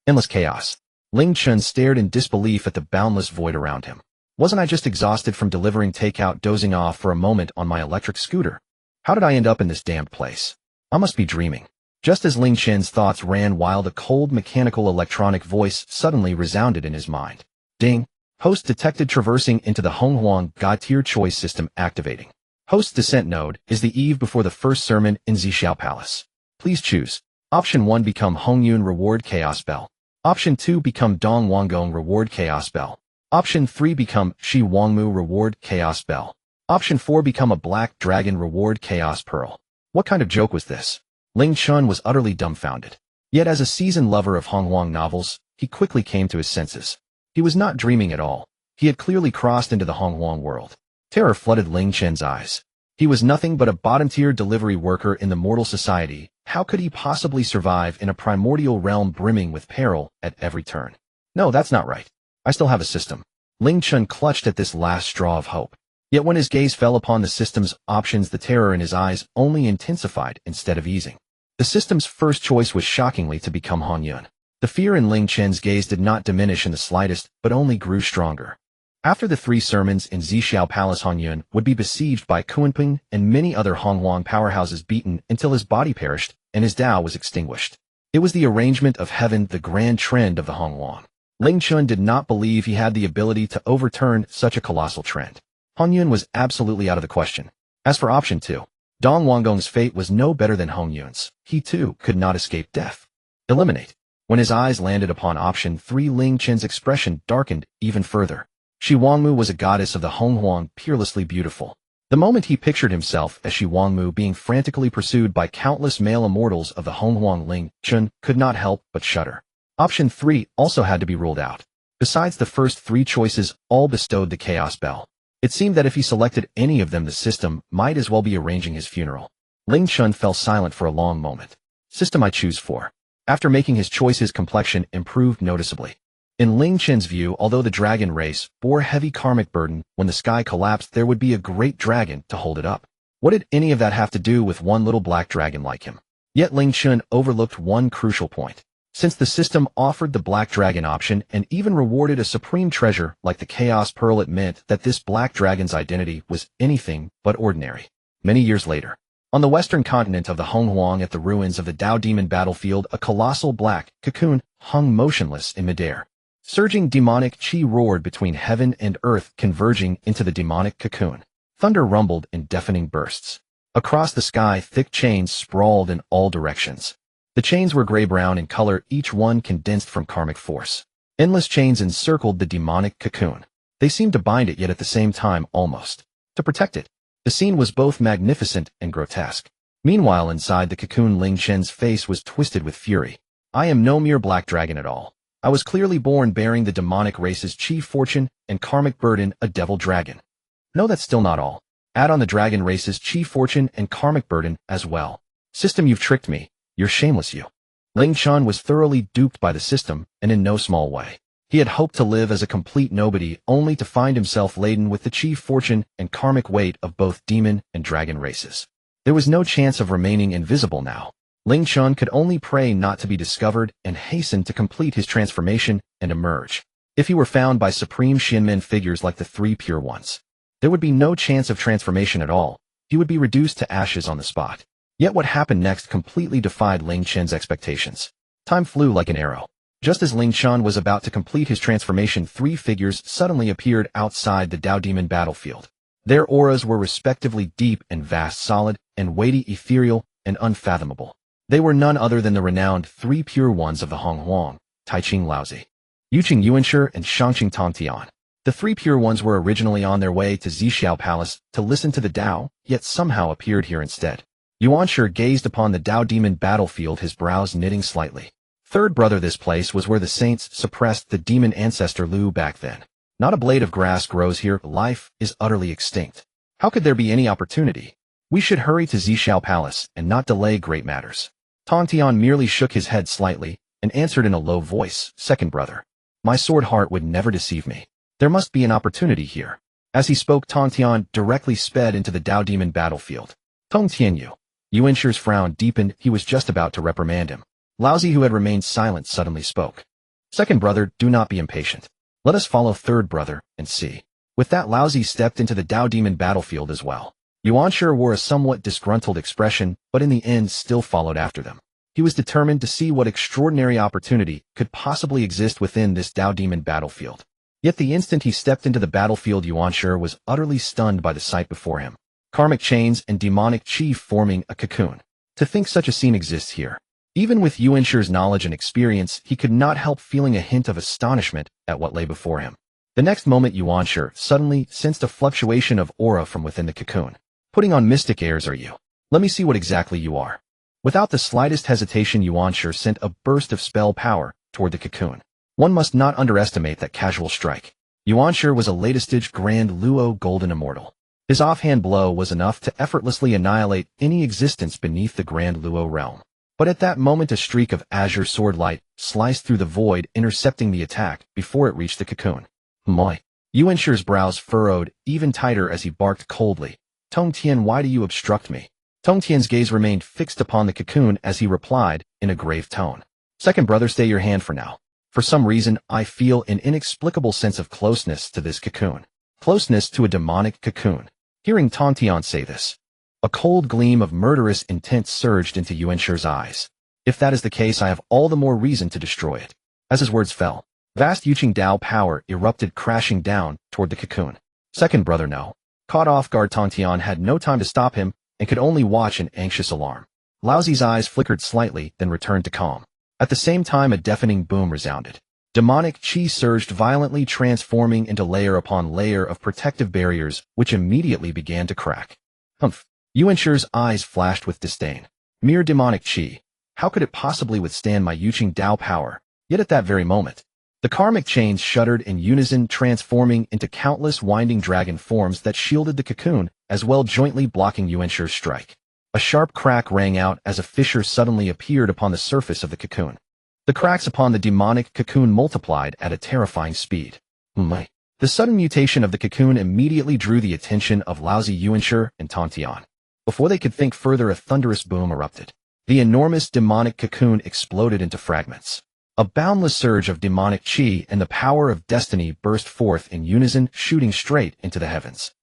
Endless chaos. Ling Chen stared in disbelief at the boundless void around him. Wasn't I just exhausted from delivering takeout, dozing off for a moment on my electric scooter? How did I end up in this damned place? I must be dreaming. Just as Ling Chen's thoughts ran wild, a cold mechanical electronic voice suddenly resounded in his mind. Ding! Host detected traversing into the Honghuang God-tier choice system activating. Host descent node is the eve before the first sermon in Zixiao Palace. Please choose. Option 1 become Hongjun reward chaos bell. Option 2 become Dong Wanggong reward chaos bell. Option 3 become Shi Wangmu reward chaos bell. Option 4 become a black dragon reward chaos pearl. What kind of joke was this? Ling Chen was utterly dumbfounded. Yet as a seasoned lover of Honghuang novels, he quickly came to his senses. He was not dreaming at all. He had clearly crossed into the Honghuang world. Terror flooded Ling Chen's eyes. He was nothing but a bottom-tier delivery worker in the mortal society. How could he possibly survive in a primordial realm brimming with peril at every turn? No, that's not right. I still have a system. Ling Chen clutched at this last straw of hope. Yet when his gaze fell upon the system's options, the terror in his eyes only intensified instead of easing. The system's first choice was shockingly to become Hongjun. The fear in Ling Chen's gaze did not diminish in the slightest, but only grew stronger. After the 3 sermons in Zixiao Palace, Hongjun would be besieged by Kunping and many other Honghuang powerhouses, beaten until his body perished and his Tao was extinguished. It was the arrangement of heaven, the grand trend of the Honghuang. Ling Chen did not believe he had the ability to overturn such a colossal trend. Hongjun was absolutely out of the question. As for option 2, Dong Wanggong's fate was no better than Hongjun's. He too could not escape death. Eliminate. When his eyes landed upon option 3, Ling Chen's expression darkened even further. Shi Wangmu was a goddess of the Honghuang, peerlessly beautiful. The moment he pictured himself as Shi Wangmu being frantically pursued by countless male immortals of the Honghuang, Ling Chen could not help but shudder. Option 3 also had to be ruled out. Besides the first 3 choices, all bestowed the chaos bell. It seemed that if he selected any of them, the system might as well be arranging his funeral. Ling Chen fell silent for a long moment. System I choose for. After making his choice, his complexion improved noticeably. In Ling Chen's view, although the dragon race bore heavy karmic burden, when the sky collapsed there would be a great dragon to hold it up. What did any of that have to do with one little black dragon like him? Yet Ling Chen overlooked one crucial point. Since the system offered the black dragon option and even rewarded a supreme treasure like the Chaos Pearl, it meant that this black dragon's identity was anything but ordinary. Many years later, on the western continent of the Honghuang, at the ruins of the Dao Demon battlefield, a colossal black cocoon hung motionless in midair. Surging demonic chi roared between heaven and earth, converging into the demonic cocoon. Thunder rumbled in deafening bursts. Across the sky, thick chains sprawled in all directions. The chains were gray-brown in color, each one condensed from karmic force. Endless chains encircled the demonic cocoon. They seemed to bind it, yet at the same time almost to protect it. The scene was both magnificent and grotesque. Meanwhile, inside the cocoon, Ling Chen's face was twisted with fury. I am no mere black dragon at all. I was clearly born bearing the demonic race's chi fortune and karmic burden, a devil dragon. No, that's still not all. Add on the dragon race's chi fortune and karmic burden as well. System, you've tricked me. You're shameless, you. Ling Chen was thoroughly duped by the system, and in no small way. He had hoped to live as a complete nobody, only to find himself laden with the chi fortune and karmic weight of both demon and dragon races. There was no chance of remaining invisible now. Ling Chen could only pray not to be discovered and hasten to complete his transformation and emerge. If he were found by supreme Shinmen figures like the 3 pure ones, there would be no chance of transformation at all. He would be reduced to ashes on the spot. Yet what happened next completely defied Ling Chen's expectations. Time flew like an arrow. Just as Ling Chen was about to complete his transformation, 3 figures suddenly appeared outside the Dao Demon battlefield. Their auras were respectively deep and vast, solid and weighty, ethereal and unfathomable. They were none other than the renowned 3 pure ones of the Honghuang, Taiqing Laozi, Yuqing Yuanshi, and Shangqing Tongtian. The 3 pure ones were originally on their way to Zixiao Palace to listen to the Tao, yet somehow appeared here instead. Yuanshi gazed upon the Dao Demon battlefield, his brows knitting slightly. Third brother, this place was where the saints suppressed the demon ancestor Lu back then. Not a blade of grass grows here. Life is utterly extinct. How could there be any opportunity? We should hurry to Zixiao Palace and not delay great matters. Tongtian merely shook his head slightly and answered in a low voice, Second brother. My sword heart would never deceive me. There must be an opportunity here. As he spoke, Tongtian directly sped into the Dao Demon battlefield. Tongtian, Yuanshi's frown deepened. He was just about to reprimand him. Laozi, who had remained silent, suddenly spoke. Second brother, do not be impatient. Let us follow third brother and see. With that, Laozi stepped into the Dao Demon battlefield as well. Yuanshi wore a somewhat disgruntled expression, but in the end still followed after them. He was determined to see what extraordinary opportunity could possibly exist within this Dao Demon battlefield. Yet the instant he stepped into the battlefield, Yuanshi was utterly stunned by the sight before him. Karmic chains and demonic chi forming a cocoon. To think such a scene exists here. Even with Yuanshi's knowledge and experience, he could not help feeling a hint of astonishment at what lay before him. The next moment, Yuanshi suddenly sensed a fluctuation of aura from within the cocoon. Putting on mystic airs, are you? Let me see what exactly you are. Without the slightest hesitation, Yuanshi sent a burst of spell power toward the cocoon. One must not underestimate that casual strike. Yuanshi was a latest-stage Grand Luo Golden Immortal. His offhand blow was enough to effortlessly annihilate any existence beneath the Grand Luo realm. But at that moment, a streak of azure sword light sliced through the void, intercepting the attack before it reached the cocoon. Moi. Yuanshi's brows furrowed even tighter as he barked coldly. Tongtian, why do you obstruct me? Tongtian's gaze remained fixed upon the cocoon as he replied in a grave tone. Second brother, stay your hand for now. For some reason, I feel an inexplicable sense of closeness to this cocoon. Closeness to a demonic cocoon. Hearing Tongtian say this, a cold gleam of murderous intent surged into Yuanshi's eyes. If that is the case, I have all the more reason to destroy it. As his words fell, vast Yuqing Dao power erupted, crashing down toward the cocoon. Second brother, no. Caught off guard, Tongtian had no time to stop him and could only watch in anxious alarm. Laozi's eyes flickered slightly, then returned to calm. At the same time, a deafening boom resounded. Demonic chi surged violently, transforming into layer upon layer of protective barriers, which immediately began to crack. Humph. Yuanshi's eyes flashed with disdain. Mere demonic chi. How could it possibly withstand my Yuqing Dao power? Yet at that very moment, the karmic chains shuddered in unison, transforming into countless winding dragon forms that shielded the cocoon, as well jointly blocking Yuanshi's strike. A sharp crack rang out as a fissure suddenly appeared upon the surface of the cocoon. The cracks upon the demonic cocoon multiplied at a terrifying speed. The sudden mutation of the cocoon immediately drew the attention of Laozi, Yuanshi, and Tongtian. Before they could think further, a thunderous boom erupted. The enormous demonic cocoon exploded into fragments. A boundless surge of demonic chi and the power of destiny burst forth in unison, shooting straight into the heavens.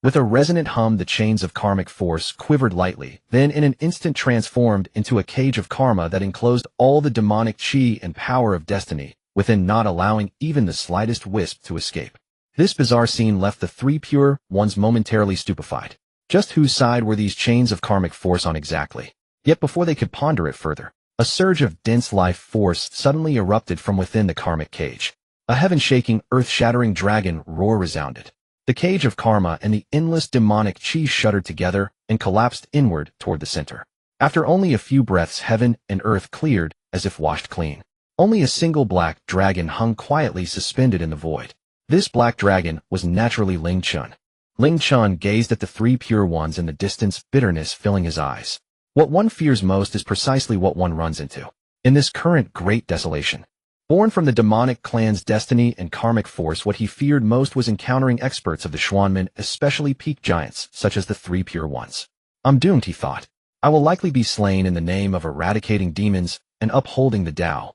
With a resonant hum, the chains of karmic force quivered lightly, then in an instant transformed into a cage of karma that enclosed all the demonic chi and power of destiny, within, not allowing even the slightest wisp to escape. This bizarre scene left the three pure ones momentarily stupefied. Just whose side were these chains of karmic force on exactly? Yet before they could ponder it further, a surge of dense life force suddenly erupted from within the karmic cage. A heaven-shaking, earth-shattering dragon roar resounded. The cage of karma and the endless demonic chi shuddered together and collapsed inward toward the center. After only a few breaths, heaven and earth cleared as if washed clean. Only a single black dragon hung quietly suspended in the void. This black dragon was naturally Ling Chen. Ling Chen gazed at the three pure ones in the distance, bitterness filling his eyes. What one fears most is precisely what one runs into. In this current great desolation, born from the demonic clan's destiny and karmic force, what he feared most was encountering experts of the Xuanmen, especially peak giants, such as the three pure ones. I'm doomed, he thought. I will likely be slain in the name of eradicating demons and upholding the Tao.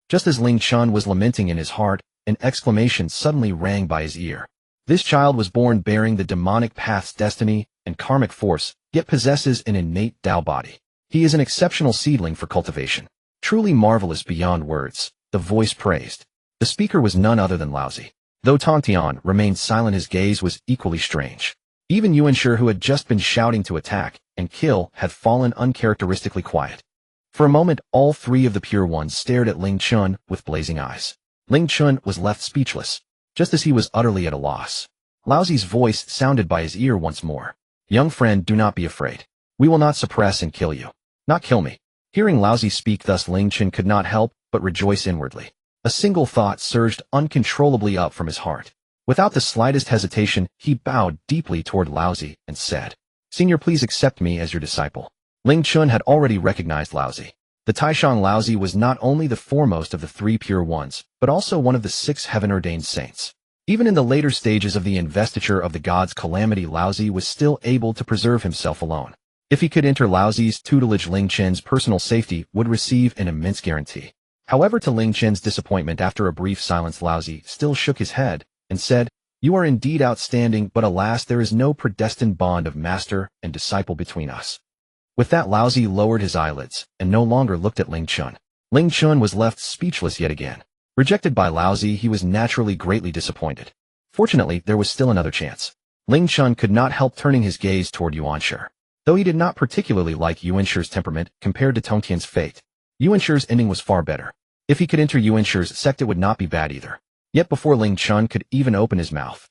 Just as Ling Chen was lamenting in his heart, an exclamation suddenly rang by his ear. This child was born bearing the demonic path's destiny and karmic force, yet possesses an innate Tao body. He is an exceptional seedling for cultivation. Truly marvelous beyond words, the voice praised. The speaker was none other than Laozi. Though Tongtian remained silent, his gaze was equally strange. Even Yuanshi, who had just been shouting to attack and kill, had fallen uncharacteristically quiet. For a moment, all three of the pure ones stared at Ling Chen with blazing eyes. Ling Chen was left speechless, just as he was utterly at a loss. Laozi's voice sounded by his ear once more. Young friend, do not be afraid. We will not suppress and kill you. Not kill me. Hearing Laozi speak thus, Ling Chen could not help but rejoice inwardly. A single thought surged uncontrollably up from his heart. Without the slightest hesitation, he bowed deeply toward Laozi and said, Senior, please accept me as your disciple. Ling Chen had already recognized Laozi. The Taishang Laozi was not only the foremost of the three pure ones, but also one of the 6 heaven-ordained saints. Even in the later stages of the investiture of the god's calamity, Laozi was still able to preserve himself alone. If he could enter Laozi's tutelage, Ling Chen's personal safety would receive an immense guarantee. However, to Ling Chen's disappointment, after a brief silence, Laozi still shook his head and said, "You are indeed outstanding, but alas, there is no predestined bond of master and disciple between us." With that, Laozi lowered his eyelids and no longer looked at Ling Chen. Ling Chen was left speechless yet again. Rejected by Laozi, he was naturally greatly disappointed. Fortunately, there was still another chance. Ling Chen could not help turning his gaze toward Yuanshi. Though he did not particularly like Yuanshi's temperament compared to Tongtian's fate, Yuanshi's ending was far better. If he could enter Yuanshi's sect, it would not be bad either. Yet before Ling Chen could even open his mouth,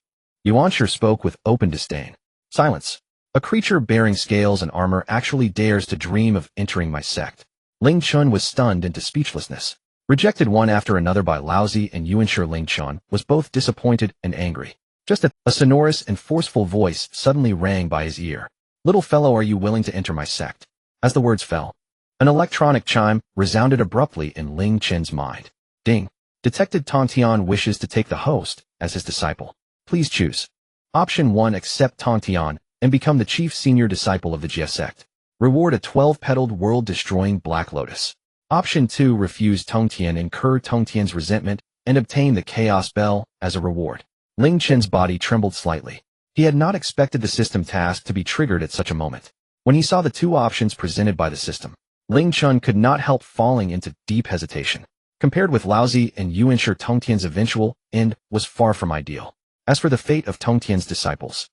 Yuanshi spoke with open disdain. "Silence. A creature bearing scales and armor actually dares to dream of entering my sect." Ling Chen was stunned into speechlessness. Rejected one after another by Laozi and Yuanshi, Ling Chen was both disappointed and angry. Just a sonorous and forceful voice suddenly rang by his ear. "Little fellow, are you willing to enter my sect?" As the words fell, an electronic chime resounded abruptly in Ling Chen's mind. Ding. Detected. Tongtian wishes to take the host as his disciple. Please choose. Option 1. Accept Tongtian and become the chief senior disciple of the Jie sect. Reward a 12-petaled world-destroying Black Lotus. Option 2. Refuse Tongtian, incur Tongtian's resentment, and obtain the Chaos Bell as a reward. Ling Chen's body trembled slightly. He had not expected the system task to be triggered at such a moment. When he saw the two options presented by the system, Ling Chen could not help falling into deep hesitation. Compared with Laozi and Yuanshi, Tongtian's eventual end was far from ideal. As for the fate of Tongtian's disciples,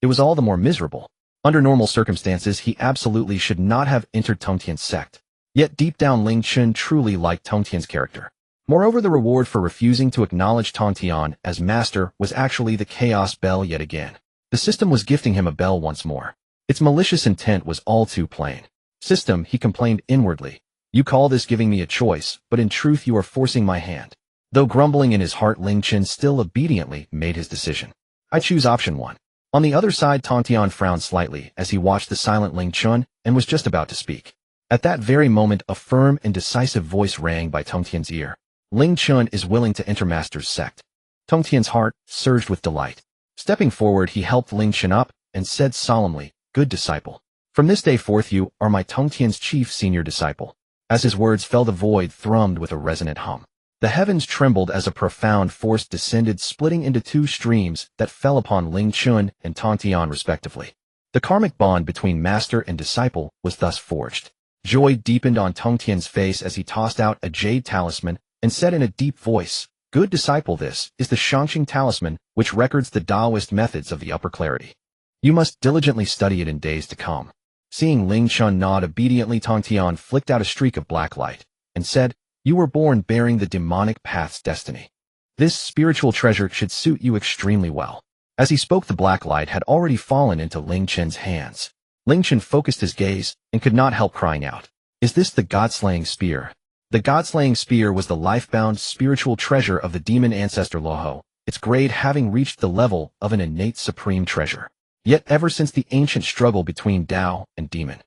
it was all the more miserable. Under normal circumstances, he absolutely should not have entered Tongtian's sect. Yet deep down, Ling Chen truly liked Tongtian's character. Moreover, the reward for refusing to acknowledge Tongtian as master was actually the Chaos Bell yet again. The system was gifting him a bell once more. Its malicious intent was all too plain. "System," he complained inwardly, "you call this giving me a choice, but in truth you are forcing my hand." Though grumbling in his heart, Ling Chen still obediently made his decision. "I choose option 1. On the other side, Tongtian frowned slightly as he watched the silent Ling Chen and was just about to speak. At that very moment, a firm and decisive voice rang by Tongtian's ear. "Ling Chen is willing to enter Master's sect." Tongtian's heart surged with delight. Stepping forward, he helped Ling Chen up and said solemnly, "Good disciple. From this day forth you are my Tongtian's chief senior disciple." As his words fell, the void thrummed with a resonant hum. The heavens trembled as a profound force descended, splitting into two streams that fell upon Ling Chen and Tongtian respectively. The karmic bond between master and disciple was thus forged. Joy deepened on Tongtian's face as he tossed out a jade talisman and said in a deep voice, "Good disciple, this is the Shangxing talisman, which records the Taoist methods of the upper clarity. You must diligently study it in days to come." Seeing Ling Chen nod obediently, Tongtian flicked out a streak of black light and said, "You were born bearing the demonic path's destiny. This spiritual treasure should suit you extremely well." As he spoke, the black light had already fallen into Ling Chen's hands. Ling Chen focused his gaze and could not help crying out, "Is this the God-slaying spear?" The God-slaying spear was the life-bound spiritual treasure of the demon ancestor Luoho, its grade having reached the level of an innate supreme treasure. Yet ever since the ancient struggle between Tao and demon,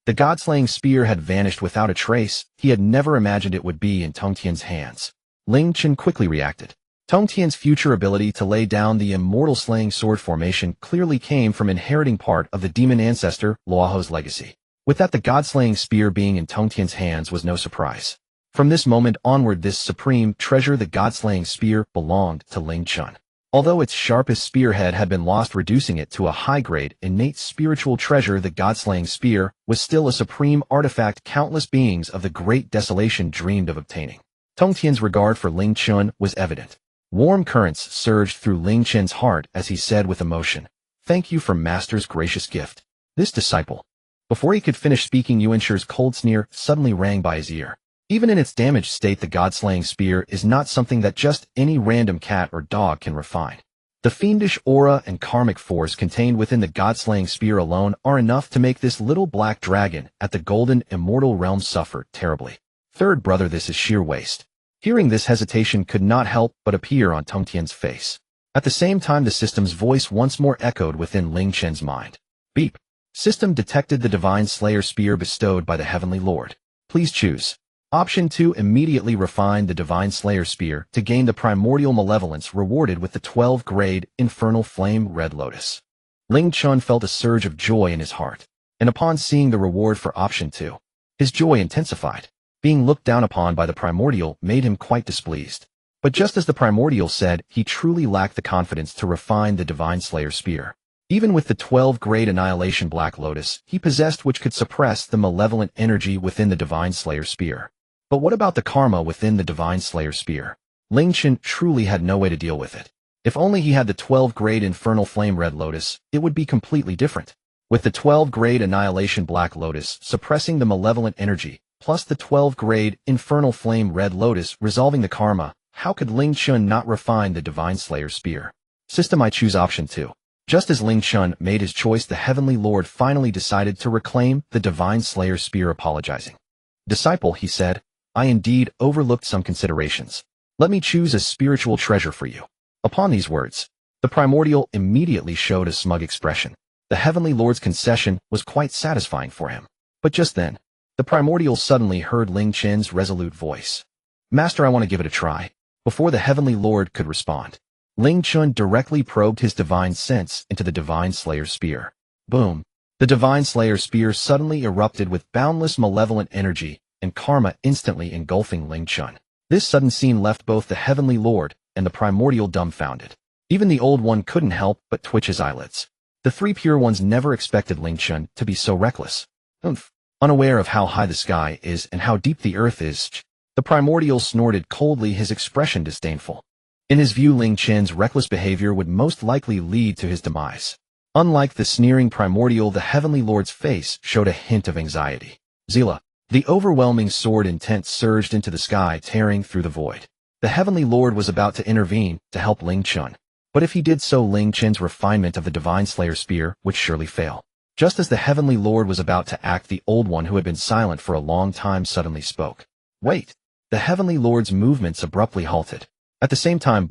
the God-slaying spear had vanished without a trace. He had never imagined it would be in Tongtian's hands. Ling Chen quickly reacted. Tongtian's future ability to lay down the immortal slaying sword formation clearly came from inheriting part of the demon ancestor Luoho's legacy. With that, the God-slaying spear being in Tongtian's hands was no surprise. From this moment onward, this supreme treasure, the God-slaying spear, belonged to Ling Chen. Although its sharpest spearhead had been lost, reducing it to a high-grade, innate spiritual treasure, the God-slaying spear was still a supreme artifact countless beings of the Great Desolation dreamed of obtaining. Tongtian's regard for Ling Chen was evident. Warm currents surged through Ling Chen's heart as he said with emotion, "Thank you for Master's gracious gift." This disciple. Before he could finish speaking, Yuanshi's cold sneer suddenly rang by his ear. Even in its damaged state, the God-slaying spear is not something that just any random cat or dog can refine. The fiendish aura and karmic force contained within the God-slaying spear alone are enough to make this little black dragon at the golden immortal realm suffer terribly. Third brother, this is sheer waste. Hearing this, hesitation could not help but appear on Tongtian's face. At the same time, the system's voice once more echoed within Ling Chen's mind. Beep. System detected the divine slayer spear bestowed by the heavenly lord. Please choose. Option 2. Immediately refine the divine slayer spear to gain the primordial malevolence rewarded with the 12-grade infernal flame red lotus. Ling Chen felt a surge of joy in his heart, and upon seeing the reward for option 2, his joy intensified. Being looked down upon by the primordial made him quite displeased. But just as the primordial said, he truly lacked the confidence to refine the Divine Slayer spear. Even with the 12-grade Annihilation Black Lotus he possessed, which could suppress the malevolent energy within the Divine Slayer spear. But what about the karma within the Divine Slayer spear? Ling Chen truly had no way to deal with it. If only he had the 12-grade Infernal Flame Red Lotus, it would be completely different. With the 12-grade Annihilation Black Lotus suppressing the malevolent energy, plus the 12-grade Infernal Flame Red Lotus resolving the karma, how could Ling Chen not refine the Divine Slayer spear? System, I choose option 2. Just as Ling Chen made his choice, the Heavenly Lord finally decided to reclaim the Divine Slayer spear, apologizing. Disciple, he said, I indeed overlooked some considerations. Let me choose a spiritual treasure for you. Upon these words, the primordial immediately showed a smug expression. The Heavenly Lord's concession was quite satisfying for him. But just then, the primordial suddenly heard Ling Chen's resolute voice. Master, I want to give it a try. Before the Heavenly Lord could respond, Ling Chen directly probed his divine sense into the Divine Slayer spear. Boom! The Divine Slayer spear suddenly erupted with boundless malevolent energy and karma, instantly engulfing Ling Chen. This sudden scene left both the Heavenly Lord and the primordial dumbfounded. Even the Old One couldn't help but twitch his eyelids. The three Pure Ones never expected Ling Chen to be so reckless. Unaware of how high the sky is and how deep the earth is, the primordial snorted coldly, his expression disdainful. In his view, Ling Chen's reckless behavior would most likely lead to his demise. Unlike the sneering primordial, the Heavenly Lord's face showed a hint of anxiety. Zila, the overwhelming sword intent surged into the sky, tearing through the void. The Heavenly Lord was about to intervene to help Ling Chen. But if he did so, Ling Chen's refinement of the Divine Slayer spear would surely fail. Just as the Heavenly Lord was about to act, the Old One, who had been silent for a long time, suddenly spoke. Wait! The Heavenly Lord's movements abruptly halted. At the same time,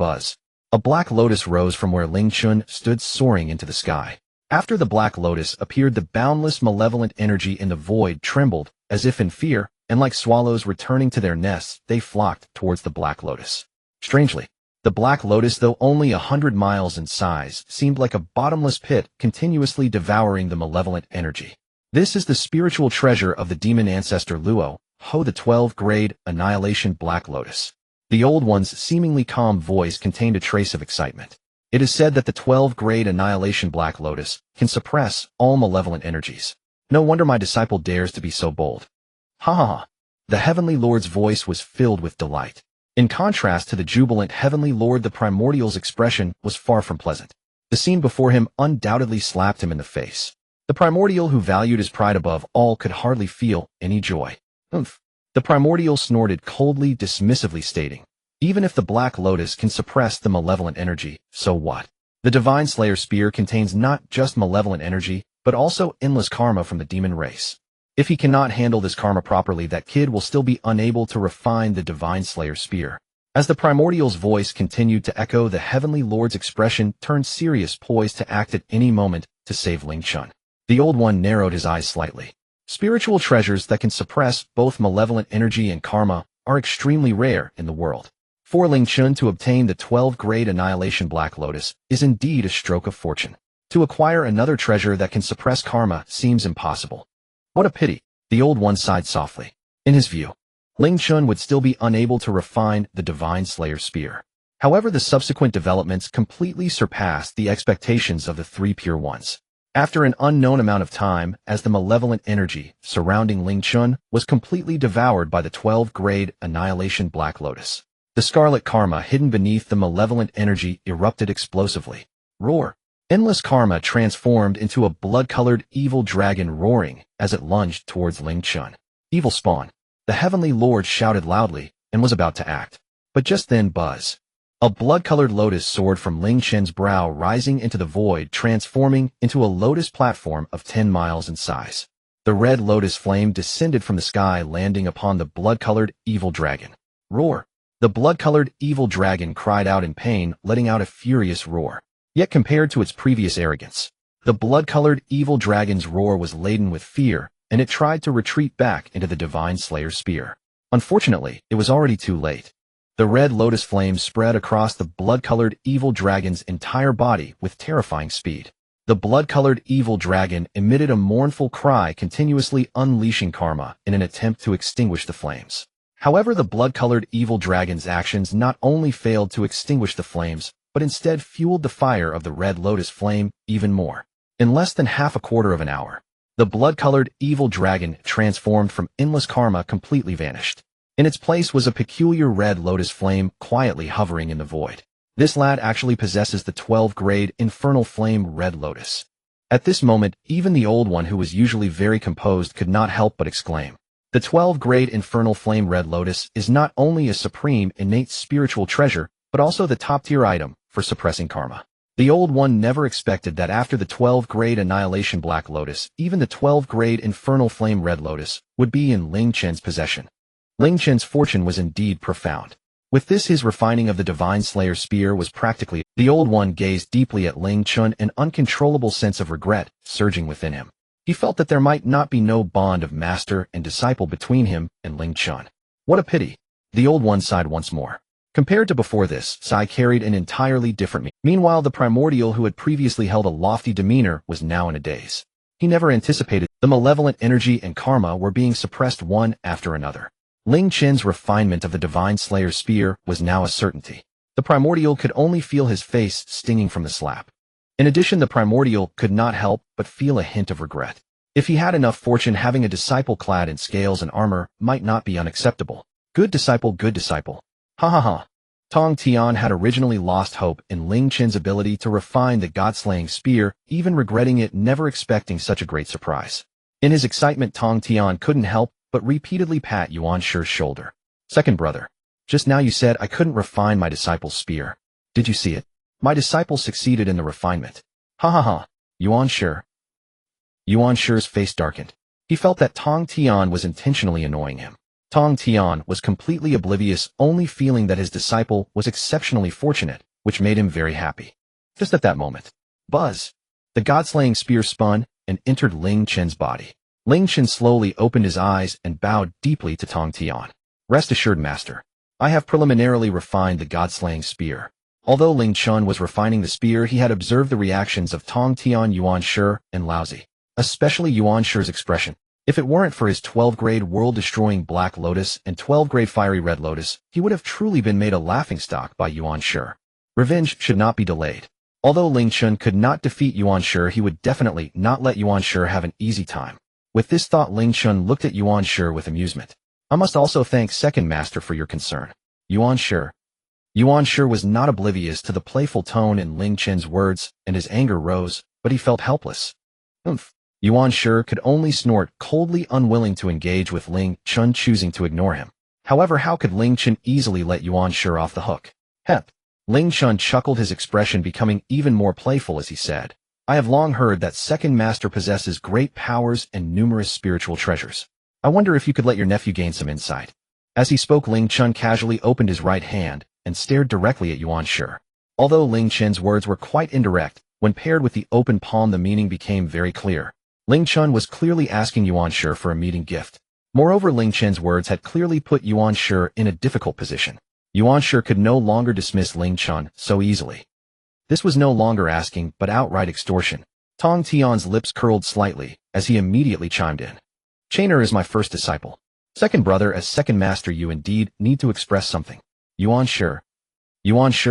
a black lotus rose from where Ling Chen stood, soaring into the sky. After the black lotus appeared, the boundless malevolent energy in the void trembled, as if in fear, and like swallows returning to their nests, they flocked towards the black lotus. Strangely, the black lotus, though only 100 miles in size, seemed like a bottomless pit, continuously devouring the malevolent energy. This is the spiritual treasure of the demon ancestor Luo, the 12-grade Annihilation Black Lotus. The Old One's seemingly calm voice contained a trace of excitement. It is said that the 12-grade Annihilation Black Lotus can suppress all malevolent energies. No wonder my disciple dares to be so bold. Ha ha ha. The Heavenly Lord's voice was filled with delight. In contrast to the jubilant Heavenly Lord, the primordial's expression was far from pleasant. The scene before him undoubtedly slapped him in the face. The primordial, who valued his pride above all, could hardly feel any joy. The primordial snorted coldly, dismissively, stating, even if the Black Lotus can suppress the malevolent energy, so what? The Divine Slayer spear contains not just malevolent energy, but also endless karma from the demon race. If he cannot handle this karma properly, that kid will still be unable to refine the Divine Slayer spear. As the primordial's voice continued to echo, the Heavenly Lord's expression turned serious, poised to act at any moment to save Ling Chen. The Old One narrowed his eyes slightly. Spiritual treasures that can suppress both malevolent energy and karma are extremely rare in the world. For Ling Chen to obtain the 12-grade Annihilation Black Lotus is indeed a stroke of fortune. To acquire another treasure that can suppress karma seems impossible. What a pity, the Old One sighed softly. In his view, Ling Chen would still be unable to refine the Divine Slayer spear. However, the subsequent developments completely surpassed the expectations of the three Pure Ones. After an unknown amount of time, as the malevolent energy surrounding Ling Chen was completely devoured by the 12-grade Annihilation Black Lotus, the scarlet karma hidden beneath the malevolent energy erupted explosively. Roar! Endless karma transformed into a blood-colored evil dragon, roaring as it lunged towards Ling Chen. Evil spawn! The Heavenly Lord shouted loudly and was about to act. But just then, a blood-colored lotus soared from Ling Chen's brow, rising into the void, transforming into a lotus platform of 10 miles in size. The red lotus flame descended from the sky, landing upon the blood-colored evil dragon. Roar! The blood-colored evil dragon cried out in pain, letting out a furious roar. Yet compared to its previous arrogance, the blood-colored evil dragon's roar was laden with fear, and it tried to retreat back into the Divine Slayer spear. Unfortunately, it was already too late. The red lotus flame spread across the blood-colored evil dragon's entire body with terrifying speed. The blood-colored evil dragon emitted a mournful cry, continuously unleashing karma in an attempt to extinguish the flames. However, the blood-colored evil dragon's actions not only failed to extinguish the flames, but instead fueled the fire of the red lotus flame even more. In less than half a quarter of an hour, the blood-colored evil dragon transformed from endless karma completely vanished. In its place was a peculiar red lotus flame quietly hovering in the void. This lad actually possesses the 12th-grade infernal flame red lotus. At this moment, even the old one, who was usually very composed, could not help but exclaim. The 12th-grade infernal flame red lotus is not only a supreme innate spiritual treasure, but also the top-tier item for suppressing karma. The old one never expected that after the 12th-grade annihilation black lotus, even the 12th-grade infernal flame red lotus would be in Ling Chen's possession. Ling Chen's fortune was indeed profound. With this, his refining of the Divine Slayer spear was practically. The old one gazed deeply at Ling Chen, an uncontrollable sense of regret surging within him. He felt that there might not be no bond of master and disciple between him and Ling Chen. What a pity. The old one sighed once more. Compared to before this, Sai carried an entirely different meaning. Meanwhile, the primordial, who had previously held a lofty demeanor, was now in a daze. He never anticipated the malevolent energy and karma were being suppressed one after another. Ling Chen's refinement of the Divine Slayer's spear was now a certainty. The primordial could only feel his face stinging from the slap. In addition, the primordial could not help but feel a hint of regret. If he had enough fortune, having a disciple clad in scales and armor might not be unacceptable. Good disciple, good disciple. Ha ha ha. Tongtian had originally lost hope in Ling Chen's ability to refine the god-slaying spear, even regretting it, never expecting such a great surprise. In his excitement, Tongtian couldn't help but repeatedly pat Yuanshi's shoulder. Second brother, just now you said I couldn't refine my disciple's spear. Did you see it? My disciple succeeded in the refinement. Ha ha ha. Yuanshi's face darkened. He felt that Tongtian was intentionally annoying him. Tongtian was completely oblivious, only feeling that his disciple was exceptionally fortunate, which made him very happy. Just at that moment, buzz! The god-slaying spear spun and entered Ling Chen's body. Ling Chen slowly opened his eyes and bowed deeply to Tongtian. Rest assured, master. I have preliminarily refined the god-slaying spear. Although Ling Chen was refining the spear, he had observed the reactions of Tongtian, Yuanshi, and Laozi, especially Yuanshi's expression. If it weren't for his 12th-grade world-destroying Black Lotus and 12th-grade Fiery Red Lotus, he would have truly been made a laughingstock by Yuanshi. Revenge should not be delayed. Although Ling Chen could not defeat Yuanshi, he would definitely not let Yuanshi have an easy time. With this thought, Ling Chen looked at Yuanshi with amusement. I must also thank Second Master for your concern. Yuanshi was not oblivious to the playful tone in Ling Chen's words, and his anger rose, but he felt helpless. Yuanshi could only snort, coldly unwilling to engage with Ling Chen, choosing to ignore him. However, how could Ling Chen easily let Yuanshi off the hook? Hep. Ling Chen chuckled, his expression becoming even more playful as he said, I have long heard that Second Master possesses great powers and numerous spiritual treasures. I wonder if you could let your nephew gain some insight. As he spoke, Ling Chen casually opened his right hand and stared directly at Yuanshi. Although Ling Chen's words were quite indirect, when paired with the open palm the meaning became very clear. Ling Chen was clearly asking Yuanshi for a meeting gift. Moreover, Ling Chen's words had clearly put Yuanshi in a difficult position. Yuanshi could no longer dismiss Ling Chen so easily. This was no longer asking, but outright extortion. Tongtian's lips curled slightly, as he immediately chimed in. Chainer is my first disciple. Second brother, as second master, you indeed need to express something. Yuanshi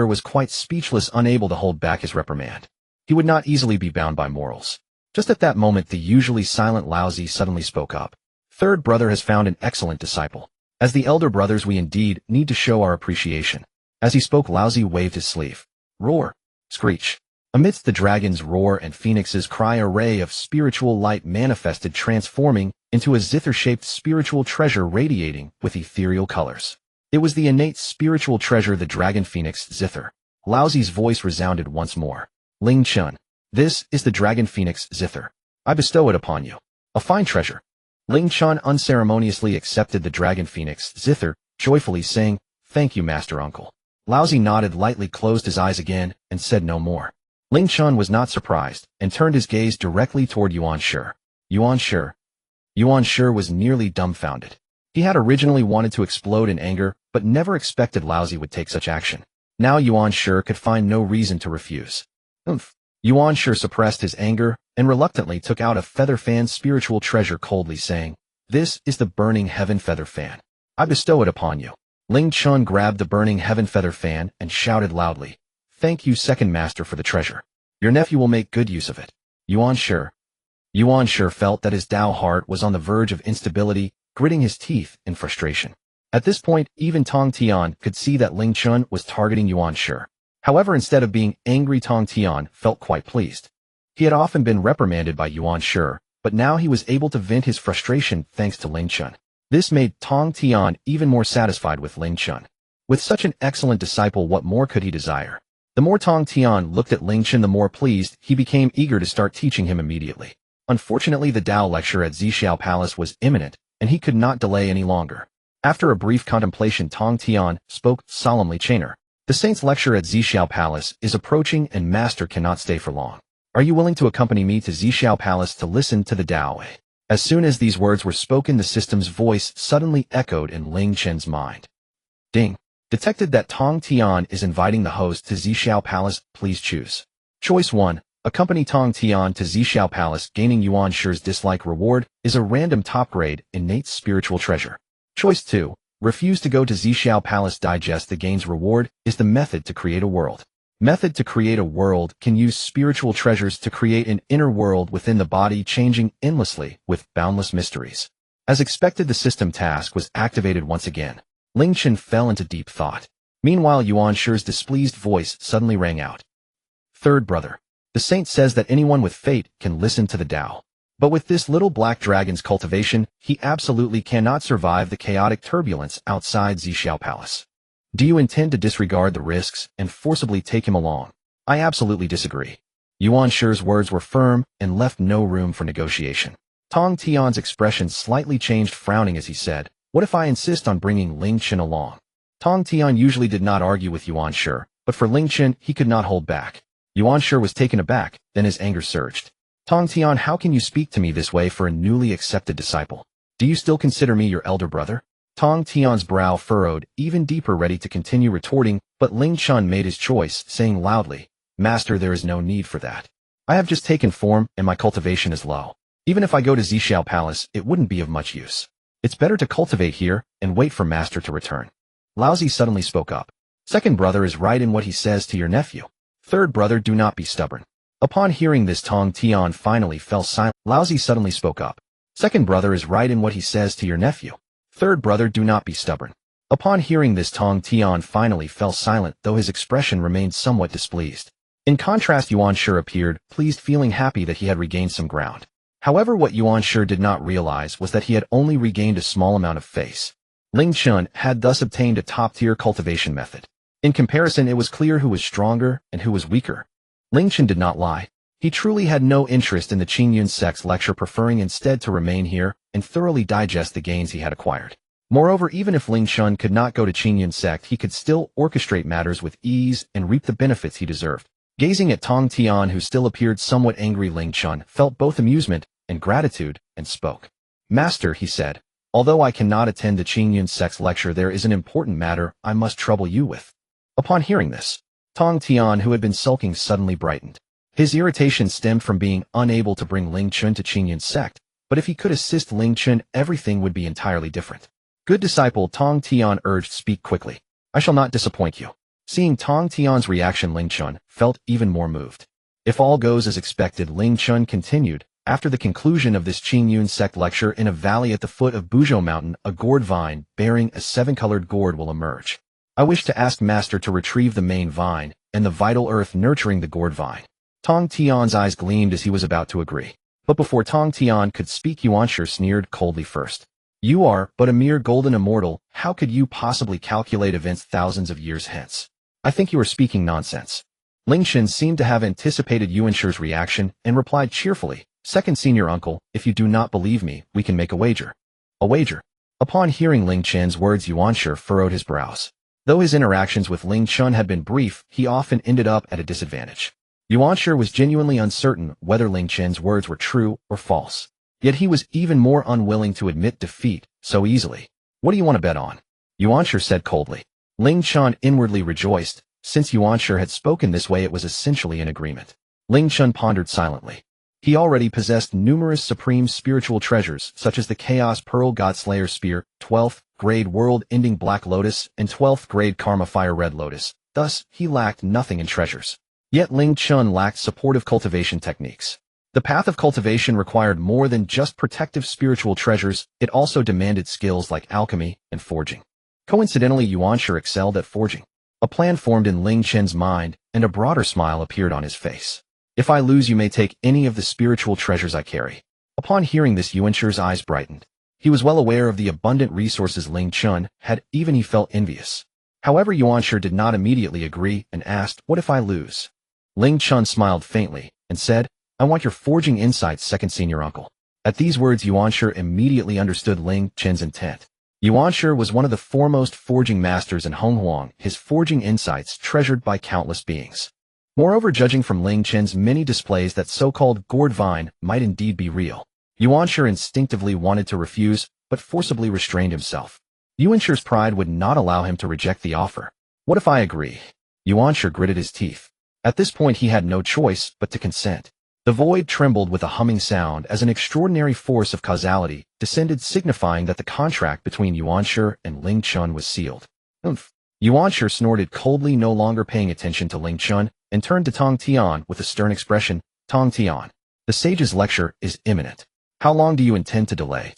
was quite speechless, unable to hold back his reprimand. He would not easily be bound by morals. Just at that moment, the usually silent Laozi suddenly spoke up. Third brother has found an excellent disciple. As the elder brothers, we indeed need to show our appreciation. As he spoke, Laozi waved his sleeve. Roar! Screech! Amidst the dragon's roar and phoenix's cry, a ray of spiritual light manifested, transforming into a zither-shaped spiritual treasure radiating with ethereal colors. It was the innate spiritual treasure, the dragon phoenix zither. Laozi's voice resounded once more. Ling Chen. This is the dragon phoenix zither. I bestow it upon you. A fine treasure. Ling Chen unceremoniously accepted the dragon phoenix zither, joyfully saying, Thank you, master uncle. Laozi nodded lightly, closed his eyes again, and said no more. Ling Chen was not surprised, and turned his gaze directly toward Yuanshi. Yuanshi was nearly dumbfounded. He had originally wanted to explode in anger, but never expected Laozi would take such action. Now Yuanshi could find no reason to refuse. Yuanshi suppressed his anger and reluctantly took out a feather fan's spiritual treasure coldly saying, "This is the burning heaven feather fan. I bestow it upon you." Ling Chen grabbed the burning heaven feather fan and shouted loudly, "Thank you, second master, for the treasure. Your nephew will make good use of it." Yuanshi felt that his Dao heart was on the verge of instability, gritting his teeth in frustration. At this point, even Tongtian could see that Ling Chen was targeting Yuanshi. However, instead of being angry, Tongtian felt quite pleased. He had often been reprimanded by Yuanshi, but now he was able to vent his frustration thanks to Ling Chen. This made Tongtian even more satisfied with Ling Chen. With such an excellent disciple, what more could he desire? The more Tongtian looked at Ling Chen, the more pleased he became, eager to start teaching him immediately. Unfortunately, the Dao lecture at Zixiao Palace was imminent, and he could not delay any longer. After a brief contemplation, Tongtian spoke solemnly, "Chainer, the saint's lecture at Zixiao Palace is approaching and master cannot stay for long. Are you willing to accompany me to Zixiao Palace to listen to the Dao?" As soon as these words were spoken, the system's voice suddenly echoed in Ling Chen's mind. Ding. Detected that Tongtian is inviting the host to Zixiao Palace. Please choose. Choice 1. Accompany Tongtian to Zixiao Palace. Gaining Yuanshi's dislike reward is a random top grade innate spiritual treasure. Choice 2. Refuse to go to Zixiao Palace. Digest the gains reward is the method to create a world. Method to create a world can use spiritual treasures to create an inner world within the body, changing endlessly with boundless mysteries. As expected, the system task was activated once again. Ling Chen fell into deep thought. Meanwhile, Yuanshi's displeased voice suddenly rang out. "Third brother, the saint says that anyone with fate can listen to the Dao. But with this little black dragon's cultivation, he absolutely cannot survive the chaotic turbulence outside Zixiao Palace. Do you intend to disregard the risks and forcibly take him along?" "I absolutely disagree." Yuanshi's words were firm and left no room for negotiation. Tongtian's expression slightly changed, frowning as he said, "What if I insist on bringing Ling Chen along?" Tongtian usually did not argue with Yuanshi, but for Ling Chen, he could not hold back. Yuanshi was taken aback, then his anger surged. "Tongtian, how can you speak to me this way for a newly accepted disciple? Do you still consider me your elder brother?" Tongtian's brow furrowed even deeper, ready to continue retorting, but Ling Chen made his choice, saying loudly, "Master, there is no need for that. I have just taken form and my cultivation is low. Even if I go to Zixiao Palace, it wouldn't be of much use. It's better to cultivate here and wait for Master to return." Laozi suddenly spoke up. "Second brother is right in what he says to your nephew. Third brother, do not be stubborn." Upon hearing this, Tongtian finally fell silent. Laozi suddenly spoke up. "Second brother is right in what he says to your nephew. Third brother, do not be stubborn." Upon hearing this, Tongtian finally fell silent, though his expression remained somewhat displeased. In contrast, Yuanshi appeared pleased, feeling happy that he had regained some ground. However, what Yuanshi did not realize was that he had only regained a small amount of face. Ling Chen had thus obtained a top-tier cultivation method. In comparison, it was clear who was stronger and who was weaker. Ling Chen did not lie. He truly had no interest in the Qingyun sect's lecture, preferring instead to remain here and thoroughly digest the gains he had acquired. Moreover, even if Ling Chen could not go to Qingyun sect, he could still orchestrate matters with ease and reap the benefits he deserved. Gazing at Tongtian, who still appeared somewhat angry, Ling Chen felt both amusement and gratitude and spoke. "Master," he said, "although I cannot attend the Qingyun sect's lecture, there is an important matter I must trouble you with." Upon hearing this, Tongtian, who had been sulking, suddenly brightened. His irritation stemmed from being unable to bring Ling Chen to Qingyun sect, but if he could assist Ling Chen, everything would be entirely different. "Good disciple," Tongtian urged, "speak quickly. I shall not disappoint you." Seeing Tongtian's reaction, Ling Chen felt even more moved. If all goes as expected, Ling Chen continued, "After the conclusion of this Qingyun sect lecture, in a valley at the foot of Buzhou Mountain, a gourd vine bearing a 7-colored gourd will emerge. I wish to ask Master to retrieve the main vine and the vital earth nurturing the gourd vine." Tongtian's eyes gleamed as he was about to agree. But before Tongtian could speak, Yuanshi sneered coldly first. "You are but a mere golden immortal. How could you possibly calculate events thousands of years hence? I think you are speaking nonsense." Ling Chen seemed to have anticipated Yuanshi's reaction and replied cheerfully, "Second senior uncle, if you do not believe me, we can make a wager." "A wager?" Upon hearing Ling Chen's words, Yuanshi furrowed his brows. Though his interactions with Ling Chen had been brief, he often ended up at a disadvantage. Yuanshi was genuinely uncertain whether Ling Chen's words were true or false. Yet he was even more unwilling to admit defeat so easily. "What do you want to bet on?" Yuanshi said coldly. Ling Chen inwardly rejoiced. Since Yuanshi had spoken this way, it was essentially an agreement. Ling Chen pondered silently. He already possessed numerous supreme spiritual treasures, such as the Chaos Pearl Godslayer Spear, 12th grade World-ending Black Lotus, and 12th grade Karma Fire Red Lotus. Thus, he lacked nothing in treasures. Yet Ling Chen lacked supportive cultivation techniques. The path of cultivation required more than just protective spiritual treasures, it also demanded skills like alchemy and forging. Coincidentally, Yuanshi excelled at forging. A plan formed in Ling Chen's mind, and a broader smile appeared on his face. If I lose, you may take any of the spiritual treasures I carry. Upon hearing this, Yuanshi's eyes brightened. He was well aware of the abundant resources Ling Chen had, even he felt envious. However, Yuanshi did not immediately agree and asked, "What if I lose?" Ling Chen smiled faintly and said, "I want your forging insights, second senior uncle." At these words, Yuanshi immediately understood Ling Chen's intent. Yuanshi was one of the foremost forging masters in Honghuang, his forging insights treasured by countless beings. Moreover, judging from Ling Chen's many displays that so-called gourd vine might indeed be real, Yuanshi instinctively wanted to refuse, but forcibly restrained himself. Yuanshi's pride would not allow him to reject the offer. "What if I agree?" Yuanshi gritted his teeth. At this point, he had no choice but to consent. The void trembled with a humming sound as an extraordinary force of causality descended, signifying that the contract between Yuanshi and Ling Chen was sealed. "Oomph." Yuanshi snorted coldly, no longer paying attention to Ling Chen, and turned to Tongtian with a stern expression. "Tongtian, the sage's lecture is imminent. How long do you intend to delay?"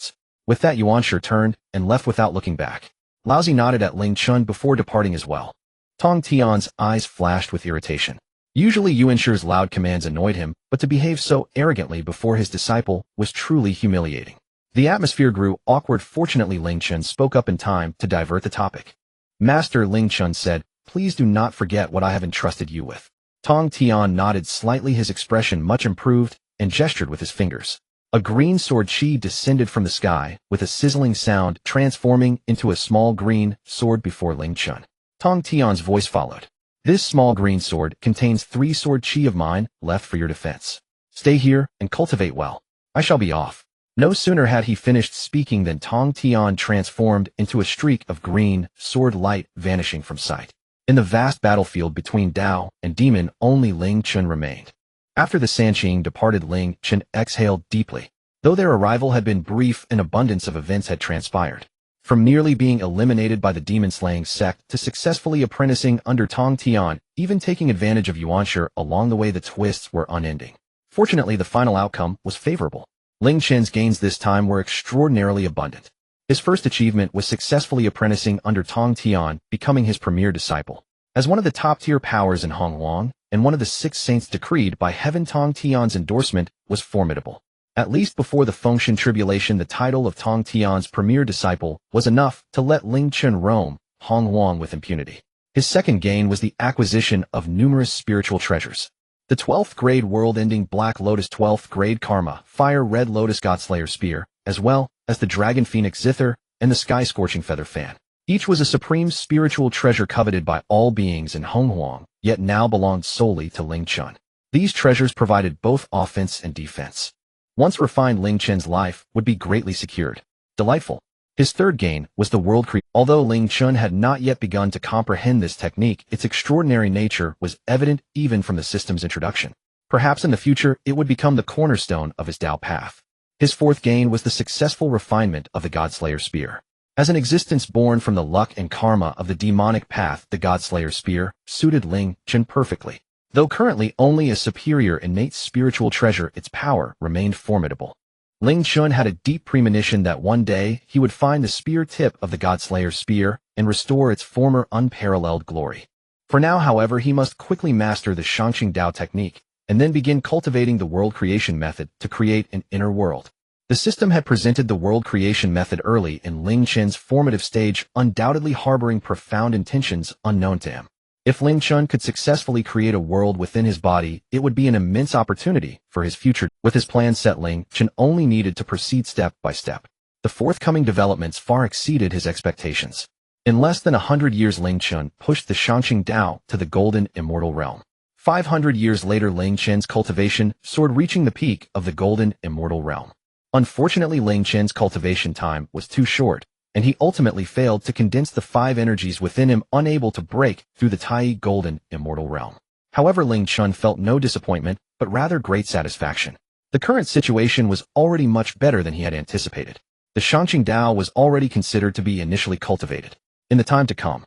With that, Yuanshi turned and left without looking back. Laozi nodded at Ling Chen before departing as well. Tongtian's eyes flashed with irritation. Usually Yuanshi's loud commands annoyed him, but to behave so arrogantly before his disciple was truly humiliating. The atmosphere grew awkward. Fortunately, Ling Chen spoke up in time to divert the topic. "Master," Ling Chen said, "please do not forget what I have entrusted you with." Tongtian nodded slightly, his expression much improved, and gestured with his fingers. A green sword chi descended from the sky, with a sizzling sound, transforming into a small green sword before Ling Chen. Tongtian's voice followed. "This small green sword contains 3 sword chi of mine, left for your defense. Stay here and cultivate well. I shall be off." No sooner had he finished speaking than Tongtian transformed into a streak of green sword light, vanishing from sight. In the vast battlefield between Dao and Demon, only Ling Chen remained. After the Sanqing departed, Ling Chen exhaled deeply. Though their arrival had been brief, an abundance of events had transpired. From nearly being eliminated by the demon-slaying sect to successfully apprenticing under Tongtian, even taking advantage of Yuanshi along the way, the twists were unending. Fortunately, the final outcome was favorable. Ling Chen's gains this time were extraordinarily abundant. His first achievement was successfully apprenticing under Tongtian, becoming his premier disciple. As one of the top-tier powers in Honghuang, and one of the 6 saints decreed by heaven, Tongtian's endorsement was formidable. At least before the Fengshen Tribulation, the title of Tongtian's premier disciple was enough to let Ling Chen roam Honghuang with impunity. His second gain was the acquisition of numerous spiritual treasures. The 12th grade World-ending Black Lotus, 12th grade Karma Fire Red Lotus Godslayer Spear, as well as the Dragon Phoenix Zither and the Sky Scorching Feather Fan. Each was a supreme spiritual treasure coveted by all beings in Honghuang, yet now belonged solely to Ling Chen. These treasures provided both offense and defense. Once refined, Ling Chen's life would be greatly secured. Delightful. His third gain was the world creation. Although Ling Chen had not yet begun to comprehend this technique, its extraordinary nature was evident even from the system's introduction. Perhaps in the future, it would become the cornerstone of his Dao path. His fourth gain was the successful refinement of the Godslayer Spear. As an existence born from the luck and karma of the demonic path, the Godslayer Spear suited Ling Chen perfectly. Though currently only a superior innate spiritual treasure, its power remained formidable. Ling Chen had a deep premonition that one day he would find the spear tip of the Godslayer Spear and restore its former unparalleled glory. For now, however, he must quickly master the Shangqing Dao technique, and then begin cultivating the world creation method to create an inner world. The system had presented the world creation method early in Ling Chen's formative stage, undoubtedly harboring profound intentions unknown to him. If Ling Chen could successfully create a world within his body, it would be an immense opportunity for his future. With his plan set, Ling Chen only needed to proceed step by step. The forthcoming developments far exceeded his expectations. In less than 100 years, Ling Chen pushed the Shangqing Dao to the golden immortal realm. 500 years later, Ling Chen's cultivation soared, reaching the peak of the golden immortal realm. Unfortunately, Ling Chen's cultivation time was too short, and he ultimately failed to condense the 5 energies within him, unable to break through the Tai golden immortal realm. However, Ling Chen felt no disappointment, but rather great satisfaction. The current situation was already much better than he had anticipated. The Shangqing Dao was already considered to be initially cultivated. In the time to come,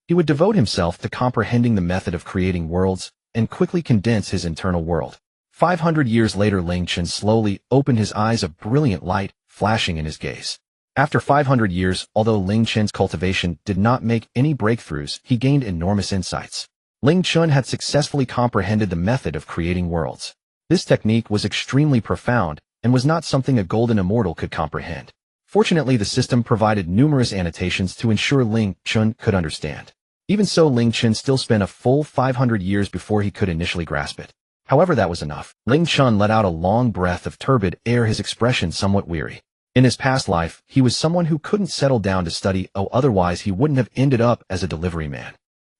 he would devote himself to comprehending the method of creating worlds and quickly condense his internal world. 500 years later, Ling Chen slowly opened his eyes, a brilliant light flashing in his gaze. After 500 years, although Ling Chen's cultivation did not make any breakthroughs, he gained enormous insights. Ling Chen had successfully comprehended the method of creating worlds. This technique was extremely profound and was not something a golden immortal could comprehend. Fortunately, the system provided numerous annotations to ensure Ling Chen could understand. Even so, Ling Chen still spent a full 500 years before he could initially grasp it. However, that was enough. Ling Chen let out a long breath of turbid air, his expression somewhat weary. In his past life, he was someone who couldn't settle down to study, otherwise he wouldn't have ended up as a delivery man.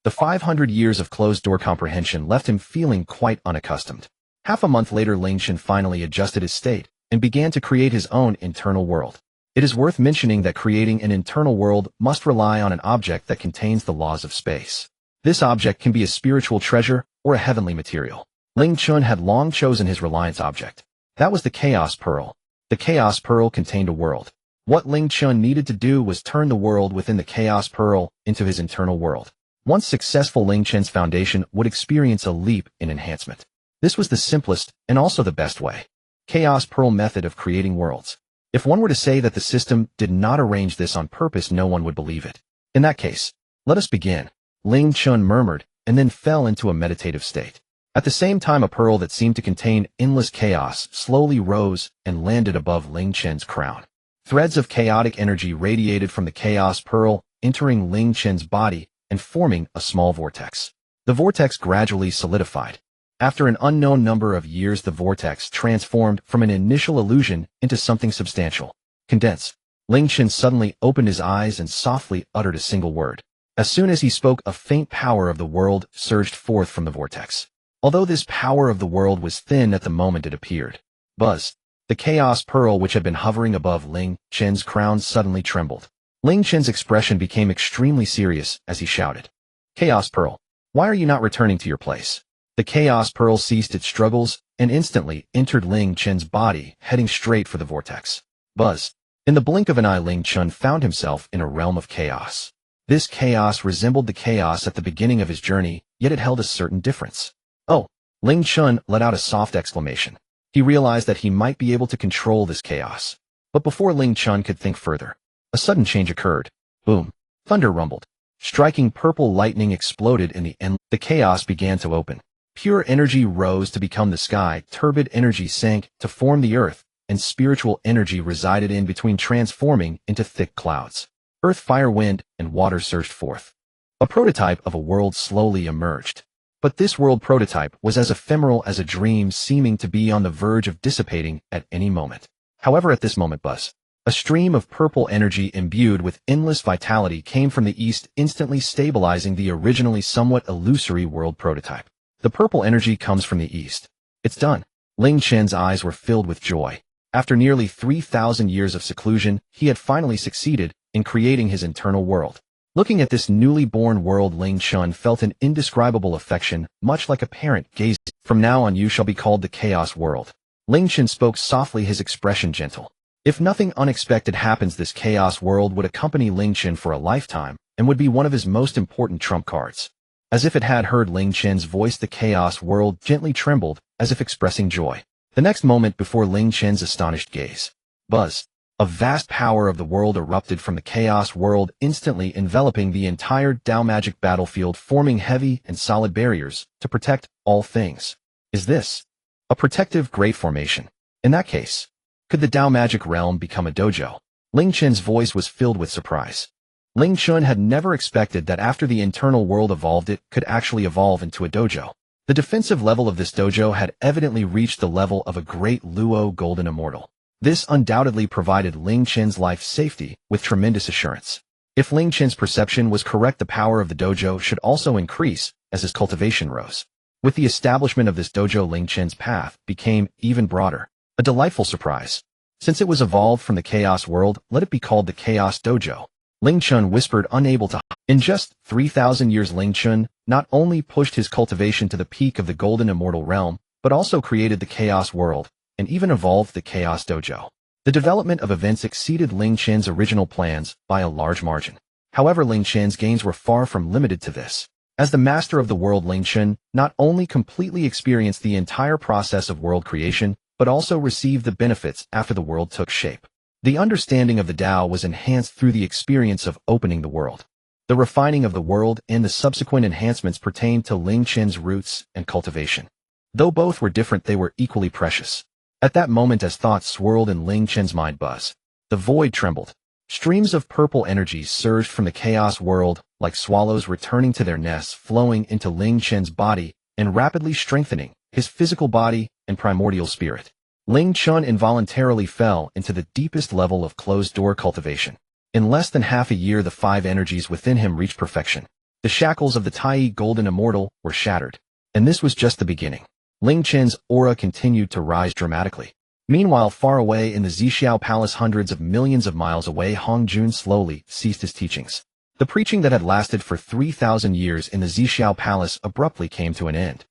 The 500 years of closed-door comprehension left him feeling quite unaccustomed. Half a month later, Ling Chen finally adjusted his state and began to create his own internal world. It is worth mentioning that creating an internal world must rely on an object that contains the laws of space. This object can be a spiritual treasure or a heavenly material. Ling Chen had long chosen his reliance object. That was the Chaos Pearl. The Chaos Pearl contained a world. What Ling Chen needed to do was turn the world within the Chaos Pearl into his internal world. Once successful, Ling Chen's foundation would experience a leap in enhancement. This was the simplest and also the best way. Chaos Pearl method of creating worlds. If one were to say that the system did not arrange this on purpose, no one would believe it. In that case, let us begin. Ling Chen murmured and then fell into a meditative state. At the same time, a pearl that seemed to contain endless chaos slowly rose and landed above Ling Chen's crown. Threads of chaotic energy radiated from the Chaos Pearl, entering Ling Chen's body and forming a small vortex. The vortex gradually solidified. After an unknown number of years, the vortex transformed from an initial illusion into something substantial. Condense. Ling Chen suddenly opened his eyes and softly uttered a single word. As soon as he spoke, a faint power of the world surged forth from the vortex. Although this power of the world was thin at the moment it appeared. Buzz. The Chaos Pearl, which had been hovering above Ling Chen's crown, suddenly trembled. Ling Chen's expression became extremely serious as he shouted, "Chaos Pearl, why are you not returning to your place?" The Chaos Pearl ceased its struggles and instantly entered Ling Chen's body, heading straight for the vortex. Buzz. In the blink of an eye, Ling Chen found himself in a realm of chaos. This chaos resembled the chaos at the beginning of his journey, yet it held a certain difference. Oh! Ling Chen let out a soft exclamation. He realized that he might be able to control this chaos. But before Ling Chen could think further, a sudden change occurred. Boom! Thunder rumbled. Striking purple lightning exploded in the end. The chaos began to open. Pure energy rose to become the sky, turbid energy sank to form the earth, and spiritual energy resided in between, transforming into thick clouds. Earth, fire, wind, and water surged forth. A prototype of a world slowly emerged. But this world prototype was as ephemeral as a dream, seeming to be on the verge of dissipating at any moment. However, at this moment, Buzz, a stream of purple energy imbued with endless vitality came from the east, instantly stabilizing the originally somewhat illusory world prototype. The purple energy comes from the east. It's done. Ling Chen's eyes were filled with joy. After nearly 3,000 years of seclusion, he had finally succeeded in creating his internal world. Looking at this newly born world, Ling Chen felt an indescribable affection, much like a parent gazing. From now on you shall be called the Chaos World. Ling Chen spoke softly, his expression gentle. If nothing unexpected happens, this Chaos World would accompany Ling Chen for a lifetime and would be one of his most important trump cards. As if it had heard Ling Chen's voice, the Chaos World gently trembled, as if expressing joy. The next moment, before Ling Chen's astonished gaze, Buzz, a vast power of the world erupted from the Chaos World, instantly enveloping the entire Dao magic battlefield, forming heavy and solid barriers to protect all things. Is this a protective great formation? In that case, could the Dao magic realm become a dojo? Ling Chen's voice was filled with surprise. Ling Chen had never expected that after the internal world evolved, it could actually evolve into a dojo. The defensive level of this dojo had evidently reached the level of a great Luo golden immortal. This undoubtedly provided Ling Chen's life safety with tremendous assurance. If Ling Chen's perception was correct, the power of the dojo should also increase as his cultivation rose. With the establishment of this dojo, Ling Chen's path became even broader. A delightful surprise. Since it was evolved from the Chaos World, let it be called the Chaos Dojo. Ling Chen whispered, unable to. In just 3,000 years, Ling Chen not only pushed his cultivation to the peak of the golden immortal realm, but also created the Chaos World, and even evolved the Chaos Dojo. The development of events exceeded Ling Chen's original plans by a large margin. However, Ling Chen's gains were far from limited to this. As the master of the world, Ling Chen not only completely experienced the entire process of world creation, but also received the benefits after the world took shape. The understanding of the Tao was enhanced through the experience of opening the world. The refining of the world and the subsequent enhancements pertained to Ling Chen's roots and cultivation. Though both were different, they were equally precious. At that moment, as thoughts swirled in Ling Chen's mind buzz, the void trembled. Streams of purple energies surged from the chaos world, like swallows returning to their nests, flowing into Ling Chen's body and rapidly strengthening his physical body and primordial spirit. Ling Chen involuntarily fell into the deepest level of closed-door cultivation. In less than half a year, the 5 energies within him reached perfection. The shackles of the Tai Golden Immortal were shattered. And this was just the beginning. Ling Chen's aura continued to rise dramatically. Meanwhile, far away in the Zixiao Palace, hundreds of millions of miles away, Hongjun slowly ceased his teachings. The preaching that had lasted for 3,000 years in the Zixiao Palace abruptly came to an end.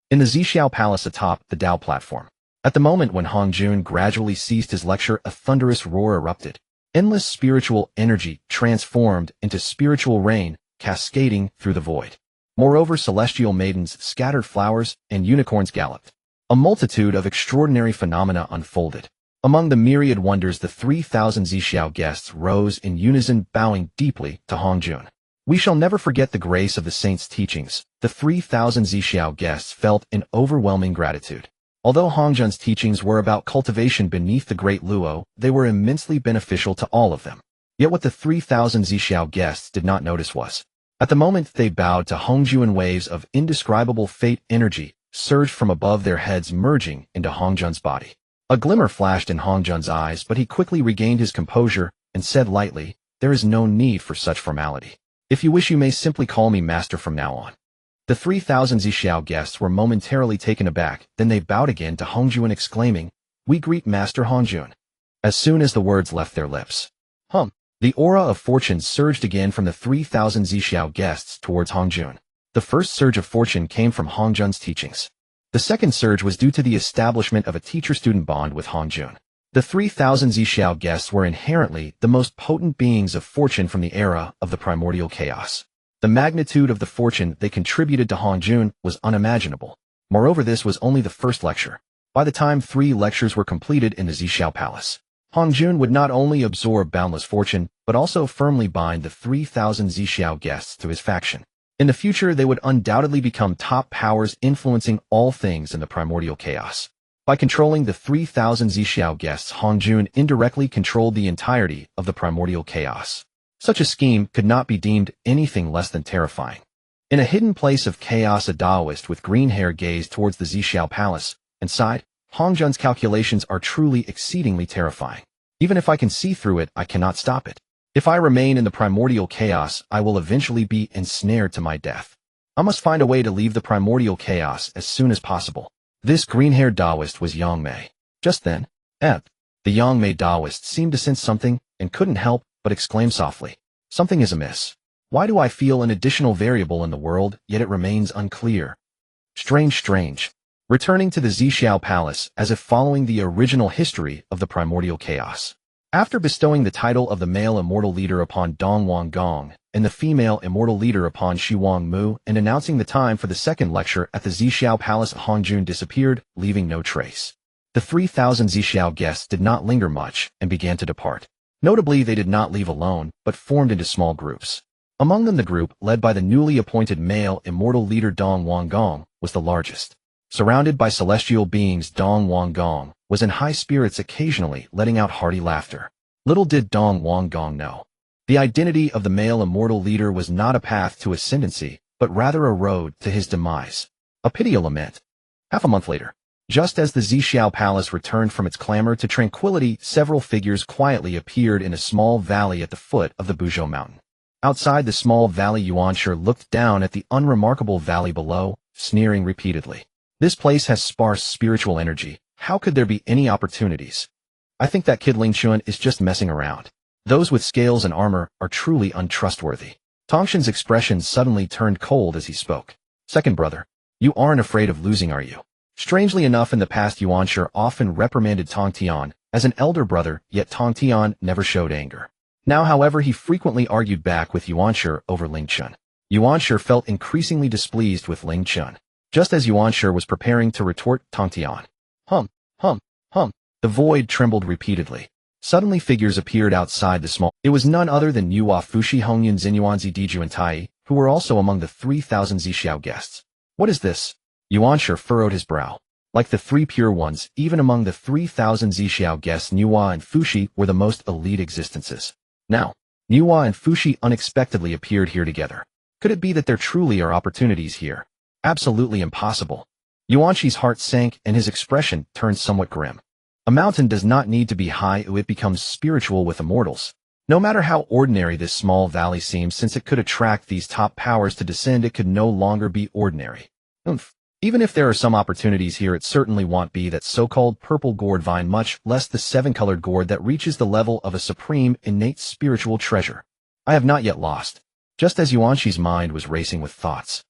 In the Zixiao Palace atop the Dao platform, at the moment when Hongjun gradually ceased his lecture, a thunderous roar erupted. Endless spiritual energy transformed into spiritual rain, cascading through the void. Moreover, celestial maidens scattered flowers and unicorns galloped. A multitude of extraordinary phenomena unfolded. Among the myriad wonders, the 3,000 Zixiao guests rose in unison, bowing deeply to Hongjun. We shall never forget the grace of the saint's teachings. The 3,000 Zixiao guests felt in overwhelming gratitude. Although Hongjun's teachings were about cultivation beneath the Great Luo, they were immensely beneficial to all of them. Yet what the 3,000 Zixiao guests did not notice was, at the moment they bowed to Hongjun, waves of indescribable fate energy surged from above their heads, merging into Hongjun's body. A glimmer flashed in Hongjun's eyes, but he quickly regained his composure and said lightly, "There is no need for such formality. If you wish, you may simply call me master from now on." The 3,000 Zixiao guests were momentarily taken aback, then they bowed again to Hongjun, exclaiming, "We greet Master Hongjun." As soon as the words left their lips, the aura of fortune surged again from the 3,000 Zixiao guests towards Hongjun. The first surge of fortune came from Hongjun's teachings. The second surge was due to the establishment of a teacher-student bond with Hongjun. The 3,000 Zixiao guests were inherently the most potent beings of fortune from the era of the primordial chaos. The magnitude of the fortune they contributed to Hongjun was unimaginable. Moreover, this was only the first lecture. By the time 3 lectures were completed in the Zixiao Palace, Hongjun would not only absorb boundless fortune, but also firmly bind the 3,000 Zixiao guests to his faction. In the future, they would undoubtedly become top powers, influencing all things in the primordial chaos. By controlling the 3,000 Zixiao guests, Hongjun indirectly controlled the entirety of the primordial chaos. Such a scheme could not be deemed anything less than terrifying. In a hidden place of chaos, a Taoist with green hair gazed towards the Zixiao Palace and sighed, "Hongjun's calculations are truly exceedingly terrifying. Even if I can see through it, I cannot stop it. If I remain in the primordial chaos, I will eventually be ensnared to my death. I must find a way to leave the primordial chaos as soon as possible." This green-haired Taoist was Yang Mei. Just then, the Yang Mei Taoist seemed to sense something and couldn't help but exclaim softly, "Something is amiss. Why do I feel an additional variable in the world, yet it remains unclear? Strange. Returning to the Zixiao Palace as if following the original history of the primordial chaos. After bestowing the title of the male immortal leader upon Dong Wanggong and the female immortal leader upon Shi Wangmu and announcing the time for the second lecture at the Zixiao Palace, Hongjun disappeared, leaving no trace. The 3,000 Zixiao guests did not linger much and began to depart. Notably, they did not leave alone, but formed into small groups. Among them, the group, led by the newly appointed male immortal leader Dong Wanggong, was the largest. Surrounded by celestial beings, Dong Wanggong was in high spirits, occasionally letting out hearty laughter. Little did Dong Wanggong know, the identity of the male immortal leader was not a path to ascendancy, but rather a road to his demise. A pity, a lament. Half a month later, just as the Zixiao Palace returned from its clamor to tranquility, several figures quietly appeared in a small valley at the foot of the Buzhou Mountain. Outside the small valley, Yuanshi looked down at the unremarkable valley below, sneering repeatedly. "This place has sparse spiritual energy. How could there be any opportunities? I think that kid Ling Chen is just messing around. Those with scales and armor are truly untrustworthy." Tongtian's expression suddenly turned cold as he spoke. "Second brother, you aren't afraid of losing, are you?" Strangely enough, in the past Yuanshi often reprimanded Tongtian as an elder brother, yet Tongtian never showed anger. Now, however, he frequently argued back with Yuanshi over Ling Chen. Yuanshi felt increasingly displeased with Ling Chen. Just as Yuanshi was preparing to retort, Tongtian, hum, hum, hum, the void trembled repeatedly. Suddenly figures appeared outside the small. It was none other than Yuwa Fushi, Hongjun, Xinyuanzi, Diju, and Tai, who were also among the 3,000 Zixiao guests. What is this? Yuanshi furrowed his brow. Like the three pure ones, even among the 3,000 Zixiao guests, Yuwa and Fushi were the most elite existences. Now, Yuwa and Fushi unexpectedly appeared here together. Could it be that there truly are opportunities here? Absolutely impossible. Yuanshi's heart sank and his expression turned somewhat grim. A mountain does not need to be high, it becomes spiritual with immortals. No matter how ordinary this small valley seems, since it could attract these top powers to descend, it could no longer be ordinary. Even if there are some opportunities here, it certainly won't be that so-called purple gourd vine, much less the seven-colored gourd that reaches the level of a supreme, innate spiritual treasure. I have not yet lost. Just as Yuanshi's mind was racing with thoughts.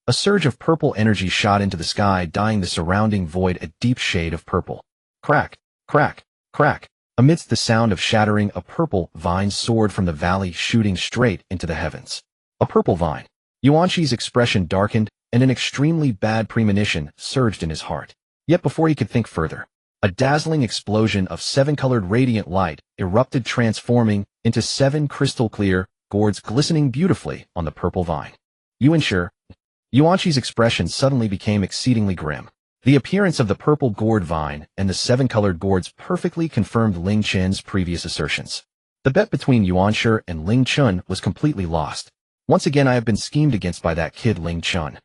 A surge of purple energy shot into the sky, dyeing the surrounding void a deep shade of purple. Crack, crack, crack. Amidst the sound of shattering, a purple vine soared from the valley, shooting straight into the heavens. A purple vine. Yuanshi's expression darkened, and an extremely bad premonition surged in his heart. Yet before he could think further, a dazzling explosion of seven-colored radiant light erupted, transforming into 7 crystal-clear gourds glistening beautifully on the purple vine. Yuanshi's expression suddenly became exceedingly grim. The appearance of the purple gourd vine and the 7-colored gourds perfectly confirmed Ling Chen's previous assertions. The bet between Yuanshi and Ling Chen was completely lost. Once again I have been schemed against by that kid Ling Chen.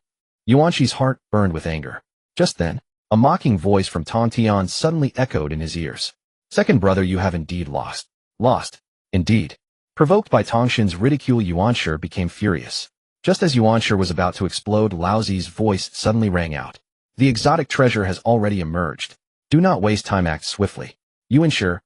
Yuanshi's heart burned with anger. Just then, a mocking voice from Tongtian suddenly echoed in his ears. Second brother, you have indeed lost. Lost. Indeed. Provoked by Tongtian's ridicule, Yuanshi became furious. Just as Yuanshi was about to explode, Laozi's voice suddenly rang out. The exotic treasure has already emerged. Do not waste time, act swiftly. Yuanshi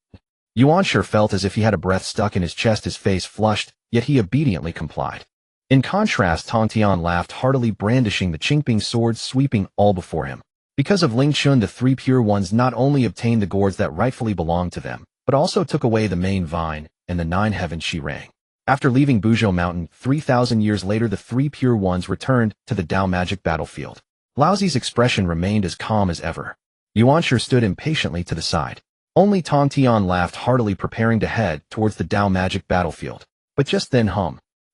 felt as if he had a breath stuck in his chest, his face flushed, yet he obediently complied. In contrast, Tongtian laughed heartily, brandishing the Qingping sword, sweeping all before him. Because of Ling Chen, the 3 pure ones not only obtained the gourds that rightfully belonged to them, but also took away the main vine and the 9 heavens she rang. After leaving Buzhou Mountain, 3,000 years later, the 3 pure ones returned to the Dao magic battlefield. Laozi's expression remained as calm as ever. Yuanshi stood impatiently to the side. Only Tongtian laughed heartily, preparing to head towards the Dao magic battlefield. But just then,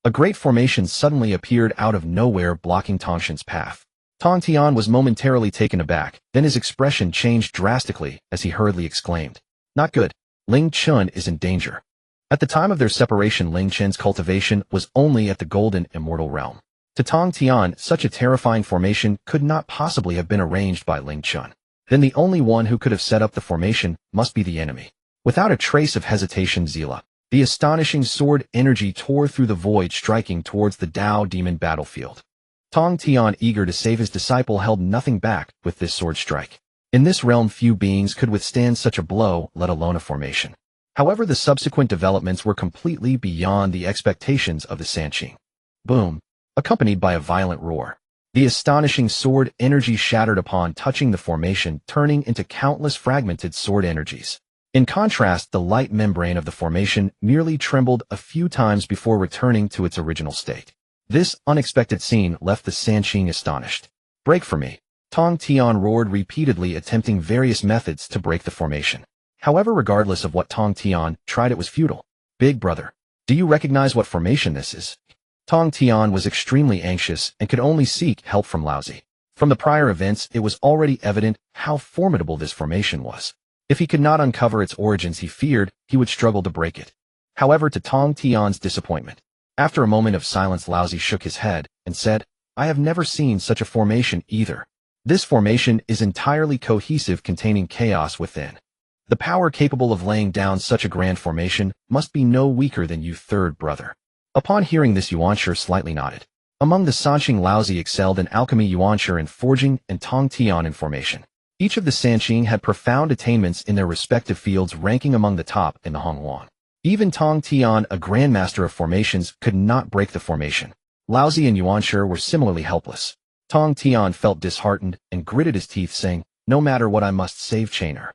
a great formation suddenly appeared out of nowhere, blocking Tongtian's path. Tongtian was momentarily taken aback, then his expression changed drastically as he hurriedly exclaimed, "Not good. Ling Chen is in danger." At the time of their separation, Ling Chen's cultivation was only at the golden immortal realm. To Tongtian, such a terrifying formation could not possibly have been arranged by Ling Chen. Then the only one who could have set up the formation must be the enemy. Without a trace of hesitation, the astonishing sword energy tore through the void, striking towards the Dao demon battlefield. Tongtian, eager to save his disciple, held nothing back with this sword strike. In this realm, few beings could withstand such a blow, let alone a formation. However, the subsequent developments were completely beyond the expectations of the Sanqing. Boom! Accompanied by a violent roar. The astonishing sword energy shattered upon touching the formation, turning into countless fragmented sword energies. In contrast, the light membrane of the formation merely trembled a few times before returning to its original state. This unexpected scene left the Sanqing astonished. Break for me! Tongtian roared repeatedly, attempting various methods to break the formation. However, regardless of what Tongtian tried, it was futile. Big brother, do you recognize what formation this is? Tongtian was extremely anxious and could only seek help from Laozi. From the prior events, it was already evident how formidable this formation was. If he could not uncover its origins, he feared he would struggle to break it. However, to Tongtian's disappointment, after a moment of silence, Laozi shook his head and said, I have never seen such a formation either. This formation is entirely cohesive, containing chaos within. The power capable of laying down such a grand formation must be no weaker than you, third brother. Upon hearing this, Yuanshi slightly nodded. Among the Sanqing, Laozi excelled in alchemy, Yuanshi in forging, and Tongtian in formation. Each of the Sanqing had profound attainments in their respective fields, ranking among the top in the Honghuang. Even Tongtian, a grandmaster of formations, could not break the formation. Laozi and Yuanshi were similarly helpless. Tongtian felt disheartened and gritted his teeth, saying, "No matter what, I must save Chainer."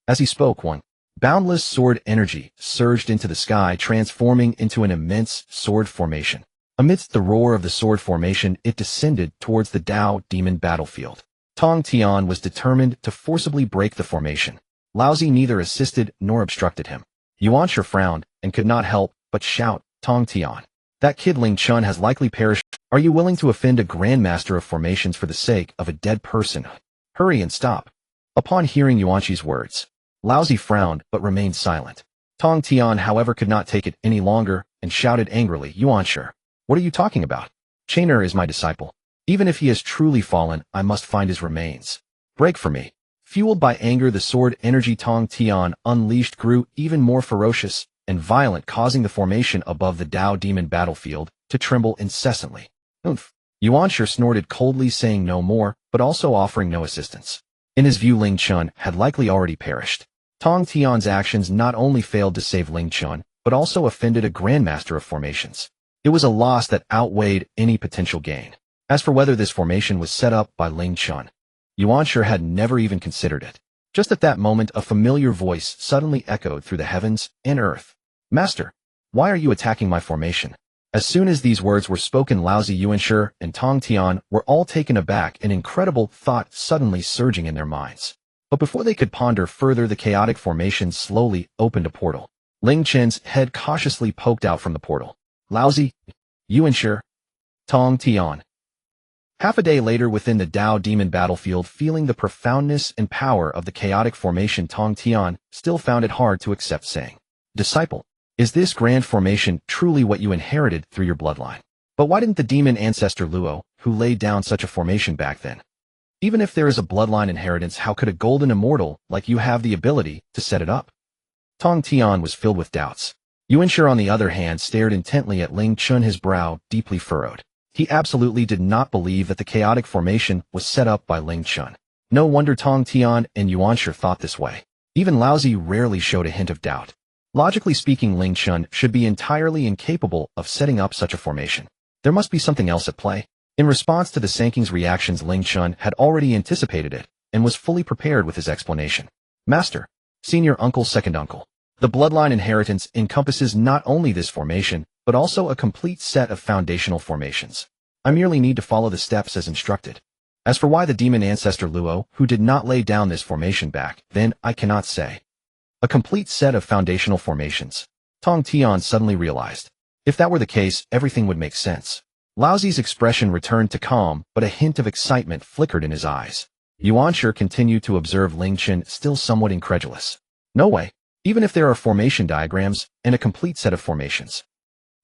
As he spoke, one boundless sword energy surged into the sky, transforming into an immense sword formation. Amidst the roar of the sword formation, it descended towards the Dao demon battlefield. Tongtian was determined to forcibly break the formation. Laozi neither assisted nor obstructed him. Yuanshi frowned and could not help but shout, "Tongtian, that kid Ling Chen has likely perished. Are you willing to offend a grandmaster of formations for the sake of a dead person? Hurry and stop." Upon hearing Yuanshi's words, Laozi frowned but remained silent. Tongtian, however, could not take it any longer and shouted angrily, "Yuanshi, what are you talking about? Chainer is my disciple. Even if he has truly fallen, I must find his remains. Break for me." Fueled by anger, the sword energy Tongtian unleashed grew even more ferocious and violent, causing the formation above the Dao demon battlefield to tremble incessantly. "Oomph." Yuanshi snorted coldly, saying no more, but also offering no assistance. In his view, Ling Chen had likely already perished. Tongtian's actions not only failed to save Ling Chen, but also offended a grandmaster of formations. It was a loss that outweighed any potential gain. As for whether this formation was set up by Ling Chen, Yuanshi had never even considered it. Just at that moment, a familiar voice suddenly echoed through the heavens and earth. "Master, why are you attacking my formation?" As soon as these words were spoken, Laozi, Yuanshi, and Tongtian were all taken aback, an incredible thought suddenly surging in their minds. But before they could ponder further, the chaotic formation slowly opened a portal. Ling Chen's head cautiously poked out from the portal. "Laozi, Yuanshi, Tongtian." Half a day later, within the Dao demon battlefield, feeling the profoundness and power of the chaotic formation, Tongtian still found it hard to accept, saying, "Disciple, is this grand formation truly what you inherited through your bloodline? But why didn't the demon ancestor Luo, who laid down such a formation back then? Even if there is a bloodline inheritance, how could a golden immortal like you have the ability to set it up?" Tongtian was filled with doubts. Yuanshi, on the other hand, stared intently at Ling Chen, his brow deeply furrowed. He absolutely did not believe that the chaotic formation was set up by Ling Chen. No wonder Tongtian and Yuanshi thought this way. Even Laozi rarely showed a hint of doubt. Logically speaking, Ling Chen should be entirely incapable of setting up such a formation. There must be something else at play. In response to the Sanking's reactions, Ling Chen had already anticipated it and was fully prepared with his explanation. "Master, senior uncle, second uncle, the bloodline inheritance encompasses not only this formation, but also a complete set of foundational formations. I merely need to follow the steps as instructed. As for why the demon ancestor Luo, who did not lay down this formation back then, I cannot say." A complete set of foundational formations. Tongtian suddenly realized. If that were the case, everything would make sense. Laozi's expression returned to calm, but a hint of excitement flickered in his eyes. Yuanshi continued to observe Ling Chen, still somewhat incredulous. "No way. Even if there are formation diagrams and a complete set of formations,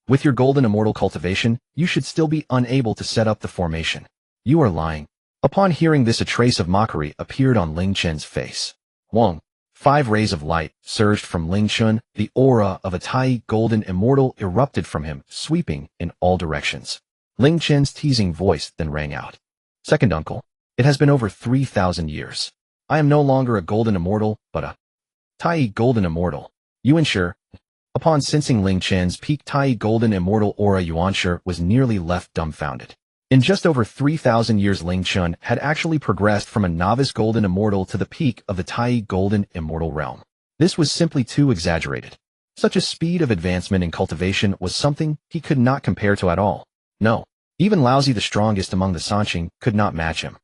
with your golden immortal cultivation, you should still be unable to set up the formation. You are lying." Upon hearing this, a trace of mockery appeared on Ling Chen's face. Wong. 5 rays of light surged from Ling Chen. The aura of a Tai golden immortal erupted from him, sweeping in all directions. Ling Chen's teasing voice then rang out. "Second uncle, it has been over 3,000 years. I am no longer a golden immortal, but a Tai golden immortal." Yuanshi. Upon sensing Ling Chen's peak Tai golden immortal aura, Yuanshi was nearly left dumbfounded. In just over 3,000 years, Ling Chen had actually progressed from a novice golden immortal to the peak of the Tai golden immortal realm. This was simply too exaggerated. Such a speed of advancement in cultivation was something he could not compare to at all. No, even Laozi, the strongest among the Sanqing, could not match him.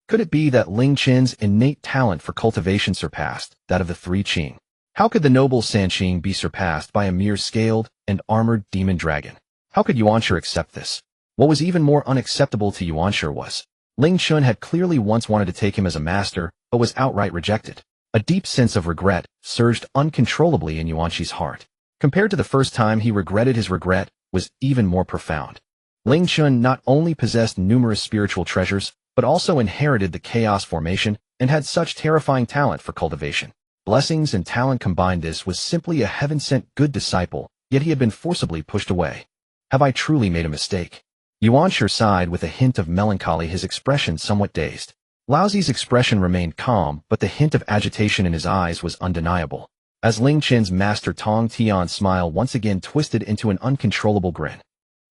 Could it be that Ling Chen's innate talent for cultivation surpassed that of the 3 Qing? How could the noble Sanqing be surpassed by a mere scaled and armored demon dragon? How could Yuanshi accept this? What was even more unacceptable to Yuanshi was, Ling Chen had clearly once wanted to take him as a master, but was outright rejected. A deep sense of regret surged uncontrollably in Yuanshi's heart. Compared to the first time he regretted, his regret was even more profound. Ling Chen not only possessed numerous spiritual treasures, but also inherited the chaos formation and had such terrifying talent for cultivation. Blessings and talent combined, this was simply a heaven-sent good disciple, yet he had been forcibly pushed away. Have I truly made a mistake? Yuanshi sighed with a hint of melancholy, his expression somewhat dazed. Laozi's expression remained calm, but the hint of agitation in his eyes was undeniable. As Ling Chen's master Tongtian's smile once again twisted into an uncontrollable grin.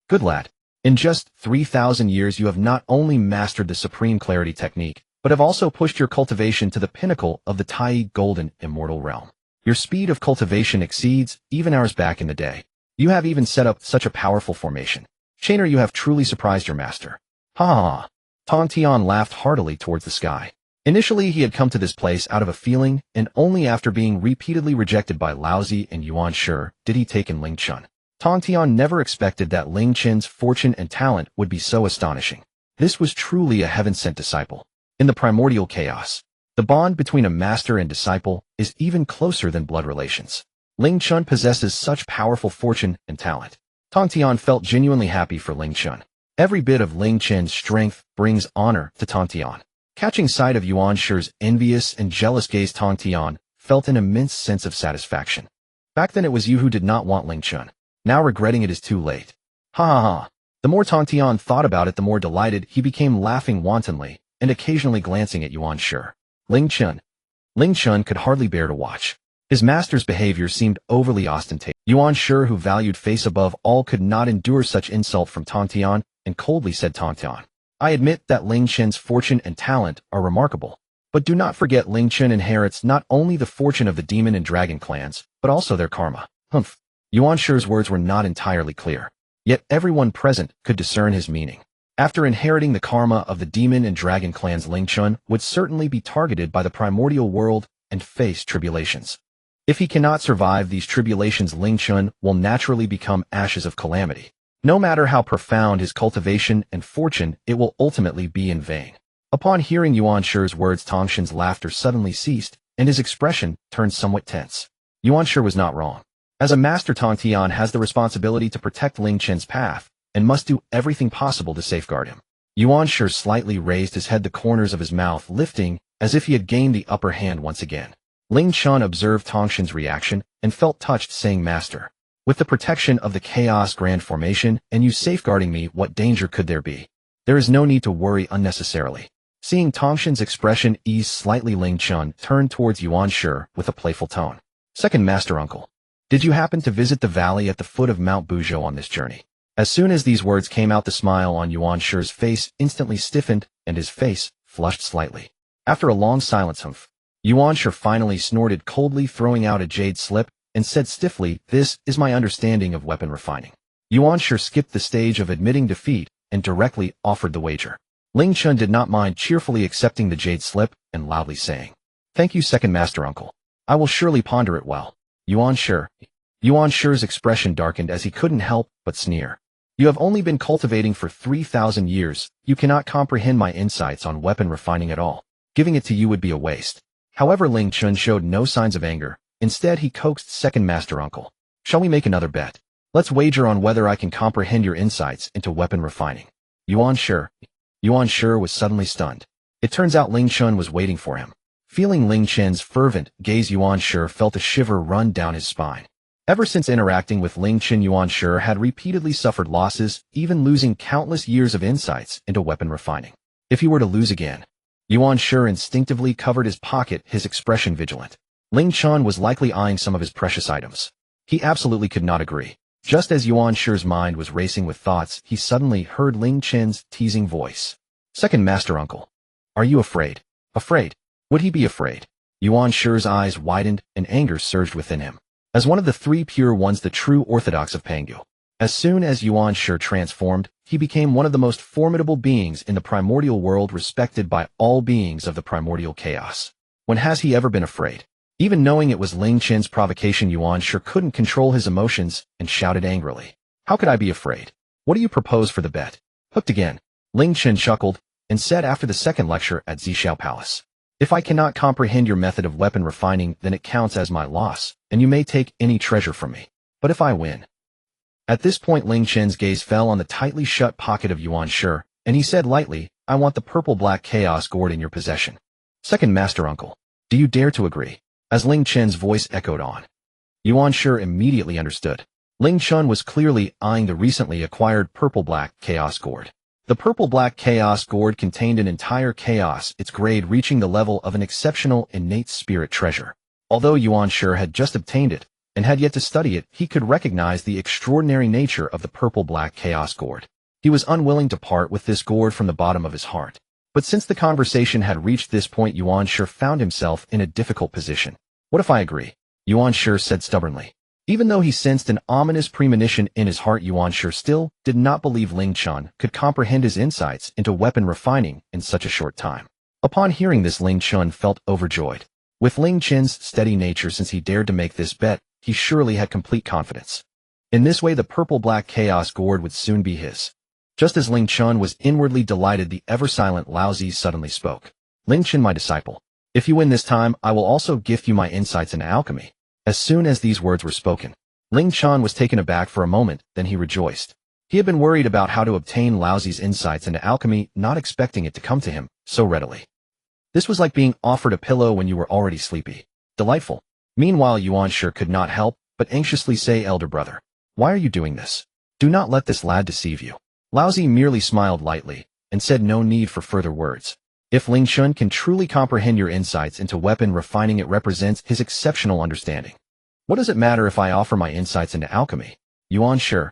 "Good lad. In just 3,000 years you have not only mastered the supreme clarity technique, but have also pushed your cultivation to the pinnacle of the Tai Golden Immortal Realm. Your speed of cultivation exceeds even ours back in the day. You have even set up such a powerful formation. Chainer, you have truly surprised your master. Ha ha ha. Tongtian laughed heartily towards the sky. Initially he had come to this place out of a feeling, and only after being repeatedly rejected by Laozi and Yuanshi did he take in Ling Chen. Tongtian never expected that Ling Chen's fortune and talent would be so astonishing. This was truly a heaven-sent disciple. In the primordial chaos, the bond between a master and disciple is even closer than blood relations. Ling Chen possesses such powerful fortune and talent. Tongtian felt genuinely happy for Ling Chen. Every bit of Ling Chen's strength brings honor to Tongtian. Catching sight of Yuanshi's envious and jealous gaze, Tongtian felt an immense sense of satisfaction. Back then it was you who did not want Ling Chen. Now regretting it is too late. Ha ha ha. The more Tongtian thought about it, the more delighted he became, laughing wantonly and occasionally glancing at Yuanshi. Ling Chen could hardly bear to watch. His master's behavior seemed overly ostentatious. Yuanshi, who valued face above all, could not endure such insult from Tongtian and coldly said, Tongtian, I admit that Ling Chen's fortune and talent are remarkable. But do not forget Ling Chen inherits not only the fortune of the demon and dragon clans, but also their karma. Humph. Yuanshi's words were not entirely clear, yet everyone present could discern his meaning. After inheriting the karma of the demon and dragon clans, Ling Chen would certainly be targeted by the primordial world and face tribulations. If he cannot survive these tribulations, Ling Chen will naturally become ashes of calamity. No matter how profound his cultivation and fortune, it will ultimately be in vain. Upon hearing Yuanshi's words, Tongtian's laughter suddenly ceased, and his expression turned somewhat tense. Yuanshi was not wrong. As a master, Tongtian has the responsibility to protect Ling Chen's path, and must do everything possible to safeguard him. Yuanshi slightly raised his head, the corners of his mouth lifting, as if he had gained the upper hand once again. Ling Chen observed Tongtian's reaction and felt touched, saying, Master, with the protection of the Chaos Grand Formation and you safeguarding me, what danger could there be? There is no need to worry unnecessarily. Seeing Tongtian's expression ease slightly, Ling Chen turned towards Yuanshi with a playful tone. Second Master Uncle, did you happen to visit the valley at the foot of Mount Buzhou on this journey? As soon as these words came out, the smile on Yuanshi's face instantly stiffened and his face flushed slightly. After a long silence, Yuanshi finally snorted coldly, throwing out a jade slip, and said stiffly, This is my understanding of weapon refining. Yuanshi skipped the stage of admitting defeat and directly offered the wager. Ling Chen did not mind, cheerfully accepting the jade slip and loudly saying, Thank you, Second Master Uncle. I will surely ponder it well. Yuanshi's expression darkened as he couldn't help but sneer. You have only been cultivating for 3,000 years. You cannot comprehend my insights on weapon refining at all. Giving it to you would be a waste. However, Ling Chen showed no signs of anger. Instead, he coaxed Second Master Uncle. Shall we make another bet? Let's wager on whether I can comprehend your insights into weapon refining. Yuanshi was suddenly stunned. It turns out Ling Chen was waiting for him. Feeling Ling Chen's fervent gaze, Yuanshi felt a shiver run down his spine. Ever since interacting with Ling Chen, Yuanshi had repeatedly suffered losses, even losing countless years of insights into weapon refining. If he were to lose again, Yuanshi instinctively covered his pocket, his expression vigilant. Ling Chen was likely eyeing some of his precious items. He absolutely could not agree. Just as Yuanshi's mind was racing with thoughts, he suddenly heard Ling Chen's teasing voice. Second Master Uncle, are you afraid? Afraid? Would he be afraid? Yuanshi's eyes widened and anger surged within him. As one of the three pure ones, the true orthodox of Pangu. As soon as Yuanshi transformed, he became one of the most formidable beings in the primordial world, respected by all beings of the primordial chaos. When has he ever been afraid? Even knowing it was Ling Chen's provocation, Yuanshi couldn't control his emotions and shouted angrily. How could I be afraid? What do you propose for the bet? Hooked again. Ling Chen chuckled and said after the second lecture at Zishao Palace. If I cannot comprehend your method of weapon refining, then it counts as my loss, and you may take any treasure from me. But if I win... At this point, Ling Chen's gaze fell on the tightly shut pocket of Yuanshi, and he said lightly, I want the purple-black chaos gourd in your possession. Second Master Uncle, do you dare to agree? As Ling Chen's voice echoed on. Yuanshi immediately understood. Ling Chen was clearly eyeing the recently acquired purple-black chaos gourd. The purple-black chaos gourd contained an entire chaos, its grade reaching the level of an exceptional innate spirit treasure. Although Yuanshi had just obtained it, and had yet to study it, he could recognize the extraordinary nature of the purple-black chaos gourd. He was unwilling to part with this gourd from the bottom of his heart. But since the conversation had reached this point, Yuanshi found himself in a difficult position. What if I agree? Yuanshi said stubbornly. Even though he sensed an ominous premonition in his heart, Yuanshi still did not believe Ling Chen could comprehend his insights into weapon refining in such a short time. Upon hearing this, Ling Chen felt overjoyed. With Ling Chen's steady nature, since he dared to make this bet, he surely had complete confidence. In this way, the purple-black chaos gourd would soon be his. Just as Ling Chen was inwardly delighted, the ever-silent Laozi suddenly spoke. Ling Chen, my disciple, if you win this time, I will also gift you my insights into alchemy. As soon as these words were spoken, Ling Chen was taken aback for a moment, then he rejoiced. He had been worried about how to obtain Laozi's insights into alchemy, not expecting it to come to him so readily. This was like being offered a pillow when you were already sleepy. Delightful. Meanwhile, Yuanshi could not help but anxiously say, elder brother, why are you doing this? Do not let this lad deceive you. Laozi merely smiled lightly and said no need for further words. If Ling Chen can truly comprehend your insights into weapon refining, it represents his exceptional understanding. What does it matter if I offer my insights into alchemy? Yuanshi.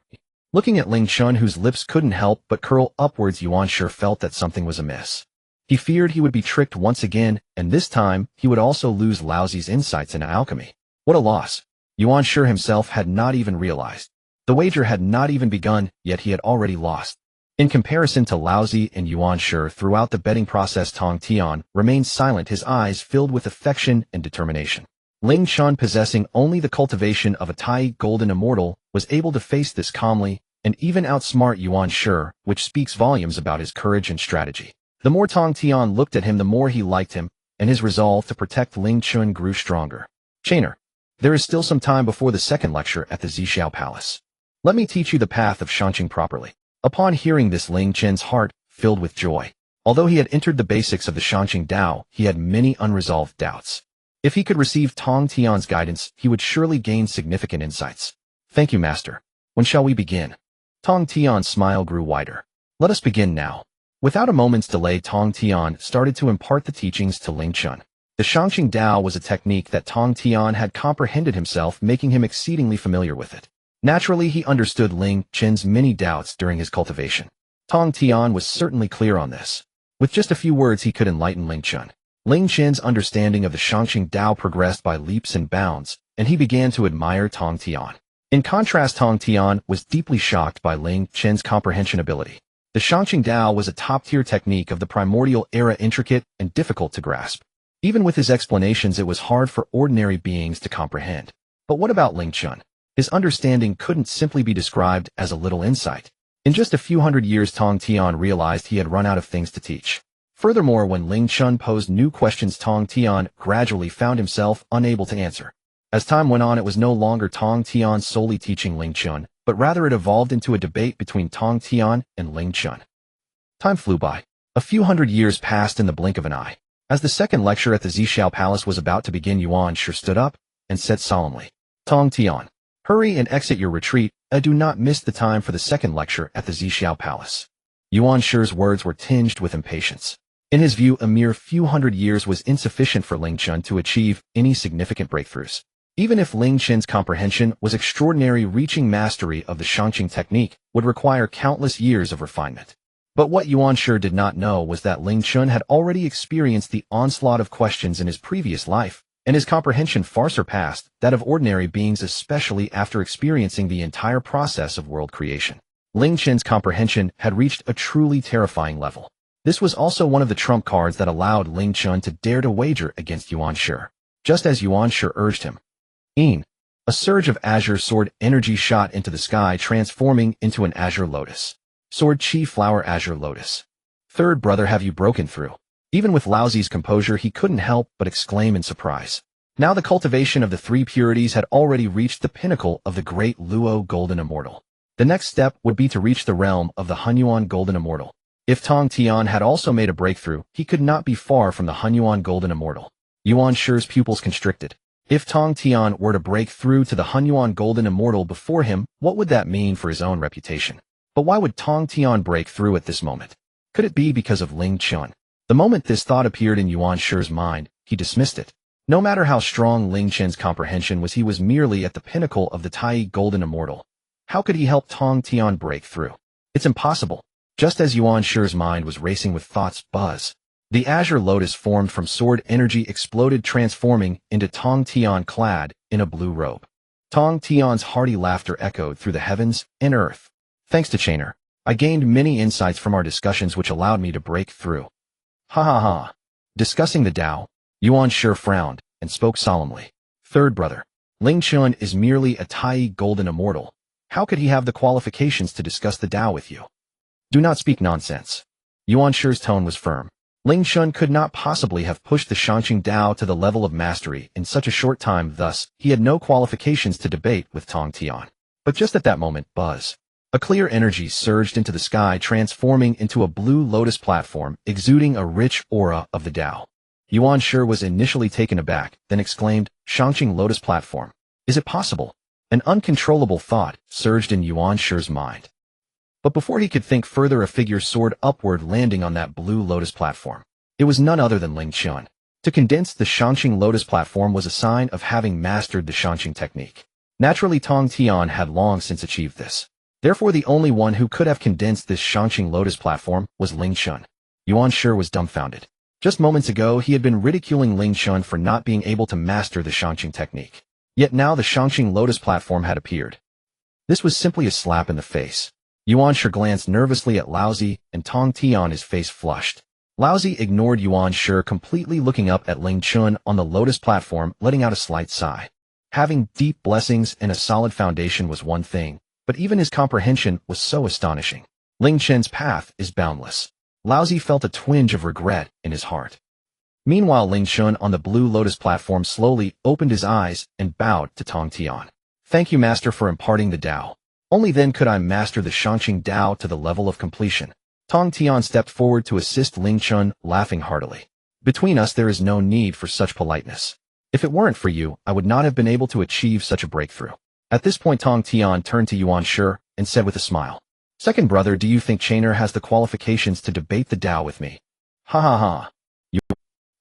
Looking at Ling Chen, whose lips couldn't help but curl upwards, Yuanshi felt that something was amiss. He feared he would be tricked once again, and this time he would also lose Laozi's insights into alchemy. What a loss! Yuanshi himself had not even realized. The wager had not even begun, yet he had already lost. In comparison to Laozi and Yuanshi, throughout the betting process, Tongtian remained silent, his eyes filled with affection and determination. Ling Chen, possessing only the cultivation of a Tai golden immortal, was able to face this calmly and even outsmart Yuanshi, which speaks volumes about his courage and strategy. The more Tongtian looked at him, the more he liked him, and his resolve to protect Ling Chen grew stronger. Chainer, there is still some time before the second lecture at the Zixiao Palace. Let me teach you the path of Shangqing properly. Upon hearing this, Ling Chen's heart filled with joy. Although he had entered the basics of the Shangqing Dao, he had many unresolved doubts. If he could receive Tongtian's guidance, he would surely gain significant insights. Thank you, master. When shall we begin? Tongtian's smile grew wider. Let us begin now. Without a moment's delay, Tongtian started to impart the teachings to Ling Chen. The Shangqing Dao was a technique that Tongtian had comprehended himself, making him exceedingly familiar with it. Naturally, he understood Ling Chen's many doubts during his cultivation. Tongtian was certainly clear on this. With just a few words, he could enlighten Ling Chen. Ling Chen's understanding of the Shangqing Dao progressed by leaps and bounds, and he began to admire Tongtian. In contrast, Tongtian was deeply shocked by Ling Chen's comprehension ability. The Shangqing Dao was a top-tier technique of the primordial era, intricate and difficult to grasp. Even with his explanations, it was hard for ordinary beings to comprehend. But what about Ling Chen? His understanding couldn't simply be described as a little insight. In just a few hundred years, Tongtian realized he had run out of things to teach. Furthermore, when Ling Chen posed new questions, Tongtian gradually found himself unable to answer. As time went on, it was no longer Tongtian solely teaching Ling Chen, but rather it evolved into a debate between Tongtian and Ling Chen. Time flew by. A few hundred years passed in the blink of an eye. As the second lecture at the Zixiao Palace was about to begin, Yuanshi stood up and said solemnly, Tongtian, hurry and exit your retreat, and do not miss the time for the second lecture at the Zixiao Palace. Yuanshi's words were tinged with impatience. In his view, a mere few hundred years was insufficient for Ling Chen to achieve any significant breakthroughs. Even if Ling Chen's comprehension was extraordinary, reaching mastery of the Shangqing technique would require countless years of refinement. But what Yuanshi did not know was that Ling Chen had already experienced the onslaught of questions in his previous life, and his comprehension far surpassed that of ordinary beings, especially after experiencing the entire process of world creation. Ling Chen's comprehension had reached a truly terrifying level. This was also one of the trump cards that allowed Ling Chen to dare to wager against Yuanshi. Just as Yuanshi urged him, a surge of azure sword energy shot into the sky, transforming into an azure lotus. Sword Chi Flower Azure Lotus. Third brother, have you broken through? Even with Laozi's composure, he couldn't help but exclaim in surprise. Now the cultivation of the three purities had already reached the pinnacle of the great Luo Golden Immortal. The next step would be to reach the realm of the Honghuang Golden Immortal. If Tongtian had also made a breakthrough, he could not be far from the Honghuang Golden Immortal. Yuanshi's pupils constricted. If Tongtian were to break through to the Honghuang Golden Immortal before him, what would that mean for his own reputation? But why would Tongtian break through at this moment? Could it be because of Ling Chen? The moment this thought appeared in Yuanshi's mind, he dismissed it. No matter how strong Ling Chen's comprehension was, he was merely at the pinnacle of the Tai Golden Immortal. How could he help Tongtian break through? It's impossible. Just as Yuanshi's mind was racing with thoughts buzz, the azure lotus formed from sword energy exploded, transforming into Tongtian clad in a blue robe. Tongtian's hearty laughter echoed through the heavens and earth. Thanks to Chainer, I gained many insights from our discussions which allowed me to break through. Ha ha ha. Discussing the Tao, Yuanshi frowned and spoke solemnly. Third brother, Ling Chen is merely a Tai golden immortal. How could he have the qualifications to discuss the Tao with you? Do not speak nonsense. Yuanshi's tone was firm. Ling Chen could not possibly have pushed the Shangqing Tao to the level of mastery in such a short time, thus, he had no qualifications to debate with Tongtian. But just at that moment, buzz. A clear energy surged into the sky, transforming into a blue lotus platform, exuding a rich aura of the Tao. Yuanshi was initially taken aback, then exclaimed, Shangqing lotus platform. Is it possible? An uncontrollable thought surged in Yuanshi's mind. But before he could think further, a figure soared upward, landing on that blue lotus platform. It was none other than Ling Chen. To condense the Shangqing lotus platform was a sign of having mastered the Shangqing technique. Naturally, Tongtian had long since achieved this. Therefore, the only one who could have condensed this Shangqing lotus platform was Ling Chen. Yuanshi was dumbfounded. Just moments ago, he had been ridiculing Ling Chen for not being able to master the Shangqing technique. Yet now the Shangqing lotus platform had appeared. This was simply a slap in the face. Yuanshi glanced nervously at Laozi, and Tongtian, his face flushed. Laozi ignored Yuanshi completely, looking up at Ling Chen on the lotus platform, letting out a slight sigh. Having deep blessings and a solid foundation was one thing, but even his comprehension was so astonishing. Ling Chen's path is boundless. Laozi felt a twinge of regret in his heart. Meanwhile, Ling Chen on the blue lotus platform slowly opened his eyes and bowed to Tongtian. Thank you, Master, for imparting the Tao. Only then could I master the Shangqing Tao to the level of completion. Tongtian stepped forward to assist Ling Chen, laughing heartily. Between us there is no need for such politeness. If it weren't for you, I would not have been able to achieve such a breakthrough. At this point, Tongtian turned to Yuanshi and said with a smile, Second brother, do you think Chainer has the qualifications to debate the Tao with me? Ha ha ha.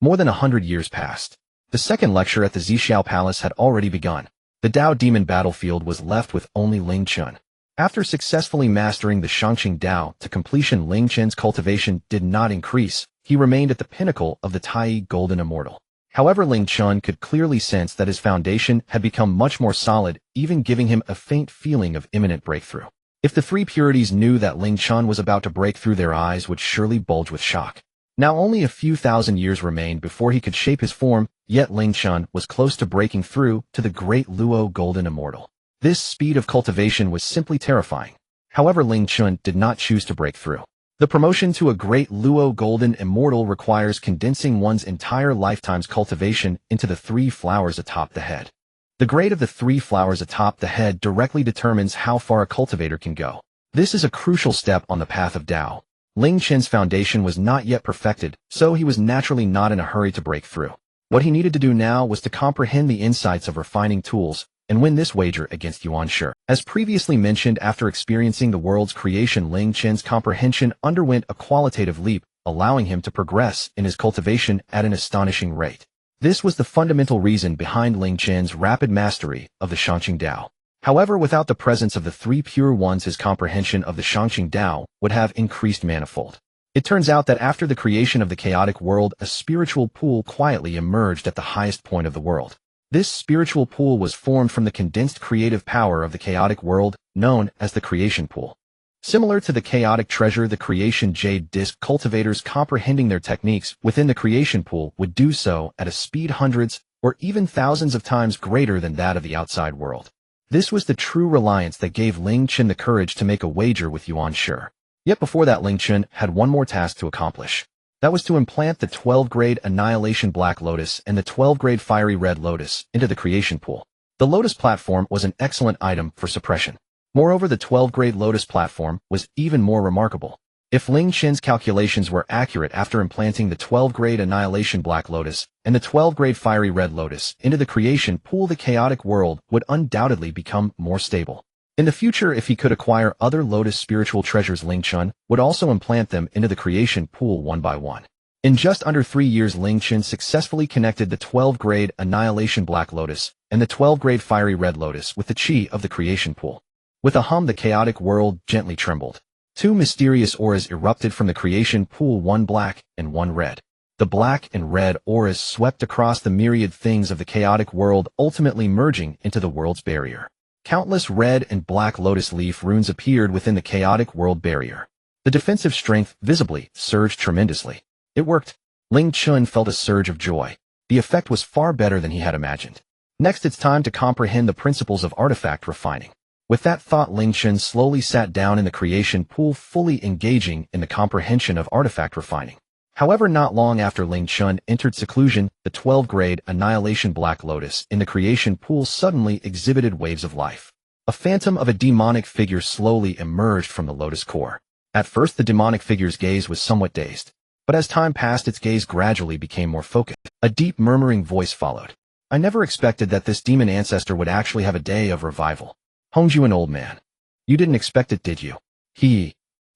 More than 100 years passed. The second lecture at the Zixiao Palace had already begun. The Tao demon battlefield was left with only Ling Chen. After successfully mastering the Shangqing Tao to completion, Ling Chen's cultivation did not increase. He remained at the pinnacle of the Tai Golden Immortal. However, Ling Chen could clearly sense that his foundation had become much more solid, even giving him a faint feeling of imminent breakthrough. If the three purities knew that Ling Chen was about to break through, their eyes would surely bulge with shock. Now only a few thousand years remained before he could shape his form, yet Ling Chen was close to breaking through to the great Luo Golden Immortal. This speed of cultivation was simply terrifying. However, Ling Chen did not choose to break through. The promotion to a great Luo Golden Immortal requires condensing one's entire lifetime's cultivation into the 3 flowers atop the head. The grade of the 3 flowers atop the head directly determines how far a cultivator can go. This is a crucial step on the path of Tao. Ling Chen's foundation was not yet perfected, so he was naturally not in a hurry to break through. What he needed to do now was to comprehend the insights of refining tools and win this wager against Yuanshi. As previously mentioned, after experiencing the world's creation, Ling Chen's comprehension underwent a qualitative leap, allowing him to progress in his cultivation at an astonishing rate. This was the fundamental reason behind Ling Chen's rapid mastery of the Shangqing Tao. However, without the presence of the 3 pure ones, his comprehension of the Shangqing Tao would have increased manifold. It turns out that after the creation of the chaotic world, a spiritual pool quietly emerged at the highest point of the world. This spiritual pool was formed from the condensed creative power of the chaotic world, known as the creation pool. Similar to the chaotic treasure, the creation jade disc, cultivators comprehending their techniques within the creation pool would do so at a speed hundreds or even thousands of times greater than that of the outside world. This was the true reliance that gave Ling Chen the courage to make a wager with Yuanshi. Yet before that, Ling Chen had one more task to accomplish. That was to implant the 12-grade Annihilation Black Lotus and the 12-grade Fiery Red Lotus into the creation pool. The Lotus platform was an excellent item for suppression. Moreover, the 12-grade Lotus platform was even more remarkable. If Ling Chen's calculations were accurate, after implanting the 12-grade Annihilation Black Lotus and the 12-grade Fiery Red Lotus into the creation pool, the chaotic world would undoubtedly become more stable. In the future, if he could acquire other Lotus spiritual treasures, Ling Chen would also implant them into the creation pool one by one. In just under 3 years, Ling Chen successfully connected the 12-grade Annihilation Black Lotus and the 12-grade Fiery Red Lotus with the chi of the creation pool. With a hum, the chaotic world gently trembled. Two mysterious auras erupted from the creation pool, one black and one red. The black and red auras swept across the myriad things of the chaotic world, ultimately merging into the world's barrier. Countless red and black lotus leaf runes appeared within the chaotic world barrier. The defensive strength visibly surged tremendously. It worked. Ling Chen felt a surge of joy. The effect was far better than he had imagined. Next, it's time to comprehend the principles of artifact refining. With that thought, Ling Chen slowly sat down in the creation pool, fully engaging in the comprehension of artifact refining. However, not long after Ling Chen entered seclusion, the 12th-grade Annihilation Black Lotus in the creation pool suddenly exhibited waves of life. A phantom of a demonic figure slowly emerged from the lotus core. At first, the demonic figure's gaze was somewhat dazed, but as time passed, its gaze gradually became more focused. A deep murmuring voice followed. I never expected that this demon ancestor would actually have a day of revival. Hongjun, old man. You didn't expect it, did you?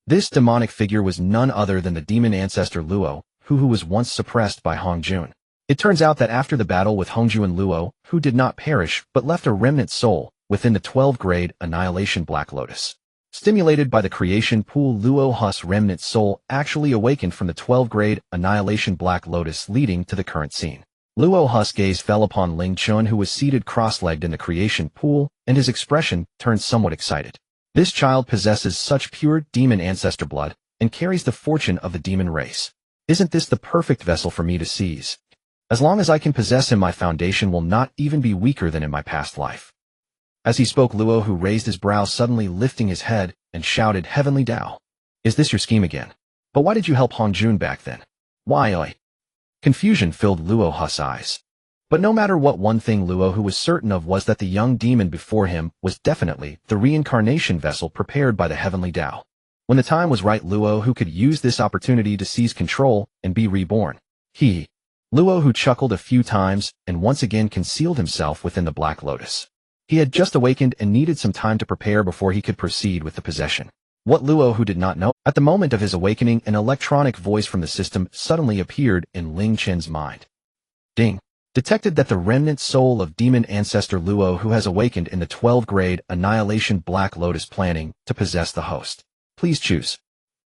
This demonic figure was none other than the demon ancestor Luo, who was once suppressed by Hongjun. It turns out that after the battle with Hongjun, Luo, who did not perish but left a remnant soul within the 12th-grade Annihilation Black Lotus. Stimulated by the creation pool, Luo's remnant soul actually awakened from the 12th-grade Annihilation Black Lotus, leading to the current scene. Luo's gaze fell upon Ling Chen, who was seated cross-legged in the creation pool, and his expression turned somewhat excited. This child possesses such pure demon ancestor blood and carries the fortune of the demon race. Isn't this the perfect vessel for me to seize? As long as I can possess him, my foundation will not even be weaker than in my past life. As he spoke, Luo, who raised his brow, suddenly lifting his head and shouted, Heavenly Tao. Is this your scheme again? But why did you help Hongjun back then? Why? Confusion filled Luo's eyes. But no matter what, one thing Luo was certain of was that the young demon before him was definitely the reincarnation vessel prepared by the Heavenly Tao. When the time was right, Luo could use this opportunity to seize control and be reborn. Luo chuckled a few times and once again concealed himself within the Black Lotus. He had just awakened and needed some time to prepare before he could proceed with the possession. What Luo did not know, at the moment of his awakening, an electronic voice from the system suddenly appeared in Ling Chen's mind. Ding! Detected that the remnant soul of demon ancestor Luo has awakened in the 12th grade Annihilation Black Lotus, planning to possess the host. Please choose.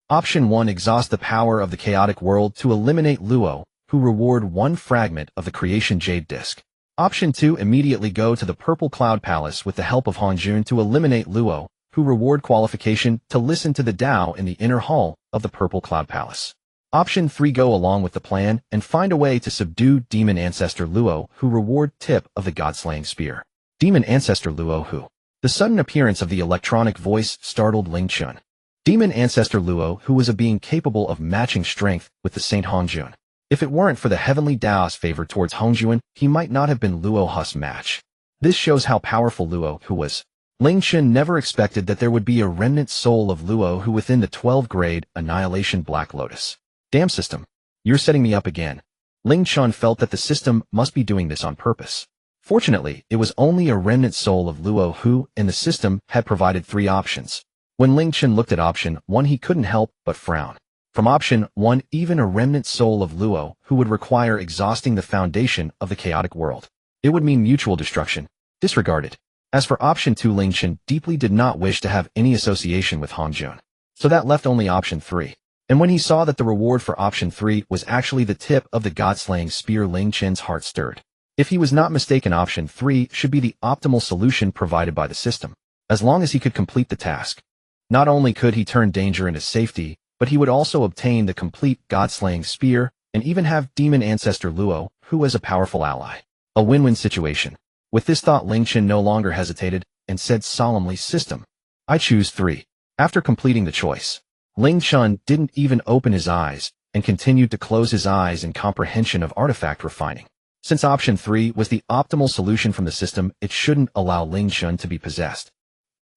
Option 1. Exhaust the power of the chaotic world to eliminate Luo, who reward 1 fragment of the creation jade disc. Option 2. Immediately go to the Purple Cloud Palace with the help of Hongjun to eliminate Luo, who reward qualification to listen to the Tao in the inner hall of the Purple Cloud Palace. Option 3. Go along with the plan and find a way to subdue demon ancestor Luo, who reward tip of the god-slaying spear. Demon ancestor Luo who? The sudden appearance of the electronic voice startled Ling Chen. Demon ancestor Luo, who was a being capable of matching strength with the Saint Hongjun. If it weren't for the heavenly Tao's favor towards Hongjun, he might not have been Luo's match. This shows how powerful Luo was. Ling Chen never expected that there would be a remnant soul of Luo within the 12th grade Annihilation Black Lotus. Damn system. You're setting me up again. Ling Chen felt that the system must be doing this on purpose. Fortunately, it was only a remnant soul of Luo who, in the system, had provided 3 options. When Ling Chen looked at option 1, he couldn't help but frown. From option 1, even a remnant soul of Luo who would require exhausting the foundation of the chaotic world. It would mean mutual destruction. Disregarded. As for option 2, Ling Chen deeply did not wish to have any association with Hongjun. So that left only option 3. And when he saw that the reward for option 3 was actually the tip of the god-slaying spear, Ling Chen's heart stirred. If he was not mistaken, option 3 should be the optimal solution provided by the system. As long as he could complete the task. Not only could he turn danger into safety, but he would also obtain the complete god-slaying spear and even have demon ancestor Luo, who was a powerful ally. A win-win situation. With this thought, Ling Chen no longer hesitated and said solemnly, System. I choose 3. After completing the choice, Ling Chen didn't even open his eyes and continued to close his eyes in comprehension of artifact refining. Since option 3 was the optimal solution from the system, it shouldn't allow Ling Chen to be possessed.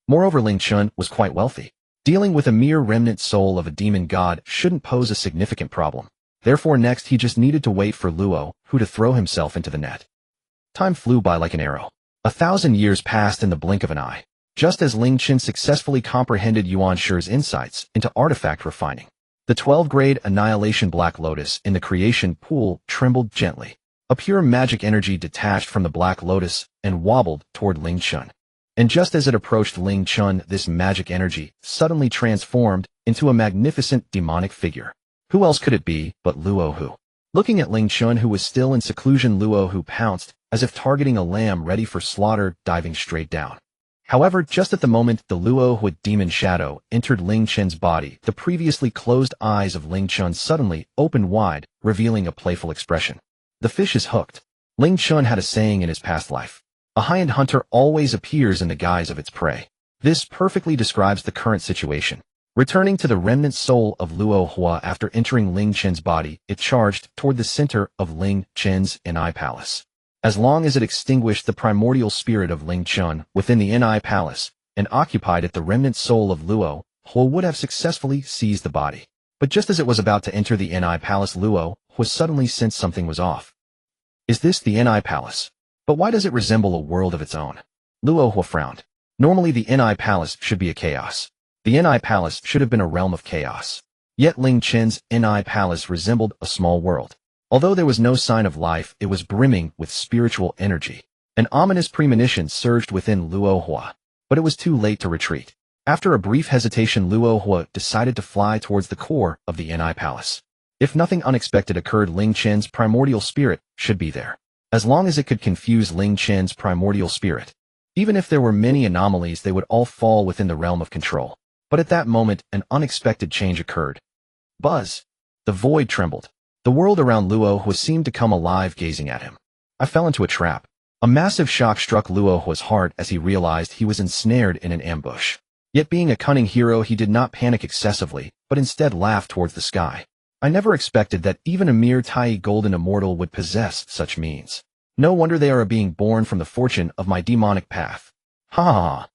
Moreover, Ling Chen was quite wealthy. Dealing with a mere remnant soul of a demon god shouldn't pose a significant problem. Therefore, next he just needed to wait for Luo, who to throw himself into the net. Time flew by like an arrow. 1,000 years passed in the blink of an eye. Just as Ling Chen successfully comprehended Yuanshi's insights into artifact refining, the 12th grade Annihilation Black Lotus in the creation pool trembled gently. A pure magic energy detached from the Black Lotus and wobbled toward Ling Chen. And just as it approached Ling Chen, this magic energy suddenly transformed into a magnificent demonic figure. Who else could it be but Luo Hu? Looking at Ling Chen, who was still in seclusion, Luo Hu pounced, as if targeting a lamb ready for slaughter, diving straight down. However, just at the moment the Luo Hu demon shadow entered Ling Chen's body, the previously closed eyes of Ling Chen suddenly opened wide, revealing a playful expression. The fish is hooked. Ling Chen had a saying in his past life. A high-end hunter always appears in the guise of its prey. This perfectly describes the current situation. Returning to the remnant soul of Luo Hua after entering Ling Chen's body, it charged toward the center of Ling Chen's Inai Palace. As long as it extinguished the primordial spirit of Ling Chen within the Inai Palace and occupied it, the remnant soul of Luo Hua would have successfully seized the body. But just as it was about to enter the Inai Palace, Luo Hua suddenly sensed something was off. Is this the Inai Palace? But why does it resemble a world of its own? Luo Hua frowned. Normally the Inai Palace should be a chaos. The Inai Palace should have been a realm of chaos. Yet Ling Chen's Inai Palace resembled a small world. Although there was no sign of life, it was brimming with spiritual energy. An ominous premonition surged within Luo Hua. But it was too late to retreat. After a brief hesitation, Luo Hua decided to fly towards the core of the Inai Palace. If nothing unexpected occurred, Ling Chen's primordial spirit should be there. As long as it could confuse Ling Chen's primordial spirit. Even if there were many anomalies, they would all fall within the realm of control. But at that moment, an unexpected change occurred. Buzz! The void trembled. The world around Luo Hua seemed to come alive, gazing at him. I fell into a trap. A massive shock struck Luo Hua's heart as he realized he was ensnared in an ambush. Yet being a cunning hero, he did not panic excessively, but instead laughed towards the sky. I never expected that even a mere Tai golden immortal would possess such means. No wonder they are being born from the fortune of my demonic path. Ha ha ha.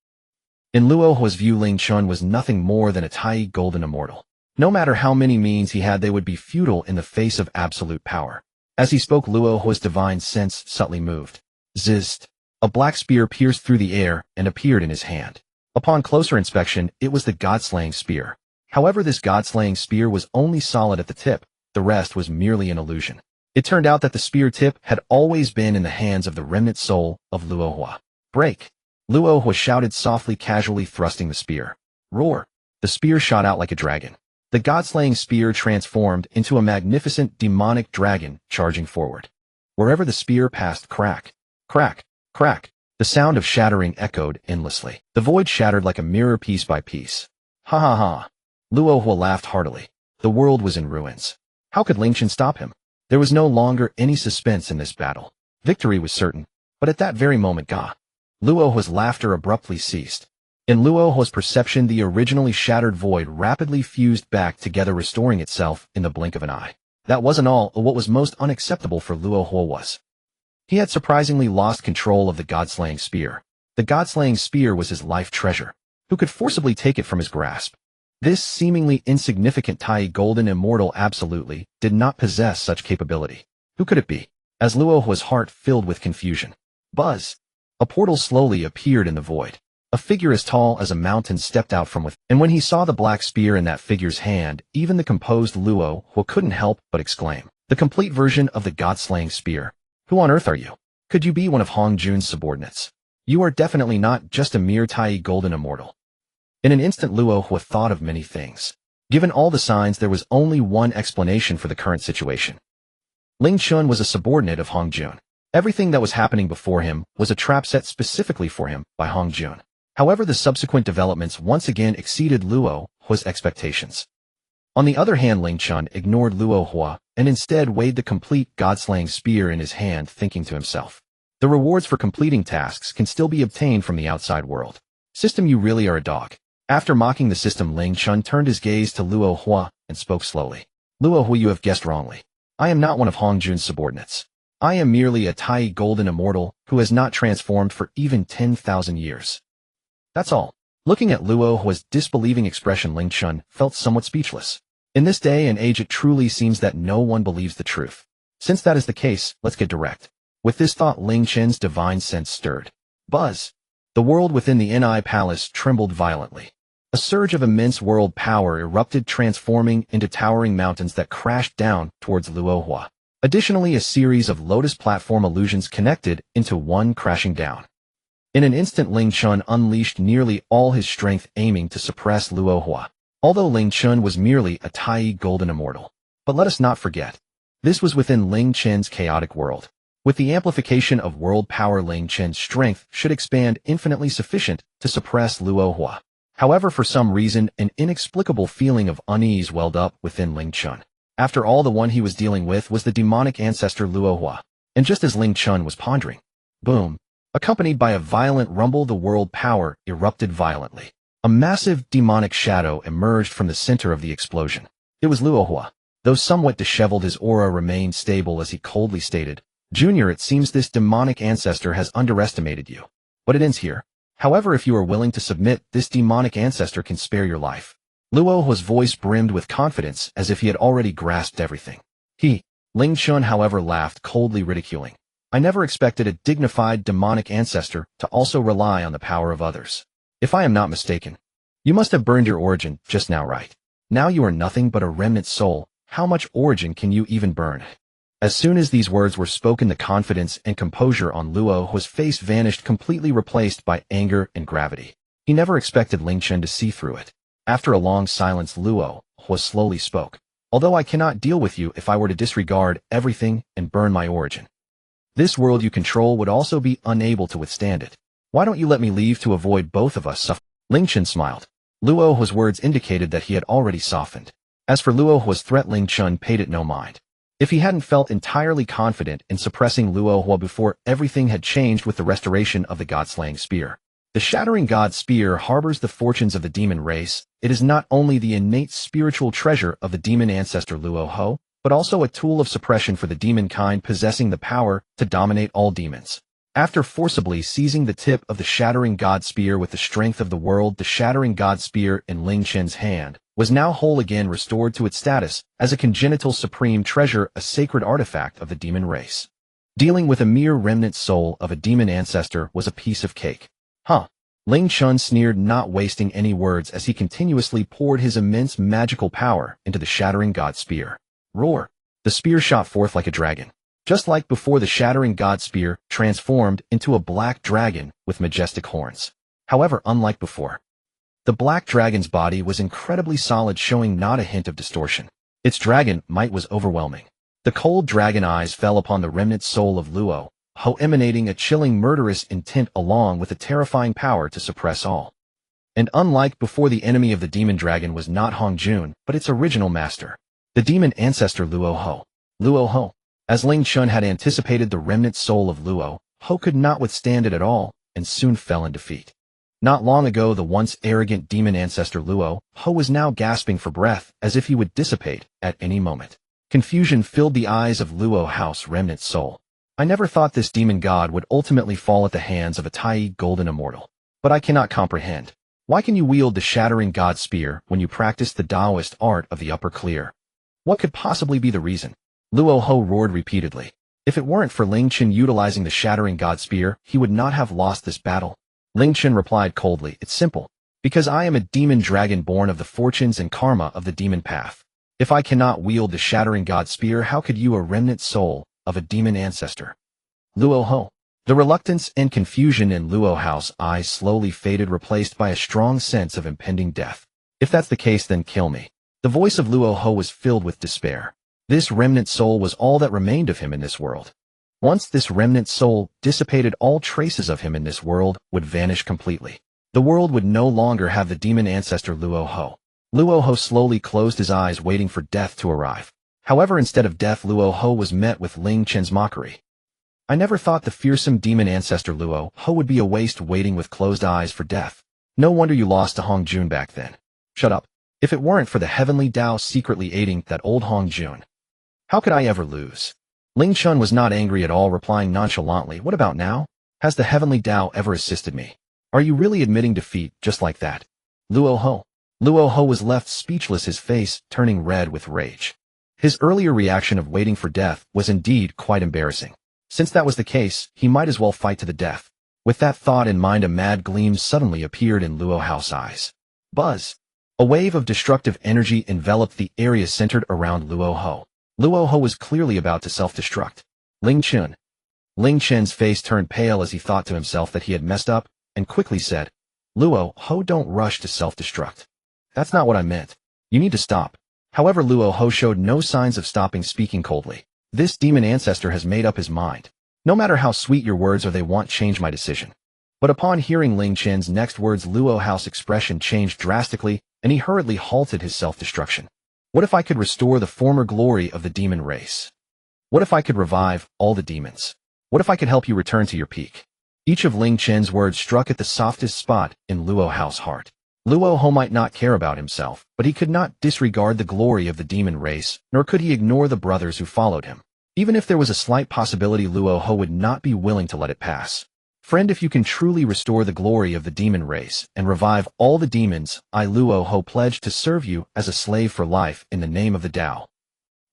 In Luo Hua's view, Ling Chen was nothing more than a Tai golden immortal. No matter how many means he had, they would be futile in the face of absolute power. As he spoke, Luo Hua's divine sense subtly moved. Zzzzt. A black spear pierced through the air and appeared in his hand. Upon closer inspection, it was the god-slaying spear. However, this god-slaying spear was only solid at the tip. The rest was merely an illusion. It turned out that the spear tip had always been in the hands of the remnant soul of Luo Hua. Break! Luo Hua shouted softly, casually thrusting the spear. Roar! The spear shot out like a dragon. The god-slaying spear transformed into a magnificent demonic dragon charging forward. Wherever the spear passed, crack, crack, crack. The sound of shattering echoed endlessly. The void shattered like a mirror piece by piece. Ha ha ha. Luo Hua laughed heartily. The world was in ruins. How could Ling Chen stop him? There was no longer any suspense in this battle. Victory was certain. But at that very moment, Luo Hua's laughter abruptly ceased. In Luo Hua's perception, the originally shattered void rapidly fused back together, restoring itself in the blink of an eye. That wasn't all. What was most unacceptable for Luo Hua was he had surprisingly lost control of the god-slaying spear. The god-slaying spear was his life treasure. Who could forcibly take it from his grasp? This seemingly insignificant Tai golden immortal absolutely did not possess such capability. Who could it be? As Luo Hua's heart filled with confusion. Buzz! A portal slowly appeared in the void. A figure as tall as a mountain stepped out from within, and when he saw the black spear in that figure's hand, even the composed Luo Hua couldn't help but exclaim. The complete version of the god-slaying spear. Who on earth are you? Could you be one of Hongjun's subordinates? You are definitely not just a mere Tai golden immortal. In an instant, Luo Hua thought of many things. Given all the signs, there was only one explanation for the current situation. Ling Chen was a subordinate of Hongjun. Everything that was happening before him was a trap set specifically for him by Hongjun. However, the subsequent developments once again exceeded Luo Hua's expectations. On the other hand, Ling Chen ignored Luo Hua and instead weighed the complete god-slaying spear in his hand, thinking to himself, the rewards for completing tasks can still be obtained from the outside world. System, you really are a dog. After mocking the system, Ling Chen turned his gaze to Luo Hua and spoke slowly. Luo Hua, you have guessed wrongly. I am not one of Hongjun's subordinates. I am merely a Tai golden immortal who has not transformed for even 10,000 years. That's all. Looking at Luo Hua's disbelieving expression, Ling Chen felt somewhat speechless. In this day and age, it truly seems that no one believes the truth. Since that is the case, let's get direct. With this thought, Ling Chen's divine sense stirred. Buzz! The world within the Inai Palace trembled violently. A surge of immense world power erupted, transforming into towering mountains that crashed down towards Luo Hua. Additionally, a series of lotus platform illusions connected into one, crashing down. In an instant, Ling Chen unleashed nearly all his strength aiming to suppress Luo Hua. Although Ling Chen was merely a Tai golden immortal. But let us not forget, this was within Ling Chen's chaotic world. With the amplification of world power, Ling Chen's strength should expand infinitely sufficient to suppress Luo Hua. However, for some reason, an inexplicable feeling of unease welled up within Ling Chen. After all, the one he was dealing with was the demonic ancestor Luo Hua. And just as Ling Chen was pondering, boom, accompanied by a violent rumble, the world power erupted violently. A massive demonic shadow emerged from the center of the explosion. It was Luo Hua. Though somewhat disheveled, his aura remained stable as he coldly stated, "Junior, it seems this demonic ancestor has underestimated you. But it ends here. However, if you are willing to submit, this demonic ancestor can spare your life." Luo Hua's voice brimmed with confidence as if he had already grasped everything. Ling Chen, however, laughed coldly, ridiculing. "I never expected a dignified demonic ancestor to also rely on the power of others. If I am not mistaken, you must have burned your origin just now, right? Now you are nothing but a remnant soul. How much origin can you even burn?" As soon as these words were spoken, the confidence and composure on Luo Hua's face vanished, completely replaced by anger and gravity. He never expected Ling Chen to see through it. After a long silence, Luo Hua slowly spoke. "Although I cannot deal with you if I were to disregard everything and burn my origin. This world you control would also be unable to withstand it. Why don't you let me leave to avoid both of us suffering?" Ling Chen smiled. Luo Hua's words indicated that he had already softened. As for Luo Hua's threat, Ling Chen paid it no mind. If he hadn't felt entirely confident in suppressing Luo Hua before, everything had changed with the restoration of the God-slaying spear. The shattering God spear harbors the fortunes of the demon race. It is not only the innate spiritual treasure of the demon ancestor Luo Hua, but also a tool of suppression for the demon kind, possessing the power to dominate all demons. After forcibly seizing the tip of the shattering God spear with the strength of the world, the shattering God spear in Ling Chen's hand was now whole again, restored to its status as a congenital supreme treasure, a sacred artifact of the demon race. Dealing with a mere remnant soul of a demon ancestor was a piece of cake. Ling Chen sneered, not wasting any words as he continuously poured his immense magical power into the shattering God spear. Roar! The spear shot forth like a dragon. Just like before, the shattering God spear transformed into a black dragon with majestic horns. However, unlike before, the black dragon's body was incredibly solid, showing not a hint of distortion. Its dragon might was overwhelming. The cold dragon eyes fell upon the remnant soul of Luo Hua, emanating a chilling, murderous intent along with a terrifying power to suppress all. And unlike before, the enemy of the demon dragon was not Hongjun, but its original master, the demon ancestor Luo Hua. Luo Hua. As Ling Chen had anticipated, the remnant soul of Luo Hua could not withstand it at all, and soon fell in defeat. Not long ago, the once arrogant demon ancestor Luo Hua was now gasping for breath, as if he would dissipate at any moment. Confusion filled the eyes of Luo Hua's remnant soul. "I never thought this demon god would ultimately fall at the hands of a Tai golden immortal. But I cannot comprehend. Why can you wield the shattering god spear when you practice the Taoist art of the upper clear? What could possibly be the reason?" Luo Hua roared repeatedly. If it weren't for Ling Chen utilizing the shattering god spear, he would not have lost this battle. Ling Chen replied coldly, "It's simple. Because I am a demon dragon born of the fortunes and karma of the demon path. If I cannot wield the shattering god spear, how could you, a remnant soul of a demon ancestor?" Luo Hua. The reluctance and confusion in Luo Hua's eyes slowly faded, replaced by a strong sense of impending death. "If that's the case, then kill me." The voice of Luo Hua was filled with despair. This remnant soul was all that remained of him in this world. Once this remnant soul dissipated, all traces of him in this world would vanish completely. The world would no longer have the demon ancestor Luo Hua. Luo Hua slowly closed his eyes, waiting for death to arrive. However, instead of death, Luo Hua was met with Ling Chen's mockery. "I never thought the fearsome demon ancestor Luo Hua would be a waste, waiting with closed eyes for death. No wonder you lost to Hongjun back then." "Shut up. If it weren't for the heavenly Tao secretly aiding that old Hongjun, how could I ever lose?" Ling Chen was not angry at all, replying nonchalantly, "What about now? Has the heavenly Tao ever assisted me? Are you really admitting defeat just like that?" Luo Hua was left speechless, his face turning red with rage. His earlier reaction of waiting for death was indeed quite embarrassing. Since that was the case, he might as well fight to the death. With that thought in mind, a mad gleam suddenly appeared in Luo Hua's eyes. Buzz! A wave of destructive energy enveloped the area centered around Luo Hua. Luo Hua was clearly about to self-destruct. "Ling Chen, Ling Chen's face turned pale as he thought to himself that he had messed up, and quickly said, Luo Ho, don't rush to self-destruct. That's not what I meant. You need to stop. However, Luo Ho showed no signs of stopping, speaking coldly. This demon ancestor has made up his mind. No matter how sweet your words or they won't change my decision. But upon hearing Ling Chen's next words, Luo Ho's expression changed drastically, and he hurriedly halted his self-destruction. What if I could restore the former glory of the demon race? What if I could revive all the demons? What if I could help you return to your peak? Each of Ling Chen's words struck at the softest spot in Luo Ho's heart. Luo Ho might not care about himself, but he could not disregard the glory of the demon race, nor could he ignore the brothers who followed him. Even if there was a slight possibility, Luo Ho would not be willing to let it pass. Friend, if you can truly restore the glory of the demon race and revive all the demons, I, Luo Ho, pledge to serve you as a slave for life in the name of the Tao.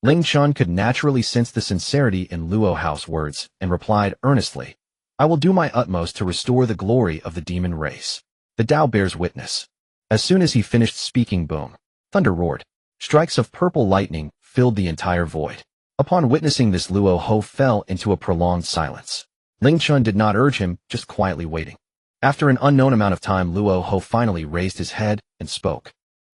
Ling Chen could naturally sense the sincerity in Luo Ho's words and replied earnestly, I will do my utmost to restore the glory of the demon race. The Tao bears witness. As soon as he finished speaking, boom, thunder roared. Strikes of purple lightning filled the entire void. Upon witnessing this, Luo Ho fell into a prolonged silence. Ling Chen did not urge him, just quietly waiting. After an unknown amount of time, Luo Ho finally raised his head and spoke.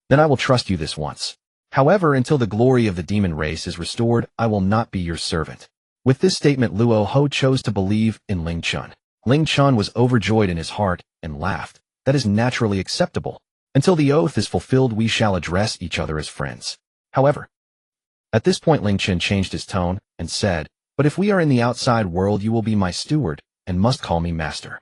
Then I will trust you this once. However, until the glory of the demon race is restored, I will not be your servant. With this statement, Luo Ho chose to believe in Ling Chen. Ling Chen was overjoyed in his heart and laughed. That is naturally acceptable. Until the oath is fulfilled, we shall address each other as friends. However, at this point Ling Chen changed his tone and said, but if we are in the outside world, you will be my steward and must call me master.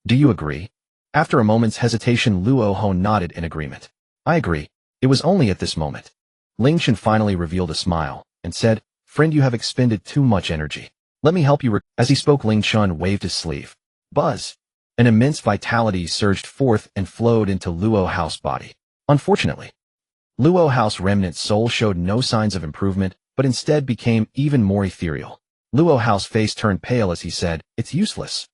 Do you agree? After a moment's hesitation, Luo Ho nodded in agreement. I agree. It was only at this moment Ling Chen finally revealed a smile and said, friend, you have expended too much energy. Let me help you. As he spoke, Ling Chen waved his sleeve. Buzz! An immense vitality surged forth and flowed into Luo Ho's body. Unfortunately, Luo Ho's remnant soul showed no signs of improvement, but instead became even more ethereal. Luo Ho's face turned pale as he said, it's useless.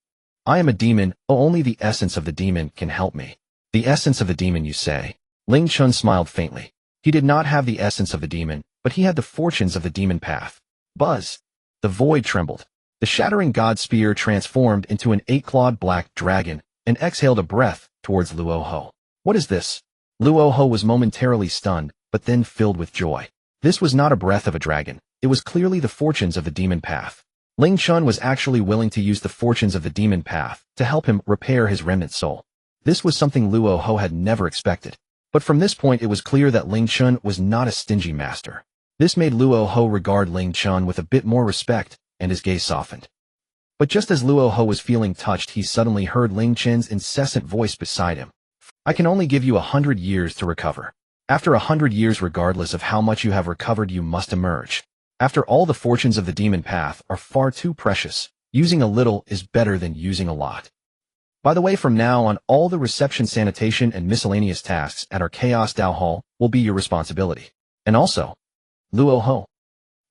I am a demon, only the essence of the demon can help me. The essence of the demon, you say? Ling Chen smiled faintly. He did not have the essence of the demon, but he had the fortunes of the demon path. Buzz! The void trembled. The shattering god spear transformed into an 8-clawed black dragon and exhaled a breath towards Luo Ho. What is this? Luo Ho was momentarily stunned, but then filled with joy. This was not a breath of a dragon. It was clearly the fortunes of the demon path. Ling Chen was actually willing to use the fortunes of the demon path to help him repair his remnant soul. This was something Luo Ho had never expected. But from this point it was clear that Ling Chen was not a stingy master. This made Luo Ho regard Ling Chen with a bit more respect, and his gaze softened. But just as Luo Ho was feeling touched, he suddenly heard Ling Chen's incessant voice beside him. I can only give you 100 years to recover. After 100 years, regardless of how much you have recovered, you must emerge. After all, the fortunes of the demon path are far too precious. Using a little is better than using a lot. By the way, from now on, all the reception, sanitation, and miscellaneous tasks at our Chaos Dao Hall will be your responsibility. And also, Luo Ho.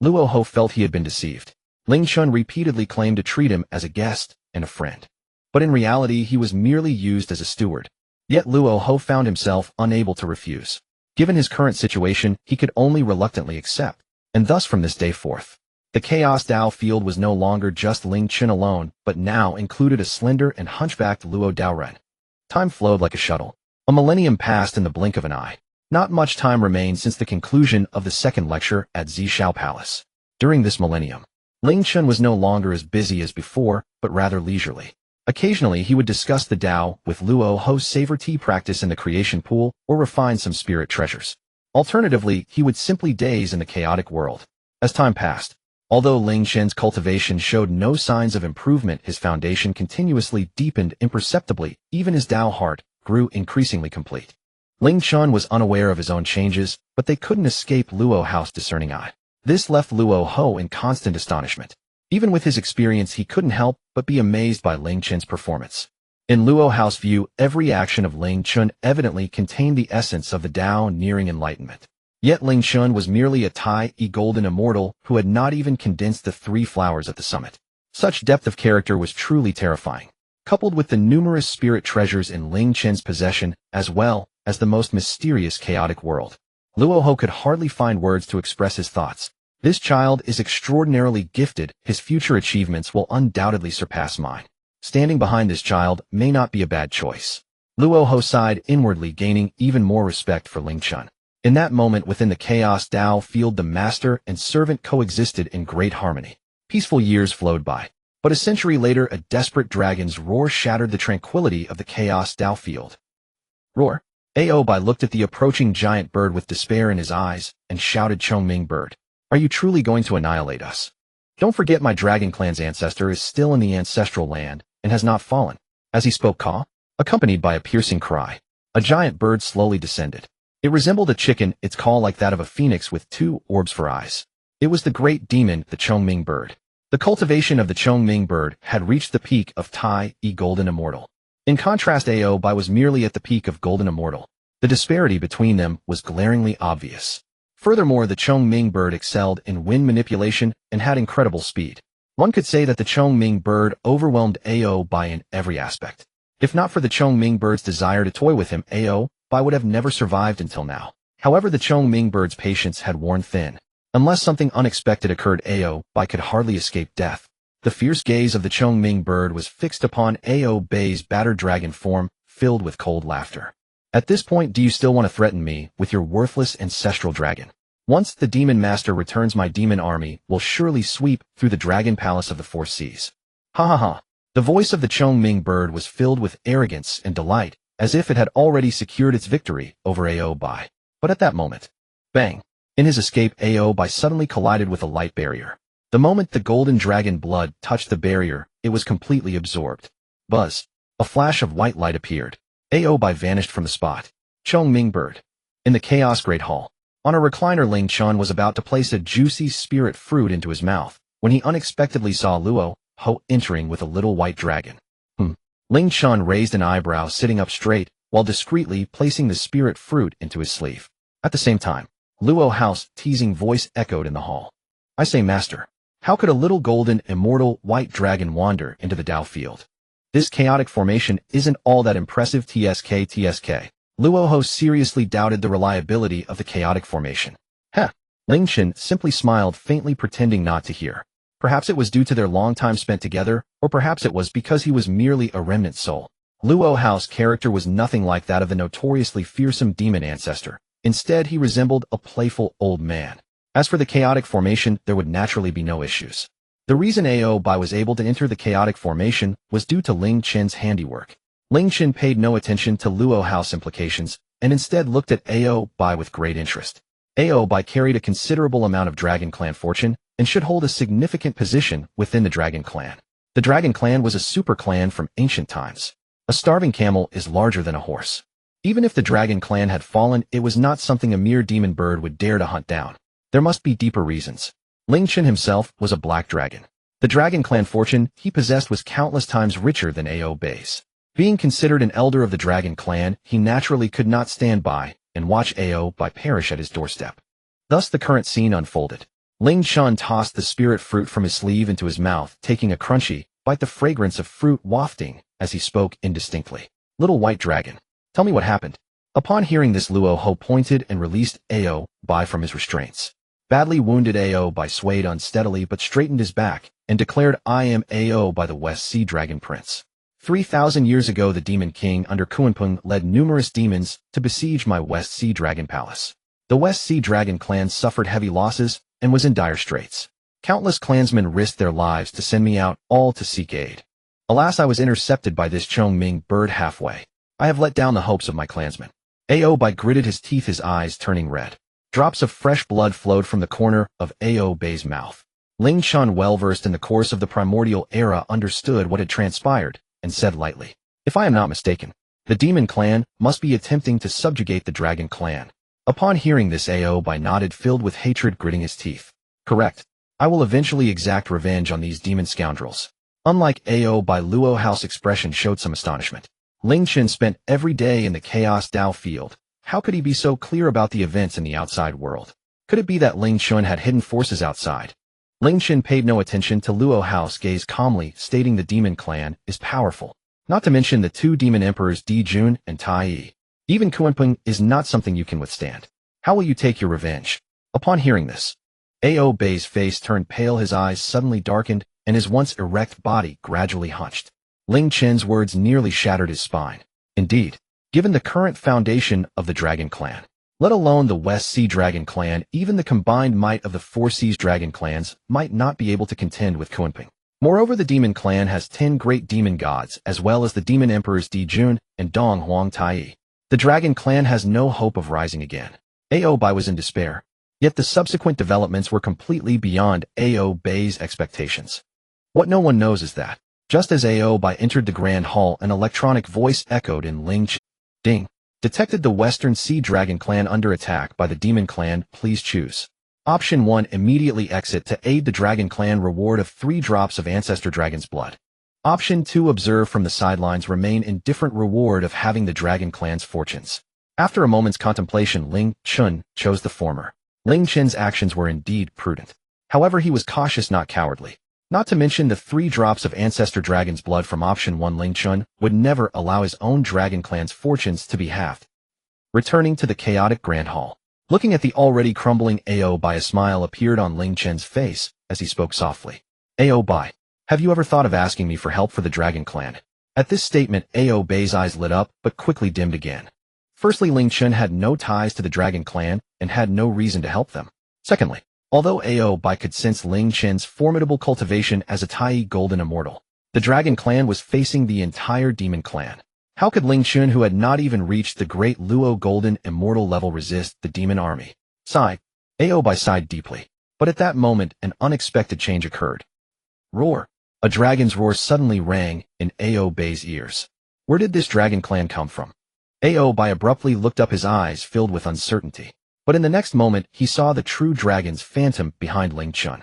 Luo Ho felt he had been deceived. Ling Chen repeatedly claimed to treat him as a guest and a friend. But in reality, he was merely used as a steward. Yet Luo Ho found himself unable to refuse. Given his current situation, he could only reluctantly accept. And thus from this day forth, the Chaos Dao field was no longer just Ling Chen alone, but now included a slender and hunchbacked Luo Daoren. Time flowed like a shuttle. A millennium passed in the blink of an eye. Not much time remained since the conclusion of the second lecture at Zishao Palace. During this millennium, Ling Chen was no longer as busy as before, but rather leisurely. Occasionally, he would discuss the Tao with Luo Ho's savor tea practice in the creation pool or refine some spirit treasures. Alternatively, he would simply daze in the chaotic world. As time passed, although Ling Chen's cultivation showed no signs of improvement, his foundation continuously deepened imperceptibly. Even his Tao heart grew increasingly complete. Ling Chen was unaware of his own changes, but they couldn't escape Luo Ho's discerning eye. This left Luo Ho in constant astonishment. Even with his experience, he couldn't help but be amazed by Ling Chen's performance. In Luo Ho's view, every action of Ling Chen evidently contained the essence of the Tao nearing enlightenment. Yet Ling Chen was merely a golden immortal who had not even condensed the 3 flowers at the summit. Such depth of character was truly terrifying. Coupled with the numerous spirit treasures in Ling Chen's possession, as well as the most mysterious chaotic world, Luo Ho could hardly find words to express his thoughts. This child is extraordinarily gifted. His future achievements will undoubtedly surpass mine. Standing behind this child may not be a bad choice. Luo Ho sighed inwardly, gaining even more respect for Ling Chen. In that moment within the Chaos Dao field, the master and servant coexisted in great harmony. Peaceful years flowed by. But a century later, a desperate dragon's roar shattered the tranquility of the Chaos Dao field. Roar. Aobai looked at the approaching giant bird with despair in his eyes and shouted, Chongming bird, are you truly going to annihilate us? Don't forget my dragon clan's ancestor is still in the ancestral land and has not fallen. As he spoke, accompanied by a piercing cry, a giant bird slowly descended. It resembled a chicken, its call like that of a phoenix with two orbs for eyes. It was the great demon, the Chongming bird. The cultivation of the Chongming bird had reached the peak of Tai E Golden Immortal. In contrast, Aobai was merely at the peak of Golden Immortal. The disparity between them was glaringly obvious. Furthermore, the Chongming bird excelled in wind manipulation and had incredible speed. One could say that the Chongming bird overwhelmed Aobai in every aspect. If not for the Chongming bird's desire to toy with him, Aobai would have never survived until now. However, the Chongming bird's patience had worn thin. Unless something unexpected occurred, Aobai could hardly escape death. The fierce gaze of the Chongming bird was fixed upon Aobai's battered dragon form, filled with cold laughter. At this point, do you still want to threaten me with your worthless ancestral dragon? Once the demon master returns, my demon army will surely sweep through the dragon palace of the four seas. Ha ha ha. The voice of the Chongming bird was filled with arrogance and delight, as if it had already secured its victory over Aobai. But at that moment, bang! In his escape, Aobai suddenly collided with a light barrier. The moment the golden dragon blood touched the barrier, it was completely absorbed. Buzz! A flash of white light appeared. Aobai vanished from the spot. Chongming bird. In the Chaos Great Hall. On a recliner, Ling Chen was about to place a juicy spirit fruit into his mouth, when he unexpectedly saw Luo Ho entering with a little white dragon. Ling Chen raised an eyebrow, sitting up straight, while discreetly placing the spirit fruit into his sleeve. At the same time, Luo Ho's teasing voice echoed in the hall. I say, master, how could a little golden, immortal, white dragon wander into the Dao field? This chaotic formation isn't all that impressive. TSK. Luo Ho seriously doubted the reliability of the chaotic formation. Ling Chen simply smiled faintly, pretending not to hear. Perhaps it was due to their long time spent together, or perhaps it was because he was merely a remnant soul. Luo Ho's character was nothing like that of the notoriously fearsome demon ancestor. Instead, he resembled a playful old man. As for the chaotic formation, there would naturally be no issues. The reason Aobai was able to enter the chaotic formation was due to Ling Chen's handiwork. Ling Chen paid no attention to Luo Ho's implications, and instead looked at Aobai with great interest. Aobai carried a considerable amount of Dragon Clan fortune, and should hold a significant position within the Dragon Clan. The Dragon Clan was a super clan from ancient times. A starving camel is larger than a horse. Even if the Dragon Clan had fallen, it was not something a mere demon bird would dare to hunt down. There must be deeper reasons. Ling Chen himself was a black dragon. The Dragon Clan fortune he possessed was countless times richer than Aobai's. Being considered an elder of the Dragon Clan, he naturally could not stand by and watch Aobai perish at his doorstep. Thus the current scene unfolded. Ling Chen tossed the spirit fruit from his sleeve into his mouth, taking a crunchy bite, the fragrance of fruit wafting as he spoke indistinctly. Little white dragon, tell me what happened. Upon hearing this, Luo Ho pointed and released Aobai from his restraints. Badly wounded Aobai swayed unsteadily but straightened his back and declared, I am Aobai, the West Sea Dragon Prince. 3,000 years ago, the Demon King under Kuanpeng led numerous demons to besiege my West Sea Dragon Palace. The West Sea Dragon clan suffered heavy losses and was in dire straits. Countless clansmen risked their lives to send me out, all to seek aid. Alas, I was intercepted by this Chongming bird halfway. I have let down the hopes of my clansmen. Aobai gritted his teeth, his eyes turning red. Drops of fresh blood flowed from the corner of Aobai's mouth. Ling Chen, well-versed in the course of the primordial era, understood what had transpired and said lightly, if I am not mistaken, the Demon Clan must be attempting to subjugate the Dragon Clan. Upon hearing this, Aobai nodded, filled with hatred, gritting his teeth. Correct. I will eventually exact revenge on these demon scoundrels. Unlike Aobai, Luo Ho's expression showed some astonishment. Ling Chen spent every day in the Chaos Dao field. How could he be so clear about the events in the outside world? Could it be that Ling Chen had hidden forces outside? Ling Chen paid no attention to Luo Ho's gaze, calmly stating the Demon Clan is powerful. Not to mention the two demon emperors Di Jun and Tai Yi. Even Kuanpeng is not something you can withstand. How will you take your revenge? Upon hearing this, A.O. Bei's face turned pale, his eyes suddenly darkened, and his once erect body gradually hunched. Ling Chen's words nearly shattered his spine. Indeed, given the current foundation of the Dragon Clan, let alone the West Sea Dragon Clan, even the combined might of the Four Seas Dragon Clans might not be able to contend with Kunping. Moreover, the Demon Clan has 10 great demon gods, as well as the Demon Emperors Di Jun and Dong Huang Tai. The Dragon Clan has no hope of rising again. A.O. Bai was in despair. Yet the subsequent developments were completely beyond A.O. Bei's expectations. What no one knows is that, just as A.O. Bai entered the Grand Hall, an electronic voice echoed in Ling Chen. Ding. Detected the Western Sea Dragon Clan under attack by the Demon Clan. Please choose. Option 1. Immediately exit to aid the Dragon Clan. Reward of 3 drops of Ancestor Dragon's blood. Option 2. Observe from the sidelines. Remain indifferent. Reward of having the Dragon Clan's fortunes. After a moment's contemplation, Ling Chen chose the former. Ling Chen's actions were indeed prudent. However, he was cautious, not cowardly. Not to mention the 3 drops of Ancestor Dragon's blood from Option 1. Ling Chen would never allow his own Dragon Clan's fortunes to be halved. Returning to the chaotic Grand Hall. Looking at the already crumbling A.O. Bai, a smile appeared on Ling Chen's face as he spoke softly. A.O. Bai, have you ever thought of asking me for help for the Dragon Clan? At this statement, A.O. Bai's eyes lit up, but quickly dimmed again. Firstly, Ling Chen had no ties to the Dragon Clan and had no reason to help them. Secondly, although A.O. Bai could sense Ling Chen's formidable cultivation as a Tai Golden Immortal, the Dragon Clan was facing the entire Demon Clan. How could Ling Chen, who had not even reached the great Luo Golden Immortal level, resist the demon army? Sigh. A.O. Bai sighed deeply. But at that moment, an unexpected change occurred. Roar. A dragon's roar suddenly rang in A.O. Bai's ears. Where did this Dragon Clan come from? A.O. Bai abruptly looked up, his eyes filled with uncertainty. But in the next moment, he saw the true dragon's phantom behind Ling Chen.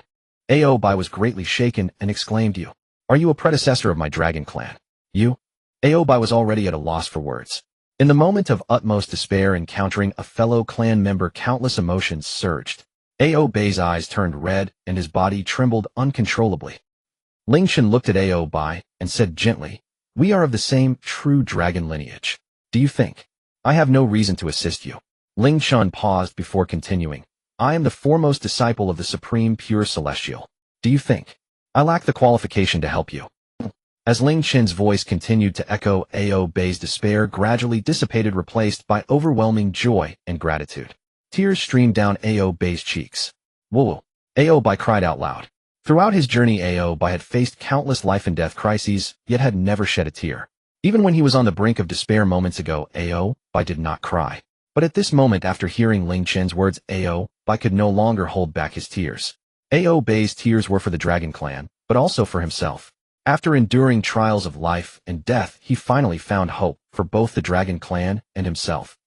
A.O. Bai was greatly shaken and exclaimed, "You? Are you a predecessor of my Dragon Clan? You?" A.O. Bai was already at a loss for words. In the moment of utmost despair, encountering a fellow clan member, countless emotions surged. A.O. Bai's eyes turned red and his body trembled uncontrollably. Ling Chen looked at A.O. Bai and said gently, "We are of the same true dragon lineage. Do you think I have no reason to assist you?" Ling Chen paused before continuing, "I am the foremost disciple of the Supreme Pure Celestial. Do you think I lack the qualification to help you?" As Ling Chen's voice continued to echo, A.O. Bai's despair gradually dissipated, replaced by overwhelming joy and gratitude. Tears streamed down A.O. Bai's cheeks. "Whoa!" A.O. Bai cried out loud. Throughout his journey, A.O. Bai had faced countless life-and-death crises, yet had never shed a tear. Even when he was on the brink of despair moments ago, A.O. Bai did not cry. But at this moment, after hearing Ling Chen's words, A.O. Bai could no longer hold back his tears. A.O. Bai's tears were for the Dragon Clan, but also for himself. After enduring trials of life and death, he finally found hope for both the Dragon Clan and himself.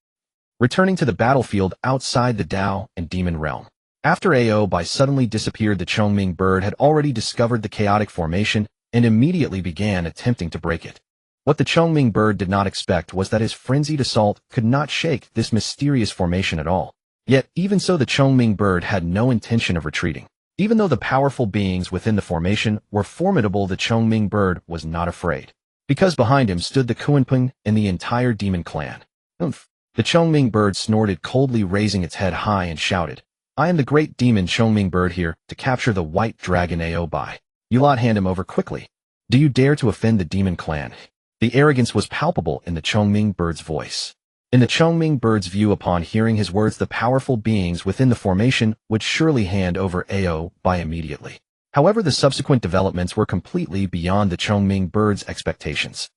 Returning to the battlefield outside the Dao and Demon Realm. After A.O. Bai suddenly disappeared, the Chongming bird had already discovered the chaotic formation and immediately began attempting to break it. What the Chongming bird did not expect was that his frenzied assault could not shake this mysterious formation at all. Yet, even so, the Chongming bird had no intention of retreating. Even though the powerful beings within the formation were formidable, the Chongming bird was not afraid. Because behind him stood the Kunping and the entire Demon Clan. "Oomph!" The Chongming bird snorted coldly, raising its head high and shouted, "I am the great demon Chongming bird, here to capture the white dragon A.O. Bai. You lot, hand him over quickly. Do you dare to offend the Demon Clan?" The arrogance was palpable in the Chongming bird's voice. In the Chongming bird's view, upon hearing his words, the powerful beings within the formation would surely hand over A.O. Bai immediately. However, the subsequent developments were completely beyond the Chongming bird's expectations.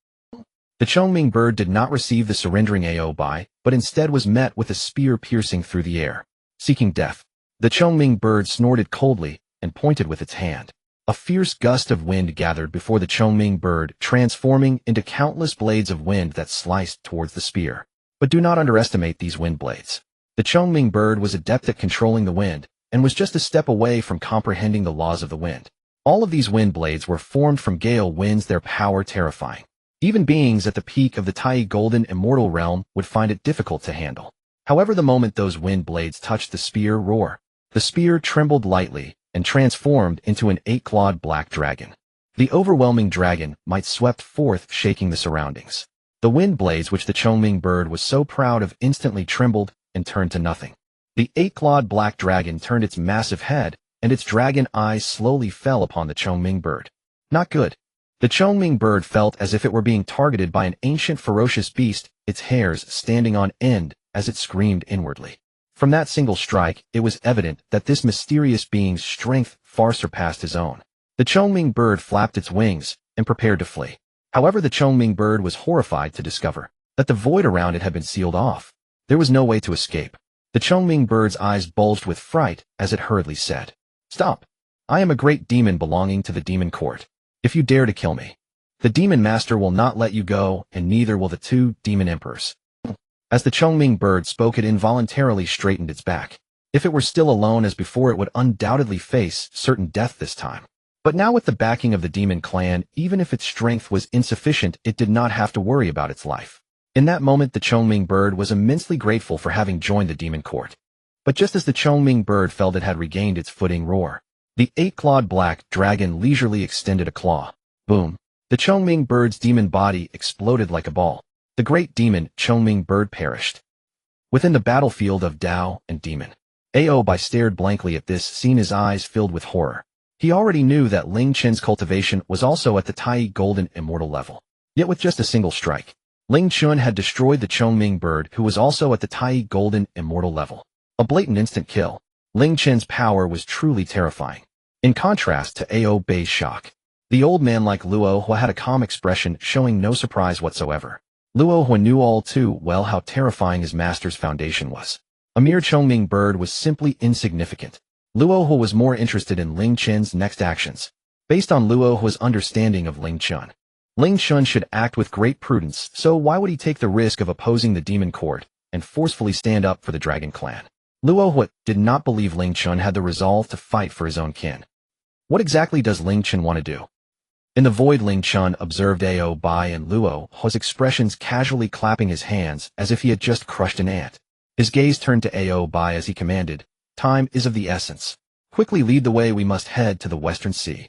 The Chongming bird did not receive the surrendering A.O. Bai, but instead was met with a spear piercing through the air. Seeking death, the Chongming bird snorted coldly and pointed with its hand. A fierce gust of wind gathered before the Chongming bird, transforming into countless blades of wind that sliced towards the spear. But do not underestimate these wind blades. The Chongming bird was adept at controlling the wind, and was just a step away from comprehending the laws of the wind. All of these wind blades were formed from gale winds, their power terrifying. Even beings at the peak of the Tai Golden Immortal realm would find it difficult to handle. However, the moment those wind blades touched the spear, roar. The spear trembled lightly and transformed into an 8-clawed black dragon. The overwhelming dragon might swept forth, shaking the surroundings. The wind blades, which the Chongming bird was so proud of, instantly trembled and turned to nothing. The 8-clawed black dragon turned its massive head and its dragon eyes slowly fell upon the Chongming bird. Not good. The Chongming bird felt as if it were being targeted by an ancient ferocious beast, its hairs standing on end as it screamed inwardly. From that single strike, it was evident that this mysterious being's strength far surpassed his own. The Chongming bird flapped its wings and prepared to flee. However, the Chongming bird was horrified to discover that the void around it had been sealed off. There was no way to escape. The Chongming bird's eyes bulged with fright as it hurriedly said, "Stop! I am a great demon belonging to the demon court. If you dare to kill me, the demon master will not let you go, and neither will the two demon emperors." As the Chongming bird spoke, it involuntarily straightened its back. If it were still alone as before, it would undoubtedly face certain death this time. But now with the backing of the demon clan, even if its strength was insufficient, it did not have to worry about its life. In that moment, the Chongming bird was immensely grateful for having joined the demon court. But just as the Chongming bird felt it had regained its footing, roar. The eight-clawed black dragon leisurely extended a claw. Boom. The Chongming bird's demon body exploded like a ball. The great demon Chongming bird perished. Within the battlefield of Dao and demon, Aobai stared blankly at this scene, his eyes filled with horror. He already knew that Ling Chen's cultivation was also at the Tai Golden Immortal level. Yet with just a single strike, Ling Chen had destroyed the Chongming bird, who was also at the Tai Golden Immortal level. A blatant instant kill. Ling Chen's power was truly terrifying. In contrast to Aobei's shock, the old man like Luo Hua had a calm expression, showing no surprise whatsoever. Luo Hua knew all too well how terrifying his master's foundation was. A mere Chongming bird was simply insignificant. Luo Hua was more interested in Ling Chen's next actions. Based on Luo Hua's understanding of Ling Chen, Ling Chen should act with great prudence, so why would he take the risk of opposing the demon court and forcefully stand up for the dragon clan? Luo Hua did not believe Ling Chen had the resolve to fight for his own kin. What exactly does Ling Chen want to do? In the void, Ling Chen observed Aobai and Luo Hua's expressions, casually clapping his hands as if he had just crushed an ant. His gaze turned to Aobai as he commanded, "Time is of the essence. Quickly lead the way, we must head to the Western Sea."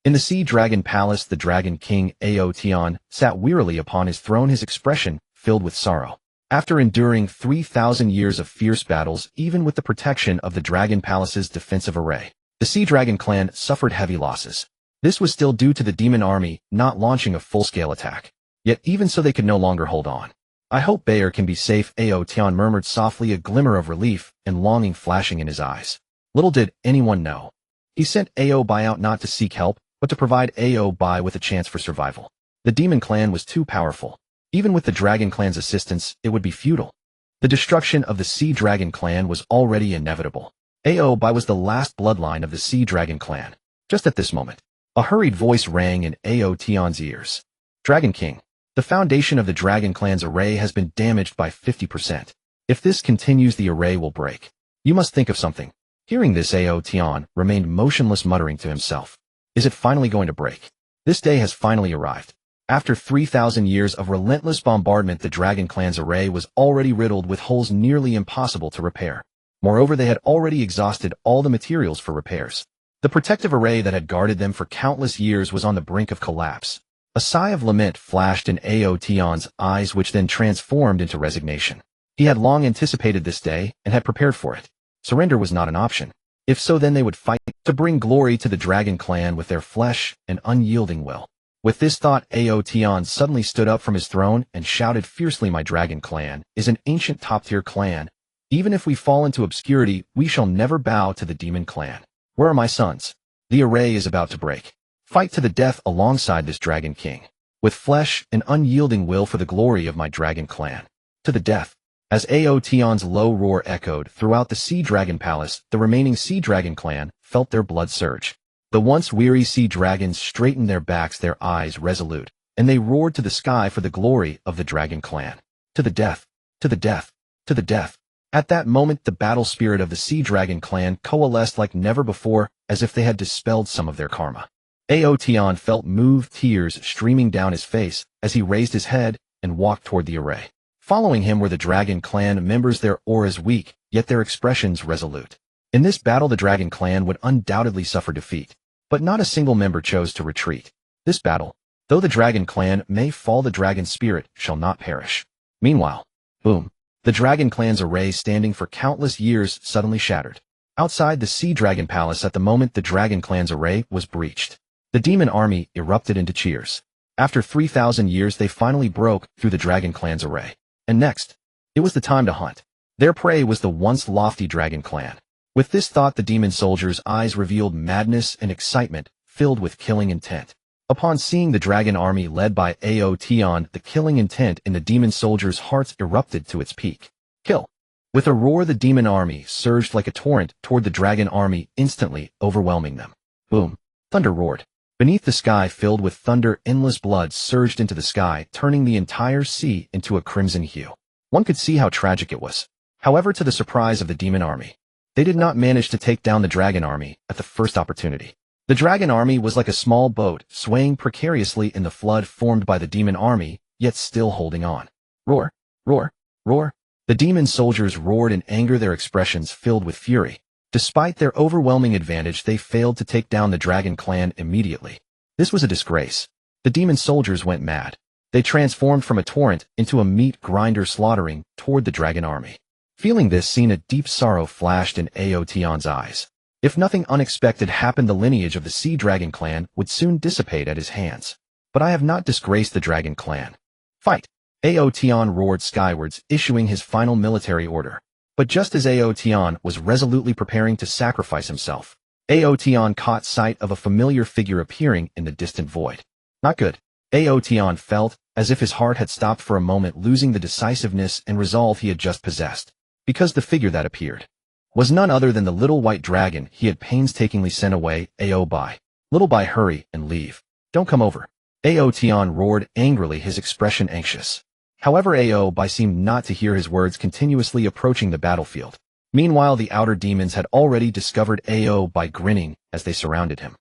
In the Sea Dragon Palace, the Dragon King Aotian sat wearily upon his throne, his expression filled with sorrow. After enduring 3,000 years of fierce battles, even with the protection of the Dragon Palace's defensive array, the Sea Dragon clan suffered heavy losses. This was still due to the demon army not launching a full-scale attack. Yet even so, they could no longer hold on. "I hope Bayer can be safe," Aotian murmured softly, a glimmer of relief and longing flashing in his eyes. Little did anyone know, he sent Aobai out not to seek help, but to provide Aobai with a chance for survival. The demon clan was too powerful. Even with the dragon clan's assistance, it would be futile. The destruction of the Sea Dragon clan was already inevitable. Aobai was the last bloodline of the Sea Dragon clan. Just at this moment, a hurried voice rang in Aotian's ears. "Dragon King, the foundation of the Dragon clan's array has been damaged by 50%. If this continues, the array will break. You must think of something." Hearing this, Aotian remained motionless, muttering to himself. Is it finally going to break? This day has finally arrived. After 3,000 years of relentless bombardment, the Dragon clan's array was already riddled with holes nearly impossible to repair. Moreover, they had already exhausted all the materials for repairs. The protective array that had guarded them for countless years was on the brink of collapse. A sigh of lament flashed in Aotian's eyes, which then transformed into resignation. He had long anticipated this day and had prepared for it. Surrender was not an option. If so, then they would fight to bring glory to the Dragon clan with their flesh and unyielding will. With this thought, Aotian suddenly stood up from his throne and shouted fiercely, "My Dragon clan is an ancient top-tier clan. Even if we fall into obscurity, we shall never bow to the demon clan. Where are my sons? The array is about to break. Fight to the death alongside this Dragon King, with flesh and unyielding will for the glory of my Dragon clan. To the death." As Aotian's low roar echoed throughout the Sea Dragon Palace, the remaining Sea Dragon clan felt their blood surge. The once weary sea dragons straightened their backs, their eyes resolute, and they roared to the sky for the glory of the Dragon clan. To the death! To the death! To the death! At that moment, the battle spirit of the Sea Dragon clan coalesced like never before, as if they had dispelled some of their karma. Aotian felt moved, tears streaming down his face as he raised his head and walked toward the array. Following him were the Dragon clan members, their auras weak, yet their expressions resolute. In this battle, the Dragon clan would undoubtedly suffer defeat. But not a single member chose to retreat. This battle, though the Dragon clan may fall, the dragon spirit shall not perish. Meanwhile, boom, the Dragon clan's array, standing for countless years, suddenly shattered. Outside the Sea Dragon Palace at the moment the Dragon Clan's array was breached. The demon army erupted into cheers. After 3,000 years they finally broke through the Dragon Clan's array. And next, it was the time to hunt. Their prey was the once lofty Dragon Clan. With this thought the demon soldiers' eyes revealed madness and excitement, filled with killing intent. Upon seeing the dragon army led by Aotian, the killing intent in the demon soldiers' hearts erupted to its peak. Kill! With a roar the demon army surged like a torrent toward the dragon army, instantly overwhelming them. Boom! Thunder roared. Beneath the sky filled with thunder, endless blood surged into the sky, turning the entire sea into a crimson hue. One could see how tragic it was. However, to the surprise of the demon army, they did not manage to take down the dragon army at the first opportunity. The dragon army was like a small boat, swaying precariously in the flood formed by the demon army, yet still holding on. Roar! Roar! Roar! The demon soldiers roared in anger, their expressions filled with fury. Despite their overwhelming advantage, they failed to take down the Dragon Clan immediately. This was a disgrace. The demon soldiers went mad. They transformed from a torrent into a meat grinder, slaughtering toward the dragon army. Feeling this scene, a deep sorrow flashed in Aotian's eyes. If nothing unexpected happened, the lineage of the Sea Dragon Clan would soon dissipate at his hands. But I have not disgraced the Dragon Clan. Fight! Aotian roared skywards, issuing his final military order. But just as Aotian was resolutely preparing to sacrifice himself, Aotian caught sight of a familiar figure appearing in the distant void. Not good. Aotian felt as if his heart had stopped for a moment, losing the decisiveness and resolve he had just possessed. Because the figure that appeared was none other than the little white dragon he had painstakingly sent away. Aobai. Little Bai, hurry and leave. Don't come over. Aotian roared angrily, his expression anxious. However, Aobai seemed not to hear his words, continuously approaching the battlefield. Meanwhile, the outer demons had already discovered Aobai, grinning as they surrounded him.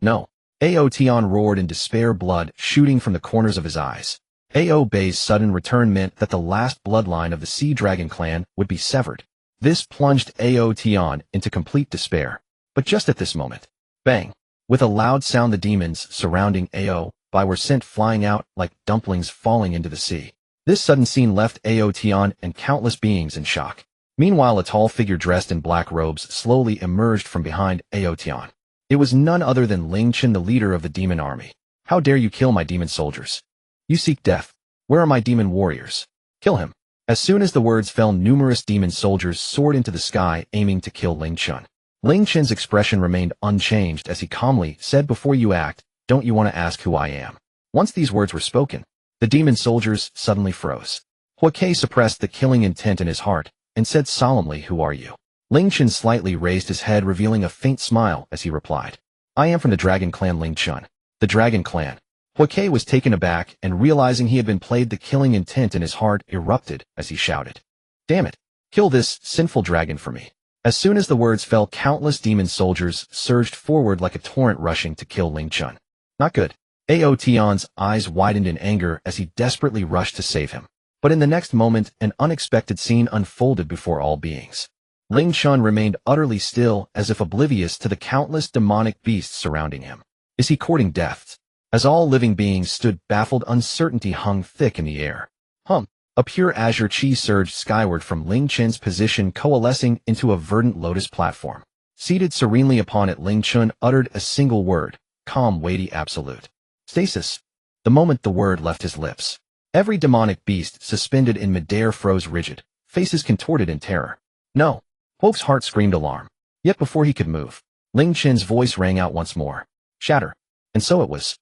No. Aotian roared in despair, blood shooting from the corners of his eyes. Aobai's sudden return meant that the last bloodline of the Sea Dragon Clan would be severed. This plunged Aotian into complete despair. But just at this moment, bang! With a loud sound, the demons surrounding Aobai were sent flying out like dumplings falling into the sea. This sudden scene left Aotian and countless beings in shock. Meanwhile, a tall figure dressed in black robes slowly emerged from behind Aotian. It was none other than Ling Chen, the leader of the demon army. How dare you kill my demon soldiers? You seek death. Where are my demon warriors? Kill him. As soon as the words fell, numerous demon soldiers soared into the sky, aiming to kill Ling Chen. Ling Chen's expression remained unchanged as he calmly said, "Before you act, don't you want to ask who I am?" Once these words were spoken, the demon soldiers suddenly froze. Huake suppressed the killing intent in his heart and said solemnly, "Who are you?" Ling Chen slightly raised his head, revealing a faint smile as he replied, "I am from the Dragon Clan, Ling Chen." The Dragon Clan. Huake was taken aback, and realizing he had been played, the killing intent in his heart erupted as he shouted, "Damn it! Kill this sinful dragon for me." As soon as the words fell, countless demon soldiers surged forward like a torrent, rushing to kill Ling Chen. Not good. Aotian's eyes widened in anger as he desperately rushed to save him. But in the next moment, an unexpected scene unfolded before all beings. Ling Chen remained utterly still, as if oblivious to the countless demonic beasts surrounding him. Is he courting death? As all living beings stood baffled, uncertainty hung thick in the air. A pure azure chi surged skyward from Ling Chen's position, coalescing into a verdant lotus platform. Seated serenely upon it, Ling Chen uttered a single word: calm, weighty, absolute. Stasis. The moment the word left his lips, every demonic beast suspended in midair froze rigid, faces contorted in terror. No. Huoke's heart screamed alarm. Yet before he could move, Ling Chen's voice rang out once more. Shatter. And so it was.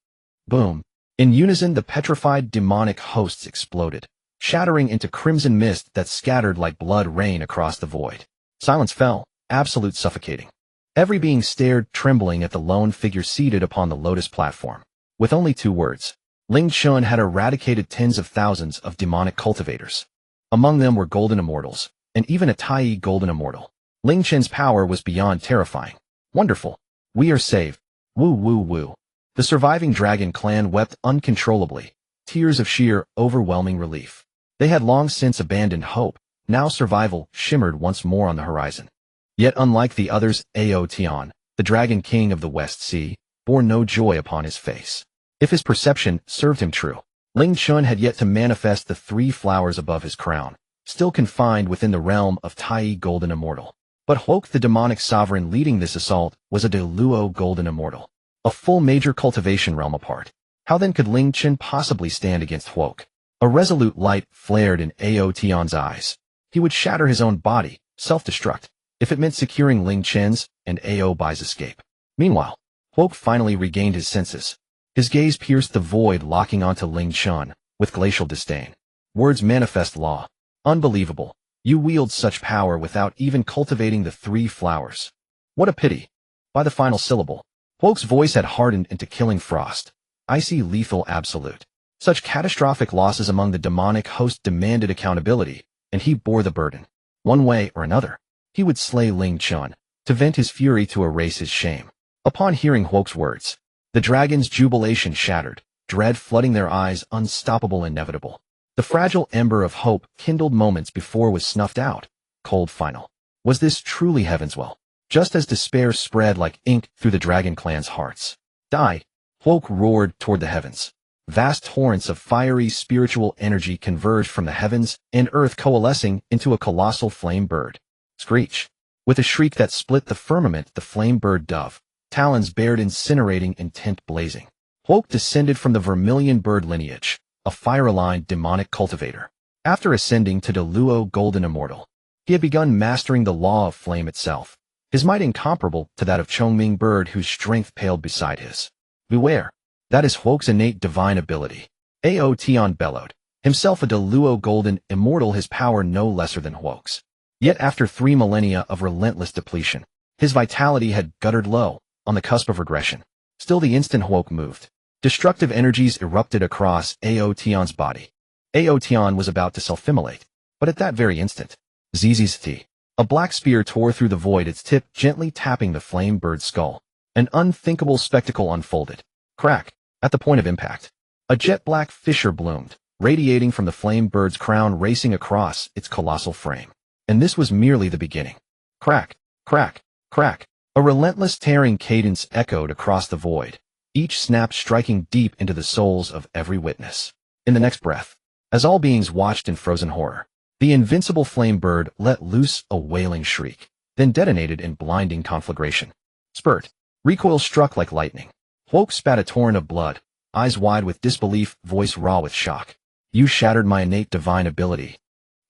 Boom. In unison, the petrified demonic hosts exploded, shattering into crimson mist that scattered like blood rain across the void. Silence fell, absolute, suffocating. Every being stared, trembling, at the lone figure seated upon the lotus platform. With only 2 words, Ling Chen had eradicated tens of thousands of demonic cultivators. Among them were golden immortals, and even a Tai golden immortal. Ling Chen's power was beyond terrifying. Wonderful. We are saved. Woo woo woo. The surviving Dragon Clan wept uncontrollably, tears of sheer, overwhelming relief. They had long since abandoned hope. Now survival shimmered once more on the horizon. Yet unlike the others, Aotian, the Dragon King of the West Sea, bore no joy upon his face. If his perception served him true, Ling Chen had yet to manifest the 3 flowers above his crown, still confined within the realm of Tai Golden Immortal. But Huok, the demonic sovereign leading this assault, was a Deluo golden immortal, a full major cultivation realm apart. How then could Ling Chen possibly stand against Huok? A resolute light flared in Tian's eyes. He would shatter his own body, self-destruct, if it meant securing Ling Chen's and Bai's escape. Meanwhile, Huok finally regained his senses. His gaze pierced the void, locking onto Ling Chen with glacial disdain. Words manifest law. Unbelievable. You wield such power without even cultivating the 3 flowers. What a pity. By the final syllable, Huok's voice had hardened into killing frost. Icy lethal absolute. Such catastrophic losses among the demonic host demanded accountability, and he bore the burden. One way or another, he would slay Ling Chen, to vent his fury, to erase his shame. Upon hearing Huok's words, the dragon's jubilation shattered, dread flooding their eyes, unstoppable, inevitable. The fragile ember of hope kindled moments before was snuffed out. Cold final. Was this truly heaven's will? Just as despair spread like ink through the dragon clan's hearts. Die! Huok roared toward the heavens. Vast torrents of fiery spiritual energy converged from the heavens and earth, coalescing into a colossal flame bird. Screech! With a shriek that split the firmament, the flame bird dove, talons bared, incinerating, intent blazing. Huok descended from the vermilion bird lineage, a fire-aligned demonic cultivator. After ascending to Deluo golden immortal, he had begun mastering the law of flame itself, his might incomparable to that of Chongming bird, whose strength paled beside his. Beware! That is Huok's innate divine ability. Tian bellowed, himself a Deluo golden immortal, his power no lesser than Huok's. Yet after 3 millennia of relentless depletion, his vitality had guttered low, on the cusp of regression. Still, the instant Huok moved, destructive energies erupted across Tian's body. Tian was about to self-immolate, but at that very instant, Zzz, a black spear tore through the void, its tip gently tapping the flame bird's skull. An unthinkable spectacle unfolded. Crack! At the point of impact, a jet-black fissure bloomed, radiating from the flame bird's crown, racing across its colossal frame. And this was merely the beginning. Crack! Crack! Crack! A relentless tearing cadence echoed across the void, each snap striking deep into the souls of every witness. In the next breath, as all beings watched in frozen horror, the invincible flame bird let loose a wailing shriek, then detonated in blinding conflagration. Spurt! Recoil struck like lightning. Huok spat a torrent of blood, eyes wide with disbelief, voice raw with shock. You shattered my innate divine ability.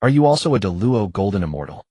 Are you also a Deluo golden immortal?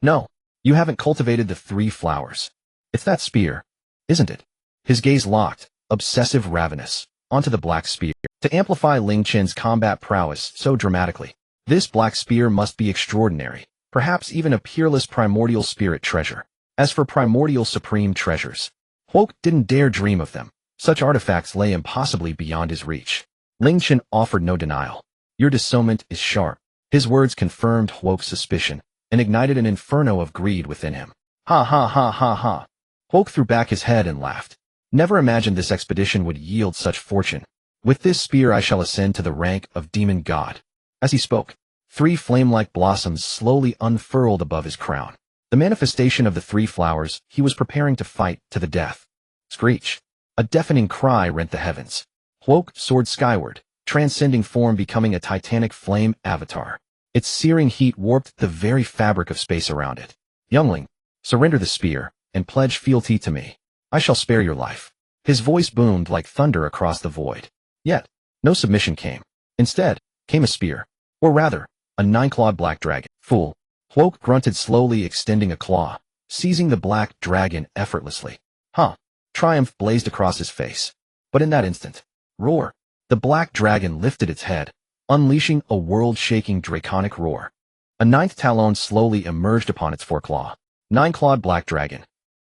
No, you haven't cultivated the 3 flowers. It's that spear, isn't it? His gaze locked, obsessive, ravenous, onto the black spear. To amplify Ling Chen's combat prowess so dramatically, this black spear must be extraordinary, perhaps even a peerless primordial spirit treasure. As for primordial supreme treasures, Huok didn't dare dream of them. Such artifacts lay impossibly beyond his reach. Ling Chen offered no denial. Your discernment is sharp. His words confirmed Huok's suspicion and ignited an inferno of greed within him. Ha ha ha ha ha. Huok threw back his head and laughed. Never imagined this expedition would yield such fortune. With this spear I shall ascend to the rank of demon god. As he spoke, 3 flame-like blossoms slowly unfurled above his crown. The manifestation of the 3 flowers he was preparing to fight to the death. Screech! A deafening cry rent the heavens. Huok soared skyward, transcending form, becoming a titanic flame avatar. Its searing heat warped the very fabric of space around it. Youngling, surrender the spear, and pledge fealty to me. I shall spare your life. His voice boomed like thunder across the void. Yet, no submission came. Instead, came a spear. Or rather, a 9-clawed black dragon. Fool! Huok grunted, slowly extending a claw, seizing the black dragon effortlessly. Huh! Triumph blazed across his face. But in that instant, roar! The black dragon lifted its head, unleashing a world-shaking draconic roar. A 9th talon slowly emerged upon its foreclaw. 9-clawed black dragon.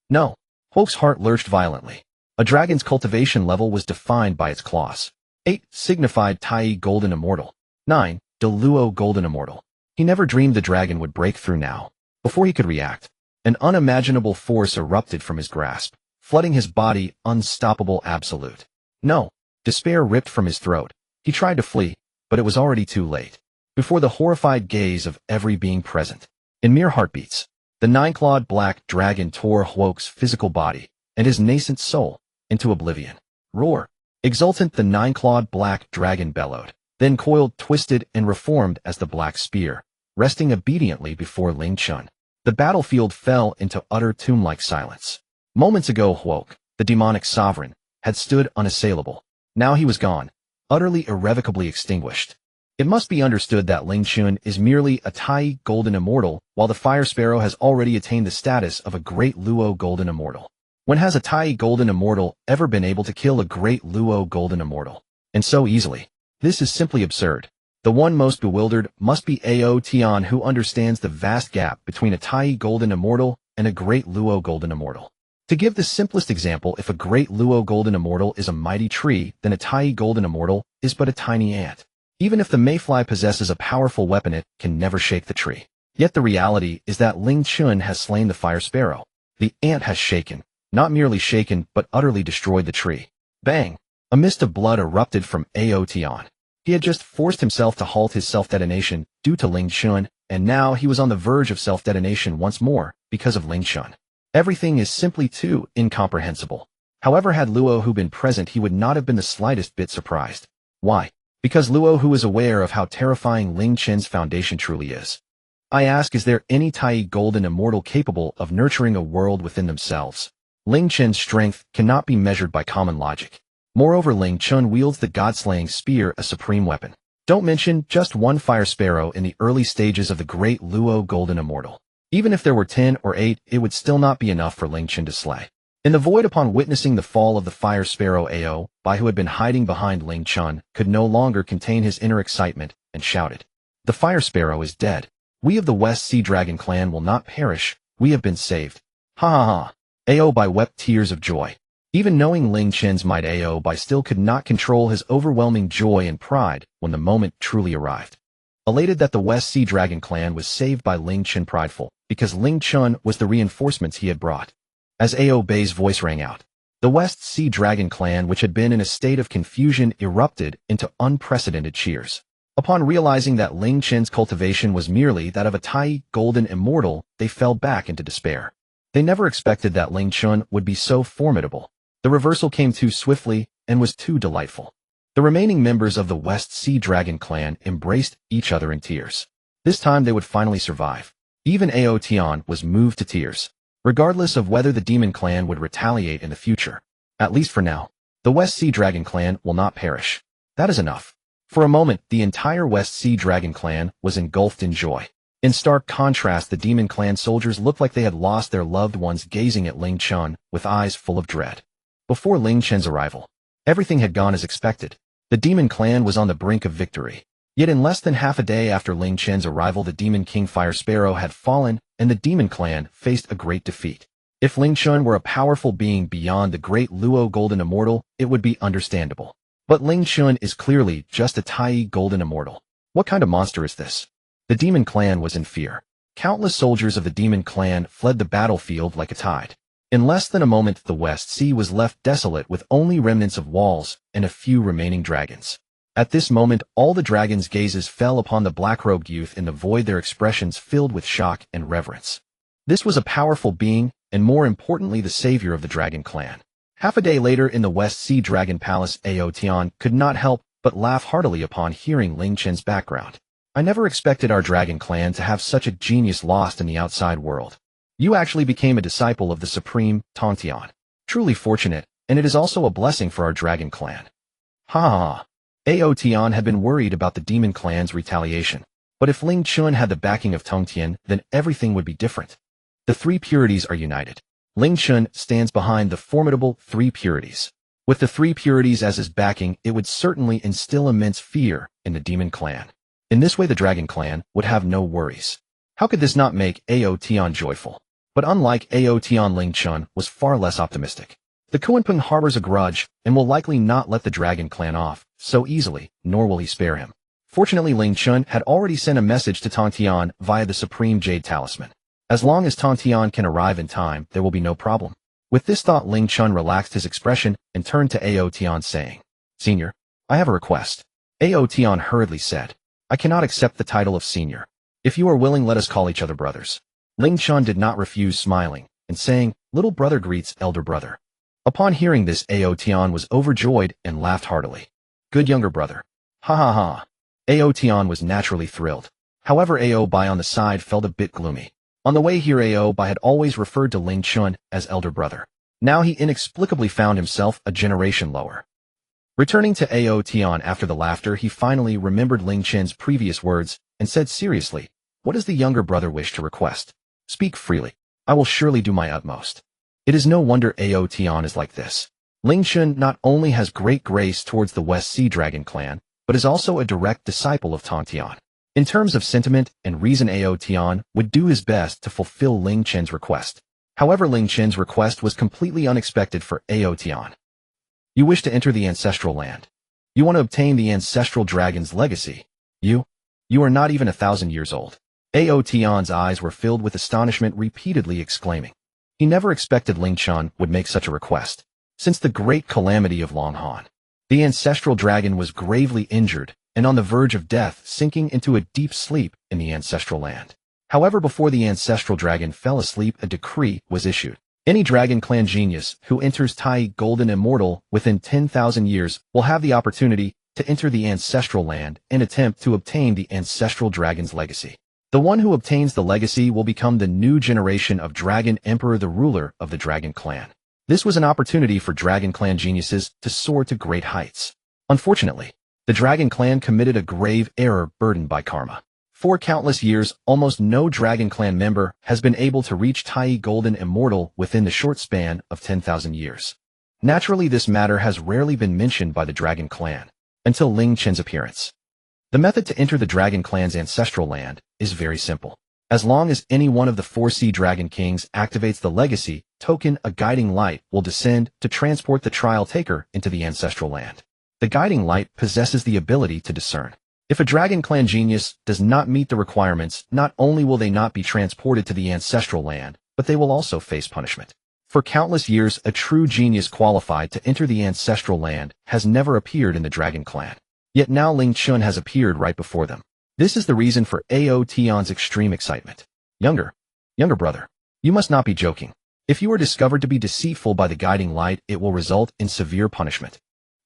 No! Huok's heart lurched violently. A dragon's cultivation level was defined by its claws. 8 signified Tai golden immortal. 9, Deluo golden immortal. He never dreamed the dragon would break through now. Before he could react, an unimaginable force erupted from his grasp, flooding his body, unstoppable absolute. No! Despair ripped from his throat. He tried to flee, but it was already too late. Before the horrified gaze of every being present, in mere heartbeats, the 9-clawed black dragon tore Huok's physical body and his nascent soul into oblivion. Roar! Exultant, the 9-clawed black dragon bellowed, then coiled, twisted, and reformed as the black spear, resting obediently before Ling Chen. The battlefield fell into utter tomb-like silence. Moments ago Huok, the demonic sovereign, had stood unassailable. Now he was gone, utterly irrevocably extinguished. It must be understood that Ling Chen is merely a Tai Golden Immortal, while the Fire Sparrow has already attained the status of a Great Luo Golden Immortal. When has a Tai Golden Immortal ever been able to kill a Great Luo Golden Immortal? And so easily. This is simply absurd. The one most bewildered must be Tongtian, who understands the vast gap between a Tai Golden Immortal and a Great Luo Golden Immortal. To give the simplest example, if a Great Luo Golden Immortal is a mighty tree, then a Tai Golden Immortal is but a tiny ant. Even if the mayfly possesses a powerful weapon, it can never shake the tree. Yet the reality is that Ling Chen has slain the Fire Sparrow. The ant has shaken, not merely shaken, but utterly destroyed the tree. Bang! A mist of blood erupted from Tongtian. He had just forced himself to halt his self-detonation due to Ling Chen, and now he was on the verge of self-detonation once more because of Ling Chen. Everything is simply too incomprehensible. However, had Luo Hu been present, he would not have been the slightest bit surprised. Why? Because Luo Hu is aware of how terrifying Ling Chen's foundation truly is. I ask, is there any Tai Golden Immortal capable of nurturing a world within themselves? Ling Chen's strength cannot be measured by common logic. Moreover, Ling Chen wields the god-slaying spear, a supreme weapon. Don't mention just one Fire Sparrow in the early stages of the Great Luo Golden Immortal. Even if there were 10 or 8, it would still not be enough for Ling Chen to slay. In the void, upon witnessing the fall of the Fire Sparrow, Bai, who had been hiding behind Ling Chen, could no longer contain his inner excitement and shouted, "The Fire Sparrow is dead. We of the West Sea Dragon clan will not perish. We have been saved." Ha ha ha. Bai wept tears of joy. Even knowing Ling Chen's might, Bai still could not control his overwhelming joy and pride when the moment truly arrived. Elated that the West Sea Dragon clan was saved by Ling Chen, prideful, because Ling Chen was the reinforcements he had brought. As Bai's voice rang out, the West Sea Dragon clan, which had been in a state of confusion, erupted into unprecedented cheers. Upon realizing that Ling Chen's cultivation was merely that of a Tai Golden Immortal, they fell back into despair. They never expected that Ling Chen would be so formidable. The reversal came too swiftly and was too delightful. The remaining members of the West Sea Dragon clan embraced each other in tears. This time they would finally survive. Even Tongtian was moved to tears, regardless of whether the Demon Clan would retaliate in the future. At least for now, the West Sea Dragon clan will not perish. That is enough. For a moment, the entire West Sea Dragon clan was engulfed in joy. In stark contrast, the Demon Clan soldiers looked like they had lost their loved ones, gazing at Ling Chen with eyes full of dread. Before Ling Chen's arrival, everything had gone as expected. The Demon Clan was on the brink of victory. Yet in less than half a day after Ling Chen's arrival, the Demon King Fire Sparrow had fallen, and the Demon Clan faced a great defeat. If Ling Chen were a powerful being beyond the Great Luo Golden Immortal, it would be understandable. But Ling Chen is clearly just a Tai Golden Immortal. What kind of monster is this? The Demon Clan was in fear. Countless soldiers of the Demon Clan fled the battlefield like a tide. In less than a moment, the West Sea was left desolate with only remnants of walls and a few remaining dragons. At this moment, all the dragons' gazes fell upon the black-robed youth in the void, their expressions filled with shock and reverence. This was a powerful being, and more importantly, the savior of the Dragon Clan. Half a day later, in the West Sea Dragon Palace, Tongtian could not help but laugh heartily upon hearing Ling Chen's background. "I never expected our Dragon Clan to have such a genius lost in the outside world. You actually became a disciple of the supreme Tongtian. Truly fortunate, and it is also a blessing for our Dragon Clan." Ha ha ha. Tongtian had been worried about the Demon Clan's retaliation. But if Ling Chen had the backing of Tongtian, then everything would be different. The three purities are united. Ling Chen stands behind the formidable three purities. With the three purities as his backing, it would certainly instill immense fear in the Demon Clan. In this way, the Dragon Clan would have no worries. How could this not make Tongtian joyful? But unlike Tongtian, Ling Chen was far less optimistic. The Kuanping harbors a grudge and will likely not let the Dragon Clan off so easily, nor will he spare him. Fortunately, Ling Chen had already sent a message to Tongtian via the Supreme Jade Talisman. As long as Tongtian can arrive in time, there will be no problem. With this thought, Ling Chen relaxed his expression and turned to Tongtian, saying, "Senior, I have a request." Tongtian hurriedly said, "I cannot accept the title of senior. If you are willing, let us call each other brothers." Ling Chen did not refuse, smiling and saying, "Little brother greets elder brother." Upon hearing this, Tongtian was overjoyed and laughed heartily. "Good younger brother." Ha ha ha. Tongtian was naturally thrilled. However, Bai on the side felt a bit gloomy. On the way here, Aobai had always referred to Ling Chen as elder brother. Now he inexplicably found himself a generation lower. Returning to Ao Tian after the laughter, he finally remembered Ling Chen's previous words and said seriously, "What does the younger brother wish to request? Speak freely. I will surely do my utmost." It is no wonder Ao Tian is like this. Ling Chen not only has great grace towards the West Sea Dragon clan, but is also a direct disciple of Tongtian. In terms of sentiment and reason, Ao Tian would do his best to fulfill Ling Chen's request. However, Ling Chen's request was completely unexpected for Ao Tian. You wish to enter the ancestral land. You want to obtain the ancestral dragon's legacy. You are not even 1,000 years old. Ao Tian's eyes were filled with astonishment, repeatedly exclaiming. He never expected Ling Chen would make such a request. Since the great calamity of Honghuang, the ancestral dragon was gravely injured and on the verge of death, sinking into a deep sleep in the ancestral land. However, before the ancestral dragon fell asleep, a decree was issued. Any Dragon Clan genius who enters Tai Golden Immortal within 10,000 years will have the opportunity to enter the ancestral land and attempt to obtain the ancestral dragon's legacy. The one who obtains the legacy will become the new generation of Dragon Emperor, the ruler of the Dragon Clan. This was an opportunity for Dragon Clan geniuses to soar to great heights. Unfortunately, the Dragon Clan committed a grave error burdened by karma. For countless years, almost no Dragon Clan member has been able to reach Tai Golden Immortal within the short span of 10,000 years. Naturally, this matter has rarely been mentioned by the Dragon Clan until Ling Chen's appearance. The method to enter the Dragon Clan's ancestral land is very simple. As long as any one of the 4 Sea Dragon Kings activates the legacy token, a guiding light will descend to transport the trial taker into the ancestral land. The guiding light possesses the ability to discern. If a Dragon Clan genius does not meet the requirements, not only will they not be transported to the ancestral land, but they will also face punishment. For countless years, a true genius qualified to enter the ancestral land has never appeared in the Dragon Clan. Yet now Ling Chen has appeared right before them. This is the reason for Ao Tian's extreme excitement. Younger brother, you must not be joking. If you are discovered to be deceitful by the guiding light, it will result in severe punishment.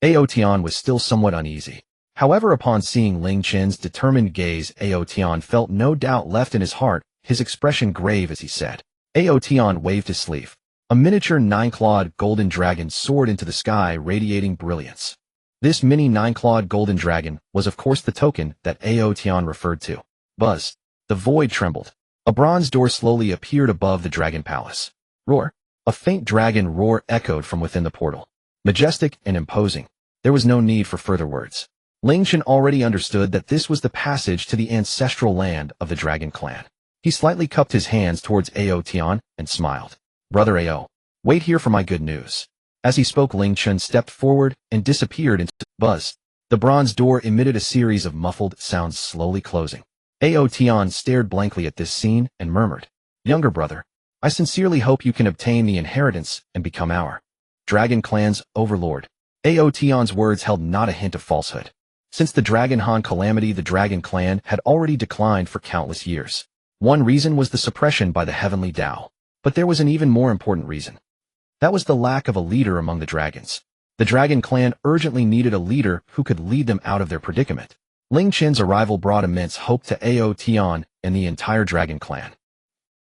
Ao Tian was still somewhat uneasy. However, upon seeing Ling Chen's determined gaze, Ao Tian felt no doubt left in his heart, his expression grave as he said. Ao Tian waved his sleeve. A miniature 9-clawed golden dragon soared into the sky, radiating brilliance. This mini 9-clawed golden dragon was of course the token that Ao Tian referred to. Buzz. The void trembled. A bronze door slowly appeared above the dragon palace. Roar. A faint dragon roar echoed from within the portal. Majestic and imposing. There was no need for further words. Ling Chen already understood that this was the passage to the ancestral land of the Dragon Clan. He slightly cupped his hands towards Ao Tian and smiled. Brother Ao, wait here for my good news. As he spoke, Ling Chen stepped forward and disappeared into buzz. The bronze door emitted a series of muffled sounds slowly closing. Ao Tian stared blankly at this scene and murmured, Younger brother, I sincerely hope you can obtain the inheritance and become our Dragon Clan's overlord. Ao Tian's words held not a hint of falsehood. Since the Dragon Han calamity, the Dragon Clan had already declined for countless years. One reason was the suppression by the heavenly Tao. But there was an even more important reason. That was the lack of a leader among the dragons. The Dragon Clan urgently needed a leader who could lead them out of their predicament. Ling Chen's arrival brought immense hope to Ao Tian and the entire Dragon Clan.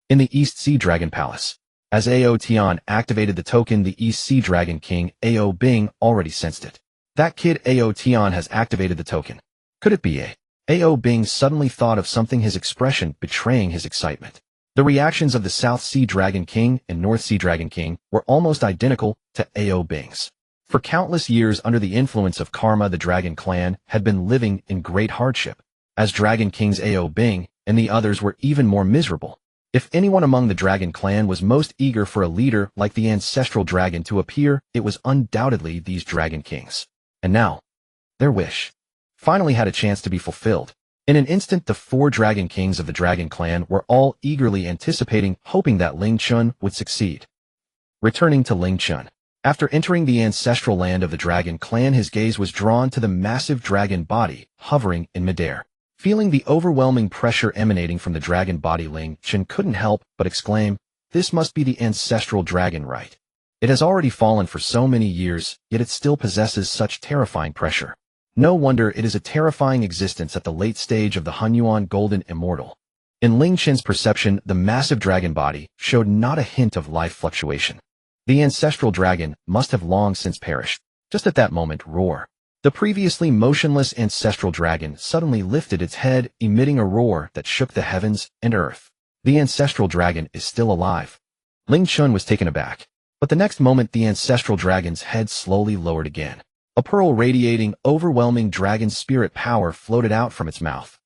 In the East Sea Dragon Palace, as Ao Tian activated the token, the East Sea Dragon King, Ao Bing, already sensed it. That kid Ao Tian has activated the token. Could it be Ao Bing suddenly thought of something, his expression betraying his excitement. The reactions of the South Sea Dragon King and North Sea Dragon King were almost identical to Ao Bing's. For countless years, under the influence of karma, the Dragon Clan had been living in great hardship. As Dragon Kings, Ao Bing and the others were even more miserable. If anyone among the Dragon Clan was most eager for a leader like the ancestral dragon to appear, it was undoubtedly these Dragon Kings. And now, their wish finally had a chance to be fulfilled. In an instant, the 4 Dragon Kings of the Dragon Clan were all eagerly anticipating, hoping that Ling Chen would succeed. Returning to Ling Chen. After entering the ancestral land of the Dragon Clan, his gaze was drawn to the massive dragon body hovering in midair. Feeling the overwhelming pressure emanating from the dragon body, Ling Chen couldn't help but exclaim, This must be the ancestral dragon, right? It has already fallen for so many years, yet it still possesses such terrifying pressure. No wonder it is a terrifying existence at the late stage of the Honghuang Golden Immortal. In Ling Chen's perception, the massive dragon body showed not a hint of life fluctuation. The ancestral dragon must have long since perished. Just at that moment, roar. The previously motionless ancestral dragon suddenly lifted its head, emitting a roar that shook the heavens and earth. The ancestral dragon is still alive. Ling Chen was taken aback. But the next moment, the ancestral dragon's head slowly lowered again. A pearl radiating overwhelming dragon spirit power floated out from its mouth.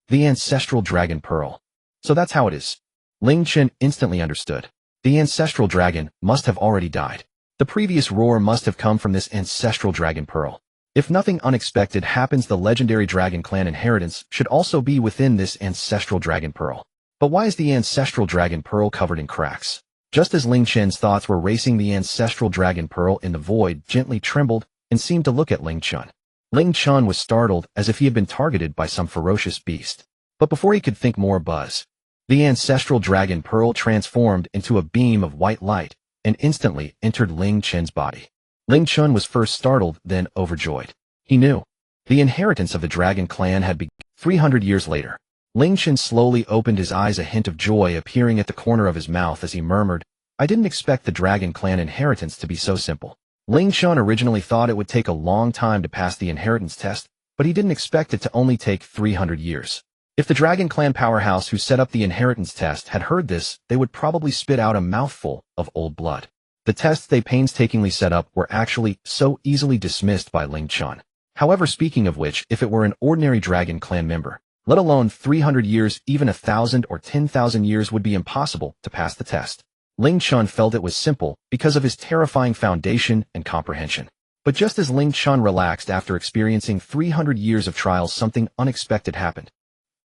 The ancestral dragon pearl. So that's how it is. Ling Chen instantly understood. The ancestral dragon must have already died. The previous roar must have come from this ancestral dragon pearl. If nothing unexpected happens, the legendary dragon clan inheritance should also be within this ancestral dragon pearl. But why is the ancestral dragon pearl covered in cracks? Just as Ling Chen's thoughts were racing, the ancestral dragon pearl in the void gently trembled and seemed to look at Ling Chen. Ling Chen was startled as if he had been targeted by some ferocious beast. But before he could think more, buzz. The ancestral dragon pearl transformed into a beam of white light and instantly entered Ling Chen's body. Ling Chen was first startled, then overjoyed. He knew. The inheritance of the dragon clan had begun. 300 years later. Ling Chen slowly opened his eyes, a hint of joy appearing at the corner of his mouth as he murmured, "I didn't expect the dragon clan inheritance to be so simple." Ling Chen originally thought it would take a long time to pass the inheritance test, but he didn't expect it to only take 300 years. If the dragon clan powerhouse who set up the inheritance test had heard this, they would probably spit out a mouthful of old blood. The tests they painstakingly set up were actually so easily dismissed by Ling Chen. However, speaking of which, if it were an ordinary dragon clan member, let alone 300 years, even 1,000 or 10,000 years would be impossible to pass the test. Ling Chen felt it was simple because of his terrifying foundation and comprehension. But just as Ling Chen relaxed after experiencing 300 years of trials, something unexpected happened.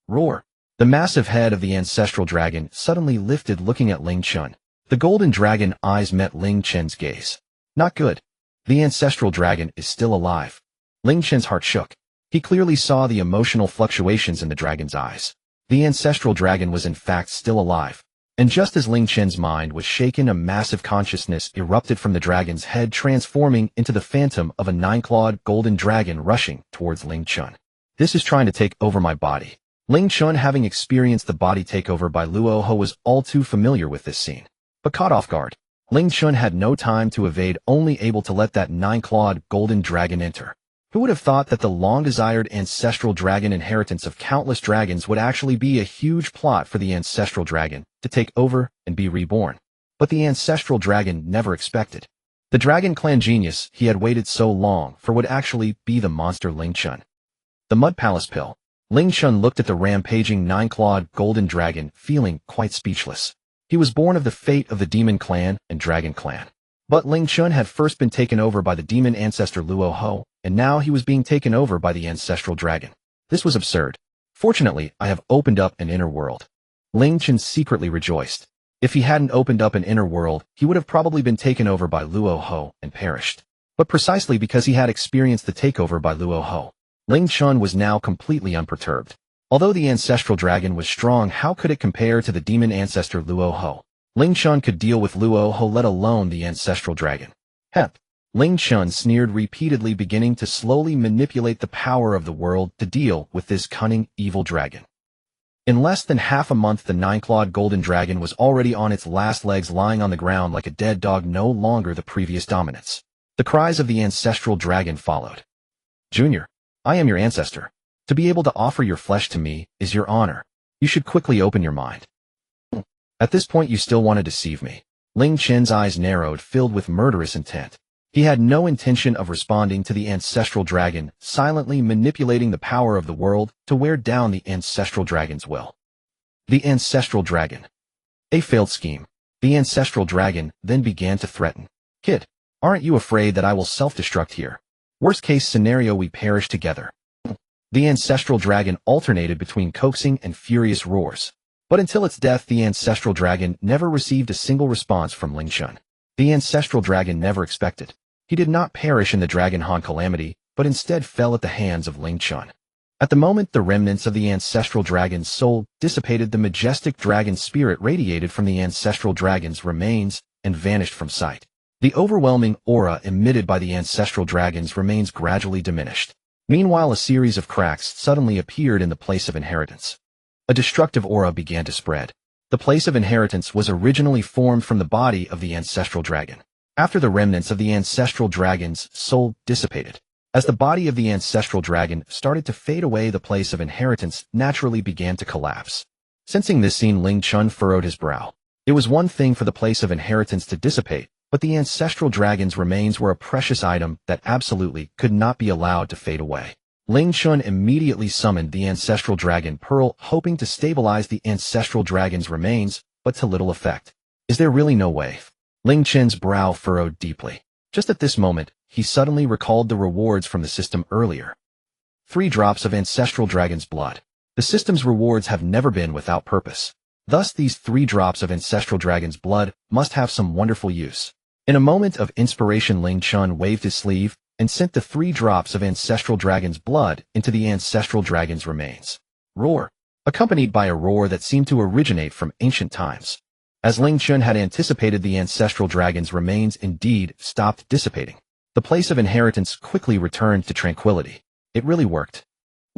Roar. The massive head of the ancestral dragon suddenly lifted, looking at Ling Chen. The golden dragon eyes met Ling Chen's gaze. Not good. The ancestral dragon is still alive. Ling Chen's heart shook. He clearly saw the emotional fluctuations in the dragon's eyes. The ancestral dragon was in fact still alive. And just as Ling Chen's mind was shaken, a massive consciousness erupted from the dragon's head, transforming into the phantom of a 9-clawed golden dragon rushing towards Ling Chen. This is trying to take over my body. Ling Chen, having experienced the body takeover by Luo Ho, was all too familiar with this scene. But caught off guard, Ling Chen had no time to evade, only able to let that 9-clawed golden dragon enter. Who would have thought that the long-desired ancestral dragon inheritance of countless dragons would actually be a huge plot for the ancestral dragon to take over and be reborn? But the ancestral dragon never expected. The dragon clan genius he had waited so long for would actually be the monster Ling Chen. The Mud Palace Pill. Ling Chen looked at the rampaging 9-clawed golden dragon, feeling quite speechless. He was born of the fate of the demon clan and dragon clan. But Ling Chen had first been taken over by the demon ancestor Luo Ho, and now he was being taken over by the ancestral dragon. This was absurd. Fortunately, I have opened up an inner world. Ling Chen secretly rejoiced. If he hadn't opened up an inner world, he would have probably been taken over by Luo Ho and perished. But precisely because he had experienced the takeover by Luo Ho, Ling Chen was now completely unperturbed. Although the ancestral dragon was strong, how could it compare to the demon ancestor Luo Ho? Ling Chen could deal with Luo Ho, let alone the ancestral dragon. Hep. Ling Chen sneered repeatedly, beginning to slowly manipulate the power of the world to deal with this cunning, evil dragon. In less than half a month, the 9-clawed golden dragon was already on its last legs, lying on the ground like a dead dog, no longer the previous dominance. The cries of the ancestral dragon followed. Junior, I am your ancestor. To be able to offer your flesh to me is your honor. You should quickly open your mind. At this point, you still want to deceive me. Ling Chen's eyes narrowed, filled with murderous intent. He had no intention of responding to the ancestral dragon, silently manipulating the power of the world to wear down the ancestral dragon's will. The ancestral dragon. A failed scheme. The ancestral dragon then began to threaten. Kid, aren't you afraid that I will self-destruct here? Worst case scenario, we perish together. The ancestral dragon alternated between coaxing and furious roars. But until its death, the ancestral dragon never received a single response from Ling Chen. The ancestral dragon never expected. He did not perish in the Dragon Han calamity, but instead fell at the hands of Ling Chen. At the moment the remnants of the ancestral dragon's soul dissipated, the majestic dragon spirit radiated from the ancestral dragon's remains and vanished from sight. The overwhelming aura emitted by the ancestral dragon's remains gradually diminished. Meanwhile, a series of cracks suddenly appeared in the place of inheritance. A destructive aura began to spread. The place of inheritance was originally formed from the body of the ancestral dragon. After the remnants of the ancestral dragon's soul dissipated, as the body of the ancestral dragon started to fade away, the place of inheritance naturally began to collapse. Sensing this scene, Ling Chen furrowed his brow. It was one thing for the place of inheritance to dissipate, but the ancestral dragon's remains were a precious item that absolutely could not be allowed to fade away. Ling Chen immediately summoned the ancestral dragon pearl, hoping to stabilize the ancestral dragon's remains, but to little effect. Is there really no way? Ling Chen's brow furrowed deeply. Just at this moment, he suddenly recalled the rewards from the system earlier. 3 drops of ancestral dragon's blood. The system's rewards have never been without purpose. Thus, these 3 drops of ancestral dragon's blood must have some wonderful use. In a moment of inspiration, Ling Chen waved his sleeve and sent the 3 drops of ancestral dragon's blood into the ancestral dragon's remains. Roar! Accompanied by a roar that seemed to originate from ancient times. As Ling Chen had anticipated, the ancestral dragon's remains indeed stopped dissipating. The place of inheritance quickly returned to tranquility. It really worked.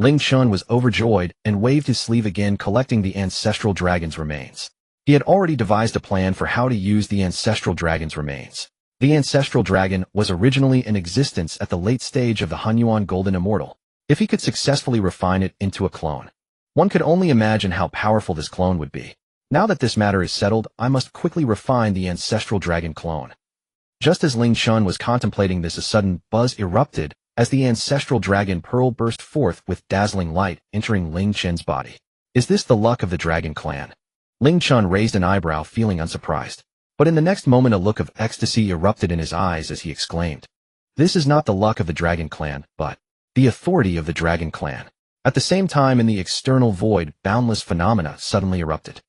Ling Chen was overjoyed and waved his sleeve again, collecting the ancestral dragon's remains. He had already devised a plan for how to use the ancestral dragon's remains. The ancestral dragon was originally in existence at the late stage of the Honghuang Golden Immortal. If he could successfully refine it into a clone, one could only imagine how powerful this clone would be. Now that this matter is settled, I must quickly refine the ancestral dragon clone. Just as Ling Chen was contemplating this, a sudden buzz erupted as the ancestral dragon pearl burst forth with dazzling light, entering Ling Chen's body. Is this the luck of the dragon clan? Ling Chen raised an eyebrow, feeling unsurprised. But in the next moment, a look of ecstasy erupted in his eyes as he exclaimed, "This is not the luck of the dragon clan, but the authority of the dragon clan." At the same time, in the external void, boundless phenomena suddenly erupted.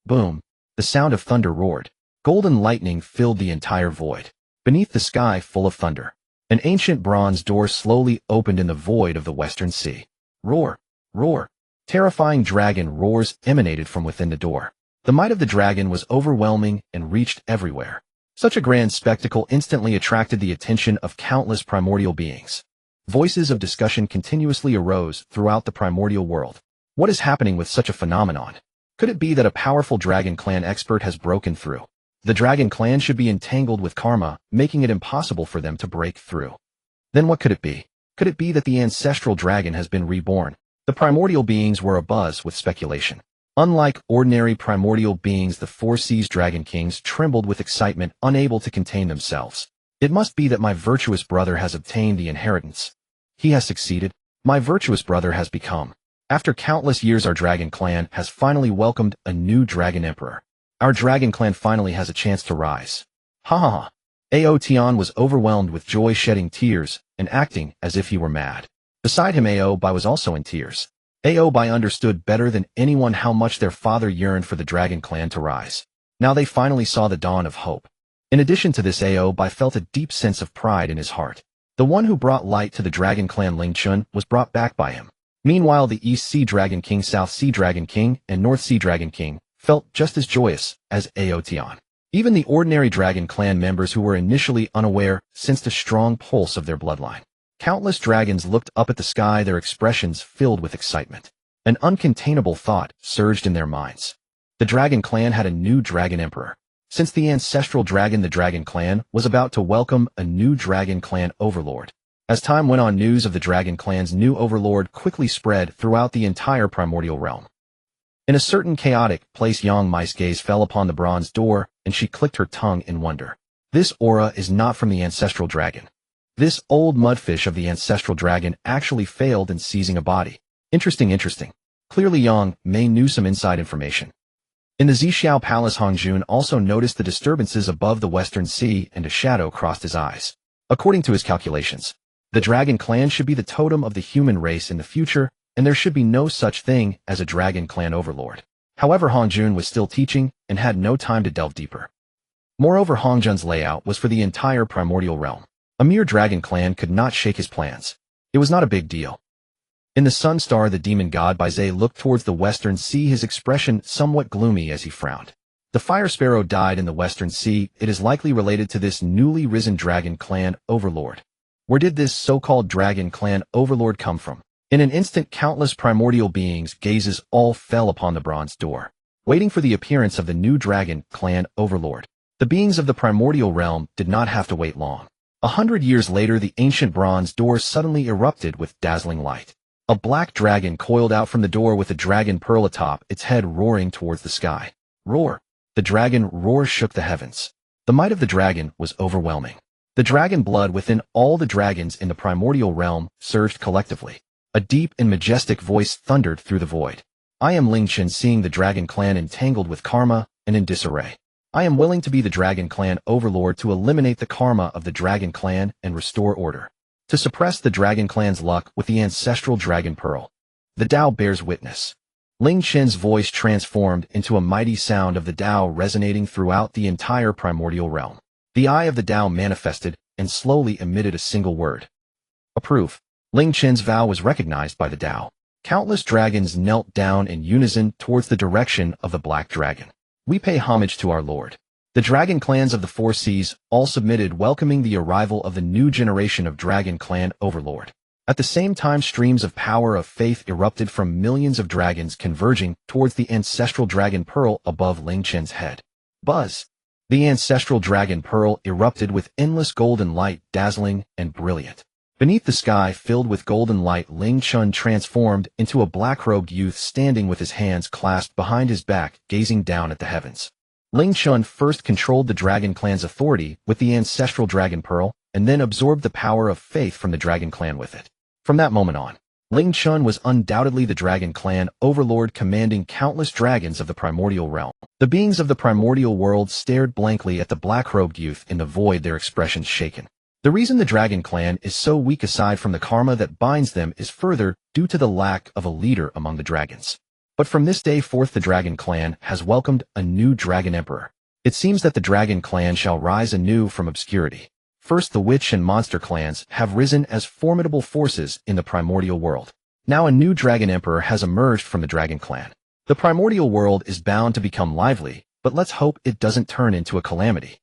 Boom! The sound of thunder roared. Golden lightning filled the entire void. Beneath the sky full of thunder, an ancient bronze door slowly opened in the void of the western sea. Roar! Roar! Terrifying dragon roars emanated from within the door. The might of the dragon was overwhelming and reached everywhere. Such a grand spectacle instantly attracted the attention of countless primordial beings. Voices of discussion continuously arose throughout the primordial world. What is happening with such a phenomenon? Could it be that a powerful dragon clan expert has broken through? The dragon clan should be entangled with karma, making it impossible for them to break through. Then what could it be? Could it be that the ancestral dragon has been reborn? The primordial beings were abuzz with speculation. Unlike ordinary primordial beings, the 4 seas dragon kings trembled with excitement, unable to contain themselves. It must be that my virtuous brother has obtained the inheritance. He has succeeded. My virtuous brother has become. After countless years, our dragon clan has finally welcomed a new dragon emperor. Our dragon clan finally has a chance to rise. Ha ha ha. Aotian was overwhelmed with joy, shedding tears and acting as if he were mad. Beside him, Aobai was also in tears. Aobai understood better than anyone how much their father yearned for the dragon clan to rise. Now they finally saw the dawn of hope. In addition to this, Aobai felt a deep sense of pride in his heart. The one who brought light to the dragon clan, Ling Chen, was brought back by him. Meanwhile, the East Sea Dragon King, South Sea Dragon King, and North Sea Dragon King felt just as joyous as Aotian. Even the ordinary dragon clan members who were initially unaware sensed a strong pulse of their bloodline. Countless dragons looked up at the sky, their expressions filled with excitement. An uncontainable thought surged in their minds. The dragon clan had a new dragon emperor. Since the ancestral dragon, the dragon clan was about to welcome a new dragon clan overlord. As time went on, news of the dragon clan's new overlord quickly spread throughout the entire primordial realm. In a certain chaotic place, Yang Mai's gaze fell upon the bronze door, and she clicked her tongue in wonder. This aura is not from the ancestral dragon. This old mudfish of the ancestral dragon actually failed in seizing a body. Interesting. Clearly Yang Mei knew some inside information. In the Zixiao Palace, Hongjun also noticed the disturbances above the western sea, and a shadow crossed his eyes. According to his calculations, the dragon clan should be the totem of the human race in the future, and there should be no such thing as a dragon clan overlord. However, Hongjun was still teaching and had no time to delve deeper. Moreover, Hongjun's layout was for the entire primordial realm. A mere dragon clan could not shake his plans. It was not a big deal. In the Sun Star, the demon god Baizé looked towards the western sea, his expression somewhat gloomy as he frowned. The fire sparrow died in the western sea. It is likely related to this newly risen dragon clan overlord. Where did this so-called dragon clan overlord come from? In an instant, countless primordial beings' gazes all fell upon the bronze door, waiting for the appearance of the new dragon clan overlord. The beings of the primordial realm did not have to wait long. 100 years later, the ancient bronze door suddenly erupted with dazzling light. A black dragon coiled out from the door with a dragon pearl atop, its head roaring towards the sky. Roar! The dragon roar shook the heavens. The might of the dragon was overwhelming. The dragon blood within all the dragons in the primordial realm surged collectively. A deep and majestic voice thundered through the void. I am Ling Chen, seeing the dragon clan entangled with karma and in disarray. I am willing to be the dragon clan overlord to eliminate the karma of the dragon clan and restore order. To suppress the dragon clan's luck with the ancestral dragon pearl. The Tao bears witness. Ling Chen's voice transformed into a mighty sound of the Tao resonating throughout the entire primordial realm. The eye of the Tao manifested and slowly emitted a single word. Approve. Ling Chen's vow was recognized by the Tao. Countless dragons knelt down in unison towards the direction of the black dragon. We pay homage to our lord. The dragon clans of the four seas all submitted, welcoming the arrival of the new generation of dragon clan overlord. At the same time, streams of power of faith erupted from millions of dragons converging towards the ancestral dragon pearl above Ling Chen's head. Buzz! The ancestral dragon pearl erupted with endless golden light, dazzling and brilliant. Beneath the sky filled with golden light, Ling Chen transformed into a black-robed youth standing with his hands clasped behind his back, gazing down at the heavens. Ling Chen first controlled the dragon clan's authority with the ancestral dragon pearl, and then absorbed the power of faith from the dragon clan with it. From that moment on, Ling Chen was undoubtedly the dragon clan overlord, commanding countless dragons of the primordial realm. The beings of the primordial world stared blankly at the black-robed youth in the void, their expressions shaken. The reason the dragon clan is so weak, aside from the karma that binds them, is further due to the lack of a leader among the dragons. But from this day forth, the dragon clan has welcomed a new dragon emperor. It seems that the dragon clan shall rise anew from obscurity. First, the witch and monster clans have risen as formidable forces in the primordial world. Now a new dragon emperor has emerged from the dragon clan. The primordial world is bound to become lively, but let's hope it doesn't turn into a calamity.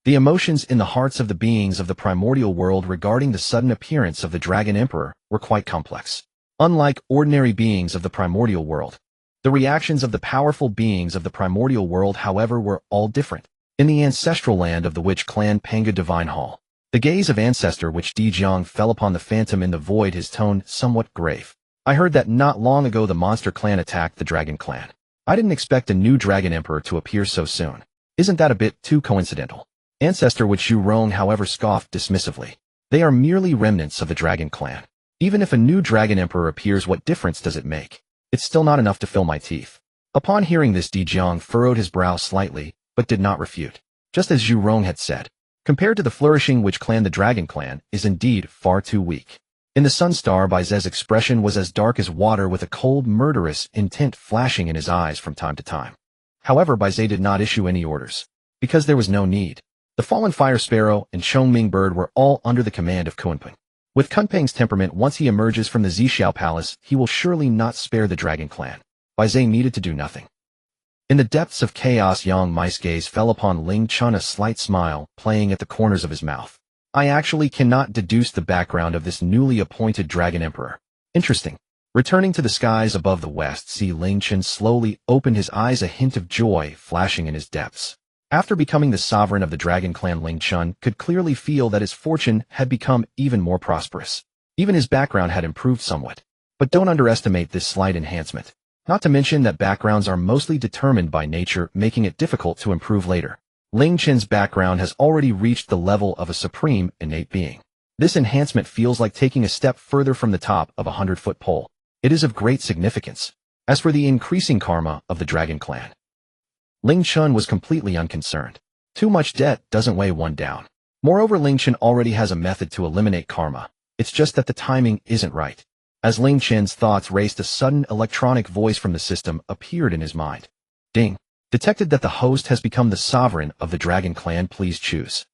The emotions in the hearts of the beings of the primordial world regarding the sudden appearance of the dragon emperor were quite complex. Unlike ordinary beings of the primordial world, the reactions of the powerful beings of the primordial world, however, were all different. In the ancestral land of the witch clan Panga Divine Hall, the gaze of Ancestor Witch Dijiang fell upon the phantom in the void, his tone somewhat grave. I heard that not long ago the monster clan attacked the dragon clan. I didn't expect a new dragon emperor to appear so soon. Isn't that a bit too coincidental? Ancestor Witch Yurong, however, scoffed dismissively. They are merely remnants of the dragon clan. Even if a new dragon emperor appears, what difference does it make? It's still not enough to fill my teeth. Upon hearing this, Dijiang furrowed his brow slightly, but did not refute. Just as Yurong had said, compared to the flourishing witch clan, the dragon clan is indeed far too weak. In the Sunstar, Baize's expression was as dark as water, with a cold, murderous intent flashing in his eyes from time to time. However, Baize did not issue any orders, because there was no need. The fallen fire sparrow and Chongming bird were all under the command of Kunpeng. With Kunpeng's temperament, once he emerges from the Zixiao Palace, he will surely not spare the dragon clan. Baize needed to do nothing. In the depths of chaos, Yang Mai's gaze fell upon Ling Chen, a slight smile playing at the corners of his mouth. I actually cannot deduce the background of this newly appointed dragon emperor. Interesting. Returning to the skies above the west sea, Ling Chen slowly opened his eyes, a hint of joy flashing in his depths. After becoming the sovereign of the dragon clan, Ling Chen could clearly feel that his fortune had become even more prosperous. Even his background had improved somewhat. But don't underestimate this slight enhancement. Not to mention that backgrounds are mostly determined by nature, making it difficult to improve later. Ling Chen's background has already reached the level of a supreme innate being. This enhancement feels like taking a step further from the top of a 100-foot pole. It is of great significance. As for the increasing karma of the dragon clan, Ling Chen was completely unconcerned. Too much debt doesn't weigh one down. Moreover, Ling Chen already has a method to eliminate karma. It's just that the timing isn't right. As Ling Chen's thoughts raced, a sudden electronic voice from the system appeared in his mind. Ding. Detected that the host has become the sovereign of the dragon clan. Please choose.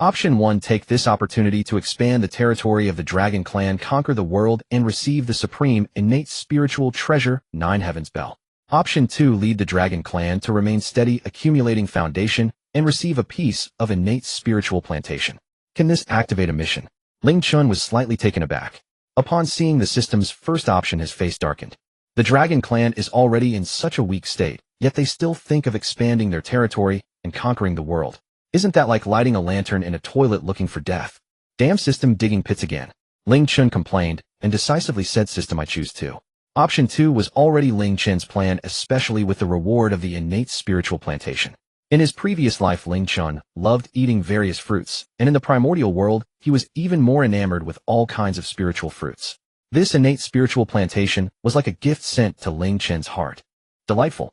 Option 1. Take this opportunity to expand the territory of the dragon clan, conquer the world, and receive the supreme innate spiritual treasure, 9 Heavens Bell. Option 2. Lead the dragon clan to remain steady, accumulating foundation, and receive a piece of innate spiritual plantation. Can this activate a mission? Ling Chen was slightly taken aback. Upon seeing the system's first option, his face darkened. The Dragon Clan is already in such a weak state, yet they still think of expanding their territory and conquering the world. Isn't that like lighting a lantern in a toilet looking for death? Damn system digging pits again. Ling Chen complained, and decisively said, system, I choose 2. Option 2 was already Ling Chen's plan, especially with the reward of the innate spiritual plantation. In his previous life, Ling Chen loved eating various fruits, and in the primordial world, he was even more enamored with all kinds of spiritual fruits. This innate spiritual plantation was like a gift sent to Ling Chen's heart. Delightful.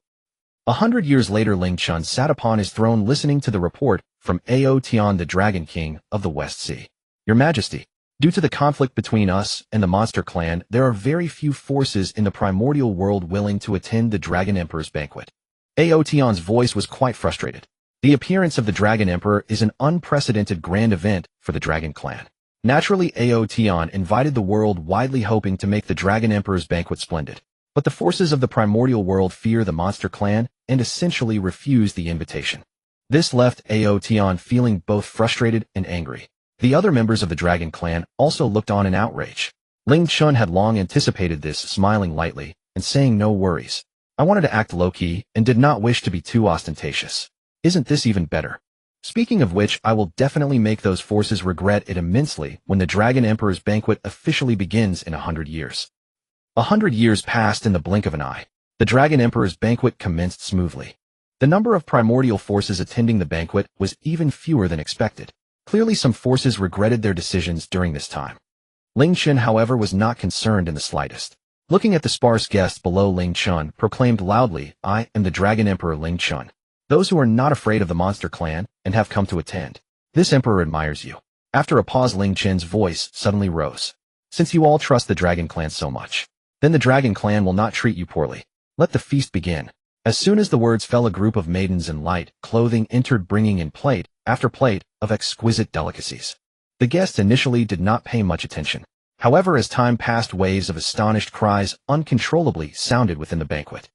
100 years later, Ling Chen sat upon his throne listening to the report from Tian, the Dragon King of the West Sea. Your Majesty, due to the conflict between us and the Monster Clan, there are very few forces in the primordial world willing to attend the Dragon Emperor's banquet. Tian's voice was quite frustrated. The appearance of the Dragon Emperor is an unprecedented grand event for the Dragon Clan. Naturally, Tian invited the world, widely hoping to make the Dragon Emperor's banquet splendid. But the forces of the primordial world fear the Monster Clan and essentially refuse the invitation. This left Tian feeling both frustrated and angry. The other members of the Dragon Clan also looked on in outrage. Ling Chen had long anticipated this, smiling lightly and saying, no worries. I wanted to act low-key and did not wish to be too ostentatious. Isn't this even better? Speaking of which, I will definitely make those forces regret it immensely when the Dragon Emperor's banquet officially begins in 100 years. 100 years passed in the blink of an eye. The Dragon Emperor's banquet commenced smoothly. The number of primordial forces attending the banquet was even fewer than expected. Clearly some forces regretted their decisions during this time. Ling Chen, however, was not concerned in the slightest. Looking at the sparse guests below, Ling Chen proclaimed loudly, I am the Dragon Emperor Ling Chen. Those who are not afraid of the Monster Clan and have come to attend. This emperor admires you. After a pause, Ling Chen's voice suddenly rose. Since you all trust the Dragon Clan so much, then the Dragon Clan will not treat you poorly. Let the feast begin. As soon as the words fell, a group of maidens in light clothing entered, bringing in plate after plate of exquisite delicacies. The guests initially did not pay much attention. However, as time passed, waves of astonished cries uncontrollably sounded within the banquet.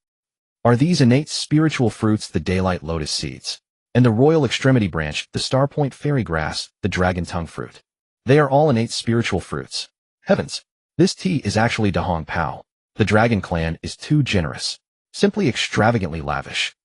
Are these innate spiritual fruits the daylight lotus seeds, and the royal extremity branch, the star point fairy grass, the dragon tongue fruit? They are all innate spiritual fruits. Heavens! This tea is actually Duobao. The Dragon Clan is too generous. Simply extravagantly lavish.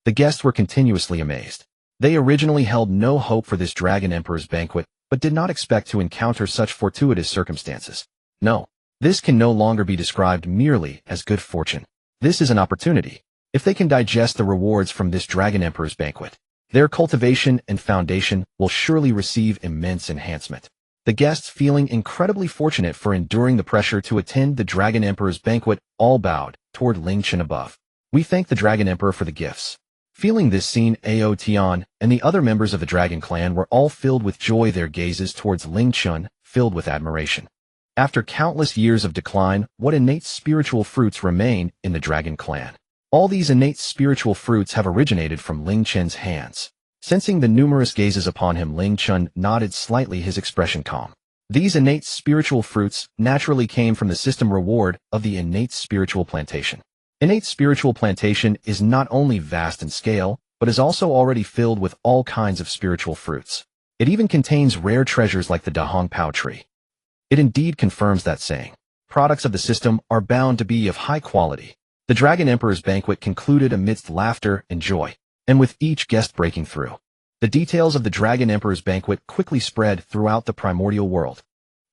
The guests were continuously amazed. They originally held no hope for this Dragon Emperor's banquet, but did not expect to encounter such fortuitous circumstances. No, this can no longer be described merely as good fortune. This is an opportunity. If they can digest the rewards from this Dragon Emperor's banquet, their cultivation and foundation will surely receive immense enhancement. The guests, feeling incredibly fortunate for enduring the pressure to attend the Dragon Emperor's banquet, all bowed toward Ling Chen above. We thank the Dragon Emperor for the gifts. Feeling this scene, Tian and the other members of the Dragon Clan were all filled with joy, their gazes towards Ling Chen filled with admiration. After countless years of decline, what innate spiritual fruits remain in the Dragon Clan? All these innate spiritual fruits have originated from Ling Chen's hands. Sensing the numerous gazes upon him, Ling Chen nodded slightly, his expression calm. These innate spiritual fruits naturally came from the system reward of the innate spiritual plantation. Innate spiritual plantation is not only vast in scale, but is also already filled with all kinds of spiritual fruits. It even contains rare treasures like the Duobao tree. It indeed confirms that saying. Products of the system are bound to be of high quality. The Dragon Emperor's banquet concluded amidst laughter and joy, and with each guest breaking through. The details of the Dragon Emperor's banquet quickly spread throughout the primordial world.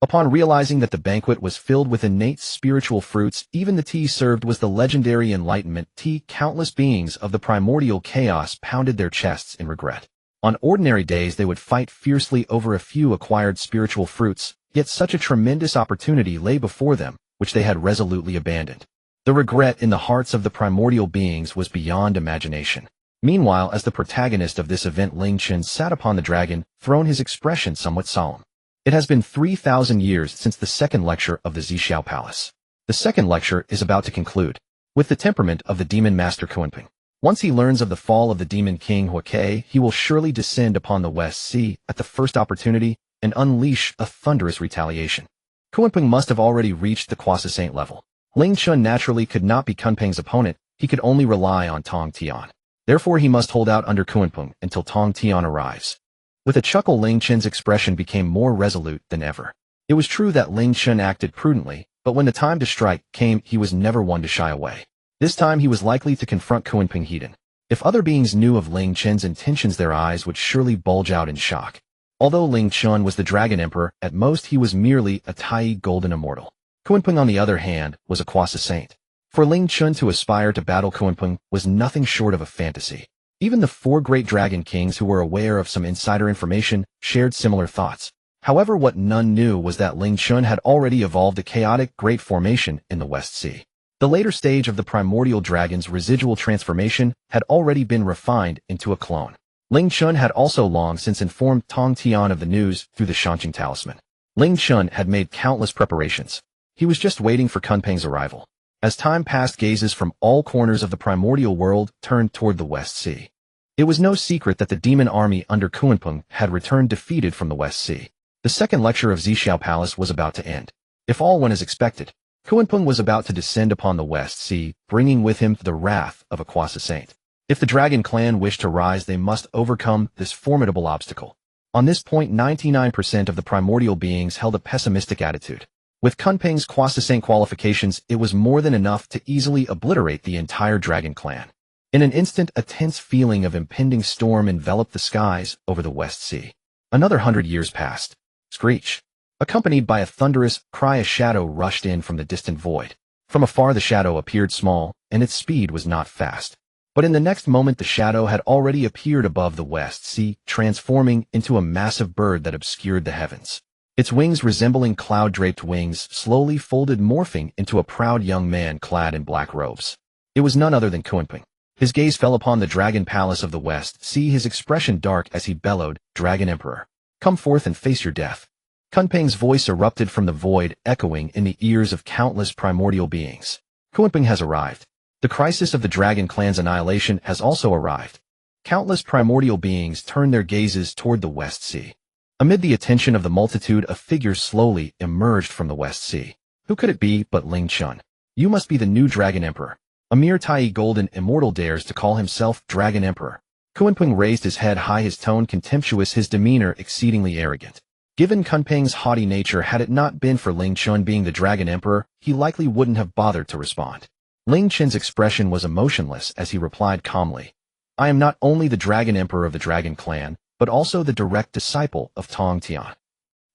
Upon realizing that the banquet was filled with innate spiritual fruits, even the tea served was the legendary enlightenment tea. Countless beings of the primordial chaos pounded their chests in regret. On ordinary days, they would fight fiercely over a few acquired spiritual fruits, yet such a tremendous opportunity lay before them, which they had resolutely abandoned. The regret in the hearts of the primordial beings was beyond imagination. Meanwhile, as the protagonist of this event, Ling Chen sat upon the dragon throne, his expression somewhat solemn. It has been 3,000 years since the second lecture of the Zixiao Palace. The second lecture is about to conclude with the temperament of the demon master Kunping. Once he learns of the fall of the demon king Huake, he will surely descend upon the West Sea at the first opportunity and unleash a thunderous retaliation. Kunping must have already reached the quasi-saint level. Ling Chen naturally could not be Kunping's opponent, he could only rely on Tongtian. Therefore he must hold out under Kunping until Tongtian arrives. With a chuckle, Ling Chen's expression became more resolute than ever. It was true that Ling Chen acted prudently, but when the time to strike came, he was never one to shy away. This time he was likely to confront Kunpeng head-on. If other beings knew of Ling Chen's intentions, their eyes would surely bulge out in shock. Although Ling Chen was the Dragon Emperor, at most he was merely a Tai Golden Immortal. Kunpeng, on the other hand, was a Quasi Saint. For Ling Chen to aspire to battle Kunpeng was nothing short of a fantasy. Even the 4 great dragon kings who were aware of some insider information shared similar thoughts. However, what none knew was that Ling Chen had already evolved a chaotic great formation in the West Sea. The later stage of the primordial dragon's residual transformation had already been refined into a clone. Ling Chen had also long since informed Tongtian of the news through the Shanqing talisman. Ling Chen had made countless preparations. He was just waiting for Kunpeng's arrival. As time passed, gazes from all corners of the primordial world turned toward the West Sea. It was no secret that the demon army under Kunpeng had returned defeated from the West Sea. The second lecture of Xixiao Palace was about to end. If all went as expected, Kunpeng was about to descend upon the West Sea, bringing with him the wrath of a Quasi Saint. If the Dragon Clan wished to rise, they must overcome this formidable obstacle. On this point, 99% of the primordial beings held a pessimistic attitude. With Kunpeng's Quasi Saint qualifications, it was more than enough to easily obliterate the entire Dragon Clan. In an instant, a tense feeling of impending storm enveloped the skies over the West Sea. Another 100 years passed. Screech. Accompanied by a thunderous cry, a shadow rushed in from the distant void. From afar the shadow appeared small, and its speed was not fast. But in the next moment the shadow had already appeared above the West Sea, transforming into a massive bird that obscured the heavens. Its wings, resembling cloud-draped wings, slowly folded, morphing into a proud young man clad in black robes. It was none other than Kunpeng. His gaze fell upon the Dragon Palace of the West Sea, his expression dark as he bellowed, "Dragon Emperor, come forth and face your death." Kunpeng's voice erupted from the void, echoing in the ears of countless primordial beings. Kunpeng has arrived. The crisis of the Dragon Clan's annihilation has also arrived. Countless primordial beings turned their gazes toward the West Sea. Amid the attention of the multitude, a figure slowly emerged from the West Sea. Who could it be but Ling Chen? You must be the new Dragon Emperor. A mere Tai Golden Immortal dares to call himself Dragon Emperor. Kunpeng raised his head high, his tone contemptuous, his demeanor exceedingly arrogant. Given Kunpeng's haughty nature, had it not been for Ling Chen being the Dragon Emperor, he likely wouldn't have bothered to respond. Ling Chen's expression was emotionless as he replied calmly, "I am not only the Dragon Emperor of the Dragon Clan, but also the direct disciple of Tongtian."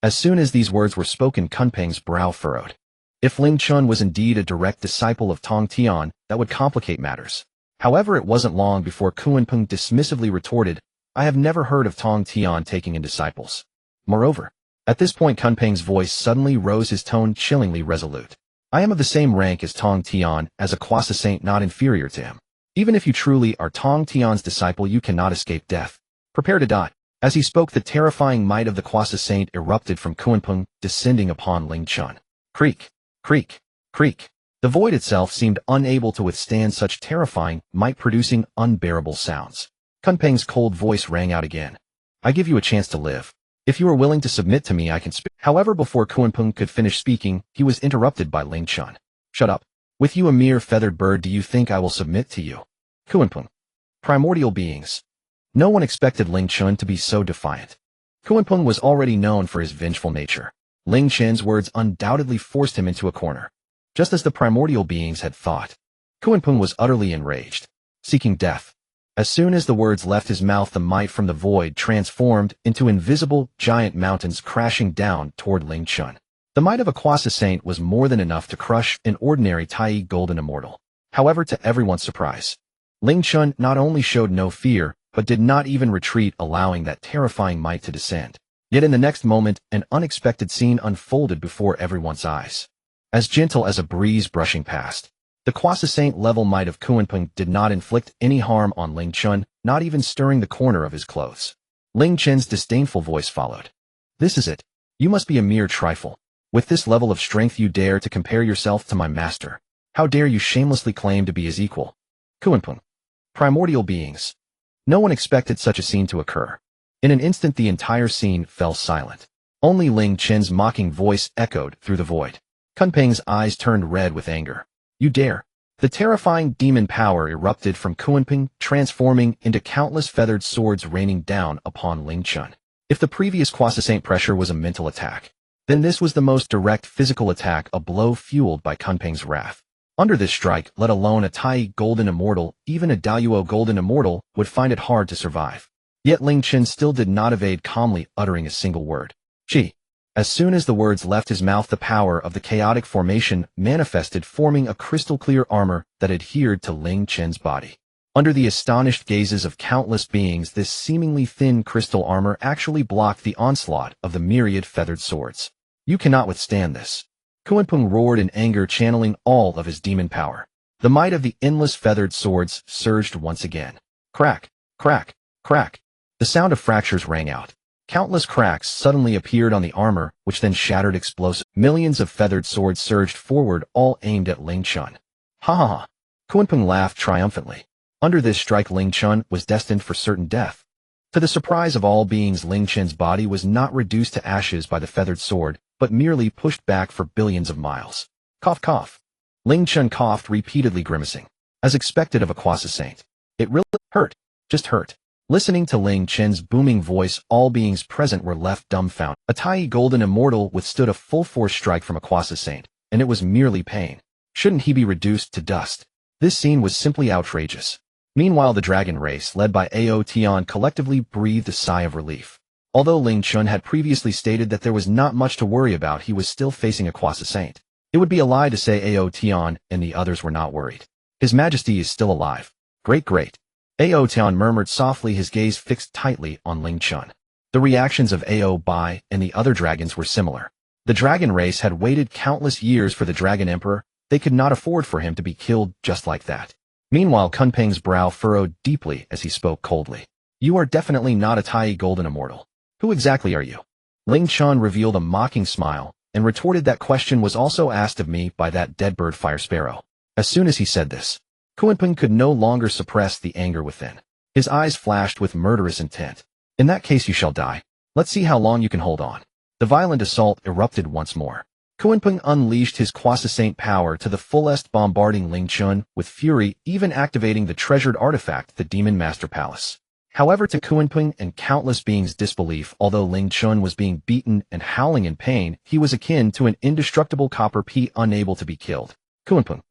As soon as these words were spoken, Kunpeng's brow furrowed. If Ling Chen was indeed a direct disciple of Tongtian, that would complicate matters. However, it wasn't long before Kunpeng dismissively retorted, "I have never heard of Tongtian taking in disciples." Moreover, at this point Kunpeng's voice suddenly rose, his tone chillingly resolute. "I am of the same rank as Tongtian, as a Quasi Saint, not inferior to him. Even if you truly are Tongtian's disciple, you cannot escape death. Prepare to die." As he spoke, the terrifying might of the Quasi Saint erupted from Kunpeng, descending upon Ling Chen. Creak, creak, creak. The void itself seemed unable to withstand such terrifying might, producing unbearable sounds. Kunpeng's cold voice rang out again. "I give you a chance to live. If you are willing to submit to me, I can speak." However, before Kunpeng could finish speaking, he was interrupted by Ling Chen. "Shut up. With you, a mere feathered bird, do you think I will submit to you?" Kunpeng. Primordial beings. No one expected Ling Chen to be so defiant. Kunpeng was already known for his vengeful nature. Ling Chen's words undoubtedly forced him into a corner. Just as the primordial beings had thought, Kunpeng was utterly enraged, seeking death. As soon as the words left his mouth, the might from the void transformed into invisible, giant mountains crashing down toward Ling Chen. The might of a Quasi Saint was more than enough to crush an ordinary Tai Golden Immortal. However, to everyone's surprise, Ling Chen not only showed no fear, but did not even retreat, allowing that terrifying might to descend. Yet in the next moment, an unexpected scene unfolded before everyone's eyes. As gentle as a breeze brushing past, the Quasi Saint level might of Kunpeng did not inflict any harm on Ling Chen, not even stirring the corner of his clothes. Ling Chen's disdainful voice followed. "This is it. You must be a mere trifle. With this level of strength you dare to compare yourself to my master. How dare you shamelessly claim to be his equal?" Kunpeng. Primordial beings. No one expected such a scene to occur. In an instant the entire scene fell silent. Only Ling Chen's mocking voice echoed through the void. Kunpeng's eyes turned red with anger. "You dare!" The terrifying demon power erupted from Kunpeng, transforming into countless feathered swords raining down upon Ling Chen. If the previous Quasi Saint pressure was a mental attack, then this was the most direct physical attack, a blow fueled by Kunpeng's wrath. Under this strike, let alone a Tai Golden Immortal, even a Daoyuo Golden Immortal would find it hard to survive. Yet Ling Chen still did not evade, calmly uttering a single word. Chi. As soon as the words left his mouth, the power of the chaotic formation manifested, forming a crystal-clear armor that adhered to Ling Chen's body. Under the astonished gazes of countless beings, this seemingly thin crystal armor actually blocked the onslaught of the myriad feathered swords. You cannot withstand this. Kunpeng roared in anger, channeling all of his demon power. The might of the endless feathered swords surged once again. Crack, crack, crack. The sound of fractures rang out. Countless cracks suddenly appeared on the armor, which then shattered explosive. Millions of feathered swords surged forward, all aimed at Ling Chen. Ha ha ha. Kunpeng laughed triumphantly. Under this strike, Ling Chen was destined for certain death. To the surprise of all beings, Ling Chen's body was not reduced to ashes by the feathered sword, but merely pushed back for billions of miles. Cough, cough. Ling Chen coughed repeatedly, grimacing. As expected of a Quasi Saint. It really hurt. Just hurt. Listening to Ling Chen's booming voice, all beings present were left dumbfounded. A Tai Golden Immortal withstood a full-force strike from a Quasi Saint, and it was merely pain. Shouldn't he be reduced to dust? This scene was simply outrageous. Meanwhile, the dragon race, led by Ao Tian, collectively breathed a sigh of relief. Although Ling Chen had previously stated that there was not much to worry about, he was still facing a Quasi Saint. It would be a lie to say Ao Tian and the others were not worried. His Majesty is still alive. Great, great. Ao Tian murmured softly, his gaze fixed tightly on Ling Chen. The reactions of Ao Bai and the other dragons were similar. The dragon race had waited countless years for the Dragon Emperor. They could not afford for him to be killed just like that. Meanwhile, Kunpeng's brow furrowed deeply as he spoke coldly. You are definitely not a Tai Golden Immortal. Who exactly are you? Ling Chen revealed a mocking smile and retorted that question was also asked of me by that dead bird Fire Sparrow. As soon as he said this, Kunpeng could no longer suppress the anger within. His eyes flashed with murderous intent. In that case, you shall die. Let's see how long you can hold on. The violent assault erupted once more. Kunpeng unleashed his Quasi Saint power to the fullest, bombarding Ling Chen with fury, even activating the treasured artifact, the Demon Master Palace. However, to Kunpeng and countless beings' disbelief, although Ling Chen was being beaten and howling in pain, he was akin to an indestructible copper pea, unable to be killed. Kunpeng.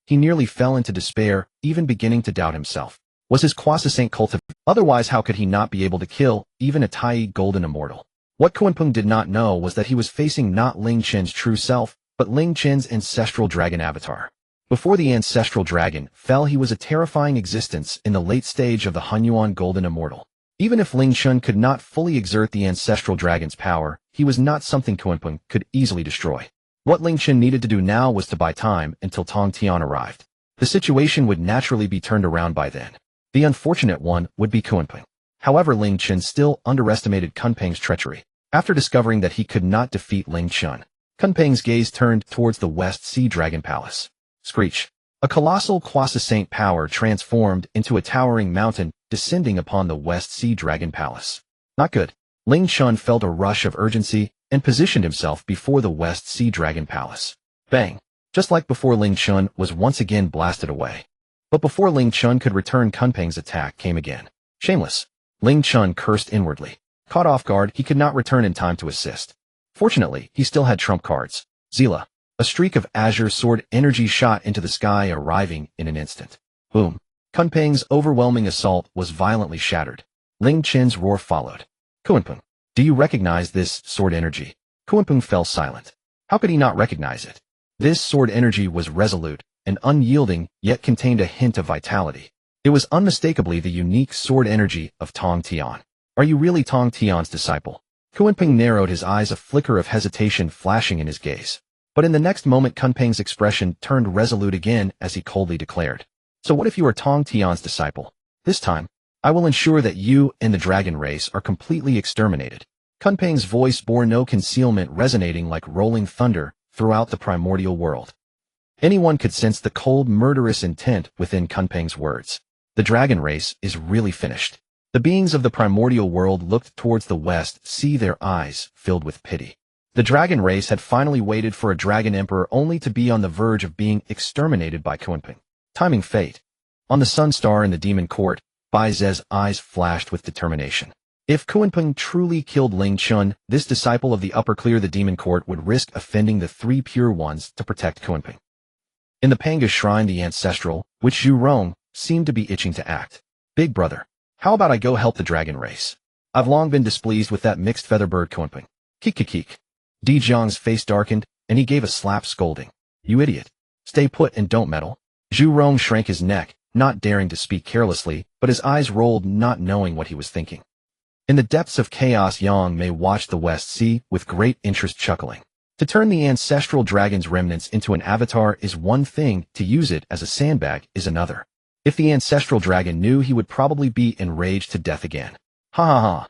He nearly fell into despair, even beginning to doubt himself. Was his Quasi Saint cultivated? Otherwise, how could he not be able to kill even a Tai Golden Immortal? What Kunpeng did not know was that he was facing not Ling Chen's true self, but Ling Chen's ancestral dragon avatar. Before the ancestral dragon fell, he was a terrifying existence in the late stage of the Honghuang Golden Immortal. Even if Ling Chen could not fully exert the ancestral dragon's power, he was not something Kunpeng could easily destroy. What Ling Chen needed to do now was to buy time until Tongtian arrived. The situation would naturally be turned around by then. The unfortunate one would be Kunpeng. However, Ling Chen still underestimated Kunpeng's treachery. After discovering that he could not defeat Ling Chen, Kunpeng's gaze turned towards the West Sea Dragon Palace. Screech. A colossal Quasi Saint power transformed into a towering mountain, descending upon the West Sea Dragon Palace. Not good. Ling Chen felt a rush of urgency and positioned himself before the West Sea Dragon Palace. Bang! Just like before, Ling Chen was once again blasted away. But before Ling Chen could return, Kunpeng's attack came again. Shameless. Ling Chen cursed inwardly. Caught off guard, he could not return in time to assist. Fortunately, he still had trump cards. Zila. A streak of azure sword energy shot into the sky, arriving in an instant. Boom. Kunpeng's overwhelming assault was violently shattered. Ling Chen's roar followed. Kunpeng. Do you recognize this sword energy? Kunpeng fell silent. How could he not recognize it? This sword energy was resolute and unyielding, yet contained a hint of vitality. It was unmistakably the unique sword energy of Tongtian. Are you really Tongtian's disciple? Kunpeng narrowed his eyes, a flicker of hesitation flashing in his gaze. But in the next moment, Kunpeng's expression turned resolute again as he coldly declared. So what if you are Tongtian's disciple? This time, I will ensure that you and the dragon race are completely exterminated. Kunpeng's voice bore no concealment, resonating like rolling thunder throughout the primordial world. Anyone could sense the cold, murderous intent within Kunpeng's words. The dragon race is really finished. The beings of the primordial world looked towards the west, see their eyes filled with pity. The dragon race had finally waited for a dragon emperor, only to be on the verge of being exterminated by Kunpeng. Timing fate. On the sun star in the demon court, Bai Ze's eyes flashed with determination. If Kunpeng truly killed Ling Chen, this disciple of the upper clear the demon court would risk offending the three pure ones to protect Kunpeng. In the Panga shrine, the ancestral, which Zhu Rong seemed to be itching to act. Big brother, how about I go help the dragon race? I've long been displeased with that mixed feather bird Kunpeng. Keek. Di Zhang's face darkened, and he gave a slap scolding. You idiot. Stay put and don't meddle. Zhu Rong shrank his neck, not daring to speak carelessly, but his eyes rolled, not knowing what he was thinking. In the depths of chaos, Yang Mei watched the West Sea with great interest, chuckling. To turn the ancestral dragon's remnants into an avatar is one thing, to use it as a sandbag is another. If the ancestral dragon knew, he would probably be enraged to death again. Ha ha ha.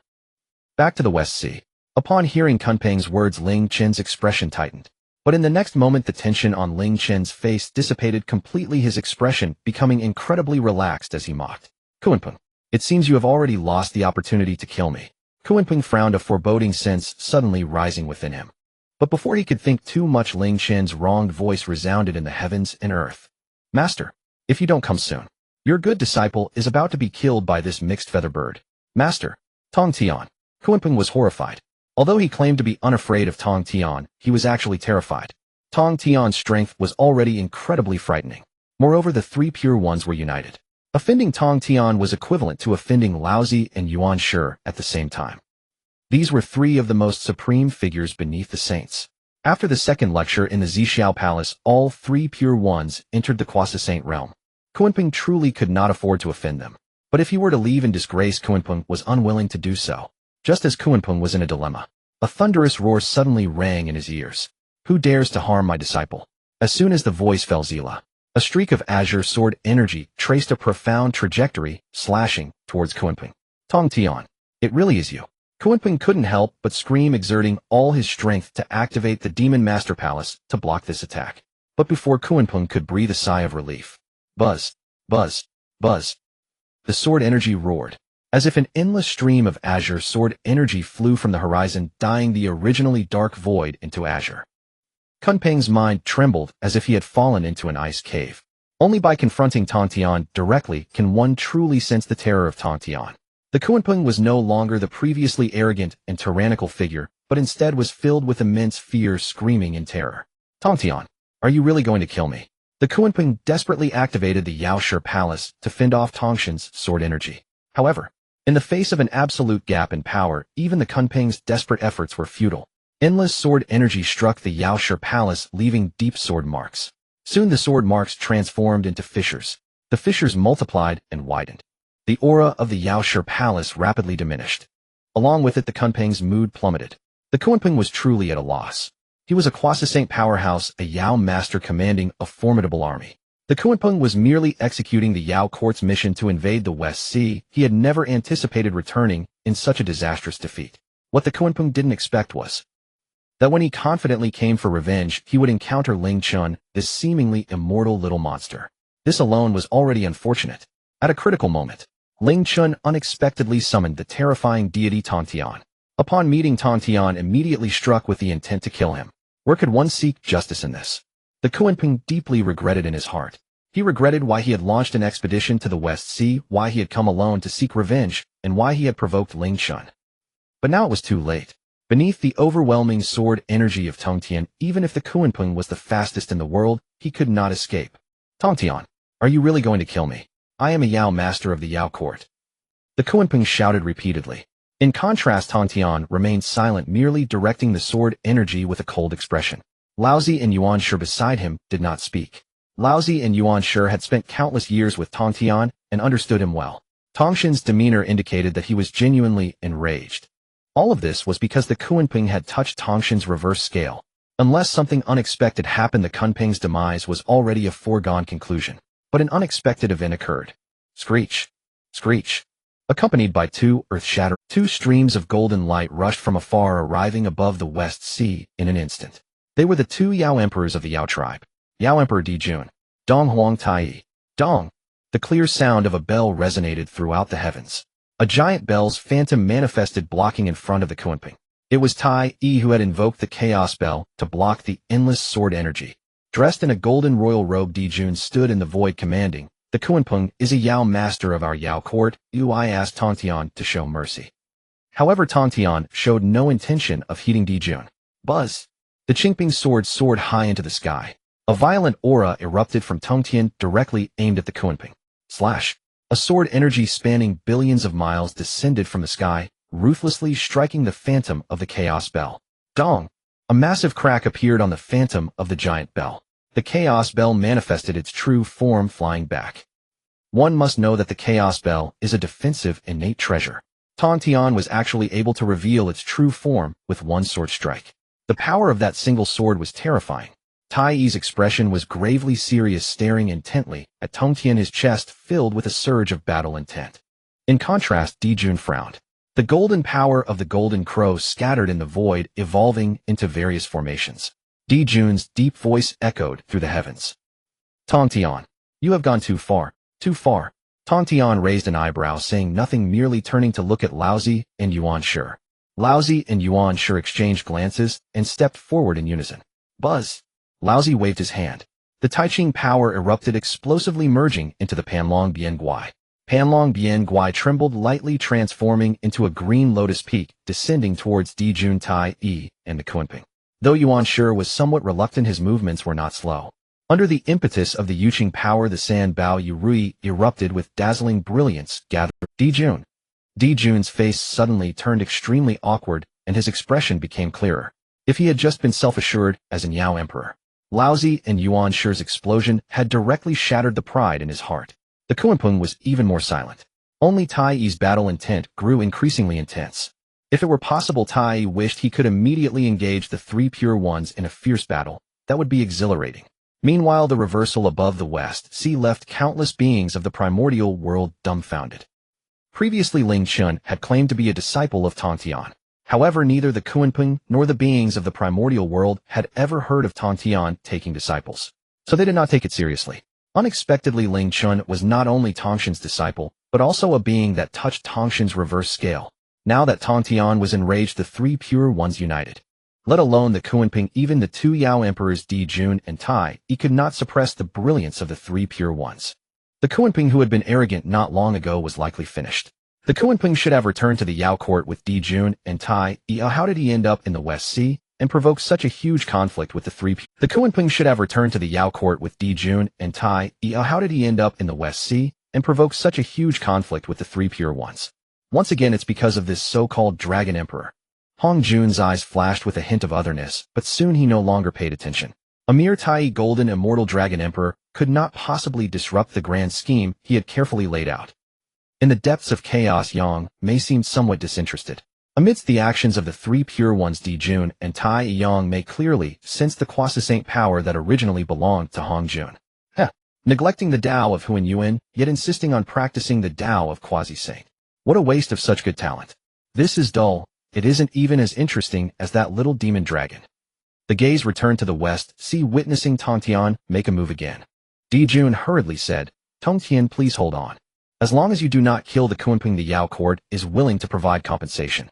Back to the West Sea. Upon hearing Kunpeng's words, Ling Chen's expression tightened. But in the next moment, the tension on Ling Chen's face dissipated completely, his expression becoming incredibly relaxed as he mocked. Kunpeng, it seems you have already lost the opportunity to kill me. Kunpeng frowned, a foreboding sense suddenly rising within him. But before he could think too much, Ling Chen's wronged voice resounded in the heavens and earth. Master, if you don't come soon, your good disciple is about to be killed by this mixed feather bird. Master, Tongtian. Kunpeng was horrified. Although he claimed to be unafraid of Tongtian, he was actually terrified. Tongtian's strength was already incredibly frightening. Moreover, the three pure ones were united. Offending Tongtian was equivalent to offending Laozi and Yuanshi at the same time. These were three of the most supreme figures beneath the saints. After the second lecture in the Zixiao Palace, all three pure ones entered the Quasi-Saint realm. Kunpeng truly could not afford to offend them. But if he were to leave in disgrace, Kunpeng was unwilling to do so. Just as Kunpeng was in a dilemma, a thunderous roar suddenly rang in his ears. Who dares to harm my disciple? As soon as the voice fell, Zila, a streak of azure sword energy traced a profound trajectory, slashing towards Kunpeng. Tongtian, it really is you. Kunpeng couldn't help but scream, exerting all his strength to activate the Demon Master Palace to block this attack. But before Kunpeng could breathe a sigh of relief, buzz, buzz, buzz, the sword energy roared. As if an endless stream of azure sword energy flew from the horizon, dyeing the originally dark void into azure. Kunpeng's mind trembled as if he had fallen into an ice cave. Only by confronting Tongtian directly can one truly sense the terror of Tongtian. The Kunpeng was no longer the previously arrogant and tyrannical figure, but instead was filled with immense fear, screaming in terror. Tongtian, are you really going to kill me? The Kunpeng desperately activated the Yaoshi Palace to fend off Tongshan's sword energy. However, in the face of an absolute gap in power, even the Kunpeng's desperate efforts were futile. Endless sword energy struck the Yaoshi Palace, leaving deep sword marks. Soon the sword marks transformed into fissures. The fissures multiplied and widened. The aura of the Yaoshi Palace rapidly diminished. Along with it, the Kunpeng's mood plummeted. The Kunpeng was truly at a loss. He was a Quasi-Saint powerhouse, a Yao master commanding a formidable army. The Kunpeng was merely executing the Yao court's mission to invade the West Sea. He had never anticipated returning in such a disastrous defeat. What the Kunpeng didn't expect was that when he confidently came for revenge, he would encounter Ling Chen, this seemingly immortal little monster. This alone was already unfortunate. At a critical moment, Ling Chen unexpectedly summoned the terrifying deity Tongtian. Upon meeting Tongtian, immediately struck with the intent to kill him. Where could one seek justice in this? The Kunpeng deeply regretted in his heart. He regretted why he had launched an expedition to the West Sea, why he had come alone to seek revenge, and why he had provoked Ling Chen. But now it was too late. Beneath the overwhelming sword energy of Tongtian, even if the Kunpeng was the fastest in the world, he could not escape. Tongtian, are you really going to kill me? I am a Yao master of the Yao court. The Kunpeng shouted repeatedly. In contrast, Tongtian remained silent, merely directing the sword energy with a cold expression. Laozi and Yuanshi beside him did not speak. Laozi and Yuanshi had spent countless years with Tongtian and understood him well. Tongshan's demeanor indicated that he was genuinely enraged. All of this was because the Kunpeng had touched Tongshan's reverse scale. Unless something unexpected happened, the Kunpeng's demise was already a foregone conclusion. But an unexpected event occurred. Screech, screech. Accompanied by two streams of golden light rushed from afar, arriving above the West Sea in an instant. They were the two Yao emperors of the Yao tribe. Yao Emperor Dijun, Dong Huang Tai. Dong. The clear sound of a bell resonated throughout the heavens. A giant bell's phantom manifested, blocking in front of the Kunpeng. It was Tai who had invoked the chaos bell to block the endless sword energy. Dressed in a golden royal robe, Dijun stood in the void, commanding, "The Kunpeng is a Yao master of our Yao court. I asked Tongtian to show mercy." However, Tongtian showed no intention of heeding Dijun. Buzz! The Qingping sword soared high into the sky. A violent aura erupted from Tongtian directly aimed at the Kunping. Slash! A sword energy spanning billions of miles descended from the sky, ruthlessly striking the phantom of the chaos bell. Dong! A massive crack appeared on the phantom of the giant bell. The chaos bell manifested its true form, flying back. One must know that the chaos bell is a defensive innate treasure. Tongtian was actually able to reveal its true form with one sword strike. The power of that single sword was terrifying. Tai Yi's expression was gravely serious, staring intently at Tongtian, his chest filled with a surge of battle intent. In contrast, Dijun frowned. The golden power of the golden crow scattered in the void, evolving into various formations. Dijun's deep voice echoed through the heavens. Tongtian, you have gone too far, too far. Tongtian raised an eyebrow, saying nothing, merely turning to look at Laozi and Yuanshi. Laozi and Yuanshi exchanged glances and stepped forward in unison. Buzz! Laozi waved his hand. The Taiching power erupted explosively, merging into the Panlong Bien Guai. Panlong Bien Guai trembled lightly, transforming into a green lotus peak, descending towards Dijun, Tai Yi, and the Kunping. Though Yuanshi was somewhat reluctant, his movements were not slow. Under the impetus of the Yuqing power, the San Bao Yurui erupted with dazzling brilliance, gathered. Dijun's face suddenly turned extremely awkward, and his expression became clearer. If he had just been self-assured as an Yao Emperor, Laozi and Yuanshi's explosion had directly shattered the pride in his heart. The Kunping was even more silent. Only Tai Yi's battle intent grew increasingly intense. If it were possible, Tai Yi wished he could immediately engage the three pure ones in a fierce battle. That would be exhilarating. Meanwhile, the reversal above the West Sea left countless beings of the primordial world dumbfounded. Previously, Ling Chen had claimed to be a disciple of Tongtian. However, neither the Kunping nor the beings of the primordial world had ever heard of Tongtian taking disciples, so they did not take it seriously. Unexpectedly, Ling Chen was not only Tongtian's disciple, but also a being that touched Tongtian's reverse scale. Now that Tongtian was enraged, the three pure ones united. Let alone the Kunping, even the two Yao emperors Dijun and Tai Yi could not suppress the brilliance of the three pure ones. The Kunping, who had been arrogant not long ago, was likely finished. The Kunping should have returned to the Yao court with Dijun and Tai Yi. How did he end up in the West Sea and provoke such a huge conflict with the three? The Kunping should have returned to the Yao court with Dijun and Tai Yi. How did he end up in the West Sea and provoke such a huge conflict with the three pure ones? Once again, it's because of this so-called Dragon Emperor. Hongjun's eyes flashed with a hint of otherness, but soon he no longer paid attention. A mere Tai Yi, golden immortal Dragon Emperor, could not possibly disrupt the grand scheme he had carefully laid out. In the depths of chaos, Yang Mei seemed somewhat disinterested. Amidst the actions of the three pure ones Dijun and Tai Yi, Yang Mei clearly sensed the quasi-saint power that originally belonged to Hongjun. Neglecting the Tao of Huan Yuan, yet insisting on practicing the Tao of quasi-saint. What a waste of such good talent. This is dull. It isn't even as interesting as that little demon dragon. The gaze returned to the West Sea, witnessing Tongtian make a move again. Dijun hurriedly said, Tongtian, please hold on. As long as you do not kill the Kunping, the Yao court is willing to provide compensation.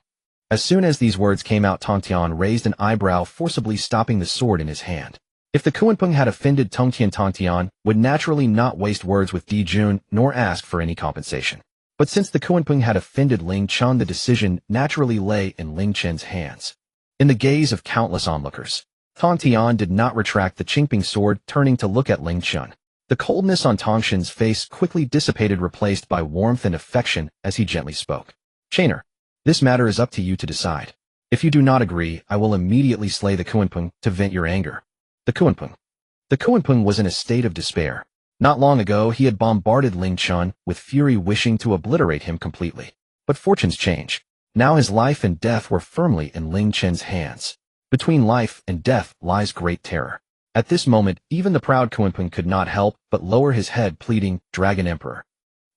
As soon as these words came out, Tongtian raised an eyebrow, forcibly stopping the sword in his hand. If the Kunping had offended Tongtian would naturally not waste words with Dijun nor ask for any compensation. But since the Kunping had offended Ling Chen, the decision naturally lay in Ling Chen's hands. In the gaze of countless onlookers, Tongtian did not retract the Qingping sword, turning to look at Ling Chen. The coldness on Tongtian's face quickly dissipated, replaced by warmth and affection as he gently spoke. Chainer, this matter is up to you to decide. If you do not agree, I will immediately slay the Kunping to vent your anger. The Kunping was in a state of despair. Not long ago, he had bombarded Ling Chen with fury, wishing to obliterate him completely. But fortunes change. Now his life and death were firmly in Ling Chen's hands. Between life and death lies great terror. At this moment, even the proud Kunping could not help but lower his head, pleading, Dragon Emperor.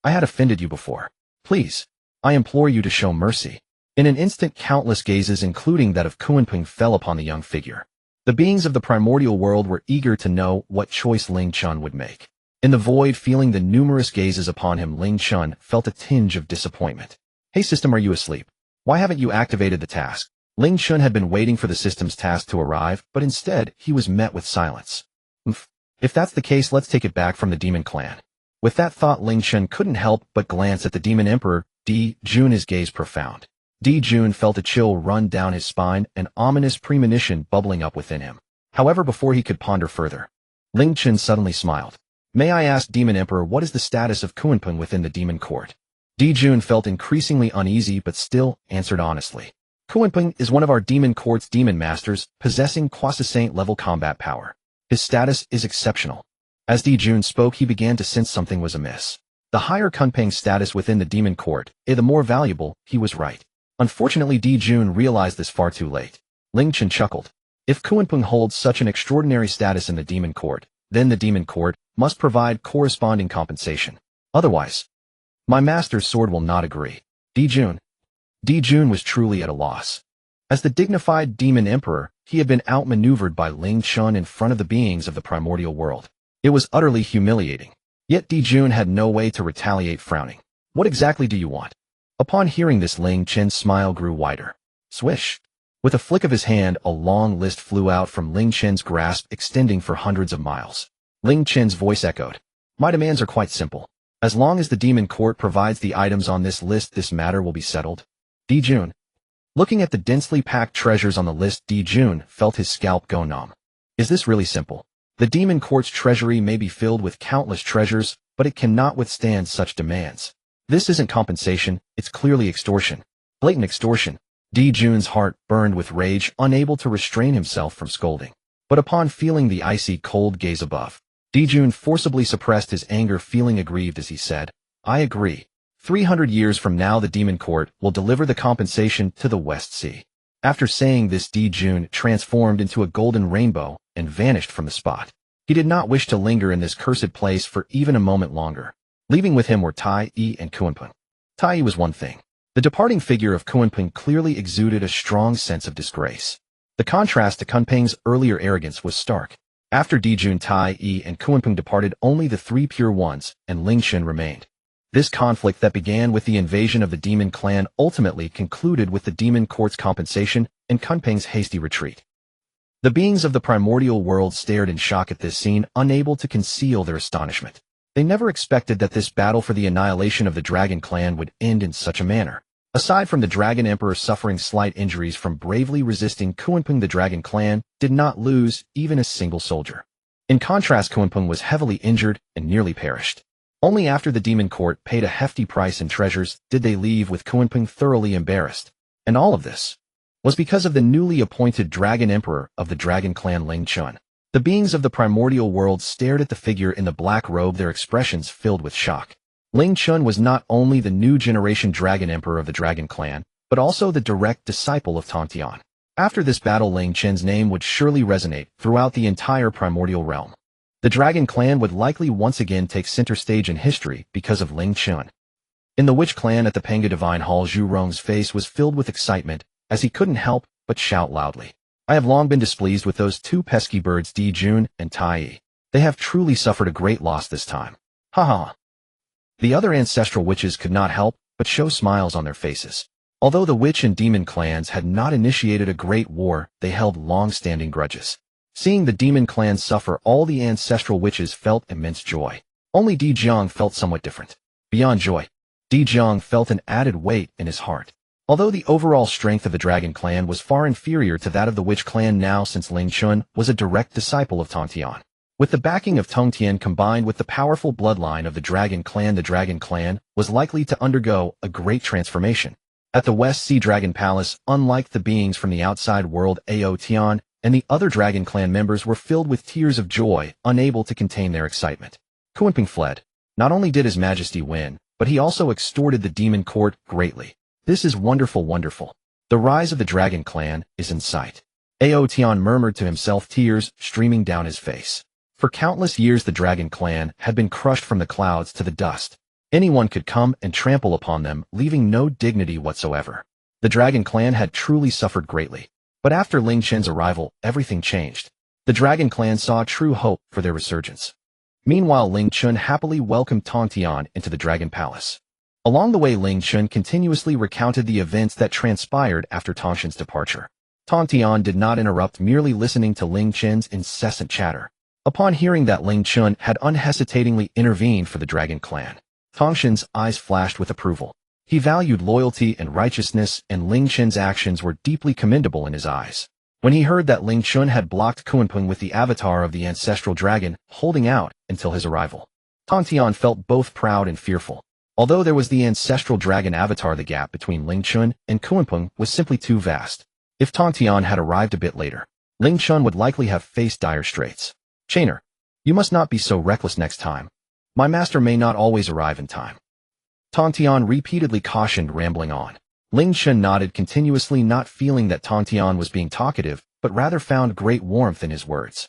I had offended you before. Please, I implore you to show mercy. In an instant, countless gazes, including that of Kunping, fell upon the young figure. The beings of the primordial world were eager to know what choice Ling Chen would make. In the void, feeling the numerous gazes upon him, Ling Chen felt a tinge of disappointment. Hey system, are you asleep? Why haven't you activated the task? Ling Chen had been waiting for the system's task to arrive, but instead, he was met with silence. If that's the case, let's take it back from the demon clan. With that thought, Ling Chen couldn't help but glance at the demon emperor, Dijun, his gaze profound. Jun felt a chill run down his spine, an ominous premonition bubbling up within him. However, before he could ponder further, Ling Chen suddenly smiled. May I ask, Demon Emperor, what is the status of Kunpeng within the demon court? Jun felt increasingly uneasy but still answered honestly. Kunpeng is one of our demon court's demon masters, possessing quasi-saint level combat power. His status is exceptional. As Jun spoke, he began to sense something was amiss. The higher Kunpeng's status within the demon court, the more valuable, he was right. Unfortunately, Jun realized this far too late. Ling Chen chuckled. If Kunpeng holds such an extraordinary status in the demon court, then the demon court must provide corresponding compensation. Otherwise, my master's sword will not agree. Jun was truly at a loss. As the dignified demon emperor, he had been outmaneuvered by Ling Chen in front of the beings of the primordial world. It was utterly humiliating. Yet Jun had no way to retaliate, frowning. What exactly do you want? Upon hearing this, Ling Chen's smile grew wider. Swish! With a flick of his hand, a long list flew out from Ling Chen's grasp, extending for hundreds of miles. Ling Chen's voice echoed. My demands are quite simple. As long as the demon court provides the items on this list, this matter will be settled. Jun. Looking at the densely packed treasures on the list, Jun felt his scalp go numb. Is this really simple? The demon court's treasury may be filled with countless treasures, but it cannot withstand such demands. This isn't compensation, it's clearly extortion. Blatant extortion. Jun's heart burned with rage, unable to restrain himself from scolding. But upon feeling the icy cold gaze above, Jun forcibly suppressed his anger, feeling aggrieved as he said, I agree. 300 years from now the demon court will deliver the compensation to the West Sea. After saying this, Jun transformed into a golden rainbow and vanished from the spot. He did not wish to linger in this cursed place for even a moment longer. Leaving with him were Tai Yi and Kunpeng. Tai Yi was one thing. The departing figure of Kunpeng clearly exuded a strong sense of disgrace. The contrast to Kunpeng's earlier arrogance was stark. After Jun, Tai Yi, and Kunpeng departed, only the three pure ones and Ling Chen remained. This conflict that began with the invasion of the demon clan ultimately concluded with the demon court's compensation and Kunpeng's hasty retreat. The beings of the primordial world stared in shock at this scene, unable to conceal their astonishment. They never expected that this battle for the annihilation of the Dragon Clan would end in such a manner. Aside from the Dragon Emperor suffering slight injuries from bravely resisting, Kunpeng, the Dragon Clan did not lose even a single soldier. In contrast, Kunpeng was heavily injured and nearly perished. Only after the demon court paid a hefty price in treasures did they leave with Kunpeng thoroughly embarrassed. And all of this was because of the newly appointed Dragon Emperor of the Dragon Clan, Ling Chen. The beings of the primordial world stared at the figure in the black robe, their expressions filled with shock. Ling Chen was not only the new generation Dragon Emperor of the Dragon Clan, but also the direct disciple of Tongtian. After this battle, Ling Chen's name would surely resonate throughout the entire primordial realm. The Dragon Clan would likely once again take center stage in history because of Ling Chen. In the Witch Clan at the Penga Divine Hall, Zhu Rong's face was filled with excitement as he couldn't help but shout loudly. I have long been displeased with those two pesky birds, Jun and Tai Yi. They have truly suffered a great loss this time. Ha ha. The other ancestral witches could not help but show smiles on their faces. Although the witch and demon clans had not initiated a great war, they held long-standing grudges. Seeing the demon clan suffer, all the ancestral witches felt immense joy. Only Jiang felt somewhat different. Beyond joy, Jiang felt an added weight in his heart. Although the overall strength of the Dragon Clan was far inferior to that of the Witch Clan now, since Ling Chen was a direct disciple of Tongtian. With the backing of Tongtian combined with the powerful bloodline of the Dragon Clan was likely to undergo a great transformation. At the West Sea Dragon Palace, unlike the beings from the outside world, Tian and the other Dragon Clan members were filled with tears of joy, unable to contain their excitement. Kunpeng fled. Not only did His Majesty win, but he also extorted the demon court greatly. This is wonderful, wonderful. The rise of the Dragon Clan is in sight. Tian murmured to himself, tears streaming down his face. For countless years the Dragon Clan had been crushed from the clouds to the dust. Anyone could come and trample upon them, leaving no dignity whatsoever. The Dragon Clan had truly suffered greatly. But after Ling Chen's arrival, everything changed. The Dragon Clan saw true hope for their resurgence. Meanwhile, Ling Chen happily welcomed Tongtian into the Dragon Palace. Along the way, Ling Chen continuously recounted the events that transpired after Tongtian's departure. Tongtian did not interrupt, merely listening to Ling Chen's incessant chatter. Upon hearing that Ling Chen had unhesitatingly intervened for the Dragon Clan, Tongtian's eyes flashed with approval. He valued loyalty and righteousness, and Ling Chen's actions were deeply commendable in his eyes. When he heard that Ling Chen had blocked Kunpeng with the avatar of the ancestral dragon, holding out until his arrival, Tongtian felt both proud and fearful. Although there was the ancestral dragon avatar, the gap between Ling Chen and Kunpeng was simply too vast. If Tongtian had arrived a bit later, Ling Chen would likely have faced dire straits. Chainer, you must not be so reckless next time. My master may not always arrive in time. Tongtian repeatedly cautioned, rambling on. Ling Chen nodded continuously, not feeling that Tongtian was being talkative, but rather found great warmth in his words.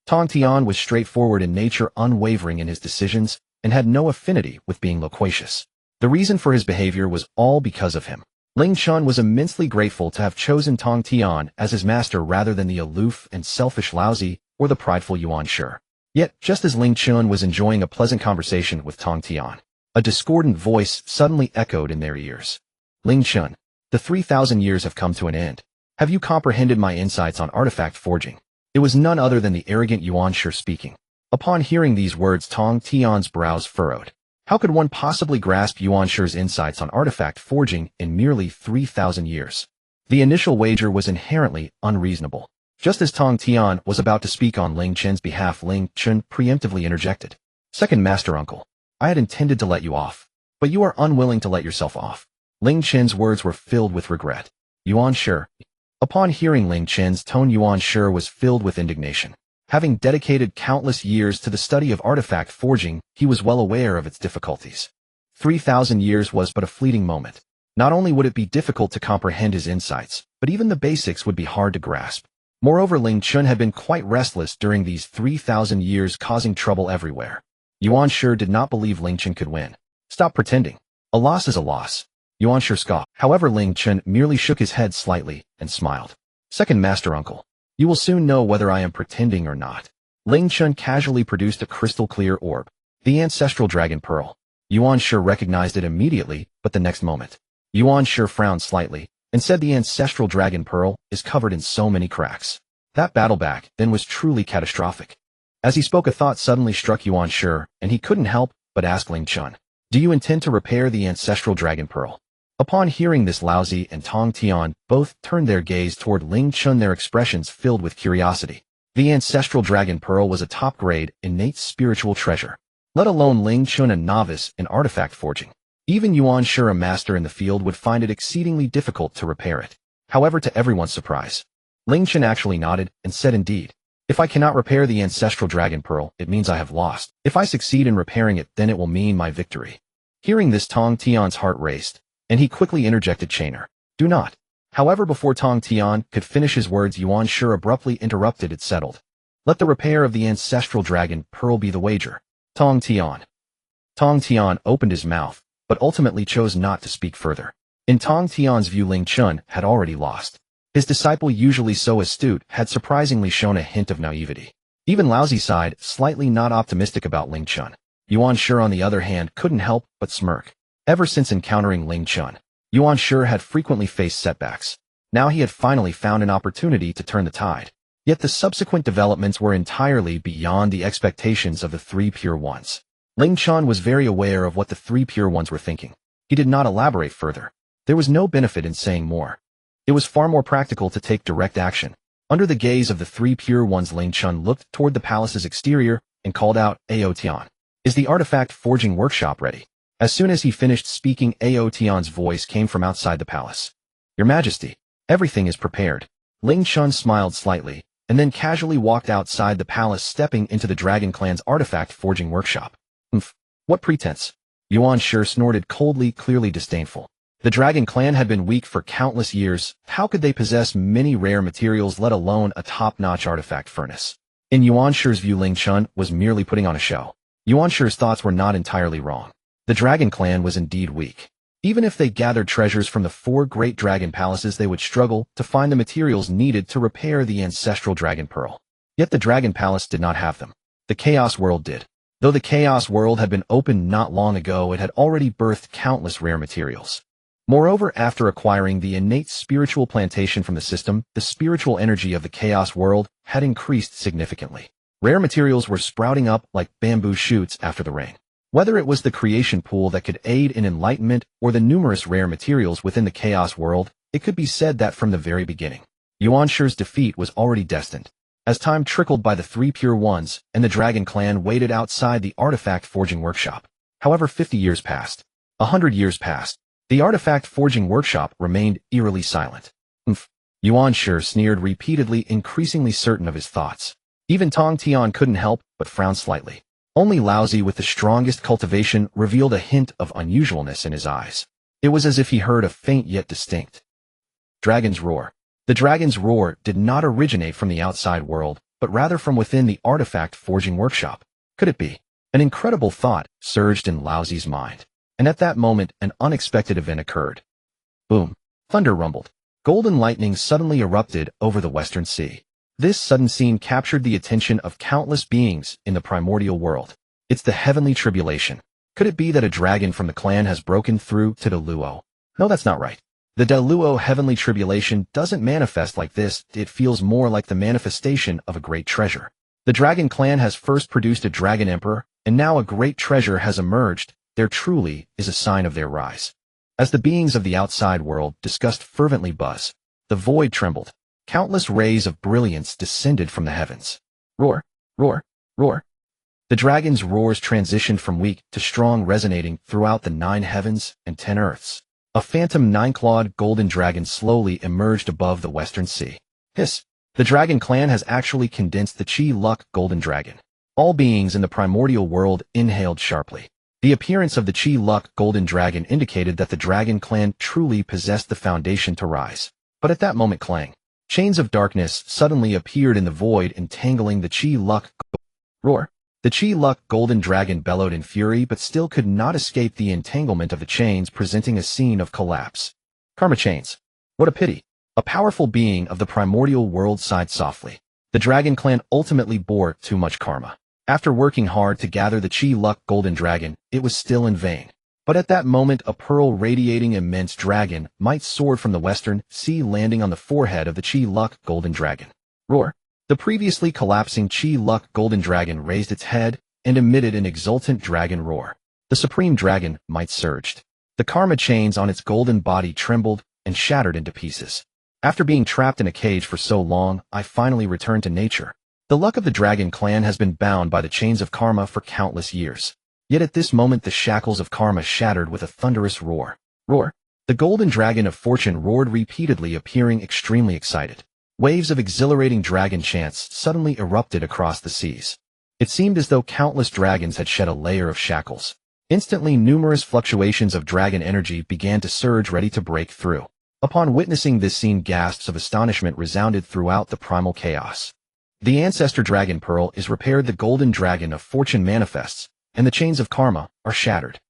Tongtian was straightforward in nature, unwavering in his decisions, and had no affinity with being loquacious. The reason for his behavior was all because of him. Ling Chen was immensely grateful to have chosen Tongtian as his master rather than the aloof and selfish Laozi or the prideful Yuanshi. Yet, just as Ling Chen was enjoying a pleasant conversation with Tongtian, a discordant voice suddenly echoed in their ears. Ling Chen, the 3,000 years have come to an end. Have you comprehended my insights on artifact forging? It was none other than the arrogant Yuanshi speaking. Upon hearing these words, Tongtian's brows furrowed. How could one possibly grasp Yuanshi's insights on artifact forging in merely 3,000 years? The initial wager was inherently unreasonable. Just as Tongtian was about to speak on Ling Chen's behalf, Ling Chen preemptively interjected. Second Master Uncle, I had intended to let you off, but you are unwilling to let yourself off. Ling Chen's words were filled with regret. Yuanshi. Upon hearing Ling Chen's tone, Yuanshi was filled with indignation. Having dedicated countless years to the study of artifact forging, he was well aware of its difficulties. 3,000 years was but a fleeting moment. Not only would it be difficult to comprehend his insights, but even the basics would be hard to grasp. Moreover, Ling Chen had been quite restless during these 3,000 years, causing trouble everywhere. Yuanshi did not believe Ling Chen could win. Stop pretending. A loss is a loss. Yuanshi scoffed. However, Ling Chen merely shook his head slightly and smiled. Second Master Uncle, you will soon know whether I am pretending or not. Ling Chen casually produced a crystal-clear orb, the ancestral dragon pearl. Yuanshi recognized it immediately, but the next moment, Yuanshi frowned slightly and said, the ancestral dragon pearl is covered in so many cracks. That battle back then was truly catastrophic. As he spoke, a thought suddenly struck Yuanshi, and he couldn't help but ask Ling Chen, do you intend to repair the ancestral dragon pearl? Upon hearing this, Laozi and Tongtian both turned their gaze toward Ling Chen, their expressions filled with curiosity. The ancestral dragon pearl was a top-grade, innate spiritual treasure. Let alone Ling Chen, a novice in artifact forging. Even Yuanshi, a master in the field, would find it exceedingly difficult to repair it. However, to everyone's surprise, Ling Chen actually nodded and said, indeed. If I cannot repair the ancestral dragon pearl, it means I have lost. If I succeed in repairing it, then it will mean my victory. Hearing this, Tongtian's heart raced, and he quickly interjected, Chainer, do not. However, before Tongtian could finish his words, Yuanshi abruptly interrupted. It settled. Let the repair of the ancestral dragon pearl be the wager. Tongtian opened his mouth, but ultimately chose not to speak further. In Tongtian's view, Ling Chen had already lost. His disciple, usually so astute, had surprisingly shown a hint of naivety. Even Laozi sighed, slightly not optimistic about Ling Chen. Yuanshi, on the other hand, couldn't help but smirk. Ever since encountering Ling Chen, Yuanshi had frequently faced setbacks. Now he had finally found an opportunity to turn the tide. Yet the subsequent developments were entirely beyond the expectations of the three pure ones. Ling Chen was very aware of what the three pure ones were thinking. He did not elaborate further. There was no benefit in saying more. It was far more practical to take direct action. Under the gaze of the three pure ones, Ling Chen looked toward the palace's exterior and called out, Aotian, is the artifact forging workshop ready? As soon as he finished speaking, Aotian's voice came from outside the palace. Your Majesty, everything is prepared. Ling Chen smiled slightly, and then casually walked outside the palace, stepping into the Dragon Clan's artifact forging workshop. What pretense? Yuanshi snorted coldly, clearly disdainful. The Dragon Clan had been weak for countless years. How could they possess many rare materials, let alone a top-notch artifact furnace? In Yuanshi's view, Ling Chen was merely putting on a show. Yuanshi's thoughts were not entirely wrong. The Dragon Clan was indeed weak. Even if they gathered treasures from the 4 great dragon palaces, they would struggle to find the materials needed to repair the ancestral dragon pearl. Yet the Dragon Palace did not have them. The Chaos World did. Though the Chaos World had been opened not long ago, it had already birthed countless rare materials. Moreover, after acquiring the innate spiritual plantation from the system, the spiritual energy of the Chaos World had increased significantly. Rare materials were sprouting up like bamboo shoots after the rain. Whether it was the creation pool that could aid in enlightenment or the numerous rare materials within the chaos world, it could be said that from the very beginning, Yuanshi's defeat was already destined. As time trickled by the three pure ones, and the dragon clan waited outside the artifact forging workshop. However, 50 years passed. 100 years passed. The artifact forging workshop remained eerily silent. Yuanshi sneered repeatedly, increasingly certain of his thoughts. Even Tongtian couldn't help but frown slightly. Only Laozi with the strongest cultivation revealed a hint of unusualness in his eyes. It was as if he heard a faint yet distinct dragon's roar. The dragon's roar did not originate from the outside world, but rather from within the artifact forging workshop. Could it be? An incredible thought surged in Laozi's mind. And at that moment, an unexpected event occurred. Boom! Thunder rumbled. Golden lightning suddenly erupted over the western sea. This sudden scene captured the attention of countless beings in the primordial world. It's the heavenly tribulation. Could it be that a dragon from the clan has broken through to Duobao? No, that's not right. The Duobao heavenly tribulation doesn't manifest like this, it feels more like the manifestation of a great treasure. The dragon clan has first produced a dragon emperor, and now a great treasure has emerged. There truly is a sign of their rise. As the beings of the outside world discussed fervently buzz, the void trembled. Countless rays of brilliance descended from the heavens. Roar, roar, roar. The dragon's roars transitioned from weak to strong, resonating throughout the 9 heavens and 10 earths. A phantom 9-clawed golden dragon slowly emerged above the western sea. Hiss! The dragon clan has actually condensed the Chi-Luck golden dragon. All beings in the primordial world inhaled sharply. The appearance of the Chi-Luck golden dragon indicated that the dragon clan truly possessed the foundation to rise. But at that moment, clang! Chains of darkness suddenly appeared in the void, entangling the Chi-Luck. Roar! The Chi-Luck golden dragon bellowed in fury, but still could not escape the entanglement of the chains, presenting a scene of collapse. Karma chains. What a pity. A powerful being of the primordial world sighed softly. The dragon clan ultimately bore too much karma. After working hard to gather the Chi-Luck golden dragon, it was still in vain. But at that moment, a pearl radiating immense dragon might soared from the western sea, landing on the forehead of the Chi-Luck golden dragon. Roar! The previously collapsing Chi-Luck golden dragon raised its head and emitted an exultant dragon roar. The supreme dragon might surged. The karma chains on its golden body trembled and shattered into pieces. After being trapped in a cage for so long, I finally returned to nature. The luck of the dragon clan has been bound by the chains of karma for countless years. Yet at this moment the shackles of karma shattered with a thunderous roar. Roar! The golden dragon of fortune roared repeatedly, appearing extremely excited. Waves of exhilarating dragon chants suddenly erupted across the seas. It seemed as though countless dragons had shed a layer of shackles. Instantly, numerous fluctuations of dragon energy began to surge, ready to break through. Upon witnessing this scene, gasps of astonishment resounded throughout the primal chaos. The ancestor dragon pearl is repaired, the golden dragon of fortune manifests, and the chains of karma are shattered.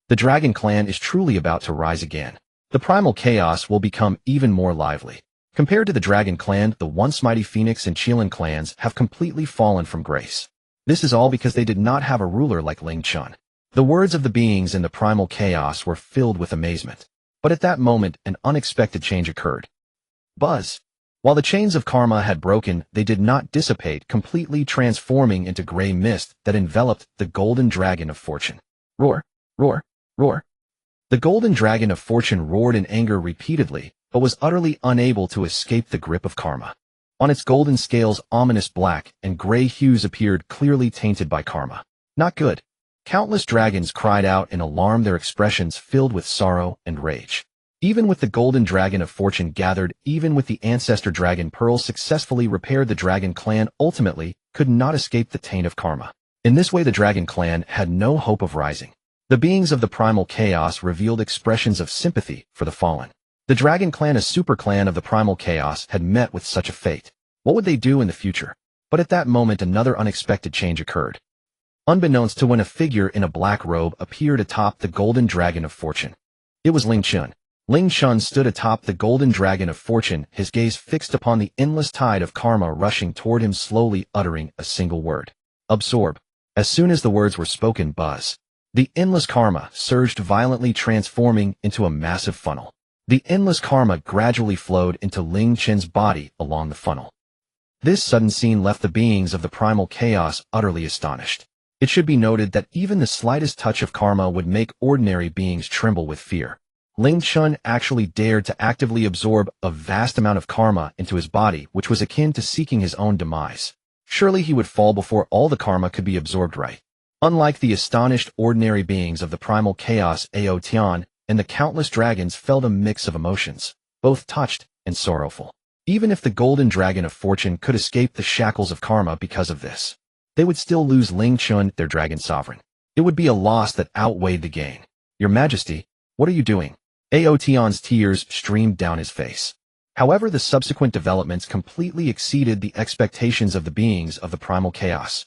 The dragon clan is truly about to rise again. The primal chaos will become even more lively. Compared to the dragon clan, the once mighty Phoenix and Qilin clans have completely fallen from grace. This is all because they did not have a ruler like Ling Chen. The words of the beings in the primal chaos were filled with amazement. But at that moment, an unexpected change occurred. Buzz! While the chains of karma had broken, they did not dissipate, completely transforming into gray mist that enveloped the golden dragon of fortune. Roar! Roar! Roar! The golden dragon of fortune roared in anger repeatedly, but was utterly unable to escape the grip of karma. On its golden scales, ominous black and gray hues appeared, clearly tainted by karma. Not good. Countless dragons cried out in alarm, their expressions filled with sorrow and rage. Even with the golden dragon of fortune gathered, even with the ancestor dragon pearl successfully repaired, the dragon clan ultimately could not escape the taint of karma. In this way, the dragon clan had no hope of rising. The beings of the primal chaos revealed expressions of sympathy for the fallen. The dragon clan, a super clan of the primal chaos, had met with such a fate. What would they do in the future? But at that moment, another unexpected change occurred. Unbeknownst to when, a figure in a black robe appeared atop the golden dragon of fortune. It was Ling Chen. Ling Chen stood atop the golden dragon of fortune, his gaze fixed upon the endless tide of karma rushing toward him, slowly uttering a single word. Absorb. As soon as the words were spoken, buzz. The endless karma surged violently, transforming into a massive funnel. The endless karma gradually flowed into Ling Chen's body along the funnel. This sudden scene left the beings of the primal chaos utterly astonished. It should be noted that even the slightest touch of karma would make ordinary beings tremble with fear. Ling Chen actually dared to actively absorb a vast amount of karma into his body, which was akin to seeking his own demise. Surely he would fall before all the karma could be absorbed right. Unlike the astonished ordinary beings of the primal chaos, Aotian and the countless dragons felt a mix of emotions, both touched and sorrowful. Even if the golden dragon of fortune could escape the shackles of karma because of this, they would still lose Ling Chen, their dragon sovereign. It would be a loss that outweighed the gain. Your Majesty, what are you doing? Aotian's tears streamed down his face. However, the subsequent developments completely exceeded the expectations of the beings of the primal chaos.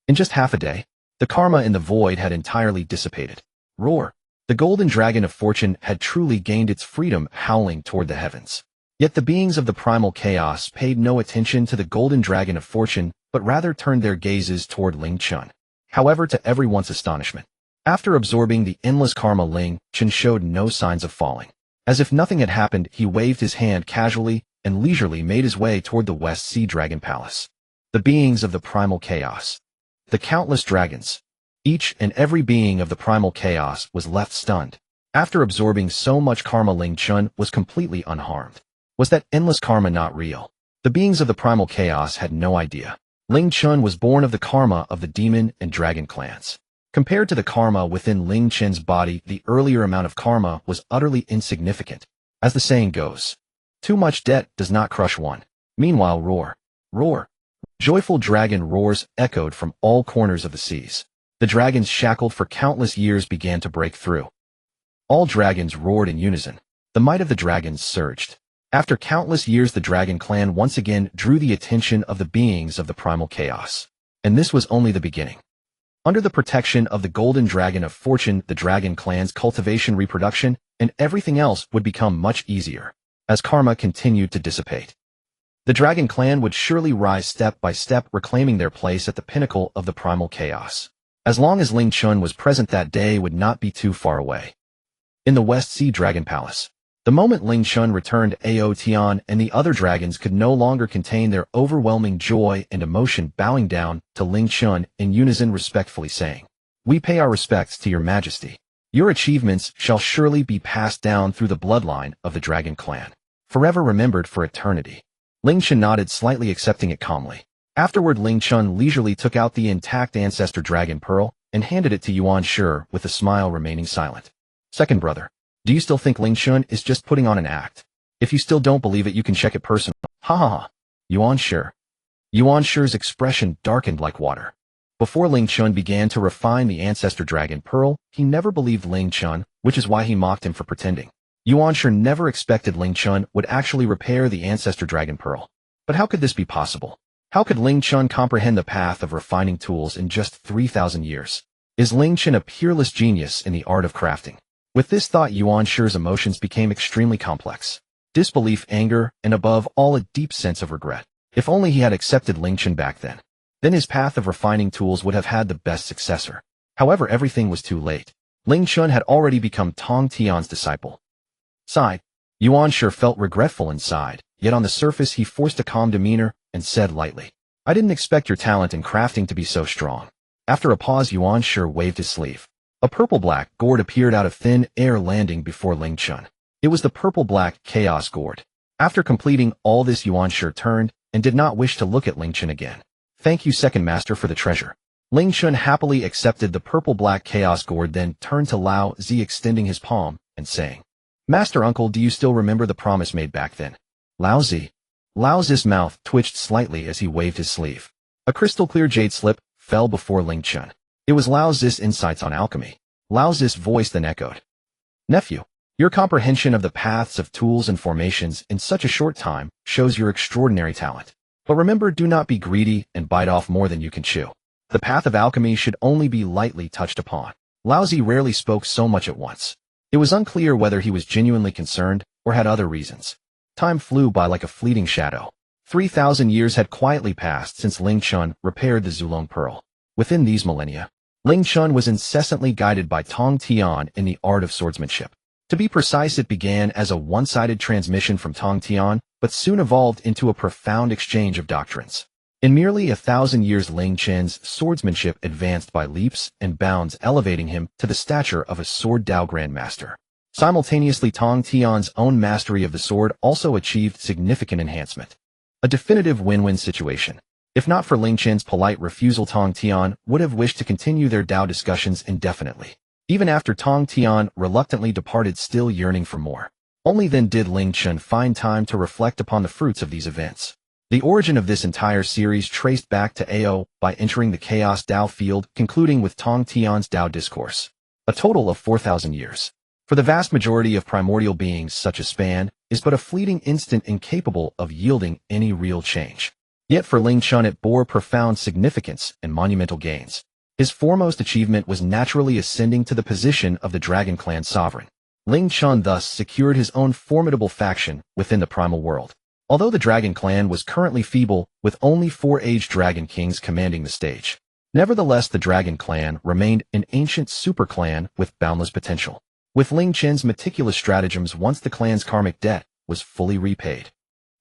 In just half a day, the karma in the void had entirely dissipated. Roar! The golden dragon of fortune had truly gained its freedom, howling toward the heavens. Yet the beings of the primal chaos paid no attention to the golden dragon of fortune, but rather turned their gazes toward Ling Chen. However, to everyone's astonishment, after absorbing the endless karma, Ling Chen showed no signs of falling. As if nothing had happened, he waved his hand casually and leisurely made his way toward the West Sea Dragon Palace. The beings of the primal chaos. The countless dragons. Each and every being of the primal chaos was left stunned. After absorbing so much karma, Ling Chen was completely unharmed. Was that endless karma not real? The beings of the primal chaos had no idea. Ling Chen was born of the karma of the demon and dragon clans. Compared to the karma within Ling Chen's body, the earlier amount of karma was utterly insignificant. As the saying goes, too much debt does not crush one. Meanwhile, roar, roar. Joyful dragon roars echoed from all corners of the seas. The dragons shackled for countless years began to break through. All dragons roared in unison. The might of the dragons surged. After countless years, the dragon clan once again drew the attention of the beings of the primal chaos. And this was only the beginning. Under the protection of the golden dragon of fortune, the dragon clan's cultivation, reproduction, and everything else would become much easier. As karma continued to dissipate, the dragon clan would surely rise step by step, reclaiming their place at the pinnacle of the primal chaos. As long as Ling Chen was present, that day would not be too far away. In the West Sea Dragon Palace, the moment Ling Chen returned, Aotian and the other dragons could no longer contain their overwhelming joy and emotion, bowing down to Ling Chen in unison, respectfully saying, "We pay our respects to your Majesty. Your achievements shall surely be passed down through the bloodline of the dragon clan, forever remembered for eternity." Ling Chen nodded, slightly accepting it calmly. Afterward, Ling Chen leisurely took out the intact ancestor dragon pearl and handed it to Yuanshi with a smile, remaining silent. "Second brother, do you still think Ling Chen is just putting on an act? If you still don't believe it, you can check it personally." Ha ha ha. Yuanshi's expression darkened like water. Before Ling Chen began to refine the ancestor dragon pearl, he never believed Ling Chen, which is why he mocked him for pretending. Yuanshi never expected Ling Chen would actually repair the ancestor dragon pearl. But how could this be possible? How could Ling Chen comprehend the path of refining tools in just 3,000 years? Is Ling Chen a peerless genius in the art of crafting? With this thought, Yuanshi's emotions became extremely complex. Disbelief, anger, and above all, a deep sense of regret. If only he had accepted Ling Chen back then. Then his path of refining tools would have had the best successor. However, everything was too late. Ling Chen had already become Tongtian's disciple. Sighed. Yuanshi felt regretful inside, yet on the surface he forced a calm demeanor and said lightly, "I didn't expect your talent in crafting to be so strong." After a pause, Yuanshi waved his sleeve. A purple-black gourd appeared out of thin air, landing before Ling Chen. It was the purple-black chaos gourd. After completing all this, Yuanshi turned and did not wish to look at Ling Chen again. "Thank you, second master, for the treasure." Ling Chen happily accepted the purple-black chaos gourd, then turned to Laozi, extending his palm and saying, "Master uncle, do you still remember the promise made back then?" Laozi's mouth twitched slightly as he waved his sleeve. A crystal-clear jade slip fell before Ling Chen. It was Laozi's insights on alchemy. Laozi's voice then echoed, "Nephew, your comprehension of the paths of tools and formations in such a short time shows your extraordinary talent. But remember, do not be greedy and bite off more than you can chew. The path of alchemy should only be lightly touched upon." Laozi rarely spoke so much at once. It was unclear whether he was genuinely concerned or had other reasons. Time flew by like a fleeting shadow. 3,000 years had quietly passed since Ling Chen repaired the Zulong Pearl. Within these millennia, Ling Chen was incessantly guided by Tongtian in the art of swordsmanship. To be precise, it began as a one-sided transmission from Tongtian, but soon evolved into a profound exchange of doctrines. In merely 1,000 years, Ling Chen's swordsmanship advanced by leaps and bounds, elevating him to the stature of a sword Dao Grandmaster. Simultaneously, Tongtian's own mastery of the sword also achieved significant enhancement. A definitive win-win situation. If not for Ling Chen's polite refusal, Tongtian would have wished to continue their Dao discussions indefinitely. Even after Tongtian reluctantly departed, still yearning for more. Only then did Ling Chen find time to reflect upon the fruits of these events. The origin of this entire series traced back to Ao by entering the Chaos Dao field, concluding with Tongtian's Dao discourse. A total of 4,000 years. For the vast majority of primordial beings, such a span is but a fleeting instant, incapable of yielding any real change. Yet for Ling Chen it bore profound significance and monumental gains. His foremost achievement was naturally ascending to the position of the Dragon Clan sovereign. Ling Chen thus secured his own formidable faction within the primal world. Although the Dragon Clan was currently feeble, with only 4 aged Dragon Kings commanding the stage, nevertheless the Dragon Clan remained an ancient super clan with boundless potential. With Ling Chen's meticulous stratagems, once the clan's karmic debt was fully repaid,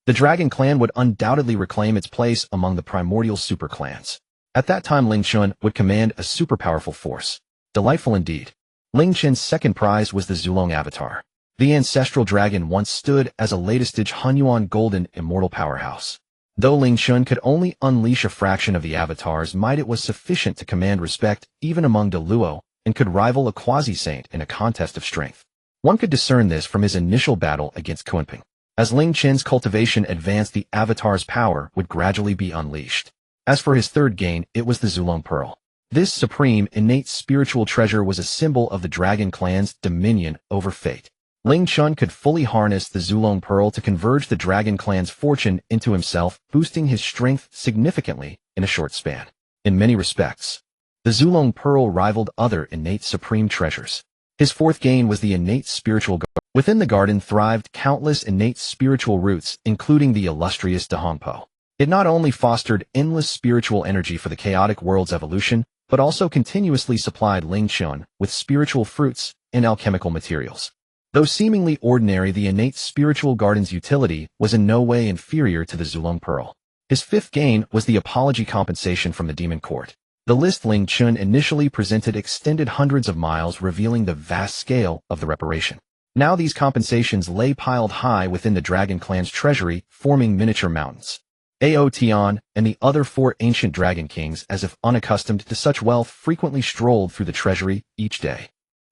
the Dragon Clan would undoubtedly reclaim its place among the primordial super clans. At that time, Ling Chen would command a super powerful force. Delightful indeed. Ling Chen's second prize was the Zulong Avatar. The ancestral dragon once stood as a latest-stage Honghuang golden immortal powerhouse. Though Ling Chen could only unleash a fraction of the avatar's might, it was sufficient to command respect even among De Luo, and could rival a quasi-saint in a contest of strength. One could discern this from his initial battle against Kunping. As Ling Chen's cultivation advanced, the avatar's power would gradually be unleashed. As for his third gain, it was the Zulong Pearl. This supreme, innate spiritual treasure was a symbol of the Dragon Clan's dominion over fate. Ling Chen could fully harness the Zulong Pearl to converge the Dragon Clan's fortune into himself, boosting his strength significantly in a short span. In many respects, the Zulong Pearl rivaled other innate supreme treasures. His fourth gain was the innate spiritual garden. Within the garden thrived countless innate spiritual roots, including the illustrious Dahongpo. It not only fostered endless spiritual energy for the chaotic world's evolution, but also continuously supplied Ling Chen with spiritual fruits and alchemical materials. Though seemingly ordinary, the innate spiritual garden's utility was in no way inferior to the Zulong Pearl. His fifth gain was the apology compensation from the Demon Court. The list Ling Chen initially presented extended hundreds of miles, revealing the vast scale of the reparation. Now these compensations lay piled high within the Dragon Clan's treasury, forming miniature mountains. Ao Tian and the other 4 ancient Dragon Kings, as if unaccustomed to such wealth, frequently strolled through the treasury each day.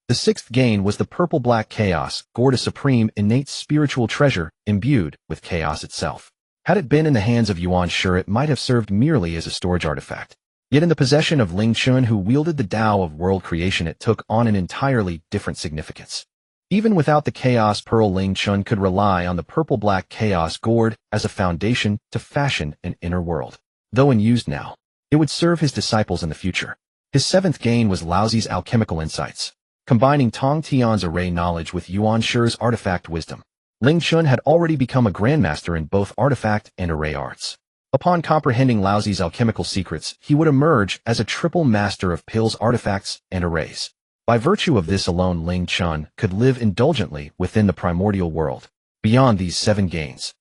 The sixth gain was the purple-black chaos gourd, a supreme, innate spiritual treasure imbued with chaos itself. Had it been in the hands of Yuanshi, it might have served merely as a storage artifact. Yet in the possession of Ling Chen, who wielded the Tao of world creation, it took on an entirely different significance. Even without the Chaos Pearl, Ling Chen could rely on the purple-black Chaos Gourd as a foundation to fashion an inner world. Though unused now, it would serve his disciples in the future. His seventh gain was Laozi's alchemical insights. Combining Tongtian's array knowledge with Yuanshi's artifact wisdom, Ling Chen had already become a grandmaster in both artifact and array arts. Upon comprehending Laozi's alchemical secrets, he would emerge as a triple master of pills, artifacts, and arrays. By virtue of this alone, Ling Chen could live indulgently within the primordial world. Beyond these 7 gains,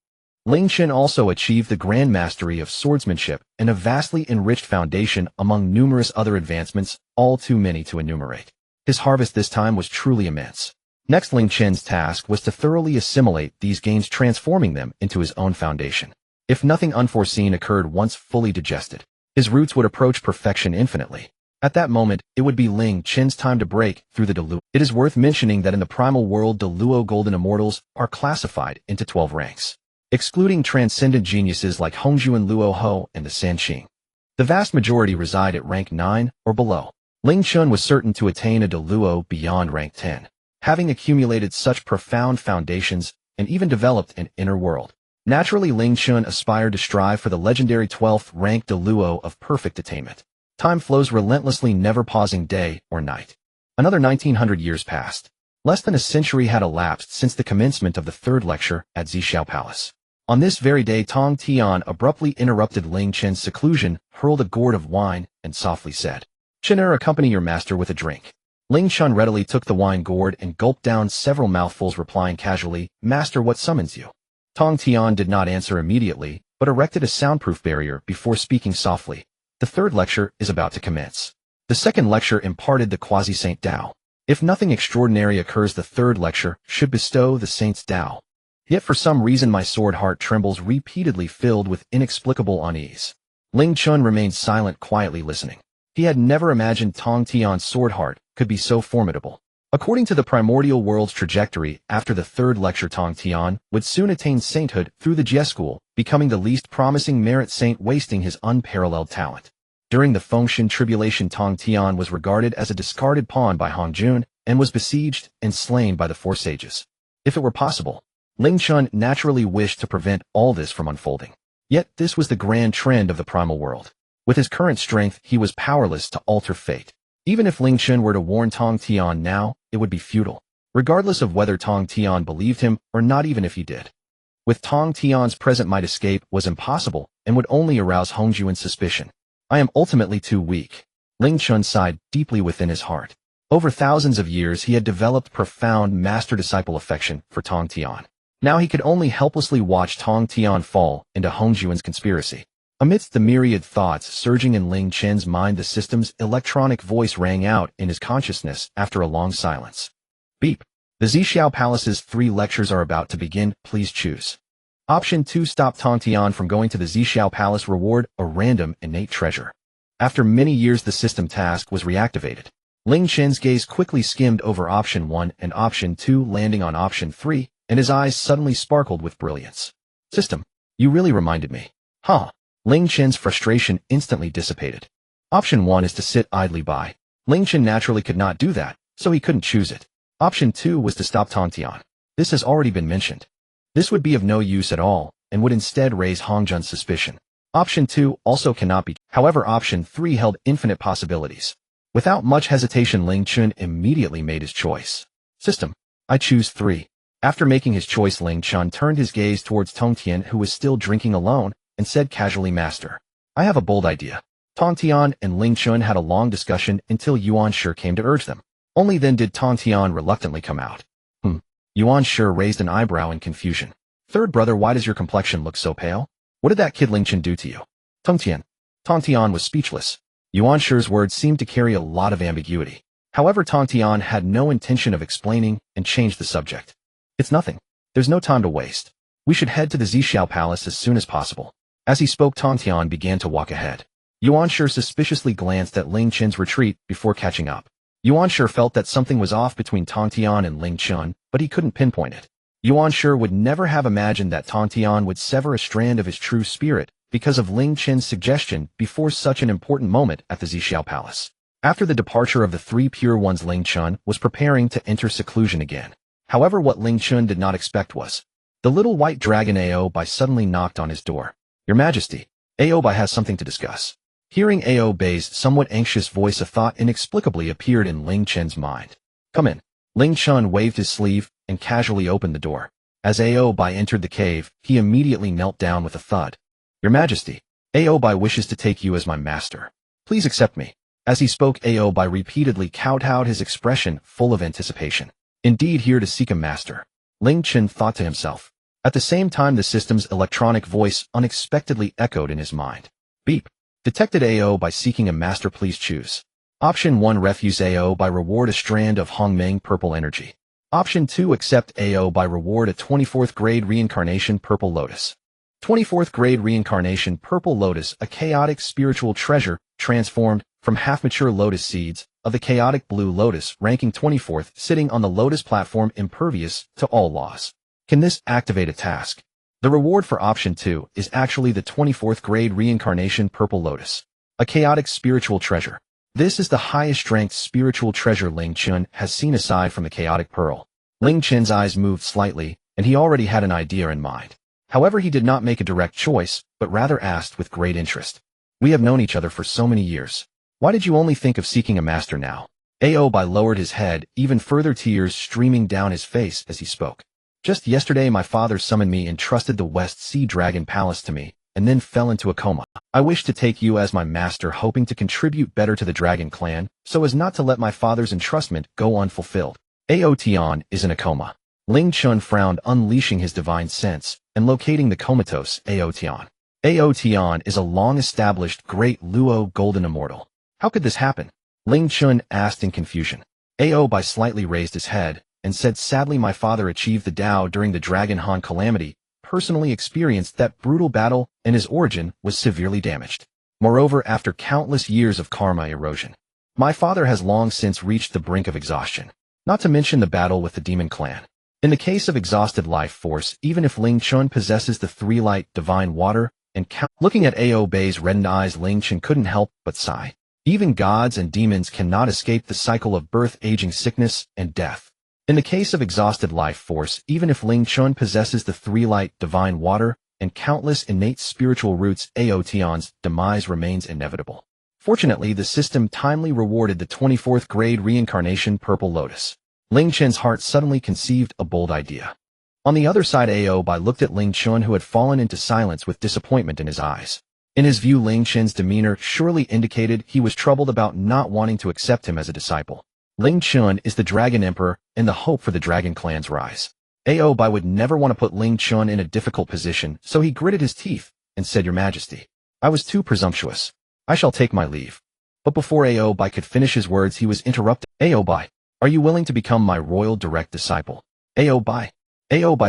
Ling Chen also achieved the grand mastery of swordsmanship and a vastly enriched foundation among numerous other advancements, all too many to enumerate. His harvest this time was truly immense. Next, Ling Chen's task was to thoroughly assimilate these gains, transforming them into his own foundation. If nothing unforeseen occurred once fully digested, his roots would approach perfection infinitely. At that moment, it would be Ling Chen's time to break through the De Luo. It is worth mentioning that in the primal world, De Luo golden immortals are classified into 12 ranks, excluding transcendent geniuses like Hongjun, Luo Ho, and the Sanqing. The vast majority reside at rank 9 or below. Ling Chen was certain to attain a De Luo beyond rank 10, having accumulated such profound foundations and even developed an inner world. Naturally, Ling Chen aspired to strive for the legendary 12th rank De Luo of perfect attainment. Time flows relentlessly, never pausing day or night. Another 1900 years passed. Less than a century had elapsed since the commencement of the 3rd lecture at Zhixiao Palace. On this very day, Tongtian abruptly interrupted Ling Chen's seclusion, hurled a gourd of wine, and softly said, "Chener, accompany your master with a drink." Ling Chen readily took the wine gourd and gulped down several mouthfuls, replying casually, "Master, what summons you?" Tongtian did not answer immediately, but erected a soundproof barrier before speaking softly. The third lecture is about to commence. The second lecture imparted the quasi-saint Tao. If nothing extraordinary occurs, the third lecture should bestow the saint's Tao. Yet for some reason my sword heart trembles, repeatedly filled with inexplicable unease. Ling Chen remained silent, quietly listening. He had never imagined Tongtian's sword heart could be so formidable. According to the primordial world's trajectory, after the third lecture Tongtian would soon attain sainthood through the Jie school, becoming the least promising merit saint, wasting his unparalleled talent. During the Fengshen Tribulation, Tongtian was regarded as a discarded pawn by Hongjun and was besieged and slain by the four sages. If it were possible, Ling Chen naturally wished to prevent all this from unfolding. Yet this was the grand trend of the primal world. With his current strength, he was powerless to alter fate. Even if Ling Chen were to warn Tongtian now, it would be futile, regardless of whether Tongtian believed him or not. Even if he did, with Tongtian's present might, escape was impossible and would only arouse Hongjun's suspicion. I am ultimately too weak. Ling Chen sighed deeply within his heart. Over thousands of years he had developed profound master-disciple affection for Tongtian. Now he could only helplessly watch Tongtian fall into Hongjun's conspiracy. Amidst the myriad thoughts surging in Ling Chen's mind, the system's electronic voice rang out in his consciousness after a long silence. Beep. The Zixiao Palace's 3 lectures are about to begin. Please choose. Option 2. Stop Tongtian from going to the Zixiao Palace. Reward: a random innate treasure. After many years, the system task was reactivated. Ling Chen's gaze quickly skimmed over option 1 and option 2, landing on option 3, and his eyes suddenly sparkled with brilliance. System, you really reminded me. Huh. Ling Chen's frustration instantly dissipated. Option 1 is to sit idly by. Ling Chen naturally could not do that, so he couldn't choose it. Option 2 was to stop Tongtian. This has already been mentioned. This would be of no use at all, and would instead raise Hongjun's suspicion. Option 2 also cannot be. However, option 3 held infinite possibilities. Without much hesitation, Ling Chen immediately made his choice. System, I choose 3. After making his choice, Ling Chen turned his gaze towards Tongtian, who was still drinking alone, and said casually, Master, I have a bold idea. Tongtian and Ling Chen had a long discussion until Yuanshi came to urge them. Only then did Tongtian reluctantly come out. Yuanshi raised an eyebrow in confusion. Third brother, why does your complexion look so pale? What did that kid Ling Chen do to you? Tongtian. Tongtian was speechless. Yuanshi's words seemed to carry a lot of ambiguity. However, Tongtian had no intention of explaining and changed the subject. It's nothing. There's no time to waste. We should head to the Zixiao Palace as soon as possible. As he spoke, Tongtian began to walk ahead. Yuanshi suspiciously glanced at Ling Chen's retreat before catching up. Yuanshi felt that something was off between Tongtian and Ling Chen, but he couldn't pinpoint it. Yuanshi would never have imagined that Tongtian would sever a strand of his true spirit because of Ling Chen's suggestion before such an important moment at the Zixiao Palace. After the departure of the 3 pure ones, Ling Chen was preparing to enter seclusion again. However, what Ling Chen did not expect was the little white dragon Aobai suddenly knocked on his door. Your Majesty, Aobai has something to discuss. Hearing Aobai's somewhat anxious voice, a thought inexplicably appeared in Ling Chen's mind. Come in. Ling Chen waved his sleeve and casually opened the door. As Aobai entered the cave, he immediately knelt down with a thud. Your Majesty, Aobai wishes to take you as my master. Please accept me. As he spoke, Aobai repeatedly kowtowed, his expression full of anticipation. Indeed, here to seek a master, Ling Chen thought to himself. At the same time, the system's electronic voice unexpectedly echoed in his mind. Beep. Detected Aobai seeking a master. Please choose. Option 1. Refuse Aobai. Reward: a strand of Hongmeng purple energy. Option 2. Accept Aobai. Reward: a 24th grade reincarnation purple lotus. 24th grade reincarnation purple lotus, a chaotic spiritual treasure transformed from half-mature lotus seeds of the chaotic blue lotus, ranking 24th, sitting on the lotus platform, impervious to all laws. Can this activate a task? The reward for option 2 is actually the 24th grade reincarnation purple lotus, a chaotic spiritual treasure. This is the highest strength spiritual treasure Ling Chen has seen aside from the chaotic pearl. Ling Chen's eyes moved slightly, and he already had an idea in mind. However, he did not make a direct choice, but rather asked with great interest. We have known each other for so many years. Why did you only think of seeking a master now? Aobai lowered his head, even further, tears streaming down his face as he spoke. Just yesterday my father summoned me and trusted the West Sea Dragon Palace to me, and then fell into a coma. I wish to take you as my master, hoping to contribute better to the Dragon Clan, so as not to let my father's entrustment go unfulfilled. Aotian is in a coma. Ling Chen frowned, unleashing his divine sense, and locating the comatose Aotian. Tian is a long-established great Luo golden immortal. How could this happen? Ling Chen asked in confusion. Bai slightly raised his head and said, sadly, my father achieved the Dao during the Dragon Han calamity, personally experienced that brutal battle, and his origin was severely damaged. Moreover, after countless years of karma erosion, my father has long since reached the brink of exhaustion, not to mention the battle with the demon clan. In the case of exhausted life force, even if Ling Chen possesses the three light divine water and looking at Bai's reddened eyes, Ling Chen couldn't help but sigh. Even gods and demons cannot escape the cycle of birth, aging, sickness, and death. In the case of exhausted life force, even if Ling Chen possesses the three light divine water and countless innate spiritual roots, Tian's demise remains inevitable. Fortunately, the system timely rewarded the 24th grade reincarnation Purple Lotus. Ling Chen's heart suddenly conceived a bold idea. On the other side, Bai looked at Ling Chen, who had fallen into silence with disappointment in his eyes. In his view, Ling Chen's demeanor surely indicated he was troubled about not wanting to accept him as a disciple. Ling Chen is the Dragon Emperor and the hope for the Dragon Clan's rise. Bai would never want to put Ling Chen in a difficult position, so he gritted his teeth and said, Your Majesty, I was too presumptuous. I shall take my leave. But before Bai could finish his words, he was interrupted. Bai, are you willing to become my royal direct disciple? Bai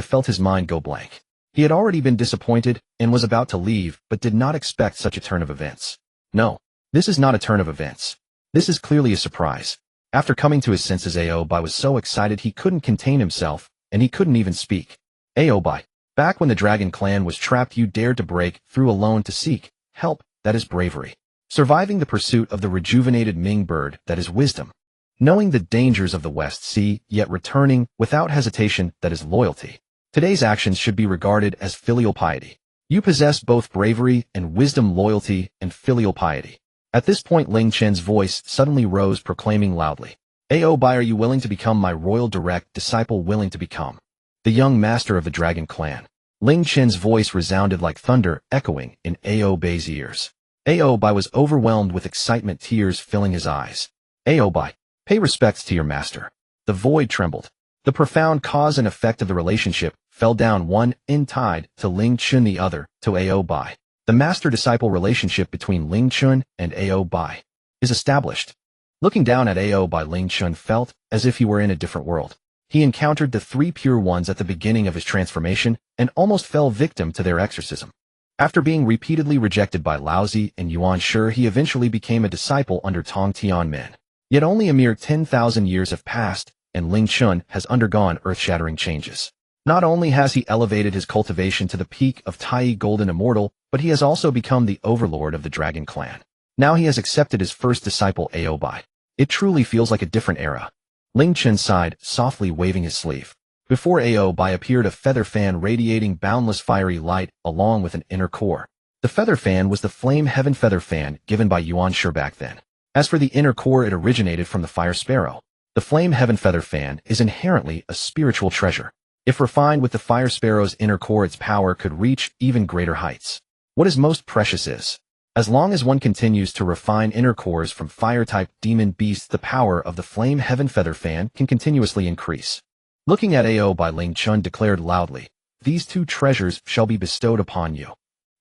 felt his mind go blank. He had already been disappointed and was about to leave, but did not expect such a turn of events. No, this is not a turn of events. This is clearly a surprise. After coming to his senses, Bai was so excited he couldn't contain himself, and he couldn't even speak. Bai, back when the Dragon Clan was trapped, you dared to break through alone to seek help. That is bravery. Surviving the pursuit of the rejuvenated Ming bird, that is wisdom. Knowing the dangers of the West Sea, yet returning without hesitation, that is loyalty. Today's actions should be regarded as filial piety. You possess both bravery and wisdom, loyalty and filial piety. At this point, Ling Chen's voice suddenly rose, proclaiming loudly, Bai, are you willing to become my royal direct disciple, willing to become the young master of the Dragon Clan? Ling Chen's voice resounded like thunder, echoing in Bai's ears. Bai was overwhelmed with excitement, tears filling his eyes. Bai, pay respects to your master. The void trembled. The profound cause and effect of the relationship fell down, one in tied to Ling Chen, the other to Bai. The master-disciple relationship between Ling Chen and Bai is established. Looking down at Bai, Ling Chen felt as if he were in a different world. He encountered the three pure ones at the beginning of his transformation and almost fell victim to their exorcism. After being repeatedly rejected by Laozi and Yuanshi, he eventually became a disciple under Tongtian men. Yet only a mere 10,000 years have passed, and Ling Chen has undergone earth-shattering changes. Not only has he elevated his cultivation to the peak of Tai Golden Immortal, but he has also become the overlord of the Dragon Clan. Now he has accepted his first disciple, Bai. It truly feels like a different era. Ling Chen sighed, softly waving his sleeve. Before Bai appeared a feather fan radiating boundless fiery light along with an inner core. The feather fan was the flame heaven feather fan given by Yuanshi back then. As for the inner core, it originated from the fire sparrow. The flame heaven feather fan is inherently a spiritual treasure. If refined with the fire sparrow's inner core, its power could reach even greater heights. What is most precious is, as long as one continues to refine inner cores from fire-type demon beasts, the power of the flame heaven feather fan can continuously increase. Looking at Bai, Ling Chen declared loudly, These two treasures shall be bestowed upon you.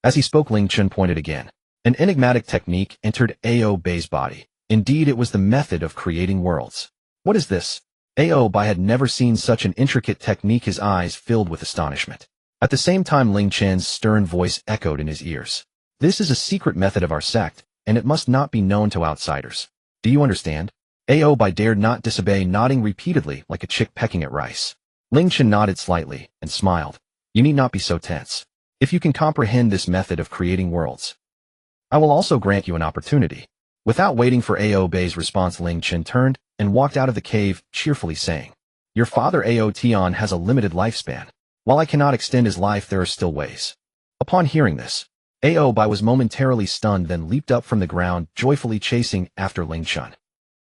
As he spoke, Ling Chen pointed again. An enigmatic technique entered Bai's body. Indeed, it was the method of creating worlds. What is this? Bai had never seen such an intricate technique, his eyes filled with astonishment. At the same time, Ling Chen's stern voice echoed in his ears. This is a secret method of our sect, and it must not be known to outsiders. Do you understand? Bai dared not disobey, nodding repeatedly like a chick pecking at rice. Ling Chen nodded slightly and smiled. You need not be so tense. If you can comprehend this method of creating worlds, I will also grant you an opportunity. Without waiting for Bai's response, Ling Chen turned and walked out of the cave, cheerfully saying, Your father Tian has a limited lifespan. While I cannot extend his life, there are still ways. Upon hearing this, Bai was momentarily stunned, then leaped up from the ground, joyfully chasing after Ling Chen.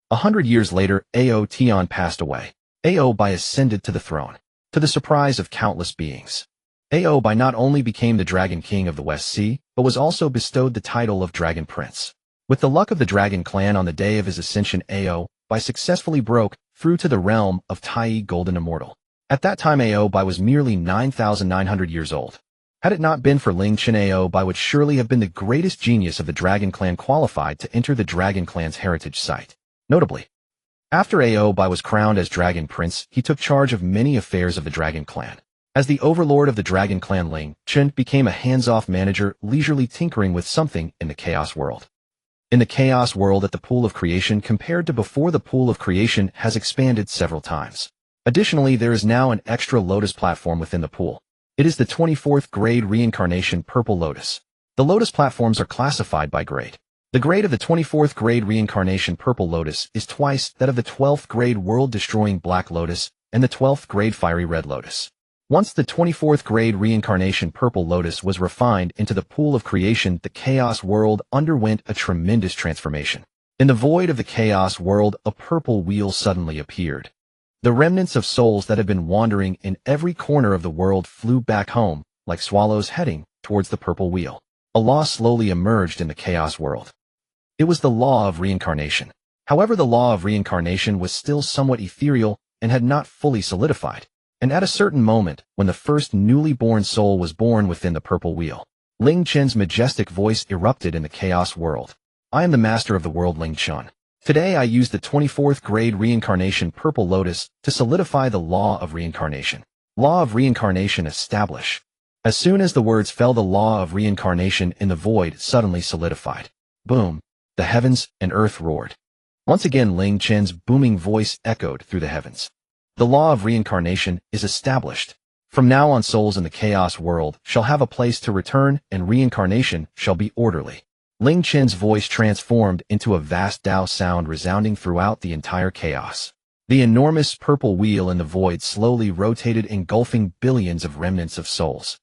100 years later, Tian passed away. Bai ascended to the throne. To the surprise of countless beings, Bai not only became the Dragon King of the West Sea, but was also bestowed the title of Dragon Prince. With the luck of the Dragon Clan, on the day of his ascension, Bai successfully broke through to the realm of Tai Golden Immortal. At that time, Bai was merely 9,900 years old. Had it not been for Ling Chen, Duobao would surely have been the greatest genius of the Dragon Clan qualified to enter the Dragon Clan's heritage site. Notably, after Duobao was crowned as Dragon Prince, he took charge of many affairs of the Dragon Clan. As the overlord of the Dragon Clan, Ling Chen became a hands-off manager, leisurely tinkering with something in the Chaos World. In the Chaos World at the Pool of Creation, compared to before, the Pool of Creation has expanded several times. Additionally, there is now an extra Lotus platform within the pool. It is the 24th grade reincarnation Purple Lotus. The Lotus platforms are classified by grade. The grade of the 24th grade reincarnation Purple Lotus is twice that of the 12th grade world-destroying Black Lotus and the 12th grade Fiery Red Lotus. Once the 24th grade reincarnation Purple Lotus was refined into the Pool of Creation, the Chaos World underwent a tremendous transformation. In the void of the Chaos World, a purple wheel suddenly appeared. The remnants of souls that had been wandering in every corner of the world flew back home, like swallows heading towards the purple wheel. A law slowly emerged in the Chaos World. It was the law of reincarnation. However, the law of reincarnation was still somewhat ethereal and had not fully solidified. And at a certain moment, when the first newly born soul was born within the purple wheel, Ling Chen's majestic voice erupted in the Chaos World. I am the master of the world, Ling Chen. Today I use the 24th grade reincarnation Purple Lotus to solidify the law of reincarnation. Law of reincarnation establish. As soon as the words fell, the law of reincarnation in the void suddenly solidified. Boom! The heavens and earth roared. Once again, Ling Chen's booming voice echoed through the heavens. The law of reincarnation is established. From now on, souls in the Chaos World shall have a place to return, and reincarnation shall be orderly. Ling Chen's voice transformed into a vast Tao sound resounding throughout the entire chaos. The enormous purple wheel in the void slowly rotated, engulfing billions of remnants of souls.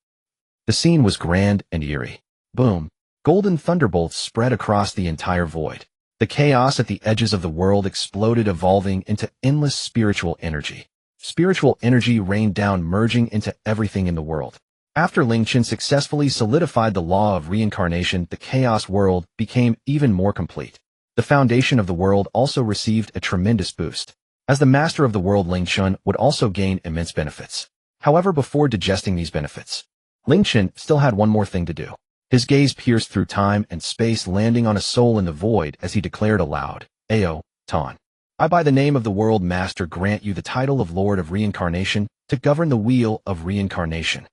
The scene was grand and eerie. Boom! Golden thunderbolts spread across the entire void. The chaos at the edges of the world exploded, evolving into endless spiritual energy. Spiritual energy rained down, merging into everything in the world. After Ling Chen successfully solidified the law of reincarnation, the Chaos World became even more complete. The foundation of the world also received a tremendous boost. As the master of the world, Ling Chen would also gain immense benefits. However, before digesting these benefits, Ling Chen still had one more thing to do. His gaze pierced through time and space, landing on a soul in the void as he declared aloud, Ao, Tan. I by the name of the World Master grant you the title of Lord of Reincarnation to govern the Wheel of Reincarnation.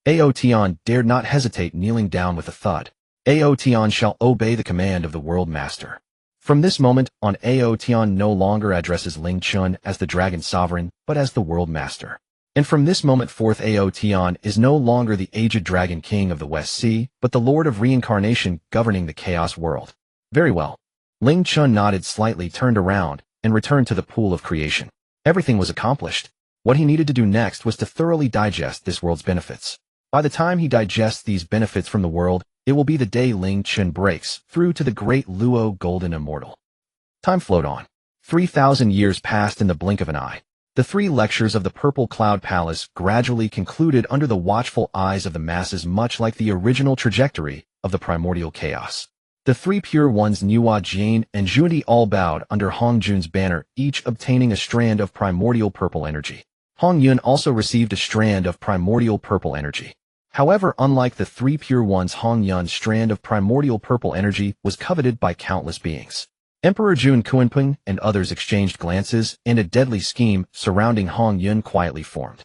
Ao Tian dared not hesitate, kneeling down with a thud. Ao Tian shall obey the command of the World Master. From this moment on, Ao Tian no longer addresses Ling Chen as the Dragon Sovereign, but as the World Master. And from this moment forth, Ao Tian is no longer the aged Dragon King of the West Sea, but the Lord of Reincarnation governing the Chaos World. Very well. Ling Chen nodded slightly, turned around, and returned to the Pool of Creation. Everything was accomplished. What he needed to do next was to thoroughly digest this world's benefits. By the time he digests these benefits from the world, it will be the day Ling Chen breaks through to the great Luo Golden Immortal. Time flowed on. 3,000 years passed in the blink of an eye. The 3 lectures of the Purple Cloud Palace gradually concluded under the watchful eyes of the masses, much like the original trajectory of the primordial chaos. The 3 pure ones, Nuo Jian and Zhundi, all bowed under Hongjun's banner, each obtaining a strand of primordial purple energy. Hongjun also received a strand of primordial purple energy. However, unlike the 3 pure ones, Hongjun's strand of primordial purple energy was coveted by countless beings. Emperor Jun Kuanping and others exchanged glances, and a deadly scheme surrounding Hongjun quietly formed.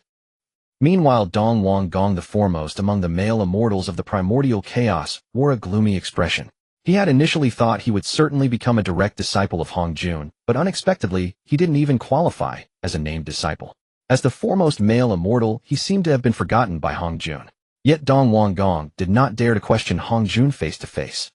Meanwhile, Dong Wang Gong, the foremost among the male immortals of the primordial chaos, wore a gloomy expression. He had initially thought he would certainly become a direct disciple of Hongjun, but unexpectedly, he didn't even qualify as a named disciple. As the foremost male immortal, he seemed to have been forgotten by Hongjun. Yet Dong Wang Gong did not dare to question Hongjun face to face.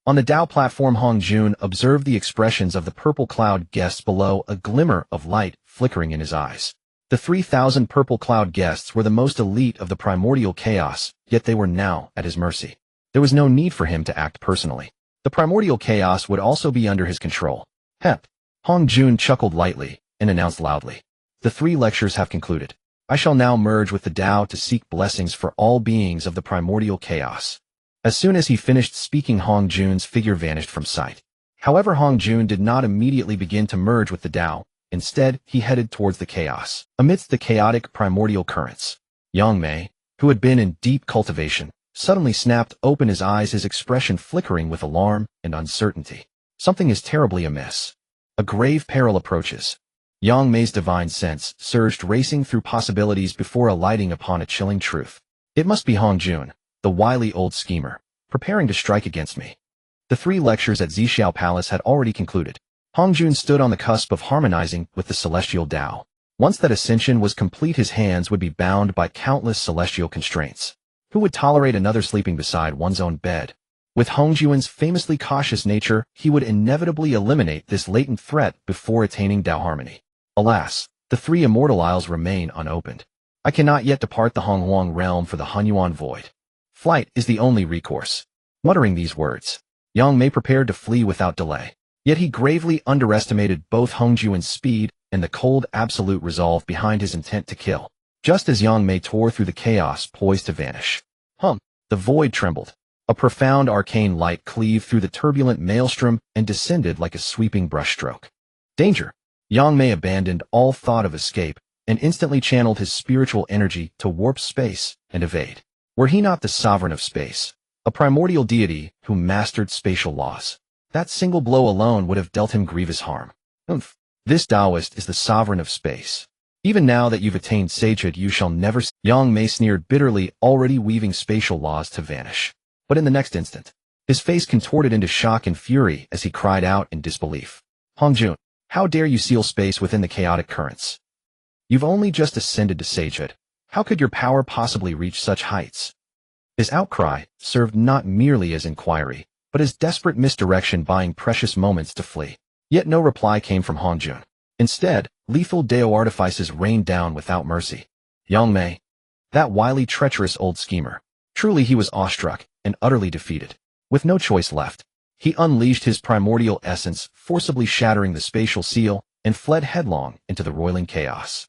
On the Tao platform, Hongjun observed the expressions of the purple cloud guests below, a glimmer of light flickering in his eyes. The 3,000 purple cloud guests were the most elite of the primordial chaos, yet they were now at his mercy. There was no need for him to act personally. The primordial chaos would also be under his control. Hep. Hongjun chuckled lightly and announced loudly, "The 3 lectures have concluded. I shall now merge with the Tao to seek blessings for all beings of the primordial chaos." As soon as he finished speaking, Hongjun's figure vanished from sight. However, Hongjun did not immediately begin to merge with the Tao. Instead, he headed towards the chaos. Amidst the chaotic primordial currents, Yang Mei, who had been in deep cultivation, suddenly snapped open his eyes, his expression flickering with alarm and uncertainty. Something is terribly amiss. A grave peril approaches. Yang Mei's divine sense surged racing through possibilities before alighting upon a chilling truth. It must be Hongjun, the wily old schemer, preparing to strike against me. The 3 lectures at Zixiao Palace had already concluded. Hongjun stood on the cusp of harmonizing with the celestial Tao. Once that ascension was complete, his hands would be bound by countless celestial constraints. Who would tolerate another sleeping beside one's own bed? With Hongjun's famously cautious nature, he would inevitably eliminate this latent threat before attaining Tao harmony. Alas, the 3 immortal isles remain unopened. I cannot yet depart the Honghuang realm for the Honghuang void. Flight is the only recourse. Muttering these words, Yang Mei prepared to flee without delay. Yet he gravely underestimated both Hongjun's speed and the cold absolute resolve behind his intent to kill. Just as Yang Mei tore through the chaos poised to vanish. The void trembled. A profound arcane light cleaved through the turbulent maelstrom and descended like a sweeping brushstroke. Danger! Yang Mei abandoned all thought of escape and instantly channeled his spiritual energy to warp space and evade. Were he not the sovereign of space, a primordial deity who mastered spatial laws? That single blow alone would have dealt him grievous harm. This Taoist is the sovereign of space. Even now that you've attained sagehood, you shall never. Yang Mei sneered bitterly, already weaving spatial laws to vanish. But in the next instant, his face contorted into shock and fury as he cried out in disbelief. Hongjun, how dare you seal space within the chaotic currents? You've only just ascended to sagehood. How could your power possibly reach such heights? His outcry served not merely as inquiry, but as desperate misdirection, buying precious moments to flee. Yet no reply came from Hongjun. Instead, lethal Dao artifices rained down without mercy. Yang Mei, that wily, treacherous old schemer. Truly he was awestruck and utterly defeated. With no choice left, he unleashed his primordial essence, forcibly shattering the spatial seal, and fled headlong into the roiling chaos.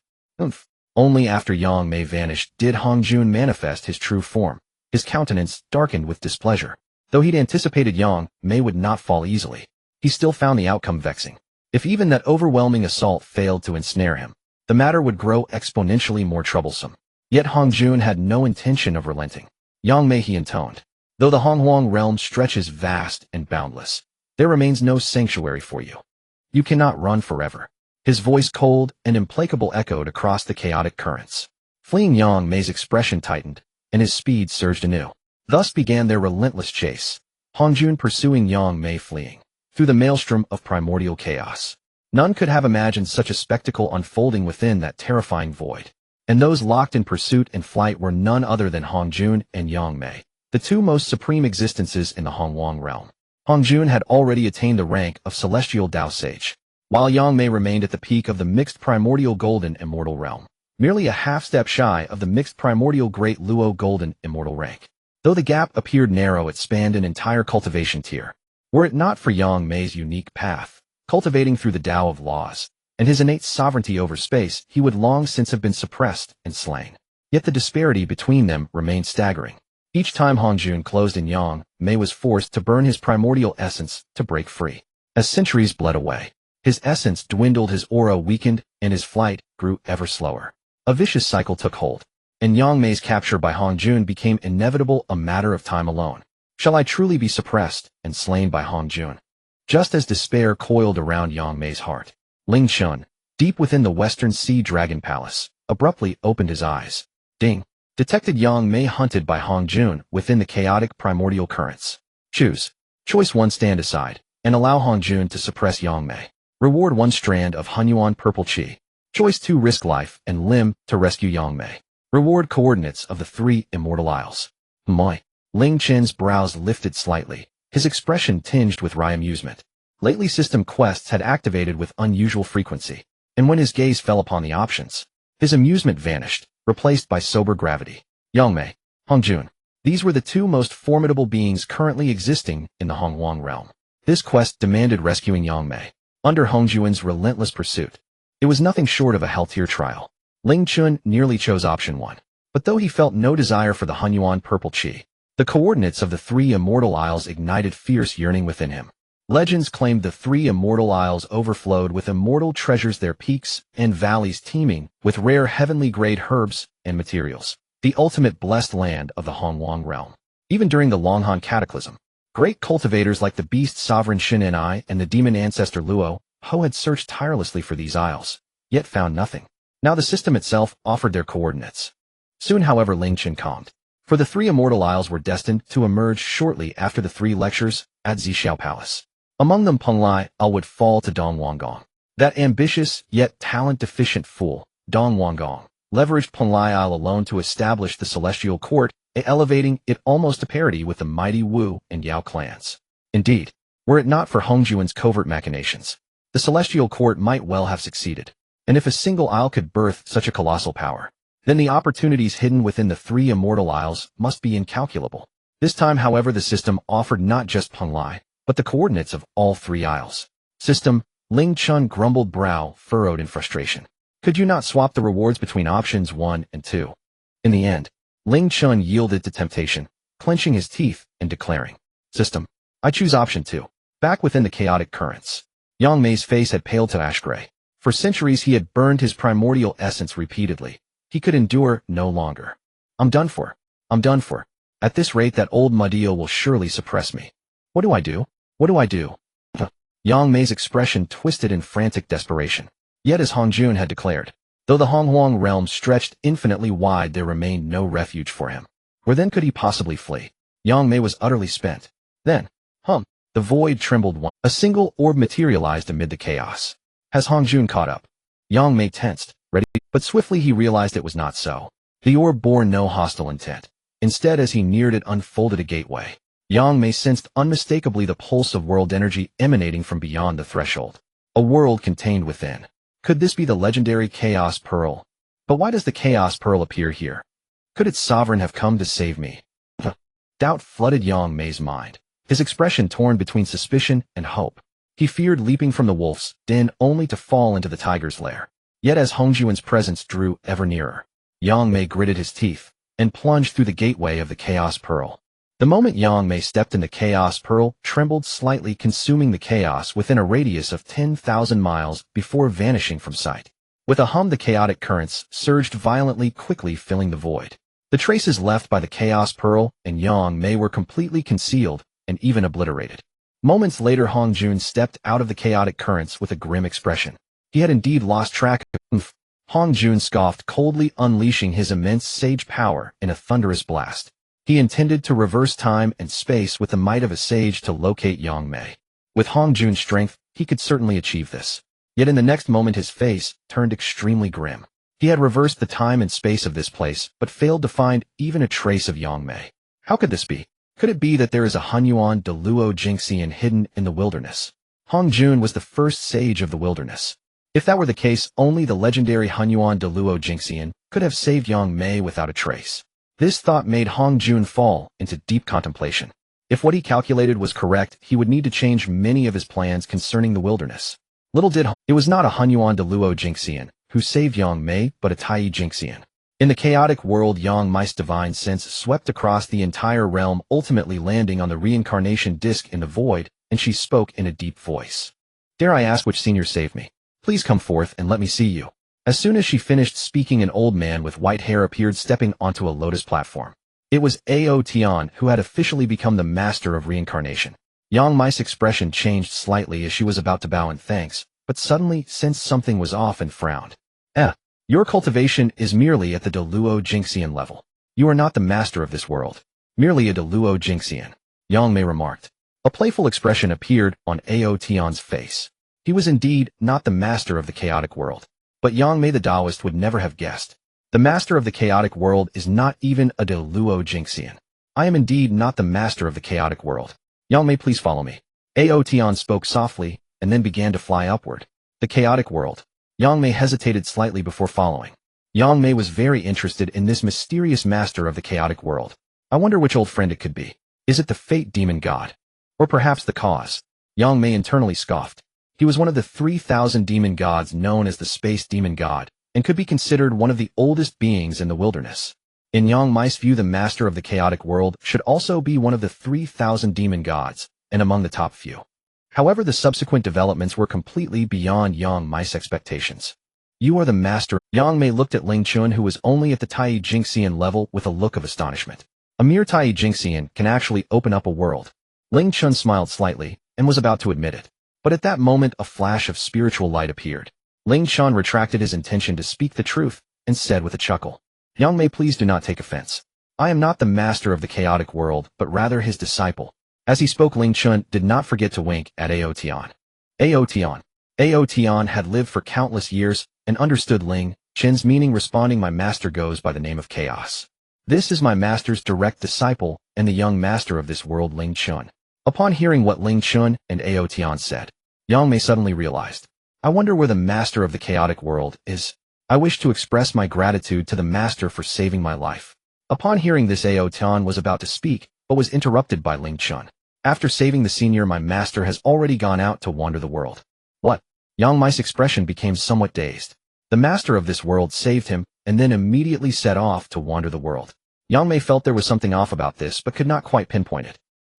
Only after Yang Mei vanished did Hongjun manifest his true form. His countenance darkened with displeasure. Though he'd anticipated Yang Mei would not fall easily, he still found the outcome vexing. If even that overwhelming assault failed to ensnare him, the matter would grow exponentially more troublesome. Yet Hongjun had no intention of relenting. Yang Mei, he intoned, though the Honghuang realm stretches vast and boundless, there remains no sanctuary for you. You cannot run forever. His voice, cold and implacable, echoed across the chaotic currents. Fleeing Yang Mei's expression tightened, and his speed surged anew. Thus began their relentless chase, Hongjun pursuing Yang Mei, fleeing through the maelstrom of primordial chaos. None could have imagined such a spectacle unfolding within that terrifying void. And those locked in pursuit and flight were none other than Hongjun and Yang Mei, the 2 most supreme existences in the Honghuang realm. Hongjun had already attained the rank of celestial Tao sage, while Yang Mei remained at the peak of the mixed primordial golden immortal realm, merely a half-step shy of the mixed primordial great Luo golden immortal rank. Though the gap appeared narrow, it spanned an entire cultivation tier. Were it not for Yang Mei's unique path, cultivating through the Tao of laws, and his innate sovereignty over space, he would long since have been suppressed and slain. Yet the disparity between them remained staggering. Each time Hongjun closed in, Yang Mei was forced to burn his primordial essence to break free. As centuries bled away, his essence dwindled, his aura weakened, and his flight grew ever slower. A vicious cycle took hold, and Yang Mei's capture by Hongjun became inevitable, a matter of time alone. Shall I truly be suppressed and slain by Hongjun? Just as despair coiled around Yang Mei's heart, Ling Chen, deep within the Western Sea Dragon Palace, abruptly opened his eyes. Ding! Detected Yang Mei hunted by Hongjun within the chaotic primordial currents. Choose. Choice 1, stand aside, and allow Hongjun to suppress Yang Mei. Reward 1 strand of Hunyuan purple chi. Choice 2, risk life and limb to rescue Yang Mei. Reward coordinates of the 3 immortal isles. Moi. Ling Chen's brows lifted slightly, his expression tinged with wry amusement. Lately system quests had activated with unusual frequency, and when his gaze fell upon the options, his amusement vanished, replaced by sober gravity. Yang Mei, Hongjun. These were the 2 most formidable beings currently existing in the Honghuang realm. This quest demanded rescuing Yang Mei. Under Hongjun's relentless pursuit, it was nothing short of a hell-tier trial. Ling Chen nearly chose option 1, but though he felt no desire for the Hunyuan purple chi, the coordinates of the 3 immortal isles ignited fierce yearning within him. Legends claimed the 3 immortal isles overflowed with immortal treasures, their peaks and valleys teeming with rare heavenly-grade herbs and materials. the ultimate blessed land of the Honghuang realm. Even during the Longhan Cataclysm, great cultivators like the beast sovereign Xin Ai and the demon ancestor Luo Ho had searched tirelessly for these isles, yet found nothing. Now the system itself offered their coordinates. Soon, however, Ling Chen calmed. For the three immortal isles were destined to emerge shortly after the three lectures at Zhixiao Palace. Among them, Penglai Al would fall to Dong Wangong. That ambitious, yet talent-deficient fool, Dong Wangong, leveraged Penglai Al alone to establish the Celestial Court, elevating it almost to parity with the mighty Wu and Yao clans. Indeed, were it not for Hongjun's covert machinations, the Celestial Court might well have succeeded. And if a single isle could birth such a colossal power, then the opportunities hidden within the three immortal isles must be incalculable. This time, however, the system offered not just Penglai, but the coordinates of all three isles. System, Ling Chen grumbled, brow furrowed in frustration. Could you not swap the rewards between options 1 and 2? In the end, Ling Chen yielded to temptation, clenching his teeth and declaring, System, I choose option 2. Back within the chaotic currents, Yang Mei's face had paled to ash gray. For centuries he had burned his primordial essence repeatedly. He could endure no longer. I'm done for. I'm done for. At this rate, that old Mudio will surely suppress me. What do I do? What do I do? Yang Mei's expression twisted in frantic desperation. Yet, as Hongjun had declared, though the Honghuang realm stretched infinitely wide, there remained no refuge for him. Where then could he possibly flee? Yang Mei was utterly spent. Then, the void trembled once. A single orb materialized amid the chaos. Has Hongjun caught up? Yang Mei tensed, ready, but swiftly he realized it was not so. The orb bore no hostile intent. Instead, as he neared it, unfolded a gateway. Yang Mei sensed unmistakably the pulse of world energy emanating from beyond the threshold. A world contained within. Could this be the legendary Chaos Pearl? But why does the Chaos Pearl appear here? Could its sovereign have come to save me? Doubt flooded Yang Mei's mind, his expression torn between suspicion and hope. He feared leaping from the wolf's den only to fall into the tiger's lair. Yet as Hongjun's presence drew ever nearer, Yang Mei gritted his teeth and plunged through the gateway of the Chaos Pearl. The moment Yang Mei stepped in the Chaos Pearl, trembled slightly, consuming the chaos within a radius of 10,000 miles before vanishing from sight. With a hum, the chaotic currents surged violently, quickly filling the void. The traces left by the Chaos Pearl and Yang Mei were completely concealed and even obliterated. Moments later, Hongjun stepped out of the chaotic currents with a grim expression. He had indeed lost track of Hongjun scoffed coldly, unleashing his immense sage power in a thunderous blast. He intended to reverse time and space with the might of a sage to locate Yang Mei. With Hongjun's strength, he could certainly achieve this. Yet in the next moment his face turned extremely grim. He had reversed the time and space of this place, but failed to find even a trace of Yang Mei. How could this be? Could it be that there is a Hunyuan de Luo Jingxian hidden in the wilderness? Hongjun was the first sage of the wilderness. If that were the case, only the legendary Hunyuan de Luo Jingxian could have saved Yang Mei without a trace. This thought made Hongjun fall into deep contemplation. If what he calculated was correct, he would need to change many of his plans concerning the wilderness. Little did it was not a Hunyuan de Luo Jingxian who saved Yang Mei, but a Tai Jingxian. In the chaotic world, Yang Mei's divine sense swept across the entire realm, ultimately landing on the reincarnation disk in the void, and she spoke in a deep voice. Dare I ask which senior saved me? Please come forth and let me see you. As soon as she finished speaking, an old man with white hair appeared, stepping onto a lotus platform. It was Ao Tian, who had officially become the master of reincarnation. Yang Mei's expression changed slightly as she was about to bow in thanks, but suddenly sensed something was off and frowned. Your cultivation is merely at the de Luo Jingxian level. You are not the master of this world. Merely a de Luo Jingxian, Yang Mei remarked. A playful expression appeared on Ao Tian's face. He was indeed not the master of the chaotic world. But Yang Mei the Taoist would never have guessed. The master of the chaotic world is not even a de Luo Jingxian. I am indeed not the master of the chaotic world. Yang Mei, please follow me. Ao Tian spoke softly, and then began to fly upward. The chaotic world. Yang Mei hesitated slightly before following. Yang Mei was very interested in this mysterious master of the chaotic world. I wonder which old friend it could be. Is it the fate demon god? Or perhaps the cause? Yang Mei internally scoffed. He was one of the 3,000 demon gods known as the space demon god, and could be considered one of the oldest beings in the wilderness. In Yang Mei's view, the master of the chaotic world should also be one of the 3,000 demon gods, and among the top few. However, the subsequent developments were completely beyond Yang Mei's expectations. You are the master. Yang Mei looked at Ling Chen, who was only at the Tai Jingxian level, with a look of astonishment. A mere Tai Jingxian can actually open up a world. Ling Chen smiled slightly, and was about to admit it. But at that moment a flash of spiritual light appeared. Ling Chen retracted his intention to speak the truth, and said with a chuckle, Yang Mei, please do not take offense. I am not the master of the chaotic world, but rather his disciple. As he spoke, Ling Chen did not forget to wink at Aotian. Aotian had lived for countless years, and understood Ling Chen's meaning, responding, my master goes by the name of Chaos. This is my master's direct disciple, and the young master of this world, Ling Chen. Upon hearing what Ling Chen and Aotian said, Yang Mei suddenly realized, I wonder where the master of the chaotic world is. I wish to express my gratitude to the master for saving my life. Upon hearing this, Aotian was about to speak, but was interrupted by Ling Chen. After saving the senior, my master has already gone out to wander the world. What? Yang Mei's expression became somewhat dazed. The master of this world saved him, and then immediately set off to wander the world. Yang Mei felt there was something off about this, but could not quite pinpoint it.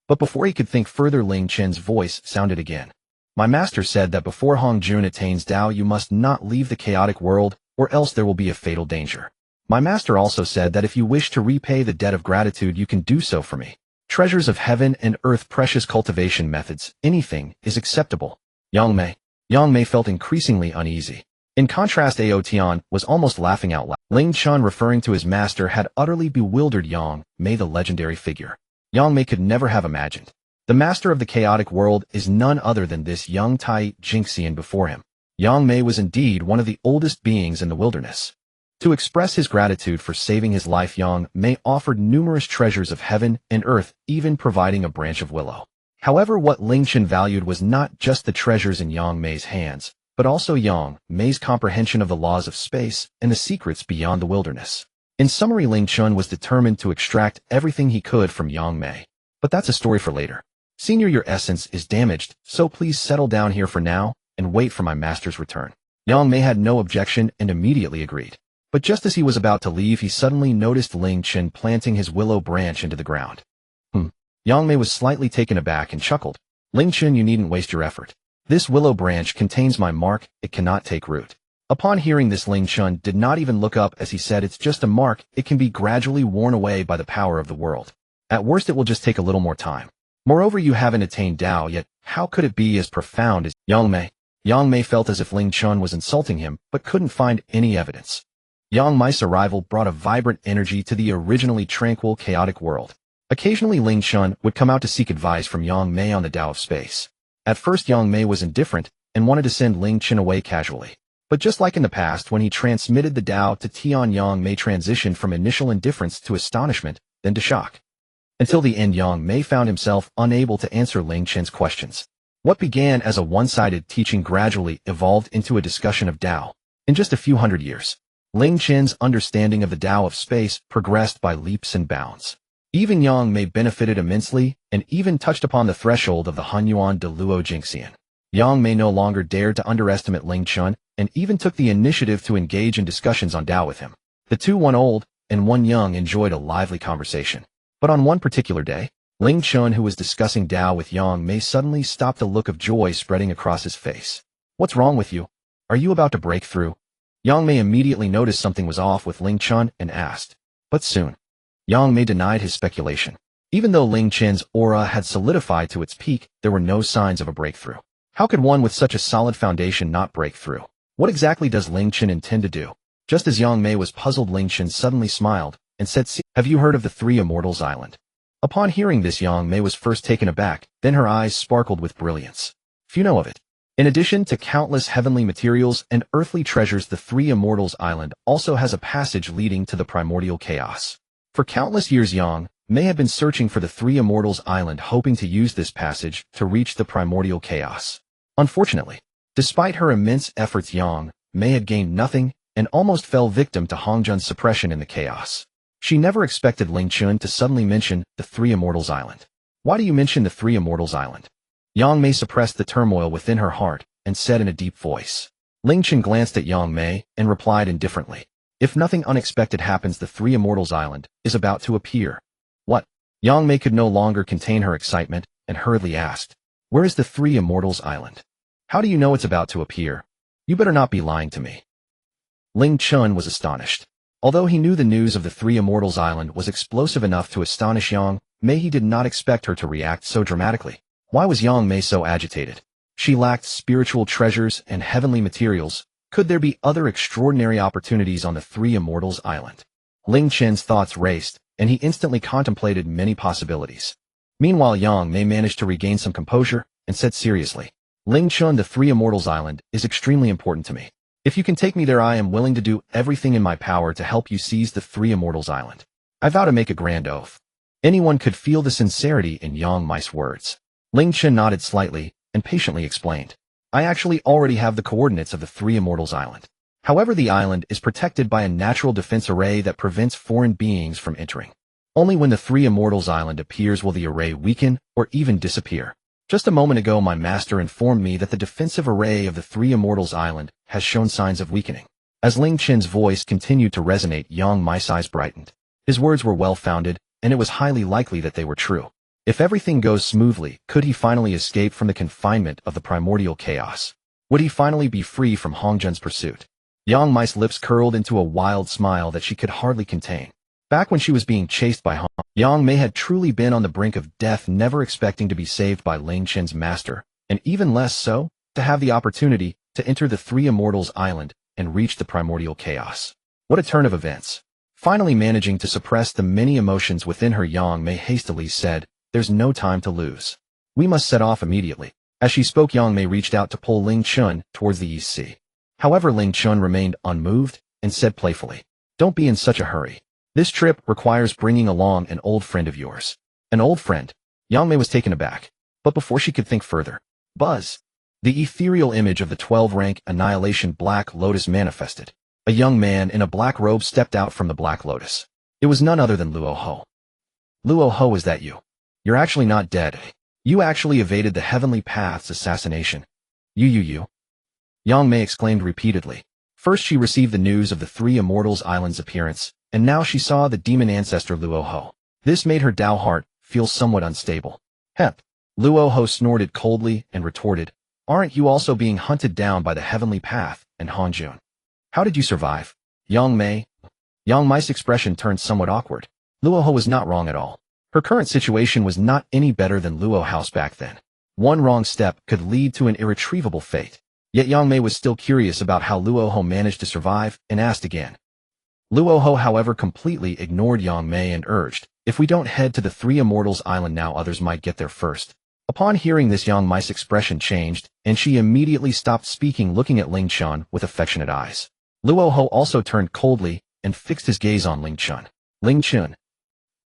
But before he could think further, Ling Chen's voice sounded again. My master said that before Hongjun attains Tao, you must not leave the chaotic world, or else there will be a fatal danger. My master also said that if you wish to repay the debt of gratitude, you can do so for me. Treasures of heaven and earth, precious cultivation methods, anything is acceptable. Yang Mei felt increasingly uneasy. In contrast, Aotian was almost laughing out loud. Ling Chen, referring to his master, had utterly bewildered Yang Mei, the legendary figure. Yang Mei could never have imagined. The master of the chaotic world is none other than this young Tai Jingxian before him. Yang Mei was indeed one of the oldest beings in the wilderness. To express his gratitude for saving his life, Yang Mei offered numerous treasures of heaven and earth, even providing a branch of willow. However, what Ling Chen valued was not just the treasures in Yang Mei's hands, but also Yang Mei's comprehension of the laws of space and the secrets beyond the wilderness. In summary, Ling Chen was determined to extract everything he could from Yang Mei. But that's a story for later. Senior, your essence is damaged, so please settle down here for now, and wait for my master's return. Yang Mei had no objection and immediately agreed. But just as he was about to leave, he suddenly noticed Ling Chen planting his willow branch into the ground. Yang Mei was slightly taken aback and chuckled. Ling Chen, you needn't waste your effort. This willow branch contains my mark, it cannot take root. Upon hearing this, Ling Chen did not even look up as he said, it's just a mark, it can be gradually worn away by the power of the world. At worst, it will just take a little more time. Moreover, you haven't attained Tao yet, how could it be as profound as Yang Mei? Yang Mei felt as if Ling Chen was insulting him, but couldn't find any evidence. Yang Mei's arrival brought a vibrant energy to the originally tranquil, chaotic world. Occasionally, Ling Chen would come out to seek advice from Yang Mei on the Tao of space. At first, Yang Mei was indifferent and wanted to send Ling Chen away casually. But just like in the past, when he transmitted the Tao to Tian, Yang Mei transitioned from initial indifference to astonishment, then to shock. Until the end, Yang Mei found himself unable to answer Ling Chen's questions. What began as a one-sided teaching gradually evolved into a discussion of Tao. In just a few hundred years, Ling Chen's understanding of the Tao of space progressed by leaps and bounds. Even Yang Mei benefited immensely and even touched upon the threshold of the Honghuang de Luo Jingxian. Yang Mei no longer dared to underestimate Ling Chen and even took the initiative to engage in discussions on Tao with him. The two, one old and one young, enjoyed a lively conversation. But on one particular day, Ling Chen, who was discussing Tao with Yang Mei, suddenly stopped, a look of joy spreading across his face. What's wrong with you? Are you about to break through? Yang Mei immediately noticed something was off with Ling Chen and asked. But soon, Yang Mei denied his speculation. Even though Ling Chen's aura had solidified to its peak, there were no signs of a breakthrough. How could one with such a solid foundation not break through? What exactly does Ling Chen intend to do? Just as Yang Mei was puzzled, Ling Chen suddenly smiled and said, have you heard of the Three Immortals Island? Upon hearing this, Yang Mei was first taken aback, then her eyes sparkled with brilliance. Few know of it. In addition to countless heavenly materials and earthly treasures, the Three Immortals Island also has a passage leading to the primordial chaos. For countless years, Yang Mei had been searching for the Three Immortals Island, hoping to use this passage to reach the primordial chaos. Unfortunately, despite her immense efforts, Yang Mei had gained nothing and almost fell victim to Hongjun's suppression in the chaos. She never expected Ling Chen to suddenly mention the Three Immortals Island. Why do you mention the Three Immortals Island? Yang Mei suppressed the turmoil within her heart and said in a deep voice. Ling Chen glanced at Yang Mei and replied indifferently. If nothing unexpected happens, the Three Immortals Island is about to appear. What? Yang Mei could no longer contain her excitement and hurriedly asked. Where is the Three Immortals Island? How do you know it's about to appear? You better not be lying to me. Ling Chen was astonished. Although he knew the news of the Three Immortals Island was explosive enough to astonish Yang Mei, he did not expect her to react so dramatically. Why was Yang Mei so agitated? She lacked spiritual treasures and heavenly materials. Could there be other extraordinary opportunities on the Three Immortals Island? Ling Chen's thoughts raced, and he instantly contemplated many possibilities. Meanwhile, Yang Mei managed to regain some composure and said seriously, Ling Chen, the Three Immortals Island is extremely important to me. If you can take me there, I am willing to do everything in my power to help you seize the Three Immortals Island. I vow to make a grand oath. Anyone could feel the sincerity in Yang Mei's words. Ling Chen nodded slightly and patiently explained, I actually already have the coordinates of the Three Immortals Island. However, the island is protected by a natural defense array that prevents foreign beings from entering. Only when the Three Immortals Island appears will the array weaken or even disappear. Just a moment ago, my master informed me that the defensive array of the Three Immortals Island has shown signs of weakening. As Ling Chen's voice continued to resonate, Yang Mei's eyes brightened. His words were well-founded, and it was highly likely that they were true. If everything goes smoothly, could he finally escape from the confinement of the primordial chaos? Would he finally be free from Hongjun's pursuit? Yang Mei's lips curled into a wild smile that she could hardly contain. Back when she was being chased by Hong, Yang Mei had truly been on the brink of death, never expecting to be saved by Ling Chen's master, and even less so, to have the opportunity to enter the Three Immortals Island and reach the primordial chaos. What a turn of events. Finally managing to suppress the many emotions within her, Yang Mei hastily said, There's no time to lose. We must set off immediately. As she spoke, Yang Mei reached out to pull Ling Chen towards the East Sea. However, Ling Chen remained unmoved and said playfully, Don't be in such a hurry. This trip requires bringing along an old friend of yours. An old friend? Yang Mei was taken aback. But before she could think further, buzz! The ethereal image of the 12-rank Annihilation Black Lotus manifested. A young man in a black robe stepped out from the Black Lotus. It was none other than Luo Ho. Luo Ho, is that you? You're actually not dead. You actually evaded the Heavenly Path's assassination. You. Yang Mei exclaimed repeatedly. First she received the news of the Three Immortals Island's appearance, and now she saw the demon ancestor Luo Ho. This made her Dao heart feel somewhat unstable. Hep. Luo Ho snorted coldly and retorted, Aren't you also being hunted down by the Heavenly Path and Hongjun? How did you survive? Yang Mei? Yang Mei's expression turned somewhat awkward. Luo Ho was not wrong at all. Her current situation was not any better than Luo Ho's back then. One wrong step could lead to an irretrievable fate. Yet Yang Mei was still curious about how Luo Ho managed to survive and asked again. Luo Ho, however, completely ignored Yang Mei and urged, If we don't head to the Three Immortals Island now, others might get there first. Upon hearing this, Yang Mei's expression changed, and she immediately stopped speaking, looking at Ling Chen with affectionate eyes. Luo Ho also turned coldly and fixed his gaze on Ling Chen. Ling Chen.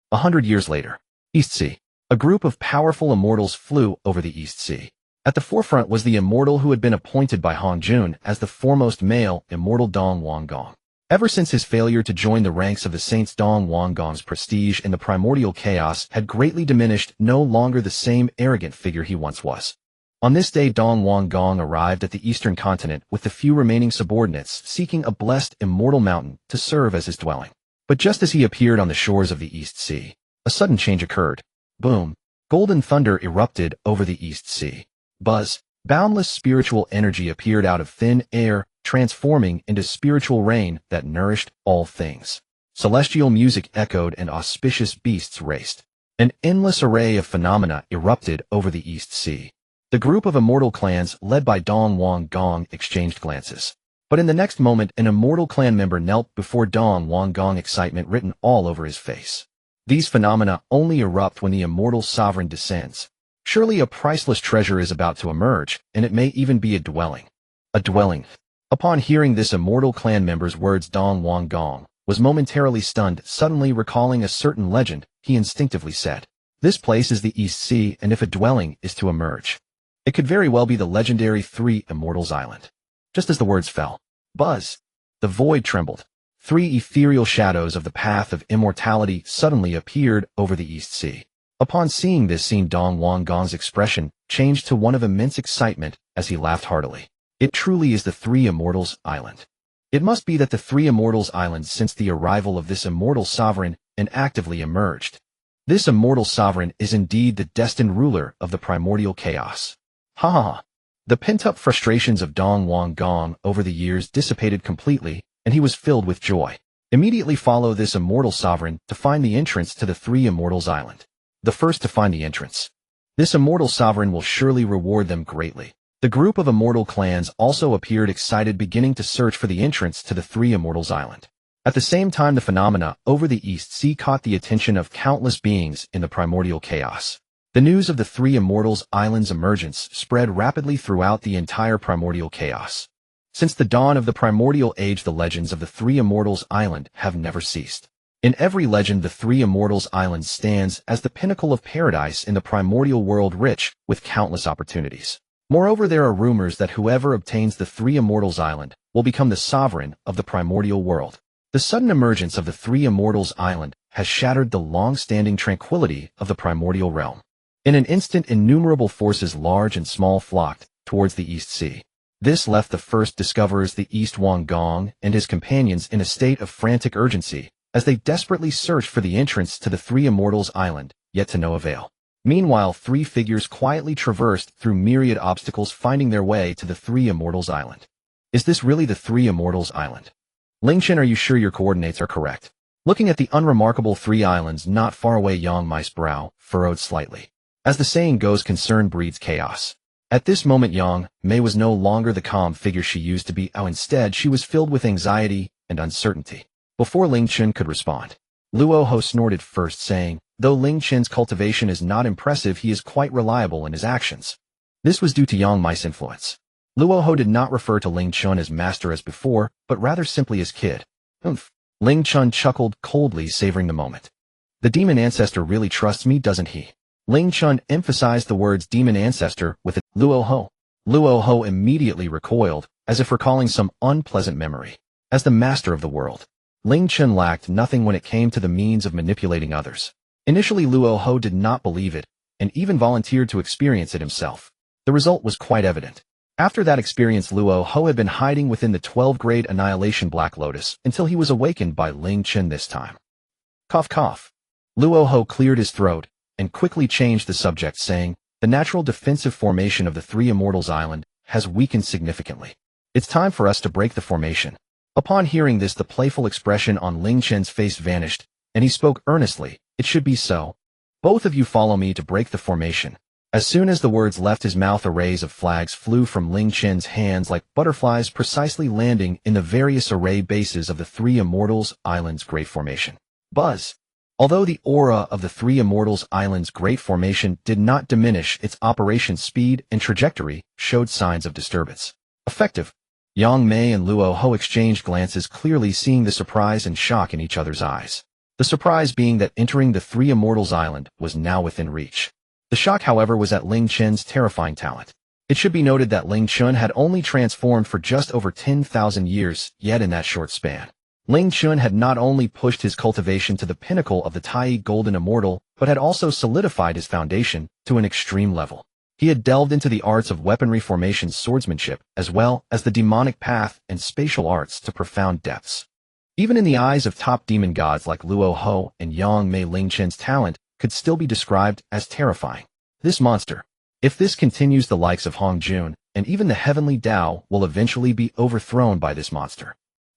100 years later. East Sea. A group of powerful immortals flew over the East Sea. At the forefront was the immortal who had been appointed by Hongjun as the foremost male immortal, Dong Wanggong. Ever since his failure to join the ranks of the saints, Dong Wanggong's prestige in the primordial chaos had greatly diminished, no longer the same arrogant figure he once was. On this day, Dong Wanggong arrived at the eastern continent with the few remaining subordinates, seeking a blessed immortal mountain to serve as his dwelling. But just as he appeared on the shores of the East Sea, a sudden change occurred. Boom! Golden thunder erupted over the East Sea. Buzz! Boundless spiritual energy appeared out of thin air, transforming into spiritual rain that nourished all things. Celestial music echoed and auspicious beasts raced. An endless array of phenomena erupted over the East Sea. The group of immortal clans led by Dong Wanggong exchanged glances. But in the next moment, an immortal clan member knelt before Dong Wanggong, excitement written all over his face. These phenomena only erupt when the immortal sovereign descends. Surely a priceless treasure is about to emerge, and it may even be a dwelling. A dwelling. Upon hearing this immortal clan member's words, Dong Wanggong was momentarily stunned. Suddenly recalling a certain legend, he instinctively said, This place is the East Sea, and if a dwelling is to emerge, it could very well be the legendary Three Immortals Island. Just as the words fell, buzz! The void trembled. Three ethereal shadows of the path of immortality suddenly appeared over the East Sea. Upon seeing this scene, Dong Wanggong's expression changed to one of immense excitement as he laughed heartily. It truly is the Three Immortals Island. It must be that the Three Immortals Island, since the arrival of this immortal sovereign, inactively emerged. This immortal sovereign is indeed the destined ruler of the primordial chaos. Ha ha ha! The pent-up frustrations of Dong Wanggong over the years dissipated completely, and he was filled with joy. Immediately follow this immortal sovereign to find the entrance to the Three Immortals Island. The first to find the entrance. This immortal sovereign will surely reward them greatly. The group of immortal clans also appeared excited, beginning to search for the entrance to the Three Immortals Island. At the same time, the phenomena over the East Sea caught the attention of countless beings in the primordial chaos. The news of the Three Immortals Island's emergence spread rapidly throughout the entire primordial chaos. Since the dawn of the primordial age, the legends of the Three Immortals Island have never ceased. In every legend, the Three Immortals Island stands as the pinnacle of paradise in the primordial world, rich with countless opportunities. Moreover, there are rumors that whoever obtains the Three Immortals Island will become the sovereign of the primordial world. The sudden emergence of the Three Immortals Island has shattered the long-standing tranquility of the primordial realm. In an instant, innumerable forces, large and small, flocked towards the East Sea. This left the first discoverers, the East Hongjun and his companions, in a state of frantic urgency as they desperately searched for the entrance to the Three Immortals Island, yet to no avail. Meanwhile, three figures quietly traversed through myriad obstacles, finding their way to the Three Immortals Island. Is this really the Three Immortals Island? Ling Chen, are you sure your coordinates are correct? Looking at the unremarkable three islands not far away, Yang Mai's brow furrowed slightly. As the saying goes, concern breeds chaos. At this moment, Yang Mei was no longer the calm figure she used to be. Instead, she was filled with anxiety and uncertainty. Before Ling Chen could respond, Luoho snorted first, saying, though Ling Chen's cultivation is not impressive, he is quite reliable in his actions. This was due to Yang Mai's influence. Luoho did not refer to Ling Chen as master as before, but rather simply as kid. Oomph. Ling Chen chuckled coldly, savoring the moment. The demon ancestor really trusts me, doesn't he? Ling Chen emphasized the words demon ancestor with a Luoho. Luoho immediately recoiled, as if recalling some unpleasant memory. As the master of the world, Ling Chen lacked nothing when it came to the means of manipulating others. Initially, Luoho did not believe it, and even volunteered to experience it himself. The result was quite evident. After that experience, Luoho had been hiding within the 12th-grade Annihilation Black Lotus until he was awakened by Ling Chen this time. Cough cough. Luoho cleared his throat and quickly changed the subject, saying, the natural defensive formation of the Three Immortals Island has weakened significantly. It's time for us to break the formation. Upon hearing this, the playful expression on Ling Chen's face vanished, and he spoke earnestly, it should be so. Both of you follow me to break the formation. As soon as the words left his mouth, arrays of flags flew from Ling Chen's hands like butterflies, precisely landing in the various array bases of the Three Immortals Island's Great Formation. Buzz. Although the aura of the Three Immortals Island's Great Formation did not diminish, its operation speed and trajectory showed signs of disturbance. Effective. Yang Mei and Luoho exchanged glances, clearly seeing the surprise and shock in each other's eyes. The surprise being that entering the Three Immortals Island was now within reach. The shock, however, was at Ling Chen's terrifying talent. It should be noted that Ling Chen had only transformed for just over 10,000 years, yet in that short span, Ling Chen had not only pushed his cultivation to the pinnacle of the Tai Golden Immortal, but had also solidified his foundation to an extreme level. He had delved into the arts of weaponry formation, swordsmanship, as well as the demonic path and spatial arts to profound depths. Even in the eyes of top demon gods like Luoho and Yang Mei, Ling Chen's talent could still be described as terrifying. This monster. If this continues, the likes of Hongjun and even the heavenly Tao will eventually be overthrown by this monster.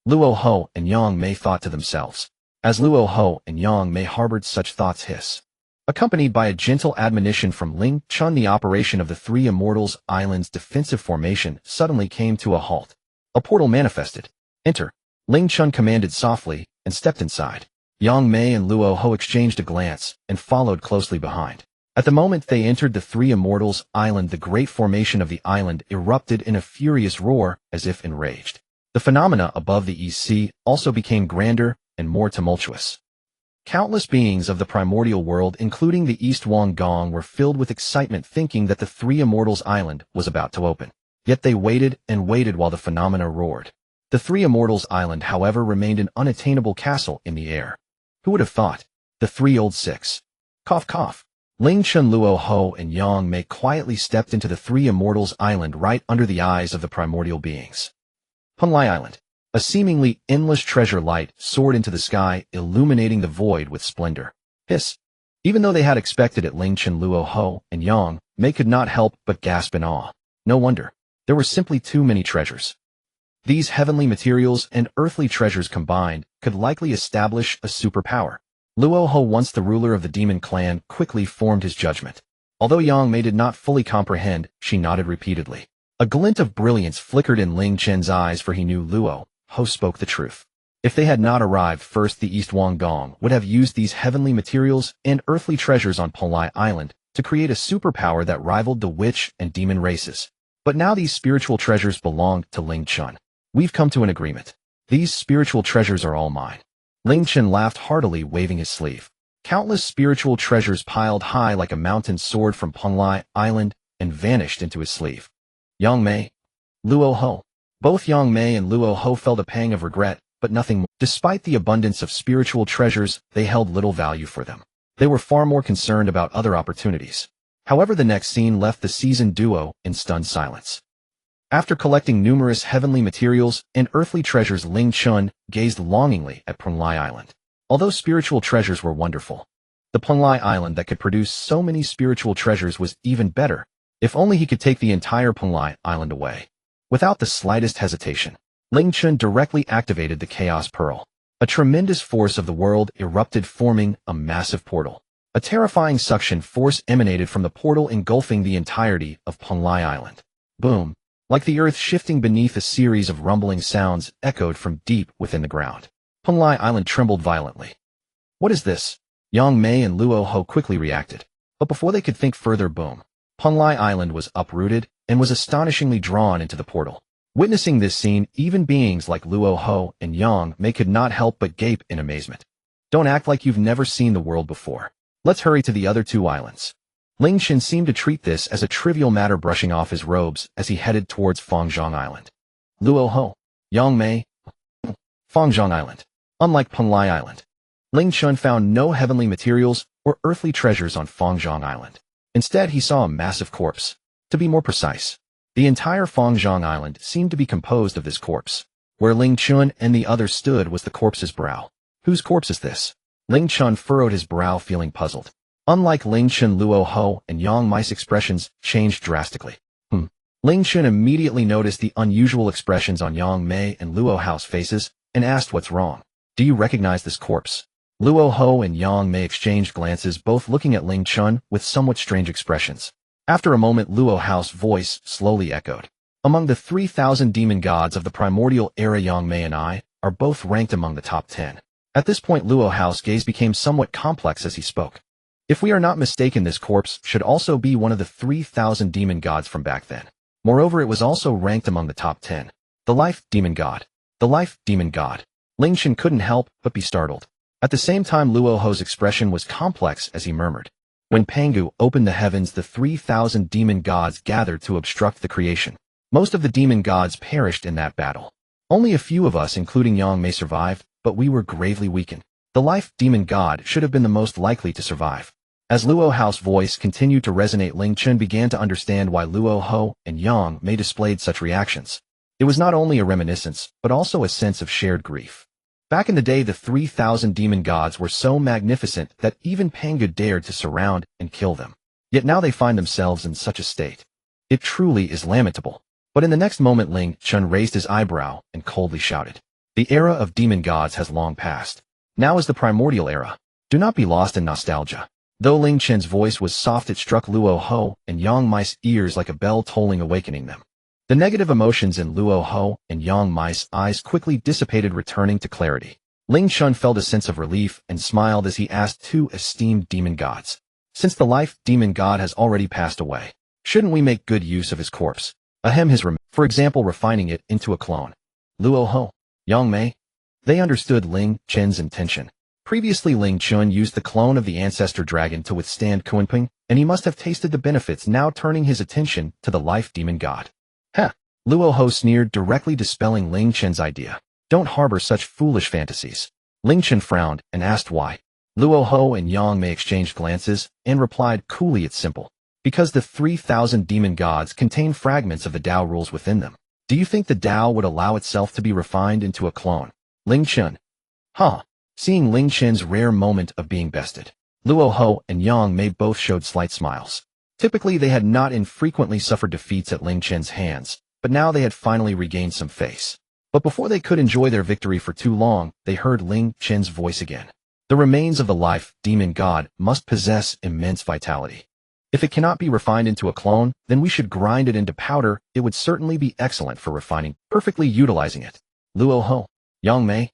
Luoho and Yang Mei thought to themselves. As Luoho and Yang Mei harbored such thoughts, accompanied by a gentle admonition from Ling Chen, the operation of the Three Immortals Island's defensive formation suddenly came to a halt. A portal manifested. Enter. Ling Chen commanded softly and stepped inside. Yang Mei and Luoho exchanged a glance and followed closely behind. At the moment they entered the Three Immortals Island, the great formation of the island erupted in a furious roar as if enraged. The phenomena above the East Sea also became grander and more tumultuous. Countless beings of the primordial world, including the East Hongjun, were filled with excitement, thinking that the Three Immortals Island was about to open. Yet they waited and waited while the phenomena roared. The Three Immortals Island, however, remained an unattainable castle in the air. Who would have thought? The Three Old Six. Cough cough. Ling Chen, Luoho, and Yang Mei quietly stepped into the Three Immortals Island right under the eyes of the primordial beings. Honglai Island. A seemingly endless treasure light soared into the sky, illuminating the void with splendor. Hiss. Even though they had expected it, Ling Chen, Luoho, and Yang Mei could not help but gasp in awe. No wonder. There were simply too many treasures. These heavenly materials and earthly treasures combined could likely establish a superpower. Luo Ho, once the ruler of the demon clan, quickly formed his judgment. Although Yang Mei did not fully comprehend, she nodded repeatedly. A glint of brilliance flickered in Ling Chen's eyes, for he knew Luo Ho spoke the truth. If they had not arrived first, the East Huangdong would have used these heavenly materials and earthly treasures on Penglai Island to create a superpower that rivaled the witch and demon races. But now these spiritual treasures belonged to Ling Chen. We've come to an agreement. These spiritual treasures are all mine. Ling Chen laughed heartily, waving his sleeve. Countless spiritual treasures piled high like a mountain soared from Penglai Island and vanished into his sleeve. Yang Mei, Luo Ho. Both Yang Mei and Luo Ho felt a pang of regret, but nothing more. Despite the abundance of spiritual treasures, they held little value for them. They were far more concerned about other opportunities. However, the next scene left the seasoned duo in stunned silence. After collecting numerous heavenly materials and earthly treasures, Ling Chen gazed longingly at Penglai Island. Although spiritual treasures were wonderful, the Penglai Island that could produce so many spiritual treasures was even better. If only he could take the entire Penglai Island away. Without the slightest hesitation, Ling Chen directly activated the Chaos Pearl. A tremendous force of the world erupted, forming a massive portal. A terrifying suction force emanated from the portal, engulfing the entirety of Penglai Island. Boom! Like the earth shifting beneath, a series of rumbling sounds echoed from deep within the ground. Penglai Island trembled violently. What is this? Yang Mei and Luo Ho quickly reacted. But before they could think further, boom! Penglai Island was uprooted and was astonishingly drawn into the portal. Witnessing this scene, even beings like Luo Ho and Yang Mei could not help but gape in amazement. Don't act like you've never seen the world before. Let's hurry to the other two islands. Ling Chen seemed to treat this as a trivial matter, brushing off his robes as he headed towards Fengsheng Island. Luo Ho, Yang Mei, Fengsheng Island. Unlike Penglai Island, Ling Chen found no heavenly materials or earthly treasures on Fengsheng Island. Instead, he saw a massive corpse. To be more precise, the entire Fengsheng Island seemed to be composed of this corpse. Where Ling Chen and the others stood was the corpse's brow. Whose corpse is this? Ling Chen furrowed his brow, feeling puzzled. Unlike Ling Chen, Luo Ho and Yang Mei's expressions changed drastically. Ling Chen immediately noticed the unusual expressions on Yang Mei and Luo Ho's faces and asked, "What's wrong? Do you recognize this corpse?" Luo Ho and Yang Mei exchanged glances, both looking at Ling Chen with somewhat strange expressions. After a moment, Luo Ho's voice slowly echoed. "Among the 3,000 demon gods of the primordial era, Yang Mei and I are both ranked among the top 10. At this point, Luo Ho's gaze became somewhat complex as he spoke. If we are not mistaken, this corpse should also be one of the 3,000 demon gods from back then. Moreover, it was also ranked among the top 10. The life demon god. The life demon god." Ling Chen couldn't help but be startled. At the same time, Luo Ho's expression was complex as he murmured. "When Pangu opened the heavens, the 3,000 demon gods gathered to obstruct the creation. Most of the demon gods perished in that battle. Only a few of us, including Yang Mei, survived, but we were gravely weakened. The life demon god should have been the most likely to survive." As Luo Ho's voice continued to resonate, Ling Chen began to understand why Luo Ho and Yang Mei displayed such reactions. It was not only a reminiscence, but also a sense of shared grief. Back in the day, the 3,000 demon gods were so magnificent that even Pangu dared to surround and kill them. Yet now they find themselves in such a state. It truly is lamentable. But in the next moment, Ling Chen raised his eyebrow and coldly shouted, "The era of demon gods has long passed. Now is the primordial era. Do not be lost in nostalgia." Though Ling Chen's voice was soft, it struck Luo Ho and Yang Mei's ears like a bell tolling, awakening them. The negative emotions in Luo Ho and Yang Mei's eyes quickly dissipated, returning to clarity. Ling Chen felt a sense of relief and smiled as he asked two esteemed demon gods, "Since the life demon god has already passed away, shouldn't we make good use of his corpse? For example, refining it into a clone?" Luo Ho, Yang Mei, they understood Ling Chen's intention. Previously, Ling Chen used the clone of the ancestor dragon to withstand Kunping, and he must have tasted the benefits, now turning his attention to the life demon god. "Heh," Luo Ho sneered, directly dispelling Ling Chen's idea. "Don't harbor such foolish fantasies." Ling Chen frowned and asked why. Luo Ho and Yang Mei exchanged glances and replied coolly, "It's simple. Because the 3,000 demon gods contain fragments of the Tao rules within them. Do you think the Tao would allow itself to be refined into a clone?" Ling Chen. Huh. Seeing Ling Chen's rare moment of being bested, Luo Ho and Yang Mei both showed slight smiles. Typically, they had not infrequently suffered defeats at Ling Chen's hands, but now they had finally regained some face. But before they could enjoy their victory for too long, they heard Ling Chen's voice again. The remains of the life demon god must possess immense vitality. If it cannot be refined into a clone, then we should grind it into powder. It would certainly be excellent for refining, perfectly utilizing it. Luo Ho. Yang Mei.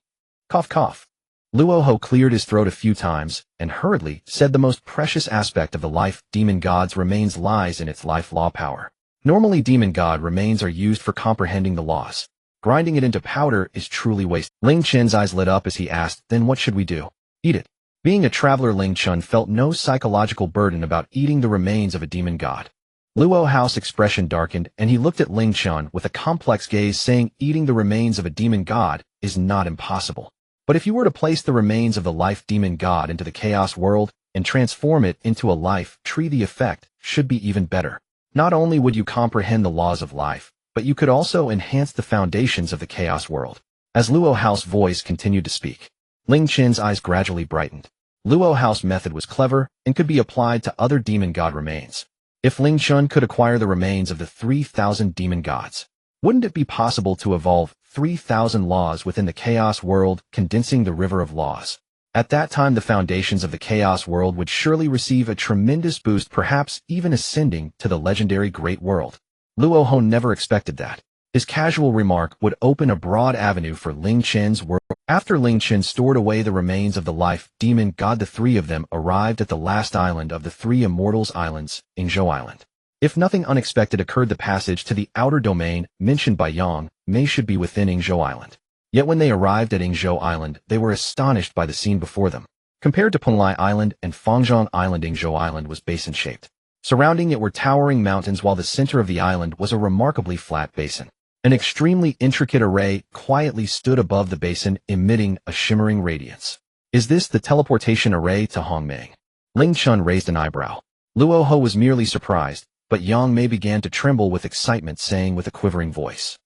Cough cough. Luo Ho cleared his throat a few times, and hurriedly said the most precious aspect of the life demon god's remains lies in its life law power. Normally demon god remains are used for comprehending the laws. Grinding it into powder is truly waste. Ling Chen's eyes lit up as he asked, then what should we do? Eat it. Being a traveler, Ling Chen felt no psychological burden about eating the remains of a demon god. Luo Hao's expression darkened, and he looked at Ling Chen with a complex gaze, saying eating the remains of a demon god is not impossible. But if you were to place the remains of the life demon god into the chaos world and transform it into a life tree, the effect should be even better. Not only would you comprehend the laws of life, but you could also enhance the foundations of the chaos world. As Luo Hao's voice continued to speak, Ling Chen's eyes gradually brightened. Luo Hao's method was clever and could be applied to other demon god remains. If Ling Chen could acquire the remains of the 3,000 demon gods, wouldn't it be possible to evolve 3,000 laws within the chaos world, condensing the river of laws? At that time, the foundations of the chaos world would surely receive a tremendous boost, perhaps even ascending to the legendary Great World. Luo Ho never expected that. His casual remark would open a broad avenue for Ling Chen's world. After Ling Chen stored away the remains of the life demon god, the three of them arrived at the last island of the three immortals islands, Yingzhou Island. If nothing unexpected occurred, the passage to the outer domain mentioned by Yang Mei should be within Yingzhou Island. Yet when they arrived at Yingzhou Island, they were astonished by the scene before them. Compared to Penglai Island and Fengsheng Island, Yingzhou Island was basin-shaped. Surrounding it were towering mountains, while the center of the island was a remarkably flat basin. An extremely intricate array quietly stood above the basin, emitting a shimmering radiance. Is this the teleportation array to Hongmeng? Ling Chen raised an eyebrow. Luo Ho was merely surprised, but Yang Mei began to tremble with excitement, saying with a quivering voice,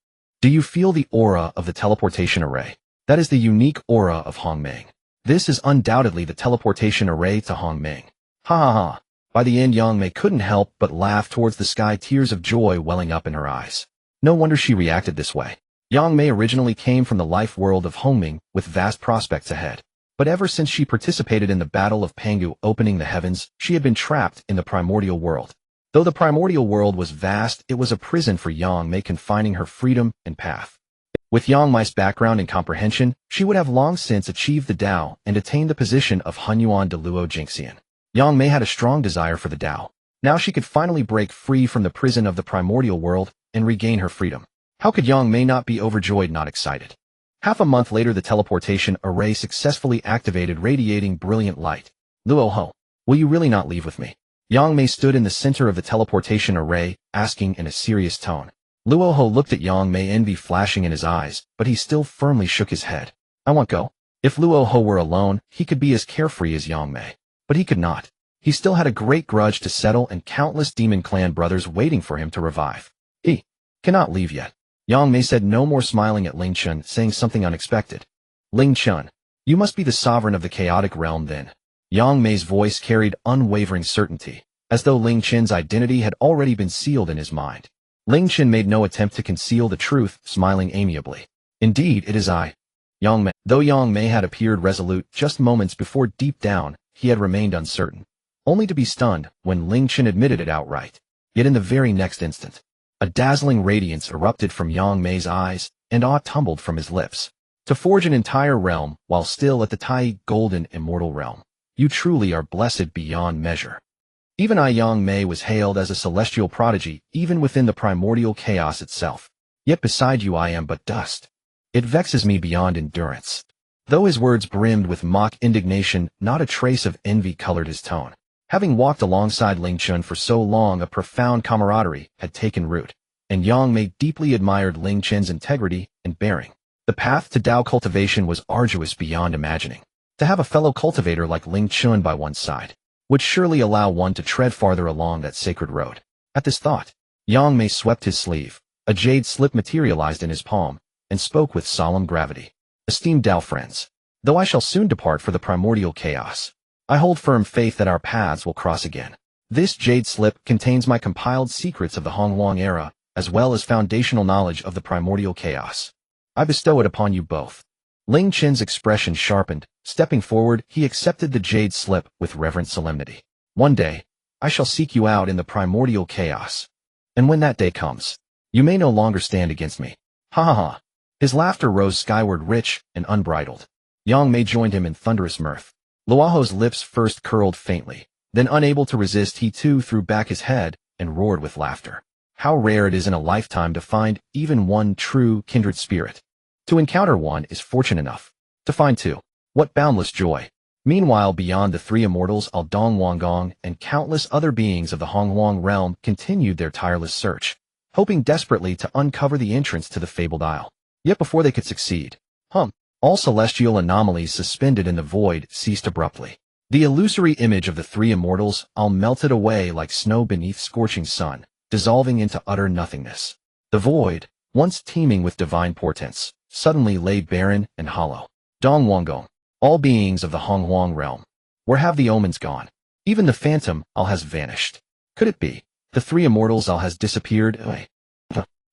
"Do you feel the aura of the teleportation array? That is the unique aura of Hongmeng. This is undoubtedly the teleportation array to Hongmeng." Ha ha ha. By the end, Yang Mei couldn't help but laugh towards the sky, tears of joy welling up in her eyes. No wonder she reacted this way. Yang Mei originally came from the life world of Hongmeng with vast prospects ahead. But ever since she participated in the Battle of Pangu opening the heavens, she had been trapped in the primordial world. Though the primordial world was vast, it was a prison for Yang Mei, confining her freedom and path. With Yang Mei's background and comprehension, she would have long since achieved the Tao and attained the position of Hunyuan de Luo Jingxian. Yang Mei had a strong desire for the Tao. Now she could finally break free from the prison of the primordial world and regain her freedom. How could Yang Mei not be overjoyed, not excited? Half a month later, the teleportation array successfully activated, radiating brilliant light. Luo Ho, will you really not leave with me? Yang Mei stood in the center of the teleportation array, asking in a serious tone. Luo Ho looked at Yang Mei, envy flashing in his eyes, but he still firmly shook his head. I won't go. If Luo Ho were alone, he could be as carefree as Yang Mei. But he could not. He still had a great grudge to settle and countless demon clan brothers waiting for him to revive. He cannot leave yet. Yang Mei said no more, smiling at Ling Chen, saying something unexpected. Ling Chen, you must be the sovereign of the chaotic realm then. Yang Mei's voice carried unwavering certainty, as though Ling Chen's identity had already been sealed in his mind. Ling Chen made no attempt to conceal the truth, smiling amiably. Indeed, it is I. Yang Mei. Though Yang Mei had appeared resolute just moments before, deep down, he had remained uncertain, only to be stunned when Ling Chen admitted it outright. Yet in the very next instant, a dazzling radiance erupted from Yang Mei's eyes, and awe tumbled from his lips. To forge an entire realm while still at the Tai golden immortal realm, you truly are blessed beyond measure. Even I, Yang Mei, was hailed as a celestial prodigy, even within the primordial chaos itself. Yet beside you I am but dust. It vexes me beyond endurance. Though his words brimmed with mock indignation, not a trace of envy colored his tone. Having walked alongside Ling Chen for so long, a profound camaraderie had taken root, and Yang Mei deeply admired Ling Chen's integrity and bearing. The path to Tao cultivation was arduous beyond imagining. To have a fellow cultivator like Ling Chen by one's side would surely allow one to tread farther along that sacred road. At this thought, Yang Mei swept his sleeve. A jade slip materialized in his palm, and spoke with solemn gravity. Esteemed Tao friends, though I shall soon depart for the primordial chaos, I hold firm faith that our paths will cross again. This jade slip contains my compiled secrets of the Honghuang era, as well as foundational knowledge of the primordial chaos. I bestow it upon you both. Ling Chen's expression sharpened. Stepping forward, he accepted the jade slip with reverent solemnity. One day, I shall seek you out in the primordial chaos. And when that day comes, you may no longer stand against me. Ha ha ha. His laughter rose skyward, rich and unbridled. Yang Mei joined him in thunderous mirth. Luoho's lips first curled faintly. Then, unable to resist, he too threw back his head and roared with laughter. How rare it is in a lifetime to find even one true kindred spirit. To encounter one is fortune enough. To find two, what boundless joy. Meanwhile, beyond the three immortals, Aldong Wangong and countless other beings of the Honghuang realm continued their tireless search, hoping desperately to uncover the entrance to the fabled isle. Yet before they could succeed, all celestial anomalies suspended in the void ceased abruptly. The illusory image of the three immortals all melted away like snow beneath scorching sun, dissolving into utter nothingness. The void, once teeming with divine portents, suddenly lay barren and hollow. Dong Wangong, all beings of the Honghuang realm, where have the omens gone? Even the phantom Al has vanished. Could it be? The three immortals Al has disappeared?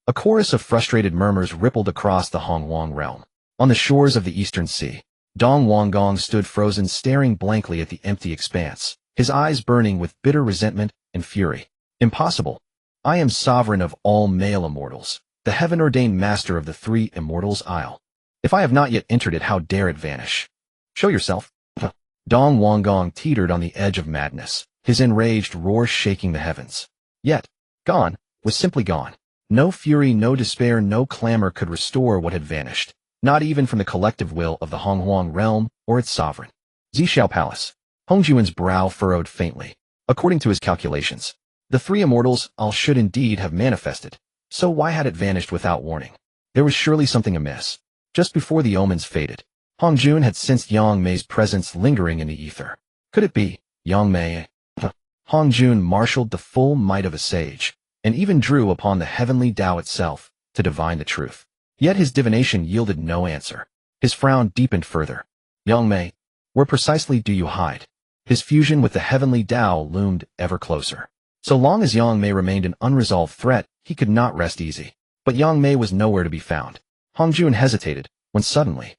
A chorus of frustrated murmurs rippled across the Honghuang realm. On the shores of the eastern sea, Dong Wangong stood frozen, staring blankly at the empty expanse, his eyes burning with bitter resentment and fury. Impossible. I am sovereign of all male immortals, the heaven-ordained master of the three immortals' isle. If I have not yet entered it, how dare it vanish? Show yourself. Dong Wangong teetered on the edge of madness, his enraged roar shaking the heavens. Yet, gone, was simply gone. No fury, no despair, no clamor could restore what had vanished. Not even from the collective will of the Honghuang realm or its sovereign. Zhixiao Palace. Hongjun's brow furrowed faintly. According to his calculations, the three immortals all should indeed have manifested. So why had it vanished without warning? There was surely something amiss. Just before the omens faded, Hongjun had sensed Yang Mei's presence lingering in the ether. Could it be Yang Mei? Hongjun marshaled the full might of a sage, and even drew upon the heavenly Tao itself to divine the truth. Yet his divination yielded no answer. His frown deepened further. Yang Mei, where precisely do you hide? His fusion with the heavenly Tao loomed ever closer. So long as Yang Mei remained an unresolved threat, he could not rest easy. But Yang Mei was nowhere to be found. Hongjun hesitated, when suddenly,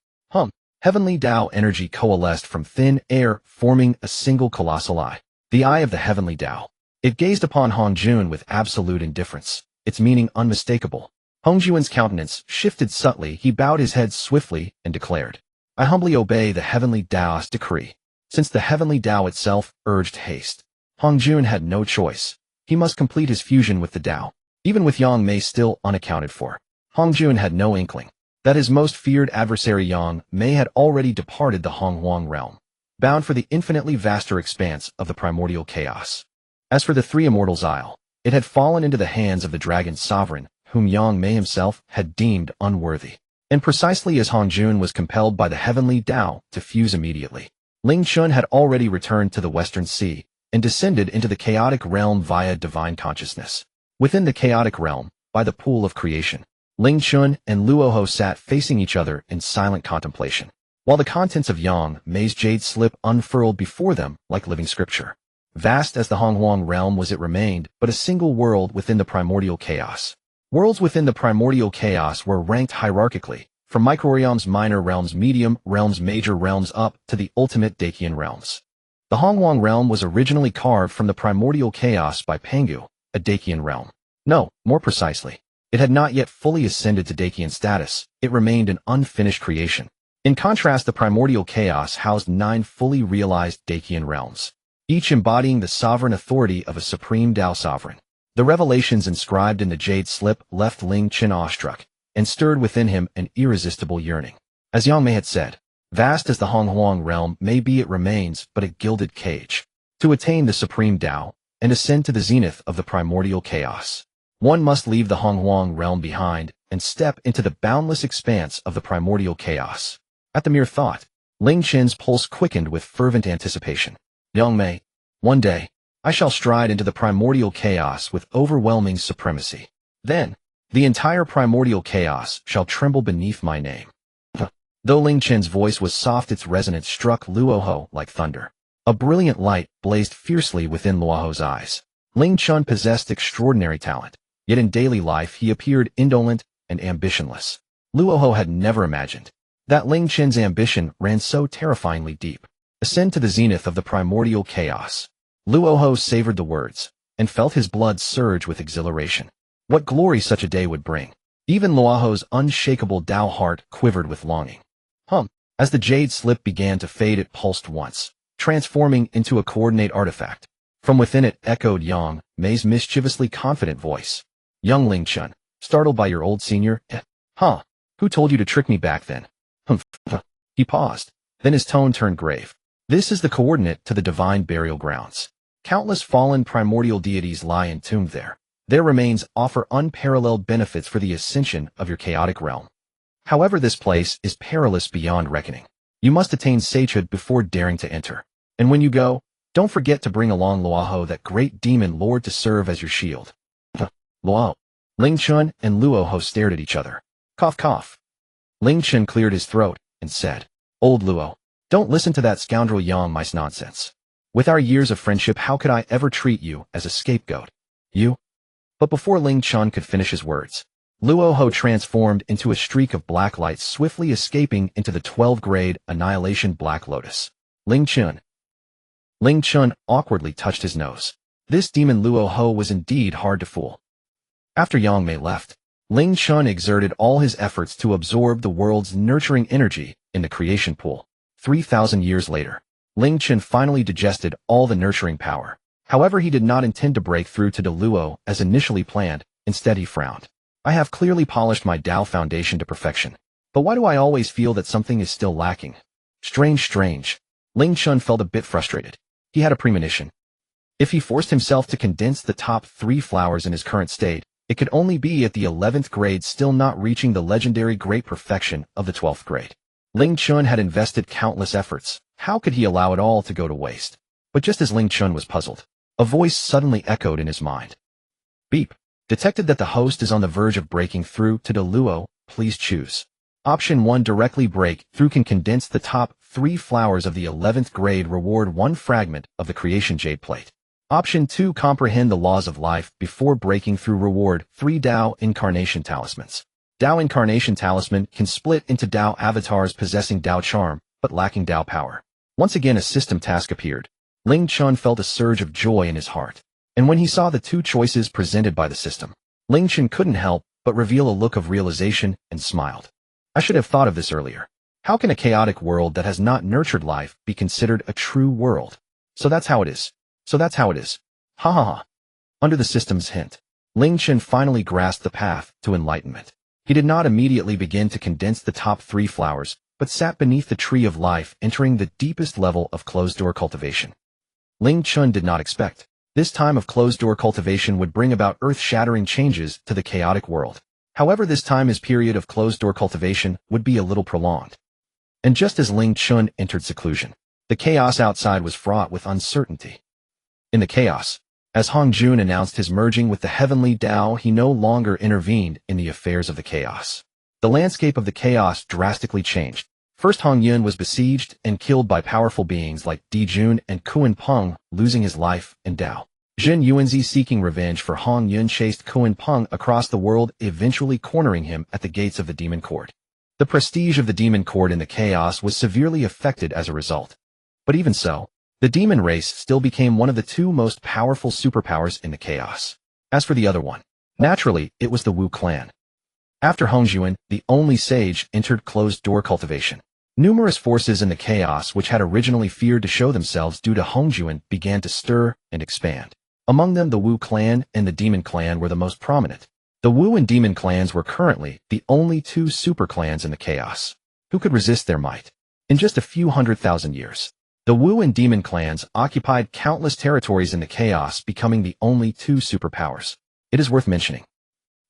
heavenly Tao energy coalesced from thin air, forming a single colossal eye. The eye of the heavenly Tao. It gazed upon Hongjun with absolute indifference, its meaning unmistakable. Hongjun's countenance shifted subtly. He bowed his head swiftly and declared, I humbly obey the heavenly Tao's decree. Since the heavenly Tao itself urged haste, Hongjun had no choice. He must complete his fusion with the Tao. Even with Yang Mei still unaccounted for, Hongjun had no inkling that his most feared adversary Yang Mei had already departed the Honghuang realm, bound for the infinitely vaster expanse of the primordial chaos. As for the three immortals' isle, it had fallen into the hands of the dragon sovereign, whom Yang Mei himself had deemed unworthy. And precisely as Hongjun was compelled by the heavenly Tao to fuse immediately, Ling Chen had already returned to the western sea and descended into the chaotic realm via divine consciousness. Within the chaotic realm, by the pool of creation, Ling Chen and Luoho sat facing each other in silent contemplation, while the contents of Yang Mei's jade slip unfurled before them like living scripture. Vast as the Honghuang realm was, it remained but a single world within the primordial chaos. Worlds within the primordial chaos were ranked hierarchically, from microrealms, minor realms, medium realms, major realms, up to the ultimate Dacian realms. The Honghuang realm was originally carved from the primordial chaos by Pangu, a Dacian realm. No, more precisely, it had not yet fully ascended to Dacian status. It remained an unfinished creation. In contrast, the primordial chaos housed 9 fully realized Dacian realms, each embodying the sovereign authority of a supreme Tao sovereign. The revelations inscribed in the jade slip left Ling Chen awestruck and stirred within him an irresistible yearning. As Yang Mei had said, vast as the Honghuang realm may be, it remains but a gilded cage. To attain the supreme Tao and ascend to the zenith of the primordial chaos, one must leave the Honghuang realm behind and step into the boundless expanse of the primordial chaos. At the mere thought, Ling Chen's pulse quickened with fervent anticipation. Yang Mei, one day, I shall stride into the primordial chaos with overwhelming supremacy. Then, the entire primordial chaos shall tremble beneath my name. Though Ling Chen's voice was soft, its resonance struck Luoho like thunder. A brilliant light blazed fiercely within Luoho's eyes. Ling Chen possessed extraordinary talent, yet in daily life he appeared indolent and ambitionless. Luoho had never imagined that Ling Chen's ambition ran so terrifyingly deep. Ascend to the zenith of the primordial chaos. Luoho savored the words and felt his blood surge with exhilaration. What glory such a day would bring. Even Luoho's unshakable Dao heart quivered with longing. As the jade slip began to fade, it pulsed once, transforming into a coordinate artifact. From within it echoed Yang Mei's mischievously confident voice. Young Ling Chen, startled by your old senior? Who told you to trick me back then? He paused. Then his tone turned grave. This is the coordinate to the divine burial grounds. Countless fallen primordial deities lie entombed there. Their remains offer unparalleled benefits for the ascension of your chaotic realm. However, this place is perilous beyond reckoning. You must attain sagehood before daring to enter. And when you go, don't forget to bring along Luoho, that great demon lord, to serve as your shield. Luo. Ling Chen and Luoho stared at each other. Cough, cough. Ling Chen cleared his throat and said, Old Luo, don't listen to that scoundrel Yang Mei's nonsense. With our years of friendship, how could I ever treat you as a scapegoat? You? But before Ling Chen could finish his words, Luoho transformed into a streak of black light, swiftly escaping into the 12th-grade Annihilation Black Lotus. Ling Chen awkwardly touched his nose. This demon Luoho was indeed hard to fool. After Yang Mei left, Ling Chen exerted all his efforts to absorb the world's nurturing energy in the creation pool. 3,000 years later, Ling Chen finally digested all the nurturing power. However, he did not intend to break through to Luo as initially planned. Instead, he frowned. I have clearly polished my Dao foundation to perfection. But why do I always feel that something is still lacking? Strange. Ling Chen felt a bit frustrated. He had a premonition. If he forced himself to condense the top 3 flowers in his current state, it could only be at the 11th grade, still not reaching the legendary great perfection of the 12th grade. Ling Chen had invested countless efforts. How could he allow it all to go to waste? But just as Ling Chen was puzzled, a voice suddenly echoed in his mind. Beep. Detected that the host is on the verge of breaking through to Luo. Please choose. Option 1. Directly break through can condense the top 3 flowers of the 11th grade. Reward 1 fragment of the creation jade plate. Option 2. Comprehend the laws of life before breaking through. Reward 3 Dao Incarnation Talismans. Dao Incarnation Talisman can split into Dao avatars possessing Dao charm, but lacking Dao power. Once again a system task appeared. Ling Chen felt a surge of joy in his heart. And when he saw the 2 choices presented by the system, Ling Chen couldn't help but reveal a look of realization and smiled. I should have thought of this earlier. How can a chaotic world that has not nurtured life be considered a true world? So that's how it is. Ha ha ha. Under the system's hint, Ling Chen finally grasped the path to enlightenment. He did not immediately begin to condense the top 3 flowers, but sat beneath the tree of life, entering the deepest level of closed-door cultivation. Ling Chen did not expect this time of closed-door cultivation would bring about earth-shattering changes to the chaotic world. However, this time his period of closed-door cultivation would be a little prolonged. And just as Ling Chen entered seclusion, the chaos outside was fraught with uncertainty. In the chaos, as Hongjun announced his merging with the heavenly Dao, he no longer intervened in the affairs of the chaos. The landscape of the chaos drastically changed. First, Hongyun was besieged and killed by powerful beings like Dijun and Kuan Peng, losing his life and Dao. Jin Yuanzi, seeking revenge for Hongyun, chased Kuan Peng across the world, eventually cornering him at the gates of the demon court. The prestige of the demon court in the chaos was severely affected as a result. But even so, the demon race still became one of the 2 most powerful superpowers in the chaos. As for the other one, naturally, it was the Wu clan. After Hongjun, the only sage, entered closed-door cultivation. Numerous forces in the chaos which had originally feared to show themselves due to Hongjun began to stir and expand. Among them, the Wu clan and the Demon clan were the most prominent. The Wu and Demon clans were currently the only 2 super clans in the chaos. Who could resist their might? In just a few 100,000 years, the Wu and Demon clans occupied countless territories in the chaos, becoming the only 2 superpowers. It is worth mentioning,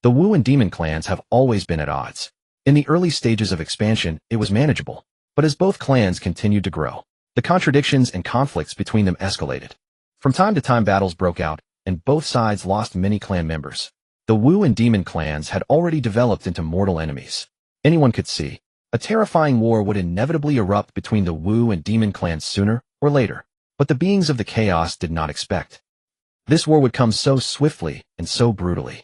the Wu and Demon clans have always been at odds. In the early stages of expansion, it was manageable. But as both clans continued to grow, the contradictions and conflicts between them escalated. From time to time, battles broke out, and both sides lost many clan members. The Wu and Demon clans had already developed into mortal enemies. Anyone could see a terrifying war would inevitably erupt between the Wu and Demon clans sooner or later. But the beings of the chaos did not expect this war would come so swiftly and so brutally.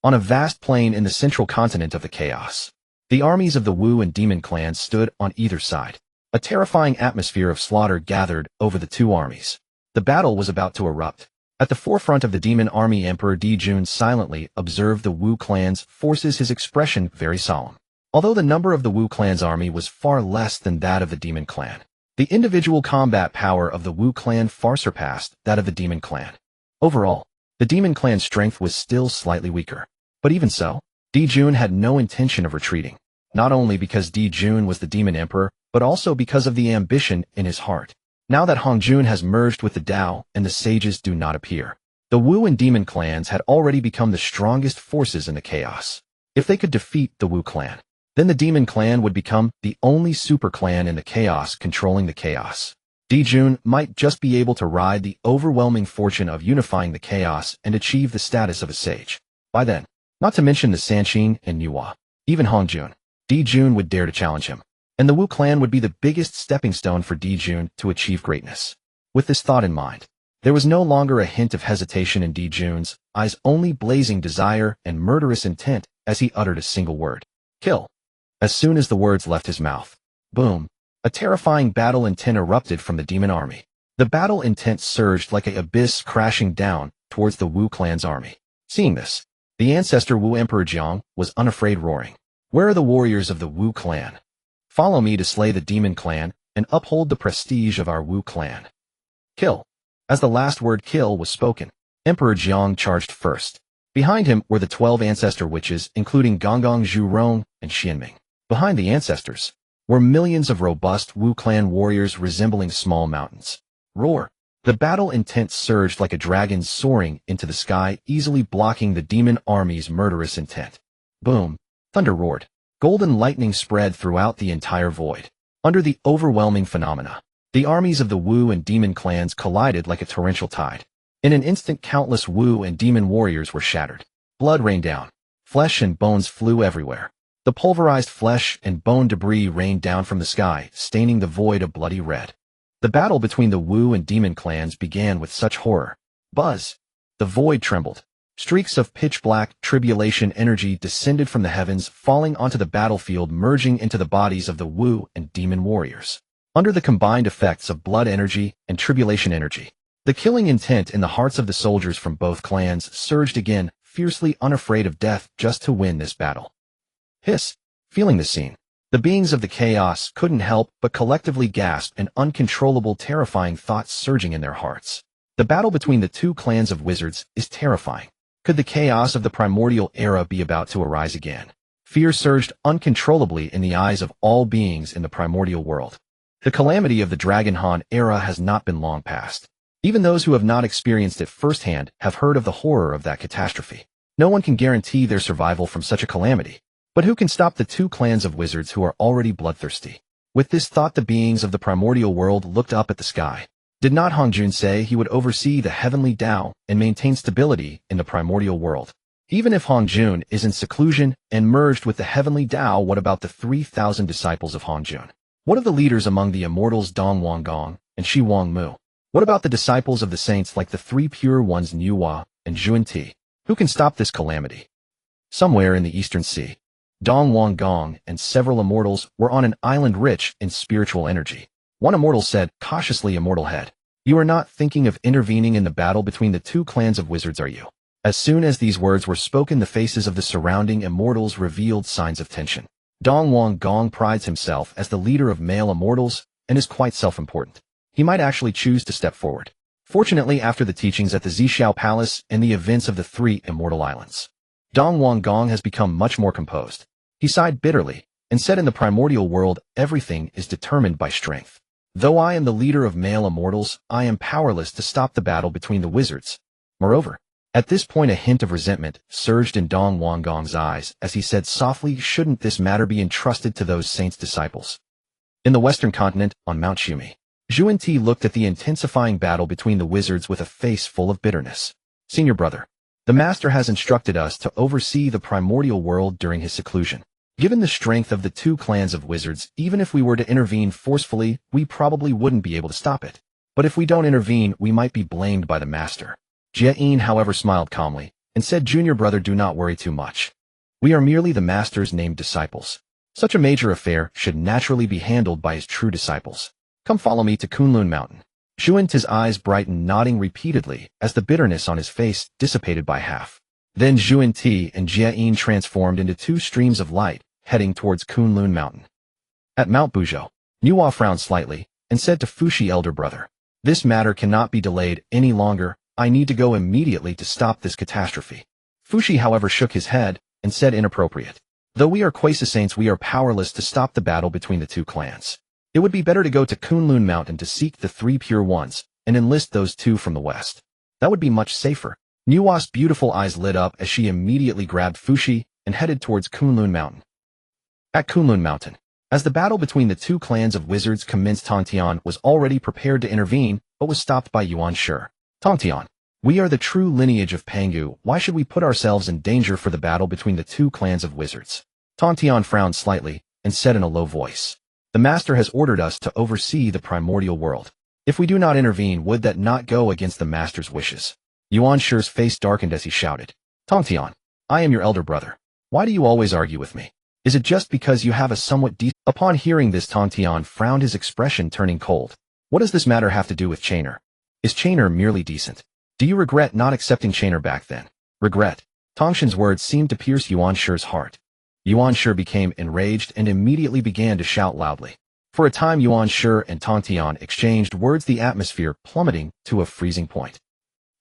On a vast plain in the central continent of the chaos, The armies of the Wu and Demon clans stood on either side. A terrifying atmosphere of slaughter gathered over the two armies. The battle was about to erupt. At the forefront of the Demon army, Emperor Dijun silently observed the Wu clan's forces, his expression very solemn. Although the number of the Wu clan's army was far less than that of the Demon clan, the individual combat power of the Wu clan far surpassed that of the Demon clan. Overall, the Demon clan's strength was still slightly weaker. But even so, Dijun had no intention of retreating, not only because Dijun was the Demon Emperor, but also because of the ambition in his heart. Now that Hongjun has merged with the Dao and the sages do not appear, the Wu and Demon clans had already become the strongest forces in the chaos. If they could defeat the Wu clan, then the Demon clan would become the only super clan in the chaos controlling the chaos. Dijun might just be able to ride the overwhelming fortune of unifying the chaos and achieve the status of a sage. By then, not to mention the Sanqin and Nuwa, even Hongjun, Dijun would dare to challenge him, and the Wu clan would be the biggest stepping stone for Dijun to achieve greatness. With this thought in mind, there was no longer a hint of hesitation in Dijun's eyes, only blazing desire and murderous intent as he uttered a single word: kill. As soon as the words left his mouth, boom, a terrifying battle intent erupted from the Demon army. The battle intent surged like an abyss crashing down towards the Wu clan's army. Seeing this, the ancestor Wu Emperor Jiang was unafraid, roaring, "Where are the warriors of the Wu clan? Follow me to slay the Demon clan and uphold the prestige of our Wu clan. Kill." As the last word kill was spoken, Emperor Jiang charged first. Behind him were the 12 ancestor witches, including Gonggong Zhurong and Xianming. Behind the ancestors were millions of robust Wu clan warriors resembling small mountains. Roar! The battle intent surged like a dragon soaring into the sky, easily blocking the Demon army's murderous intent. Boom! Thunder roared. Golden lightning spread throughout the entire void. Under the overwhelming phenomena, the armies of the Wu and Demon clans collided like a torrential tide. In an instant, countless Wu and Demon warriors were shattered. Blood rained down. Flesh and bones flew everywhere. The pulverized flesh and bone debris rained down from the sky, staining the void a bloody red. The battle between the Wu and Demon clans began with such horror. Buzz! The void trembled. Streaks of pitch-black tribulation energy descended from the heavens, falling onto the battlefield, merging into the bodies of the Wu and Demon warriors. Under the combined effects of blood energy and tribulation energy, the killing intent in the hearts of the soldiers from both clans surged again, fiercely unafraid of death just to win this battle. Hiss! Feeling the scene, the beings of the chaos couldn't help but collectively gasp, an uncontrollable, terrifying thought surging in their hearts. The battle between the two clans of wizards is terrifying. Could the chaos of the primordial era be about to arise again? Fear surged uncontrollably in the eyes of all beings in the primordial world. The calamity of the Dragon Han era has not been long past. Even those who have not experienced it firsthand have heard of the horror of that catastrophe. No one can guarantee their survival from such a calamity. But who can stop the two clans of wizards who are already bloodthirsty? With this thought, the beings of the primordial world looked up at the sky. Did not Hongjun say he would oversee the heavenly Dao and maintain stability in the primordial world? Even if Hongjun is in seclusion and merged with the heavenly Dao, what about the 3,000 disciples of Hongjun? What of the leaders among the immortals Dong Wanggong and Shi Wangmu? What about the disciples of the saints like the three pure ones Nuwa and Zhuan? Who can stop this calamity? Somewhere in the Eastern Sea, Dong Wanggong and several immortals were on an island rich in spiritual energy. One immortal said, cautiously, "Immortal head, you are not thinking of intervening in the battle between the two clans of wizards, are you?" As soon as these words were spoken, the faces of the surrounding immortals revealed signs of tension. Dong Wanggong prides himself as the leader of male immortals and is quite self-important. He might actually choose to step forward. Fortunately, after the teachings at the Zhixiao Palace and the events of the three immortal islands, Dong Wanggong has become much more composed. He sighed bitterly and said, "In the primordial world, everything is determined by strength. Though I am the leader of male immortals, I am powerless to stop the battle between the wizards." Moreover, at this point, a hint of resentment surged in Dong Wanggong's eyes as he said softly, "Shouldn't this matter be entrusted to those saints' disciples?" In the western continent, on Mount Shumi, Zhuan looked at the intensifying battle between the wizards with a face full of bitterness. "Senior brother, the master has instructed us to oversee the primordial world during his seclusion. Given the strength of the two clans of wizards, even if we were to intervene forcefully, we probably wouldn't be able to stop it. But if we don't intervene, we might be blamed by the master." Jie-in, however, smiled calmly and said, "Junior brother, do not worry too much. We are merely the master's named disciples. Such a major affair should naturally be handled by his true disciples. Come follow me to Kunlun Mountain. Zhuan-Ti's eyes brightened, nodding repeatedly as the bitterness on his face dissipated by half. Then Zhuan-Ti and Jia-yin transformed into two streams of light, heading towards Kunlun Mountain. At Mount Buzhou, Nuo frowned slightly and said to Fushi, elder brother, "This matter cannot be delayed any longer. I need to go immediately to stop this catastrophe." Fushi, however, shook his head and said, "Inappropriate. Though we are Quasi Saints, we are powerless to stop the battle between the two clans. It would be better to go to Kunlun Mountain to seek the three pure ones and enlist those two from the west. That would be much safer." Nuo's beautiful eyes lit up as she immediately grabbed Fushi and headed towards Kunlun Mountain. At Kunlun Mountain, as the battle between the two clans of wizards commenced, Tongtian was already prepared to intervene but was stopped by Yuanshi. "Tongtian, we are the true lineage of Pangu. Why should we put ourselves in danger for the battle between the two clans of wizards?" Tongtian frowned slightly and said in a low voice, "The master has ordered us to oversee the primordial world. If we do not intervene, would that not go against the master's wishes?" Yuanshi's face darkened as he shouted, "Tongtian, I am your elder brother. Why do you always argue with me? Is it just because you have a somewhat decent—" Upon hearing this, Tongtian frowned, his expression turning cold. "What does this matter have to do with Chainer? Is Chainer merely decent? Do you regret not accepting Chainer back then?" "Regret?" Tongshan's words seemed to pierce Yuanshi's heart. Yuanshi became enraged and immediately began to shout loudly. For a time, Yuanshi and Tongtian exchanged words, the atmosphere plummeting to a freezing point.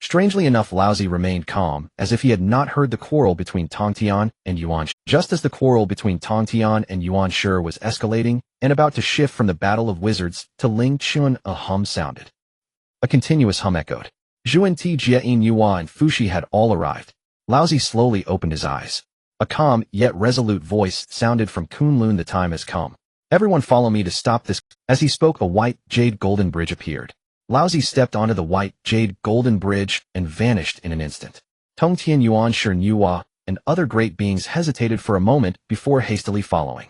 Strangely enough, Laozi remained calm, as if he had not heard the quarrel between Tongtian and Yuanshi. Just as the quarrel between Tongtian and Yuanshi was escalating and about to shift from the battle of wizards to Ling Chen, a hum sounded. A continuous hum echoed. Zhuan-Ti, Jia-yin, Nuo, and Fushi had all arrived. Laozi slowly opened his eyes. A calm, yet resolute voice sounded from Kunlun, "The time has come. Everyone follow me to stop this." As he spoke, a white, jade golden bridge appeared. Laozi stepped onto the white, jade golden bridge and vanished in an instant. Tongtian, Yuanshi, Nuo, and other great beings hesitated for a moment before hastily following.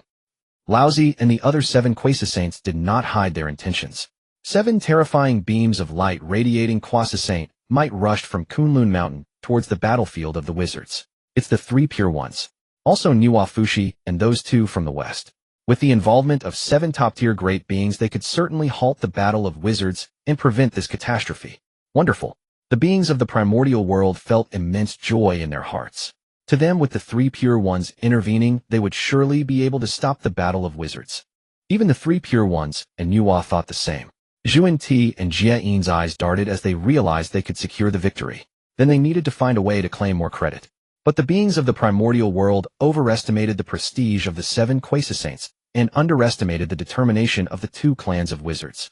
Laozi and the other 7 Quasi Saints did not hide their intentions. 7 terrifying beams of light radiating Quasi Saint might rushed from Kunlun Mountain towards the battlefield of the wizards. It's the 3 pure ones. Also Nuo, Fushi, and those 2 from the west. With the involvement of 7 top-tier great beings, they could certainly halt the battle of wizards and prevent this catastrophe. Wonderful. The beings of the primordial world felt immense joy in their hearts. To them, with the 3 pure ones intervening, they would surely be able to stop the battle of wizards. Even the 3 pure ones and Nuo thought the same. Zhuan-Ti and Jia-yin's eyes darted as they realized they could secure the victory. Then they needed to find a way to claim more credit. But the beings of the primordial world overestimated the prestige of the 7 Quasi Saints and underestimated the determination of the 2 clans of wizards.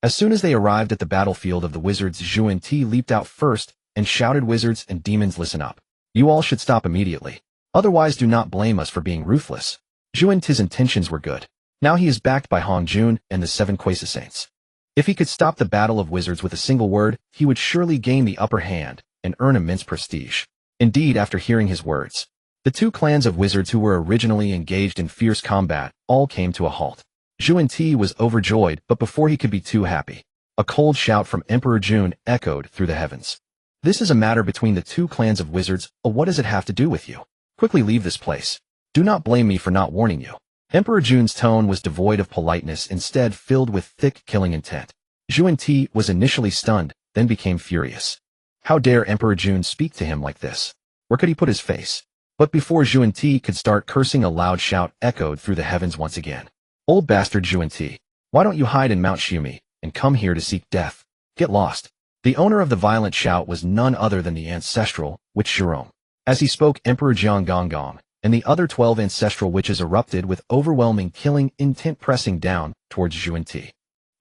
As soon as they arrived at the battlefield of the wizards, Zhuan-Ti leaped out first and shouted, "Wizards and demons, listen up. You all should stop immediately. Otherwise, do not blame us for being ruthless." Zhuan-Ti's intentions were good. Now he is backed by Hongjun and the 7 Quasi Saints. If he could stop the battle of wizards with a single word, he would surely gain the upper hand and earn immense prestige. Indeed, after hearing his words, the 2 clans of wizards who were originally engaged in fierce combat all came to a halt. Zhuan-Ti was overjoyed, but before he could be too happy, a cold shout from Emperor Jun echoed through the heavens. "This is a matter between the 2 clans of wizards. What does it have to do with you? Quickly leave this place. Do not blame me for not warning you." Emperor Jun's tone was devoid of politeness, instead filled with thick, killing intent. Zhuan-Ti was initially stunned, then became furious. How dare Emperor Jun speak to him like this? Where could he put his face? But before Zhuan-Ti could start cursing, a loud shout echoed through the heavens once again. "Old bastard Zhuan-Ti, why don't you hide in Mount Xiumi and come here to seek death? Get lost." The owner of the violent shout was none other than the ancestral witch Jerome. As he spoke, Emperor Jiang Gonggong and the other 12 ancestral witches erupted with overwhelming killing intent, pressing down towards Zhuan-Ti.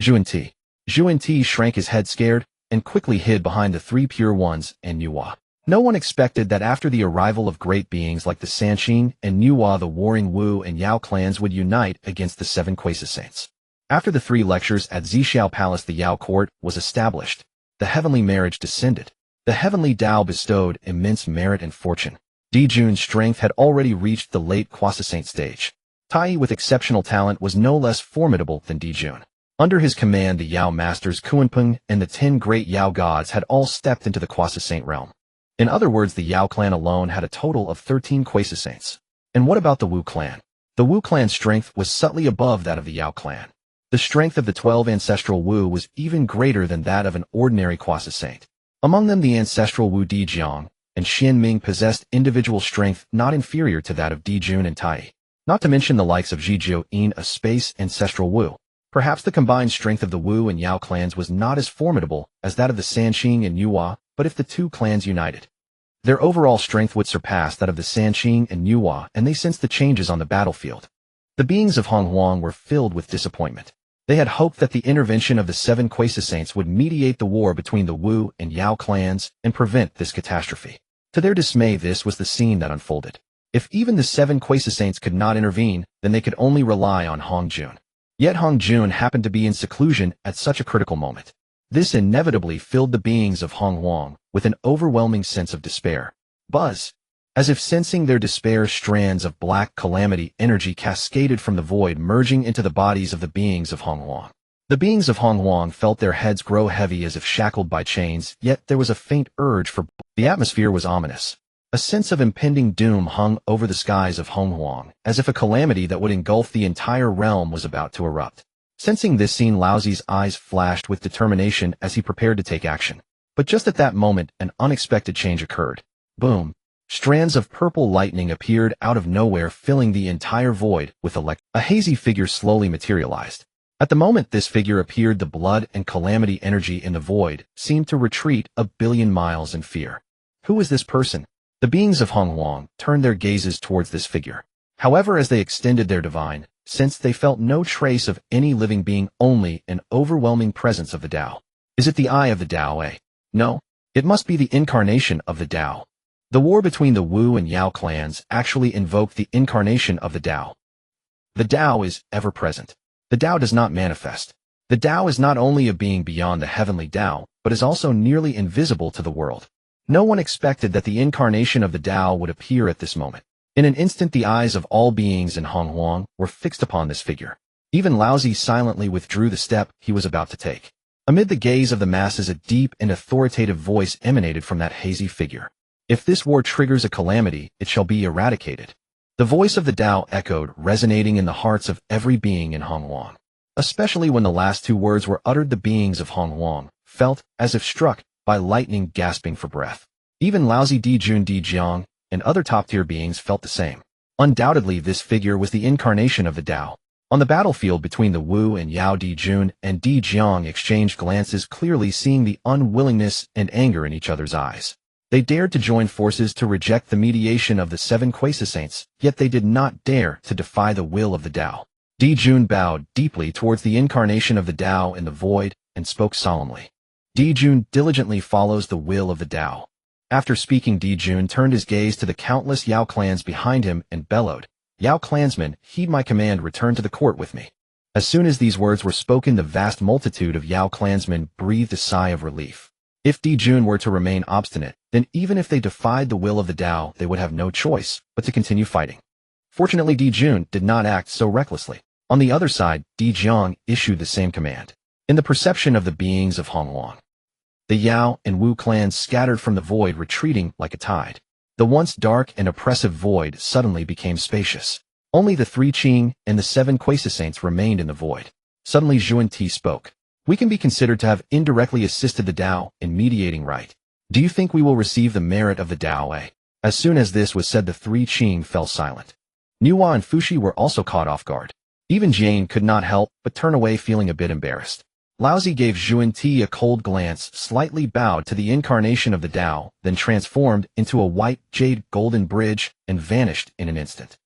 Zhuan-Ti shrank his head, scared, and quickly hid behind the 3 pure ones and Nuo. No one expected that after the arrival of great beings like the Sanqing and Nuo, the warring Wu and Yao clans would unite against the 7 Quasi Saints. After the 3 lectures at Zixiao Palace, the Yao court was established. The heavenly marriage descended. The heavenly Dao bestowed immense merit and fortune. Dijun's strength had already reached the late Quasi Saint stage. Tai, with exceptional talent, was no less formidable than Dijun. Under his command, the Yao masters Kuanpeng and the 10 great Yao gods had all stepped into the Quasi Saint realm. In other words, the Yao clan alone had a total of 13 Quasi Saints. And what about the Wu clan? The Wu clan's strength was subtly above that of the Yao clan. The strength of the 12 ancestral Wu was even greater than that of an ordinary Kwasa saint. Among them, the ancestral Wu Dijiang and Xianming possessed individual strength not inferior to that of Dijun and Tai. Not to mention the likes of Zhijiu-yin, a space ancestral Wu. Perhaps the combined strength of the Wu and Yao clans was not as formidable as that of the Sanqing and Yuhua, but if the two clans united, their overall strength would surpass that of the Sanqing and Yuhua, and they sensed the changes on the battlefield. The beings of Honghuang were filled with disappointment. They had hoped that the intervention of the 7 Kwasa saints would mediate the war between the Wu and Yao clans and prevent this catastrophe. To their dismay, this was the scene that unfolded. If even the 7 Kwasa saints could not intervene, then they could only rely on Hongjun. Yet Hongjun happened to be in seclusion at such a critical moment. This inevitably filled the beings of Honghuang with an overwhelming sense of despair. Buzz. As if sensing their despair, strands of black calamity energy cascaded from the void, merging into the bodies of the beings of Honghuang. The beings of Honghuang felt their heads grow heavy as if shackled by chains, yet there was a faint urge for... The atmosphere was ominous. A sense of impending doom hung over the skies of Honghuang, as if a calamity that would engulf the entire realm was about to erupt. Sensing this scene, Laozi's eyes flashed with determination as he prepared to take action. But just at that moment, an unexpected change occurred. Boom. Strands of purple lightning appeared out of nowhere, filling the entire void with a hazy figure slowly materialized. At the moment this figure appeared, the blood and calamity energy in the void seemed to retreat 1,000,000,000 miles in fear. Who was this person? The beings of Honghuang turned their gazes towards this figure. However, as they extended their divine sense, they felt no trace of any living being, only an overwhelming presence of the Tao. Is it the eye of the Tao? No. It must be the incarnation of the Tao. The war between the Wu and Yao clans actually invoked the incarnation of the Tao. The Tao is ever present. The Tao does not manifest. The Tao is not only a being beyond the heavenly Tao, but is also nearly invisible to the world. No one expected that the incarnation of the Tao would appear at this moment. In an instant, the eyes of all beings in Honghuang were fixed upon this figure. Even Laozi silently withdrew the step he was about to take. Amid the gaze of the masses, a deep and authoritative voice emanated from that hazy figure. If this war triggers a calamity, it shall be eradicated. The voice of the Tao echoed, resonating in the hearts of every being in Honghuang. Especially when the last 2 words were uttered, the beings of Honghuang felt as if struck by lightning, gasping for breath. Even Laozi, Dijun, Dijiang, and other top-tier beings felt the same. Undoubtedly, this figure was the incarnation of the Tao. On the battlefield between the Wu and Yao, Dijun and Dijiang exchanged glances, clearly seeing the unwillingness and anger in each other's eyes. They dared to join forces to reject the mediation of the 7 Kwasa saints, yet they did not dare to defy the will of the Tao. Dijun bowed deeply towards the incarnation of the Tao in the void and spoke solemnly. Dijun diligently follows the will of the Tao. After speaking, Dijun turned his gaze to the countless Yao clans behind him and bellowed, "Yao clansmen, heed my command, return to the court with me." As soon as these words were spoken, the vast multitude of Yao clansmen breathed a sigh of relief. If Dijun were to remain obstinate, then even if they defied the will of the Tao, they would have no choice but to continue fighting. Fortunately, Dijun did not act so recklessly. On the other side, Dijiang issued the same command. In the perception of the beings of Honghuang, the Yao and Wu clans scattered from the void, retreating like a tide. The once dark and oppressive void suddenly became spacious. Only the 3 Qing and the 7 Kwasa saints remained in the void. Suddenly Zhuan Ti spoke. "We can be considered to have indirectly assisted the Tao in mediating, right? Do you think we will receive the merit of the Tao?" As soon as this was said, the 3 Qing fell silent. Nuwa and Fushi were also caught off guard. Even Jane could not help but turn away, feeling a bit embarrassed. Laozi gave Zhuan Ti a cold glance, slightly bowed to the incarnation of the Tao, then transformed into a white jade golden bridge and vanished in an instant.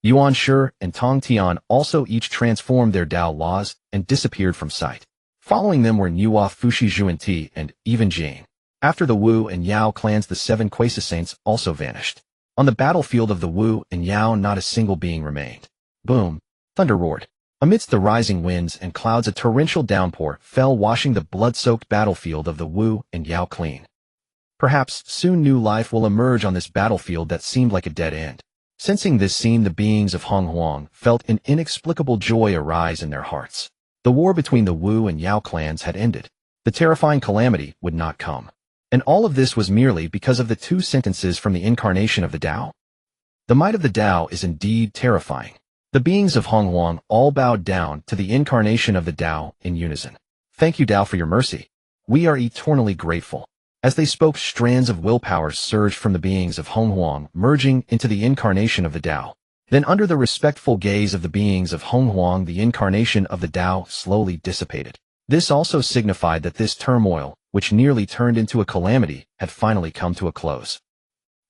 Yuanshi and Tongtian also each transformed their Tao laws and disappeared from sight. Following them were Nuwa, Fushi, Zhuan Ti, and even Jane. After the Wu and Yao clans, the 7 Kwasa saints also vanished. On the battlefield of the Wu and Yao, not a single being remained. Boom! Thunder roared. Amidst the rising winds and clouds, a torrential downpour fell, washing the blood-soaked battlefield of the Wu and Yao clean. Perhaps soon new life will emerge on this battlefield that seemed like a dead end. Sensing this scene, the beings of Honghuang felt an inexplicable joy arise in their hearts. The war between the Wu and Yao clans had ended. The terrifying calamity would not come. And all of this was merely because of the 2 sentences from the incarnation of the Tao. The might of the Tao is indeed terrifying. The beings of Honghuang all bowed down to the incarnation of the Tao in unison. Thank you, Tao, for your mercy. We are eternally grateful. As they spoke, strands of willpower surged from the beings of Honghuang, merging into the incarnation of the Tao. Then under the respectful gaze of the beings of Honghuang, the incarnation of the Tao slowly dissipated. This also signified that this turmoil, which nearly turned into a calamity, had finally come to a close.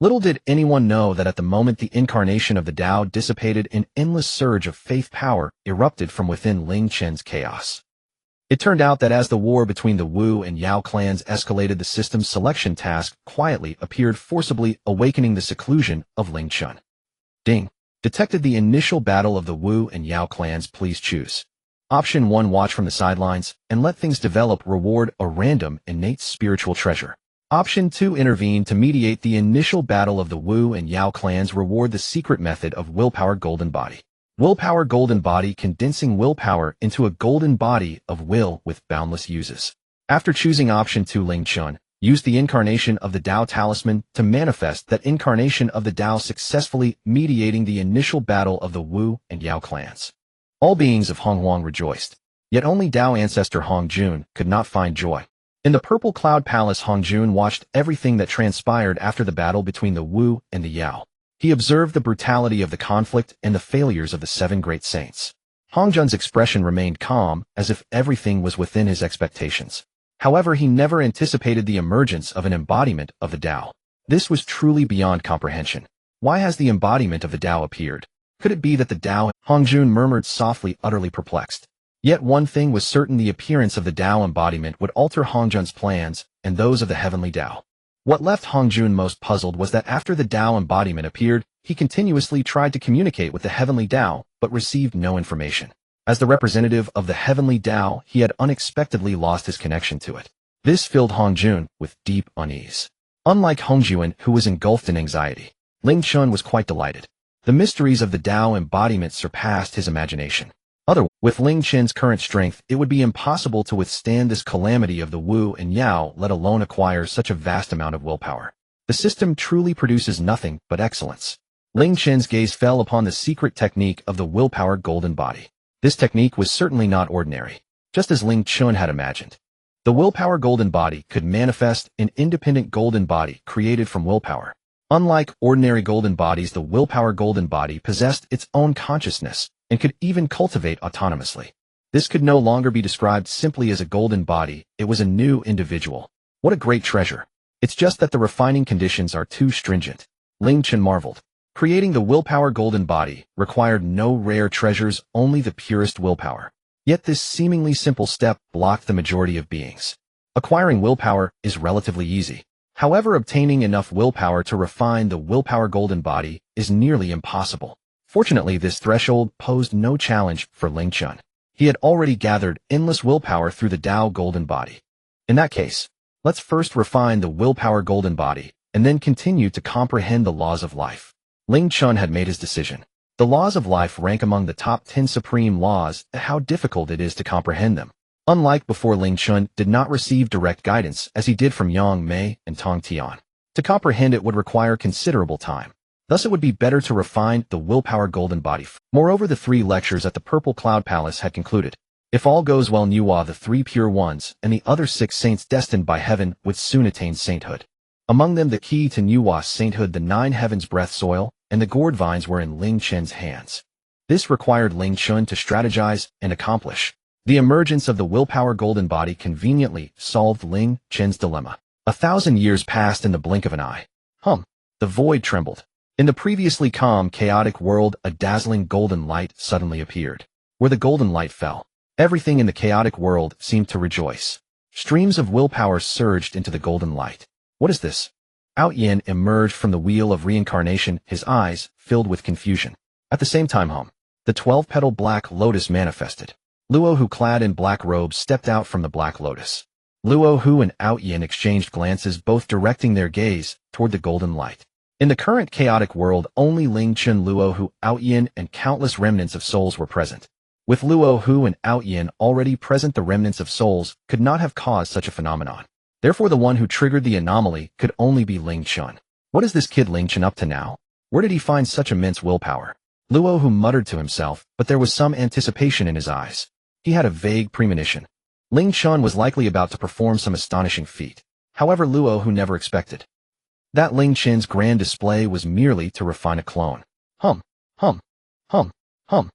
Little did anyone know that at the moment the incarnation of the Tao dissipated, an endless surge of faith power erupted from within Ling Chen's chaos. It turned out that as the war between the Wu and Yao clans escalated, the system's selection task quietly appeared, forcibly awakening the seclusion of Ling Chen. Ding. Detected the initial battle of the Wu and Yao clans. Please choose. Option 1. Watch from the sidelines and let things develop. Reward a random innate spiritual treasure. Option 2. Intervene to mediate the initial battle of the Wu and Yao clans. Reward the secret method of willpower golden body. Willpower golden body, condensing willpower into a golden body of will with boundless uses. After choosing option 2, Ling Chen used the incarnation of the Tao talisman to manifest that incarnation of the Tao, successfully mediating the initial battle of the Wu and Yao clans. All beings of Honghuang rejoiced, yet only Tao ancestor Hongjun could not find joy. In the Purple Cloud Palace, Hongjun watched everything that transpired after the battle between the Wu and the Yao. He observed the brutality of the conflict and the failures of the 7 great saints. Hongjun's expression remained calm, as if everything was within his expectations. However, he never anticipated the emergence of an embodiment of the Tao. This was truly beyond comprehension. Why has the embodiment of the Tao appeared? Could it be that the Tao? Hongjun murmured softly, utterly perplexed. Yet one thing was certain: the appearance of the Tao embodiment would alter Hongjun's plans and those of the heavenly Tao. What left Hongjun most puzzled was that after the Tao embodiment appeared, he continuously tried to communicate with the heavenly Tao, but received no information. As the representative of the heavenly Tao, he had unexpectedly lost his connection to it. This filled Hongjun with deep unease. Unlike Hongjun, who was engulfed in anxiety, Ling Chen was quite delighted. The mysteries of the Tao embodiment surpassed his imagination. With Ling Chen's current strength, it would be impossible to withstand this calamity of the Wu and Yao, let alone acquire such a vast amount of willpower. The system truly produces nothing but excellence. Ling Chen's gaze fell upon the secret technique of the willpower golden body. This technique was certainly not ordinary, just as Ling Chen had imagined. The willpower golden body could manifest an independent golden body created from willpower. Unlike ordinary golden bodies, the willpower golden body possessed its own consciousness and could even cultivate autonomously. This could no longer be described simply as a golden body, it was a new individual. What a great treasure. It's just that the refining conditions are too stringent. Ling Chen marveled. Creating the willpower golden body required no rare treasures, only the purest willpower. Yet this seemingly simple step blocked the majority of beings. Acquiring willpower is relatively easy. However, obtaining enough willpower to refine the willpower golden body is nearly impossible. Fortunately, this threshold posed no challenge for Ling Chen. He had already gathered endless willpower through the Tao golden body. In that case, let's first refine the willpower golden body, and then continue to comprehend the laws of life. Ling Chen had made his decision. The laws of life rank among the top 10 supreme laws. How difficult it is to comprehend them. Unlike before, Ling Chen did not receive direct guidance as he did from Yang Mei and Tongtian. To comprehend it would require considerable time. Thus it would be better to refine the willpower golden body. Moreover, the 3 lectures at the Purple Cloud Palace had concluded. If all goes well, Nuwa, the 3 pure ones, and the other 6 saints destined by heaven would soon attain sainthood. Among them, the key to Nuwa's sainthood, the 9 heavens breath soil, and the gourd vines were in Ling Chen's hands. This required Ling Chen to strategize and accomplish. The emergence of the willpower golden body conveniently solved Ling Chen's dilemma. 1,000 years passed in the blink of an eye. The void trembled. In the previously calm, chaotic world, a dazzling golden light suddenly appeared. Where the golden light fell, everything in the chaotic world seemed to rejoice. Streams of willpower surged into the golden light. What is this? Out Yin emerged from the wheel of reincarnation, his eyes filled with confusion. At the same time, the 12-petal black lotus manifested. Luo Hu, clad in black robes, stepped out from the black lotus. Luo Hu and Out Yin exchanged glances, both directing their gaze toward the golden light. In the current chaotic world, only Ling Chen, Luo Hu, Out Yin, and countless remnants of souls were present. With Luo Hu and Out Yin already present, the remnants of souls could not have caused such a phenomenon. Therefore, the one who triggered the anomaly could only be Ling Chen. What is this kid Ling Chen up to now? Where did he find such immense willpower? Luo Hu muttered to himself, but there was some anticipation in his eyes. He had a vague premonition. Ling Chen was likely about to perform some astonishing feat. However, Luo Hu never expected that Ling Chen's grand display was merely to refine a clone. Hum, hum, hum, hum.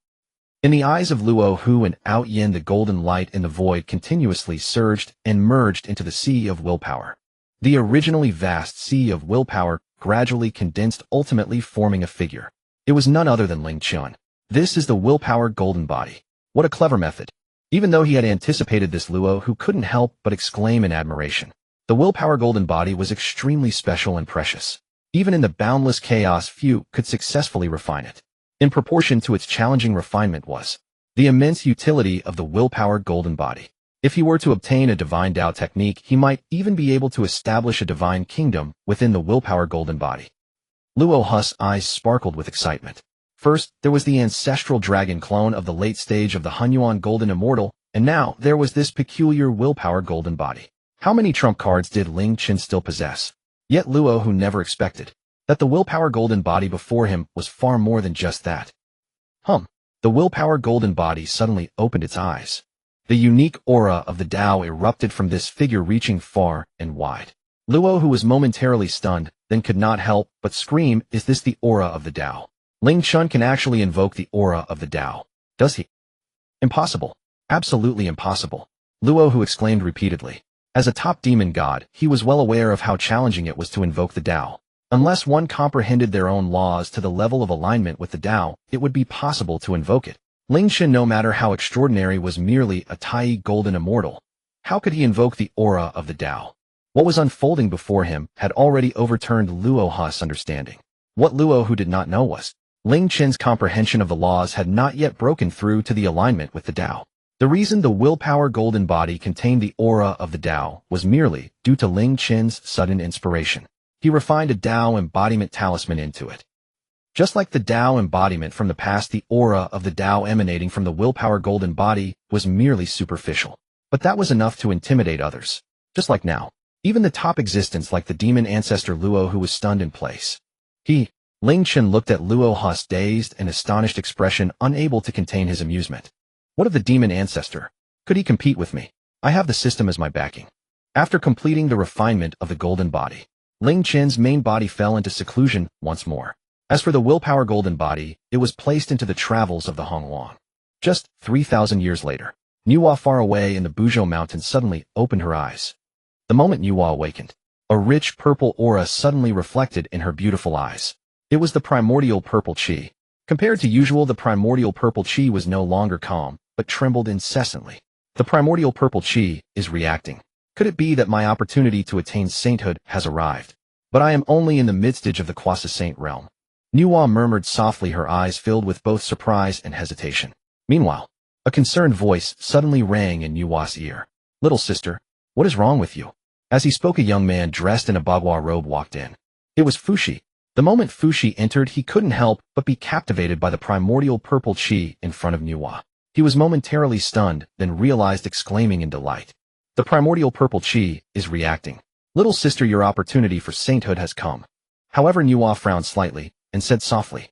In the eyes of Luo Hu and Out Yin, the golden light in the void continuously surged and merged into the sea of willpower. The originally vast sea of willpower gradually condensed, ultimately forming a figure. It was none other than Ling Chen. This is the willpower golden body. What a clever method. Even though he had anticipated this, Luo Hu couldn't help but exclaim in admiration. The willpower golden body was extremely special and precious. Even in the boundless chaos, few could successfully refine it. In proportion to its challenging refinement was the immense utility of the willpower golden body. If he were to obtain a divine Tao technique, he might even be able to establish a divine kingdom within the willpower golden body. Luo Hu's eyes sparkled with excitement. First, there was the ancestral dragon clone of the late stage of the Honghuang Golden Immortal, and now there was this peculiar willpower golden body. How many trump cards did Ling Chen still possess? Yet Luo Hu never expected that the willpower golden body before him was far more than just that. The willpower golden body suddenly opened its eyes. The unique aura of the Tao erupted from this figure, reaching far and wide. Luo Hu was momentarily stunned, then could not help but scream, "Is this the aura of the Tao? Ling Chen can actually invoke the aura of the Tao. Does he?" "Impossible. Absolutely impossible," Luo Hu exclaimed repeatedly. As a top demon god, he was well aware of how challenging it was to invoke the Tao. Unless one comprehended their own laws to the level of alignment with the Tao, it would be possible to invoke it. Ling Chen, no matter how extraordinary, was merely a Tai golden immortal. How could he invoke the aura of the Tao? What was unfolding before him had already overturned Luo Hu's understanding. What Luo Hu did not know was Ling Chen's comprehension of the laws had not yet broken through to the alignment with the Tao. The reason the willpower golden body contained the aura of the Tao was merely due to Ling Chen's sudden inspiration. He refined a Tao embodiment talisman into it. Just like the Tao embodiment from the past, the aura of the Tao emanating from the willpower golden body was merely superficial. But that was enough to intimidate others. Just like now, even the top existence like the demon ancestor Luo Hu was stunned in place. Ling Chen looked at Luo Hu's dazed and astonished expression, unable to contain his amusement. What of the demon ancestor? Could he compete with me? I have the system as my backing. After completing the refinement of the golden body, Ling Chen's main body fell into seclusion once more. As for the willpower golden body, it was placed into the travels of the Honghuang. Just 3,000 years later, Nuwa, far away in the Buzhou Mountains, suddenly opened her eyes. The moment Nuwa awakened, a rich purple aura suddenly reflected in her beautiful eyes. It was the primordial purple chi. Compared to usual, the primordial purple chi was no longer calm, but trembled incessantly. The primordial purple chi is reacting. Could it be that my opportunity to attain sainthood has arrived? But I am only in the midstage of the quasi-saint realm. Nuwa murmured softly, her eyes filled with both surprise and hesitation. Meanwhile, a concerned voice suddenly rang in Nuwa's ear. "Little sister, what is wrong with you?" As he spoke, a young man dressed in a bagua robe walked in. It was Fushi. The moment Fushi entered, he couldn't help but be captivated by the primordial purple chi in front of Nuwa. He was momentarily stunned, then realized, exclaiming in delight. "The primordial purple chi is reacting. Little sister, your opportunity for sainthood has come." However, Nuwa frowned slightly and said softly,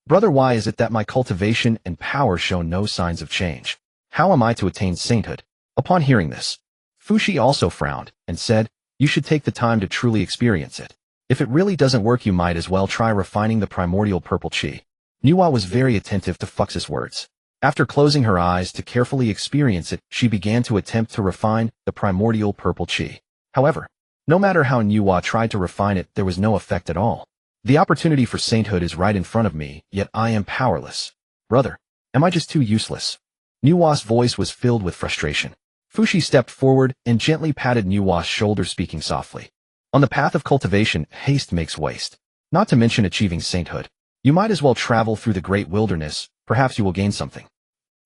"Brother, why is it that my cultivation and power show no signs of change? How am I to attain sainthood?" Upon hearing this, Fushi also frowned and said, "You should take the time to truly experience it. If it really doesn't work, you might as well try refining the primordial purple chi." Nuwa was very attentive to Fux's words. After closing her eyes to carefully experience it, she began to attempt to refine the primordial purple chi. However, no matter how Nuwa tried to refine it, there was no effect at all. "The opportunity for sainthood is right in front of me, yet I am powerless. Brother, am I just too useless?" Nuwa's voice was filled with frustration. Fushi stepped forward and gently patted Nuwa's shoulder, speaking softly. "On the path of cultivation, haste makes waste. Not to mention achieving sainthood. You might as well travel through the great wilderness, perhaps you will gain something."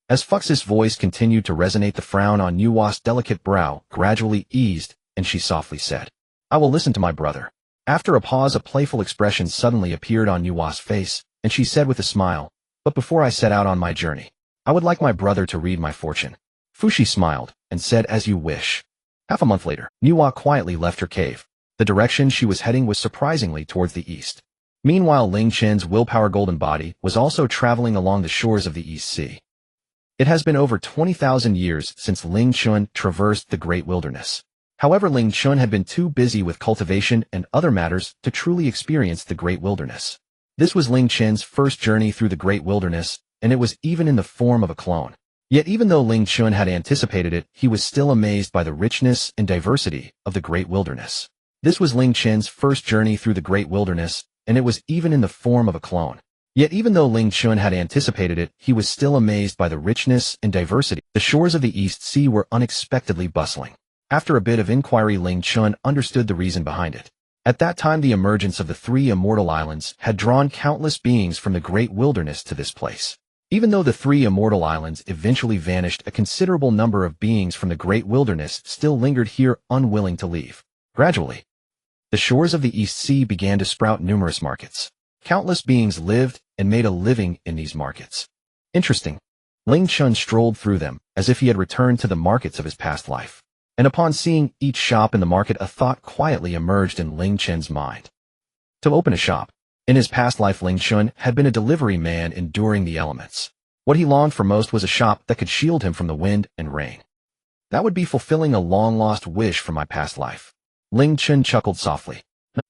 As Fux's voice continued to resonate, the frown on Nuwa's delicate brow gradually eased, and she softly said, "I will listen to my brother." After a pause, a playful expression suddenly appeared on Nuwa's face, and she said with a smile, "But before I set out on my journey, I would like my brother to read my fortune." Fushi smiled and said, "As you wish." Half a month later, Nuwa quietly left her cave. The direction she was heading was surprisingly towards the east. Meanwhile, Ling Chen's willpower golden body was also traveling along the shores of the East Sea. It has been over 20,000 years since Ling Chen traversed the Great Wilderness. However, Ling Chen had been too busy with cultivation and other matters to truly experience the Great Wilderness. This was Ling Chen's first journey through the Great Wilderness, and it was even in the form of a clone. Yet even though Ling Chen had anticipated it, he was still amazed by the richness and diversity of the Great Wilderness. This was Ling Chen's first journey through the Great Wilderness, and it was even in the form of a clone. Yet even though Ling Chen had anticipated it, he was still amazed by the richness and diversity. The shores of the East Sea were unexpectedly bustling. After a bit of inquiry, Ling Chen understood the reason behind it. At that time, the emergence of the three immortal islands had drawn countless beings from the Great Wilderness to this place. Even though the three immortal islands eventually vanished, a considerable number of beings from the Great Wilderness still lingered here, unwilling to leave. Gradually, the shores of the East Sea began to sprout numerous markets. Countless beings lived and made a living in these markets. Interesting. Ling Chen strolled through them as if he had returned to the markets of his past life. And upon seeing each shop in the market, a thought quietly emerged in Ling Chen's mind. To open a shop. In his past life, Ling Chen had been a delivery man enduring the elements. What he longed for most was a shop that could shield him from the wind and rain. That would be fulfilling a long-lost wish from my past life. Ling Chen chuckled softly.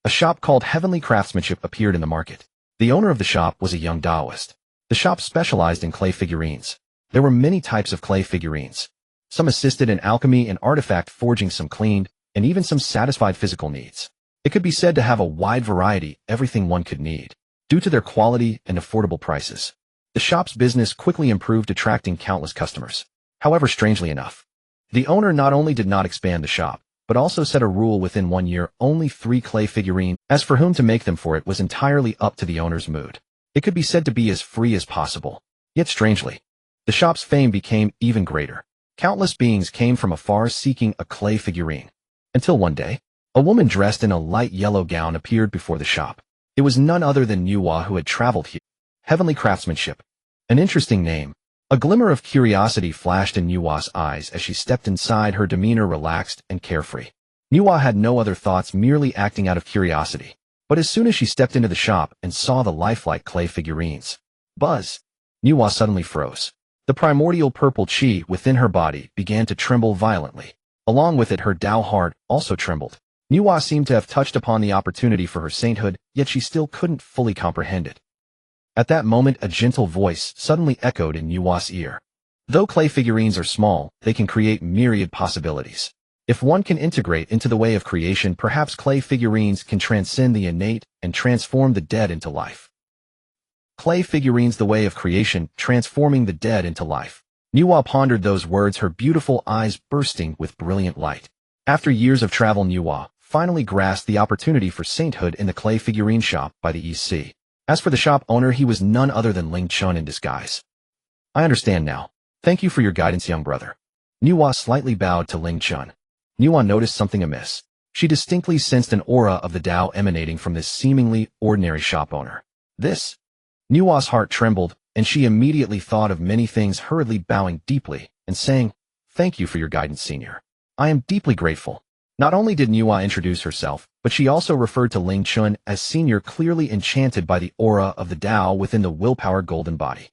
A shop called Heavenly Craftsmanship appeared in the market. The owner of the shop was a young Taoist. The shop specialized in clay figurines. There were many types of clay figurines. Some assisted in alchemy and artifact forging, some cleaned, and even some satisfied physical needs. It could be said to have a wide variety, everything one could need. Due to their quality and affordable prices, the shop's business quickly improved, attracting countless customers. However, strangely enough, the owner not only did not expand the shop, but also set a rule: within 1 year, only 3 clay figurines. As for whom to make them for, it was entirely up to the owner's mood. It could be said to be as free as possible. Yet strangely, the shop's fame became even greater. Countless beings came from afar seeking a clay figurine. Until one day, a woman dressed in a light yellow gown appeared before the shop. It was none other than Yuhua, who had traveled here. Heavenly Craftsmanship. An interesting name. A glimmer of curiosity flashed in Yuhua's eyes as she stepped inside, her demeanor relaxed and carefree. Yuhua had no other thoughts, merely acting out of curiosity. But as soon as she stepped into the shop and saw the lifelike clay figurines, buzz! Yuhua suddenly froze. The primordial purple chi within her body began to tremble violently. Along with it, her Tao heart also trembled. Yuhua seemed to have touched upon the opportunity for her sainthood, yet she still couldn't fully comprehend it. At that moment, a gentle voice suddenly echoed in Yuhua's ear. Though clay figurines are small, they can create myriad possibilities. If one can integrate into the way of creation, perhaps clay figurines can transcend the innate and transform the dead into life. Clay figurines, the way of creation, transforming the dead into life. Yuhua pondered those words, her beautiful eyes bursting with brilliant light. After years of travel, Yuhua finally grasped the opportunity for sainthood in the clay figurine shop by the East Sea. As for the shop owner, he was none other than Ling Chen in disguise. I understand now. Thank you for your guidance, young brother. Yuhua slightly bowed to Ling Chen. Yuhua noticed something amiss. She distinctly sensed an aura of the Tao emanating from this seemingly ordinary shop owner. This? Yuhua's heart trembled, and she immediately thought of many things, hurriedly bowing deeply and saying, "Thank you for your guidance, senior. I am deeply grateful." Not only did Yuhua introduce herself, but she also referred to Ling Chen as senior, clearly enchanted by the aura of the Tao within the willpower golden body.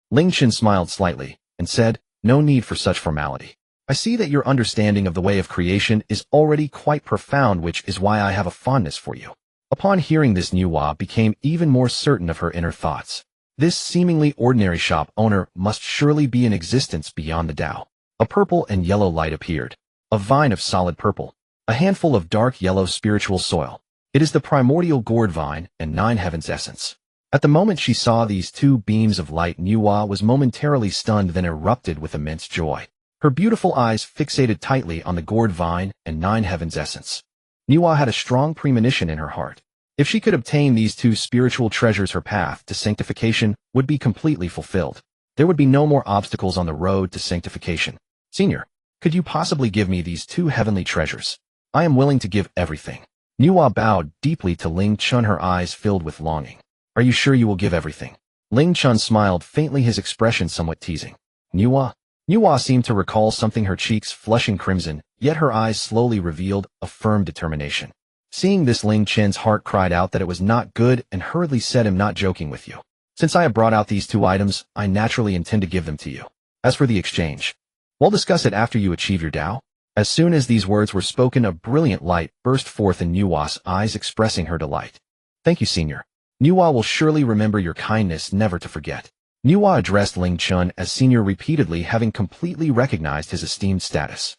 Ling Chen smiled slightly and said, "No need for such formality. I see that your understanding of the way of creation is already quite profound, which is why I have a fondness for you." Upon hearing this, Yuhua became even more certain of her inner thoughts. This seemingly ordinary shop owner must surely be in existence beyond the Tao. A purple and yellow light appeared. A vine of solid purple. A handful of dark yellow spiritual soil. It is the primordial gourd vine and 9 heavens essence. At the moment she saw these 2 beams of light, Yuhua was momentarily stunned, then erupted with immense joy. Her beautiful eyes fixated tightly on the gourd vine and 9 heavens essence. Yuhua had a strong premonition in her heart. If she could obtain these 2 spiritual treasures, her path to sanctification would be completely fulfilled. There would be no more obstacles on the road to sanctification. Senior, could you possibly give me these 2 heavenly treasures? I am willing to give everything. Yuhua bowed deeply to Ling Chen, her eyes filled with longing. Are you sure you will give everything? Ling Chen smiled faintly, his expression somewhat teasing. Yuhua seemed to recall something, her cheeks flushing crimson, yet her eyes slowly revealed a firm determination. Seeing this, Ling Chen's heart cried out that it was not good and hurriedly said, "I'm not joking with you. Since I have brought out these 2 items, I naturally intend to give them to you. As for the exchange, we'll discuss it after you achieve your Tao." As soon as these words were spoken, a brilliant light burst forth in Nuwa's eyes, expressing her delight. "Thank you, Senior. Nuwa will surely remember your kindness, never to forget." Nuwa addressed Ling Chen as Senior repeatedly, having completely recognized his esteemed status.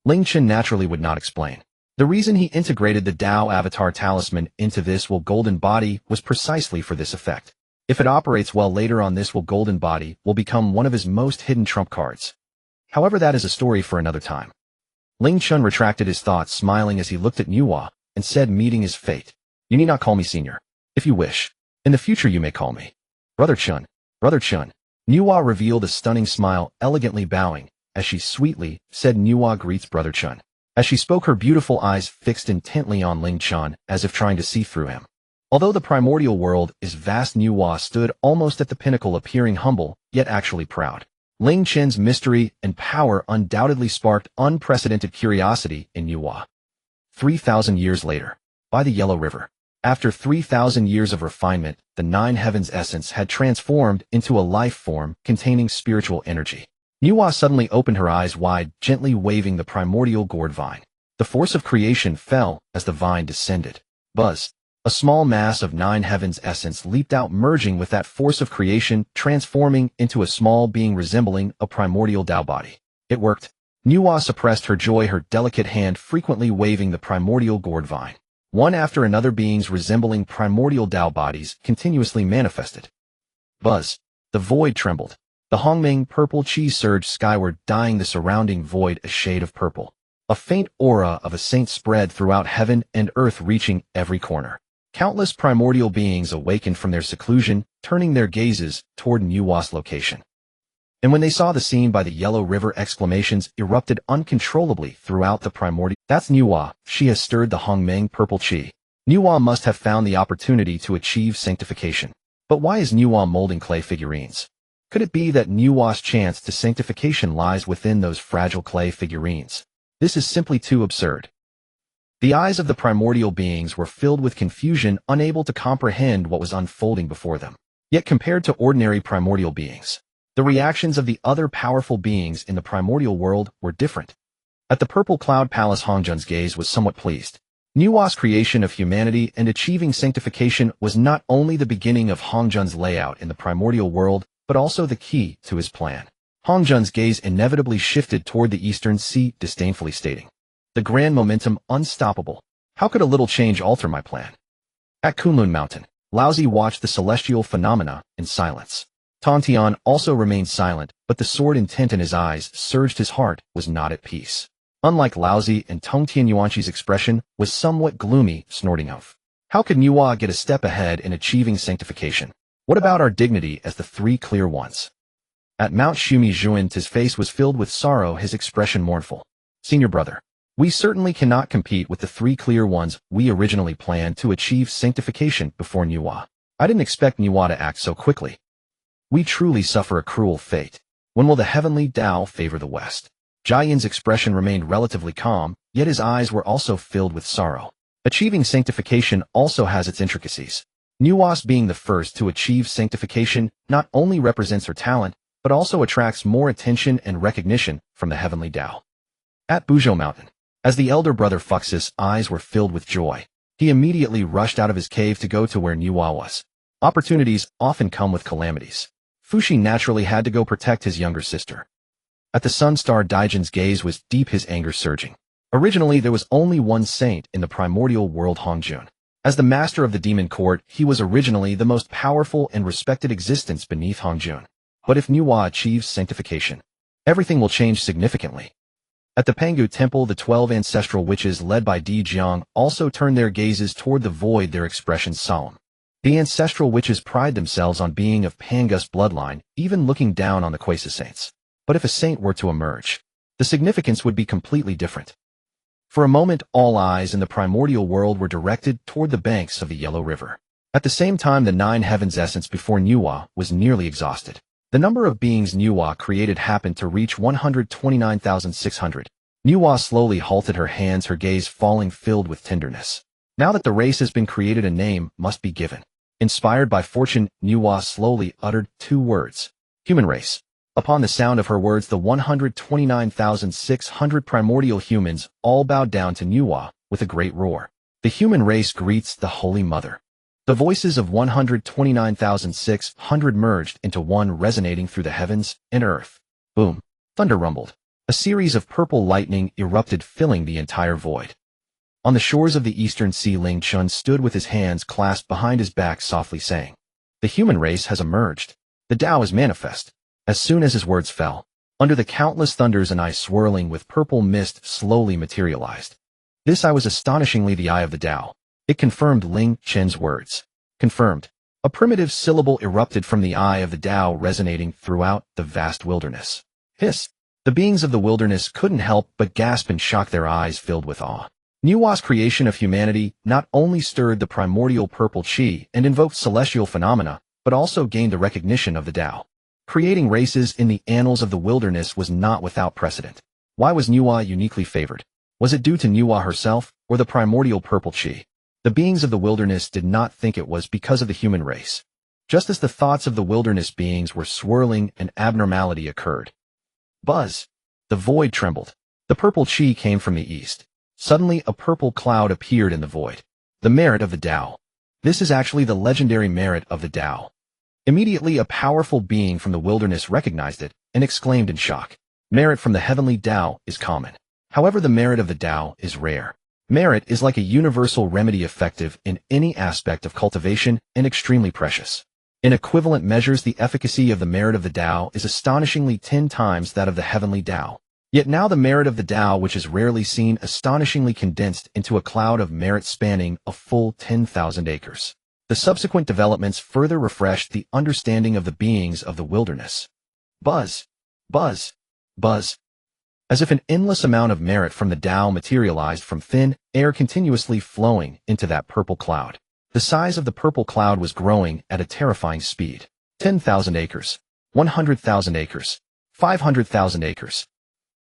Ling Chen naturally would not explain. The reason he integrated the Tao Avatar Talisman into this Will Golden Body was precisely for this effect. If it operates well later on, this Will Golden Body will become one of his most hidden trump cards. However, that is a story for another time. Ling Chen retracted his thoughts, smiling as he looked at Nuwa, and said, meeting his fate. "You need not call me Senior. If you wish, in the future you may call me Brother Chen." "Brother Chen." Nuwa revealed a stunning smile, elegantly bowing, as she sweetly said, "Nuwa greets Brother Chen." As she spoke, her beautiful eyes fixed intently on Ling Chen, as if trying to see through him. Although the primordial world is vast, Nuwa stood almost at the pinnacle, appearing humble, yet actually proud. Ling Chen's mystery and power undoubtedly sparked unprecedented curiosity in Nuwa. 3,000 years later, by the Yellow River. After 3,000 years of refinement, the 9 heavens essence had transformed into a life form containing spiritual energy. Nuwa suddenly opened her eyes wide, gently waving the primordial gourd vine. The force of creation fell as the vine descended. Buzz. A small mass of 9 heavens essence leaped out, merging with that force of creation, transforming into a small being resembling a primordial Tao body. It worked. Nuwa suppressed her joy, her delicate hand frequently waving the primordial gourd vine. One after another, beings resembling primordial Tao bodies continuously manifested. Buzz. The void trembled. The Honghuang purple chi surged skyward, dyeing the surrounding void a shade of purple. A faint aura of a saint spread throughout heaven and earth, reaching every corner. Countless primordial beings awakened from their seclusion, turning their gazes toward Nuwa's location. And when they saw the scene by the Yellow River, exclamations erupted uncontrollably throughout the primordial. "That's Nuwa. She has stirred the Honghuang purple chi." Nuwa must have found the opportunity to achieve sanctification. But why is Nuwa molding clay figurines? Could it be that Nuwa's chance to sanctification lies within those fragile clay figurines? This is simply too absurd. The eyes of the primordial beings were filled with confusion, unable to comprehend what was unfolding before them. Yet compared to ordinary primordial beings, the reactions of the other powerful beings in the primordial world were different. At the Purple Cloud Palace, Hongjun's gaze was somewhat pleased. Nuwa's creation of humanity and achieving sanctification was not only the beginning of Hongjun's layout in the primordial world, but also the key to his plan. Hongjun's gaze inevitably shifted toward the eastern sea, disdainfully stating, "The grand momentum, unstoppable. How could a little change alter my plan?" At Kunlun Mountain, Laozi watched the celestial phenomena in silence. Tongtian also remained silent, but the sword intent in his eyes surged. His heart was not at peace. Unlike Laozi and Tongtian, Yuanshi's expression was somewhat gloomy, snorting oath. How could Nuwa get a step ahead in achieving sanctification? What about our dignity as the 3 clear ones? At Mount Shumizhuan, his face was filled with sorrow, his expression mournful. "Senior brother, we certainly cannot compete with the 3 clear ones. We originally planned to achieve sanctification before Nuwa. I didn't expect Nuwa to act so quickly. We truly suffer a cruel fate. When will the heavenly Tao favor the West?" Jiayan's expression remained relatively calm, yet his eyes were also filled with sorrow. Achieving sanctification also has its intricacies. Nuwa's being the first to achieve sanctification not only represents her talent, but also attracts more attention and recognition from the heavenly Tao. At Buzhou Mountain, as the elder brother Fux's eyes were filled with joy, he immediately rushed out of his cave to go to where Nuwa was. Opportunities often come with calamities. Fuxi naturally had to go protect his younger sister. At the Sun Star, Daijin's gaze was deep, his anger surging. Originally, there was only one saint in the primordial world, Hongjun. As the master of the demon court, he was originally the most powerful and respected existence beneath Hongjun. But if Nuwa achieves sanctification, everything will change significantly. At the Pangu Temple, the 12 ancestral witches led by Di Jiang also turned their gazes toward the void, their expressions solemn. The ancestral witches pride themselves on being of Pangus bloodline, even looking down on the Quasi saints. But if a saint were to emerge, the significance would be completely different. For a moment, all eyes in the primordial world were directed toward the banks of the Yellow River. At the same time, the 9 heavens essence before Nuwa was nearly exhausted. The number of beings Nuwa created happened to reach 129,600. Nuwa slowly halted, her hands, her gaze falling, filled with tenderness. Now that the race has been created, a name must be given. Inspired by fortune, Nuwa slowly uttered 2 words. Human race. Upon the sound of her words, the 129,600 primordial humans all bowed down to Nuwa with a great roar. The human race greets the Holy Mother. The voices of 129,600 merged into one, resonating through the heavens and earth. Boom. Thunder rumbled. A series of purple lightning erupted, filling the entire void. On the shores of the eastern sea, Ling Chen stood with his hands clasped behind his back, softly saying, "The human race has emerged. The Tao is manifest." As soon as his words fell, under the countless thunders, an eye swirling with purple mist slowly materialized. This eye was astonishingly the eye of the Tao. It confirmed Ling Chen's words. Confirmed. A primitive syllable erupted from the eye of the Tao, resonating throughout the vast wilderness. Hiss. The beings of the wilderness couldn't help but gasp in shock, their eyes filled with awe. Nuwa's creation of humanity not only stirred the primordial purple chi and invoked celestial phenomena, but also gained the recognition of the Tao. Creating races in the annals of the wilderness was not without precedent. Why was Nuwa uniquely favored? Was it due to Nuwa herself, or the primordial purple chi? The beings of the wilderness did not think it was because of the human race. Just as the thoughts of the wilderness beings were swirling, an abnormality occurred. Buzz. The void trembled. The purple chi came from the east. Suddenly, a purple cloud appeared in the void. The merit of the Tao. This is actually the legendary merit of the Tao. Immediately, a powerful being from the wilderness recognized it and exclaimed in shock. Merit from the heavenly Tao is common. However, the merit of the Tao is rare. Merit is like a universal remedy, effective in any aspect of cultivation and extremely precious. In equivalent measures, the efficacy of the merit of the Tao is astonishingly 10 times that of the heavenly Tao. Yet now the merit of the Tao, which is rarely seen, astonishingly condensed into a cloud of merit spanning a full 10,000 acres. The subsequent developments further refreshed the understanding of the beings of the wilderness. Buzz. Buzz. Buzz. As if an endless amount of merit from the Tao materialized from thin air, continuously flowing into that purple cloud. The size of the purple cloud was growing at a terrifying speed. 10,000 acres. 100,000 acres. 500,000 acres.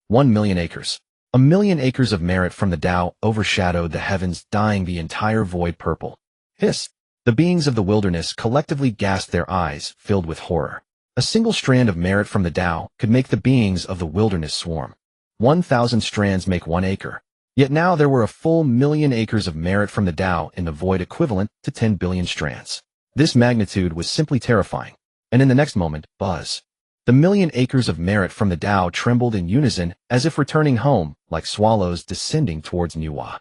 1,000,000 acres. 1,000,000 acres of merit from the Tao overshadowed the heavens, dyeing the entire void purple. Hiss. The beings of the wilderness collectively gasped, their eyes filled with horror. A single strand of merit from the Tao could make the beings of the wilderness swarm. 1,000 strands make 1 acre. Yet now there were a full 1,000,000 acres of merit from the Tao in the void, equivalent to 10 billion strands. This magnitude was simply terrifying. And in the next moment, buzz. The 1,000,000 acres of merit from the Tao trembled in unison, as if returning home, like swallows descending towards Nuwa.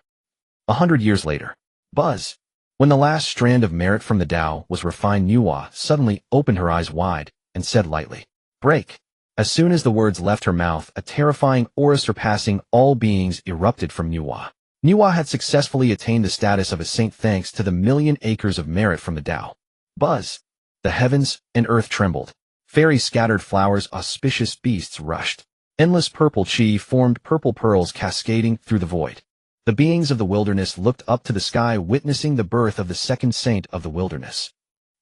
100 years later. Buzz. When the last strand of merit from the Tao was refined, Nuwa suddenly opened her eyes wide and said lightly, "Break." As soon as the words left her mouth, a terrifying aura surpassing all beings erupted from Nuwa. Nuwa had successfully attained the status of a saint thanks to the 1,000,000 acres of merit from the Tao. Buzz. The heavens and earth trembled. Fairies scattered flowers, auspicious beasts rushed. Endless purple chi formed, purple pearls cascading through the void. The beings of the wilderness looked up to the sky, witnessing the birth of the second saint of the wilderness.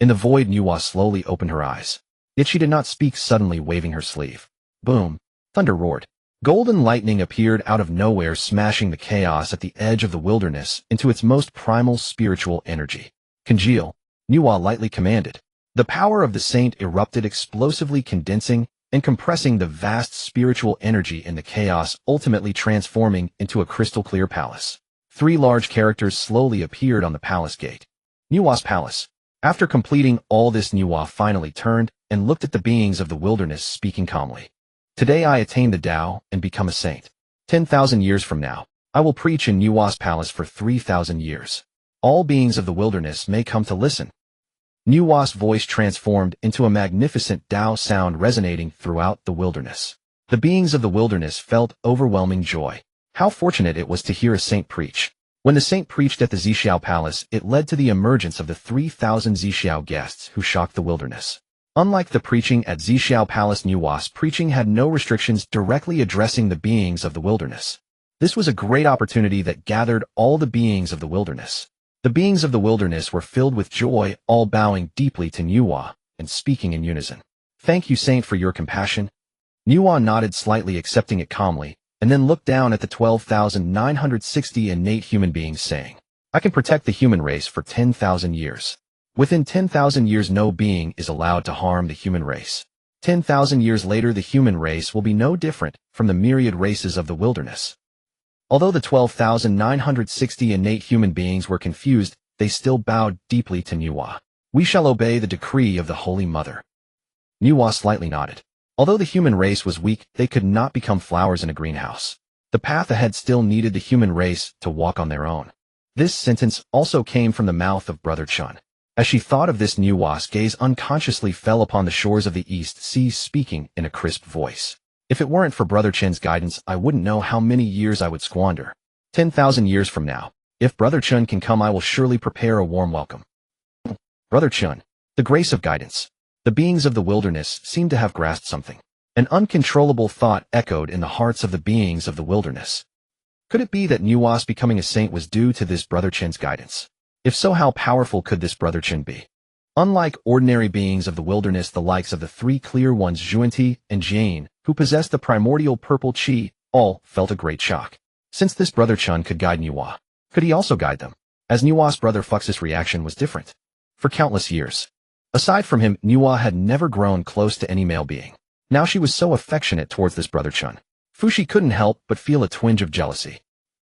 In the void, Nuwa slowly opened her eyes. Yet she did not speak, suddenly waving her sleeve. Boom. Thunder roared. Golden lightning appeared out of nowhere, smashing the chaos at the edge of the wilderness into its most primal spiritual energy. Congeal. Nuwa lightly commanded. The power of the saint erupted, explosively condensing and compressing the vast spiritual energy in the chaos, ultimately transforming into a crystal-clear palace. 3 large characters slowly appeared on the palace gate. Nuwa's palace. After completing all this, Nuwa finally turned and looked at the beings of the wilderness, speaking calmly. "Today I attain the Tao and become a saint. 10,000 years from now, I will preach in Nuwa's palace for 3,000 years. All beings of the wilderness may come to listen." Nuwa's voice transformed into a magnificent Tao sound, resonating throughout the wilderness. The beings of the wilderness felt overwhelming joy. How fortunate it was to hear a saint preach. When the saint preached at the Zixiao Palace, it led to the emergence of the 3,000 Zixiao guests who shocked the wilderness. Unlike the preaching at Zixiao Palace, Nuwa's preaching had no restrictions, directly addressing the beings of the wilderness. This was a great opportunity that gathered all the beings of the wilderness. The beings of the wilderness were filled with joy, all bowing deeply to Nuwa and speaking in unison. "Thank you, Saint, for your compassion." Nuwa nodded slightly, accepting it calmly, and then looked down at the 12,960 innate human beings, saying, I can protect the human race for 10,000 years. Within 10,000 years no being is allowed to harm the human race. 10,000 years later the human race will be no different from the myriad races of the wilderness. Although the 12,960 innate human beings were confused, they still bowed deeply to Nuwa. We shall obey the decree of the Holy Mother. Nuwa slightly nodded. Although the human race was weak, they could not become flowers in a greenhouse. The path ahead still needed the human race to walk on their own. This sentence also came from the mouth of Brother Chun. As she thought of this, Nuwa's gaze unconsciously fell upon the shores of the East Sea, speaking in a crisp voice. If it weren't for Brother Chun's guidance, I wouldn't know how many years I would squander. 10,000 years from now. If Brother Chun can come, I will surely prepare a warm welcome. Brother Chun. The grace of guidance. The beings of the wilderness seemed to have grasped something. An uncontrollable thought echoed in the hearts of the beings of the wilderness. Could it be that Nuwa's becoming a saint was due to this Brother Chun's guidance? If so, how powerful could this Brother Chun be? Unlike ordinary beings of the wilderness, the likes of the three clear ones Zhuanti and Jane, who possessed the primordial purple chi, all felt a great shock. Since this Brother Chun could guide Nuwa, could he also guide them? As Nuwa's brother Fux's reaction was different. For countless years. Aside from him, Nuwa had never grown close to any male being. Now she was so affectionate towards this Brother Chun. Fuxi couldn't help but feel a twinge of jealousy.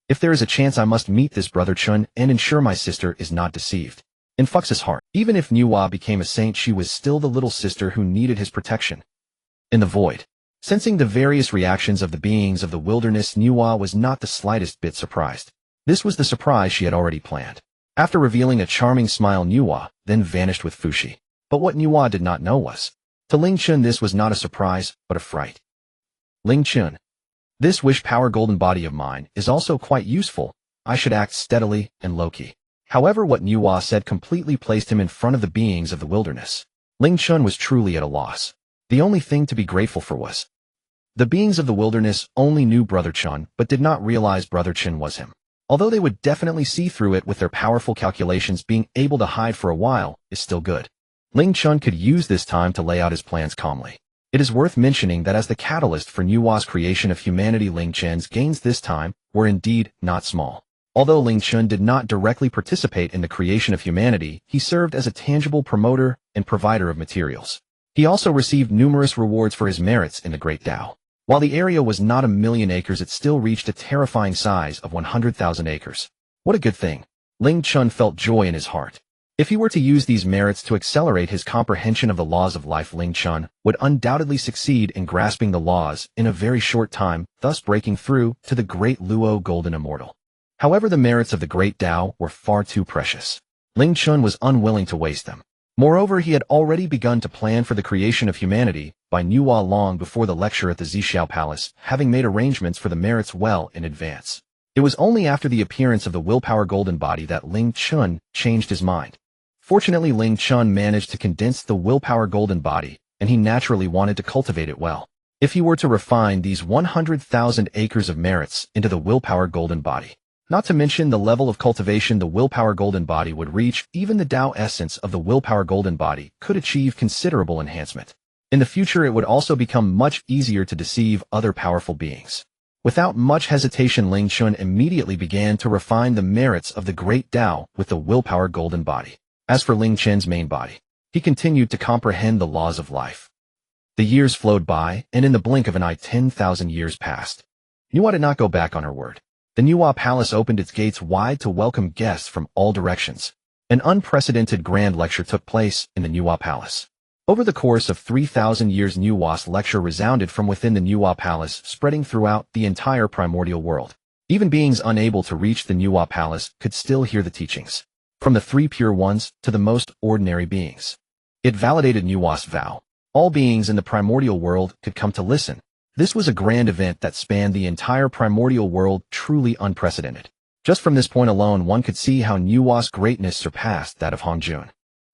If there is a chance, I must meet this Brother Chun and ensure my sister is not deceived. In Fux's heart, even if Nuwa became a saint, she was still the little sister who needed his protection. In the void, sensing the various reactions of the beings of the wilderness, Nuwa was not the slightest bit surprised. This was the surprise she had already planned. After revealing a charming smile, Nuwa then vanished with Fuxi. But what Nuwa did not know was, to Ling Chen this was not a surprise, but a fright. Ling Chen. This wish power golden body of mine is also quite useful. I should act steadily and low-key. However, what Nuwa said completely placed him in front of the beings of the wilderness. Ling Chen was truly at a loss. The only thing to be grateful for was, the beings of the wilderness only knew Brother Chun, but did not realize Brother Chun was him. Although they would definitely see through it with their powerful calculations, being able to hide for a while is still good. Ling Chen could use this time to lay out his plans calmly. It is worth mentioning that as the catalyst for Nuwa's creation of humanity, Ling Chen's gains this time were indeed not small. Although Ling Chen did not directly participate in the creation of humanity, he served as a tangible promoter and provider of materials. He also received numerous rewards for his merits in the Great Tao. While the area was not 1,000,000 acres, it still reached a terrifying size of 100,000 acres. What a good thing. Ling Chen felt joy in his heart. If he were to use these merits to accelerate his comprehension of the laws of life, Ling Chen would undoubtedly succeed in grasping the laws in a very short time, thus breaking through to the great Luo Golden Immortal. However, the merits of the Great Tao were far too precious. Ling Chen was unwilling to waste them. Moreover, he had already begun to plan for the creation of humanity by Nuwa long before the lecture at the Zhixiao Palace, having made arrangements for the merits well in advance. It was only after the appearance of the willpower golden body that Ling Chen changed his mind. Fortunately, Ling Chen managed to condense the willpower golden body, and he naturally wanted to cultivate it well. If he were to refine these 100,000 acres of merits into the willpower golden body, not to mention the level of cultivation the willpower golden body would reach, even the Tao essence of the willpower golden body could achieve considerable enhancement. In the future, it would also become much easier to deceive other powerful beings. Without much hesitation, Ling Chen immediately began to refine the merits of the Great Tao with the willpower golden body. As for Ling Chen's main body, he continued to comprehend the laws of life. The years flowed by, and in the blink of an eye 10,000 years passed. Nuwa did not go back on her word. The Nuwa Palace opened its gates wide to welcome guests from all directions. An unprecedented grand lecture took place in the Nuwa Palace. Over the course of 3,000 years, Nuwa's lecture resounded from within the Nuwa Palace, spreading throughout the entire primordial world. Even beings unable to reach the Nuwa Palace could still hear the teachings. From the three pure ones to the most ordinary beings. It validated Nuwa's vow. All beings in the primordial world could come to listen. This was a grand event that spanned the entire primordial world, truly unprecedented. Just from this point alone, one could see how Nuwa's greatness surpassed that of Hongjun.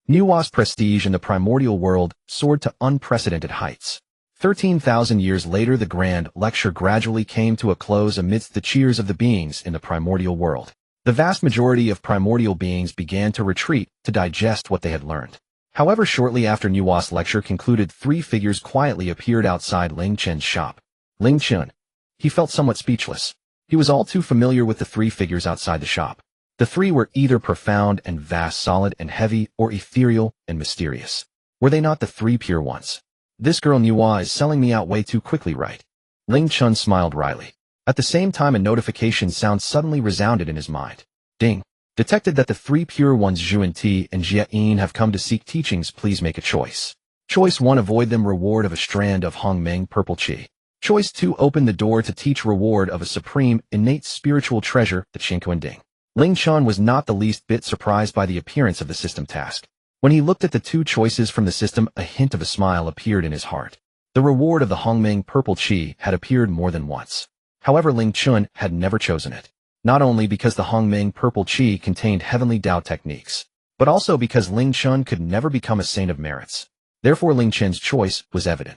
Nuwa's prestige in the primordial world soared to unprecedented heights. 13,000 years later, the grand lecture gradually came to a close amidst the cheers of the beings in the primordial world. The vast majority of primordial beings began to retreat to digest what they had learned. However, shortly after Nuwa's lecture concluded, three figures quietly appeared outside Ling Chen's shop. Ling Chen. He felt somewhat speechless. He was all too familiar with the three figures outside the shop. The three were either profound and vast, solid and heavy, or ethereal and mysterious. Were they not the three pure ones? This girl Nuwa is selling me out way too quickly, right? Ling Chen smiled wryly. At the same time, a notification sound suddenly resounded in his mind. Ding. Detected that the three pure ones Yuanti and Jiayin have come to seek teachings. Please make a choice. Choice 1, avoid them, reward of a strand of Hongmeng purple qi. Choice 2, open the door to teach, reward of a supreme, innate spiritual treasure, the Qingquan Ding. Ling Chen was not the least bit surprised by the appearance of the system task. When he looked at the two choices from the system, a hint of a smile appeared in his heart. The reward of the Hongmeng purple qi had appeared more than once. However, Ling Chen had never chosen it. Not only because the Hongmeng purple qi contained heavenly Tao techniques, but also because Ling Chen could never become a saint of merits. Therefore, Ling Chen's choice was evident.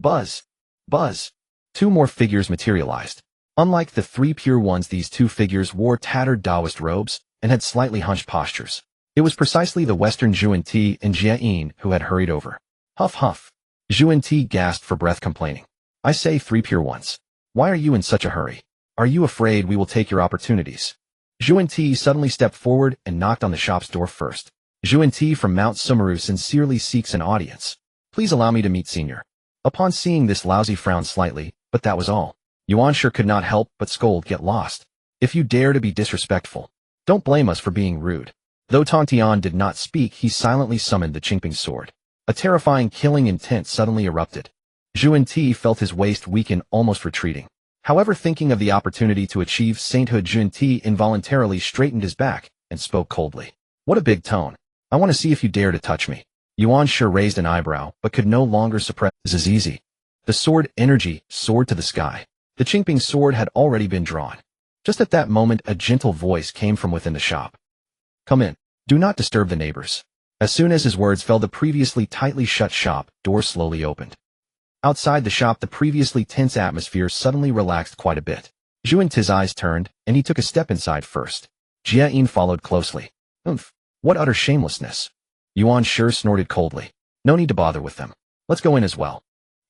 Buzz. Buzz. Two more figures materialized. Unlike the three pure ones, these two figures wore tattered Taoist robes and had slightly hunched postures. It was precisely the Western Yuanti and Jiayin who had hurried over. Huff huff. Yuanti gasped for breath, complaining. I say, three pure ones. Why are you in such a hurry? Are you afraid we will take your opportunities? Yuanti suddenly stepped forward and knocked on the shop's door first. Yuanti from Mount Sumeru sincerely seeks an audience. Please allow me to meet Senior. Upon seeing this, Laozi frowned slightly, but that was all. Yuanshi could not help but scold, get lost. If you dare to be disrespectful, don't blame us for being rude. Though Tongtian did not speak, he silently summoned the Qingping sword. A terrifying killing intent suddenly erupted. Yuanti felt his waist weaken, almost retreating. However, thinking of the opportunity to achieve sainthood, Yuanti involuntarily straightened his back and spoke coldly. What a big tone. I want to see if you dare to touch me. Yuanshi raised an eyebrow, but could no longer suppress. This is easy. The sword energy soared to the sky. The Qingping sword had already been drawn. Just at that moment, a gentle voice came from within the shop. Come in. Do not disturb the neighbors. As soon as his words fell, the previously tightly shut shop door slowly opened. Outside the shop, the previously tense atmosphere suddenly relaxed quite a bit. Yuanti's eyes turned, and he took a step inside first. Jiayin followed closely. Oomph. What utter shamelessness. Yuanshi snorted coldly. No need to bother with them. Let's go in as well.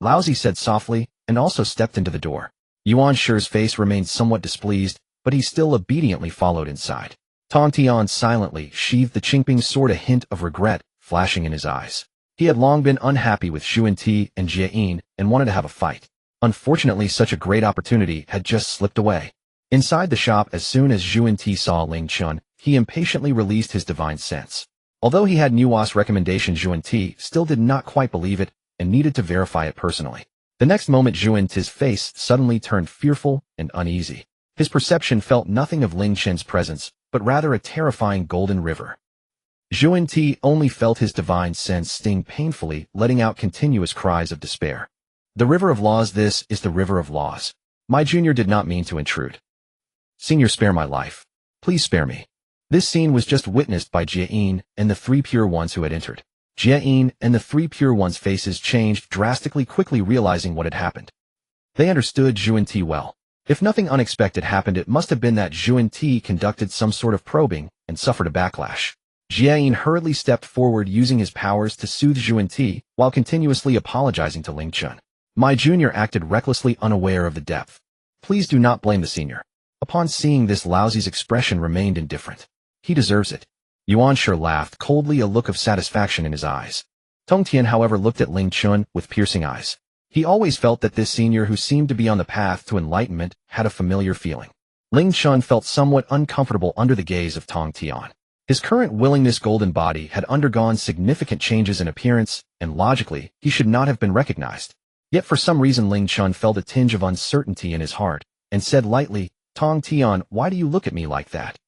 Laozi said softly, and also stepped into the door. Yuanshi's face remained somewhat displeased, but he still obediently followed inside. Tongtian silently sheathed the Qingping sword, a hint of regret flashing in his eyes. He had long been unhappy with Yuanti and Jiayin and wanted to have a fight. Unfortunately, such a great opportunity had just slipped away. Inside the shop, as soon as Yuanti saw Ling Chen, he impatiently released his divine sense. Although he had Nuwa's recommendation, Yuanti still did not quite believe it and needed to verify it personally. The next moment, Yuanti's face suddenly turned fearful and uneasy. His perception felt nothing of Ling Chen's presence, but rather a terrifying golden river. Yuanti only felt his divine sense sting painfully, letting out continuous cries of despair. The river of laws, this is the river of laws. My junior did not mean to intrude. Senior, spare my life. Please spare me. This scene was just witnessed by Jiayin and the three pure ones who had entered. Jiayin and the three pure ones' faces changed drastically, quickly realizing what had happened. They understood Yuanti well. If nothing unexpected happened, it must have been that Yuanti conducted some sort of probing and suffered a backlash. Jiayin hurriedly stepped forward, using his powers to soothe Yuanti while continuously apologizing to Ling Chen. My junior acted recklessly, unaware of the depth. Please do not blame the senior. Upon seeing this, Laozi's expression remained indifferent. He deserves it. Yuanshi laughed coldly, a look of satisfaction in his eyes. Tongtian, however, looked at Ling Chen with piercing eyes. He always felt that this senior, who seemed to be on the path to enlightenment, had a familiar feeling. Ling Chen felt somewhat uncomfortable under the gaze of Tongtian. His current willingness golden body had undergone significant changes in appearance, and logically, he should not have been recognized. Yet for some reason Ling Chen felt a tinge of uncertainty in his heart, and said lightly, Tongtian, why do you look at me like that?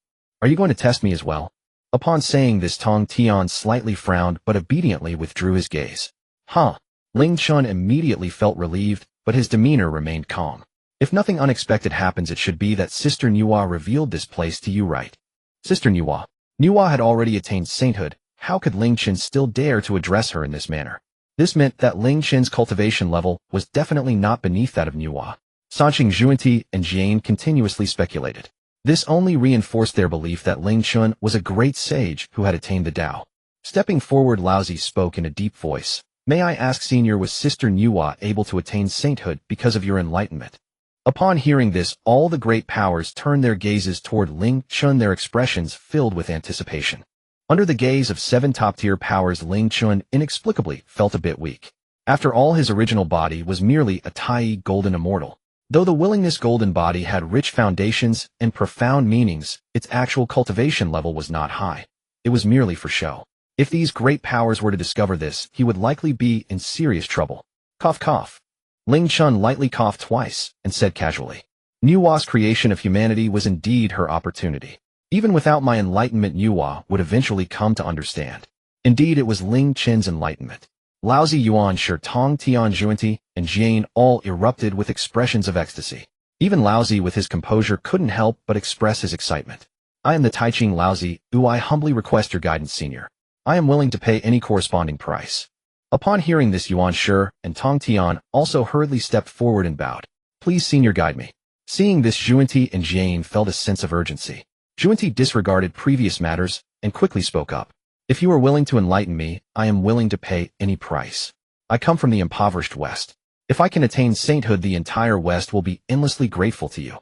Are you going to test me as well? Upon saying this, Tongtian slightly frowned but obediently withdrew his gaze. Huh. Ling Chen immediately felt relieved, but his demeanor remained calm. If nothing unexpected happens, it should be that Sister Nuwa revealed this place to you, right? Sister Nuwa. Nuwa had already attained sainthood. How could Ling Chen still dare to address her in this manner? This meant that Ling Chen's cultivation level was definitely not beneath that of Nuwa. Sanqing, Yuanti, and Jiayin continuously speculated. This only reinforced their belief that Ling Chen was a great sage who had attained the Tao. Stepping forward, Laozi spoke in a deep voice. May I ask, Senior, was Sister Nuwa able to attain sainthood because of your enlightenment? Upon hearing this, all the great powers turned their gazes toward Ling Chen, their expressions filled with anticipation. Under the gaze of 7 top-tier powers, Ling Chen inexplicably felt a bit weak. After all, his original body was merely a tiny golden immortal. Though the willingness golden body had rich foundations and profound meanings, its actual cultivation level was not high. It was merely for show. If these great powers were to discover this, he would likely be in serious trouble. Cough cough. Ling Chen lightly coughed twice and said casually, Nuwa's creation of humanity was indeed her opportunity. Even without my enlightenment, Nuwa would eventually come to understand. Indeed, it was Ling Chen's enlightenment. Laozi, Yuanshi, Tongtian, Juanti, and Jane all erupted with expressions of ecstasy. Even Laozi with his composure couldn't help but express his excitement. I am the Taiching Laozi, who I humbly request your guidance, senior. I am willing to pay any corresponding price. Upon hearing this, Yuanshi and Tongtian also hurriedly stepped forward and bowed. Please, senior, guide me. Seeing this, Juanti and Jane felt a sense of urgency. Juanti disregarded previous matters and quickly spoke up. If you are willing to enlighten me, I am willing to pay any price. I come from the impoverished West. If I can attain sainthood, the entire West will be endlessly grateful to you.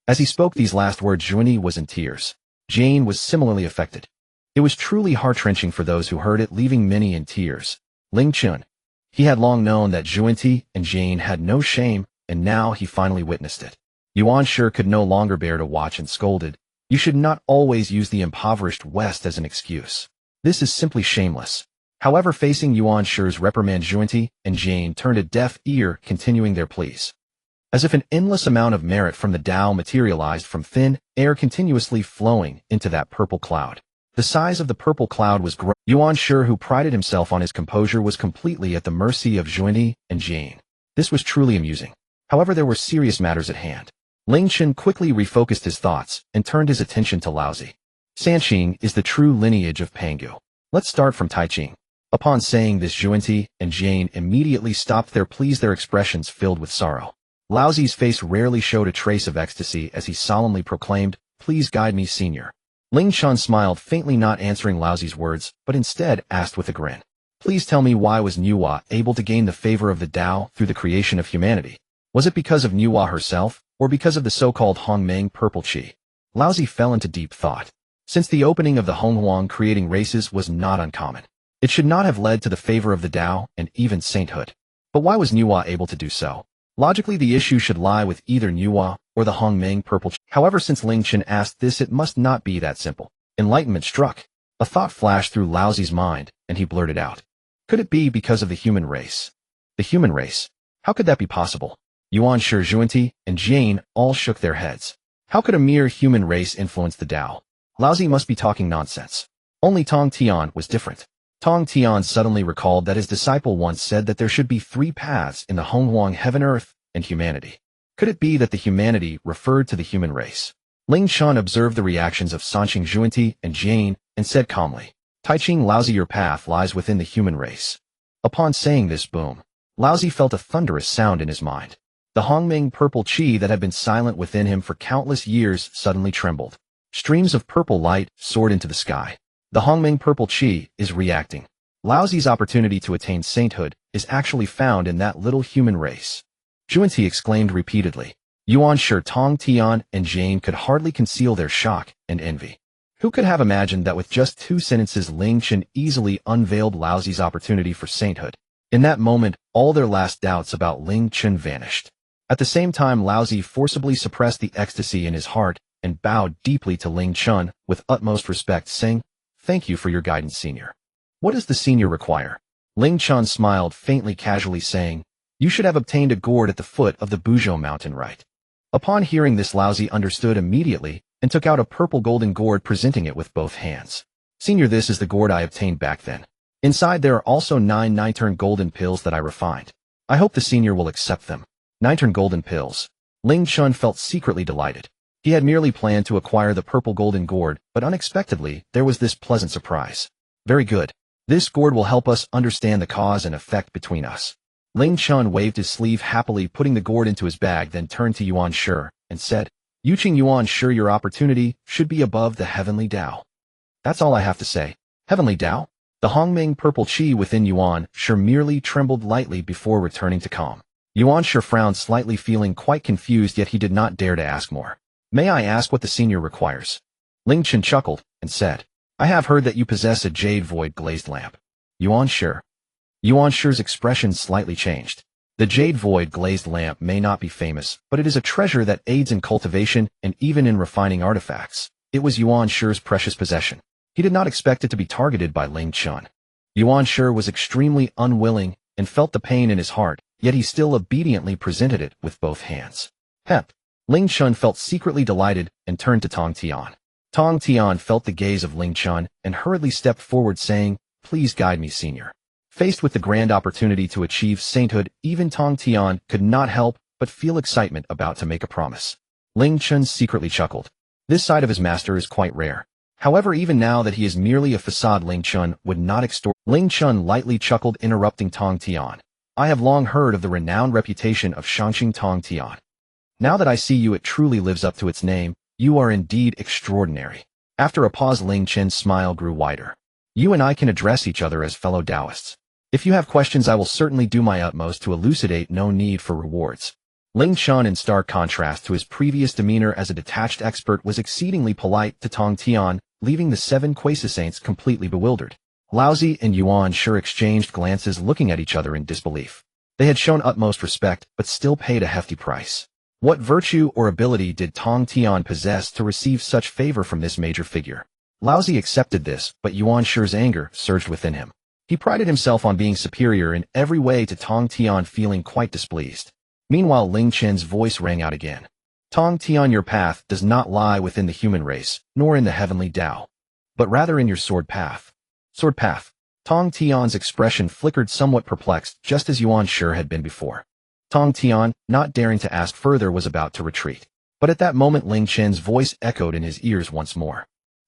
As he spoke these last words, Juanti was in tears. Jane was similarly affected. It was truly heart-wrenching for those who heard it, leaving many in tears. Ling Chen. He had long known that Juanti and Jane had no shame, and now he finally witnessed it. Yuanshi could no longer bear to watch and scolded. You should not always use the impoverished West as an excuse. This is simply shameless. However, facing Yuanshi's reprimand, Juanti and Jane turned a deaf ear, continuing their pleas. As if an endless amount of merit from the Tao materialized from thin air continuously flowing into that purple cloud. The size of the purple cloud was growing. Yuanshi, who prided himself on his composure, was completely at the mercy of Juanti and Jane. This was truly amusing. However, there were serious matters at hand. Ling Chen quickly refocused his thoughts and turned his attention to Laozi. Sanqing is the true lineage of Pangu. Let's start from Taiching. Upon saying this, Juanti and Jane immediately stopped their pleas, their expressions filled with sorrow. Laozi's face rarely showed a trace of ecstasy as he solemnly proclaimed, Please guide me, senior. Ling Chen smiled faintly, not answering Laozi's words, but instead asked with a grin. Please tell me, why was Nuwa able to gain the favor of the Tao through the creation of humanity? Was it because of Nuwa herself, or because of the so-called Hongmeng purple chi? Laozi fell into deep thought. Since the opening of the Honghuang creating races was not uncommon, it should not have led to the favor of the Tao and even sainthood. But why was Nuwa able to do so? Logically, the issue should lie with either Nuwa or the Hongmeng purple chi. However, since Ling Chen asked this, it must not be that simple. Enlightenment struck. A thought flashed through Laozi's mind, and he blurted out. Could it be because of the human race? The human race? How could that be possible? Yuanshi, Juanti, and Jane all shook their heads. How could a mere human race influence the Tao? Laozi must be talking nonsense. Only Tongtian was different. Tongtian suddenly recalled that his disciple once said that there should be 3 paths in the Honghuang: heaven, earth, and humanity. Could it be that the humanity referred to the human race? Ling Chen observed the reactions of Sanqing, Juanti, and Jane, and said calmly, Taiching Laozi, your path lies within the human race. Upon saying this, boom, Laozi felt a thunderous sound in his mind. The Hongmeng purple chi that had been silent within him for countless years suddenly trembled. Streams of purple light soared into the sky. The Hongmeng purple chi is reacting. Laozi's opportunity to attain sainthood is actually found in that little human race. Juanti exclaimed repeatedly. Yuanshi, Tongtian, and Jane could hardly conceal their shock and envy. Who could have imagined that with just 2 sentences Ling Chen easily unveiled Laozi's opportunity for sainthood? In that moment, all their last doubts about Ling Chen vanished. At the same time, Laozi forcibly suppressed the ecstasy in his heart and bowed deeply to Ling Chen with utmost respect, saying, Thank you for your guidance, senior. What does the senior require? Ling Chen smiled faintly, casually saying, You should have obtained a gourd at the foot of the Buzhou mountain, right? Upon hearing this, Laozi understood immediately and took out a purple golden gourd, presenting it with both hands. Senior, this is the gourd I obtained back then. Inside there are also 9 nine-turn golden pills that I refined. I hope the senior will accept them. 9-turn golden pills. Ling Chen felt secretly delighted. He had merely planned to acquire the purple golden gourd, but unexpectedly, there was this pleasant surprise. Very good. This gourd will help us understand the cause and effect between us. Ling Chen waved his sleeve happily, putting the gourd into his bag, then turned to Yuanshi and said, Yuqing Yuanshi, your opportunity should be above the heavenly Tao. That's all I have to say. Heavenly Tao? The Hongmeng purple chi within Yuanshi merely trembled lightly before returning to calm. Yuanshi frowned slightly, feeling quite confused, yet he did not dare to ask more. May I ask what the senior requires? Ling Chen chuckled and said, I have heard that you possess a jade void glazed lamp. Yuanshi's expression slightly changed. The jade void glazed lamp may not be famous, but it is a treasure that aids in cultivation and even in refining artifacts. It was Yuanshi's precious possession. He did not expect it to be targeted by Ling Chen. Yuanshi was extremely unwilling and felt the pain in his heart, yet he still obediently presented it with both hands. Hep. Ling Chen felt secretly delighted and turned to Tongtian. Tongtian felt the gaze of Ling Chen and hurriedly stepped forward, saying, Please guide me, senior. Faced with the grand opportunity to achieve sainthood, even Tongtian could not help but feel excitement about to make a promise. Ling Chen secretly chuckled. This side of his master is quite rare. However, even now that he is merely a facade, Ling Chen would not extort. Ling Chen lightly chuckled, interrupting Tongtian. I have long heard of the renowned reputation of Shangqing Tongtian. Now that I see you, it truly lives up to its name. You are indeed extraordinary. After a pause, Ling Chen's smile grew wider. You and I can address each other as fellow Taoists. If you have questions, I will certainly do my utmost to elucidate. No need for rewards. Ling Chen, in stark contrast to his previous demeanor as a detached expert, was exceedingly polite to Tongtian, leaving the 7 Quasi-Saints completely bewildered. Laozi and Yuanshi exchanged glances, looking at each other in disbelief. They had shown utmost respect, but still paid a hefty price. What virtue or ability did Tongtian possess to receive such favor from this major figure? Laozi accepted this, but Yuanshi's anger surged within him. He prided himself on being superior in every way to Tongtian, feeling quite displeased. Meanwhile, Ling Chen's voice rang out again. Tongtian, your path does not lie within the human race, nor in the heavenly Tao, but rather in your sword path. Sword path. Tongtian's expression flickered, somewhat perplexed, just as Yuanshi had been before. Tongtian, not daring to ask further, was about to retreat. But at that moment, Ling Chen's voice echoed in his ears once more.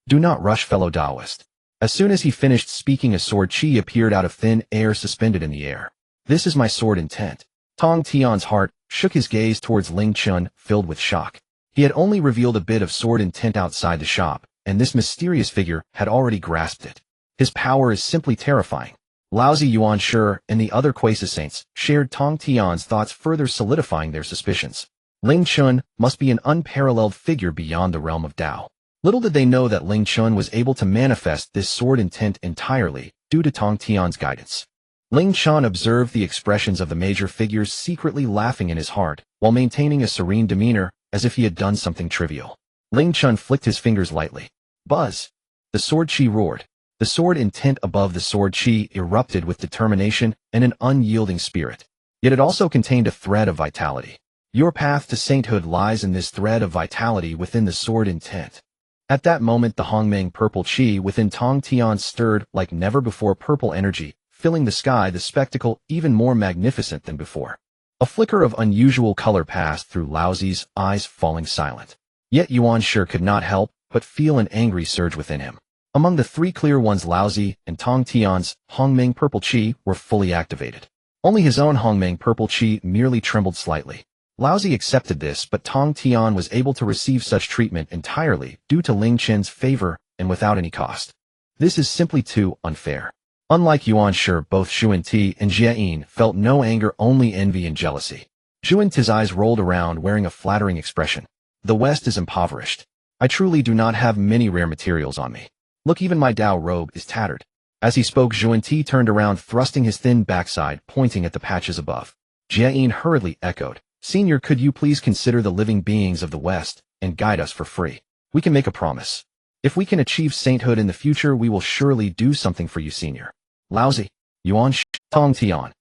Do not rush, fellow Taoist. As soon as he finished speaking, a sword chi appeared out of thin air, suspended in the air. This is my sword intent. Tongtian's heart shook, his gaze towards Ling Chen, filled with shock. He had only revealed a bit of sword intent outside the shop, and this mysterious figure had already grasped it. His power is simply terrifying. Laozi, Yuanshi, and the other Quasi-Saints shared Tongtian's thoughts, further solidifying their suspicions. Ling Chen must be an unparalleled figure beyond the realm of Tao. Little did they know that Ling Chen was able to manifest this sword intent entirely due to Tongtian's guidance. Ling Chen observed the expressions of the major figures, secretly laughing in his heart, while maintaining a serene demeanor, as if he had done something trivial. Ling Chen flicked his fingers lightly. Buzz! The sword chi roared. The sword intent above the sword chi erupted with determination and an unyielding spirit. Yet it also contained a thread of vitality. Your path to sainthood lies in this thread of vitality within the sword intent. At that moment, the Honghuang purple chi within Tongtian stirred like never before, purple energy, filling the sky, the spectacle even more magnificent than before. A flicker of unusual color passed through Laozi's eyes, falling silent. Yet Yuanshi could not help but feel an angry surge within him. Among the 3 clear ones, Laozi and Tongtian's Honghuang purple chi were fully activated. Only his own Honghuang purple chi merely trembled slightly. Laozi accepted this, but Tongtian was able to receive such treatment entirely due to Ling Chen's favor and without any cost. This is simply too unfair. Unlike Yuanshi, both Xuanti and Jiayin felt no anger, only envy and jealousy. Xuanti's eyes rolled around, wearing a flattering expression. The West is impoverished. I truly do not have many rare materials on me. Look, even my Dao robe is tattered. As he spoke, Xuanti turned around, thrusting his thin backside, pointing at the patches above. Jiayin hurriedly echoed, Senior, could you please consider the living beings of the West and guide us for free? We can make a promise. If we can achieve sainthood in the future, we will surely do something for you, Senior. Laozi, Yuanshi, Tongtian.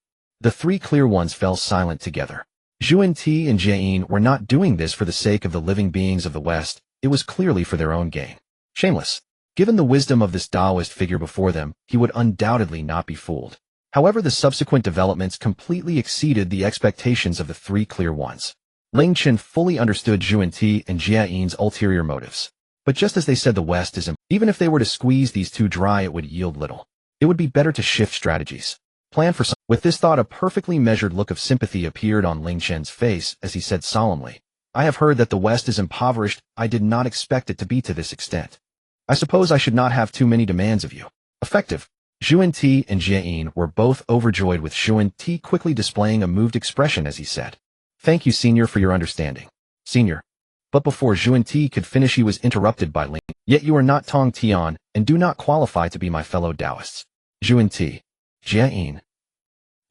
The 3 clear ones fell silent together. Xuanti and Jiayin were not doing this for the sake of the living beings of the West. It was clearly for their own gain. Shameless. Given the wisdom of this Taoist figure before them, he would undoubtedly not be fooled. However, the subsequent developments completely exceeded the expectations of the 3 clear ones. Ling Chen fully understood Xuanti and Jiayin's ulterior motives. But just as they said, the West is even if they were to squeeze these 2 dry, it would yield little. It would be better to shift strategies. Plan for some. With this thought, a perfectly measured look of sympathy appeared on Ling Chen's face as he said solemnly, I have heard that the West is impoverished. I did not expect it to be to this extent. I suppose I should not have too many demands of you. Effective. Yuanti and Jieyin were both overjoyed with Yuanti quickly displaying a moved expression as he said, "Thank you, Senior, for your understanding." Senior. But before Yuanti could finish he was interrupted by Ling. "Yet you are not Tongtian and do not qualify to be my fellow Taoists." Yuanti. Jieyin.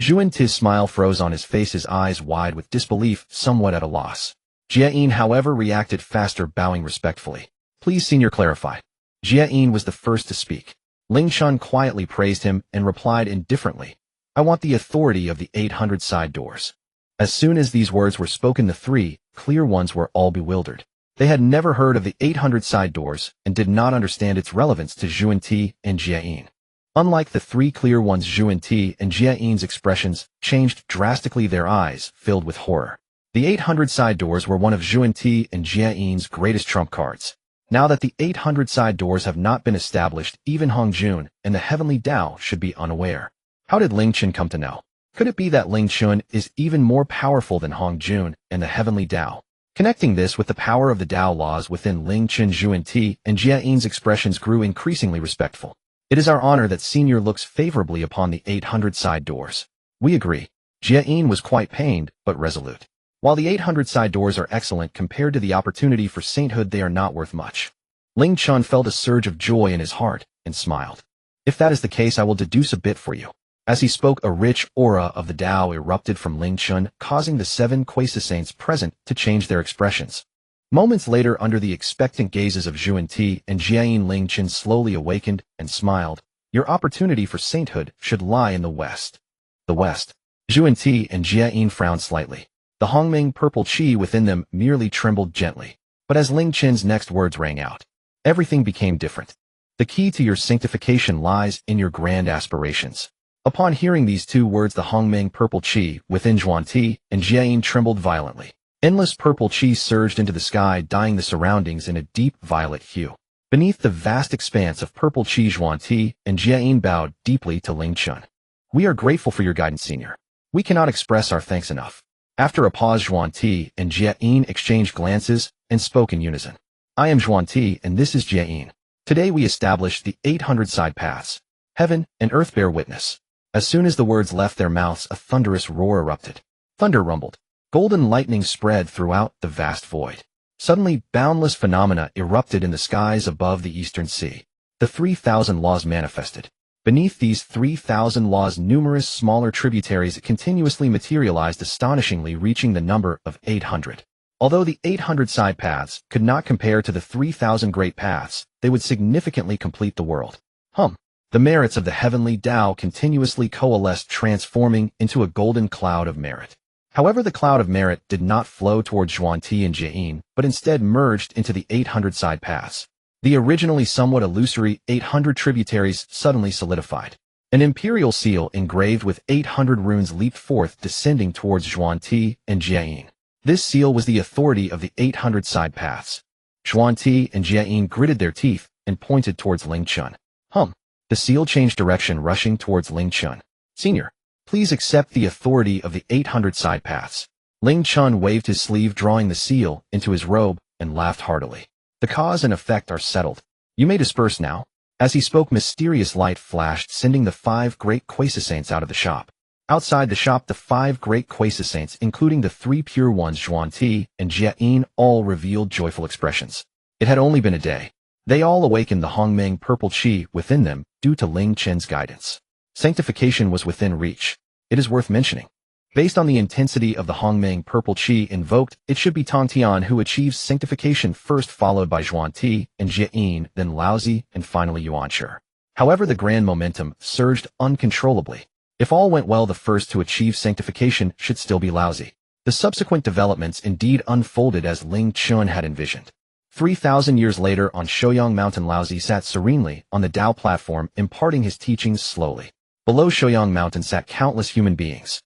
Yuanti's smile froze on his face, his eyes wide with disbelief, somewhat at a loss. Jieyin, however, reacted faster, bowing respectfully. "Please, Senior, clarify." Jieyin was the first to speak. Ling Chen quietly praised him and replied indifferently, "I want the authority of the 800 side doors." As soon as these words were spoken, the three clear ones were all bewildered. They had never heard of the 800 side doors and did not understand its relevance to Yuanti and Jieyin. Unlike the three clear ones, Yuanti and Jieyin's expressions changed drastically, their eyes filled with horror. The 800 side doors were one of Yuanti and Jieyin's greatest trump cards. Now that the 800 side doors have not been established, even Hongjun and the heavenly Tao should be unaware. How did Ling Chen come to know? Could it be that Ling Chen is even more powerful than Hongjun and the heavenly Tao? Connecting this with the power of the Tao laws within Ling Chen, Yuanti and Jieyin's expressions grew increasingly respectful. "It is our honor that Senior looks favorably upon the 800 side doors." "We agree." Jieyin was quite pained, but resolute. While the 800 side doors are excellent compared to the opportunity for sainthood, they are not worth much. Ling Chen felt a surge of joy in his heart and smiled. "If that is the case, I will deduce a bit for you." As he spoke, a rich aura of the Tao erupted from Ling Chen, causing the 7 Quasi-saints present to change their expressions. Moments later, under the expectant gazes of Yuanti and Jieyin, Ling Chen slowly awakened and smiled. "Your opportunity for sainthood should lie in the West." The West. Yuanti and Jieyin frowned slightly. The Honghuang purple chi within them merely trembled gently. But as Ling Chen's next words rang out, everything became different. "The key to your sanctification lies in your grand aspirations." Upon hearing these 2 words, the Honghuang purple chi within Yuanti and Jieyin trembled violently. Endless purple chi surged into the sky, dyeing the surroundings in a deep violet hue. Beneath the vast expanse of purple chi, Yuanti and Jieyin bowed deeply to Ling Chen. "We are grateful for your guidance, Senior. We cannot express our thanks enough." After a pause, Yuanti and Jieyin exchanged glances and spoke in unison. "I am Yuanti and this is Jieyin. Today we established the 800 side paths. Heaven and earth bear witness." As soon as the words left their mouths, a thunderous roar erupted. Thunder rumbled. Golden lightning spread throughout the vast void. Suddenly, boundless phenomena erupted in the skies above the eastern sea. The 3,000 laws manifested. Beneath these 3,000 laws, numerous smaller tributaries continuously materialized, astonishingly reaching the number of 800. Although the 800 side paths could not compare to the 3,000 great paths, they would significantly complete the world. The merits of the heavenly Tao continuously coalesced, transforming into a golden cloud of merit. However, the cloud of merit did not flow towards Yuanti and Jieyin, but instead merged into the 800 side paths. The originally somewhat illusory 800 tributaries suddenly solidified. An imperial seal engraved with 800 runes leaped forth, descending towards Yuanti and Jieyin. This seal was the authority of the 800 side paths. Yuanti and Jieyin gritted their teeth and pointed towards Ling Chen. The seal changed direction, rushing towards Ling Chen. "Senior, please accept the authority of the 800 side paths." Ling Chen waved his sleeve, drawing the seal into his robe, and laughed heartily. "The cause and effect are settled. You may disperse now." As he spoke, mysterious light flashed, sending the 5 great Quasi-saints out of the shop. Outside the shop, the 5 great Quasi-saints, including the 3 pure ones, Yuanti and Jieyin, all revealed joyful expressions. It had only been a day. They all awakened the Honghuang purple chi within them due to Ling Chen's guidance. Sanctification was within reach. It is worth mentioning. Based on the intensity of the Honghuang purple chi invoked, it should be Tongtian who achieves sanctification first, followed by Yuanti and Jieyin, then Laozi, and finally Yuanshi. However, the grand momentum surged uncontrollably. If all went well, the first to achieve sanctification should still be Laozi. The subsequent developments indeed unfolded as Ling Chen had envisioned. 3,000 years later, on Shouyang Mountain, Laozi sat serenely on the Tao platform, imparting his teachings slowly. Below Shouyang Mountain sat countless human beings.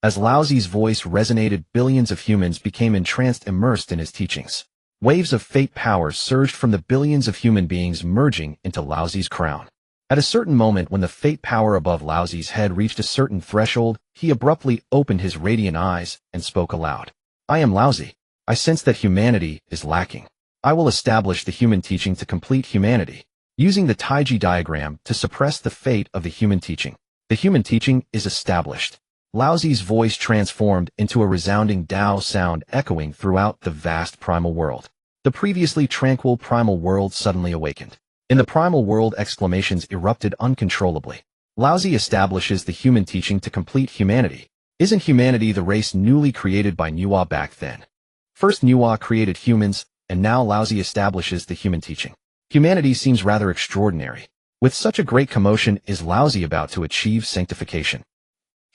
As Laozi's voice resonated, billions of humans became entranced, immersed in his teachings. Waves of fate power surged from the billions of human beings, merging into Laozi's crown. At a certain moment, when the fate power above Laozi's head reached a certain threshold, he abruptly opened his radiant eyes and spoke aloud. "I am Laozi. I sense that humanity is lacking. I will establish the human teaching to complete humanity." using the Taiji diagram to suppress the fate of the human teaching. The human teaching is established. Laozi's voice transformed into a resounding Tao sound echoing throughout the vast primal world. The previously tranquil primal world suddenly awakened. In the primal world, exclamations erupted uncontrollably. Laozi establishes the human teaching to complete humanity. Isn't humanity the race newly created by Nuwa back then? First Nuwa created humans, and now Laozi establishes the human teaching. Humanity seems rather extraordinary. With such a great commotion, is Laozi about to achieve sanctification?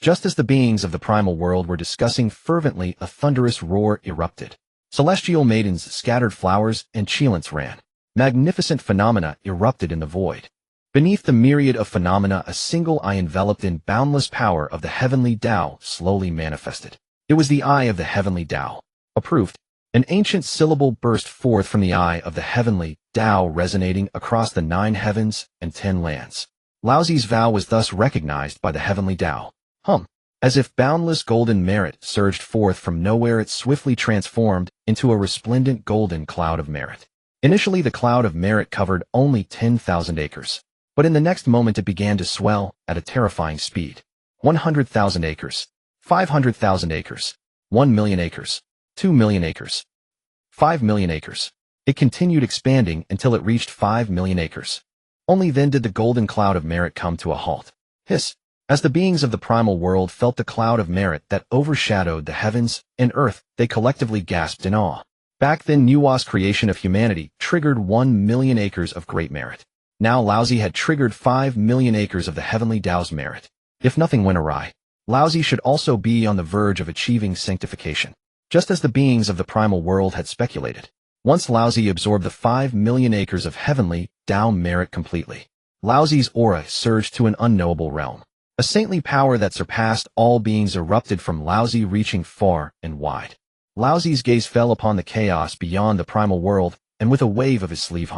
Just as the beings of the primal world were discussing fervently, a thunderous roar erupted. Celestial maidens scattered flowers and cheelants ran. Magnificent phenomena erupted in the void. Beneath the myriad of phenomena, a single eye enveloped in boundless power of the heavenly Tao slowly manifested. It was the eye of the heavenly Tao. Approved. An ancient syllable burst forth from the eye of the heavenly Tao, resonating across the 9 heavens and 10 lands. Laozi's vow was thus recognized by the heavenly Tao. As if boundless golden merit surged forth from nowhere, it swiftly transformed into a resplendent golden cloud of merit. Initially, the cloud of merit covered only 10,000 acres. But in the next moment it began to swell at a terrifying speed. 100,000 acres, 500,000 acres, 1 million acres, 2 million acres, 5 million acres. It continued expanding until it reached 5 million acres. Only then did the golden cloud of merit come to a halt. Hiss! As the beings of the primal world felt the cloud of merit that overshadowed the heavens and earth, they collectively gasped in awe. Back then, Nuwa's creation of humanity triggered 1 million acres of great merit. Now Laozi had triggered 5 million acres of the heavenly Tao's merit. If nothing went awry, Laozi should also be on the verge of achieving sanctification, just as the beings of the primal world had speculated. Once Laozi absorbed the 5 million acres of heavenly Tao merit completely, Laozi's aura surged to an unknowable realm. A saintly power that surpassed all beings erupted from Laozi, reaching far and wide. Laozi's gaze fell upon the chaos beyond the primal world, and with a wave of his sleeve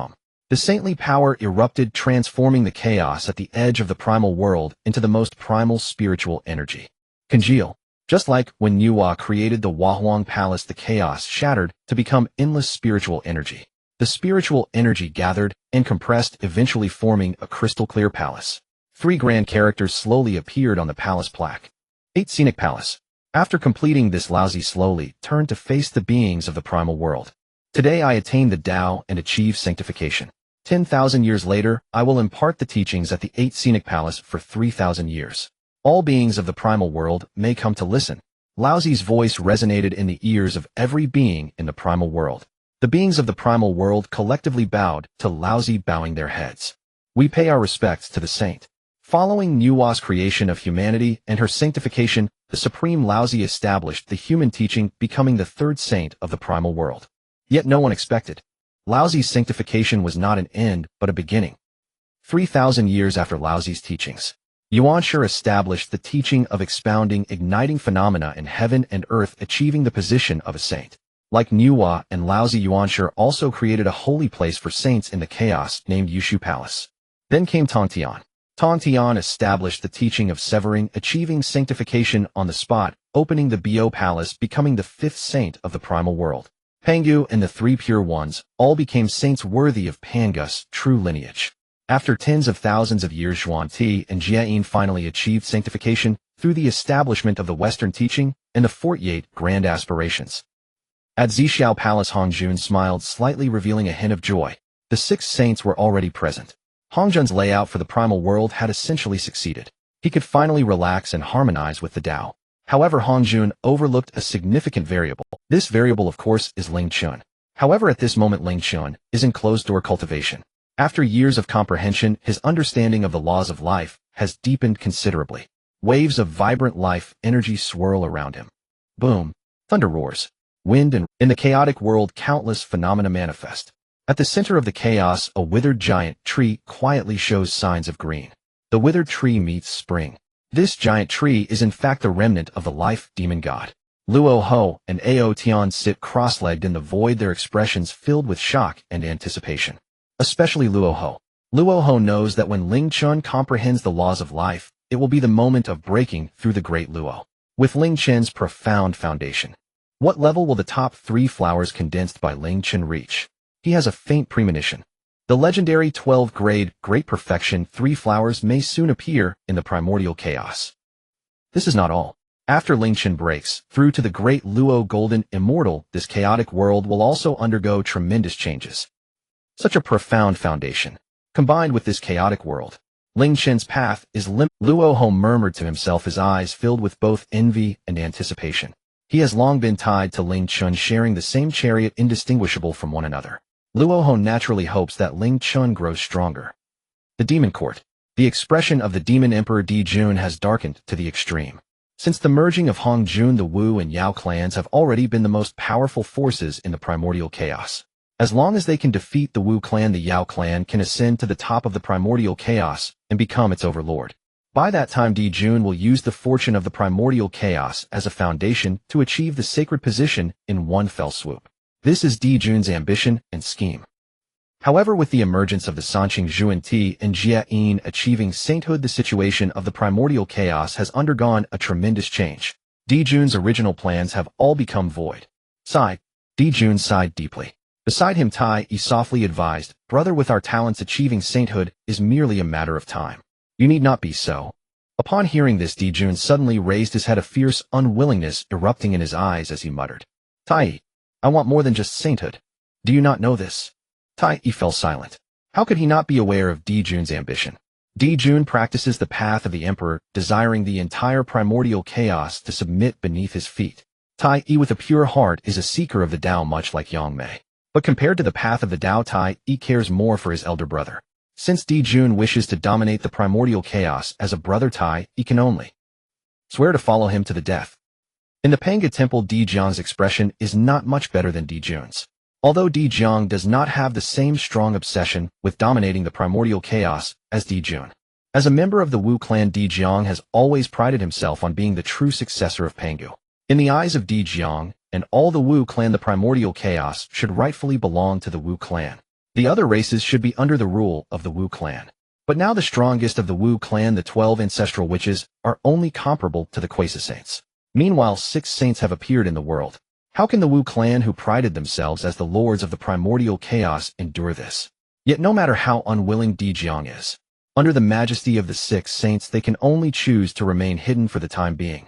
the saintly power erupted, transforming the chaos at the edge of the primal world into the most primal spiritual energy. Congeal. Just like when Nuwa created the Honghuang Palace, the chaos shattered to become endless spiritual energy. The spiritual energy gathered and compressed, eventually forming a crystal-clear palace. 3 grand characters slowly appeared on the palace plaque. 8 Scenic Palace. After completing this, Laozi slowly turned to face the beings of the primal world. Today I attained the Tao and achieved sanctification. 10,000 years later, I will impart the teachings at the 8 Scenic Palace for 3,000 years. All beings of the primal world may come to listen. Laozi's voice resonated in the ears of every being in the primal world. The beings of the primal world collectively bowed to Laozi, bowing their heads. We pay our respects to the saint. Following Nuwa's creation of humanity and her sanctification, the supreme Laozi established the human teaching, becoming the 3rd saint of the primal world. Yet no one expected. Laozi's sanctification was not an end, but a beginning. 3,000 years after Laozi's teachings, Yuanshi established the teaching of expounding, igniting phenomena in heaven and earth, achieving the position of a saint. Like Nuwa and Laozi, Yuanshi also created a holy place for saints in the chaos named Yushu Palace. Then came Tongtian. Tongtian established the teaching of severing, achieving sanctification on the spot, opening the Duobao Palace, becoming the 5th saint of the primal world. Pangu and the 3 pure ones all became saints worthy of Pangu's true lineage. After tens of thousands of years, Zhuangti and Jiayin finally achieved sanctification through the establishment of the Western teaching and the 48 grand aspirations. At Zhixiao Palace, Hongjun smiled slightly, revealing a hint of joy. The 6 saints were already present. Hongjun's layout for the primal world had essentially succeeded. He could finally relax and harmonize with the Tao. However, Hongjun overlooked a significant variable. This variable, of course, is Ling Chen. However, at this moment, Ling Chen is in closed-door cultivation. After years of comprehension, his understanding of the laws of life has deepened considerably. Waves of vibrant life energy swirl around him. Boom. Thunder roars. Wind, and in the chaotic world, countless phenomena manifest. At the center of the chaos, a withered giant tree quietly shows signs of green. The withered tree meets spring. This giant tree is in fact the remnant of the life demon god. Luo Ho and Ao Tian sit cross-legged in the void, their expressions filled with shock and anticipation. Especially Luo Ho. Luo Ho knows that when Ling Chen comprehends the laws of life, it will be the moment of breaking through the great Luo. With Ling Chen's profound foundation, what level will the top 3 flowers condensed by Ling Chen reach? He has a faint premonition. The legendary 12-grade Great Perfection 3 flowers may soon appear in the primordial chaos. This is not all. After Ling Chen breaks through to the Great Luo Golden Immortal, this chaotic world will also undergo tremendous changes. Such a profound foundation. Combined with this chaotic world, Ling Chen's path is limited. Luo Ho murmured to himself, his eyes filled with both envy and anticipation. He has long been tied to Ling Chen, sharing the same chariot, indistinguishable from one another. Luo Ho naturally hopes that Ling Chen grows stronger. The Demon Court. The expression of the Demon Emperor Di Jun has darkened to the extreme. Since the merging of Hongjun, the Wu and Yao clans have already been the most powerful forces in the primordial chaos. As long as they can defeat the Wu clan, the Yao clan can ascend to the top of the primordial chaos and become its overlord. By that time, Di Jun will use the fortune of the primordial chaos as a foundation to achieve the sacred position in one fell swoop. This is Di Jun's ambition and scheme. However, with the emergence of the Sanqing Zhuan-Ti and Jia Yin achieving sainthood, the situation of the primordial chaos has undergone a tremendous change. Di Jun's original plans have all become void. Di Jun sighed deeply. Beside him, Tai Yi softly advised, "Brother, with our talents, achieving sainthood is merely a matter of time. You need not be so." Upon hearing this, Di Jun suddenly raised his head, a fierce unwillingness erupting in his eyes as he muttered, "Tai Yi, I want more than just sainthood. Do you not know this?" Tai Yi fell silent. How could he not be aware of Di Jun's ambition? Di Jun practices the path of the emperor, desiring the entire primordial chaos to submit beneath his feet. Tai Yi with a pure heart is a seeker of the Tao, much like Yang Mei. But compared to the path of the Tao, Tai Yi cares more for his elder brother. Since Di Jun wishes to dominate the primordial chaos as a brother, Tai Yi can only swear to follow him to the death. In the Panga Temple, Di Jiang's expression is not much better than Di Jun's. Although Di Jiang does not have the same strong obsession with dominating the primordial chaos as Di Jun. As a member of the Wu clan, Di Jiang has always prided himself on being the true successor of Pangu. In the eyes of Di Jiang and all the Wu clan, the primordial chaos should rightfully belong to the Wu clan. The other races should be under the rule of the Wu clan. But now the strongest of the Wu clan, the 12 ancestral witches, are only comparable to the Quasi saints. Meanwhile, 6 saints have appeared in the world. How can the Wu clan, who prided themselves as the lords of the primordial chaos, endure this? Yet no matter how unwilling Di Jiang is, under the majesty of the 6 saints, they can only choose to remain hidden for the time being.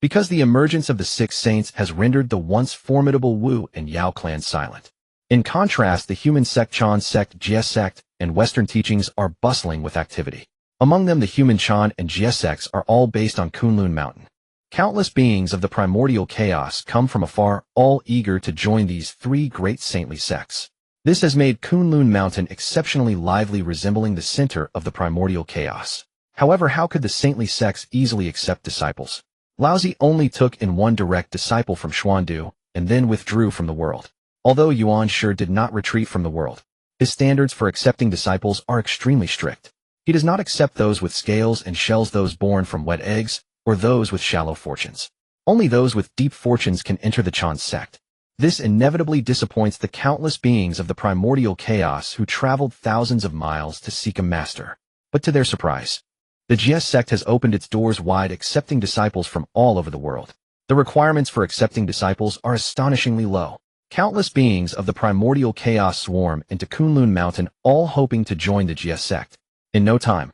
Because the emergence of the 6 saints has rendered the once formidable Wu and Yao clans silent. In contrast, the human sect Chan sect, Jia sect, and Western teachings are bustling with activity. Among them, the human Chan and Jia sects are all based on Kunlun Mountain. Countless beings of the primordial chaos come from afar, all eager to join these 3 great saintly sects. This has made Kunlun Mountain exceptionally lively, resembling the center of the primordial chaos. However, how could the saintly sects easily accept disciples? Laozi only took in one direct disciple from Xuandu, and then withdrew from the world. Although Yuanshi did not retreat from the world, his standards for accepting disciples are extremely strict. He does not accept those with scales and shells, those born from wet eggs, or those with shallow fortunes. Only those with deep fortunes can enter the Chan sect. This inevitably disappoints the countless beings of the primordial chaos who traveled thousands of miles to seek a master. But to their surprise, the Jia sect has opened its doors wide, accepting disciples from all over the world. The requirements for accepting disciples are astonishingly low. Countless beings of the primordial chaos swarm into Kunlun Mountain, all hoping to join the Jia sect. In no time,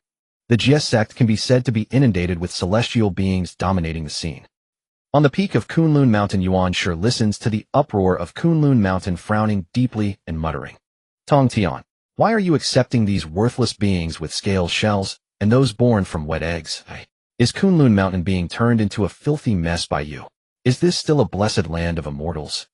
the Jia sect can be said to be inundated with celestial beings dominating the scene. On the peak of Kunlun Mountain, Yuanshi listens to the uproar of Kunlun Mountain, frowning deeply and muttering, "Tongtian, why are you accepting these worthless beings with scale shells and those born from wet eggs? Is Kunlun Mountain being turned into a filthy mess by you? Is this still a blessed land of immortals?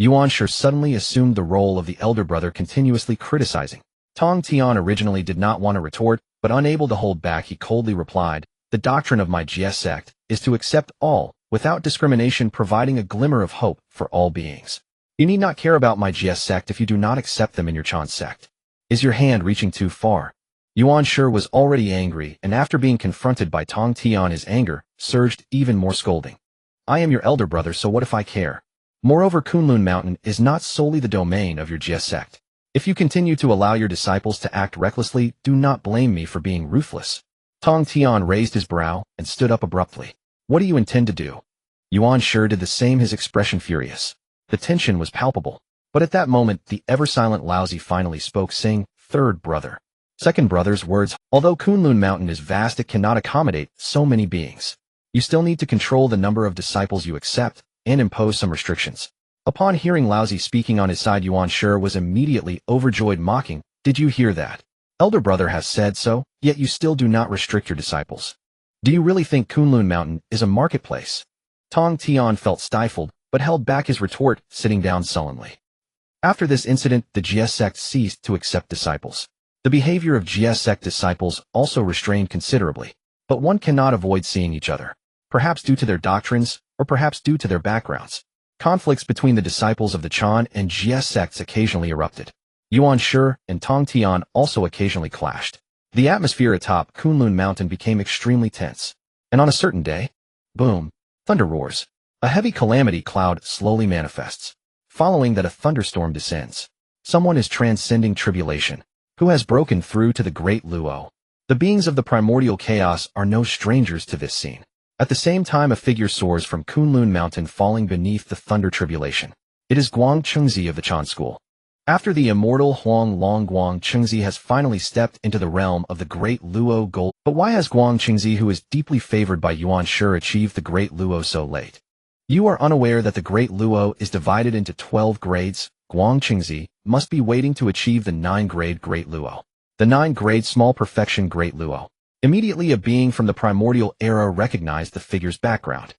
Yuanshi suddenly assumed the role of the elder brother, continuously criticizing. Tongtian originally did not want to retort, but unable to hold back, he coldly replied, "The doctrine of my Jia sect is to accept all, without discrimination, providing a glimmer of hope for all beings. You need not care about my Jia sect if you do not accept them in your Chan sect. Is your hand reaching too far?" Yuanshi was already angry, and after being confronted by Tongtian, his anger surged even more, scolding, "I am your elder brother, so what if I care? Moreover, Kunlun Mountain is not solely the domain of your Jia sect. If you continue to allow your disciples to act recklessly, do not blame me for being ruthless." Tongtian raised his brow and stood up abruptly. "What do you intend to do?" Yuanshi did the same, his expression furious. The tension was palpable. But at that moment, the ever-silent Laozi finally spoke, saying, "Third brother." Second brother's words, although Kunlun Mountain is vast, it cannot accommodate so many beings. You still need to control the number of disciples you accept and impose some restrictions. Upon hearing Laozi speaking on his side, Yuanshi was immediately overjoyed, mocking, "Did you hear that? Elder brother has said so, yet you still do not restrict your disciples. Do you really think Kunlun Mountain is a marketplace?" Tongtian felt stifled, but held back his retort, sitting down sullenly. After this incident, the GS sect ceased to accept disciples. The behavior of GS sect disciples also restrained considerably, but one cannot avoid seeing each other, perhaps due to their doctrines, or perhaps due to their backgrounds. Conflicts between the disciples of the Chan and GS sects occasionally erupted. Yuanshi and Tongtian also occasionally clashed. The atmosphere atop Kunlun Mountain became extremely tense. And on a certain day, boom, thunder roars. A heavy calamity cloud slowly manifests. Following that, a thunderstorm descends. Someone is transcending tribulation, who has broken through to the great Luo. The beings of the primordial chaos are no strangers to this scene. At the same time, a figure soars from Kunlun Mountain, falling beneath the thunder tribulation. It is Guang Chengzi of the Chan school. After the immortal Huanglong, Guang Chengzi has finally stepped into the realm of the great Luo gold. But why has Guang Chengzi, who is deeply favored by Yuanshi, achieved the great Luo so late? You are unaware that the great Luo is divided into 12 grades. Guang Chengzi must be waiting to achieve the 9-grade great Luo. The 9-grade small perfection great Luo. Immediately, a being from the primordial era recognized the figure's background.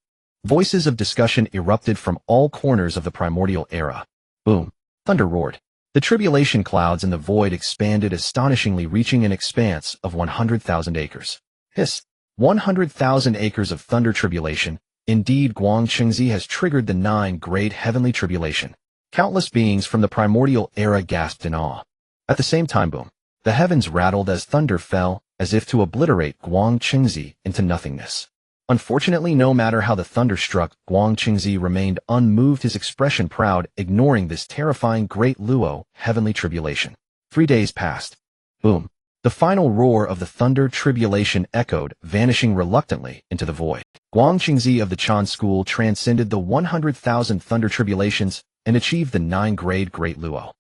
Voices of discussion erupted from all corners of the primordial era. Boom. Thunder roared. The tribulation clouds in the void expanded astonishingly, reaching an expanse of 100,000 acres. Hiss. 100,000 acres of thunder tribulation. Indeed, Guang Chengzi has triggered the 9-grade heavenly tribulation. Countless beings from the primordial era gasped in awe. At the same time, boom. The heavens rattled as thunder fell, as if to obliterate Guang Chengzi into nothingness. Unfortunately, no matter how the thunder struck, Guang Chengzi remained unmoved, his expression proud, ignoring this terrifying great Luo heavenly tribulation. 3 days passed. Boom. The final roar of the thunder tribulation echoed, vanishing reluctantly into the void. Guang Chengzi of the Chan school transcended the 100,000 thunder tribulations and achieved the 9-grade great Luo.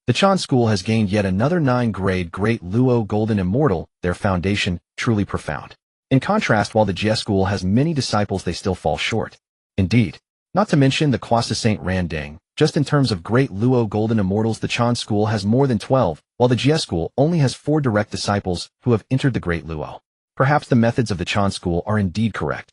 The Chan school has gained yet another 9-grade great Luo golden immortal, their foundation truly profound. In contrast, while the GS school has many disciples, they still fall short. Indeed, not to mention the Kwasa Saint Randang, just in terms of great Luo golden immortals, the Chan school has more than 12, while the GS school only has 4 direct disciples who have entered the great Luo. Perhaps the methods of the Chan school are indeed correct.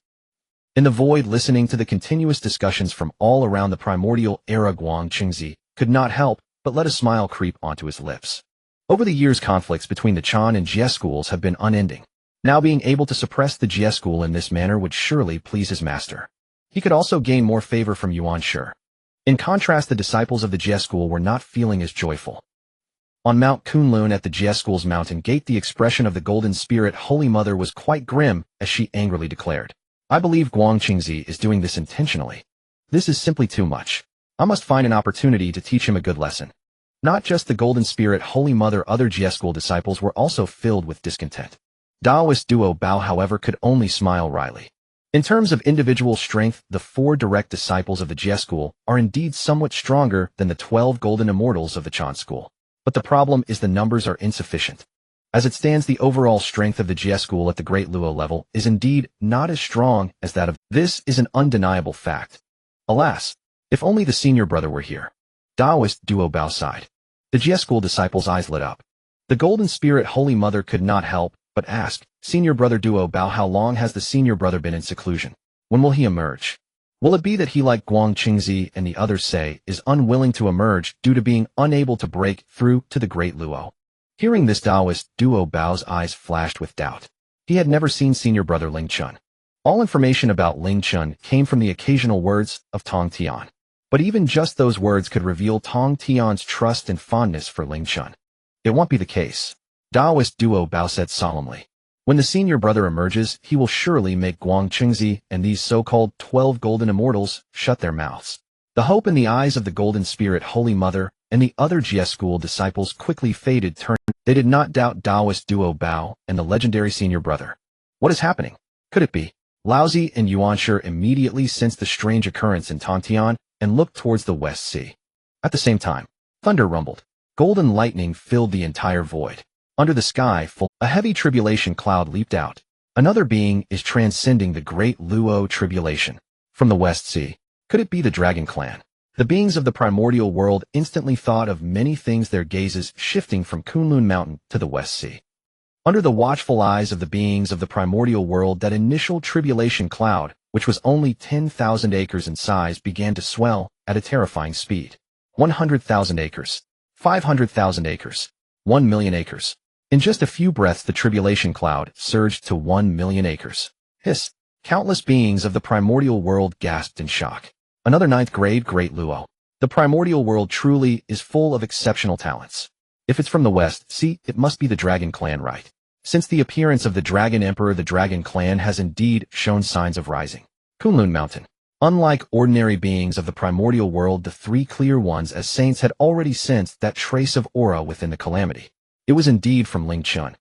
In the void, listening to the continuous discussions from all around the primordial era, Guang Chengzi could not help but let a smile creep onto his lips. Over the years, conflicts between the Chan and GS schools have been unending. Now, being able to suppress the GS school in this manner would surely please his master. He could also gain more favor from Yuanshi. In contrast, the disciples of the GS school were not feeling as joyful. On Mount Kunlun at the GS school's mountain gate, the expression of the Golden Spirit Holy Mother was quite grim as she angrily declared, "I believe Guang Chengzi is doing this intentionally. This is simply too much. I must find an opportunity to teach him a good lesson." Not just the Golden Spirit Holy Mother, other GS school disciples were also filled with discontent. Taoist Duobao, however, could only smile wryly. In terms of individual strength, the 4 direct disciples of the GS school are indeed somewhat stronger than the 12 golden immortals of the Chan school. But the problem is the numbers are insufficient. As it stands, the overall strength of the GS school at the Great Luo level is indeed not as strong as that of. This is an undeniable fact. Alas, if only the senior brother were here. Taoist Duobao sighed. The GS school disciples' eyes lit up. The Golden Spirit Holy Mother could not help but ask, "Senior brother Duobao, how long has the senior brother been in seclusion? When will he emerge? Will it be that he, like Guang Chengzi and the others say, is unwilling to emerge due to being unable to break through to the Great Luo?" Hearing this, Taoist Duobao's eyes flashed with doubt. He had never seen senior brother Ling Chen. All information about Ling Chen came from the occasional words of Tongtian. But even just those words could reveal Tongtian's trust and fondness for Ling Chen. It won't be the case. Taoist Duobao said solemnly. When the senior brother emerges, he will surely make Guang Chengzi and these so-called 12 golden immortals shut their mouths. The hope in the eyes of the Golden Spirit Holy Mother and the other GS school disciples quickly faded. They did not doubt Taoist Duobao and the legendary senior brother. What is happening? Could it be? Laozi and Yuanshi immediately sensed the strange occurrence in Tongtian and looked towards the West Sea. At the same time, thunder rumbled. Golden lightning filled the entire void. Under the sky, a heavy tribulation cloud leaped out. Another being is transcending the great Luo tribulation. From the West Sea. Could it be the Dragon Clan? The beings of the primordial world instantly thought of many things, their gazes shifting from Kunlun Mountain to the West Sea. Under the watchful eyes of the beings of the primordial world, that initial tribulation cloud, which was only 10,000 acres in size, began to swell at a terrifying speed. 100,000 acres. 500,000 acres. 1 million acres. In just a few breaths, the tribulation cloud surged to 1 million acres. Hiss! Countless beings of the primordial world gasped in shock. Another 9th grade Great Luo. The primordial world truly is full of exceptional talents. If it's from the West Sea, it must be the Dragon Clan, right? Since the appearance of the Dragon Emperor, the Dragon Clan has indeed shown signs of rising. Kunlun Mountain. Unlike ordinary beings of the primordial world, the three clear ones as saints had already sensed that trace of aura within the calamity. It was indeed from Ling Chen.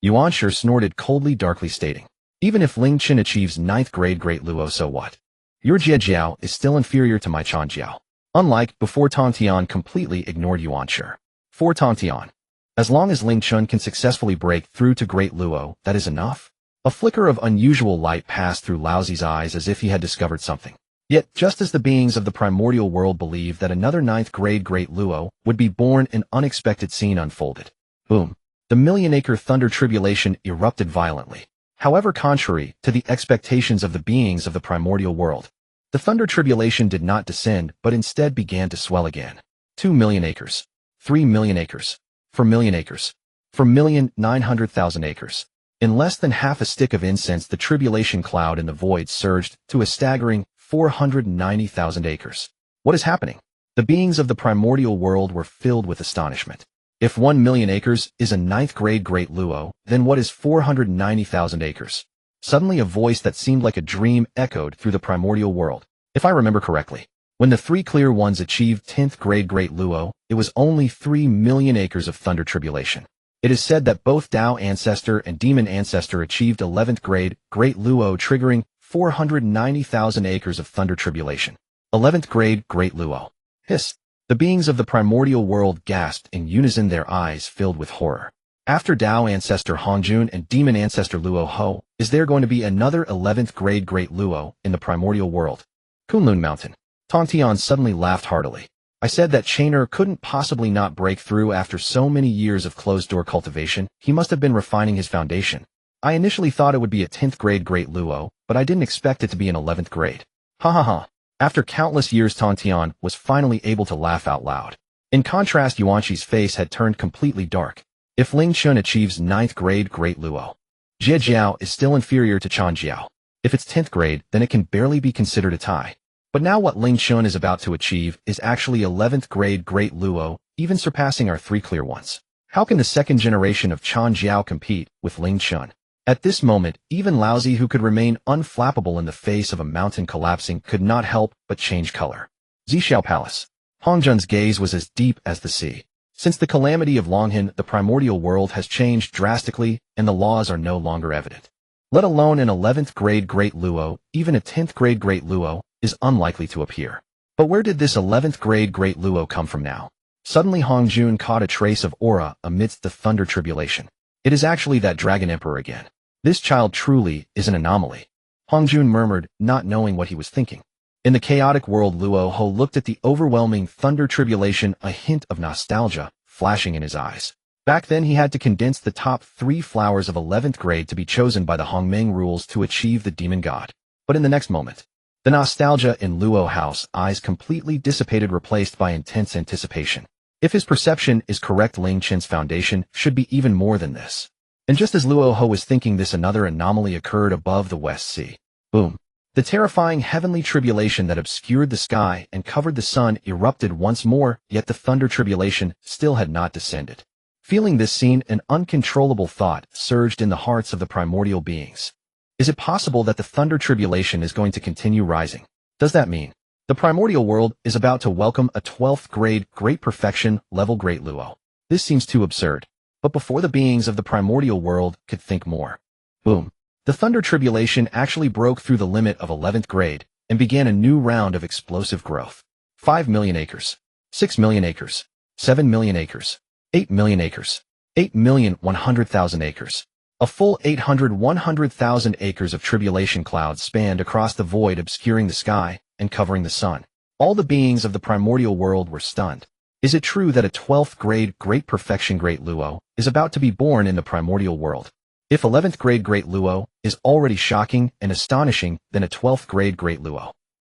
Yuanshi snorted coldly, darkly stating, even if Ling Chen achieves 9th grade Great Luo, so what? Your Jiejiao is still inferior to my Changjiao. Unlike before, Tongtian completely ignored Yuanshi. For Tongtian, as long as Ling Chen can successfully break through to Great Luo, that is enough. A flicker of unusual light passed through Laozi's eyes as if he had discovered something. Yet, just as the beings of the primordial world believed that another 9th grade Great Luo would be born, an unexpected scene unfolded. Boom! The million-acre thunder tribulation erupted violently. However, contrary to the expectations of the beings of the primordial world, the thunder tribulation did not descend, but instead began to swell again. 2 million acres. 3 million acres. 4 million acres. 4,900,000 acres. In less than half a stick of incense, the tribulation cloud in the void surged to a staggering 490,000 acres. What is happening? The beings of the primordial world were filled with astonishment. If 1 million acres is a 9th grade Great Luo, then what is 490,000 acres? Suddenly a voice that seemed like a dream echoed through the primordial world. If I remember correctly, when the three clear ones achieved 10th grade Great Luo, it was only 3 million acres of thunder tribulation. It is said that both Dao Ancestor and Demon Ancestor achieved 11th grade Great Luo, triggering 490,000 acres of thunder tribulation. 11th grade Great Luo. Hiss! The beings of the primordial world gasped in unison, their eyes filled with horror. After Dao Ancestor Hongjun and Demon Ancestor Luo Ho, is there going to be another 11th grade Great Luo in the primordial world? Kunlun Mountain. Tongtian suddenly laughed heartily. I said that Chainer couldn't possibly not break through after so many years of closed-door cultivation. He must have been refining his foundation. I initially thought it would be a 10th grade Great Luo, but I didn't expect it to be an 11th grade. Ha ha ha. After countless years, Tongtian was finally able to laugh out loud. In contrast, Yuanshi's face had turned completely dark. If Ling Chen achieves 9th grade Great Luo, Jiejiao is still inferior to Changjiao. If it's 10th grade, then it can barely be considered a tie. But now what Ling Chen is about to achieve is actually 11th grade Great Luo, even surpassing our three clear ones. How can the second generation of Changjiao compete with Ling Chen? At this moment, even Laozi, who could remain unflappable in the face of a mountain collapsing, could not help but change color. Zhixiao Palace. Hongjun's gaze was as deep as the sea. Since the calamity of Longhan, the primordial world has changed drastically, and the laws are no longer evident. Let alone an 11th grade Great Luo, even a 10th grade Great Luo is unlikely to appear. But where did this 11th grade Great Luo come from now? Suddenly Hongjun caught a trace of aura amidst the thunder tribulation. It is actually that Dragon Emperor again. This child truly is an anomaly. Hongjun murmured, not knowing what he was thinking. In the chaotic world, Luo Ho looked at the overwhelming thunder tribulation, a hint of nostalgia flashing in his eyes. Back then he had to condense the top 3 flowers of 11th grade to be chosen by the Hongmeng rules to achieve the demon god. But in the next moment, the nostalgia in Luo Ho's eyes completely dissipated, replaced by intense anticipation. If his perception is correct, Ling Chen's foundation should be even more than this. And just as Luo Ho was thinking this, another anomaly occurred above the West Sea. Boom! The terrifying heavenly tribulation that obscured the sky and covered the sun erupted once more, yet the thunder tribulation still had not descended. Feeling this scene, an uncontrollable thought surged in the hearts of the primordial beings. Is it possible that the thunder tribulation is going to continue rising? Does that mean the primordial world is about to welcome a 12th grade Great Perfection level Great Luo? This seems too absurd. But before the beings of the primordial world could think more, boom! The thunder tribulation actually broke through the limit of 11th grade and began a new round of explosive growth. 5 million acres. 6 million acres, 7 million acres, 8 million acres, 8,100,000 acres. A full 100,000 acres of tribulation clouds spanned across the void, obscuring the sky and covering the sun. All the beings of the primordial world were stunned. Is it true that a 12th grade Great Perfection Great Luo is about to be born in the primordial world? If 11th grade Great Luo is already shocking and astonishing, then a 12th grade Great Luo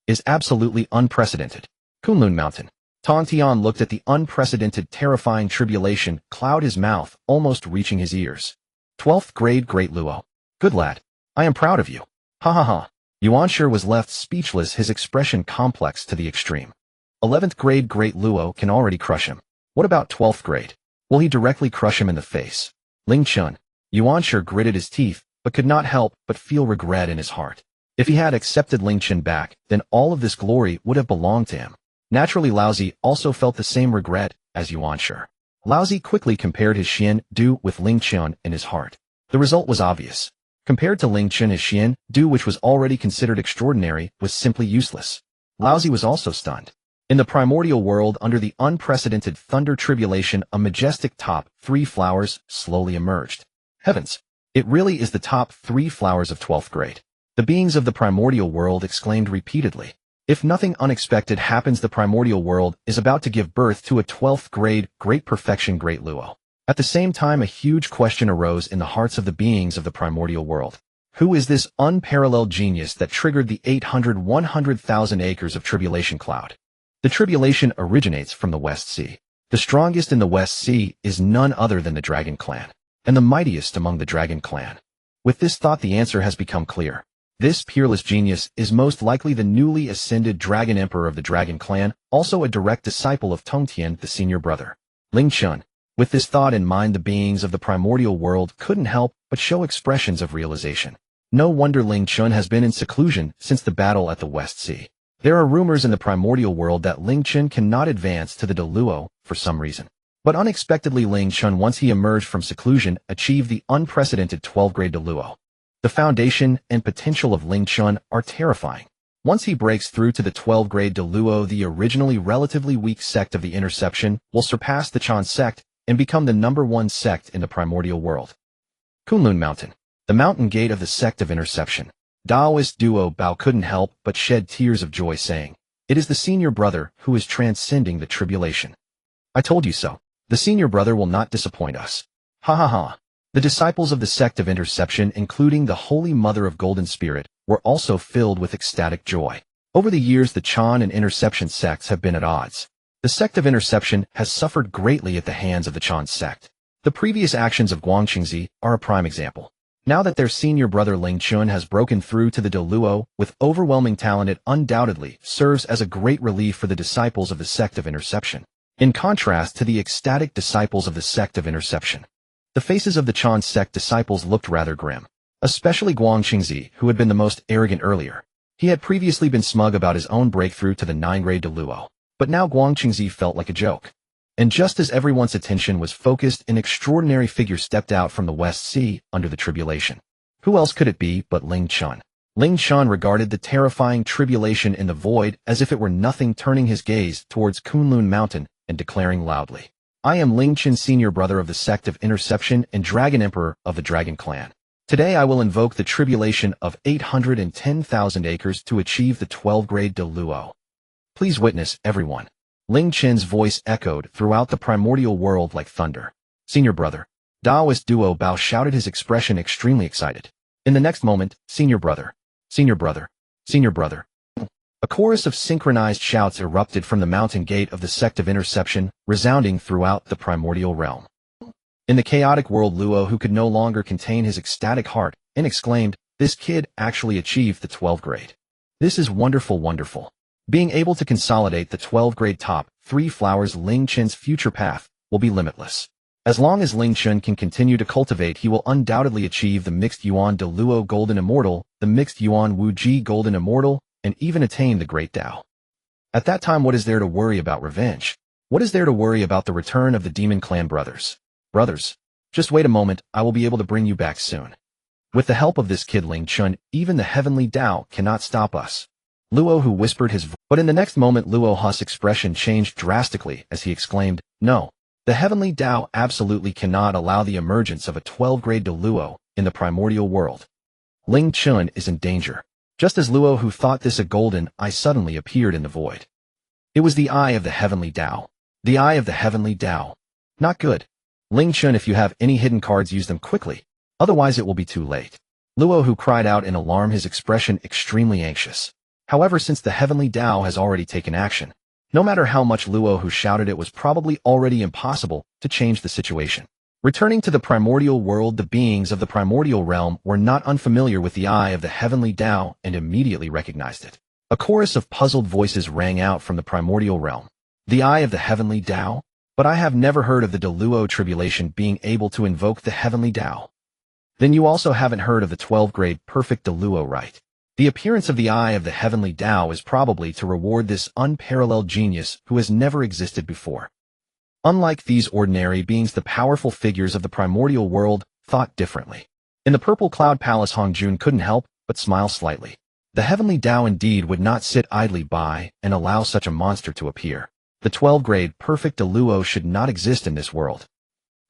is absolutely unprecedented. Kunlun Mountain. Tongtian looked at the unprecedented, terrifying tribulation cloud, his mouth almost reaching his ears. 12th grade Great Luo. Good lad. I am proud of you. Ha ha ha. Yuanshi was left speechless, his expression complex to the extreme. 11th grade Great Luo can already crush him. What about 12th grade? Will he directly crush him in the face? Ling Chen. Yuanshi gritted his teeth, but could not help but feel regret in his heart. If he had accepted Ling Chen back, then all of this glory would have belonged to him. Naturally, Laozi also felt the same regret as Yuanshi. Laozi quickly compared his Xian Du with Ling Chen in his heart. The result was obvious. Compared to Ling Chen, his Xian Du, which was already considered extraordinary, was simply useless. Laozi was also stunned. In the primordial world, under the unprecedented thunder tribulation, a majestic top 3 flowers slowly emerged. Heavens! It really is the top 3 flowers of 12th grade. The beings of the primordial world exclaimed repeatedly. If nothing unexpected happens, the primordial world is about to give birth to a 12th grade Great Perfection Great Luo. At the same time, a huge question arose in the hearts of the beings of the primordial world. Who is this unparalleled genius that triggered the 100,000 acres of tribulation cloud? The tribulation originates from the West Sea. The strongest in the West Sea is none other than the Dragon Clan, and the mightiest among the Dragon Clan. With this thought, the answer has become clear. This peerless genius is most likely the newly ascended Dragon Emperor of the Dragon Clan, also a direct disciple of Tongtian, the senior brother. Ling Chen. With this thought in mind, the beings of the primordial world couldn't help but show expressions of realization. No wonder Ling Chen has been in seclusion since the battle at the West Sea. There are rumors in the primordial world that Ling Chen cannot advance to the Luo for some reason. But unexpectedly, Ling Chen, once he emerged from seclusion, achieved the unprecedented 12th grade Luo. The foundation and potential of Ling Chen are terrifying. Once he breaks through to the 12th grade Luo, the originally relatively weak sect of the Interception will surpass the Chan sect and become the #1 sect in the primordial world. Kunlun Mountain. The mountain gate of the sect of Interception. Taoist Duobao couldn't help but shed tears of joy, saying, "It is the senior brother who is transcending the tribulation. I told you so. The senior brother will not disappoint us." Ha ha ha. The disciples of the sect of Interception, including the Holy Mother of Golden Spirit, were also filled with ecstatic joy. Over the years, the Chan and Interception sects have been at odds. The sect of Interception has suffered greatly at the hands of the Chan sect. The previous actions of Guangqingzi are a prime example. Now that their senior brother Ling Chen has broken through to the Luo with overwhelming talent, it undoubtedly serves as a great relief for the disciples of the sect of Interception. In contrast to the ecstatic disciples of the sect of Interception, the faces of the Chan sect disciples looked rather grim, especially Guangqingzi, who had been the most arrogant earlier. He had previously been smug about his own breakthrough to the 9th grade Luo, but now Guangqingzi felt like a joke. And just as everyone's attention was focused, an extraordinary figure stepped out from the West Sea under the tribulation. Who else could it be but Ling Chen? Ling Chen regarded the terrifying tribulation in the void as if it were nothing, turning his gaze towards Kunlun Mountain and declaring loudly, "I am Ling Chen, senior brother of the sect of Interception and Dragon Emperor of the Dragon Clan. Today I will invoke the tribulation of 810,000 acres to achieve the 12th grade Luo. Please witness, everyone." Ling Chen's voice echoed throughout the primordial world like thunder. "Senior brother." Taoist Duobao shouted, his expression extremely excited. In the next moment, "Senior brother, senior brother, senior brother." A chorus of synchronized shouts erupted from the mountain gate of the sect of Interception, resounding throughout the primordial realm. In the chaotic world, Luo, who could no longer contain his ecstatic heart, and exclaimed, "This kid actually achieved the 12th grade. This is wonderful, wonderful." Being able to consolidate the 12th grade top 3 flowers, Ling Chen's future path will be limitless. As long as Ling Chen can continue to cultivate, he will undoubtedly achieve the mixed Yuan de Luo Golden Immortal, the mixed Yuan Wu Ji Golden Immortal, and even attain the Great Tao. At that time, what is there to worry about revenge? What is there to worry about the return of the Demon Clan brothers? Brothers, just wait a moment, I will be able to bring you back soon. With the help of this kid Ling Chen, even the heavenly Tao cannot stop us. Luo Hu whispered his voice, but in the next moment Luo Hu's expression changed drastically as he exclaimed, "No. The heavenly Tao absolutely cannot allow the emergence of a 12th-grade Luo in the primordial world. Ling Chen is in danger." Just as Luo Hu thought this, a golden eye suddenly appeared in the void. It was the eye of the heavenly Tao. The eye of the heavenly Tao. Not good. Ling Chen, if you have any hidden cards, use them quickly. Otherwise it will be too late. Luo Hu cried out in alarm, his expression extremely anxious. However, since the heavenly Tao has already taken action, no matter how much Luo Hu shouted, it was probably already impossible to change the situation. Returning to the primordial world, the beings of the primordial realm were not unfamiliar with the eye of the heavenly Tao and immediately recognized it. A chorus of puzzled voices rang out from the primordial realm. The eye of the heavenly Tao? But I have never heard of the Duobao tribulation being able to invoke the heavenly Tao. Then you also haven't heard of the 12th grade perfect Duobao, right? The appearance of the eye of the heavenly Tao is probably to reward this unparalleled genius who has never existed before. Unlike these ordinary beings, the powerful figures of the primordial world thought differently. In the purple cloud palace, Hongjun couldn't help but smile slightly. The heavenly Tao indeed would not sit idly by and allow such a monster to appear. The 12th grade perfect Luo should not exist in this world.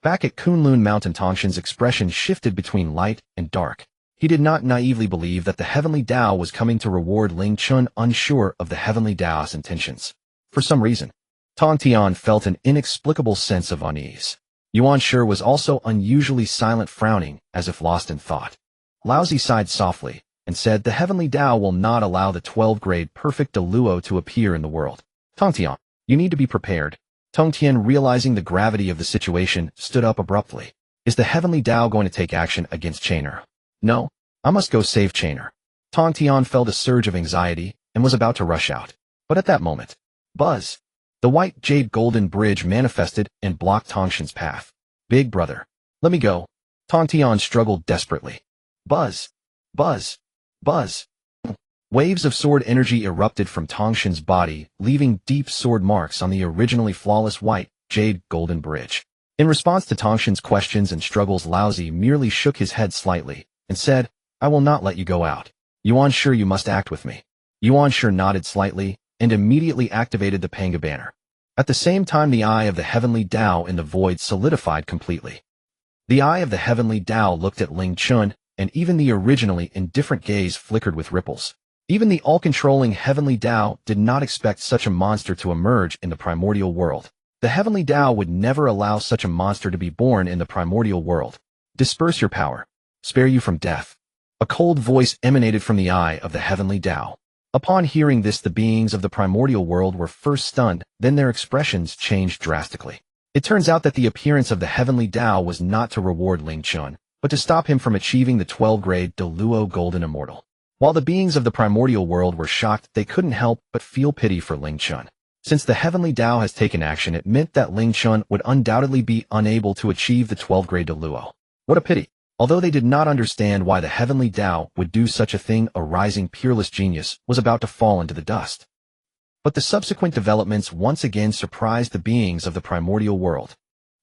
Back at Kunlun Mountain, Tongtian's expression shifted between light and dark. He did not naively believe that the heavenly Tao was coming to reward Ling Chen, unsure of the heavenly Tao's intentions. For some reason, Tongtian felt an inexplicable sense of unease. Yuanshi was also unusually silent, frowning as if lost in thought. Laozi sighed softly and said, "The heavenly Tao will not allow the 12th grade perfect Luo to appear in the world. Tongtian, you need to be prepared." Tongtian, realizing the gravity of the situation, stood up abruptly. "Is the heavenly Tao going to take action against Chainer?" "No, I must go save Chainer." Tongtian felt a surge of anxiety and was about to rush out. But at that moment, buzz! The white jade golden bridge manifested and blocked Tongtian's path. "Big brother, let me go." Tongtian struggled desperately. Buzz! Buzz! Buzz! Waves of sword energy erupted from Tongtian's body, leaving deep sword marks on the originally flawless white jade golden bridge. In response to Tongtian's questions and struggles, Laozi merely shook his head slightly and said, "I will not let you go out. Yuanshi, you must act with me." Yuanshi nodded slightly and immediately activated the Panga banner. At the same time, the eye of the heavenly Tao in the void solidified completely. The eye of the heavenly Tao looked at Ling Chen, and even the originally indifferent gaze flickered with ripples. Even the all-controlling heavenly Tao did not expect such a monster to emerge in the primordial world. The heavenly Tao would never allow such a monster to be born in the primordial world. "Disperse your power. Spare you from death." A cold voice emanated from the eye of the heavenly Tao. Upon hearing this, the beings of the primordial world were first stunned, then their expressions changed drastically. It turns out that the appearance of the heavenly Tao was not to reward Ling Chen, but to stop him from achieving the 12th grade Luo Golden Immortal. While the beings of the primordial world were shocked, they couldn't help but feel pity for Ling Chen. Since the heavenly Tao has taken action, it meant that Ling Chen would undoubtedly be unable to achieve the 12th grade Luo. What a pity! Although they did not understand why the heavenly Tao would do such a thing, a rising peerless genius was about to fall into the dust. But the subsequent developments once again surprised the beings of the primordial world.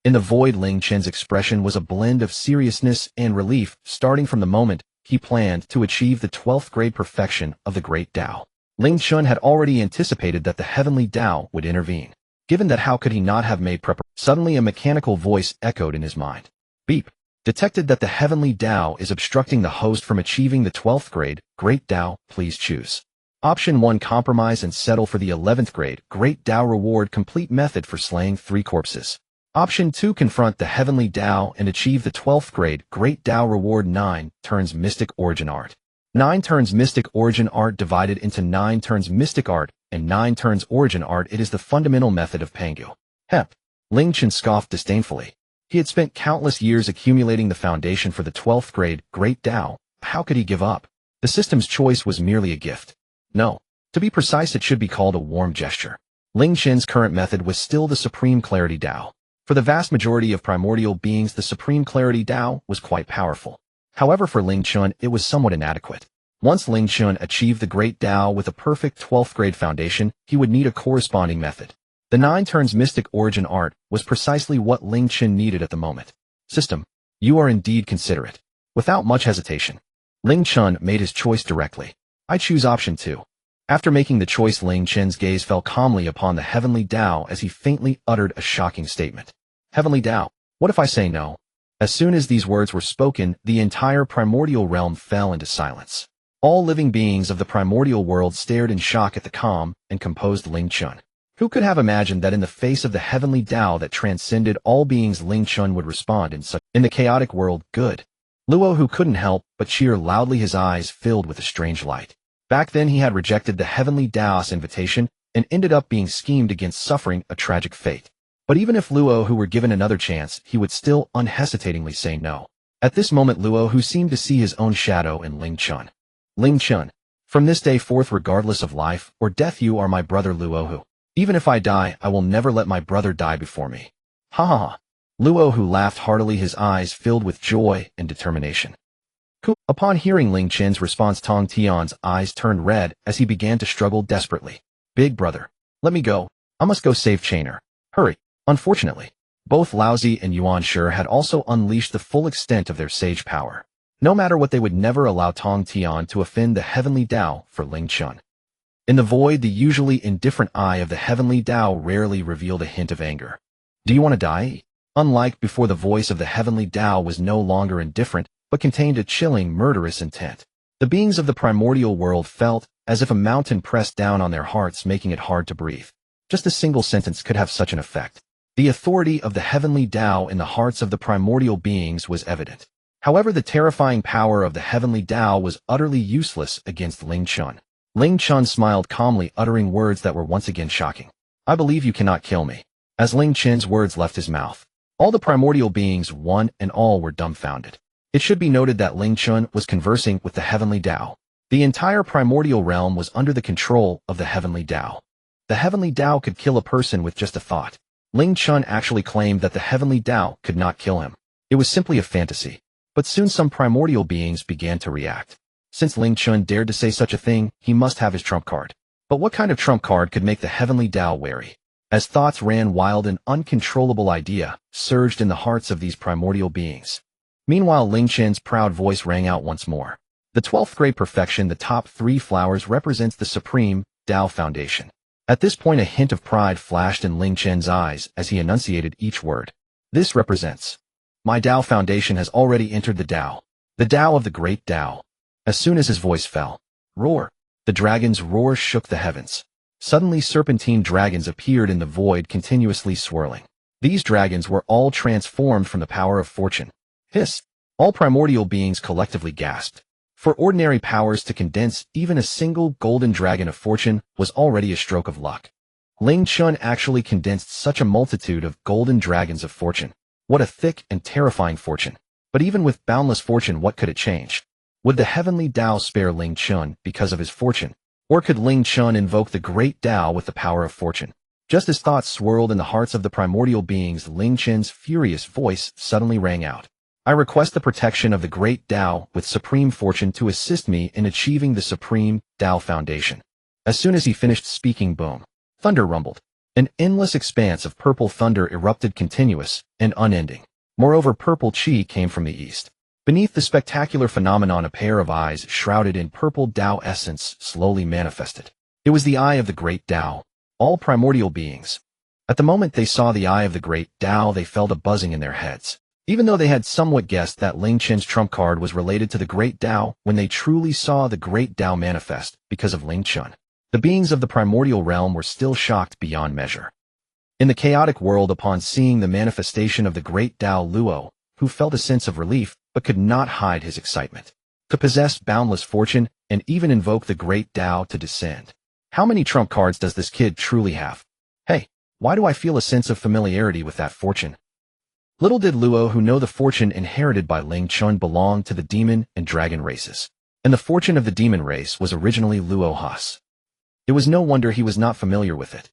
In the void, Ling Chen's expression was a blend of seriousness and relief, starting from the moment he planned to achieve the 12th grade perfection of the great Tao. Ling Chen had already anticipated that the heavenly Tao would intervene. Given that, how could he not have made preparation? Suddenly a mechanical voice echoed in his mind. Beep. Detected that the heavenly Tao is obstructing the host from achieving the 12th grade great Tao. Please choose. Option 1, compromise and settle for the 11th grade great Tao reward, complete method for slaying 3 corpses. Option 2, confront the heavenly Tao and achieve the 12th grade great Tao reward, 9 turns mystic origin art. 9 turns mystic origin art divided into 9 turns mystic art and 9 turns origin art. It is the fundamental method of Pangu. Hep. Ling Chen scoffed disdainfully. He had spent countless years accumulating the foundation for the 12th grade great Tao. How could he give up? The system's choice was merely a gift. No. To be precise, it should be called a warm gesture. Ling Chen's current method was still the Supreme Clarity Tao. For the vast majority of primordial beings, the Supreme Clarity Tao was quite powerful. However, for Ling Chen, it was somewhat inadequate. Once Ling Chen achieved the great Tao with a perfect 12th grade foundation, he would need a corresponding method. The 9 turns mystic origin art was precisely what Ling Chen needed at the moment. System, you are indeed considerate. Without much hesitation, Ling Chen made his choice directly. I choose option 2. After making the choice, Ling Chen's gaze fell calmly upon the heavenly Tao as he faintly uttered a shocking statement. Heavenly Tao, what if I say no? As soon as these words were spoken, the entire primordial realm fell into silence. All living beings of the primordial world stared in shock at the calm and composed Ling Chen. Who could have imagined that in the face of the heavenly Tao that transcended all beings, Ling Chen would respond in the chaotic world? Good. Luo, who couldn't help but cheer loudly, his eyes filled with a strange light. Back then he had rejected the heavenly Tao's invitation and ended up being schemed against, suffering a tragic fate. But even if Luo, who were given another chance, he would still unhesitatingly say no. At this moment, Luo, who seemed to see his own shadow in Ling Chen. Ling Chen, from this day forth, regardless of life or death, you are my brother, Luo, who, even if I die, I will never let my brother die before me. Ha ha ha. Luo, who laughed heartily, his eyes filled with joy and determination. Upon hearing Ling Chen's response, Tongtian's eyes turned red as he began to struggle desperately. Big brother, let me go. I must go save Chainer. Hurry. Unfortunately, both Laozi and Yuanshi had also unleashed the full extent of their sage power. No matter what, they would never allow Tongtian to offend the heavenly Tao for Ling Chen. In the void, the usually indifferent eye of the heavenly Tao rarely revealed a hint of anger. Do you want to die? Unlike before, the voice of the heavenly Tao was no longer indifferent, but contained a chilling, murderous intent. The beings of the primordial world felt as if a mountain pressed down on their hearts, making it hard to breathe. Just a single sentence could have such an effect. The authority of the heavenly Tao in the hearts of the primordial beings was evident. However, the terrifying power of the heavenly Tao was utterly useless against Ling Chen. Ling Chen smiled calmly, uttering words that were once again shocking. I believe you cannot kill me. As Ling Chen's words left his mouth, all the primordial beings, one and all, were dumbfounded. It should be noted that Ling Chen was conversing with the heavenly Tao. The entire primordial realm was under the control of the heavenly Tao. The heavenly Tao could kill a person with just a thought. Ling Chen actually claimed that the heavenly Tao could not kill him. It was simply a fantasy. But soon some primordial beings began to react. Since Ling Chen dared to say such a thing, he must have his trump card. But what kind of trump card could make the heavenly Tao wary? As thoughts ran wild, an uncontrollable idea surged in the hearts of these primordial beings. Meanwhile, Ling Chen's proud voice rang out once more. The 12th grade perfection, the top 3 flowers, represents the supreme Tao foundation. At this point, a hint of pride flashed in Ling Chen's eyes as he enunciated each word. This represents. My Tao foundation has already entered the Tao. The Tao of the great Tao. As soon as his voice fell, roar. The dragon's roar shook the heavens. Suddenly, serpentine dragons appeared in the void, continuously swirling. These dragons were all transformed from the power of fortune. Hiss! All primordial beings collectively gasped. For ordinary powers to condense even a single golden dragon of fortune was already a stroke of luck. Ling Chen actually condensed such a multitude of golden dragons of fortune. What a thick and terrifying fortune. But even with boundless fortune, what could it change? Would the heavenly Tao spare Ling Chen because of his fortune? Or could Ling Chen invoke the great Tao with the power of fortune? Just as thoughts swirled in the hearts of the primordial beings, Ling Chen's furious voice suddenly rang out. I request the protection of the great Tao with supreme fortune to assist me in achieving the supreme Tao foundation. As soon as he finished speaking, boom, thunder rumbled. An endless expanse of purple thunder erupted, continuous and unending. Moreover, purple chi came from the east. Beneath the spectacular phenomenon, a pair of eyes shrouded in purple Tao essence slowly manifested. It was the eye of the great Tao. All primordial beings. At the moment they saw the eye of the great Tao, they felt a buzzing in their heads. Even though they had somewhat guessed that Ling Chen's trump card was related to the great Tao, when they truly saw the great Tao manifest because of Ling Chen, the beings of the primordial realm were still shocked beyond measure. In the chaotic world, upon seeing the manifestation of the great Tao, Luo, who felt a sense of relief but could not hide his excitement. To possess boundless fortune and even invoke the great Tao to descend. How many trump cards does this kid truly have? Hey, why do I feel a sense of familiarity with that fortune? Little did Luo who know the fortune inherited by Ling Chen belonged to the demon and dragon races. And the fortune of the demon race was originally Luo Haas. It was no wonder he was not familiar with it.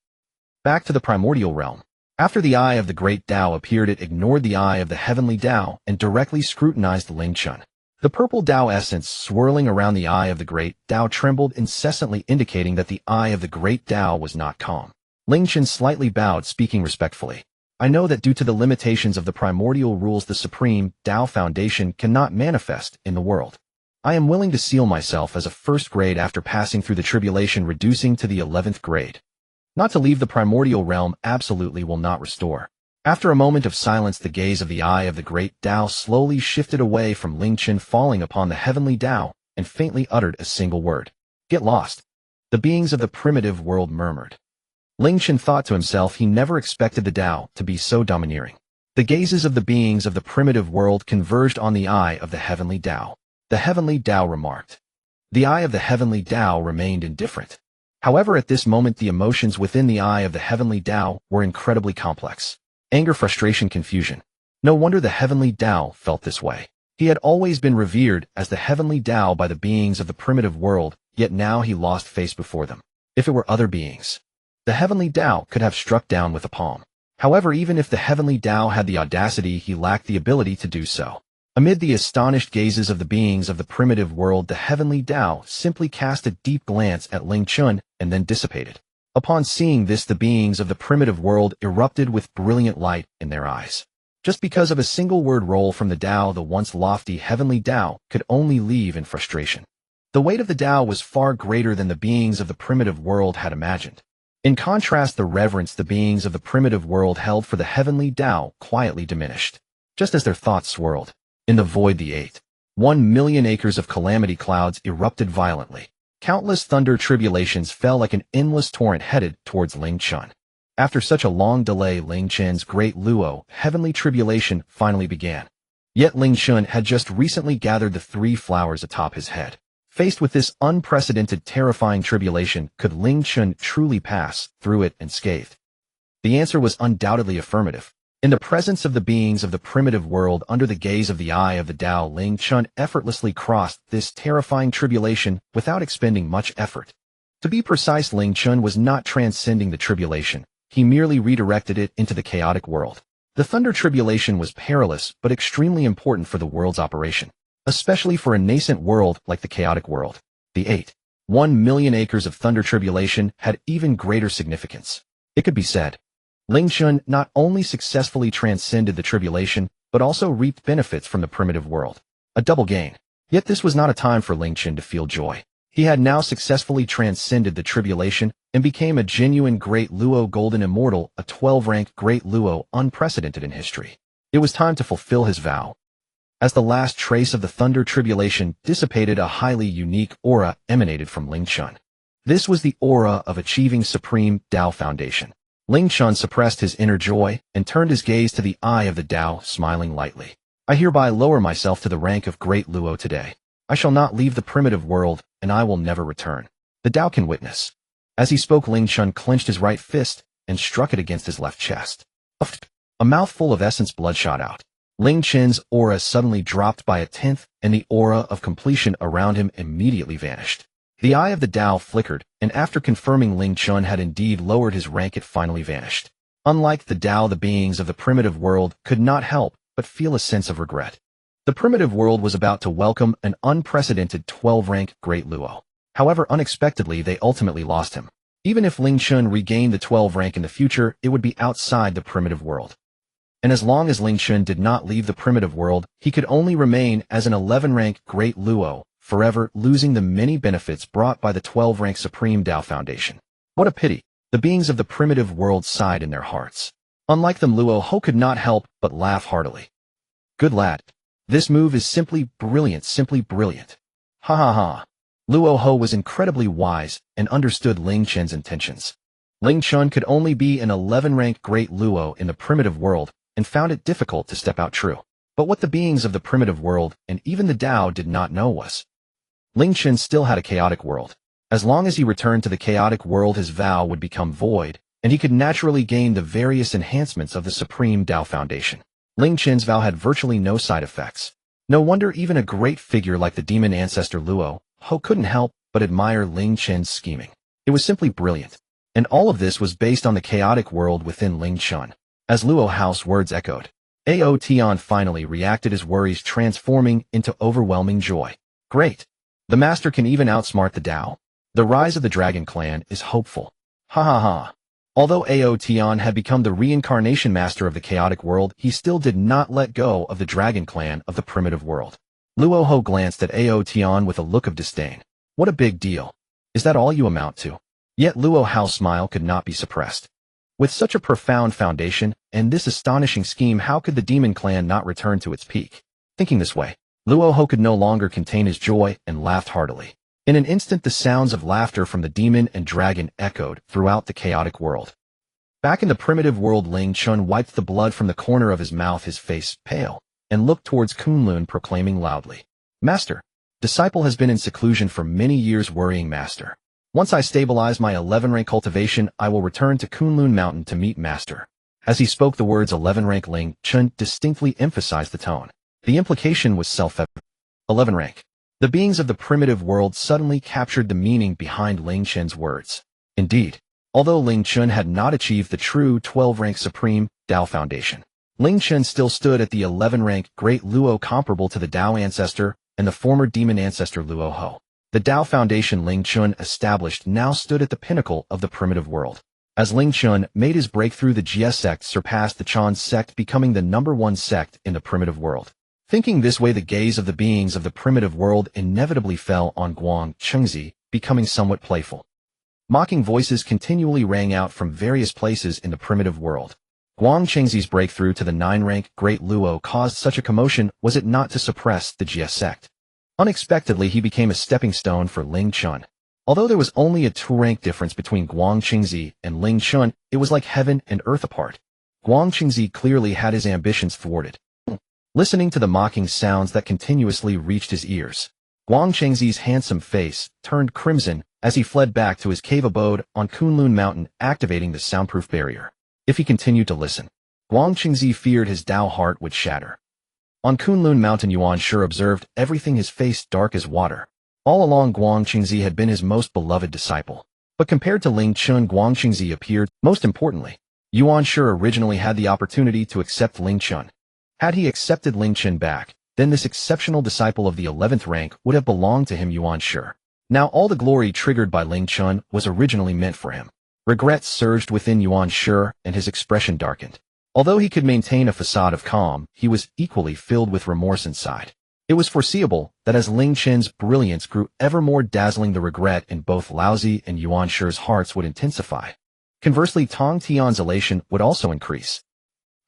Back to the primordial realm. After the eye of the great Tao appeared, it ignored the eye of the heavenly Tao and directly scrutinized Ling Chen. The purple Tao essence swirling around the eye of the great Tao trembled incessantly, indicating that the eye of the great Tao was not calm. Ling Chen slightly bowed, speaking respectfully. I know that due to the limitations of the primordial rules, the supreme Tao foundation cannot manifest in the world. I am willing to seal myself as a first grade after passing through the tribulation, reducing to the 11th grade. Not to leave the primordial realm absolutely will not restore. After a moment of silence, the gaze of the eye of the great Tao slowly shifted away from Ling Chen, falling upon the heavenly Tao, and faintly uttered a single word. Get lost. The beings of the primitive world murmured. Ling Chen thought to himself he never expected the Tao to be so domineering. The gazes of the beings of the primitive world converged on the eye of the heavenly Tao. The heavenly Tao remarked. The eye of the heavenly Tao remained indifferent. However, at this moment the emotions within the eye of the heavenly Tao were incredibly complex. Anger, frustration, confusion. No wonder the heavenly Tao felt this way. He had always been revered as the heavenly Tao by the beings of the primitive world, yet now he lost face before them. If it were other beings, the heavenly Tao could have struck down with a palm. However, even if the heavenly Tao had the audacity, he lacked the ability to do so. Amid the astonished gazes of the beings of the primitive world, the heavenly Tao simply cast a deep glance at Ling Chen and then dissipated. Upon seeing this, the beings of the primitive world erupted with brilliant light in their eyes. Just because of a single word roll from the Tao, the once lofty heavenly Tao could only leave in frustration. The weight of the Tao was far greater than the beings of the primitive world had imagined. In contrast, the reverence the beings of the primitive world held for the heavenly Tao quietly diminished. Just as their thoughts swirled. In the void, the 1,000,000 acres of calamity clouds erupted violently. Countless thunder tribulations fell like an endless torrent headed towards Ling Chen. After such a long delay, Ling Chen's great Luo, heavenly tribulation, finally began. Yet Ling Chen had just recently gathered the 3 flowers atop his head. Faced with this unprecedented, terrifying tribulation, could Ling Chen truly pass through it unscathed? The answer was undoubtedly affirmative. In the presence of the beings of the primitive world, under the gaze of the eye of the Tao, Ling Chen effortlessly crossed this terrifying tribulation without expending much effort. To be precise, Ling Chen was not transcending the tribulation. He merely redirected it into the chaotic world. The thunder tribulation was perilous but extremely important for the world's operation, especially for a nascent world like the chaotic world. The 1,000,000 acres of thunder tribulation had even greater significance. It could be said, Ling Chen not only successfully transcended the tribulation, but also reaped benefits from the primitive world. A double gain. Yet this was not a time for Ling Chen to feel joy. He had now successfully transcended the tribulation and became a genuine Great Luo Golden Immortal, a 12-rank Great Luo unprecedented in history. It was time to fulfill his vow. As the last trace of the thunder tribulation dissipated, a highly unique aura emanated from Ling Chen. This was the aura of achieving Supreme Tao Foundation. Ling Chen suppressed his inner joy and turned his gaze to the eye of the Tao, smiling lightly. I hereby lower myself to the rank of Great Luo today. I shall not leave the primitive world, and I will never return. The Tao can witness. As he spoke, Ling Chen clenched his right fist and struck it against his left chest. A mouthful of essence blood shot out. Ling Chen's aura suddenly dropped by 1/10, and the aura of completion around him immediately vanished. The eye of the Tao flickered, and after confirming Ling Chen had indeed lowered his rank, it finally vanished. Unlike the Tao, the beings of the primitive world could not help but feel a sense of regret. The primitive world was about to welcome an unprecedented 12-rank Great Luo. However, unexpectedly, they ultimately lost him. Even if Ling Chen regained the 12 rank in the future, it would be outside the primitive world. And as long as Ling Chen did not leave the primitive world, he could only remain as an 11-rank Great Luo, forever losing the many benefits brought by the 12-rank Supreme Tao Foundation. What a pity. The beings of the primitive world sighed in their hearts. Unlike them, Luo Ho could not help but laugh heartily. Good lad. This move is simply brilliant, simply brilliant. Ha ha ha. Luo Ho was incredibly wise and understood Ling Chen's intentions. Ling Chen could only be an 11-rank Great Luo in the primitive world and found it difficult to step out true. But what the beings of the primitive world and even the Tao did not know was, Ling Chen still had a chaotic world. As long as he returned to the chaotic world, his vow would become void, and he could naturally gain the various enhancements of the Supreme Tao Foundation. Ling Chen's vow had virtually no side effects. No wonder even a great figure like the demon ancestor Luo Ho couldn't help but admire Ling Chen's scheming. It was simply brilliant. And all of this was based on the chaotic world within Ling Chen. As Luo Ho's words echoed, Tongtian finally reacted, his worries transforming into overwhelming joy. Great. The master can even outsmart the Tao. The rise of the Dragon Clan is hopeful. Ha ha ha. Although Tongtian had become the reincarnation master of the chaotic world, he still did not let go of the Dragon Clan of the primitive world. Luo Ho glanced at Ao Tian with a look of disdain. What a big deal. Is that all you amount to? Yet Luo Hao's smile could not be suppressed. With such a profound foundation, and this astonishing scheme, how could the demon clan not return to its peak? Thinking this way, Luo Ho could no longer contain his joy and laughed heartily. In an instant, the sounds of laughter from the demon and dragon echoed throughout the chaotic world. Back in the primitive world, Ling Chen wiped the blood from the corner of his mouth, his face pale, and looked towards Kunlun, proclaiming loudly, "Master, disciple has been in seclusion for many years, worrying Master. Once I stabilize my 11-rank cultivation, I will return to Kunlun Mountain to meet Master." As he spoke the words 11 rank, Ling Chen distinctly emphasized the tone. The implication was self-evident. 11 rank. The beings of the primitive world suddenly captured the meaning behind Ling Chen's words. Indeed, although Ling Chen had not achieved the true 12-rank Supreme Dao Foundation, Ling Chen still stood at the 11-rank Great Luo, comparable to the Dao ancestor and the former demon ancestor Luo Ho. The Dao Foundation Ling Chen established now stood at the pinnacle of the primitive world. As Ling Chen made his breakthrough, the Jie sect surpassed the Chan sect, becoming the #1 sect in the primitive world. Thinking this way, the gaze of the beings of the primitive world inevitably fell on Guang Chengzi, becoming somewhat playful. Mocking voices continually rang out from various places in the primitive world. Guang Chengzi's breakthrough to the 9-rank Great Luo caused such a commotion, was it not to suppress the Jie sect? Unexpectedly, he became a stepping stone for Ling Chen. Although there was only a 2-rank difference between Guang Chengzi and Ling Chen, it was like heaven and earth apart. Guang Chengzi clearly had his ambitions thwarted. Listening to the mocking sounds that continuously reached his ears, Guang Chengzi's handsome face turned crimson as he fled back to his cave abode on Kunlun Mountain, activating the soundproof barrier. If he continued to listen, Guang Chengzi feared his Dao heart would shatter. On Kunlun Mountain, Yuanshi observed everything, his face dark as water. All along, Guang Chengzi had been his most beloved disciple. But compared to Ling Chen, Guang Chengzi appeared, most importantly, Yuanshi originally had the opportunity to accept Ling Chen. Had he accepted Ling Chen back, then this exceptional disciple of the 11th rank would have belonged to him, Yuanshi. Now all the glory triggered by Ling Chen was originally meant for him. Regret surged within Yuanshi, and his expression darkened. Although he could maintain a facade of calm, he was equally filled with remorse inside. It was foreseeable that as Ling Chen's brilliance grew ever more dazzling, the regret in both Laozi and Yuanshi's hearts would intensify. Conversely, Tongtian's elation would also increase.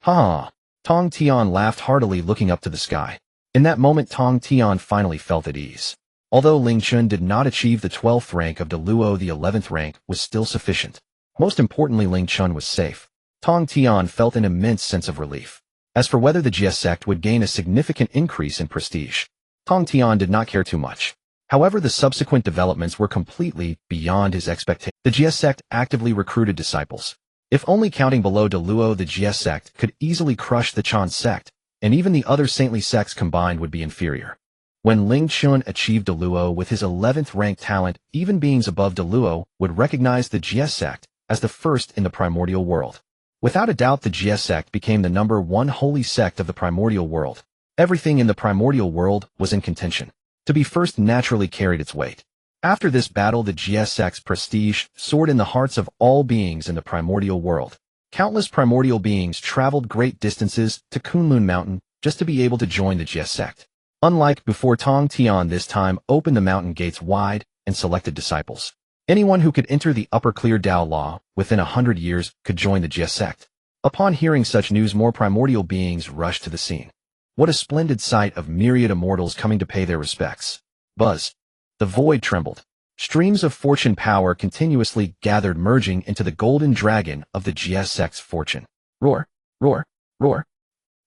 Ha! Tongtian laughed heartily, looking up to the sky. In that moment, Tongtian finally felt at ease. Although Ling Chen did not achieve the 12th rank of De Luo, the 11th rank was still sufficient. Most importantly, Ling Chen was safe. Tongtian felt an immense sense of relief. As for whether the Jie sect would gain a significant increase in prestige, Tongtian did not care too much. However, the subsequent developments were completely beyond his expectations. The Jie sect actively recruited disciples. If only counting below De Luo, the Jie sect could easily crush the Chan sect, and even the other saintly sects combined would be inferior. When Ling Chen achieved De Luo with his 11th rank talent, even beings above De Luo would recognize the Jie sect as the first in the primordial world. Without a doubt, the Jie sect became the #1 holy sect of the primordial world. Everything in the primordial world was in contention. To be first naturally carried its weight. After this battle, the Jie sect's prestige soared in the hearts of all beings in the primordial world. Countless primordial beings traveled great distances to Kunlun Mountain just to be able to join the Jie sect. Unlike before, Tongtian this time opened the mountain gates wide and selected disciples. Anyone who could enter the upper clear Dao law within 100 years could join the Jie sect. Upon hearing such news, more primordial beings rushed to the scene. What a splendid sight of myriad immortals coming to pay their respects. Buzz. The void trembled. Streams of fortune power continuously gathered, merging into the golden dragon of the Jie sect's fortune. Roar, roar, roar.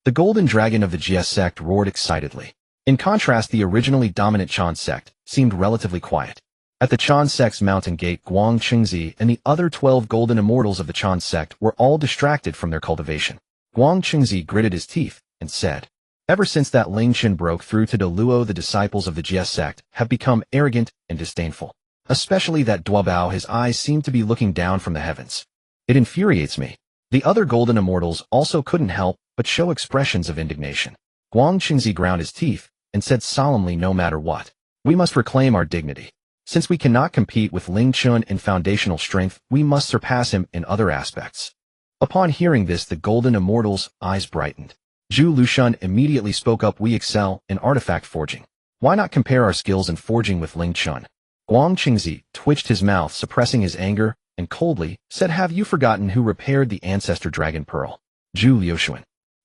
The golden dragon of the Jie sect roared excitedly. In contrast, the originally dominant Chan sect seemed relatively quiet. At the Chan sect's mountain gate, Guang Chengzi and the other 12 golden immortals of the Chan sect were all distracted from their cultivation. Guang Chengzi gritted his teeth and said, "Ever since that Ling Chen broke through to De Luo, the disciples of the Jie sect have become arrogant and disdainful. Especially that Duobao, his eyes seem to be looking down from the heavens. It infuriates me." The other golden immortals also couldn't help but show expressions of indignation. Guang Chengzi ground his teeth and said solemnly, "No matter what, we must reclaim our dignity. Since we cannot compete with Ling Chen in foundational strength, we must surpass him in other aspects." Upon hearing this, the golden immortals' eyes brightened. Zhu Lushan immediately spoke up, "We excel in artifact forging. Why not compare our skills in forging with Ling Chen? Guang Qingzi twitched his mouth, suppressing his anger, and coldly said, "Have you forgotten who repaired the ancestor dragon pearl?" Zhu Liuxuan.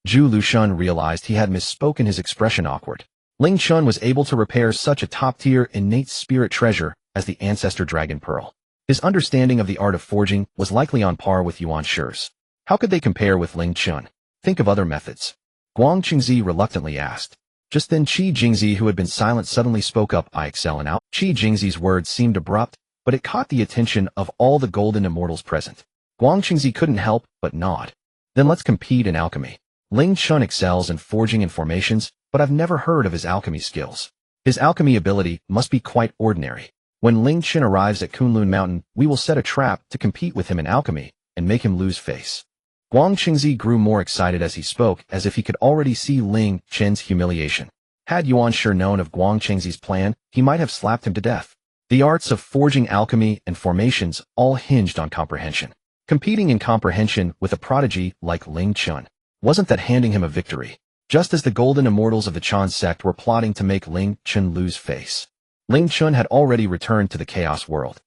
Zhu Liuxuan realized he had misspoken, his expression awkward. Ling Chen was able to repair such a top-tier innate spirit treasure as the ancestor dragon pearl. His understanding of the art of forging was likely on par with Yuanshi's. How could they compare with Ling Chen? Think of other methods. Guang Qingzi reluctantly asked. Just then Qi Jingzi, who had been silent, suddenly spoke up. "I excel in out." Qi Jingzi's words seemed abrupt, but it caught the attention of all the golden immortals present. Guang Qingzi couldn't help but nod. "Then let's compete in alchemy. Ling Chen excels in forging and formations, but I've never heard of his alchemy skills. His alchemy ability must be quite ordinary. When Ling Chen arrives at Kunlun Mountain, we will set a trap to compete with him in alchemy and make him lose face." Guang Qingzi grew more excited as he spoke, as if he could already see Ling Chen's humiliation. Had Yuanshi known of Guang Qingzi's plan, he might have slapped him to death. The arts of forging, alchemy, and formations all hinged on comprehension. Competing in comprehension with a prodigy like Ling Chen, wasn't that handing him a victory? Just as the golden immortals of the Chan sect were plotting to make Ling Chen lose face. Ling Chen had already returned to the Chaos World.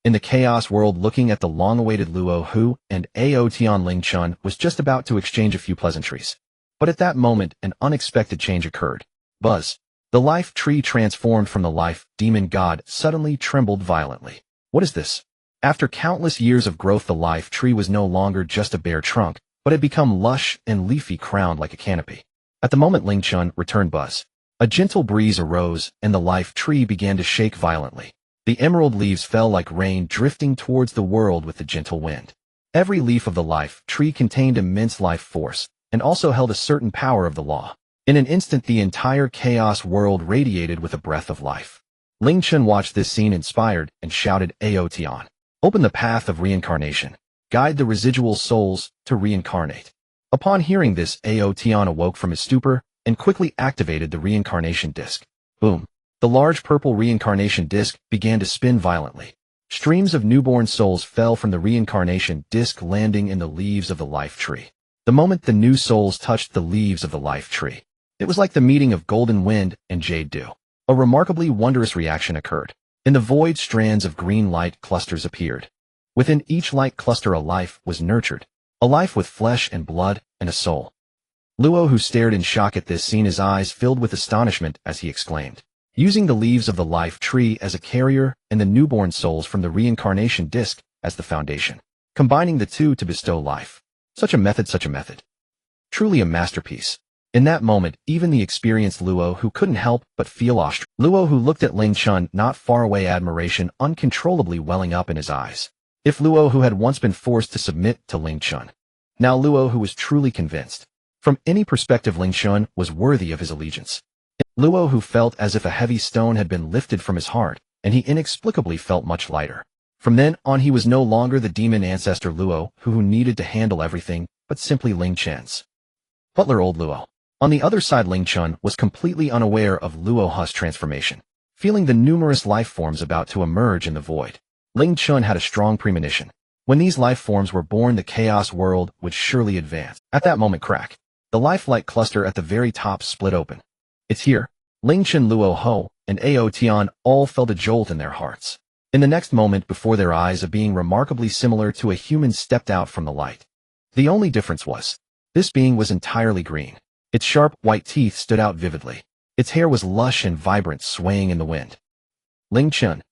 In the Chaos World, looking at the long-awaited Luo Hu and Ao Tian, Ling Chen was just about to exchange a few pleasantries. But at that moment, an unexpected change occurred. Buzz. The life tree transformed from the life demon god suddenly trembled violently. What is this? After countless years of growth, the life tree was no longer just a bare trunk, but had become lush and leafy, crowned like a canopy. At the moment Ling Chen returned Buzz, a gentle breeze arose and the life tree began to shake violently. The emerald leaves fell like rain, drifting towards the world with the gentle wind. Every leaf of the life tree contained immense life force, and also held a certain power of the law. In an instant the entire Chaos World radiated with a breath of life. Ling Chen watched this scene inspired and shouted, "Ao Tian, open the path of reincarnation. Guide the residual souls to reincarnate." Upon hearing this, Ao Tian awoke from his stupor and quickly activated the reincarnation disc. Boom. The large purple reincarnation disc began to spin violently. Streams of newborn souls fell from the reincarnation disc, landing in the leaves of the life tree. The moment the new souls touched the leaves of the life tree, it was like the meeting of golden wind and jade dew. A remarkably wondrous reaction occurred. In the void, strands of green light clusters appeared. Within each light cluster a life was nurtured, a life with flesh and blood and a soul. Luo, who stared in shock at this scene, his eyes filled with astonishment as he exclaimed, "Using the leaves of the life tree as a carrier and the newborn souls from the reincarnation disc as the foundation, combining the two to bestow life. Such a method. Truly a masterpiece." In that moment, even the experienced Luo, who couldn't help but feel awestruck. Luo, who looked at Ling Chen not far away, admiration uncontrollably welling up in his eyes. If Luo, who had once been forced to submit to Ling Chen, now Luo, who was truly convinced. From any perspective, Ling Chen was worthy of his allegiance. Luo, who felt as if a heavy stone had been lifted from his heart, and he inexplicably felt much lighter. From then on, he was no longer the demon ancestor Luo, who needed to handle everything, but simply Ling Chen's butler, old Luo. On the other side, Ling Chen was completely unaware of Luo Hu's transformation. Feeling the numerous life forms about to emerge in the void, Ling Chen had a strong premonition. When these life forms were born, the Chaos World would surely advance. At that moment, crack. The lifelike cluster at the very top split open. "It's here." Ling Chen, Luo Hu, and Ao Tian all felt a jolt in their hearts. In the next moment, before their eyes, a being remarkably similar to a human stepped out from the light. The only difference was, this being was entirely green. Its sharp, white teeth stood out vividly. Its hair was lush and vibrant, swaying in the wind. Ling Chen.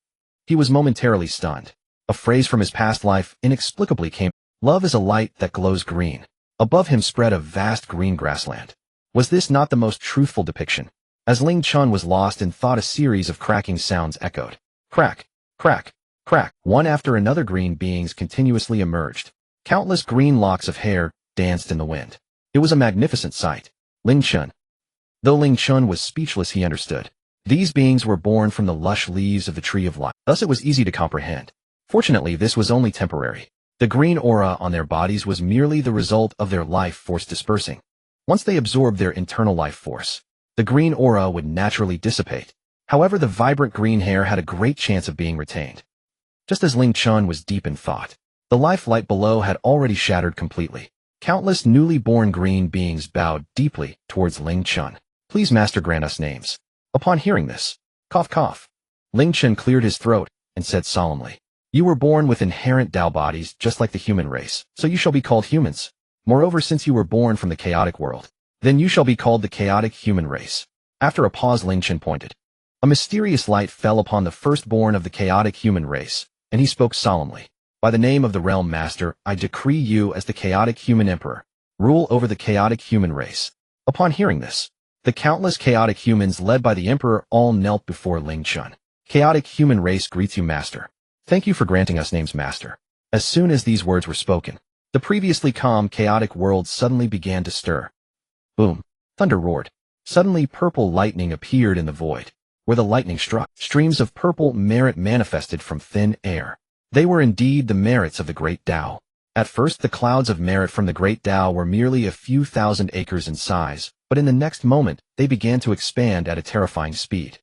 He was momentarily stunned. A phrase from his past life inexplicably came. "Love is a light that glows green." Above him spread a vast green grassland. Was this not the most truthful depiction? As Ling Chen was lost in thought, a series of cracking sounds echoed. Crack, crack, crack. One after another, green beings continuously emerged. Countless green locks of hair danced in the wind. It was a magnificent sight. Ling Chen. Though Ling Chen was speechless, he understood. These beings were born from the lush leaves of the tree of life. Thus it was easy to comprehend. Fortunately, this was only temporary. The green aura on their bodies was merely the result of their life force dispersing. Once they absorbed their internal life force, the green aura would naturally dissipate. However, the vibrant green hair had a great chance of being retained. Just as Ling Chen was deep in thought, the life light below had already shattered completely. Countless newly born green beings bowed deeply towards Ling Chen. "Please, Master, grant us names." Upon hearing this, cough cough, Ling Chen cleared his throat and said solemnly, "You were born with inherent Tao bodies just like the human race, so you shall be called humans. Moreover, since you were born from the chaotic world, then you shall be called the chaotic human race." After a pause, Ling Chen pointed. A mysterious light fell upon the firstborn of the chaotic human race, and he spoke solemnly. "By the name of the Realm Master, I decree you as the chaotic human emperor. Rule over the chaotic human race." Upon hearing this, the countless chaotic humans led by the emperor all knelt before Ling Chen. "Chaotic human race greets you, Master. Thank you for granting us names, Master." As soon as these words were spoken, the previously calm chaotic world suddenly began to stir. Boom! Thunder roared. Suddenly purple lightning appeared in the void. Where the lightning struck, streams of purple merit manifested from thin air. They were indeed the merits of the great Tao. At first, the clouds of merit from the great Tao were merely a few thousand acres in size, but in the next moment, they began to expand at a terrifying speed.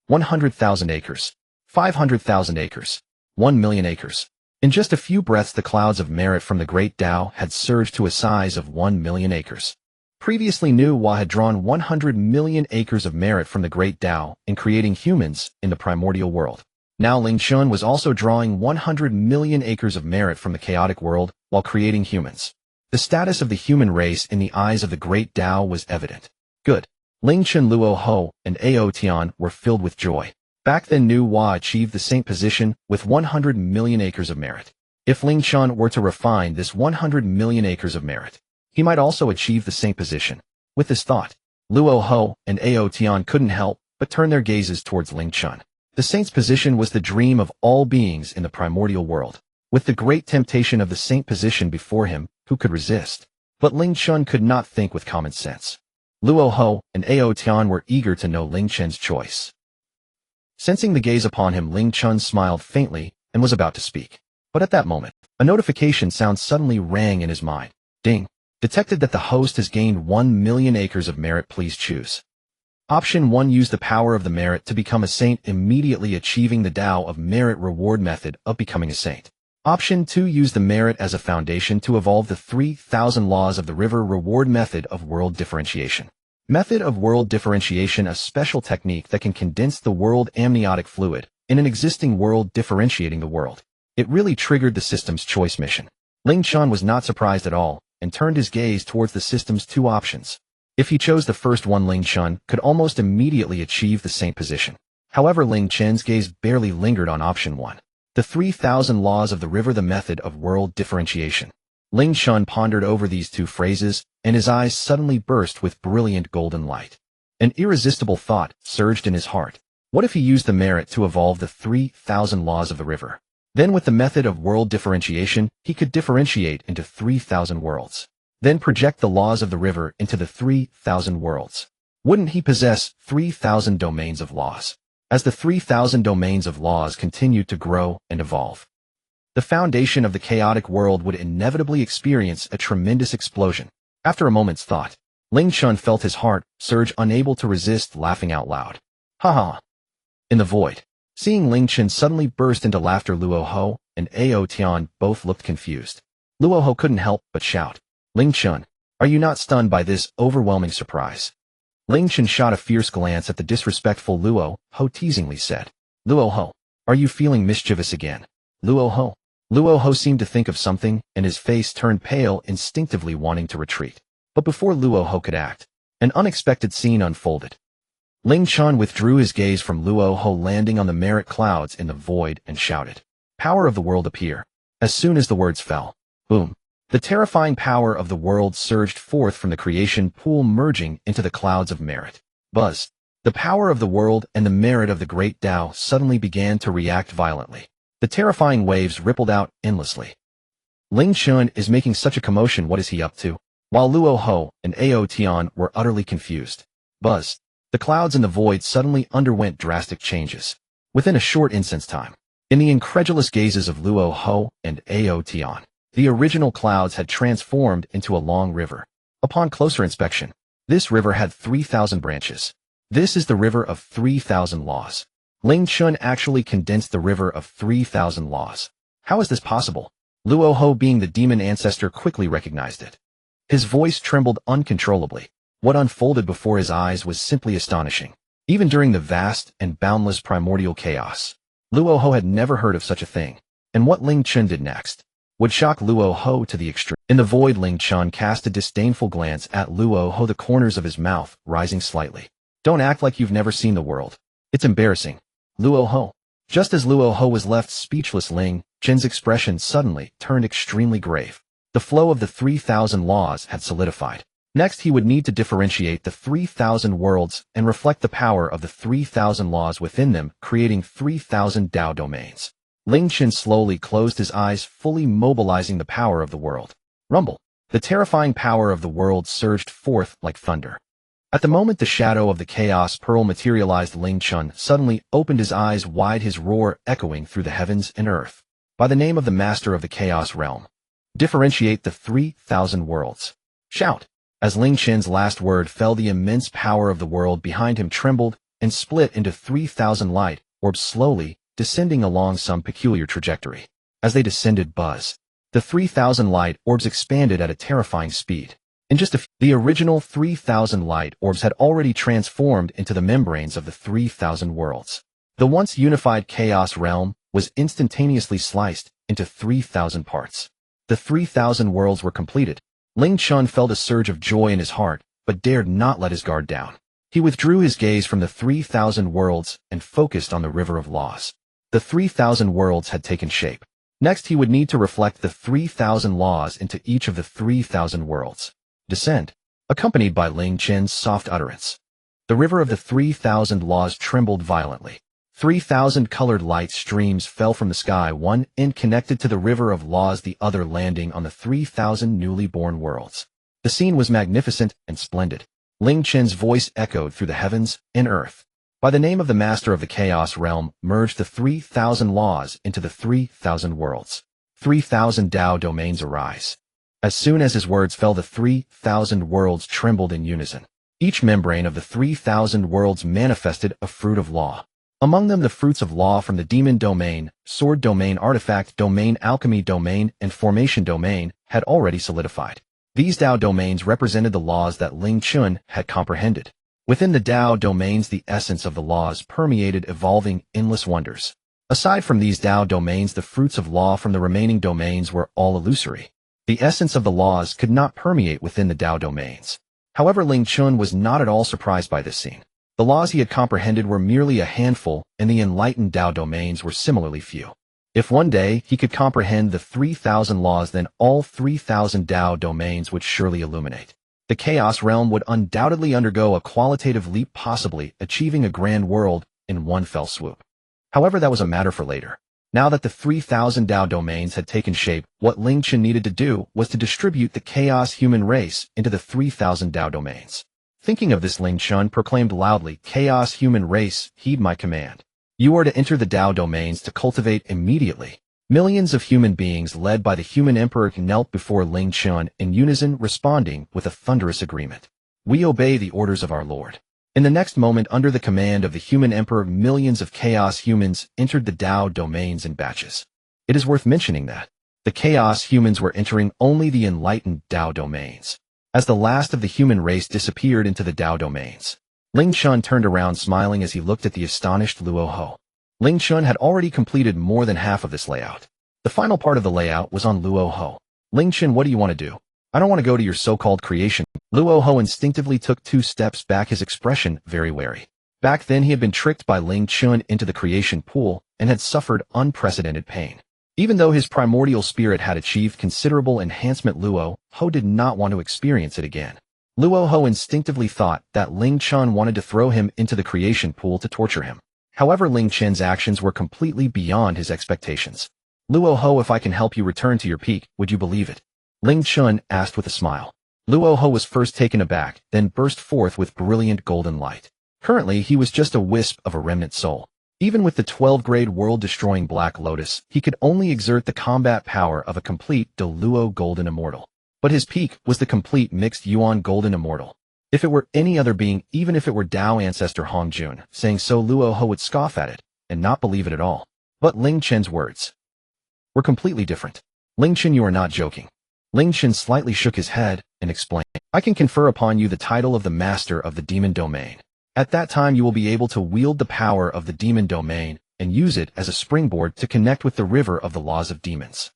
100,000 acres, 500,000 acres, 1 million acres. In just a few breaths, the clouds of merit from the great Tao had surged to a size of 1 million acres. Previously, Nuwa had drawn 100 million acres of merit from the great Tao in creating humans in the primordial world. Now Ling Chen was also drawing 100 million acres of merit from the chaotic world while creating humans. The status of the human race in the eyes of the great Tao was evident. Good. Ling Chen, Luo Ho, and Ao Tian were filled with joy. Back then, Nuwa achieved the saint position with 100 million acres of merit. If Ling Chen were to refine this 100 million acres of merit, he might also achieve the saint position. With this thought, Luo Ho and Ao Tian couldn't help but turn their gazes towards Ling Chen. The saint's position was the dream of all beings in the primordial world. With the great temptation of the saint position before him, who could resist? But Ling Chen could not think with common sense. Luo Ho and Ao Tian were eager to know Ling Chen's choice. Sensing the gaze upon him, Ling Chen smiled faintly and was about to speak. But at that moment, a notification sound suddenly rang in his mind. Ding! Detected that the host has gained 1 million acres of merit. Please choose. Option 1. Use the power of the merit to become a saint, immediately achieving the Tao of merit reward method of becoming a saint. Option 2. Use the merit as a foundation to evolve the 3,000 laws of the river reward method of world differentiation. Method of world differentiation, a special technique that can condense the world amniotic fluid in an existing world, differentiating the world. It really triggered the system's choice mission. Ling Chen was not surprised at all and turned his gaze towards the system's 2 options. If he chose the first one, Ling Chen could almost immediately achieve the saint position. However, Ling Chen's gaze barely lingered on option 1. The 3,000 laws of the river, the method of world differentiation. Ling Chen pondered over these 2 phrases, and his eyes suddenly burst with brilliant golden light. An irresistible thought surged in his heart. What if he used the merit to evolve the 3,000 laws of the river? Then with the method of world differentiation, he could differentiate into 3,000 worlds. Then project the laws of the river into the 3,000 worlds. Wouldn't he possess 3,000 domains of laws? As the 3,000 domains of laws continued to grow and evolve, the foundation of the chaotic world would inevitably experience a tremendous explosion. After a moment's thought, Ling Chen felt his heart surge, unable to resist laughing out loud. Ha ha! In the void, seeing Ling Chen suddenly burst into laughter, Luo Ho and Ao Tian both looked confused. Luo Ho couldn't help but shout, "Ling Chen, are you not stunned by this overwhelming surprise?" Ling Chen shot a fierce glance at the disrespectful Luo Ho, teasingly said, "Luo Ho, are you feeling mischievous again?" Luo Ho seemed to think of something, and his face turned pale, instinctively wanting to retreat. But before Luo Ho could act, an unexpected scene unfolded. Ling Chen withdrew his gaze from Luo Ho, landing on the merit clouds in the void, and shouted, "Power of the world, appear." As soon as the words fell, boom, the terrifying power of the world surged forth from the creation pool, merging into the clouds of merit. Buzz. The power of the world and the merit of the great Tao suddenly began to react violently. The terrifying waves rippled out endlessly. Ling Chen is making such a commotion. What is he up to? While Luo Ho and Ao Tian were utterly confused. Buzz. The clouds in the void suddenly underwent drastic changes. Within a short instant's time, in the incredulous gazes of Luo Ho and Ao Tian, the original clouds had transformed into a long river. Upon closer inspection, this river had 3,000 branches. This is the river of 3,000 laws. Ling Chen actually condensed the river of 3,000 laws. How is this possible? Luo Ho, being the demon ancestor, quickly recognized it. His voice trembled uncontrollably. What unfolded before his eyes was simply astonishing. Even during the vast and boundless primordial chaos, Luo Ho had never heard of such a thing, and what Ling Chen did next would shock Luo Ho to the extreme. In the void, Ling Chen cast a disdainful glance at Luo Ho, the corners of his mouth rising slightly. Don't act like you've never seen the world. It's embarrassing. Luo Ho. Just as Luo Ho was left speechless, Ling Chen's expression suddenly turned extremely grave. The flow of the 3,000 laws had solidified. Next, he would need to differentiate the 3,000 worlds and reflect the power of the 3,000 laws within them, creating 3,000 Dao domains. Ling Chen slowly closed his eyes, fully mobilizing the power of the world. Rumble. The terrifying power of the world surged forth like thunder. At the moment the shadow of the Chaos Pearl materialized, Ling Chen suddenly opened his eyes wide, his roar echoing through the heavens and earth. By the name of the master of the Chaos Realm, differentiate the 3,000 worlds. Shout. As Ling Chen's last word fell, the immense power of the world behind him trembled and split into 3,000 light orbs, slowly descending along some peculiar trajectory. As they descended, the 3,000 light orbs expanded at a terrifying speed. In just the original 3,000 light orbs had already transformed into the membranes of the 3,000 worlds. The once unified Chaos Realm was instantaneously sliced into 3,000 parts. The 3,000 worlds were completed. Ling Chen felt a surge of joy in his heart, but dared not let his guard down. He withdrew his gaze from the 3,000 worlds and focused on the river of laws. The 3,000 worlds had taken shape. Next, he would need to reflect the 3,000 laws into each of the 3,000 worlds. Descend. Accompanied by Ling Chen's soft utterance, the river of the 3,000 laws trembled violently. 3,000 colored light streams fell from the sky, one end connected to the river of laws, the other landing on the 3,000 newly born worlds. The scene was magnificent and splendid. Ling Chen's voice echoed through the heavens and earth. By the name of the master of the Chaos Realm, merged the 3,000 laws into the 3,000 worlds. 3,000 Dao domains arise. As soon as his words fell, the 3,000 worlds trembled in unison. Each membrane of the 3,000 worlds manifested a fruit of law. Among them, the fruits of law from the demon domain, sword domain, artifact domain, alchemy domain, and formation domain had already solidified. These Dao domains represented the laws that Ling Chen had comprehended. Within the Dao domains, the essence of the laws permeated, evolving endless wonders. Aside from these Dao domains, the fruits of law from the remaining domains were all illusory. The essence of the laws could not permeate within the Dao domains. However, Ling Chen was not at all surprised by this scene. The laws he had comprehended were merely a handful, and the enlightened Dao domains were similarly few. If one day he could comprehend the 3,000 laws, then all 3,000 Dao domains would surely illuminate. The Chaos Realm would undoubtedly undergo a qualitative leap, possibly achieving a grand world in one fell swoop. However, that was a matter for later. Now that the 3,000 Dao domains had taken shape, what Ling Chen needed to do was to distribute the chaos human race into the 3,000 Dao domains. Thinking of this, Ling Chen proclaimed loudly, "Chaos human race, heed my command. You are to enter the Dao domains to cultivate immediately." Millions of human beings led by the human emperor knelt before Ling Chen in unison, responding with a thunderous agreement. "We obey the orders of our Lord." In the next moment, under the command of the human emperor, millions of chaos humans entered the Dao domains in batches. It is worth mentioning that the chaos humans were entering only the enlightened Dao domains. As the last of the human race disappeared into the Dao domains, Ling Chen turned around smiling as he looked at the astonished Luo Ho. Ling Chen had already completed more than half of this layout. The final part of the layout was on Luo Ho. "Ling Chen, what do you want to do?" "I don't want to go to your so-called creation." Luo Ho instinctively took 2 steps back, his expression very wary. Back then he had been tricked by Ling Chen into the creation pool and had suffered unprecedented pain. Even though his primordial spirit had achieved considerable enhancement, Luo Ho did not want to experience it again. Luo Ho instinctively thought that Ling Chen wanted to throw him into the creation pool to torture him. However, Ling Chen's actions were completely beyond his expectations. "Luo Ho, if I can help you return to your peak, would you believe it?" Ling Chen asked with a smile. Luo Ho was first taken aback, then burst forth with brilliant golden light. Currently, he was just a wisp of a remnant soul. Even with the 12-grade world-destroying Black Lotus, he could only exert the combat power of a complete Luo Golden Immortal. But his peak was the complete mixed Yuan Golden Immortal. If it were any other being, even if it were Dao ancestor Hongjun, saying so, Luo Ho would scoff at it and not believe it at all. But Ling Chen's words were completely different. "Ling Chen, you are not joking." Ling Chen slightly shook his head and explained, "I can confer upon you the title of the master of the demon domain. At that time you will be able to wield the power of the demon domain and use it as a springboard to connect with the river of the laws of demons.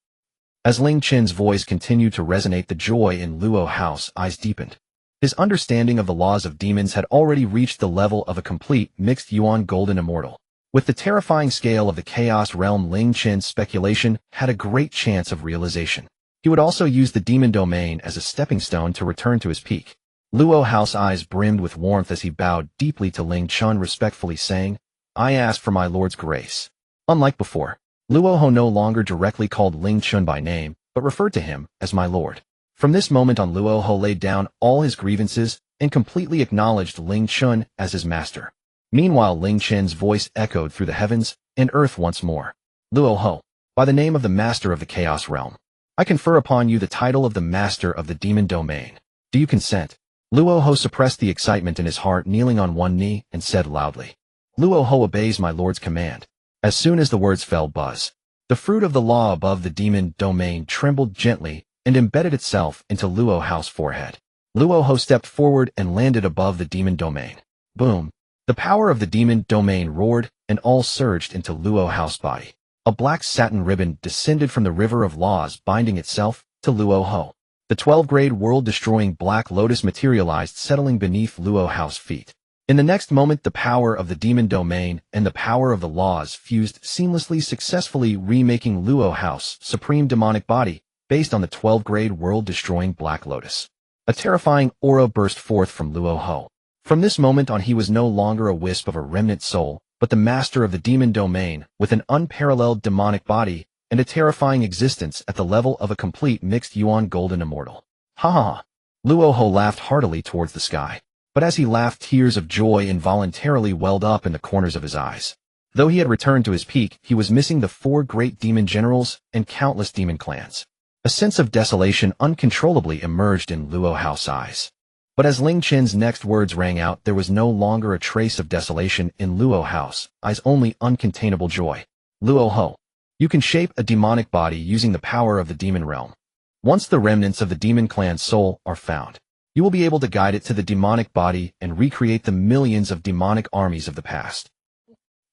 As Ling Chen's voice continued to resonate, the joy in Luo Hao's eyes deepened. His understanding of the laws of demons had already reached the level of a complete mixed Yuan golden immortal. With the terrifying scale of the chaos realm, Ling Chen's speculation had a great chance of realization. He would also use the demon domain as a stepping stone to return to his peak. Luo Hao's eyes brimmed with warmth as he bowed deeply to Ling Chen, respectfully saying, "I ask for my lord's grace." Unlike before, Luo Hao no longer directly called Ling Chen by name, but referred to him as my lord. From this moment on, Luo Hao laid down all his grievances and completely acknowledged Ling Chen as his master. Meanwhile, Ling Chen's voice echoed through the heavens and earth once more. "Luo Hao, by the name of the master of the chaos realm, I confer upon you the title of the master of the demon domain. Do you consent?" Luo Hao suppressed the excitement in his heart, kneeling on one knee, and said loudly, "Luo Hao obeys my lord's command." As soon as the words fell, buzz, the fruit of the law above the demon domain trembled gently and embedded itself into Luo Hao's forehead. Luo Hao stepped forward and landed above the demon domain. Boom! The power of the demon domain roared, and all surged into Luo Hao's body. A black satin ribbon descended from the river of laws, binding itself to Luo Hao. The 12-grade world-destroying black lotus materialized, settling beneath Luo Hao's feet. In the next moment, the power of the demon domain and the power of the laws fused seamlessly, successfully remaking Luo Hao's supreme demonic body based on the 12-grade world-destroying black lotus. A terrifying aura burst forth from Luo Hao. From this moment on, he was no longer a wisp of a remnant soul, but the master of the demon domain, with an unparalleled demonic body and a terrifying existence at the level of a complete mixed Yuan golden immortal. Ha ha ha! Luo Hao laughed heartily towards the sky. But as he laughed, tears of joy involuntarily welled up in the corners of his eyes. Though he had returned to his peak, he was missing the 4 great demon generals and countless demon clans. A sense of desolation uncontrollably emerged in Luo Hao's eyes. But as Ling Chen's next words rang out, there was no longer a trace of desolation in Luo Hao's eyes, only uncontainable joy. "Luo Hao, you can shape a demonic body using the power of the demon realm. Once the remnants of the demon clan's soul are found, you will be able to guide it to the demonic body and recreate the millions of demonic armies of the past."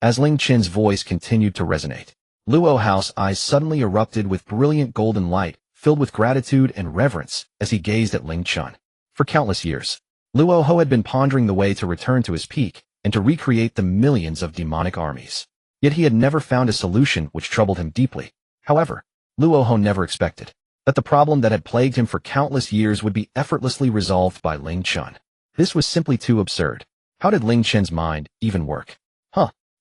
As Ling Chen's voice continued to resonate, Luo Hao's eyes suddenly erupted with brilliant golden light, filled with gratitude and reverence as he gazed at Ling Chen. For countless years, Luo Hao had been pondering the way to return to his peak and to recreate the millions of demonic armies. Yet he had never found a solution, which troubled him deeply. However, Luo Hao never expected that the problem that had plagued him for countless years would be effortlessly resolved by Ling Chen. This was simply too absurd. How did Ling Chen's mind even work?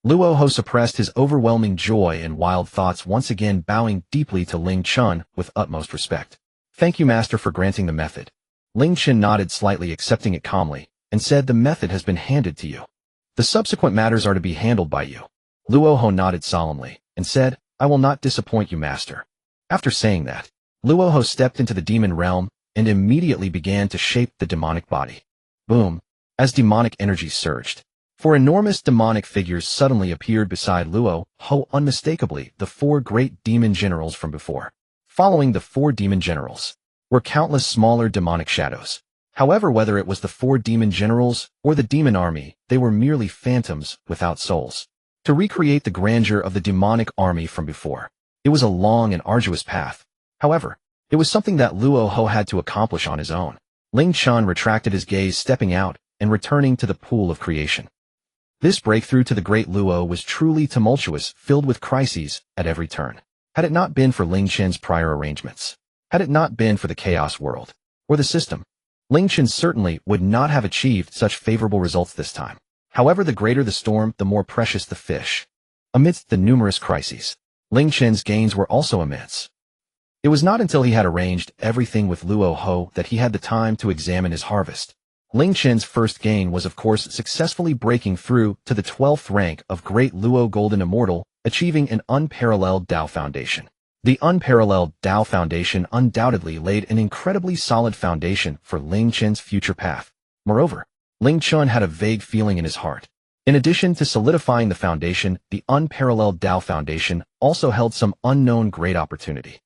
Luo Hao suppressed his overwhelming joy and wild thoughts, once again bowing deeply to Ling Chen with utmost respect. "Thank you, master, for granting the method." Ling Chen nodded slightly, accepting it calmly, and said, "The method has been handed to you. The subsequent matters are to be handled by you." Luo Hao nodded solemnly and said, "I will not disappoint you, master." After saying that, Luo Hao stepped into the demon realm and immediately began to shape the demonic body. Boom! As demonic energy surged, 4 enormous demonic figures suddenly appeared beside Luo Hao, unmistakably the 4 great demon generals from before. Following the 4 demon generals were countless smaller demonic shadows. However, whether it was the 4 demon generals or the demon army, they were merely phantoms without souls. To recreate the grandeur of the demonic army from before, it was a long and arduous path. However, it was something that Luo Hao had to accomplish on his own. Ling Chen retracted his gaze, stepping out and returning to the pool of creation. This breakthrough to the great Luo was truly tumultuous, filled with crises at every turn. Had it not been for Ling Chen's prior arrangements, had it not been for the chaos world, or the system, Ling Chen certainly would not have achieved such favorable results this time. However, the greater the storm, the more precious the fish. Amidst the numerous crises, Ling Chen's gains were also immense. It was not until he had arranged everything with Luo Hao that he had the time to examine his harvest. Ling Chen's first gain was, of course, successfully breaking through to the 12th rank of Great Luo Golden Immortal, achieving an unparalleled Dao Foundation. The unparalleled Dao Foundation undoubtedly laid an incredibly solid foundation for Ling Chen's future path. Moreover, Ling Chen had a vague feeling in his heart. In addition to solidifying the foundation, the unparalleled Dao Foundation also held some unknown great opportunity.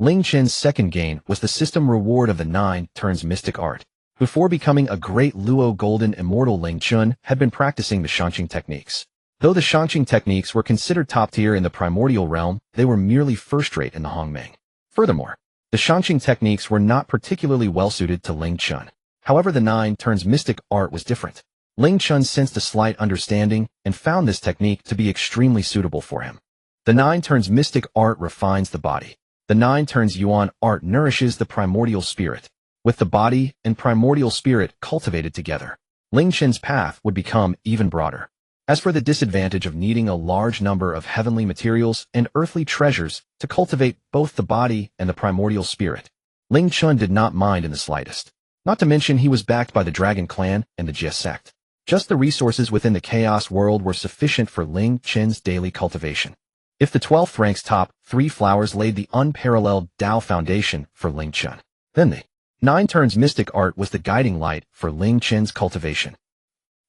Ling Chen's second gain was the system reward of the 9 turns mystic art. Before becoming a great Luo Golden Immortal, Ling Chen had been practicing the Shangqing techniques. Though the Shangqing techniques were considered top tier in the primordial realm, they were merely first-rate in the Hongming. Furthermore, the Shangqing techniques were not particularly well-suited to Ling Chen. However, the Nine Turns mystic art was different. Ling Chen sensed a slight understanding and found this technique to be extremely suitable for him. The Nine Turns mystic art refines the body. The Nine Turns Yuan art nourishes the primordial spirit. With the body and primordial spirit cultivated together, Ling Chen's path would become even broader. As for the disadvantage of needing a large number of heavenly materials and earthly treasures to cultivate both the body and the primordial spirit, Ling Chen did not mind in the slightest. Not to mention he was backed by the Dragon Clan and the Jia Sect. Just the resources within the Chaos World were sufficient for Ling Chen's daily cultivation. If the 12th rank's top 3 flowers laid the unparalleled Dao foundation for Ling Chen, then the Nine Turns mystic art was the guiding light for Ling Chen's cultivation.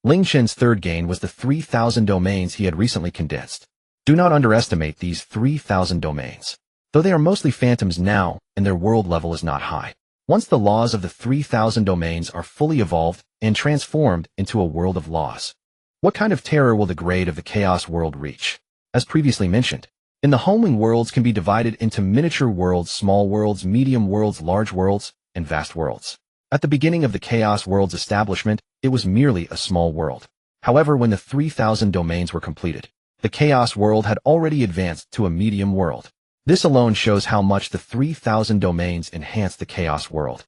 Ling Chen's third gain was the 3,000 domains he had recently condensed. Do not underestimate these 3,000 domains. Though they are mostly phantoms now, and their world level is not high. Once the laws of the 3,000 domains are fully evolved and transformed into a world of laws, what kind of terror will the grade of the Chaos World reach? As previously mentioned, in the Honghuang worlds can be divided into miniature worlds, small worlds, medium worlds, large worlds, and vast worlds. At the beginning of the Chaos World's establishment, it was merely a small world. However, when the 3,000 domains were completed, the Chaos World had already advanced to a medium world. This alone shows how much the 3,000 domains enhanced the Chaos World.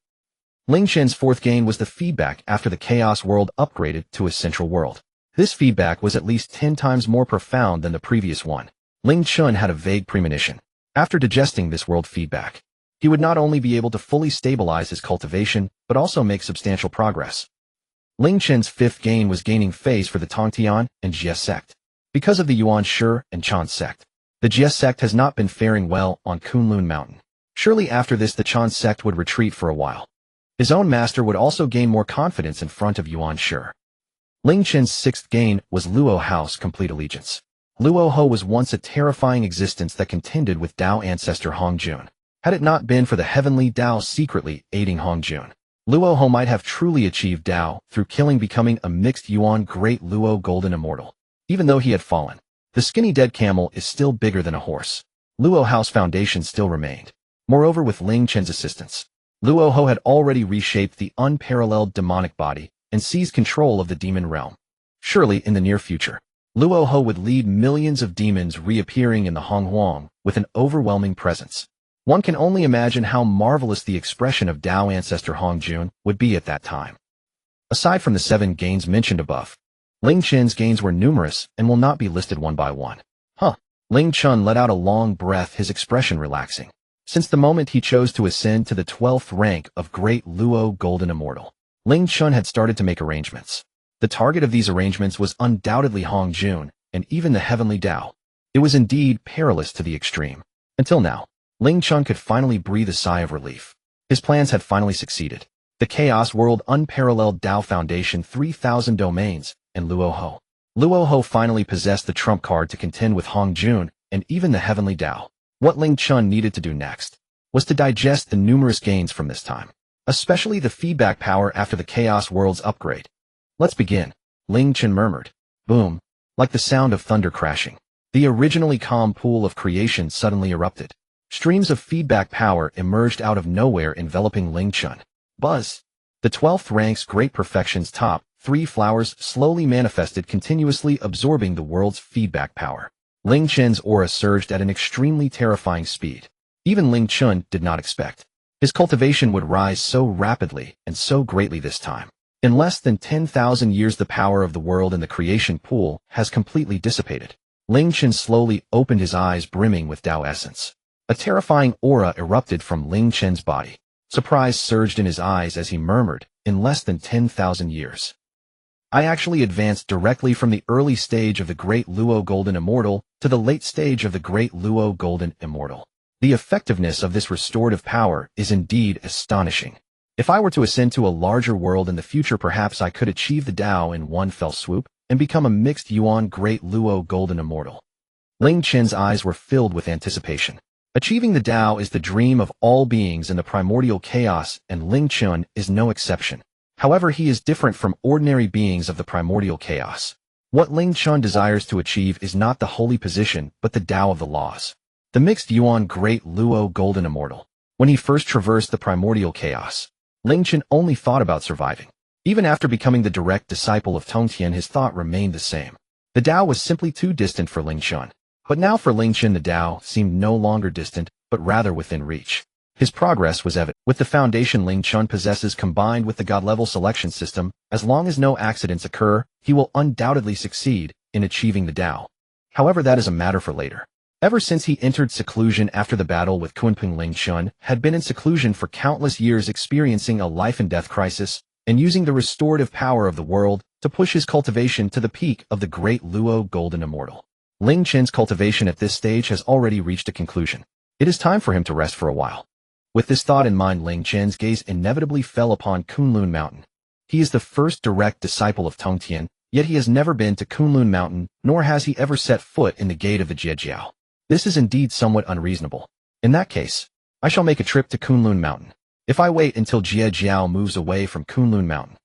Ling Chen's fourth gain was the feedback after the Chaos World upgraded to a central world. This feedback was at least 10 times more profound than the previous one. Ling Chen had a vague premonition. After digesting this world feedback, he would not only be able to fully stabilize his cultivation, but also make substantial progress. Ling Chen's fifth gain was gaining phase for the Tongtian and Jia Sect. Because of the Yuanshi and Chan Sect, the Jia Sect has not been faring well on Kunlun Mountain. Surely after this the Chan Sect would retreat for a while. His own master would also gain more confidence in front of Yuanshi. Ling Chen's sixth gain was Luo House Complete Allegiance. Luo Ho was once a terrifying existence that contended with Dao ancestor Hongjun. Had it not been for the heavenly Dao secretly aiding Hongjun, Luo Ho might have truly achieved Dao through killing, becoming a mixed Yuan great Luo Golden Immortal. Even though he had fallen, the skinny dead camel is still bigger than a horse. Luo House foundation still remained. Moreover, with Ling Chen's assistance, Luo Ho had already reshaped the unparalleled demonic body and seized control of the demon realm. Surely, in the near future, Luo Ho would lead millions of demons reappearing in the Honghuang with an overwhelming presence. One can only imagine how marvelous the expression of Dao ancestor Hongjun would be at that time. Aside from the 7 gains mentioned above, Ling Chen's gains were numerous and will not be listed one by one. Ling Chen let out a long breath, his expression relaxing. Since the moment he chose to ascend to the 12th rank of Great Luo Golden Immortal, Ling Chen had started to make arrangements. The target of these arrangements was undoubtedly Hongjun and even the heavenly Dao. It was indeed perilous to the extreme. Until now, Ling Chen could finally breathe a sigh of relief. His plans had finally succeeded. The Chaos World unparalleled Dao Foundation, 3,000 domains, and Luo Ho. Luo Ho finally possessed the trump card to contend with Hongjun and even the heavenly Dao. What Ling Chen needed to do next was to digest the numerous gains from this time, especially the feedback power after the Chaos World's upgrade. Let's begin, Ling Chen murmured. Boom, like the sound of thunder crashing. The originally calm pool of creation suddenly erupted. Streams of feedback power emerged out of nowhere, enveloping Ling Chen. Buzz. The 12th rank's Great Perfection's top 3 flowers slowly manifested, continuously absorbing the world's feedback power. Ling Chen's aura surged at an extremely terrifying speed. Even Ling Chen did not expect his cultivation would rise so rapidly and so greatly this time. In less than 10,000 years, the power of the world in the creation pool has completely dissipated. Ling Chen slowly opened his eyes, brimming with Dao essence. A terrifying aura erupted from Ling Chen's body. Surprise surged in his eyes as he murmured, in less than 10,000 years. I actually advanced directly from the early stage of the Great Luo Golden Immortal to the late stage of the Great Luo Golden Immortal. The effectiveness of this restorative power is indeed astonishing. If I were to ascend to a larger world in the future, perhaps I could achieve the Dao in one fell swoop and become a mixed Yuan Great Luo Golden Immortal. Ling Chen's eyes were filled with anticipation. Achieving the Dao is the dream of all beings in the primordial chaos, and Ling Chen is no exception. However, he is different from ordinary beings of the primordial chaos. What Ling Chen desires to achieve is not the holy position, but the Tao of the laws. The mixed Yuan Great Luo Golden Immortal. When he first traversed the primordial chaos, Ling Chen only thought about surviving. Even after becoming the direct disciple of Tongtian, his thought remained the same. The Tao was simply too distant for Ling Chen. But now for Ling Chen, the Tao seemed no longer distant, but rather within reach. His progress was evident. With the foundation Ling Chen possesses combined with the God-level selection system, as long as no accidents occur, he will undoubtedly succeed in achieving the Tao. However, that is a matter for later. Ever since he entered seclusion after the battle with Kunping, Ling Chen had been in seclusion for countless years, experiencing a life-and-death crisis, and using the restorative power of the world to push his cultivation to the peak of the Great Luo Golden Immortal. Ling Chen's cultivation at this stage has already reached a conclusion. It is time for him to rest for a while. With this thought in mind, Ling Chen's gaze inevitably fell upon Kunlun Mountain. He is the first direct disciple of Tongtian, yet he has never been to Kunlun Mountain, nor has he ever set foot in the gate of the Jiejiao. This is indeed somewhat unreasonable. In that case, I shall make a trip to Kunlun Mountain. If I wait until Jiejiao moves away from Kunlun Mountain.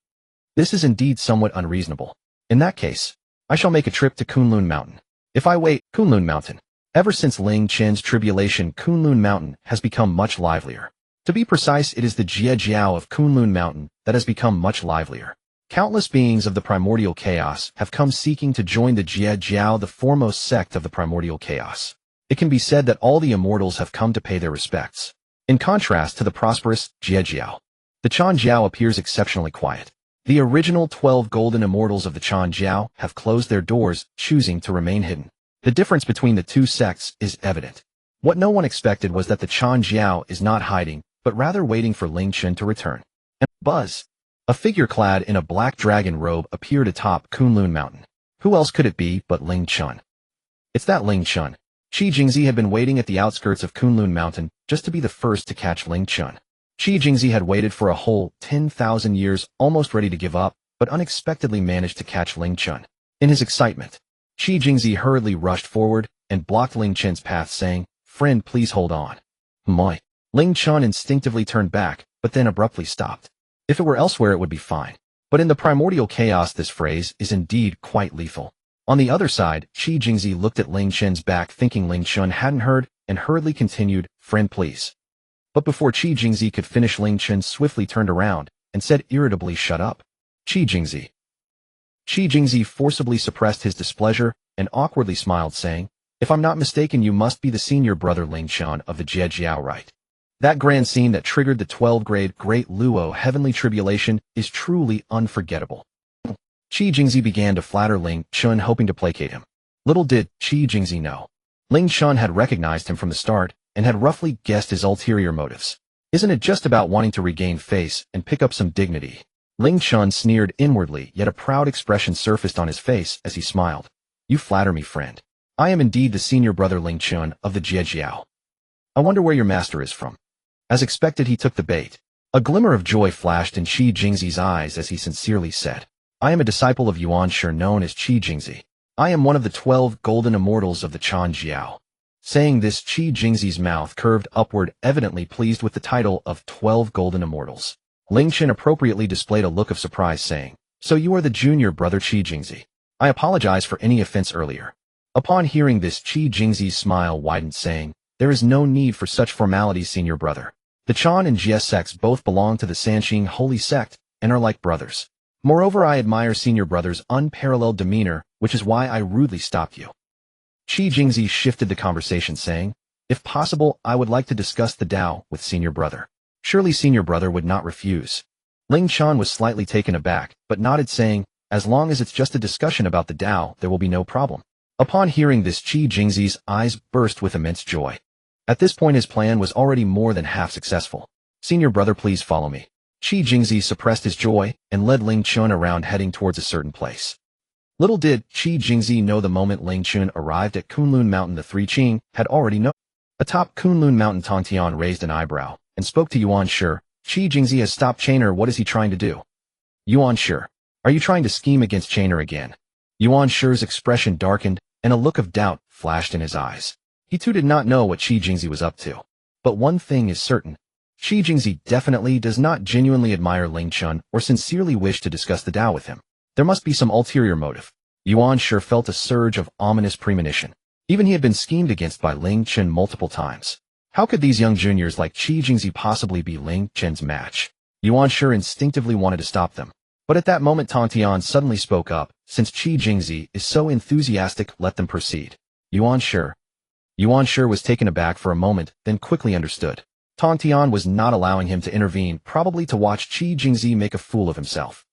This is indeed somewhat unreasonable. In that case, I shall make a trip to Kunlun Mountain. If I wait, Kunlun Mountain. Ever since Ling Chen's tribulation, Kunlun Mountain has become much livelier. To be precise, it is the Jiejiao of Kunlun Mountain that has become much livelier. Countless beings of the primordial chaos have come seeking to join the Jiejiao, the foremost sect of the primordial chaos. It can be said that all the immortals have come to pay their respects. In contrast to the prosperous Jiejiao, the Chanjiao appears exceptionally quiet. The original 12 golden immortals of the Chanjiao have closed their doors, choosing to remain hidden. The difference between the two sects is evident. What no one expected was that the Chanjiao is not hiding, but rather waiting for Ling Chen to return. And buzz! A figure clad in a black dragon robe appeared atop Kunlun Mountain. Who else could it be but Ling Chen? It's that Ling Chen. Qi Jingzi had been waiting at the outskirts of Kunlun Mountain just to be the first to catch Ling Chen. Qi Jingzi had waited for a whole 10,000 years, almost ready to give up, but unexpectedly managed to catch Ling Chen. In his excitement, Qi Jingzi hurriedly rushed forward and blocked Ling Chen's path, saying, "Friend, please hold on." Moi. Ling Chen instinctively turned back, but then abruptly stopped. If it were elsewhere, it would be fine. But in the primordial chaos, this phrase is indeed quite lethal. On the other side, Qi Jingzi looked at Ling Chen's back, thinking Ling Chen hadn't heard, and hurriedly continued, "Friend, please." But before Qi Jingzi could finish, Ling Chen swiftly turned around and said irritably, "Shut up, Qi Jingzi." Qi Jingzi forcibly suppressed his displeasure and awkwardly smiled, saying, "If I'm not mistaken, you must be the senior brother Ling Chen of the Jiejiao, right?" That grand scene that triggered the 12-grade Great Luo Heavenly Tribulation is truly unforgettable. Qi Jingzi began to flatter Ling Chen, hoping to placate him. Little did Qi Jingzi know. Ling Chen had recognized him from the start and had roughly guessed his ulterior motives. Isn't it just about wanting to regain face and pick up some dignity? Ling Chen sneered inwardly, yet a proud expression surfaced on his face as he smiled. "You flatter me, friend. I am indeed the senior brother Ling Chen of the Jiejiao. I wonder where your master is from." As expected, he took the bait. A glimmer of joy flashed in Qi Jingzi's eyes as he sincerely said, "I am a disciple of Yuanshi known as Qi Jingzi. I am one of the 12 golden immortals of the Chanjiao." Saying this, Qi Jingzi's mouth curved upward, evidently pleased with the title of 12 golden immortals. Ling Chen appropriately displayed a look of surprise, saying, "So you are the junior brother Qi Jingzi. I apologize for any offense earlier." Upon hearing this, Qi Jingzi's smile widened, saying, "There is no need for such formalities, senior brother. The Chan and Jie sects both belong to the Sanxing Holy Sect and are like brothers. Moreover, I admire senior brother's unparalleled demeanor, which is why I rudely stopped you." Qi Jingzi shifted the conversation, saying, "If possible, I would like to discuss the Tao with senior brother. Surely senior brother would not refuse." Ling Chen was slightly taken aback, but nodded, saying, "As long as it's just a discussion about the Tao, there will be no problem." Upon hearing this, Qi Jingzi's eyes burst with immense joy. At this point, his plan was already more than half successful. "Senior brother, please follow me." Qi Jingzi suppressed his joy and led Ling Chen around, heading towards a certain place. Little did Qi Jingzi know, the moment Ling Chen arrived at Kunlun Mountain, the three Qing had already known. Atop Kunlun Mountain, Tongtian raised an eyebrow and spoke to Yuanshi. "Qi Jingzi has stopped Chainer. What is he trying to do?" "Yuanshi, are you trying to scheme against Chainer again?" Yuanshi's expression darkened, and a look of doubt flashed in his eyes. He too did not know what Qi Jingzi was up to. But one thing is certain. Qi Jingzi definitely does not genuinely admire Ling Chen or sincerely wish to discuss the Tao with him. There must be some ulterior motive. Yuanshi felt a surge of ominous premonition. Even he had been schemed against by Ling Chen multiple times. How could these young juniors like Qi Jingzi possibly be Ling Chen's match? Yuanshi instinctively wanted to stop them. But at that moment Tongtian suddenly spoke up. Since Qi Jingzi is so enthusiastic, let them proceed. Yuanshi was taken aback for a moment, then quickly understood. Tongtian was not allowing him to intervene, probably to watch Qi Jingzi make a fool of himself.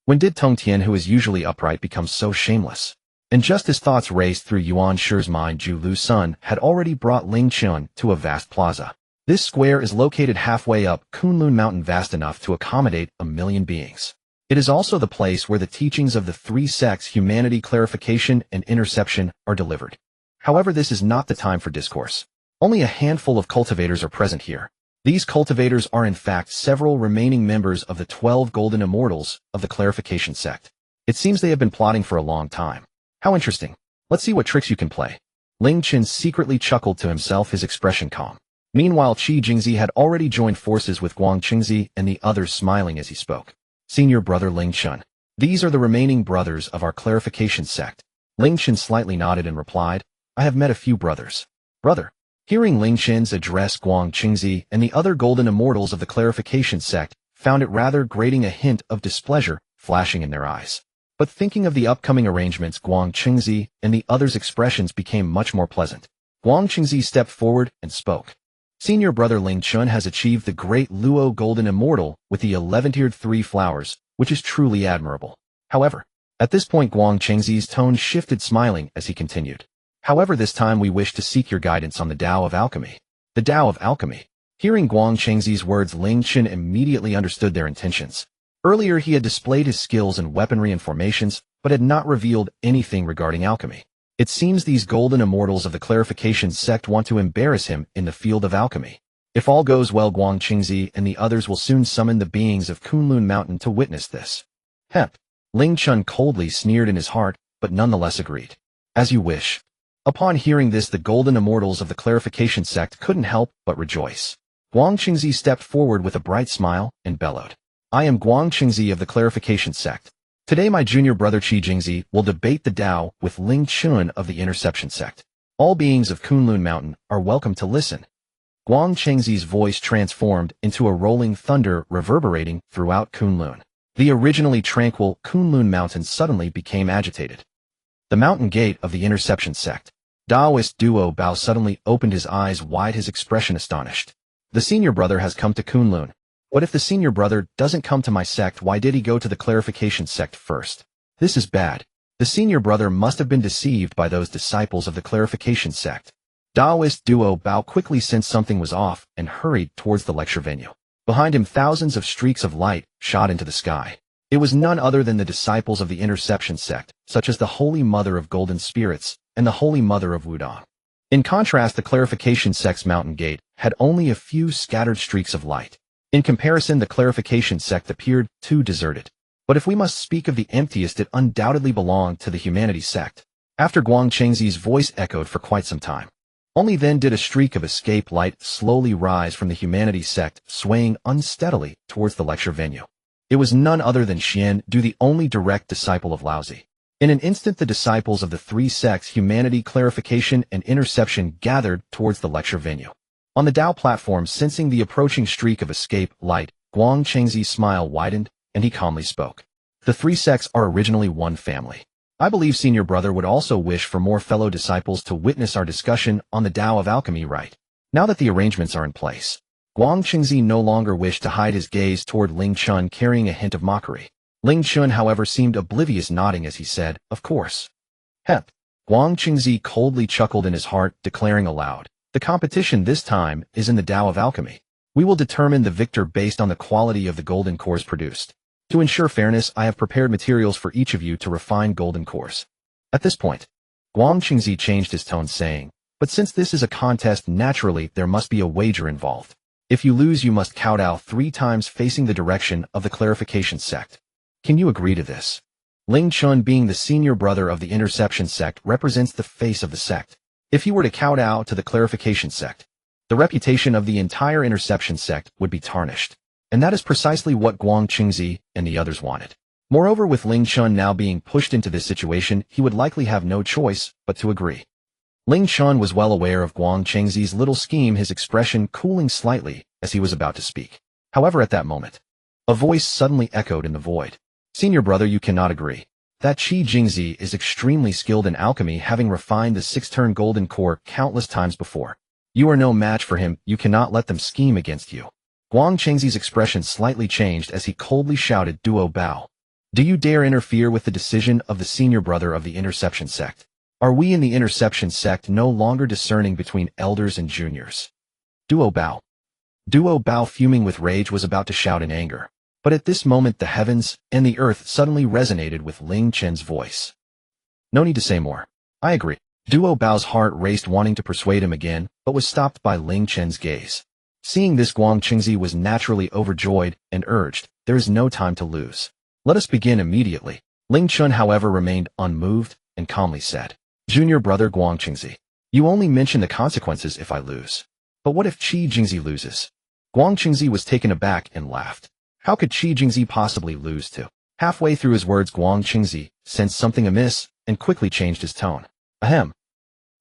When did Tongtian, who is usually upright, become so shameless? And just as thoughts raced through Yuanshi's mind, Zhu Lu's son had already brought Ling Chen to a vast plaza. This square is located halfway up Kunlun Mountain, vast enough to accommodate 1 million beings. It is also the place where the teachings of the 3 sects, humanity, clarification, and interception, are delivered. However, this is not the time for discourse. Only a handful of cultivators are present here. These cultivators are in fact several remaining members of the 12 golden immortals of the clarification sect. It seems they have been plotting for a long time. How interesting. Let's see what tricks you can play. Ling Chen secretly chuckled to himself, his expression calm. Meanwhile, Qi Jingzi had already joined forces with Guang Qingzi and the others, smiling as he spoke. Senior brother Ling Chen. These are the remaining brothers of our clarification sect. Ling Chen slightly nodded and replied, I have met a few brothers. Brother. Hearing Ling Chen's address, Guang Qingzi and the other golden immortals of the clarification sect found it rather grating, a hint of displeasure flashing in their eyes. But thinking of the upcoming arrangements, Guang Qingzi and the others' expressions became much more pleasant. Guang Qingzi stepped forward and spoke. Senior brother Ling Chen has achieved the great Luo golden immortal with the 11-tiered 3 flowers, which is truly admirable. However, at this point Guang Qingzi's tone shifted, smiling as he continued. However, this time we wish to seek your guidance on the Tao of Alchemy. The Tao of Alchemy. Hearing Guang Qingzi's words, Ling Chen immediately understood their intentions. Earlier he had displayed his skills in weaponry and formations, but had not revealed anything regarding alchemy. It seems these golden immortals of the clarification sect want to embarrass him in the field of alchemy. If all goes well, Guang Qingzi and the others will soon summon the beings of Kunlun Mountain to witness this. Hep. Ling Chen coldly sneered in his heart, but nonetheless agreed. As you wish. Upon hearing this, the golden immortals of the clarification sect couldn't help but rejoice. Guang Qingzi stepped forward with a bright smile and bellowed. I am Guang Qingzi of the clarification sect. Today my junior brother Qi Jingzi will debate the Tao with Ling Chen of the Interception sect. All beings of Kunlun Mountain are welcome to listen. Guang Qingzi's voice transformed into a rolling thunder reverberating throughout Kunlun. The originally tranquil Kunlun Mountain suddenly became agitated. The mountain gate of the Interception sect. Taoist Duobao suddenly opened his eyes wide, his expression astonished. The senior brother has come to Kunlun. What if the senior brother doesn't come to my sect? Why did he go to the clarification sect first? This is bad. The senior brother must have been deceived by those disciples of the clarification sect. Taoist Duobao quickly sensed something was off and hurried towards the lecture venue. Behind him, thousands of streaks of light shot into the sky. It was none other than the disciples of the Interception sect, such as the Holy Mother of Golden Spirits and the Holy Mother of Wudong. In contrast, the clarification sect's mountain gate had only a few scattered streaks of light. In comparison, the clarification sect appeared too deserted. But if we must speak of the emptiest, it undoubtedly belonged to the humanity sect. After Guang Qingzi's voice echoed for quite some time. Only then did a streak of escape light slowly rise from the humanity sect, swaying unsteadily towards the lecture venue. It was none other than Xian Du, the only direct disciple of Laozi. In an instant, the disciples of the 3 sects, humanity, clarification, and interception, gathered towards the lecture venue. On the Tao platform, sensing the approaching streak of escape light, Guang Qingzi's smile widened, and he calmly spoke. The 3 sects are originally one family. I believe senior brother would also wish for more fellow disciples to witness our discussion on the Tao of Alchemy, right? Now that the arrangements are in place. Guang Qingzi no longer wished to hide his gaze toward Ling Chen, carrying a hint of mockery. Ling Chen, however, seemed oblivious, nodding as he said, of course. Hep. Guang Qingzi coldly chuckled in his heart, declaring aloud, the competition this time is in the Tao of Alchemy. We will determine the victor based on the quality of the golden cores produced. To ensure fairness, I have prepared materials for each of you to refine golden cores. At this point, Guang Qingzi changed his tone, saying, but since this is a contest, naturally there must be a wager involved. If you lose, you must kowtow 3 times facing the direction of the clarification sect. Can you agree to this? Ling Chen, being the senior brother of the Interception sect, represents the face of the sect. If he were to kowtow to the clarification sect, The reputation of the entire Interception sect would be tarnished. And that is precisely what Guang Qingzi and the others wanted. Moreover, with Ling Chen now being pushed into this situation, he would likely have no choice but to agree. Ling Chen was well aware of Guang Qingzi's little scheme, his expression cooling slightly as he was about to speak. However, at that moment, a voice suddenly echoed in the void. Senior brother, you cannot agree. That Qi Jingzi is extremely skilled in alchemy, having refined the 6-turn golden core countless times before. You are no match for him, you cannot let them scheme against you. Guang Qingzi's expression slightly changed as he coldly shouted, Duobao. Do you dare interfere with the decision of the senior brother of the Interception sect? Are we in the Interception sect no longer discerning between elders and juniors? Duobao. Duobao, fuming with rage, was about to shout in anger. But at this moment the heavens and the earth suddenly resonated with Ling Chen's voice. No need to say more. I agree. Duobao's heart raced, wanting to persuade him again, but was stopped by Ling Chen's gaze. Seeing this, Guang Qingzi was naturally overjoyed and urged, there is no time to lose. Let us begin immediately. Ling Chen, however, remained unmoved and calmly said, Junior brother Guang Qingzi, you only mention the consequences if I lose. But what if Qi Jingzi loses? Guang Qingzi was taken aback and laughed. How could Qi Jingzi possibly lose to? Halfway through his words, Guang Qingzi sensed something amiss and quickly changed his tone. Ahem.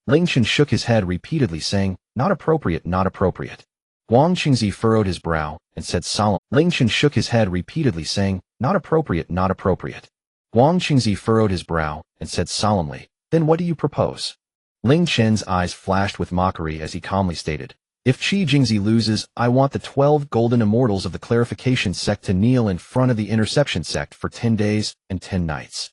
Ling Chen shook his head repeatedly, saying, not appropriate, not appropriate. Guang Qingzi furrowed his brow and said solemnly. Ling Chen shook his head repeatedly, saying, not appropriate, not appropriate. Guang Qingzi furrowed his brow and said solemnly, then what do you propose? Ling Chen's eyes flashed with mockery as he calmly stated, if Qi Jingzi loses, I want the 12 golden immortals of the Clarification sect to kneel in front of the Interception sect for 10 days and 10 nights.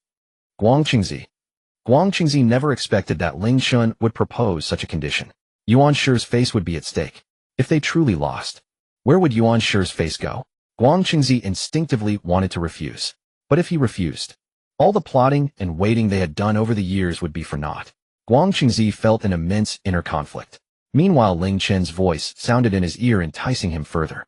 Guang Qingzi never expected that Ling Chen would propose such a condition. Yuanshi's face would be at stake. If they truly lost, where would Yuanshi's face go? Guang Qingzi instinctively wanted to refuse. But if he refused, all the plotting and waiting they had done over the years would be for naught. Guang Qingzi felt an immense inner conflict. Meanwhile, Ling Chen's voice sounded in his ear, enticing him further.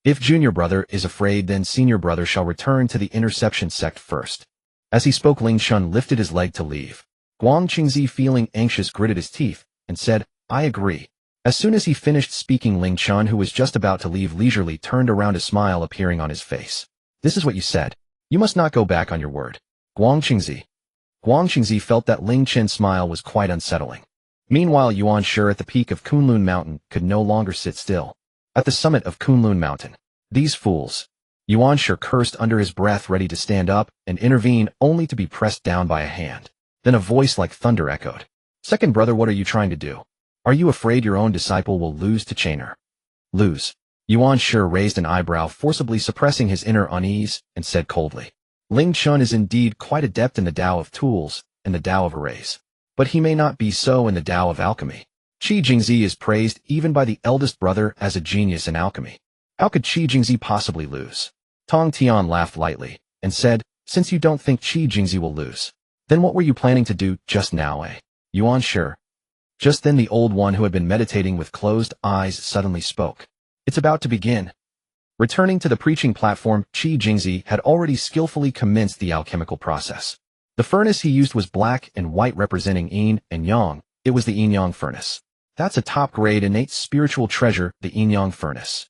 If junior brother is afraid, then senior brother shall return to the Interception sect first. As he spoke, Ling Chen lifted his leg to leave. Guang Qingzi, feeling anxious, gritted his teeth and said, I agree. As soon as he finished speaking, Ling Chen, who was just about to leave, leisurely turned around, a smile appearing on his face. This is what you said. You must not go back on your word. Guang Qingzi felt that Ling Chen's smile was quite unsettling. Meanwhile, Yuanshi at the peak of Kunlun Mountain could no longer sit still. At the summit of Kunlun Mountain, these fools. Yuanshi cursed under his breath, ready to stand up and intervene, only to be pressed down by a hand. Then a voice like thunder echoed. Second brother, what are you trying to do? Are you afraid your own disciple will lose to Chainer? Lose. Yuanshi raised an eyebrow, forcibly suppressing his inner unease, and said coldly, Ling Chen is indeed quite adept in the Tao of tools and the Tao of arrays. But he may not be so in the Tao of alchemy. Qi Jingzi is praised even by the eldest brother as a genius in alchemy. How could Qi Jingzi possibly lose? Tongtian laughed lightly and said, since you don't think Qi Jingzi will lose, then what were you planning to do just now, eh? Yuanshi. Just then the old one, who had been meditating with closed eyes, suddenly spoke. It's about to begin. Returning to the preaching platform, Qi Jingzi had already skillfully commenced the alchemical process. The furnace he used was black and white, representing yin and yang. It was the yin-yang furnace. That's a top-grade innate spiritual treasure, the yin-yang furnace.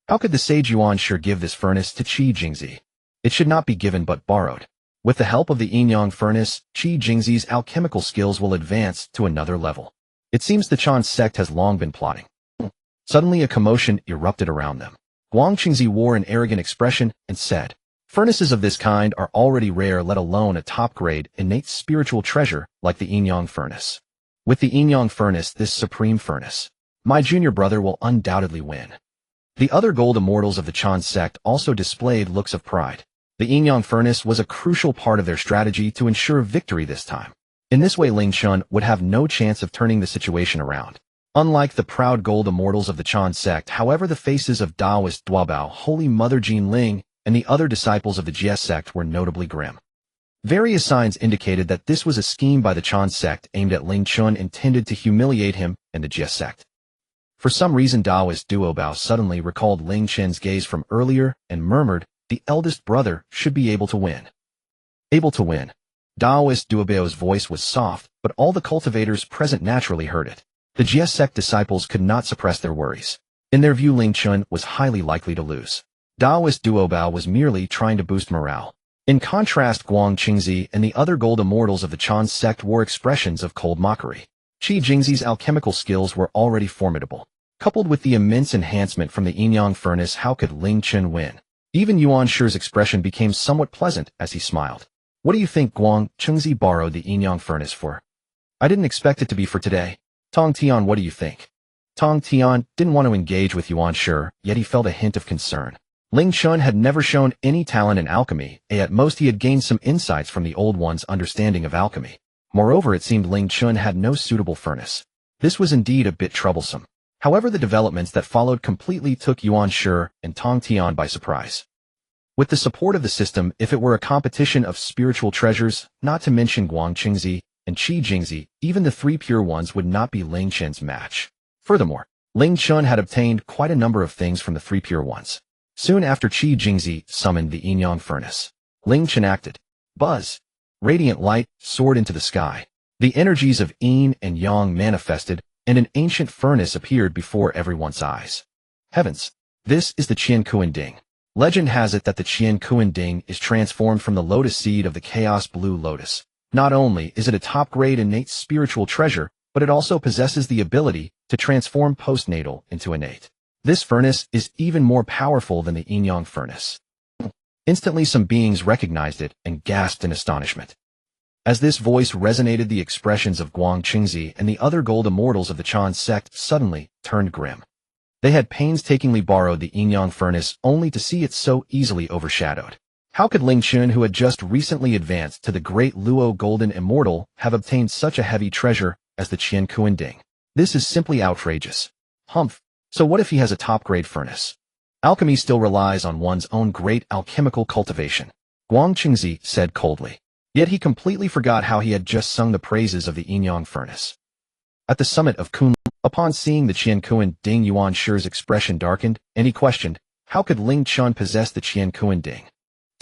How could the sage Yuanshi give this furnace to Qi Jingzi? It should not be given but borrowed. With the help of the yin-yang furnace, Qi Jingzi's alchemical skills will advance to another level. It seems the Chan sect has long been plotting. Suddenly a commotion erupted around them. Guang Qingzi wore an arrogant expression and said, furnaces of this kind are already rare, let alone a top-grade innate spiritual treasure like the yin-yang furnace. With the yin-yang furnace, this supreme furnace, my junior brother will undoubtedly win. The other gold immortals of the Chan sect also displayed looks of pride. The yin-yang furnace was a crucial part of their strategy to ensure victory this time. In this way, Ling Chen would have no chance of turning the situation around. Unlike the proud gold immortals of the Chan sect, however, the faces of Taoist Duobao, Holy Mother Jin Ling, and the other disciples of the Jie sect were notably grim. Various signs indicated that this was a scheme by the Chan sect aimed at Ling Chen, intended to humiliate him and the Jie sect. For some reason, Taoist Duobao suddenly recalled Ling Chen's gaze from earlier and murmured, the eldest brother should be able to win. Able to win. Taoist Duobao's voice was soft, but all the cultivators present naturally heard it. The GS Sect disciples could not suppress their worries. In their view, Ling Chen was highly likely to lose. Taoist Duobao was merely trying to boost morale. In contrast, Guang Qingzi and the other gold immortals of the Chan sect wore expressions of cold mockery. Qi Jingzi's alchemical skills were already formidable. Coupled with the immense enhancement from the yin-yang furnace, how could Ling Chen win? Even Yuanshi's expression became somewhat pleasant as he smiled. What do you think Guang Qingzi borrowed the yin-yang furnace for? I didn't expect it to be for today. Tongtian, what do you think? Tongtian didn't want to engage with Yuanshi, yet he felt a hint of concern. Ling Chen had never shown any talent in alchemy, and at most he had gained some insights from the old one's understanding of alchemy. Moreover, it seemed Ling Chen had no suitable furnace. This was indeed a bit troublesome. However, the developments that followed completely took Yuanshi and Tongtian by surprise. With the support of the system, if it were a competition of spiritual treasures, not to mention Guang Qingzi and Qi Jingzi, even the three pure ones would not be Ling Chen's match. Furthermore, Ling Chen had obtained quite a number of things from the three pure ones. Soon after Qi Jingzi summoned the yin-yang furnace, Ling Chen acted. Buzz! Radiant light soared into the sky. The energies of yin and yang manifested, and an ancient furnace appeared before everyone's eyes. Heavens! This is the Qian Kuan Ding. Legend has it that the Qian Kuan Ding is transformed from the lotus seed of the chaos blue lotus. Not only is it a top-grade innate spiritual treasure, but it also possesses the ability to transform postnatal into innate. This furnace is even more powerful than the yin-yang furnace. Instantly some beings recognized it and gasped in astonishment. As this voice resonated, the expressions of Guang Qingzi and the other gold immortals of the Chan sect suddenly turned grim. They had painstakingly borrowed the yin-yang furnace only to see it so easily overshadowed. How could Ling Chen, who had just recently advanced to the great Luo golden immortal, have obtained such a heavy treasure as the Qian Kuan Ding? This is simply outrageous. Humph. So what if he has a top-grade furnace? Alchemy still relies on one's own great alchemical cultivation, Guang Qingzi said coldly. Yet he completely forgot how he had just sung the praises of the yin-yang furnace. At the summit of Kunlun, upon seeing the Qian Kuan Ding, Yuanshi's expression darkened, and he questioned, how could Ling Chen possess the Qian Kuan Ding?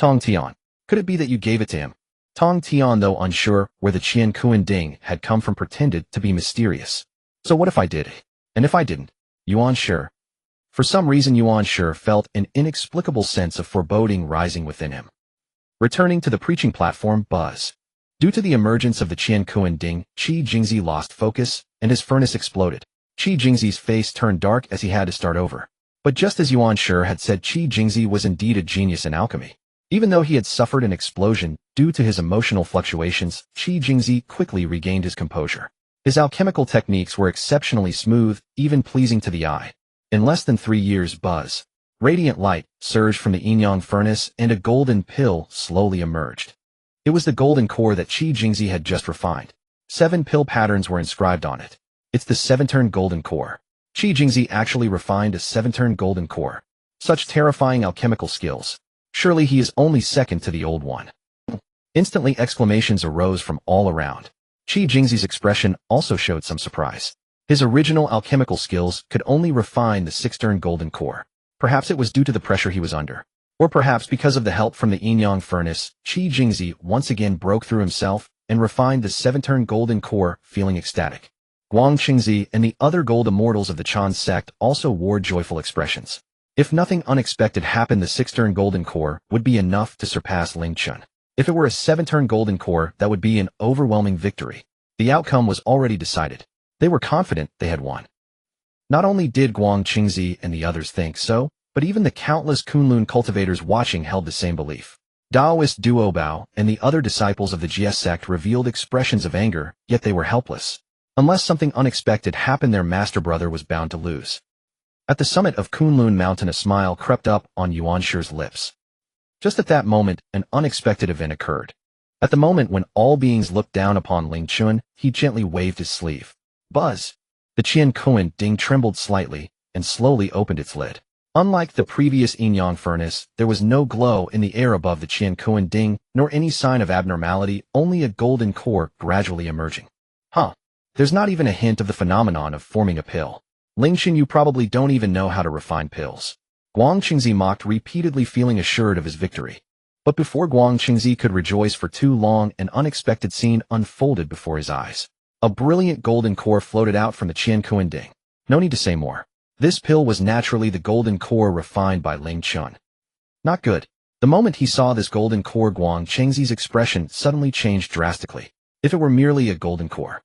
Tongtian, could it be that you gave it to him? Tongtian, though unsure where the Qian Kuan Ding had come from, pretended to be mysterious. So what if I did? And if I didn't? Yuanshi. For some reason, Yuanshi felt an inexplicable sense of foreboding rising within him. Returning to the preaching platform, Buzz. Due to the emergence of the Qian Kuan Ding, Qi Jingzi lost focus, and his furnace exploded. Qi Jingzi's face turned dark as he had to start over. But just as Yuanshi had said, Qi Jingzi was indeed a genius in alchemy. Even though he had suffered an explosion due to his emotional fluctuations, Qi Jingzi quickly regained his composure. His alchemical techniques were exceptionally smooth, even pleasing to the eye. In less than 3 years, Buzz. Radiant light surged from the yin-yang furnace, and a golden pill slowly emerged. It was the golden core that Qi Jingzi had just refined. 7 pill patterns were inscribed on it. It's the 7-turn golden core. Qi Jingzi actually refined a 7-turn golden core. Such terrifying alchemical skills. Surely he is only second to the old one. Instantly exclamations arose from all around. Qi Jingzi's expression also showed some surprise. His original alchemical skills could only refine the 6-turn golden core. Perhaps it was due to the pressure he was under. Or perhaps because of the help from the yin-yang furnace, Qi Jingzi once again broke through himself and refined the 7-turn golden core, feeling ecstatic. Guang Qingzi and the other gold immortals of the Chan sect also wore joyful expressions. If nothing unexpected happened, the 6-turn golden core would be enough to surpass Ling Chen. If it were a 7-turn golden core, that would be an overwhelming victory. The outcome was already decided. They were confident they had won. Not only did Guang Qingzi and the others think so, but even the countless Kunlun cultivators watching held the same belief. Taoist Duobao and the other disciples of the GS sect revealed expressions of anger, yet they were helpless. Unless something unexpected happened, their master brother was bound to lose. At the summit of Kunlun Mountain, a smile crept up on Yuanshi's lips. Just at that moment, an unexpected event occurred. At the moment when all beings looked down upon Ling Chen, he gently waved his sleeve. Buzz! The Qian Kuan Ding trembled slightly and slowly opened its lid. Unlike the previous yin-yang furnace, there was no glow in the air above the Qian Kuan Ding, nor any sign of abnormality, only a golden core gradually emerging. Huh. There's not even a hint of the phenomenon of forming a pill. Ling Chen, you probably don't even know how to refine pills. Guang Qingzi mocked, repeatedly feeling assured of his victory. But before Guang Qingzi could rejoice for too long, an unexpected scene unfolded before his eyes. A brilliant golden core floated out from the Qiankuan Ding. No need to say more. This pill was naturally the golden core refined by Ling Chen. Not good. The moment he saw this golden core, Guang Chengzi's expression suddenly changed drastically. If it were merely a golden core,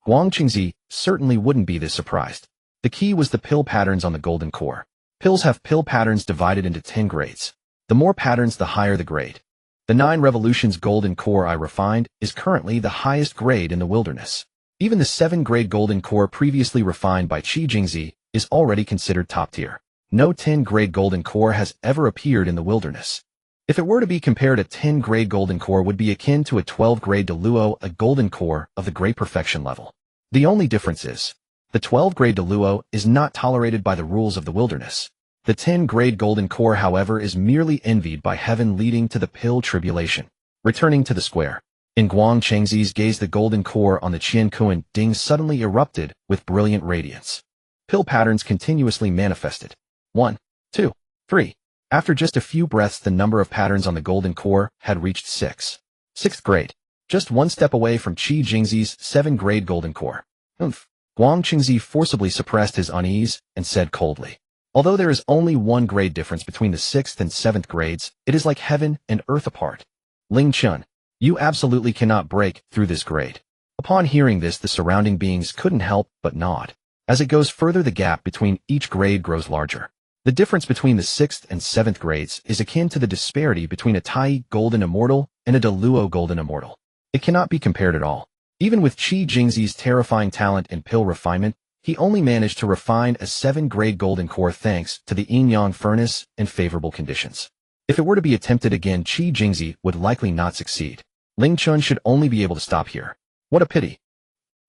Guang Chengzi certainly wouldn't be this surprised. The key was the pill patterns on the golden core. Pills have pill patterns divided into 10 grades. The more patterns, the higher the grade. The 9 revolutions golden core I refined is currently the highest grade in the wilderness. Even the 7-grade golden core previously refined by Qi Jingzi is already considered top tier. No 10-grade golden core has ever appeared in the wilderness. If it were to be compared, a 10-grade golden core would be akin to a 12-grade Duobao, a golden core of the great perfection level. The only difference is, the 12-grade Duobao is not tolerated by the rules of the wilderness. The 10-grade golden core, however, is merely envied by heaven, leading to the pill tribulation. Returning to the square. In Guang Chengzi's gaze, the golden core on the Qiankuan Ding suddenly erupted with brilliant radiance. Pill patterns continuously manifested. 1, 2, 3. After just a few breaths, the number of patterns on the golden core had reached 6. 6th grade. Just one step away from Qi Jingzi's 7-grade golden core. Guang Chengzi forcibly suppressed his unease and said coldly, "Although there is only 1 grade difference between the 6th and 7th grades, it is like heaven and earth apart. Ling Chen, you absolutely cannot break through this grade." Upon hearing this, the surrounding beings couldn't help but nod. As it goes further, the gap between each grade grows larger. The difference between the 6th and 7th grades is akin to the disparity between a Tai Golden Immortal and a Deluo Golden Immortal. It cannot be compared at all. Even with Qi Jingzi's terrifying talent and pill refinement, he only managed to refine a 7-grade golden core thanks to the yin-yang furnace and favorable conditions. If it were to be attempted again, Qi Jingzi would likely not succeed. Ling Chen should only be able to stop here. What a pity.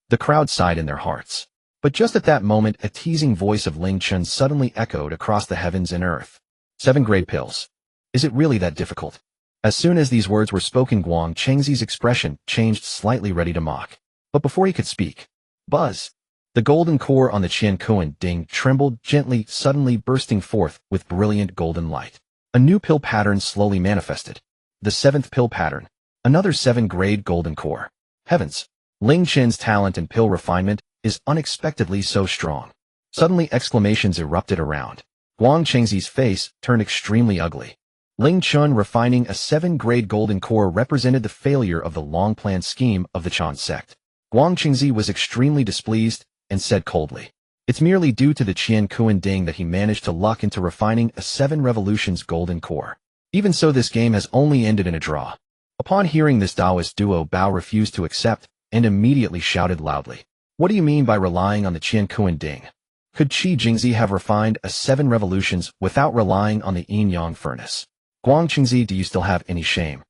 The crowd sighed in their hearts. But just at that moment, a teasing voice of Ling Chen suddenly echoed across the heavens and earth. 7-grade pills. Is it really that difficult? As soon as these words were spoken, Guang Chengzi's expression changed slightly, ready to mock. But before he could speak, buzz! The golden core on the Qiankuan Ding trembled gently, suddenly bursting forth with brilliant golden light. A new pill pattern slowly manifested. The 7th pill pattern. Another 7-grade golden core. Heavens! Ling Chen's talent and pill refinement is unexpectedly so strong. Suddenly exclamations erupted around. Guang Chengzi's face turned extremely ugly. Ling Chen refining a 7-grade golden core represented the failure of the long-planned scheme of the Chan sect. Guang Chengzi was extremely displeased and said coldly, "It's merely due to the Qiankuan Ding that he managed to luck into refining a 7 revolutions golden core. Even so, this game has only ended in a draw." Upon hearing this, Taoist Duobao refused to accept and immediately shouted loudly, "What do you mean by relying on the Qiankuan Ding? Could Qi Jingzi have refined a 7 revolutions without relying on the yin-yang furnace? Guang Chengzi, do you still have any shame?"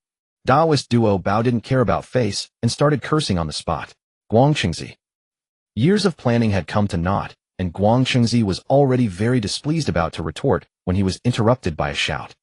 Taoist Duobao didn't care about face and started cursing on the spot. Guang Chengzi. Years of planning had come to naught, and Guang Chengzi was already very displeased, about to retort when he was interrupted by a shout.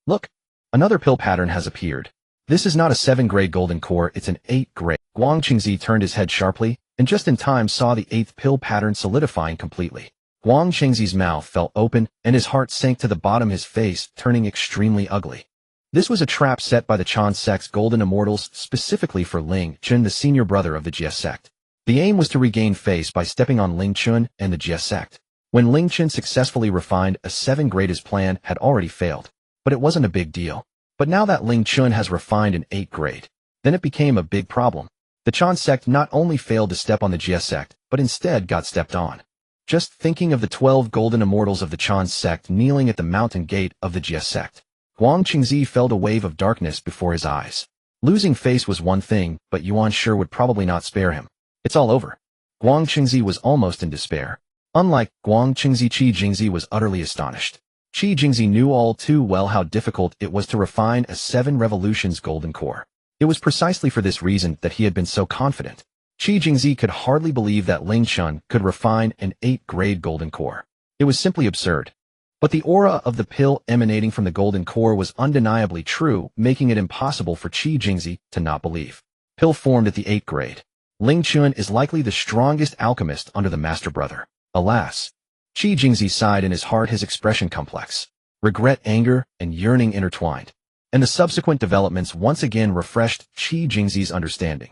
"Look! Another pill pattern has appeared. This is not a 7-grade golden core, it's an 8-grade. Guang Chengzi turned his head sharply, and just in time saw the 8th pill pattern solidifying completely. Guang Chengzi's mouth fell open, and his heart sank to the bottom, his face turning extremely ugly. This was a trap set by the Chan sect's golden immortals specifically for Ling Chen, the senior brother of the Jie sect. The aim was to regain face by stepping on Ling Chen and the Jie sect. When Ling Chen successfully refined a 7-grade, his plan had already failed. But it wasn't a big deal. But now that Ling Chen has refined an 8-grade, then it became a big problem. The Chan sect not only failed to step on the Jie sect, but instead got stepped on. Just thinking of the 12 golden immortals of the Chan sect kneeling at the mountain gate of the Jie sect, Guang Chengzi felt a wave of darkness before his eyes. Losing face was one thing, but Yuanshi would probably not spare him. It's all over. Guang Chengzi was almost in despair. Unlike Guang Chengzi, Qi Jingzi was utterly astonished. Qi Jingzi knew all too well how difficult it was to refine a 7 revolutions golden core. It was precisely for this reason that he had been so confident. Qi Jingzi could hardly believe that Ling Chen could refine an 8-grade golden core. It was simply absurd. But the aura of the pill emanating from the golden core was undeniably true, making it impossible for Qi Jingzi to not believe. Pill formed at the 8th grade. Ling Chen is likely the strongest alchemist under the master brother. Alas! Qi Jingzi sighed in his heart, his expression complex. Regret, anger, and yearning intertwined. And the subsequent developments once again refreshed Qi Jingzi's understanding.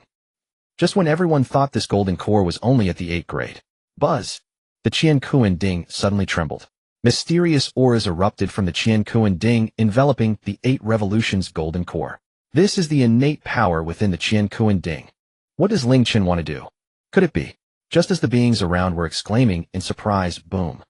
just when everyone thought this golden core was only at the 8th grade. Buzz! The Qian Kuan Ding suddenly trembled. Mysterious auras erupted from the Qian Kuan Ding, enveloping the 8 revolutions golden core. This is the innate power within the Qian Kuan Ding. What does Ling Chen want to do? Could it be? Just as the beings around were exclaiming in surprise, boom.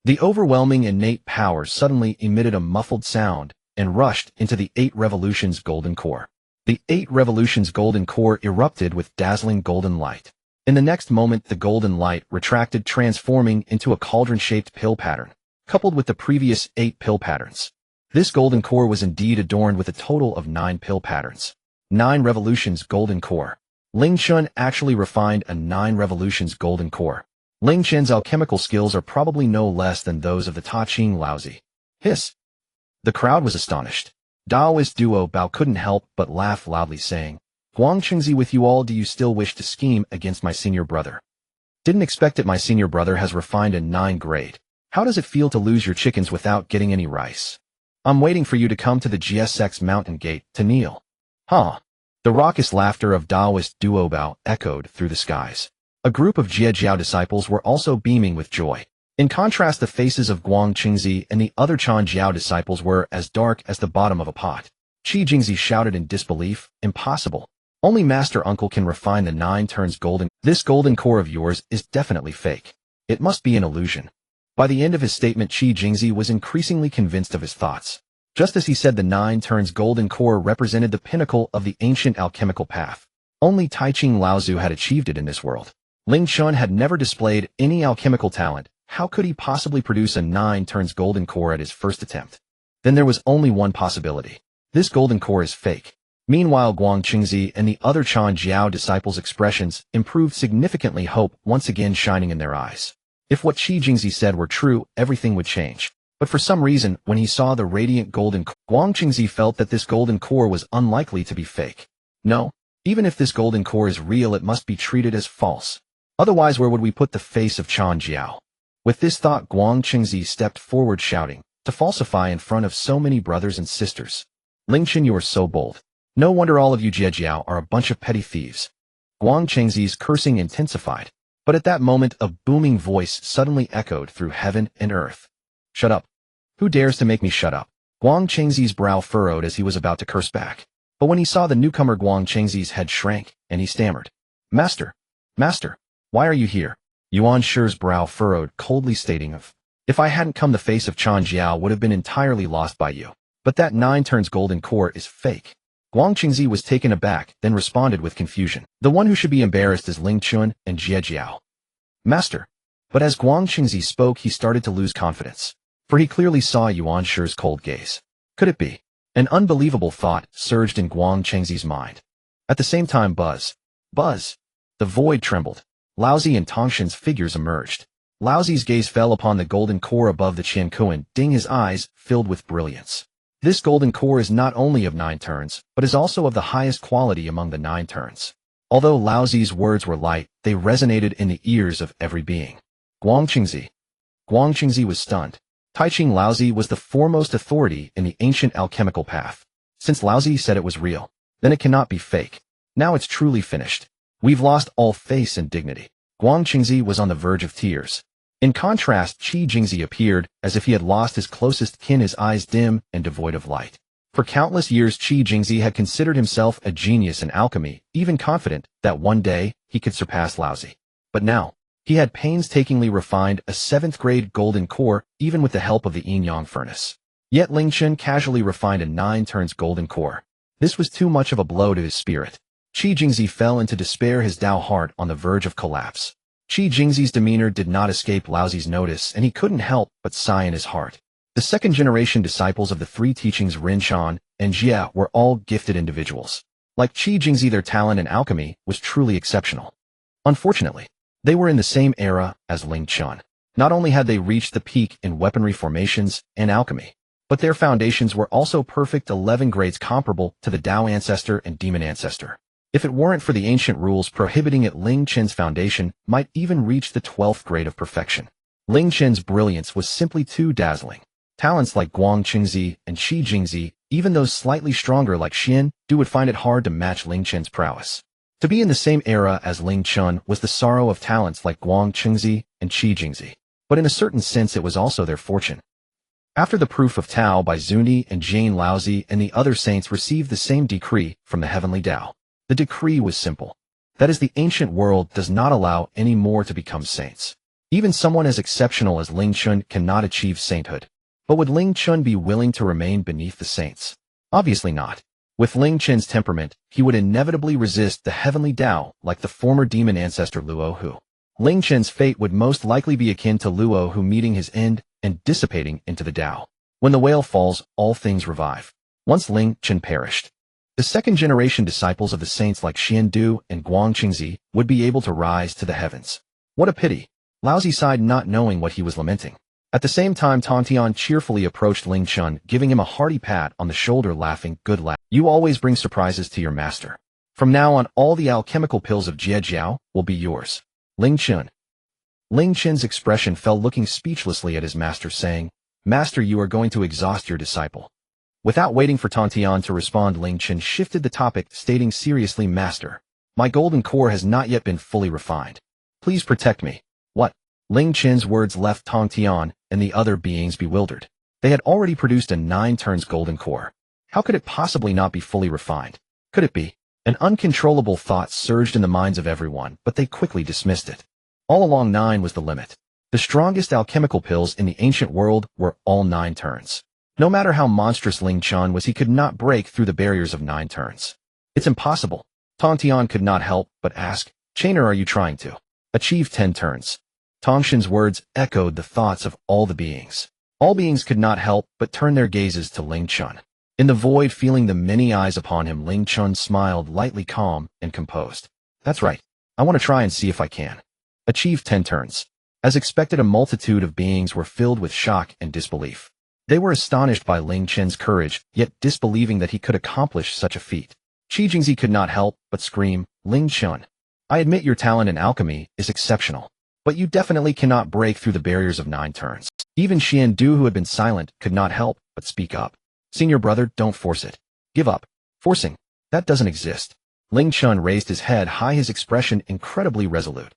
The overwhelming innate power suddenly emitted a muffled sound and rushed into the 8 revolutions golden core. The 8 revolutions golden core erupted with dazzling golden light. In the next moment, the golden light retracted, transforming into a cauldron-shaped pill pattern, coupled with the previous 8 pill patterns. This golden core was indeed adorned with a total of 9 pill patterns. 9 revolutions golden core. Ling Chen actually refined a 9 revolutions golden core. Ling Chen's alchemical skills are probably no less than those of the Ta Ching Laozi. Hiss! The crowd was astonished. Daoist Duobao couldn't help but laugh loudly, saying, "Guangchengzi, with you all, do you still wish to scheme against my senior brother? Didn't expect it. My senior brother has refined a 9 grade. How does it feel to lose your chickens without getting any rice? I'm waiting for you to come to the GSX mountain gate to kneel." Huh? The raucous laughter of Daoist Duobao echoed through the skies. A group of Jiejiao disciples were also beaming with joy. In contrast, the faces of Guangchengzi and the other Chanjiao disciples were as dark as the bottom of a pot. Qi Jingzi shouted in disbelief, "Impossible. Only Master Uncle can refine the 9 turns golden. This golden core of yours is definitely fake. It must be an illusion." By the end of his statement, Qi Jingzi was increasingly convinced of his thoughts. Just as he said, the 9 turns golden core represented the pinnacle of the ancient alchemical path. Only Taiching Laozu had achieved it in this world. Ling Chen had never displayed any alchemical talent. How could he possibly produce a 9 turns golden core at his first attempt? Then there was only one possibility. This golden core is fake. Meanwhile, Guangchengzi and the other Chan Jiao disciples' expressions improved significantly, hope once again shining in their eyes. If what Qi Jingzi said were true, everything would change. But for some reason, when he saw the radiant golden core, Guangchengzi felt that this golden core was unlikely to be fake. No, even if this golden core is real, it must be treated as false. Otherwise, where would we put the face of Chan Jiao? With this thought, Guangchengzi stepped forward, shouting, "To falsify in front of so many brothers and sisters. Ling Chen, you are so bold. No wonder all of you Jiejiao are a bunch of petty thieves." Guangchengzi's cursing intensified. But at that moment, a booming voice suddenly echoed through heaven and earth. "Shut up. Who dares to make me shut up?" Guangchengzi's brow furrowed as he was about to curse back. But when he saw the newcomer, Guangchengzi's head shrank, and he stammered, Master, why are you here?" Yuanshi's brow furrowed, coldly stating, "If I hadn't come, the face of Chan Jiao would have been entirely lost by you. But that 9 turns golden core is fake." Guangchengzi was taken aback, then responded with confusion. The one who should be embarrassed is Ling Chen and Jiejiao. "Master." But as Guangchengzi spoke, he started to lose confidence. For he clearly saw Yuanshi's cold gaze. Could it be? An unbelievable thought surged in Guangchengzi's mind. At the same time, Buzz. The void trembled. Laozi and Tongtian's figures emerged. Laozi's gaze fell upon the golden core above the Qian Kuan Ding, his eyes filled with brilliance. This golden core is not only of 9 turns, but is also of the highest quality among the 9 turns. Although Laozi's words were light, they resonated in the ears of every being. Guangchengzi was stunned. Taiching Laozi was the foremost authority in the ancient alchemical path. Since Laozi said it was real, then it cannot be fake. Now it's truly finished. We've lost all face and dignity. Guangchengzi was on the verge of tears. In contrast, Qi Jingzi appeared as if he had lost his closest kin, his eyes dim and devoid of light. For countless years, Qi Jingzi had considered himself a genius in alchemy, even confident that one day he could surpass Laozi. But now, he had painstakingly refined a 7th grade golden core, even with the help of the yin-yang furnace. Yet Ling Chen casually refined a 9 turns golden core. This was too much of a blow to his spirit. Qi Jingzi fell into despair, his Dao heart on the verge of collapse. Qi Jingzi's demeanor did not escape Laozi's notice, and he couldn't help but sigh in his heart. The second-generation disciples of the 3 teachings Rin Shan and Jia were all gifted individuals. Like Qi Jingzi, their talent in alchemy was truly exceptional. Unfortunately, they were in the same era as Ling Chen. Not only had they reached the peak in weaponry formations and alchemy, but their foundations were also perfect 11 grades, comparable to the Dao ancestor and demon ancestor. If it weren't for the ancient rules prohibiting it, Ling Chen's foundation might even reach the 12th grade of perfection. Ling Chen's brilliance was simply too dazzling. Talents like Guangchengzi and Qi Jingzi, even those slightly stronger like Xian Du, would find it hard to match Ling Chen's prowess. To be in the same era as Ling Chen was the sorrow of talents like Guang Qingzi and Qi Jingzi, but in a certain sense it was also their fortune. After the proof of Tao by Zuni and Jane Laozi and the other saints received the same decree from the heavenly Tao. The decree was simple. That is, the ancient world does not allow any more to become saints. Even someone as exceptional as Ling Chen cannot achieve sainthood. But would Ling Chen be willing to remain beneath the saints? Obviously not. With Ling Chen's temperament, he would inevitably resist the heavenly Tao like the former demon ancestor Luo Hu. Ling Chen's fate would most likely be akin to Luo Hu meeting his end and dissipating into the Tao. When the whale falls, all things revive. Once Ling Chen perished, the second-generation disciples of the saints like Xiandu and Guang Qingzi would be able to rise to the heavens. What a pity! Laozi sighed, not knowing what he was lamenting. At the same time, Tongtian cheerfully approached Ling Chen, giving him a hearty pat on the shoulder, laughing, "Good lad. You always bring surprises to your master. From now on, all the alchemical pills of Jiejiao will be yours." Ling Chen. Ling Chen's expression fell, looking speechlessly at his master, saying, "Master, you are going to exhaust your disciple." Without waiting for Tongtian to respond, Ling Chen shifted the topic, stating seriously, "Master, my golden core has not yet been fully refined. Please protect me." What? Ling Chen's words left Tongtian and the other beings bewildered. They had already produced a 9 turns golden core. How could it possibly not be fully refined? Could it be? An uncontrollable thought surged in the minds of everyone, but they quickly dismissed it. All along, 9 was the limit. The strongest alchemical pills in the ancient world were all 9 turns. No matter how monstrous Ling Chen was, he could not break through the barriers of 9 turns. It's impossible. Tongtian could not help but ask, "Chainer, are you trying to achieve 10 turns?" Tongshan's words echoed the thoughts of all the beings. All beings could not help but turn their gazes to Ling Chen. In the void, feeling the many eyes upon him, Ling Chen smiled, lightly calm and composed. "That's right. I want to try and see if I can achieve 10 turns." As expected, a multitude of beings were filled with shock and disbelief. They were astonished by Ling Chen's courage, yet disbelieving that he could accomplish such a feat. Qi Jingzi could not help but scream, "Ling Chen, I admit your talent in alchemy is exceptional, but you definitely cannot break through the barriers of 9 turns." Even Xiandu, who had been silent, could not help but speak up. "Senior brother, don't force it. Give up. Forcing. That doesn't exist." Ling Chen raised his head high, his expression incredibly resolute.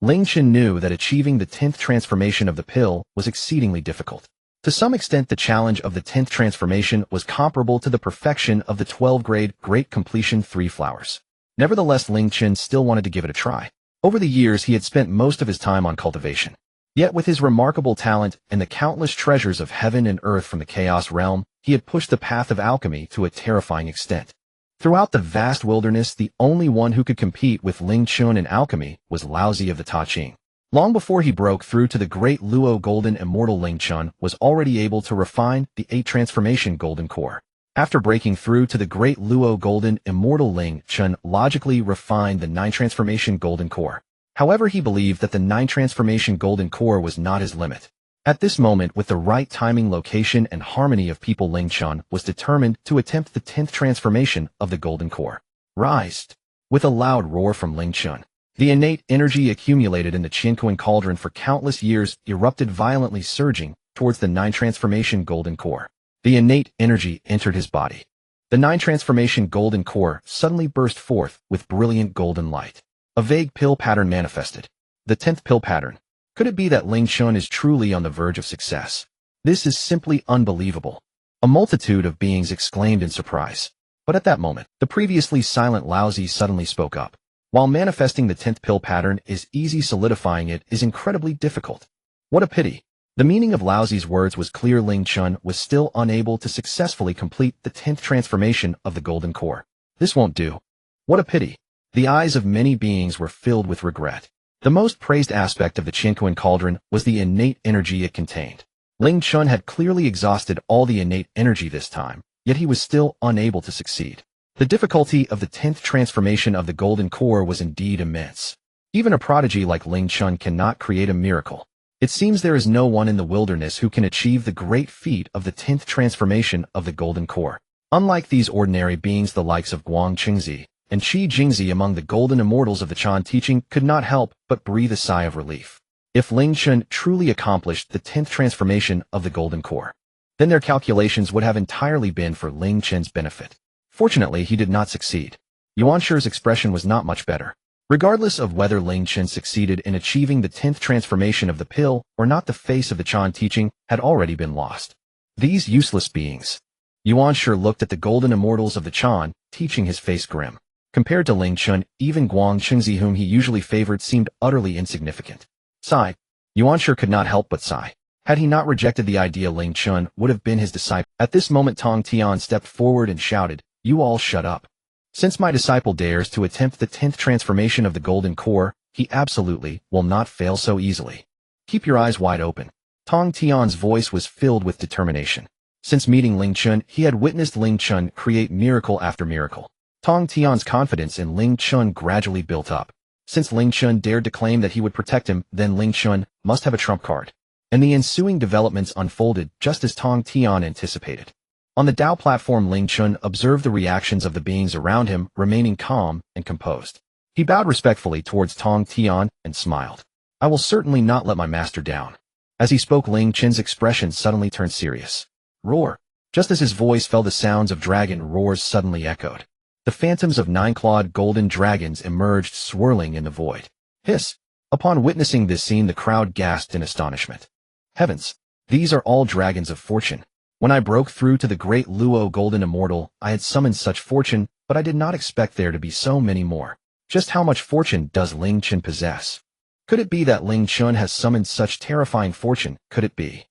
Ling Chen knew that achieving the 10th transformation of the pill was exceedingly difficult. To some extent, the challenge of the 10th transformation was comparable to the perfection of the 12-grade Great Completion 3 flowers. Nevertheless, Ling Chen still wanted to give it a try. Over the years, he had spent most of his time on cultivation. Yet with his remarkable talent and the countless treasures of heaven and earth from the Chaos realm, he had pushed the path of alchemy to a terrifying extent. Throughout the vast wilderness, the only one who could compete with Ling Chen in alchemy was Laozi of the Ta Ching. Long before he broke through to the great Luo Golden Immortal, Ling Chen was already able to refine the 8 transformation golden core. After breaking through to the great Luo Golden Immortal, Ling Chen logically refined the 9 transformation golden core. However, he believed that the 9 transformation golden core was not his limit. At this moment, with the right timing, location, and harmony of people, Ling Chen was determined to attempt the 10th transformation of the golden core. Rise! With a loud roar from Ling Chen, the innate energy accumulated in the Qianquan cauldron for countless years erupted violently, surging towards the 9 transformation golden core. The innate energy entered his body. The 9 transformation golden core suddenly burst forth with brilliant golden light. A vague pill pattern manifested. The 10th pill pattern. Could it be that Ling Chen is truly on the verge of success? This is simply unbelievable. A multitude of beings exclaimed in surprise. But at that moment, the previously silent Laozi suddenly spoke up. While manifesting the 10th pill pattern is easy, solidifying it is incredibly difficult. What a pity. The meaning of Laozi's words was clear. Ling Chen was still unable to successfully complete the 10th transformation of the golden core. This won't do. What a pity. The eyes of many beings were filled with regret. The most praised aspect of the Qianquan cauldron was the innate energy it contained. Ling Chen had clearly exhausted all the innate energy this time, yet he was still unable to succeed. The difficulty of the 10th transformation of the golden core was indeed immense. Even a prodigy like Ling Chen cannot create a miracle. It seems there is no one in the wilderness who can achieve the great feat of the 10th transformation of the golden core. Unlike these ordinary beings, the likes of Guang Qingzi and Qi Jingzi among the golden immortals of the Chan teaching could not help but breathe a sigh of relief. If Ling Chen truly accomplished the 10th transformation of the golden core, then their calculations would have entirely been for Ling Chen's benefit. Fortunately, he did not succeed. Yuanshi's expression was not much better. Regardless of whether Ling Chen succeeded in achieving the 10th transformation of the pill or not, the face of the Chan teaching had already been lost. These useless beings. Yuanshi looked at the golden immortals of the Chan, teaching, his face grim. Compared to Ling Chen, even Guang Chengzi, whom he usually favored, seemed utterly insignificant. Sigh. Yuanshi could not help but sigh. Had he not rejected the idea, Ling Chen would have been his disciple. At this moment, Tongtian stepped forward and shouted, "You all shut up. Since my disciple dares to attempt the 10th transformation of the golden core, he absolutely will not fail so easily. Keep your eyes wide open." Tongtian's voice was filled with determination. Since meeting Ling Chen, he had witnessed Ling Chen create miracle after miracle. Tongtian's confidence in Ling Chen gradually built up. Since Ling Chen dared to claim that he would protect him, then Ling Chen must have a trump card. And the ensuing developments unfolded just as Tongtian anticipated. On the Dao platform, Ling Chen observed the reactions of the beings around him, remaining calm and composed. He bowed respectfully towards Tongtian and smiled. "I will certainly not let my master down." As he spoke, Ling Chen's expression suddenly turned serious. Roar! Just as his voice fell, the sounds of dragon roars suddenly echoed. The phantoms of 9-clawed golden dragons emerged, swirling in the void. Hiss! Upon witnessing this scene, the crowd gasped in astonishment. Heavens! These are all dragons of fortune. When I broke through to the great Luo Golden Immortal, I had summoned such fortune, but I did not expect there to be so many more. Just how much fortune does Ling Chen possess? Could it be that Ling Chen has summoned such terrifying fortune? Could it be?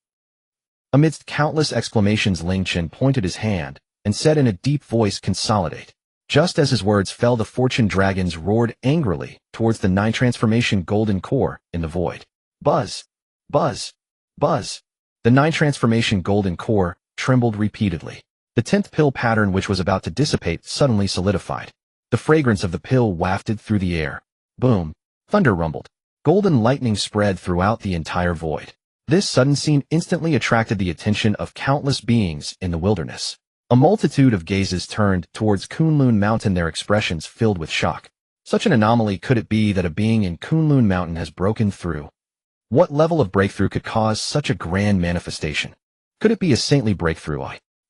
Amidst countless exclamations, Ling Chen pointed his hand and said in a deep voice, "Consolidate." Just as his words fell, the fortune dragons roared angrily towards the 9 transformation golden core in the void. Buzz! Buzz! Buzz! The 9 transformation golden core trembled repeatedly. The 10th pill pattern, which was about to dissipate, suddenly solidified. The fragrance of the pill wafted through the air. Boom! Thunder rumbled. Golden lightning spread throughout the entire void. This sudden scene instantly attracted the attention of countless beings in the wilderness. A multitude of gazes turned towards Kunlun Mountain, their expressions filled with shock. Such an anomaly! Could it be that a being in Kunlun Mountain has broken through? What level of breakthrough could cause such a grand manifestation? Could it be a saintly breakthrough?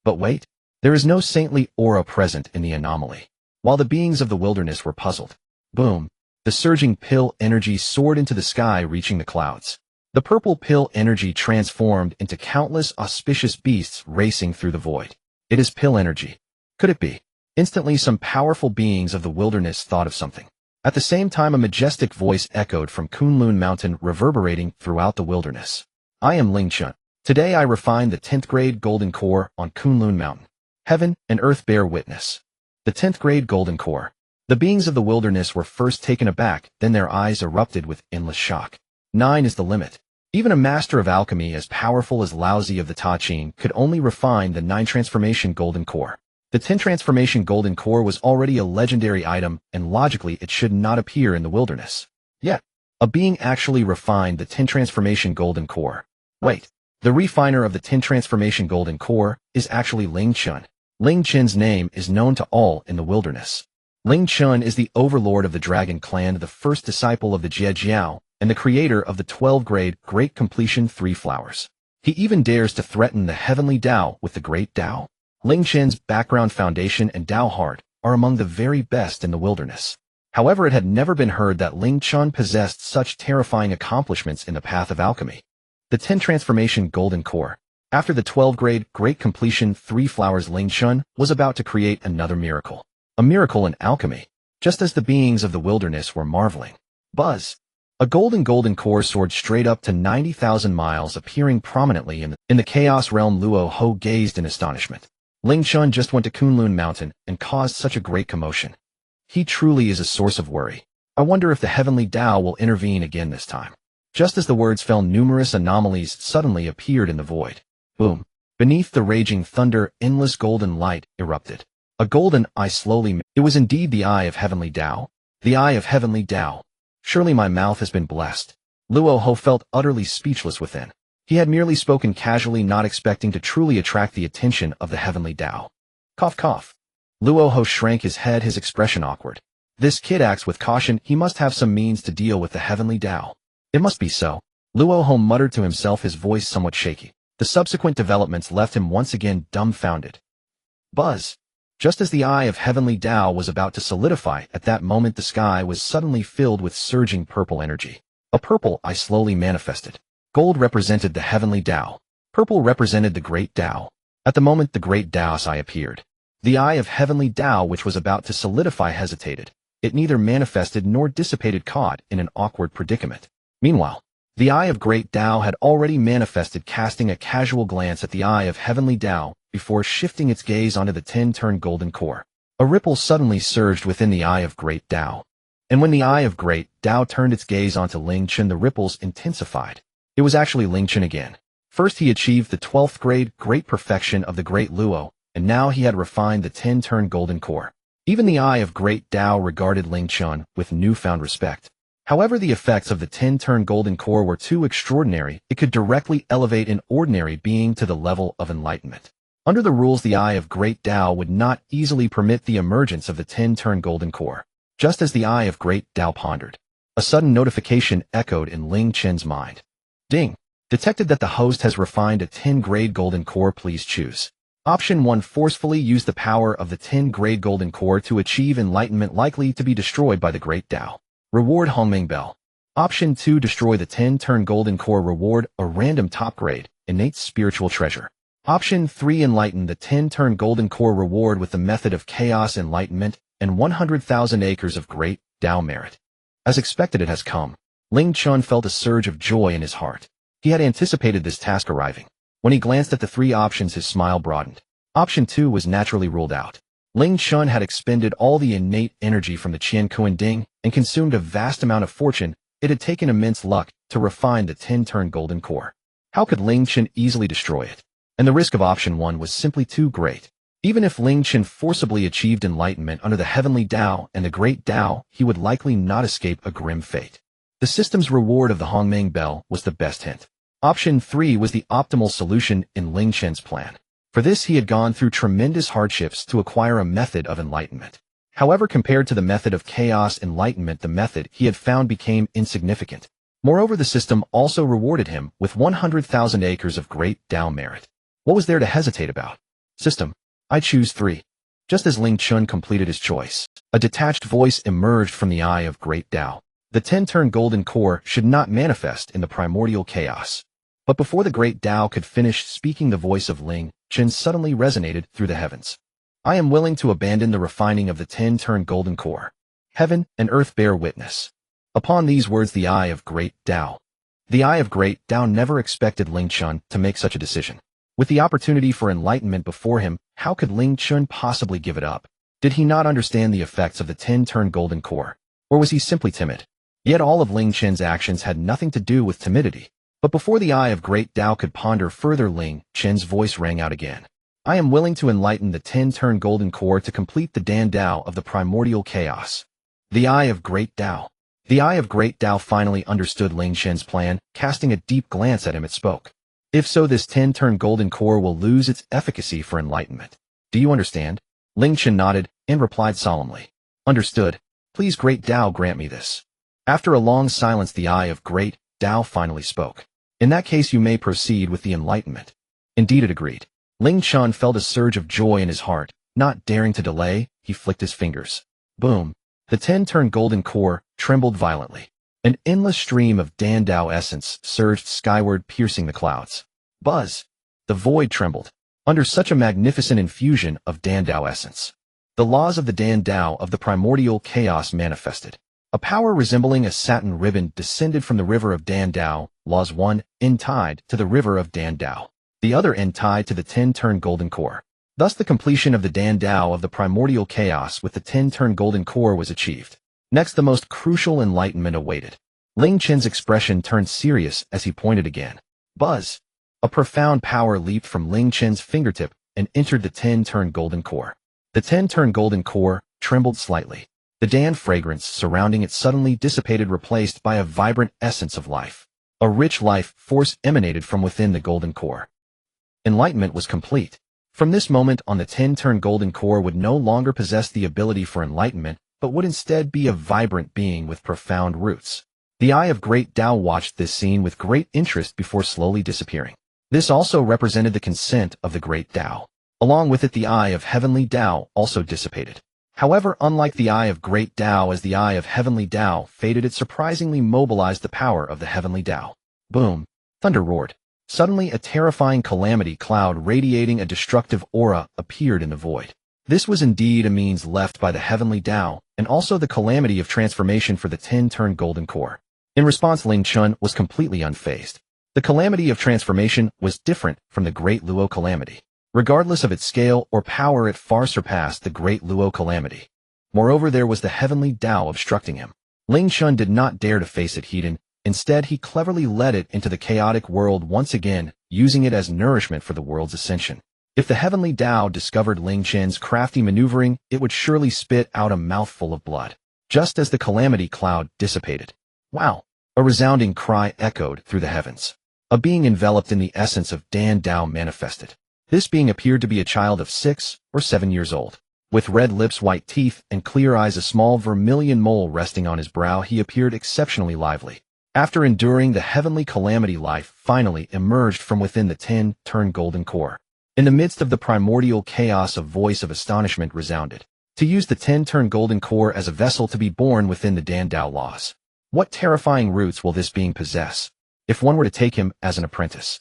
But wait, there is no saintly aura present in the anomaly. While the beings of the wilderness were puzzled, boom, the surging pill energy soared into the sky, reaching the clouds. The purple pill energy transformed into countless auspicious beasts racing through the void. It is pill energy. Could it be? Instantly, some powerful beings of the wilderness thought of something. At the same time, a majestic voice echoed from Kunlun Mountain, reverberating throughout the wilderness. "I am Ling Chen. Today I refined the 10th grade golden core on Kunlun Mountain. Heaven and earth bear witness." The 10th grade golden core. The beings of the wilderness were first taken aback, then their eyes erupted with endless shock. 9 is the limit. Even a master of alchemy as powerful as Laozi of the Taqin could only refine the 9 transformation golden core. The 10 transformation golden core was already a legendary item, and logically it should not appear in the wilderness. Yet, a being actually refined the 10 transformation golden core. Wait, the refiner of the 10 transformation golden core is actually Ling Chen. Ling Chen's name is known to all in the wilderness. Ling Chen is the overlord of the Dragon Clan, the first disciple of the Jiejiao, and the creator of the 12-grade Great Completion 3 Flowers. He even dares to threaten the heavenly Dao with the Great Dao. Ling Chen's background, foundation, and Dao heart are among the very best in the wilderness. However, it had never been heard that Ling Chen possessed such terrifying accomplishments in the path of alchemy. The 10 transformation golden core. After the 12-grade Great Completion 3 Flowers, Ling Chen was about to create another miracle. A miracle in alchemy. Just as the beings of the wilderness were marveling. Buzz! A golden core soared straight up to 90,000 miles, appearing prominently in the chaos realm. Luo Ho gazed in astonishment. Ling Chen just went to Kunlun Mountain and caused such a great commotion. He truly is a source of worry. I wonder if the heavenly Dao will intervene again this time. Just as the words fell, numerous anomalies suddenly appeared in the void. Boom! Beneath the raging thunder, endless golden light erupted. A golden eye slowly. It was indeed the eye of heavenly Dao. The eye of heavenly Dao. Surely my mouth has been blessed. Luo Ho felt utterly speechless within. He had merely spoken casually, not expecting to truly attract the attention of the heavenly Dao. Cough cough. Luo Ho shrank his head, his expression awkward. This kid acts with caution. He must have some means to deal with the heavenly Dao. It must be so. Luo Ho muttered to himself, his voice somewhat shaky. The subsequent developments left him once again dumbfounded. Buzz! Just as the eye of heavenly Tao was about to solidify, at that moment the sky was suddenly filled with surging purple energy. A purple eye slowly manifested. Gold represented the heavenly Tao. Purple represented the great Tao. At the moment the great Tao's eye appeared. The eye of heavenly Tao which was about to solidify hesitated. It neither manifested nor dissipated, caught in an awkward predicament. Meanwhile, the eye of great Tao had already manifested, casting a casual glance at the eye of heavenly Tao before shifting its gaze onto the 10-turned golden core. A ripple suddenly surged within the eye of great Tao. And when the eye of great Tao turned its gaze onto Ling Chen, the ripples intensified. It was actually Ling Chen again. First he achieved the 12th grade great perfection of the great Luo, and now he had refined the 10-turned golden core. Even the eye of great Tao regarded Ling Chen with newfound respect. However, the effects of the 10-turned golden core were too extraordinary. It could directly elevate an ordinary being to the level of enlightenment. Under the rules, the eye of great Tao would not easily permit the emergence of the 10-turned golden core. Just as the eye of great Tao pondered, a sudden notification echoed in Ling Chen's mind. Ding! Detected that the host has refined a 10-grade golden core. Please choose. Option 1. Forcefully use the power of the 10-grade golden core to achieve enlightenment likely to be destroyed by the great Tao. Reward Honghuang Bell. Option 2. Destroy the 10-turned golden core. Reward a random top grade, innate spiritual treasure. Option 3. Enlighten the 10-turned golden core. Reward with the method of chaos enlightenment and 100,000 acres of great Tao merit. As expected, it has come. Ling Chen felt a surge of joy in his heart. He had anticipated this task arriving. When he glanced at the 3 options, his smile broadened. Option 2 was naturally ruled out. Ling Chen had expended all the innate energy from the Qian Kuan Ding and consumed a vast amount of fortune. It had taken immense luck to refine the 10-turned golden core. How could Ling Chen easily destroy it? And the risk of option 1 was simply too great. Even if Ling Chen forcibly achieved enlightenment under the heavenly Tao and the great Tao, he would likely not escape a grim fate. The system's reward of the Honghuang Bell was the best hint. Option 3 was the optimal solution in Ling Chen's plan. For this, he had gone through tremendous hardships to acquire a method of enlightenment. However, compared to the method of chaos enlightenment, the method he had found became insignificant. Moreover, the system also rewarded him with 100,000 acres of great Tao merit. What was there to hesitate about? System. I choose 3. Just as Ling Chen completed his choice, a detached voice emerged from the eye of great Tao. The 10-turned golden core should not manifest in the primordial chaos. But before the great Tao could finish speaking, the voice of Ling Chen suddenly resonated through the heavens. I am willing to abandon the refining of the 10-turned golden core. Heaven and earth bear witness. Upon these words, the eye of great Tao. The eye of great Tao never expected Ling Chen to make such a decision. With the opportunity for enlightenment before him, how could Ling Chen possibly give it up? Did he not understand the effects of the 10-turned golden core? Or was he simply timid? Yet all of Ling Chen's actions had nothing to do with timidity. But before the eye of great Tao could ponder further, Ling Chen's voice rang out again. I am willing to enlighten the 10-turned golden core to complete the Dan Tao of the primordial chaos. The eye of great Tao. The eye of great Tao finally understood Ling Chen's plan. Casting a deep glance at him, it spoke. If so, this 10-turned golden core will lose its efficacy for enlightenment. Do you understand? Ling Chen nodded and replied solemnly. Understood. Please, great Tao, grant me this. After a long silence, the eye of great Tao finally spoke. In that case, you may proceed with the enlightenment. Indeed, it agreed. Ling Chen felt a surge of joy in his heart. Not daring to delay, he flicked his fingers. Boom. The 10-turned golden core trembled violently. An endless stream of Dan Tao essence surged skyward, piercing the clouds. Buzz! The void trembled. Under such a magnificent infusion of Dan Tao essence, the laws of the Dan Tao of the primordial chaos manifested. A power resembling a satin ribbon descended from the river of Dan Tao, laws one end tied to the river of Dan Tao, the other end tied to the 10-turned golden core. Thus the completion of the Dan Tao of the primordial chaos with the 10-turned golden core was achieved. Next, the most crucial enlightenment awaited. Ling Chen's expression turned serious as he pointed again. Buzz! A profound power leaped from Ling Chen's fingertip and entered the 10-turned golden core. The 10-turned golden core trembled slightly. The Dan fragrance surrounding it suddenly dissipated, replaced by a vibrant essence of life. A rich life force emanated from within the golden core. Enlightenment was complete. From this moment on, the 10-turned golden core would no longer possess the ability for enlightenment, but would instead be a vibrant being with profound roots. The eye of great Tao watched this scene with great interest before slowly disappearing. This also represented the consent of the great Tao. Along with it, the eye of heavenly Tao also dissipated. However, unlike the eye of great Tao, as the eye of heavenly Tao faded, it surprisingly mobilized the power of the heavenly Tao. Boom! Thunder roared. Suddenly, a terrifying calamity cloud radiating a destructive aura appeared in the void. This was indeed a means left by the heavenly Tao, and also the calamity of transformation for the 10-turn golden core. In response, Ling Chen was completely unfazed. The calamity of transformation was different from the Great Luo calamity. Regardless of its scale or power, it far surpassed the Great Luo calamity. Moreover, there was the heavenly Tao obstructing him. Ling Chen did not dare to face it head-on. Instead, he cleverly led it into the chaotic world once again, using it as nourishment for the world's ascension. If the heavenly Tao discovered Ling Chen's crafty maneuvering, it would surely spit out a mouthful of blood. Just as the calamity cloud dissipated. Wow! A resounding cry echoed through the heavens. A being enveloped in the essence of Dan Tao manifested. This being appeared to be a child of 6 or 7 years old. With red lips, white teeth, and clear eyes, a small vermilion mole resting on his brow, he appeared exceptionally lively. After enduring the heavenly calamity, life finally emerged from within the 10-turn golden core. In the midst of the primordial chaos, a voice of astonishment resounded. To use the 10-turn golden core as a vessel to be born within the Dan Tao laws. What terrifying roots will this being possess, if one were to take him as an apprentice?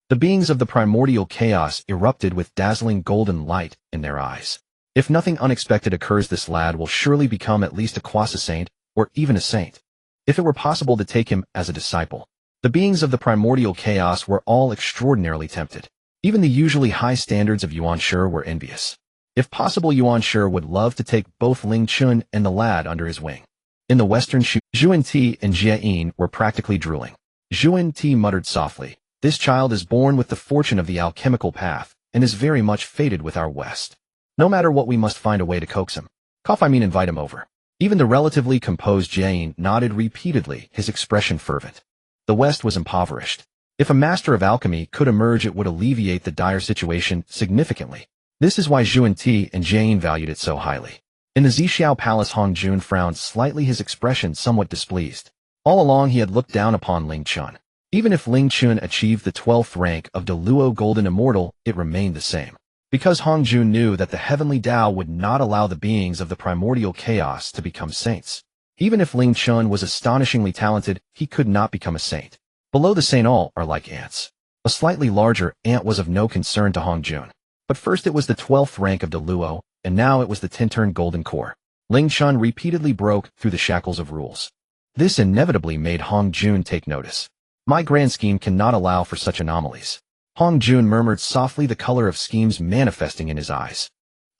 The beings of the primordial chaos erupted with dazzling golden light in their eyes. If nothing unexpected occurs, this lad will surely become at least a quasi-saint, or even a saint. If it were possible to take him as a disciple. The beings of the primordial chaos were all extraordinarily tempted. Even the usually high standards of Yuanshi were envious. If possible, Yuanshi would love to take both Ling Chen and the lad under his wing. In the western Shu, Yuan-Ti and Jie-in were practically drooling. Yuan-Ti muttered softly, "This child is born with the fortune of the alchemical path, and is very much fated with our West. No matter what, we must find a way to coax him. Invite him over." Even the relatively composed Jie-in nodded repeatedly, his expression fervent. The West was impoverished. If a master of alchemy could emerge, it would alleviate the dire situation significantly. This is why Yuan-Ti and Jie-in valued it so highly. In the Zixiao Palace, Hongjun frowned slightly, his expression somewhat displeased. All along he had looked down upon Ling Chen. Even if Ling Chen achieved the 12th rank of the Luo Golden Immortal, it remained the same. Because Hongjun knew that the heavenly Tao would not allow the beings of the primordial chaos to become saints. Even if Ling Chen was astonishingly talented, he could not become a saint. Below the saint, all are like ants. A slightly larger ant was of no concern to Hongjun. But first it was the 12th rank of the Luo, and now it was the 10-turn golden core. Ling Chen repeatedly broke through the shackles of rules. This inevitably made Hongjun take notice. My grand scheme cannot allow for such anomalies. Hongjun murmured softly, the color of schemes manifesting in his eyes.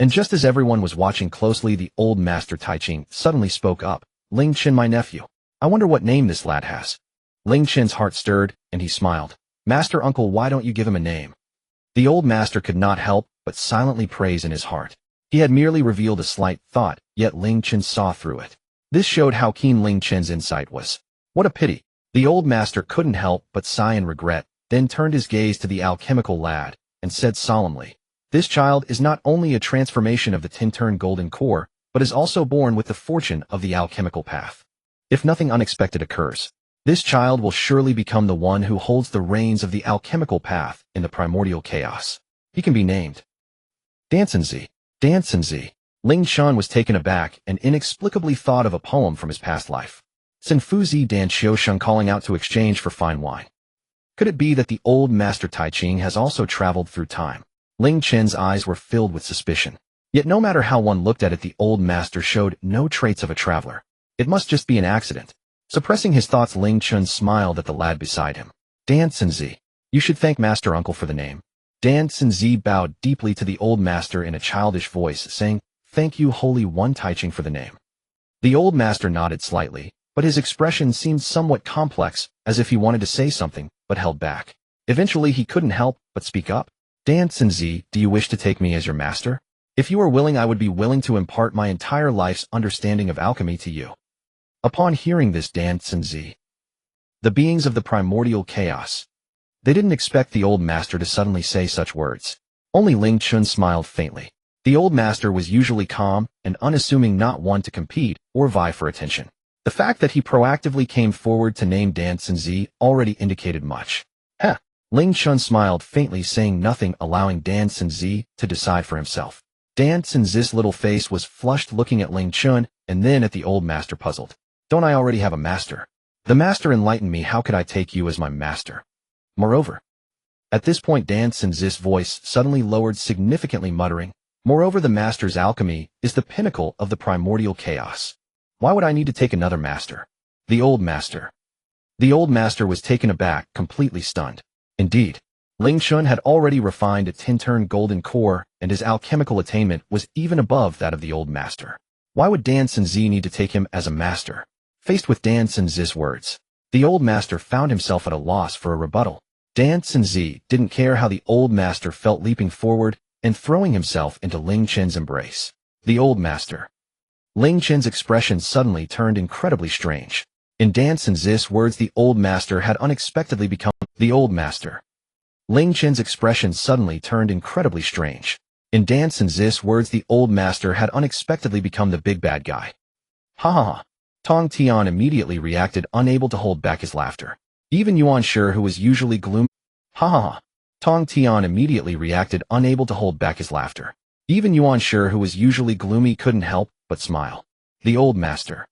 And just as everyone was watching closely, the old master Taiching suddenly spoke up. "Ling Chen, my nephew. I wonder what name this lad has." Ling Chen's heart stirred, and he smiled. "Master uncle, why don't you give him a name?" The old master could not help but silently praise in his heart. He had merely revealed a slight thought, yet Ling Chen saw through it. This showed how keen Ling Chen's insight was. What a pity. The old master couldn't help but sigh in regret, then turned his gaze to the alchemical lad, and said solemnly, "This child is not only a transformation of the 10-turn golden core, but is also born with the fortune of the alchemical path. If nothing unexpected occurs, this child will surely become the one who holds the reins of the alchemical path in the primordial chaos. He can be named Dancenzi." Dancenzi. Ling Chen was taken aback and inexplicably thought of a poem from his past life. Senfuzi Dan Xiaosheng, calling out to exchange for fine wine. Could it be that the old master Taiching has also traveled through time? Ling Chen's eyes were filled with suspicion. Yet no matter how one looked at it, the old master showed no traits of a traveler. It must just be an accident. Suppressing his thoughts, Ling Chen smiled at the lad beside him. "Dancenzi. You should thank master uncle for the name." Dancenzi bowed deeply to the old master in a childish voice, saying, "Thank you, Holy One Taiching, for the name." The old master nodded slightly, but his expression seemed somewhat complex, as if he wanted to say something, but held back. Eventually he couldn't help but speak up. "Dancenzi, do you wish to take me as your master? If you are willing, I would be willing to impart my entire life's understanding of alchemy to you." Upon hearing this, Dancenzi, the beings of the primordial chaos, they didn't expect the old master to suddenly say such words. Only Ling Chen smiled faintly. The old master was usually calm and unassuming, not one to compete or vie for attention. The fact that he proactively came forward to name Dancenzi already indicated much. Ling Chen smiled faintly, saying nothing, allowing Dan Xinzi to decide for himself. Dan Xinzi's little face was flushed, looking at Ling Chen and then at the old master, puzzled. Don't I already have a master? The master enlightened me, how could I take you as my master? Moreover. At this point Dan Xinzi's voice suddenly lowered significantly, muttering, moreover, the master's alchemy is the pinnacle of the primordial chaos. Why would I need to take another master? The old master. The old master was taken aback, completely stunned. Indeed, Ling Chen had already refined a 10-turn golden core, and his alchemical attainment was even above that of the old master. Why would Dan Xinzi need to take him as a master? Faced with Dan Xinzi's words, the old master found himself at a loss for a rebuttal. Dan Xinzi didn't care how the old master felt, leaping forward and throwing himself into Ling Chen's embrace. The old master. Ling Chen's expression suddenly turned incredibly strange. In Dan Xinzi's words, the old master had unexpectedly become the old master. Ling Chen's expression suddenly turned incredibly strange. In Dan Xinzi's words, the old master had unexpectedly become the big bad guy. Ha ha ha. Tongtian immediately reacted, unable to hold back his laughter. Even Yuanshi, who was usually gloomy, ha ha ha. Tongtian immediately reacted, unable to hold back his laughter. Even Yuanshi, who was usually gloomy, couldn't help but smile. The old master.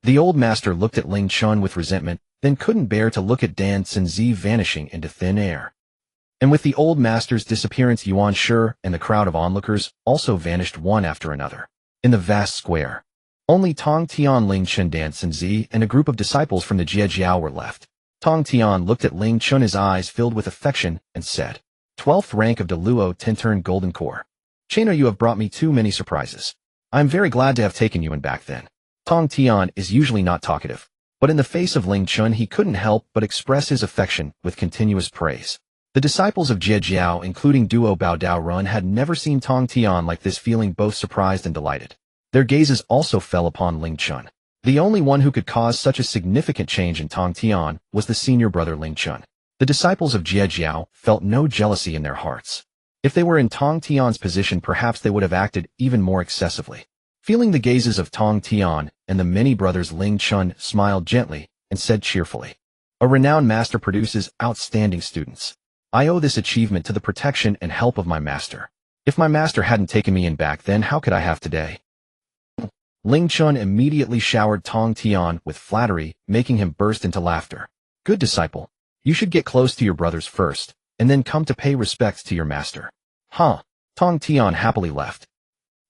The old master looked at Ling Chen with resentment, then couldn't bear to look at Dan Xinzi vanishing into thin air. And with the old master's disappearance, Yuanshi and the crowd of onlookers also vanished one after another. In the vast square, only Tongtian, Ling Chen, Dan Xinzi, and a group of disciples from the Jiejiao were left. Tongtian looked at Ling Chen, his eyes filled with affection, and said, 12th rank of Deluo 10-turn golden core. Chano, you have brought me too many surprises. I am very glad to have taken you in back then. Tongtian is usually not talkative, but in the face of Ling Chen he couldn't help but express his affection with continuous praise. The disciples of Jiejiao, including Duobao Dao Run, had never seen Tongtian like this, feeling both surprised and delighted. Their gazes also fell upon Ling Chen. The only one who could cause such a significant change in Tongtian was the senior brother Ling Chen. The disciples of Jiejiao felt no jealousy in their hearts. If they were in Tongtian's position, perhaps they would have acted even more excessively. Feeling the gazes of Tongtian and the many brothers, Ling Chen smiled gently and said cheerfully, a renowned master produces outstanding students. I owe this achievement to the protection and help of my master. If my master hadn't taken me in back then, how could I have today? Ling Chen immediately showered Tongtian with flattery, making him burst into laughter. Good disciple. You should get close to your brothers first, and then come to pay respects to your master. Huh. Tongtian happily left.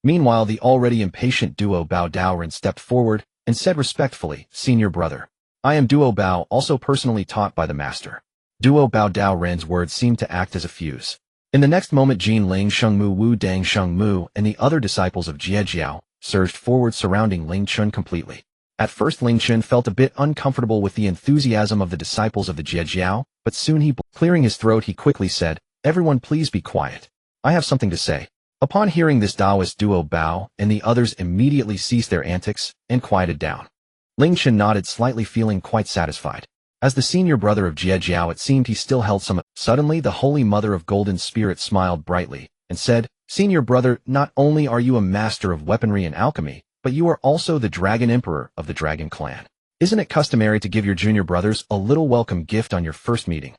Meanwhile, the already impatient Duobao Daoren stepped forward and said respectfully, Senior brother, I am Duobao, also personally taught by the master. Duobao Daoren's words seemed to act as a fuse. In the next moment, Jin Ling, Shengmu, Wu Dang, Shengmu, and the other disciples of Jiejiao surged forward, surrounding Ling Chen completely. At first, Ling Chen felt a bit uncomfortable with the enthusiasm of the disciples of the Jiejiao, but soon clearing his throat, he quickly said, Everyone please be quiet. I have something to say. Upon hearing this, Taoist Duobao and the others immediately ceased their antics and quieted down. Ling Chen nodded slightly, feeling quite satisfied. As the senior brother of Jiejiao, it seemed he still held some. Suddenly, the Holy Mother of Golden Spirit smiled brightly and said, Senior brother, not only are you a master of weaponry and alchemy, but you are also the Dragon Emperor of the Dragon Clan. Isn't it customary to give your junior brothers a little welcome gift on your first meeting?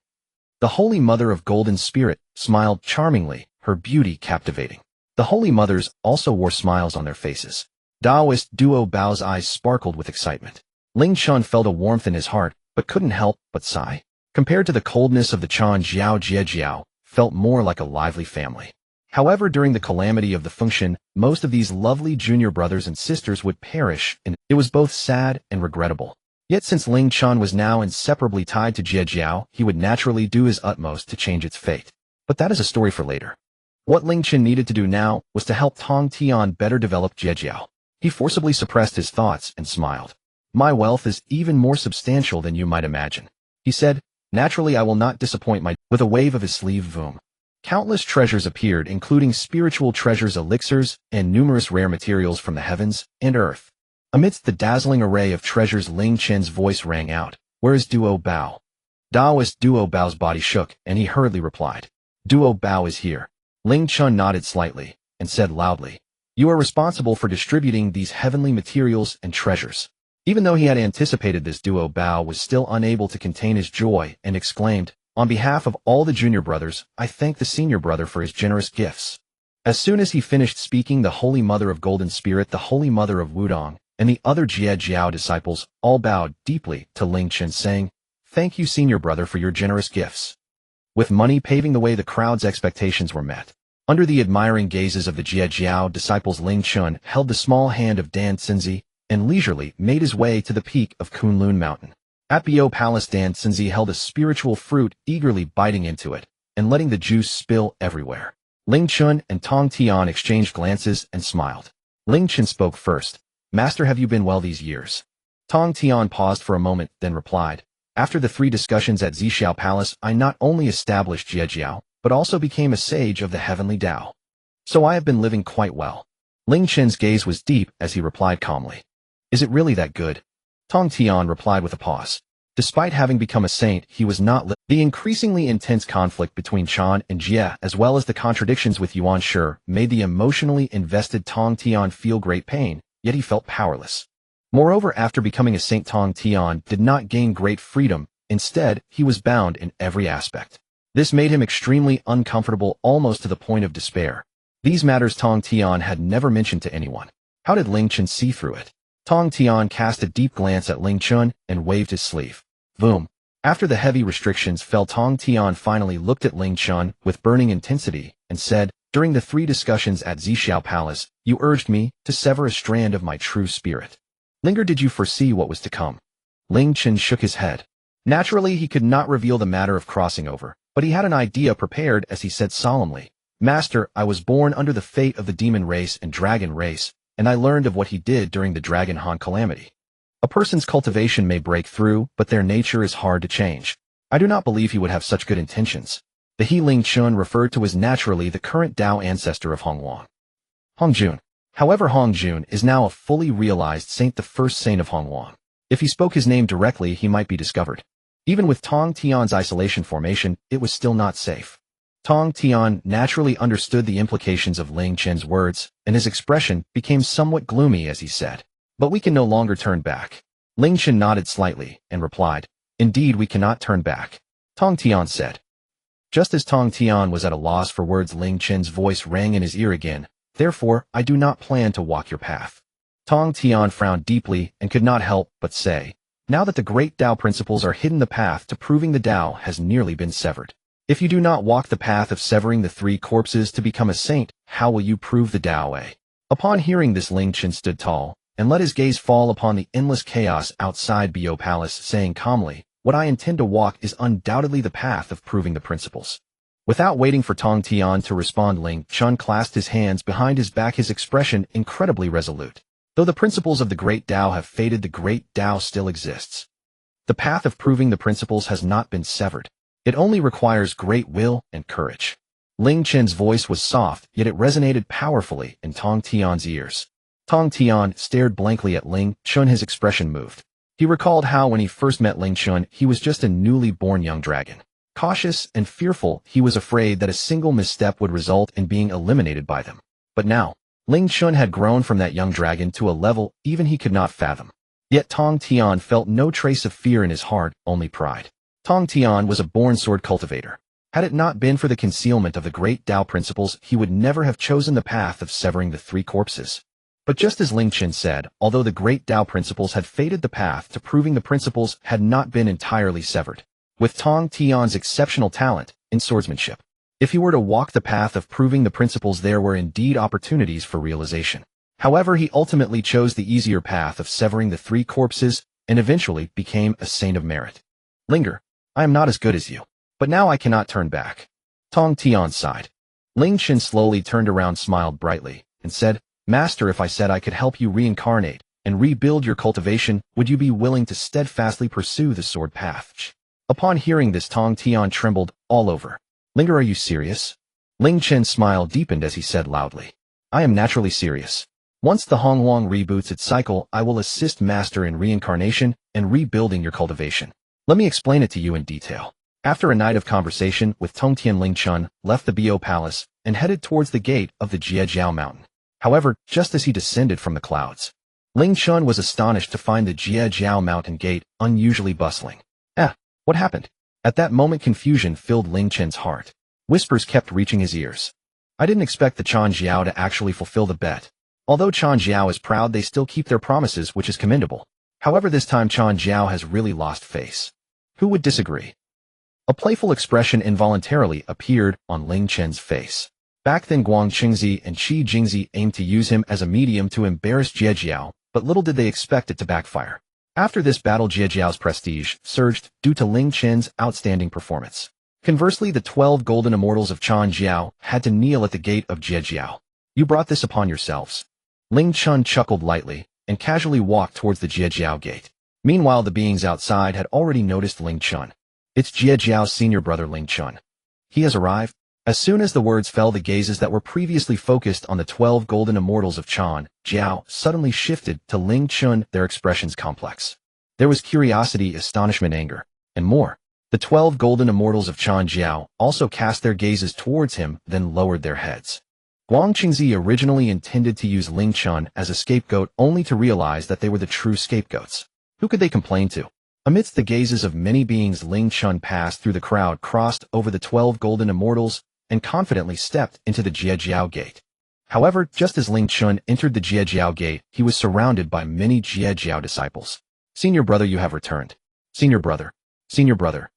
The Holy Mother of Golden Spirit smiled charmingly, her beauty captivating. The Holy Mothers also wore smiles on their faces. Taoist Duobao's eyes sparkled with excitement. Ling Chen felt a warmth in his heart, but couldn't help but sigh. Compared to the coldness of the Chan Jiao, Jiejiao felt more like a lively family. However, during the calamity of the Fengshen, most of these lovely junior brothers and sisters would perish, and it was both sad and regrettable. Yet since Ling Chen was now inseparably tied to Jiejiao, he would naturally do his utmost to change its fate. But that is a story for later. What Ling Chen needed to do now was to help Tongtian better develop Jiejiao. He forcibly suppressed his thoughts and smiled. My wealth is even more substantial than you might imagine. He said, naturally I will not disappoint my... With a wave of his sleeve, voom. Countless treasures appeared, including spiritual treasures, elixirs, and numerous rare materials from the heavens and earth. Amidst the dazzling array of treasures, Ling Chen's voice rang out, Where is Duobao? Taoist Duobao's body shook, and he hurriedly replied, Duobao is here. Ling Chen nodded slightly, and said loudly, You are responsible for distributing these heavenly materials and treasures. Even though he had anticipated this, Duobao was still unable to contain his joy and exclaimed, On behalf of all the junior brothers, I thank the senior brother for his generous gifts. As soon as he finished speaking, the Holy Mother of Golden Spirit, the Holy Mother of Wudong, and the other Jie Jiao disciples all bowed deeply to Ling Chen, saying, "Thank you, senior brother, for your generous gifts." With money paving the way, the crowd's expectations were met. Under the admiring gazes of the Jie Jiao disciples, Ling Chen held the small hand of Dan Cinzi and leisurely made his way to the peak of Kunlun Mountain. At Bo Palace, Dan Cinzi held a spiritual fruit, eagerly biting into it and letting the juice spill everywhere. Ling Chen and Tongtian exchanged glances and smiled. Ling Chen spoke first. "Master, have you been well these years?" Tongtian paused for a moment, then replied, "After the 3 discussions at Zhixiao Palace, I not only established Jiejiao, but also became a sage of the heavenly Tao. So I have been living quite well." Ling Chen's gaze was deep as he replied calmly, "Is it really that good?" Tongtian replied with a pause. Despite having become a saint, he was not the increasingly intense conflict between Chan and Jie, as well as the contradictions with Yuanshi, made the emotionally invested Tongtian feel great pain, yet he felt powerless. Moreover, after becoming a saint, Tongtian did not gain great freedom. Instead, he was bound in every aspect. This made him extremely uncomfortable, almost to the point of despair. These matters Tongtian had never mentioned to anyone. How did Ling Chen see through it? Tongtian cast a deep glance at Ling Chen and waved his sleeve. Boom. After the heavy restrictions fell, Tongtian finally looked at Ling Chen with burning intensity and said, "During the 3 discussions at Zhixiao Palace, you urged me to sever a strand of my true spirit. Linger, did you foresee what was to come?" Ling Chen shook his head. Naturally, he could not reveal the matter of crossing over, but he had an idea prepared as he said solemnly, "Master, I was born under the fate of the demon race and dragon race, and I learned of what he did during the Dragon Han calamity. A person's cultivation may break through, but their nature is hard to change. I do not believe he would have such good intentions." The he Ling Chen referred to as naturally the current Dao ancestor of Hongjun. However, Hongjun is now a fully realized saint, the first saint of Honghuang. If he spoke his name directly, he might be discovered. Even with Tongtian's isolation formation, it was still not safe. Tongtian naturally understood the implications of Ling Chen's words, and his expression became somewhat gloomy as he said, "But we can no longer turn back." Ling Chen nodded slightly and replied, "Indeed, we cannot turn back." Tongtian said. Just as Tongtian was at a loss for words, Ling Chen's voice rang in his ear again, "Therefore, I do not plan to walk your path." Tongtian frowned deeply and could not help but say, "Now that the great Tao principles are hidden, the path to proving the Tao has nearly been severed. If you do not walk the path of severing the 3 corpses to become a saint, how will you prove the Tao way?" Upon hearing this, Ling Chen stood tall and let his gaze fall upon the endless chaos outside Bo Palace, saying calmly, "What I intend to walk is undoubtedly the path of proving the principles." Without waiting for Tongtian to respond, Ling Chen clasped his hands behind his back, his expression incredibly resolute. "Though the principles of the great Tao have faded, the great Tao still exists. The path of proving the principles has not been severed. It only requires great will and courage." Ling Chen's voice was soft, yet it resonated powerfully in Tongtian's ears. Tongtian stared blankly at Ling Chen, his expression moved. He recalled how when he first met Ling Chen, he was just a newly born young dragon. Cautious and fearful, he was afraid that a single misstep would result in being eliminated by them. But now, Ling Chen had grown from that young dragon to a level even he could not fathom. Yet Tongtian felt no trace of fear in his heart, only pride. Tongtian was a born sword cultivator. Had it not been for the concealment of the great Tao principles, he would never have chosen the path of severing the 3 corpses. But just as Ling Chen said, although the great Tao principles had faded, the path to proving the principles had not been entirely severed. With Tongtian's exceptional talent in swordsmanship, if he were to walk the path of proving the principles, there were indeed opportunities for realization. However, he ultimately chose the easier path of severing the 3 corpses and eventually became a saint of merit. "Linger, I am not as good as you, but now I cannot turn back." Tongtian sighed. Ling Chen slowly turned around, smiled brightly, and said, "Master, if I said I could help you reincarnate and rebuild your cultivation, would you be willing to steadfastly pursue the sword path?" Upon hearing this, Tongtian trembled all over. "Linger, are you serious?" Ling Chen's smile deepened as he said loudly, "I am naturally serious. Once the Honghuang reboots its cycle, I will assist Master in reincarnation and rebuilding your cultivation. Let me explain it to you in detail." After a night of conversation with Tongtian, Ling Chen left the Bo Palace and headed towards the gate of the Jiejiao Mountain. However, just as he descended from the clouds, Ling Chen was astonished to find the Jiejiao Mountain gate unusually bustling. What happened?" At that moment, confusion filled Ling Chen's heart. Whispers kept reaching his ears. I didn't expect the Chan Jiao to actually fulfill the bet. Although Chan Jiao is proud, they still keep their promises, which is commendable. However, this time Chan Jiao has really lost face. Who would disagree? A playful expression involuntarily appeared on Ling Chen's face. Back then, Guang Qingzi and Qi Jingzi aimed to use him as a medium to embarrass Jie Jiao, but little did they expect it to backfire. After this battle, Jie Jiao's prestige surged due to Ling Chen's outstanding performance. Conversely, the 12 golden immortals of Chan Jiao had to kneel at the gate of Jie Jiao. You brought this upon yourselves. Ling Chen chuckled lightly and casually walked towards the Jie Jiao gate. Meanwhile, the beings outside had already noticed Ling Chen. It's Jie Jiao's senior brother Ling Chen. He has arrived. As soon as the words fell, the gazes that were previously focused on the 12 golden immortals of Chan Jiao suddenly shifted to Ling Chen, their expressions complex. There was curiosity, astonishment, anger, and more. The 12 golden immortals of Chan Jiao also cast their gazes towards him, then lowered their heads. Guang Qingzi originally intended to use Ling Chen as a scapegoat, only to realize that they were the true scapegoats. Who could they complain to? Amidst the gazes of many beings, Ling Chen passed through the crowd, crossed over the 12 golden immortals, and confidently stepped into the Jie Jiao gate. However, just as Ling Chen entered the Jie Jiao gate, he was surrounded by many Jie Jiao disciples. Senior brother, you have returned. Senior brother. Senior brother.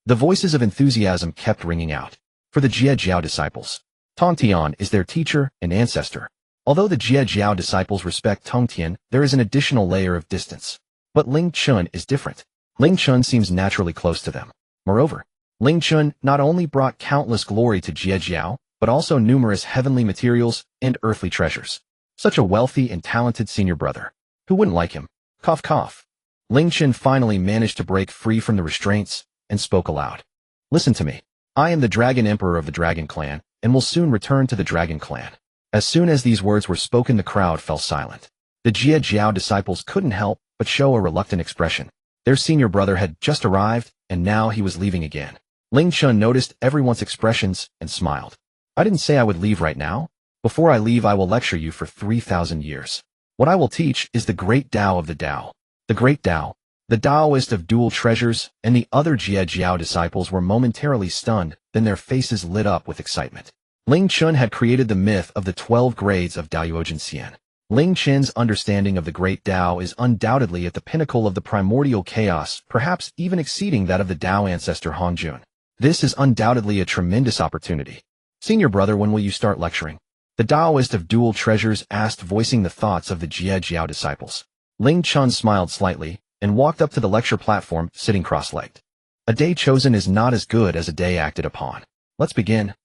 The voices of enthusiasm kept ringing out. For the Jie Jiao disciples, Tongtian is their teacher and ancestor. Although the Jie Jiao disciples respect Tongtian, there is an additional layer of distance. But Ling Chen is different. Ling Chen seems naturally close to them. Moreover, Ling Chen not only brought countless glory to Jie Jiao, but also numerous heavenly materials and earthly treasures. Such a wealthy and talented senior brother. Who wouldn't like him? Cough cough. Ling Chen finally managed to break free from the restraints and spoke aloud. Listen to me. I am the Dragon Emperor of the Dragon Clan, and will soon return to the Dragon Clan. As soon as these words were spoken, the crowd fell silent. The Jie Jiao disciples couldn't help but show a reluctant expression. Their senior brother had just arrived, and now he was leaving again. Ling Chen noticed everyone's expressions and smiled. I didn't say I would leave right now. Before I leave, I will lecture you for 3,000 years. What I will teach is the great Tao of the Tao. The great Tao, the Taoist of dual treasures, and the other Jie Jiao disciples were momentarily stunned, then their faces lit up with excitement. Ling Chen had created the myth of the 12 grades of Daoyuan Xian. Ling Chen's understanding of the great Tao is undoubtedly at the pinnacle of the primordial chaos, perhaps even exceeding that of the Tao ancestor Hongjun. This is undoubtedly a tremendous opportunity. Senior brother, when will you start lecturing? The Taoist of dual treasures asked, voicing the thoughts of the Jie Jiao disciples. Ling Chen smiled slightly and walked up to the lecture platform, sitting cross-legged. A day chosen is not as good as a day acted upon. Let's begin.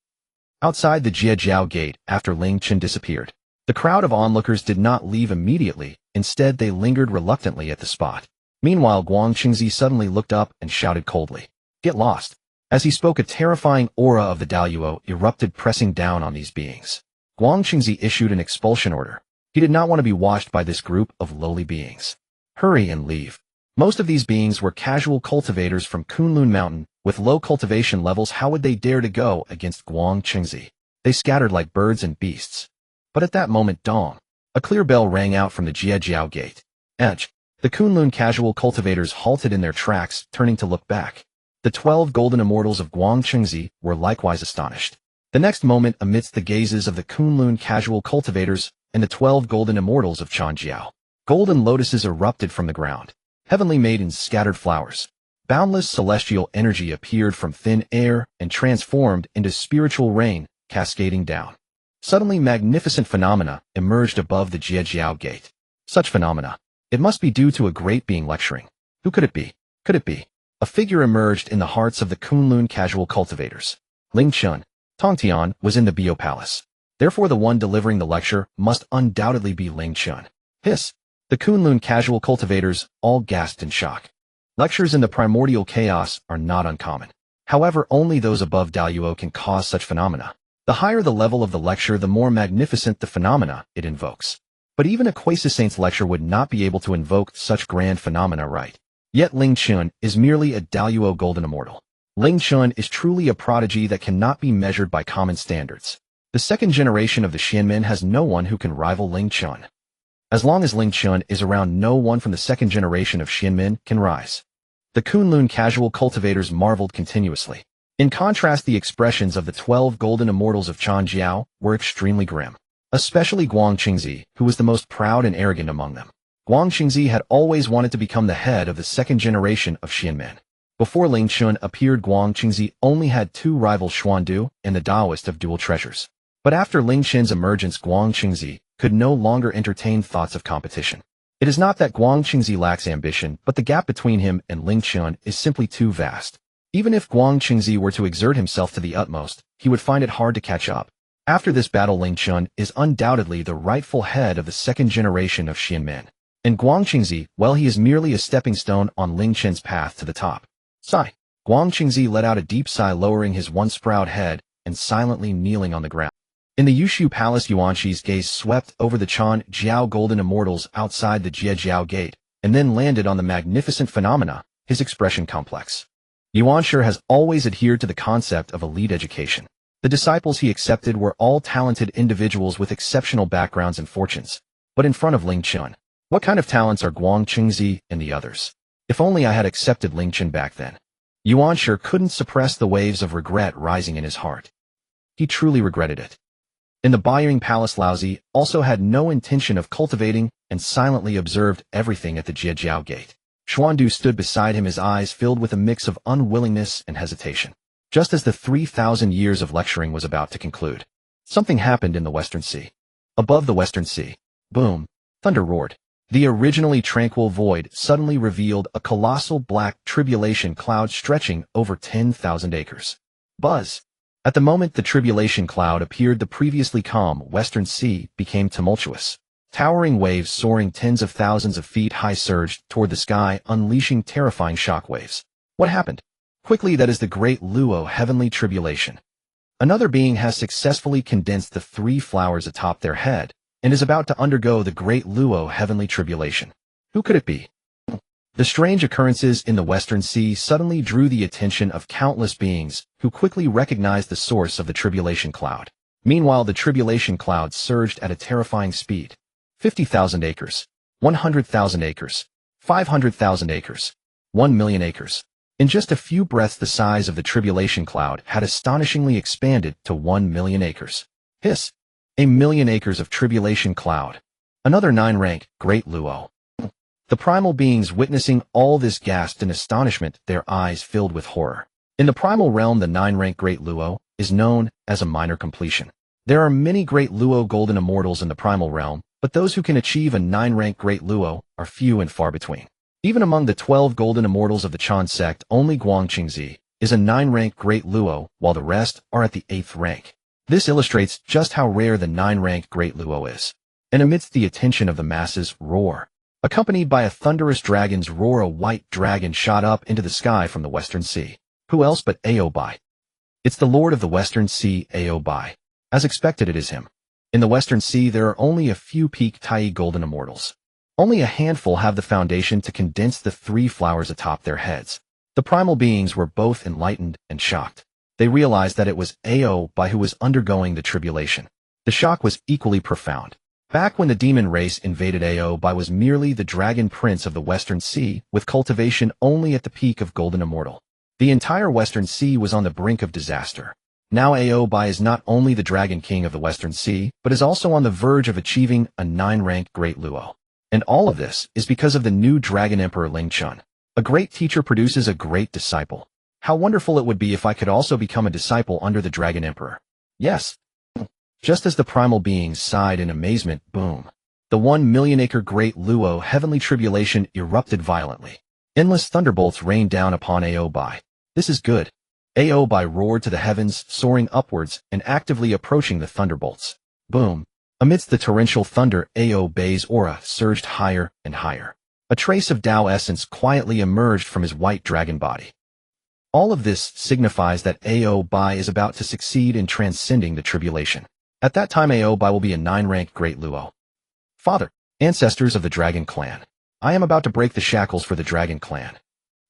Outside the Jie Jiao gate, after Ling Chen disappeared, the crowd of onlookers did not leave immediately. Instead, they lingered reluctantly at the spot. Meanwhile, Guang Qingzi suddenly looked up and shouted coldly, "Get lost!" As he spoke, a terrifying aura of the Daoyuo erupted, pressing down on these beings. Guang Qingzi issued an expulsion order. He did not want to be watched by this group of lowly beings. Hurry and leave. Most of these beings were casual cultivators from Kunlun Mountain, with low cultivation levels. How would they dare to go against Guang Qingzi? They scattered like birds and beasts. But at that moment, dong, a clear bell rang out from the Jie Jiao gate. Edge. The Kunlun casual cultivators halted in their tracks, turning to look back. The 12 golden immortals of Guang Qingzi were likewise astonished. The next moment, amidst the gazes of the Kunlun casual cultivators and the 12 golden immortals of Chan Jiao, golden lotuses erupted from the ground. Heavenly maidens scattered flowers. Boundless celestial energy appeared from thin air and transformed into spiritual rain, cascading down. Suddenly, magnificent phenomena emerged above the Jie Jiao gate. Such phenomena. It must be due to a great being lecturing. Who could it be? Could it be? A figure emerged in the hearts of the Kunlun casual cultivators. Ling Chen, Tongtian, was in the Bio Palace. Therefore, the one delivering the lecture must undoubtedly be Ling Chen. Hiss! The Kunlun casual cultivators all gasped in shock. Lectures in the primordial chaos are not uncommon. However, only those above Daoyuo can cause such phenomena. The higher the level of the lecture, the more magnificent the phenomena it invokes. But even a quasi-saint's lecture would not be able to invoke such grand phenomena, right? Yet Ling Chen is merely a Daoyuo golden immortal. Ling Chen is truly a prodigy that cannot be measured by common standards. The second generation of the Xianmen has no one who can rival Ling Chen. As long as Ling Chen is around, no one from the second generation of Xianmen can rise. The Kunlun casual cultivators marveled continuously. In contrast, the expressions of the 12 golden immortals of Chanjiao were extremely grim. Especially Guang Qingzi, who was the most proud and arrogant among them. Guang Qingzi had always wanted to become the head of the second generation of Xianmen. Before Ling Chen appeared, Guang Qingzi only had two rivals, Xuandu and the Taoist of dual treasures. But after Ling Chen's emergence, Guang Qingzi could no longer entertain thoughts of competition. It is not that Guang Qingzi lacks ambition, but the gap between him and Ling Chen is simply too vast. Even if Guang Qingzi were to exert himself to the utmost, he would find it hard to catch up. After this battle, Ling Chen is undoubtedly the rightful head of the second generation of Xianmen. And Guang Qingzi, well, he is merely a stepping stone on Ling Chen's path to the top. Sigh. Guang Qingzi let out a deep sigh, lowering his once proud head and silently kneeling on the ground. In the Yushu Palace, Yuanshi's gaze swept over the Chan Jiao golden immortals outside the Jiejiao gate, and then landed on the magnificent phenomena, his expression complex. Yuanshi has always adhered to the concept of elite education. The disciples he accepted were all talented individuals with exceptional backgrounds and fortunes. But in front of Ling Chen, what kind of talents are Guang Qingzi and the others? If only I had accepted Ling Chen back then. Yuanshi couldn't suppress the waves of regret rising in his heart. He truly regretted it. In the Baiying Palace, Laozi also had no intention of cultivating and silently observed everything at the Jiejiao gate. Xuandu stood beside him, his eyes filled with a mix of unwillingness and hesitation. Just as the 3,000 years of lecturing was about to conclude, something happened in the Western Sea. Above the Western Sea, boom, thunder roared. The originally tranquil void suddenly revealed a colossal black tribulation cloud stretching over 10,000 acres. Buzz. At the moment the tribulation cloud appeared, the previously calm Western Sea became tumultuous. Towering waves soaring tens of thousands of feet high surged toward the sky, unleashing terrifying shock waves. What happened? Quickly, that is the Great Luo Heavenly Tribulation. Another being has successfully condensed the three flowers atop their head, and is about to undergo the Great Luo Heavenly Tribulation. Who could it be? The strange occurrences in the Western Sea suddenly drew the attention of countless beings, who quickly recognized the source of the tribulation cloud. Meanwhile, the tribulation cloud surged at a terrifying speed. 50,000 acres, 100,000 acres, 500,000 acres, 1 million acres. In just a few breaths, the size of the tribulation cloud had astonishingly expanded to 1 million acres. Hiss! A million acres of tribulation cloud. Another 9-rank, Great Luo. The primal beings witnessing all this gasped in astonishment, their eyes filled with horror. In the primal realm, the 9-rank Great Luo is known as a minor completion. There are many Great Luo golden immortals in the primal realm, but those who can achieve a 9-rank Great Luo are few and far between. Even among the 12 golden immortals of the Chan sect, only Guang Qingzi is a 9-rank Great Luo, while the rest are at the 8th rank. This illustrates just how rare the 9-rank Great Luo is. And amidst the attention of the masses, roar. Accompanied by a thunderous dragon's roar, a white dragon shot up into the sky from the Western Sea. Who else but Ao Bai? It's the Lord of the Western Sea, Ao Bai. As expected, it is him. In the Western Sea, there are only a few peak Tai golden immortals. Only a handful have the foundation to condense the three flowers atop their heads. The primal beings were both enlightened and shocked. They realized that it was Ao Bai who was undergoing the tribulation. The shock was equally profound. Back when the demon race invaded, Ao Bai was merely the dragon prince of the Western Sea, with cultivation only at the peak of golden immortal. The entire Western Sea was on the brink of disaster. Now Ao Bai is not only the dragon king of the Western Sea, but is also on the verge of achieving a 9-rank Great Luo. And all of this is because of the new Dragon Emperor Ling Chen. A great teacher produces a great disciple. How wonderful it would be if I could also become a disciple under the Dragon Emperor. Yes. Just as the primal beings sighed in amazement, boom. The 1 million acre Great Luo Heavenly Tribulation erupted violently. Endless thunderbolts rained down upon Ao Bai. This is good. Ao Bai roared to the heavens, soaring upwards and actively approaching the thunderbolts. Boom. Amidst the torrential thunder, Ao Bai's aura surged higher and higher. A trace of Tao essence quietly emerged from his white dragon body. All of this signifies that Ao Bai is about to succeed in transcending the tribulation. At that time, Ao Bai will be a 9-rank Great Luo. Father, ancestors of the Dragon Clan, I am about to break the shackles for the Dragon Clan.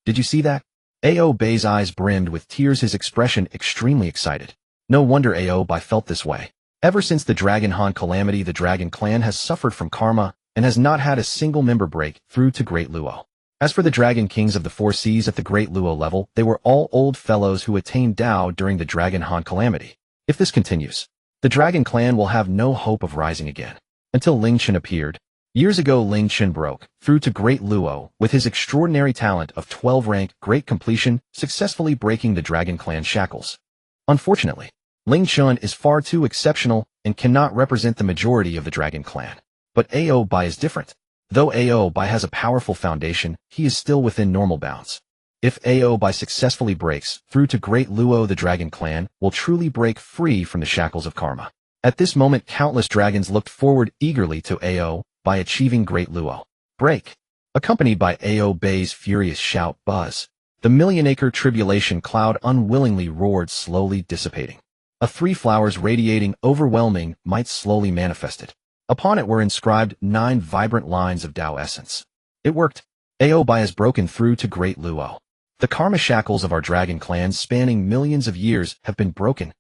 Did you see that? Ao Bai's eyes brimmed with tears, his expression extremely excited. No wonder Ao Bai felt this way. Ever since the Dragon Han calamity, the Dragon Clan has suffered from karma and has not had a single member break through to Great Luo. As for the Dragon Kings of the Four Seas at the Great Luo level, they were all old fellows who attained Dao during the Dragon Han calamity. If this continues, the Dragon Clan will have no hope of rising again. Until Ling Chen appeared. Years ago Ling Chen broke through to Great Luo with his extraordinary talent of 12-rank Great Completion, successfully breaking the Dragon Clan shackles. Unfortunately, Ling Chen is far too exceptional and cannot represent the majority of the Dragon Clan. But Ao Bai is different. Though Ao Bai has a powerful foundation, he is still within normal bounds. If Ao Bai successfully breaks through to Great Luo, the Dragon Clan will truly break free from the shackles of karma. At this moment, countless dragons looked forward eagerly to Ao Bai achieving Great Luo. Break. Accompanied by Ao Bai's furious shout, buzz. The million-acre tribulation cloud unwillingly roared, slowly dissipating. A three flowers radiating overwhelming might slowly manifested. Upon it were inscribed 9 vibrant lines of Tao essence. It worked. Ao Bai has broken through to Great Luo. The karma shackles of our Dragon Clan spanning millions of years have been broken.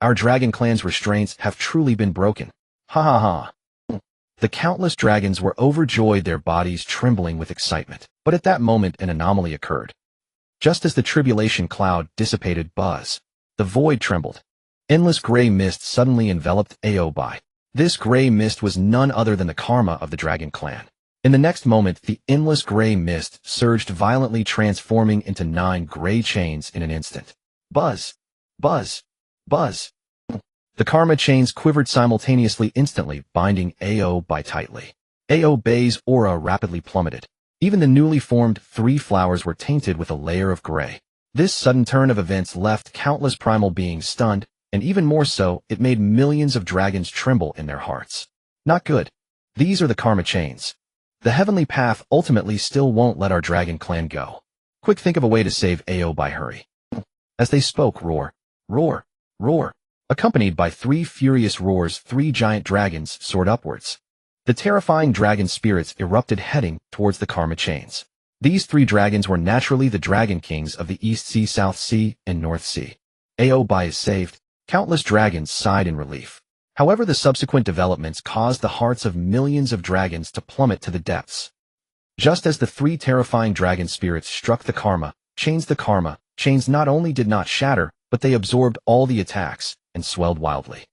Our Dragon Clan's restraints have truly been broken. Ha ha ha. The countless dragons were overjoyed, their bodies trembling with excitement. But at that moment an anomaly occurred. Just as the tribulation cloud dissipated, buzz. The void trembled. Endless gray mist suddenly enveloped Ao Bai. This gray mist was none other than the karma of the Dragon Clan. In the next moment, the endless gray mist surged violently, transforming into 9 gray chains in an instant. Buzz! Buzz! Buzz! The karma chains quivered simultaneously, instantly binding Ao Bai tightly. Ao Bai's aura rapidly plummeted. Even the newly formed 3 flowers were tainted with a layer of gray. This sudden turn of events left countless primal beings stunned, and even more so, it made millions of dragons tremble in their hearts. Not good. These are the karma chains. The heavenly path ultimately still won't let our Dragon Clan go. Quick, think of a way to save Ao Bai, hurry. As they spoke, roar, roar, roar. Accompanied by 3 furious roars, 3 giant dragons soared upwards. The terrifying dragon spirits erupted, heading towards the karma chains. These 3 dragons were naturally the Dragon Kings of the East Sea, South Sea, and North Sea. Ao Bai is saved. Countless dragons sighed in relief. However, the subsequent developments caused the hearts of millions of dragons to plummet to the depths. Just as the 3 terrifying dragon spirits struck the karma chains not only did not shatter, but they absorbed all the attacks and swelled wildly.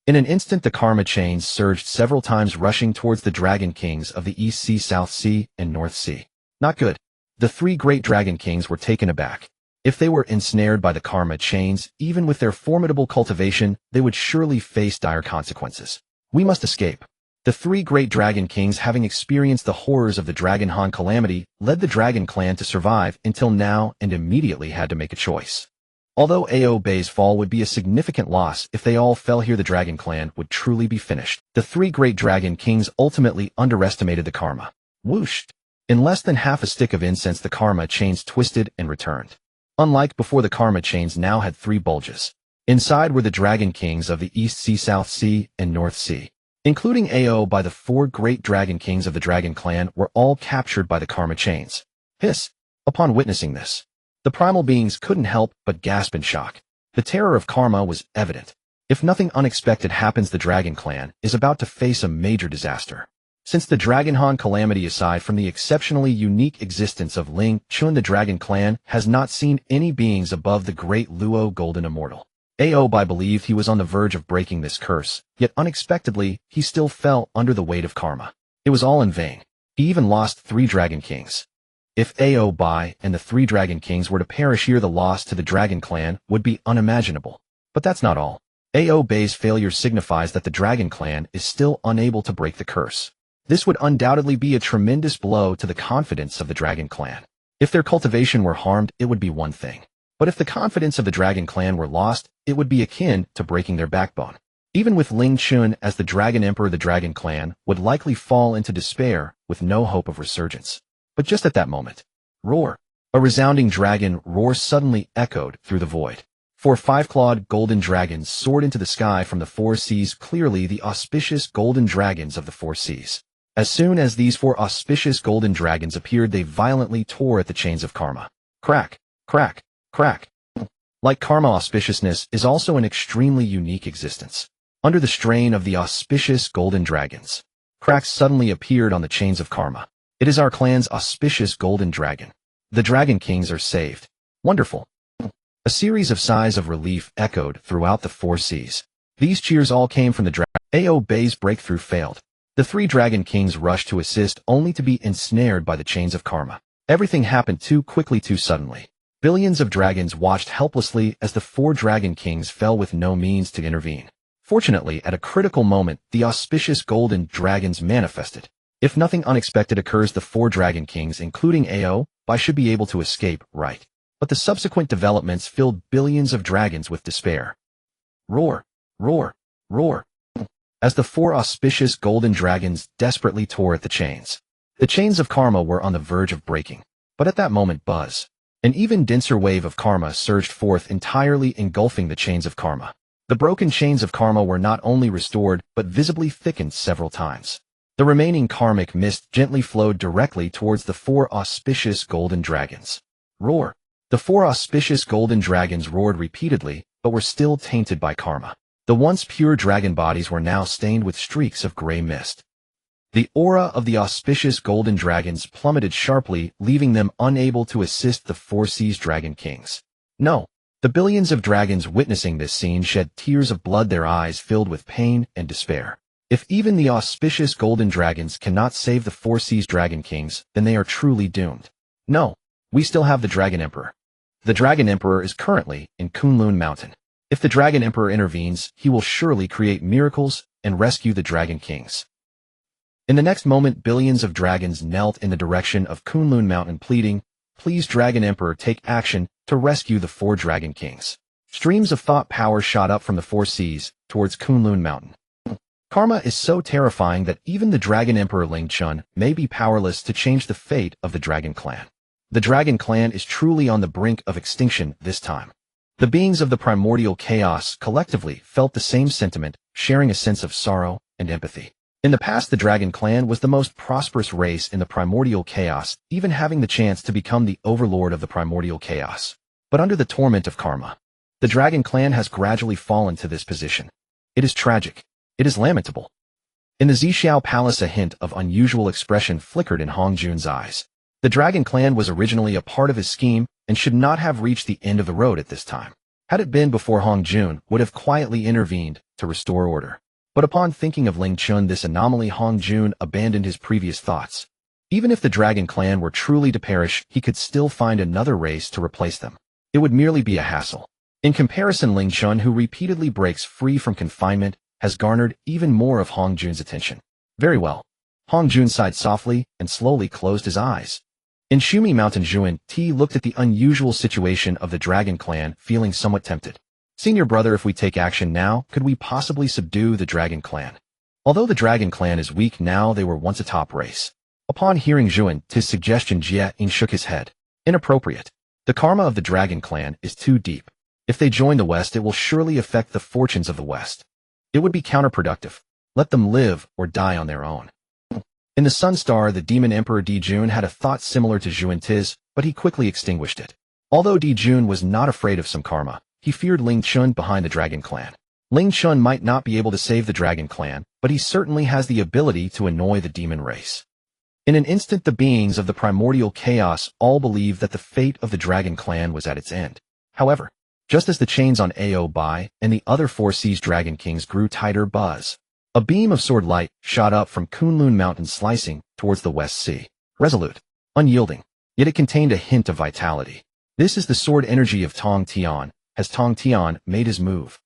In an instant, the karma chains surged several times, rushing towards the Dragon Kings of the East Sea, South Sea, and North Sea. Not good. The 3 great Dragon Kings were taken aback. If they were ensnared by the karma chains, even with their formidable cultivation, they would surely face dire consequences. We must escape. The 3 great Dragon Kings, having experienced the horrors of the Dragon Han calamity, led the Dragon Clan to survive until now and immediately had to make a choice. Although Ao Bai's fall would be a significant loss, if they all fell here the Dragon Clan would truly be finished. The 3 great Dragon Kings ultimately underestimated the karma. Whooshed! In less than half a stick of incense, the karma chains twisted and returned. Unlike before, the karma chains now had 3 bulges. Inside were the Dragon Kings of the East Sea, South Sea, and North Sea. Including Ao Bai, the 4 great Dragon Kings of the Dragon Clan were all captured by the karma chains. Hiss! Upon witnessing this, the primal beings couldn't help but gasp in shock. The terror of karma was evident. If nothing unexpected happens, the Dragon Clan is about to face a major disaster. Since the Dragon Han calamity, aside from the exceptionally unique existence of Ling Chen, the Dragon Clan has not seen any beings above the Great Luo Golden Immortal. Ao Bai believed he was on the verge of breaking this curse, yet unexpectedly, he still fell under the weight of karma. It was all in vain. He even lost 3 Dragon Kings. If Ao Bai and the 3 Dragon Kings were to perish here, the loss to the Dragon Clan would be unimaginable. But that's not all. Ao Bai's failure signifies that the Dragon Clan is still unable to break the curse. This would undoubtedly be a tremendous blow to the confidence of the Dragon Clan. If their cultivation were harmed, it would be one thing. But if the confidence of the Dragon Clan were lost, it would be akin to breaking their backbone. Even with Ling Chen as the Dragon Emperor, the Dragon Clan would likely fall into despair with no hope of resurgence. But just at that moment, roar! A resounding dragon roar suddenly echoed through the void. 4 5-clawed golden dragons soared into the sky from the 4 seas, clearly the auspicious golden dragons of the 4 seas. As soon as these 4 auspicious golden dragons appeared, they violently tore at the chains of karma. Crack, crack, crack. Like karma, auspiciousness is also an extremely unique existence. Under the strain of the auspicious golden dragons, cracks suddenly appeared on the chains of karma. It is our clan's auspicious golden dragon. The Dragon Kings are saved. Wonderful. A series of sighs of relief echoed throughout the four seas. These cheers all came from the dragon. Ao Bei's breakthrough failed. The three Dragon Kings rushed to assist only to be ensnared by the chains of karma. Everything happened too quickly, too suddenly. Billions of dragons watched helplessly as the four Dragon Kings fell with no means to intervene. Fortunately, at a critical moment, the auspicious golden dragons manifested. If nothing unexpected occurs, the four Dragon Kings, including Ao Bei, should be able to escape, right? But the subsequent developments filled billions of dragons with despair. Roar, roar, roar. As the four auspicious golden dragons desperately tore at the chains. The chains of karma were on the verge of breaking. But at that moment, buzz. An even denser wave of karma surged forth, entirely engulfing the chains of karma. The broken chains of karma were not only restored, but visibly thickened several times. The remaining karmic mist gently flowed directly towards the four auspicious golden dragons. Roar. The four auspicious golden dragons roared repeatedly, but were still tainted by karma. The once pure dragon bodies were now stained with streaks of gray mist. The aura of the auspicious golden dragons plummeted sharply, leaving them unable to assist the four seas Dragon Kings. No. The billions of dragons witnessing this scene shed tears of blood, their eyes filled with pain and despair. If even the auspicious golden dragons cannot save the four seas Dragon Kings, then they are truly doomed. No. We still have the Dragon Emperor. The Dragon Emperor is currently in Kunlun Mountain. If the Dragon Emperor intervenes, he will surely create miracles and rescue the Dragon Kings. In the next moment, billions of dragons knelt in the direction of Kunlun Mountain, pleading, "Please, Dragon Emperor, take action to rescue the four Dragon Kings." Streams of thought power shot up from the four seas towards Kunlun Mountain. Karma is so terrifying that even the Dragon Emperor Ling Chen may be powerless to change the fate of the Dragon Clan. The Dragon Clan is truly on the brink of extinction this time. The beings of the primordial chaos collectively felt the same sentiment, sharing a sense of sorrow and empathy. In the past, the Dragon Clan was the most prosperous race in the primordial chaos, even having the chance to become the overlord of the primordial chaos. But under the torment of karma, the Dragon Clan has gradually fallen to this position. It is tragic. It is lamentable. In the Zixiao Palace, a hint of unusual expression flickered in Hongjun's eyes. The Dragon Clan was originally a part of his scheme and should not have reached the end of the road at this time. Had it been before, Hongjun would have quietly intervened to restore order. But upon thinking of Ling Chen, this anomaly, Hongjun abandoned his previous thoughts. Even if the Dragon Clan were truly to perish, he could still find another race to replace them. It would merely be a hassle. In comparison, Ling Chen, who repeatedly breaks free from confinement, has garnered even more of Hongjun's attention. Very well. Hongjun sighed softly and slowly closed his eyes. In Shumi Mountain, Zhuan Ti looked at the unusual situation of the Dragon Clan, feeling somewhat tempted. "Senior brother, if we take action now, could we possibly subdue the Dragon Clan?" Although the Dragon Clan is weak now, they were once a top race. Upon hearing Zhuan Ti's suggestion, Jie Ying shook his head. Inappropriate. The karma of the Dragon Clan is too deep. If they join the West, it will surely affect the fortunes of the West. It would be counterproductive. Let them live or die on their own. In the Sun Star, the Demon Emperor Dijun had a thought similar to Zhuan Ti's, but he quickly extinguished it. Although Dijun was not afraid of some karma, he feared Ling Chen behind the Dragon Clan. Ling Chen might not be able to save the Dragon Clan, but he certainly has the ability to annoy the demon race. In an instant, the beings of the primordial chaos all believed that the fate of the Dragon Clan was at its end. However, just as the chains on Ao Bei and the other four seas Dragon Kings grew tighter, buzz. A beam of sword light shot up from Kunlun Mountain, slicing towards the West Sea. Resolute, unyielding, yet it contained a hint of vitality. This is the sword energy of Tongtian. Has Tongtian made his move?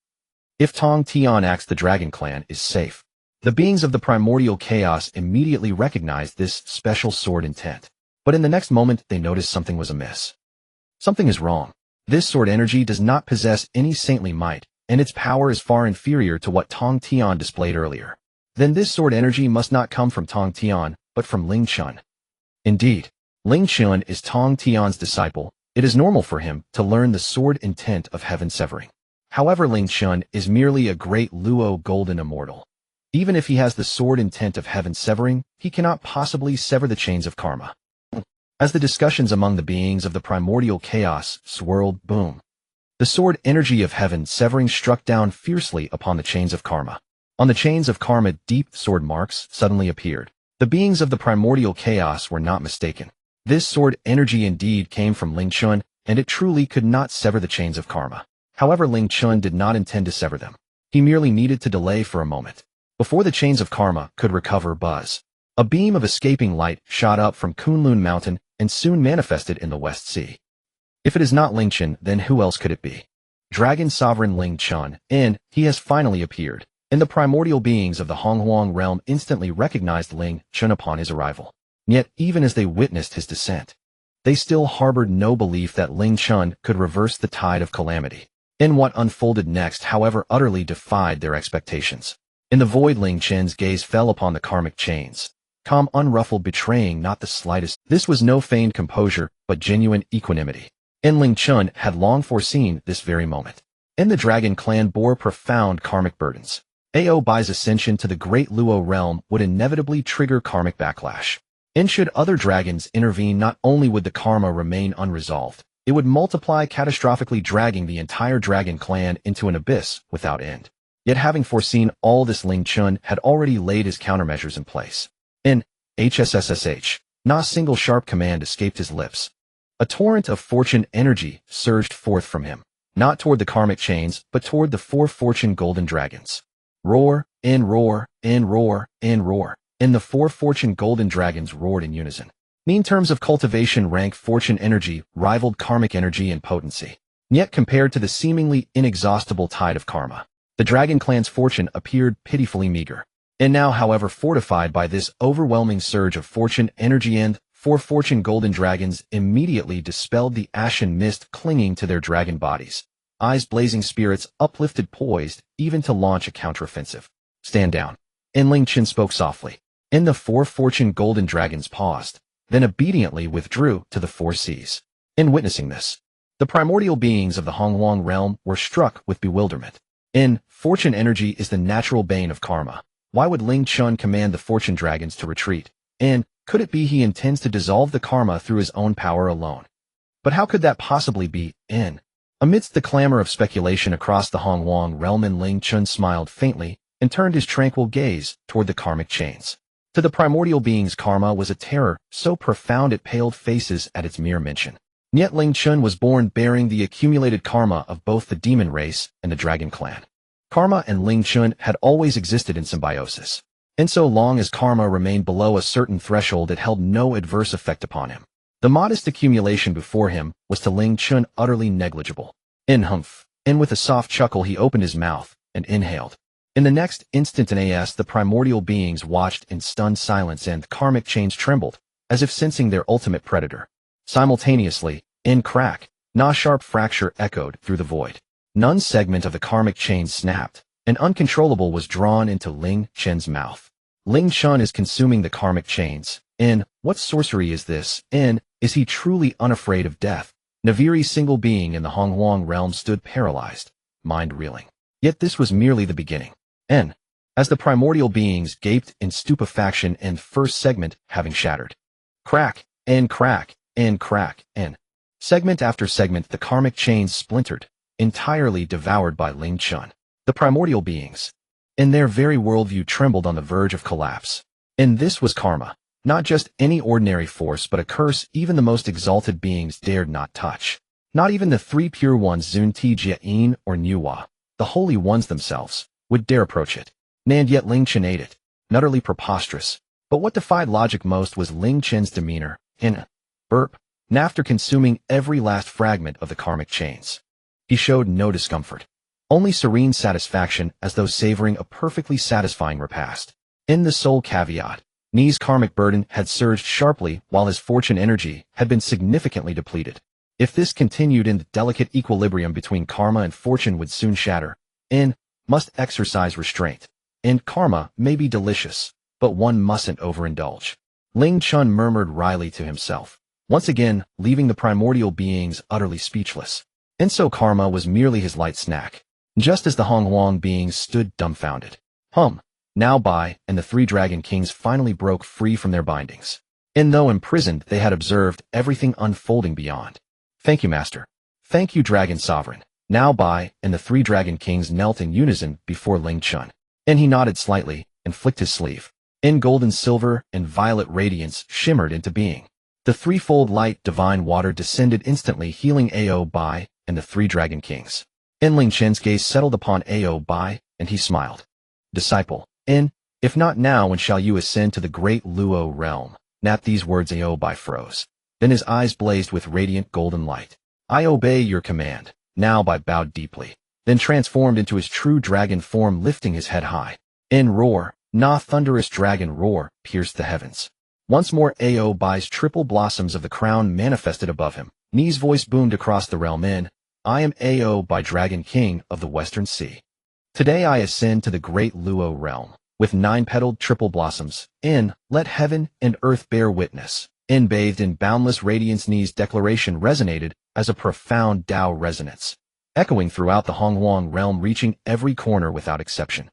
If Tongtian acts, the Dragon Clan is safe. The beings of the primordial chaos immediately recognized this special sword intent. But in the next moment, they noticed something was amiss. Something is wrong. This sword energy does not possess any saintly might, and its power is far inferior to what Tongtian displayed earlier. Then this sword energy must not come from Tongtian, but from Ling Chen. Indeed, Ling Chen is Tongtian's disciple. It is normal for him to learn the sword intent of heaven severing. However, Ling Chen is merely a great Luo golden immortal. Even if he has the sword intent of heaven severing, he cannot possibly sever the chains of karma. As the discussions among the beings of the primordial chaos swirled, boom. The sword energy of heaven severing struck down fiercely upon the chains of karma. On the chains of karma, deep sword marks suddenly appeared. The beings of the primordial chaos were not mistaken. This sword energy indeed came from Ling Chen, and it truly could not sever the chains of karma. However, Ling Chen did not intend to sever them. He merely needed to delay for a moment. Before the chains of karma could recover buzz, a beam of escaping light shot up from Kunlun Mountain and soon manifested in the West Sea. If it is not Ling Chen, then who else could it be? Dragon Sovereign Ling Chen, and he has finally appeared. And the primordial beings of the Honghuang realm instantly recognized Ling Chen upon his arrival. Yet, even as they witnessed his descent, they still harbored no belief that Ling Chen could reverse the tide of calamity. And what unfolded next, however, utterly defied their expectations. In the void, Ling Chen's gaze fell upon the karmic chains, calm, unruffled, betraying not the slightest. This was no feigned composure, but genuine equanimity. And Ling Chen had long foreseen this very moment. And the dragon clan bore profound karmic burdens. Ao Bai's ascension to the great Luo realm would inevitably trigger karmic backlash. And should other dragons intervene, not only would the karma remain unresolved, it would multiply, catastrophically dragging the entire dragon clan into an abyss without end. Yet having foreseen all this, Ling Chen had already laid his countermeasures in place. In HSSSH, not a single sharp command escaped his lips. A torrent of fortune energy surged forth from him, not toward the karmic chains, but toward the 4 fortune golden dragons. Roar, and roar, and roar, and roar, and the 4 fortune golden dragons roared in unison. In terms of cultivation, rank fortune energy rivaled karmic energy in potency. Yet compared to the seemingly inexhaustible tide of karma, the dragon clan's fortune appeared pitifully meager. And now, however, fortified by this overwhelming surge of fortune energy, and 4 fortune golden dragons immediately dispelled the ashen mist clinging to their dragon bodies. Eyes blazing, spirits uplifted, poised even to launch a counteroffensive. Stand down. And Ling Chen spoke softly. And the 4 fortune golden dragons paused, then obediently withdrew to the 4 seas. In witnessing this, the primordial beings of the Honghuang realm were struck with bewilderment. In fortune energy is the natural bane of karma. Why would Ling Chen command the fortune dragons to retreat? And could it be he intends to dissolve the karma through his own power alone? But how could that possibly be? Amidst the clamor of speculation across the Honghuang realm, Ling Chen smiled faintly and turned his tranquil gaze toward the karmic chains. To the primordial beings, karma was a terror so profound it paled faces at its mere mention. Yet Ling Chen was born bearing the accumulated karma of both the demon race and the dragon clan. Karma and Ling Chen had always existed in symbiosis, and so long as karma remained below a certain threshold, it held no adverse effect upon him. The modest accumulation before him was to Ling Chen utterly negligible. And with a soft chuckle he opened his mouth and inhaled. In the next instant, the primordial beings watched in stunned silence, and the karmic chains trembled, as if sensing their ultimate predator. Simultaneously, crack, a sharp fracture echoed through the void. One segment of the karmic chain snapped, and uncontrollable was drawn into Ling Chen's mouth. Ling Chen is consuming the karmic chains. What sorcery is this? Is he truly unafraid of death? Naviri's single being in the Honghuang realm stood paralyzed, mind reeling. Yet this was merely the beginning. As the primordial beings gaped in stupefaction, and first segment having shattered. Crack, and crack, and crack, and segment after segment, the karmic chains splintered, entirely devoured by Ling Chen. The primordial beings, in their very worldview, trembled on the verge of collapse. And this was karma. Not just any ordinary force, but a curse even the most exalted beings dared not touch. Not even the 3 pure ones, Zun Ti Jiayin or Nuwa, the holy ones themselves, would dare approach it. And yet Ling Chen ate it. Utterly preposterous. But what defied logic most was Ling Chen's demeanor. After consuming every last fragment of the karmic chains, he showed no discomfort. Only serene satisfaction, as though savoring a perfectly satisfying repast. In the sole caveat, Ni's karmic burden had surged sharply while his fortune energy had been significantly depleted. If this continued, the delicate equilibrium between karma and fortune would soon shatter. Must exercise restraint. Karma may be delicious, but one mustn't overindulge. Ling Chen murmured wryly to himself, once again leaving the primordial beings utterly speechless. And so karma was merely his light snack. Just as the Honghuang beings stood dumbfounded. Now Bai and the 3 dragon kings finally broke free from their bindings. And though imprisoned, they had observed everything unfolding beyond. Thank you, Master. Thank you, Dragon Sovereign. Now Bai and the 3 dragon kings knelt in unison before Ling Chen. And he nodded slightly and flicked his sleeve. In golden silver and violet radiance shimmered into being. The threefold light divine water descended instantly, healing Ao Bai and the three dragon kings. Ling Chen's gaze settled upon Ao Bai, and he smiled. Disciple, if not now, when shall you ascend to the great Luo realm? At these words Ao Bai froze. Then his eyes blazed with radiant golden light. I obey your command. Now Bai bowed deeply, then transformed into his true dragon form, lifting his head high. Roar, thunderous dragon roar, pierced the heavens. Once more Ao Bai's triple blossoms of the crown manifested above him. Ni's voice boomed across the realm. I am Ao Bai, Dragon King of the Western Sea. Today I ascend to the great Luo realm, with 9-petaled triple blossoms. Let heaven and earth bear witness. Bathed in boundless radiance, Ni's declaration resonated as a profound Tao resonance, echoing throughout the Honghuang realm, reaching every corner without exception.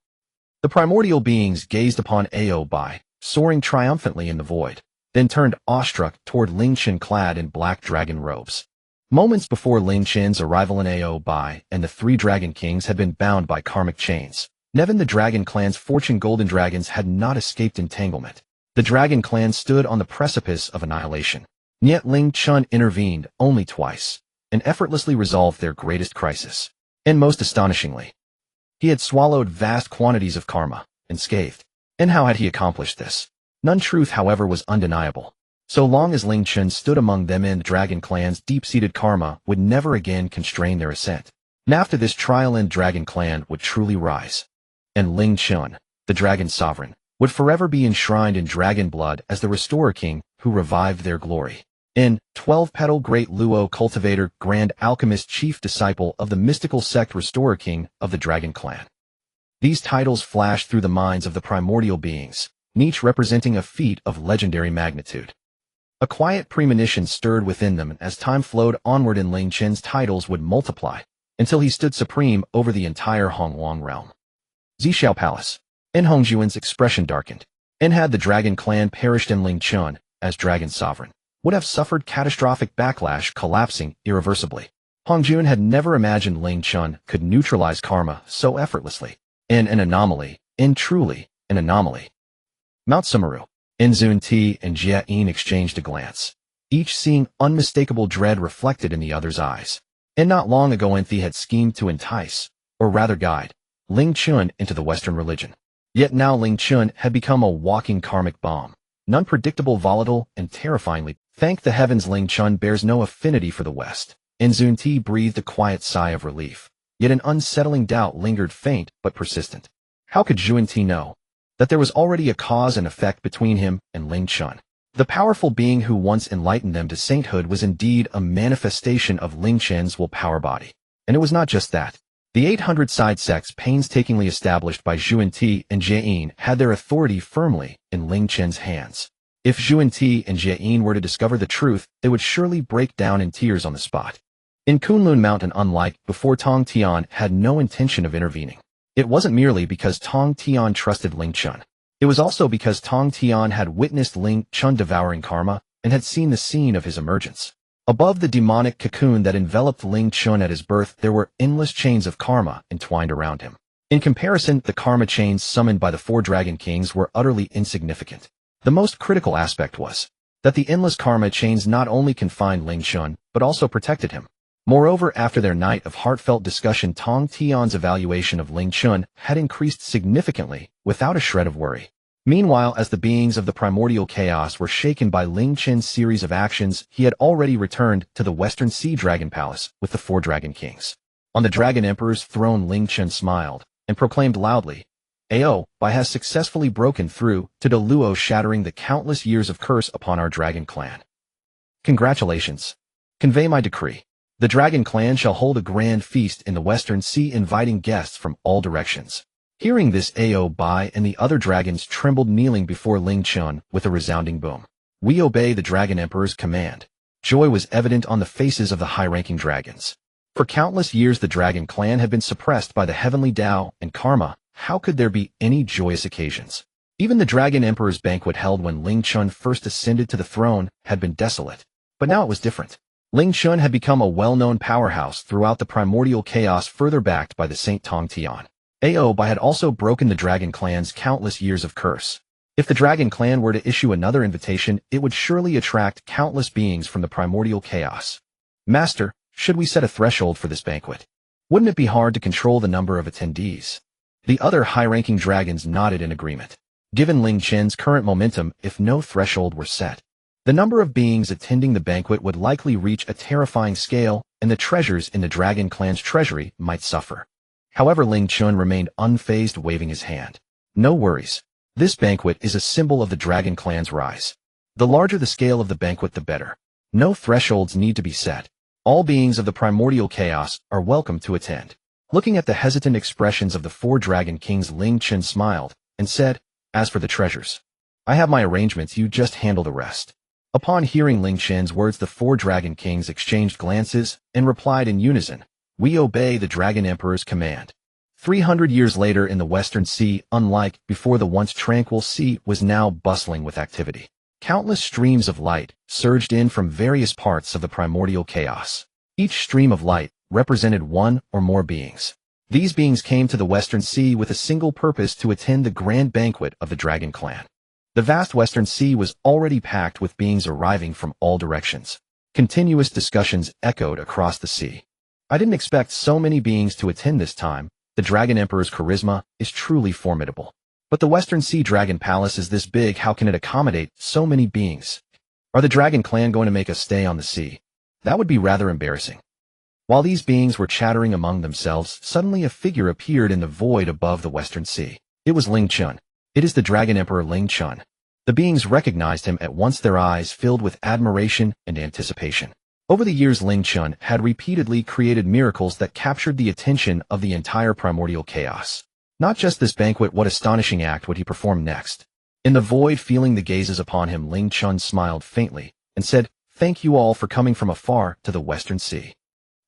The primordial beings gazed upon Ao Bai, soaring triumphantly in the void, then turned awestruck toward Ling Chen clad in black dragon robes. Moments before Ling Chen's arrival, in Ao Bai and the three dragon kings had been bound by karmic chains. Even the dragon clan's fortune golden dragons had not escaped entanglement. The dragon clan stood on the precipice of annihilation. Yet Ling Chen intervened only twice, and effortlessly resolved their greatest crisis. And most astonishingly, he had swallowed vast quantities of karma, unscathed. And how had he accomplished this? None. Truth, however, was undeniable. So long as Ling Chen stood among them, the dragon clan's deep-seated karma would never again constrain their ascent. And after this trial, dragon clan would truly rise. And Ling Chen, the dragon sovereign, would forever be enshrined in dragon blood as the restorer king who revived their glory. 12-petal great Luo cultivator, grand alchemist, chief disciple of the mystical sect, restorer king of the dragon clan. These titles flashed through the minds of the primordial beings, each representing a feat of legendary magnitude. A quiet premonition stirred within them as time flowed onward, and Ling Chen's titles would multiply until he stood supreme over the entire Honghuang realm. Zhixiao Palace. Hongjun's expression darkened. Had the dragon clan perished, Ling Chen, as dragon sovereign, would have suffered catastrophic backlash, collapsing irreversibly. Hongjun had never imagined Ling Chen could neutralize karma so effortlessly. An anomaly, truly an anomaly. Mount Sumeru. Zun Ti and Jia Yin exchanged a glance, each seeing unmistakable dread reflected in the other's eyes. Not long ago, Enthi had schemed to entice, or rather guide, Ling Chen into the Western religion. Yet now Ling Chen had become a walking karmic bomb, unpredictable, volatile, and terrifyingly. Thank the heavens, Ling Chen bears no affinity for the West. Zun Ti breathed a quiet sigh of relief, yet an unsettling doubt lingered, faint but persistent. How could Zun Ti know that there was already a cause and effect between him and Ling Chen? The powerful being who once enlightened them to sainthood was indeed a manifestation of Ling Chen's willpower body. And it was not just that. The 800 side sects painstakingly established by Zhuan Ti and Jia Yin had their authority firmly in Ling Chen's hands. If Zhuan Ti and Jia Yin were to discover the truth, they would surely break down in tears on the spot. In Kunlun Mountain, unlike before, Tongtian had no intention of intervening. It wasn't merely because Tongtian trusted Ling Chen. It was also because Tongtian had witnessed Ling Chen devouring karma and had seen the scene of his emergence. Above the demonic cocoon that enveloped Ling Chen at his birth, there were endless chains of karma entwined around him. In comparison, the karma chains summoned by the 4 dragon kings were utterly insignificant. The most critical aspect was that the endless karma chains not only confined Ling Chen, but also protected him. Moreover, after their night of heartfelt discussion, Tongtian's evaluation of Ling Chen had increased significantly, without a shred of worry. Meanwhile, as the beings of the primordial chaos were shaken by Ling Chen's series of actions, he had already returned to the Western Sea Dragon Palace with the 4 dragon kings. On the Dragon Emperor's throne, Ling Chen smiled and proclaimed loudly, Ao Bai has successfully broken through to the Luo, shattering the countless years of curse upon our dragon clan. Congratulations. Convey my decree. The dragon clan shall hold a grand feast in the Western Sea, inviting guests from all directions. Hearing this, Ao Bai and the other dragons trembled, kneeling before Ling Chen with a resounding boom. We obey the Dragon Emperor's command. Joy was evident on the faces of the high-ranking dragons. For countless years the dragon clan had been suppressed by the heavenly Tao and karma. How could there be any joyous occasions? Even the Dragon Emperor's banquet held when Ling Chen first ascended to the throne had been desolate. But now it was different. Ling Chen had become a well-known powerhouse throughout the primordial chaos, further backed by the Saint Tongtian. Ao Bai had also broken the dragon clan's countless years of curse. If the Dragon Clan were to issue another invitation, it would surely attract countless beings from the primordial chaos. Master, should we set a threshold for this banquet? Wouldn't it be hard to control the number of attendees? The other high-ranking dragons nodded in agreement. Given Ling Chen's current momentum, if no threshold were set, the number of beings attending the banquet would likely reach a terrifying scale, and the treasures in the Dragon Clan's treasury might suffer. However, Ling Chen remained unfazed, waving his hand. No worries. This banquet is a symbol of the Dragon Clan's rise. The larger the scale of the banquet, the better. No thresholds need to be set. All beings of the primordial chaos are welcome to attend. Looking at the hesitant expressions of the 4 Dragon Kings, Ling Chen smiled and said, "As for the treasures, I have my arrangements, you just handle the rest." Upon hearing Ling Chen's words, the 4 Dragon Kings exchanged glances and replied in unison, "We obey the Dragon Emperor's command." 300 years later in the Western Sea, unlike before, the once tranquil sea was now bustling with activity. Countless streams of light surged in from various parts of the primordial chaos. Each stream of light represented one or more beings. These beings came to the Western Sea with a single purpose: to attend the grand banquet of the Dragon Clan. The vast Western Sea was already packed with beings arriving from all directions. Continuous discussions echoed across the sea. "I didn't expect so many beings to attend this time. The Dragon Emperor's charisma is truly formidable. But the Western Sea Dragon Palace is this big, how can it accommodate so many beings? Are the Dragon Clan going to make us stay on the sea? That would be rather embarrassing." While these beings were chattering among themselves, suddenly a figure appeared in the void above the Western Sea. It was Ling Chen. "It is the Dragon Emperor Ling Chen." The beings recognized him at once, their eyes filled with admiration and anticipation. Over the years, Ling Chen had repeatedly created miracles that captured the attention of the entire primordial chaos. Not just this banquet, what astonishing act would he perform next? In the void, feeling the gazes upon him, Ling Chen smiled faintly and said, "Thank you all for coming from afar to the Western Sea.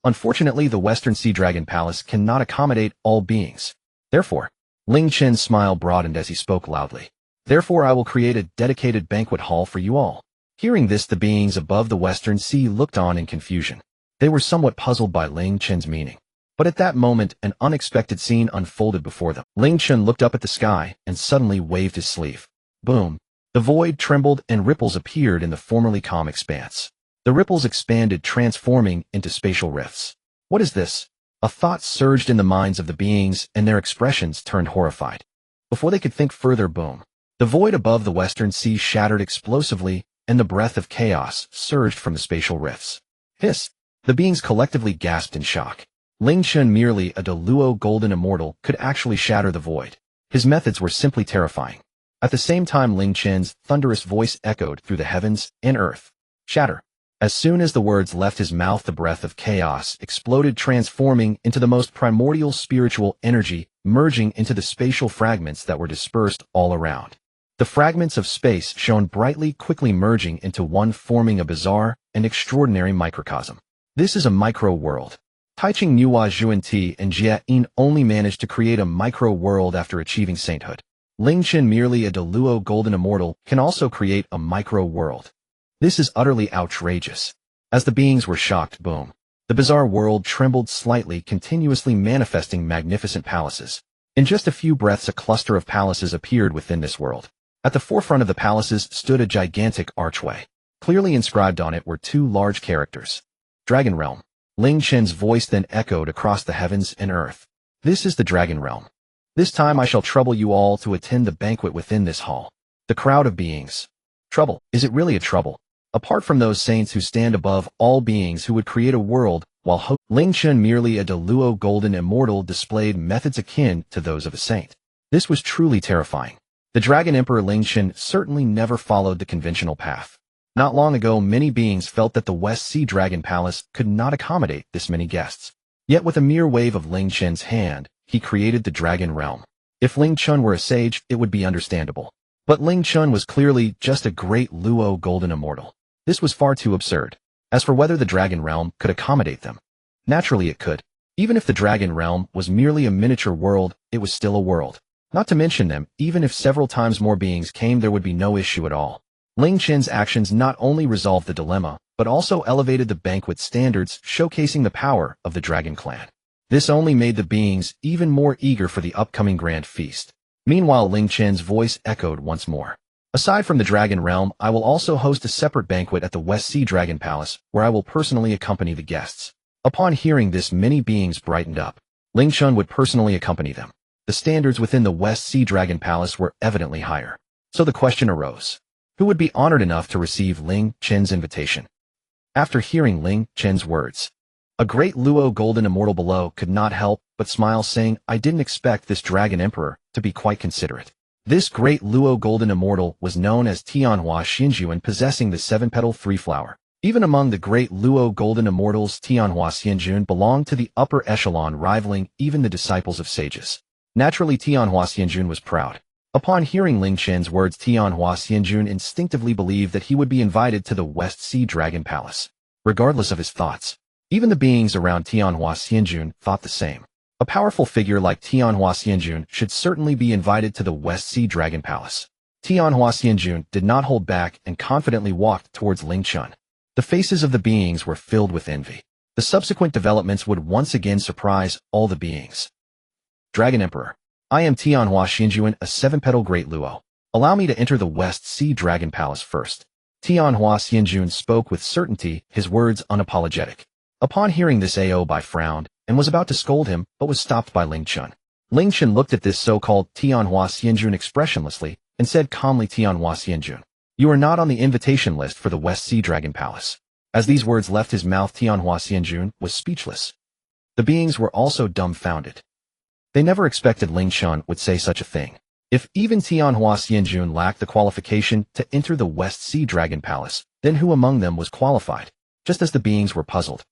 Unfortunately, the Western Sea Dragon Palace cannot accommodate all beings. Therefore," Ling Chen's smile broadened as he spoke loudly, "therefore I will create a dedicated banquet hall for you all." Hearing this, the beings above the Western Sea looked on in confusion. They were somewhat puzzled by Ling Chen's meaning. But at that moment, an unexpected scene unfolded before them. Ling Chen looked up at the sky and suddenly waved his sleeve. Boom! The void trembled and ripples appeared in the formerly calm expanse. The ripples expanded, transforming into spatial rifts. "What is this?" A thought surged in the minds of the beings, and their expressions turned horrified. Before they could think further, boom! The void above the Western Sea shattered explosively, and the breath of chaos surged from the spatial rifts. Hiss! The beings collectively gasped in shock. Ling Chen, merely a Duobao golden immortal, could actually shatter the void. His methods were simply terrifying. At the same time, Ling Chen's thunderous voice echoed through the heavens and earth. "Shatter!" As soon as the words left his mouth, the breath of chaos exploded, transforming into the most primordial spiritual energy, merging into the spatial fragments that were dispersed all around. The fragments of space shone brightly, quickly merging into one, forming a bizarre and extraordinary microcosm. This is a micro-world. Taiching Nuwa Zhuanti and Jia Yin only managed to create a micro-world after achieving sainthood. Ling Chen, merely a Duobao golden immortal, can also create a micro-world. This is utterly outrageous. As the beings were shocked, boom! The bizarre world trembled slightly, continuously manifesting magnificent palaces. In just a few breaths, a cluster of palaces appeared within this world. At the forefront of the palaces stood a gigantic archway. Clearly inscribed on it were 2 large characters. "Dragon Realm." Ling Chen's voice then echoed across the heavens and earth. "This is the Dragon Realm. This time I shall trouble you all to attend the banquet within this hall." The crowd of beings. Trouble? Is it really a trouble? Apart from those saints who stand above all beings who would create a world, while Ling Chen, merely a Duobao golden immortal, displayed methods akin to those of a saint. This was truly terrifying. The Dragon Emperor Ling Chen certainly never followed the conventional path. Not long ago, many beings felt that the West Sea Dragon Palace could not accommodate this many guests. Yet with a mere wave of Ling Chen's hand, he created the Dragon Realm. If Ling Chen were a sage, it would be understandable. But Ling Chen was clearly just a great Duobao golden immortal. This was far too absurd. As for whether the Dragon Realm could accommodate them, naturally it could. Even if the Dragon Realm was merely a miniature world, it was still a world. Not to mention them, even if several times more beings came, there would be no issue at all. Ling Chen's actions not only resolved the dilemma, but also elevated the banquet standards, showcasing the power of the Dragon Clan. This only made the beings even more eager for the upcoming grand feast. Meanwhile, Ling Chen's voice echoed once more. Aside from the Dragon Realm, I will also host a separate banquet at the West Sea Dragon Palace, where I will personally accompany the guests. Upon hearing this, many beings brightened up. Ling Chen would personally accompany them. The standards within the West Sea Dragon Palace were evidently higher. So the question arose. Who would be honored enough to receive Ling Chen's invitation? After hearing Ling Chen's words, a great Luo golden immortal below could not help but smile, saying, I didn't expect this Dragon Emperor to be quite considerate. This great Luo golden immortal was known as Tianhua Xianjuan, possessing the 7-petal 3-flower. Even among the great Luo golden immortals, Tianhua Xianjun belonged to the upper echelon, rivaling even the disciples of sages. Naturally, Tianhua Xianjun was proud. Upon hearing Ling Chen's words, Tianhua Xianjun instinctively believed that he would be invited to the West Sea Dragon Palace. Regardless of his thoughts, even the beings around Tianhua Xianjun thought the same. A powerful figure like Tianhua Xianjun should certainly be invited to the West Sea Dragon Palace. Tianhua Xianjun did not hold back and confidently walked towards Ling Chen. The faces of the beings were filled with envy. The subsequent developments would once again surprise all the beings. Dragon Emperor, I am Tianhua Xianjuan, a 7-petal Great Luo. Allow me to enter the West Sea Dragon Palace first. Tianhua Xianjun spoke with certainty, his words unapologetic. Upon hearing this, Aobai frowned and was about to scold him, but was stopped by Ling Chen. Ling Chen looked at this so-called Tianhua Xianjun expressionlessly and said calmly, Tianhua Xianjun, you are not on the invitation list for the West Sea Dragon Palace. As these words left his mouth, Tianhua Xianjun was speechless. The beings were also dumbfounded. They never expected Ling Chen would say such a thing. If even Tianhua Xianjun lacked the qualification to enter the West Sea Dragon Palace, then who among them was qualified? Just as the beings were puzzled,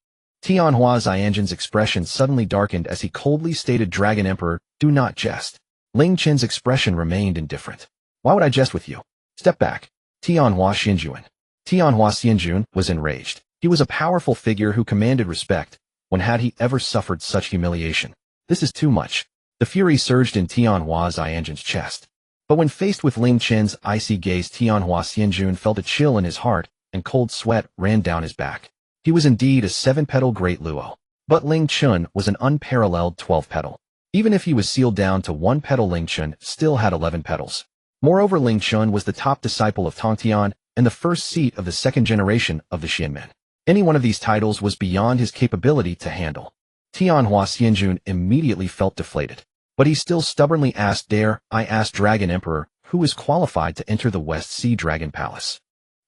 Tianhua Xianjun's expression suddenly darkened as he coldly stated, Dragon Emperor, do not jest. Ling Chen's expression remained indifferent. Why would I jest with you? Step back. Tianhua Xianjun. Tianhua Xianjun was enraged. He was a powerful figure who commanded respect. When had he ever suffered such humiliation? This is too much. The fury surged in Tianhua Xianjun's chest. But when faced with Ling Chen's icy gaze, Tianhua Xianjun felt a chill in his heart, and cold sweat ran down his back. He was indeed a 7-petal Great Luo. But Ling Chen was an unparalleled 12-petal. Even if he was sealed down to 1-petal, Ling Chen still had 11 petals. Moreover, Ling Chen was the top disciple of Tongtian and the first seat of the 2nd generation of the Xianmen. Any one of these titles was beyond his capability to handle. Tianhua Xianjun immediately felt deflated. But he still stubbornly asked, dare I ask, Dragon Emperor, who is qualified to enter the West Sea Dragon Palace?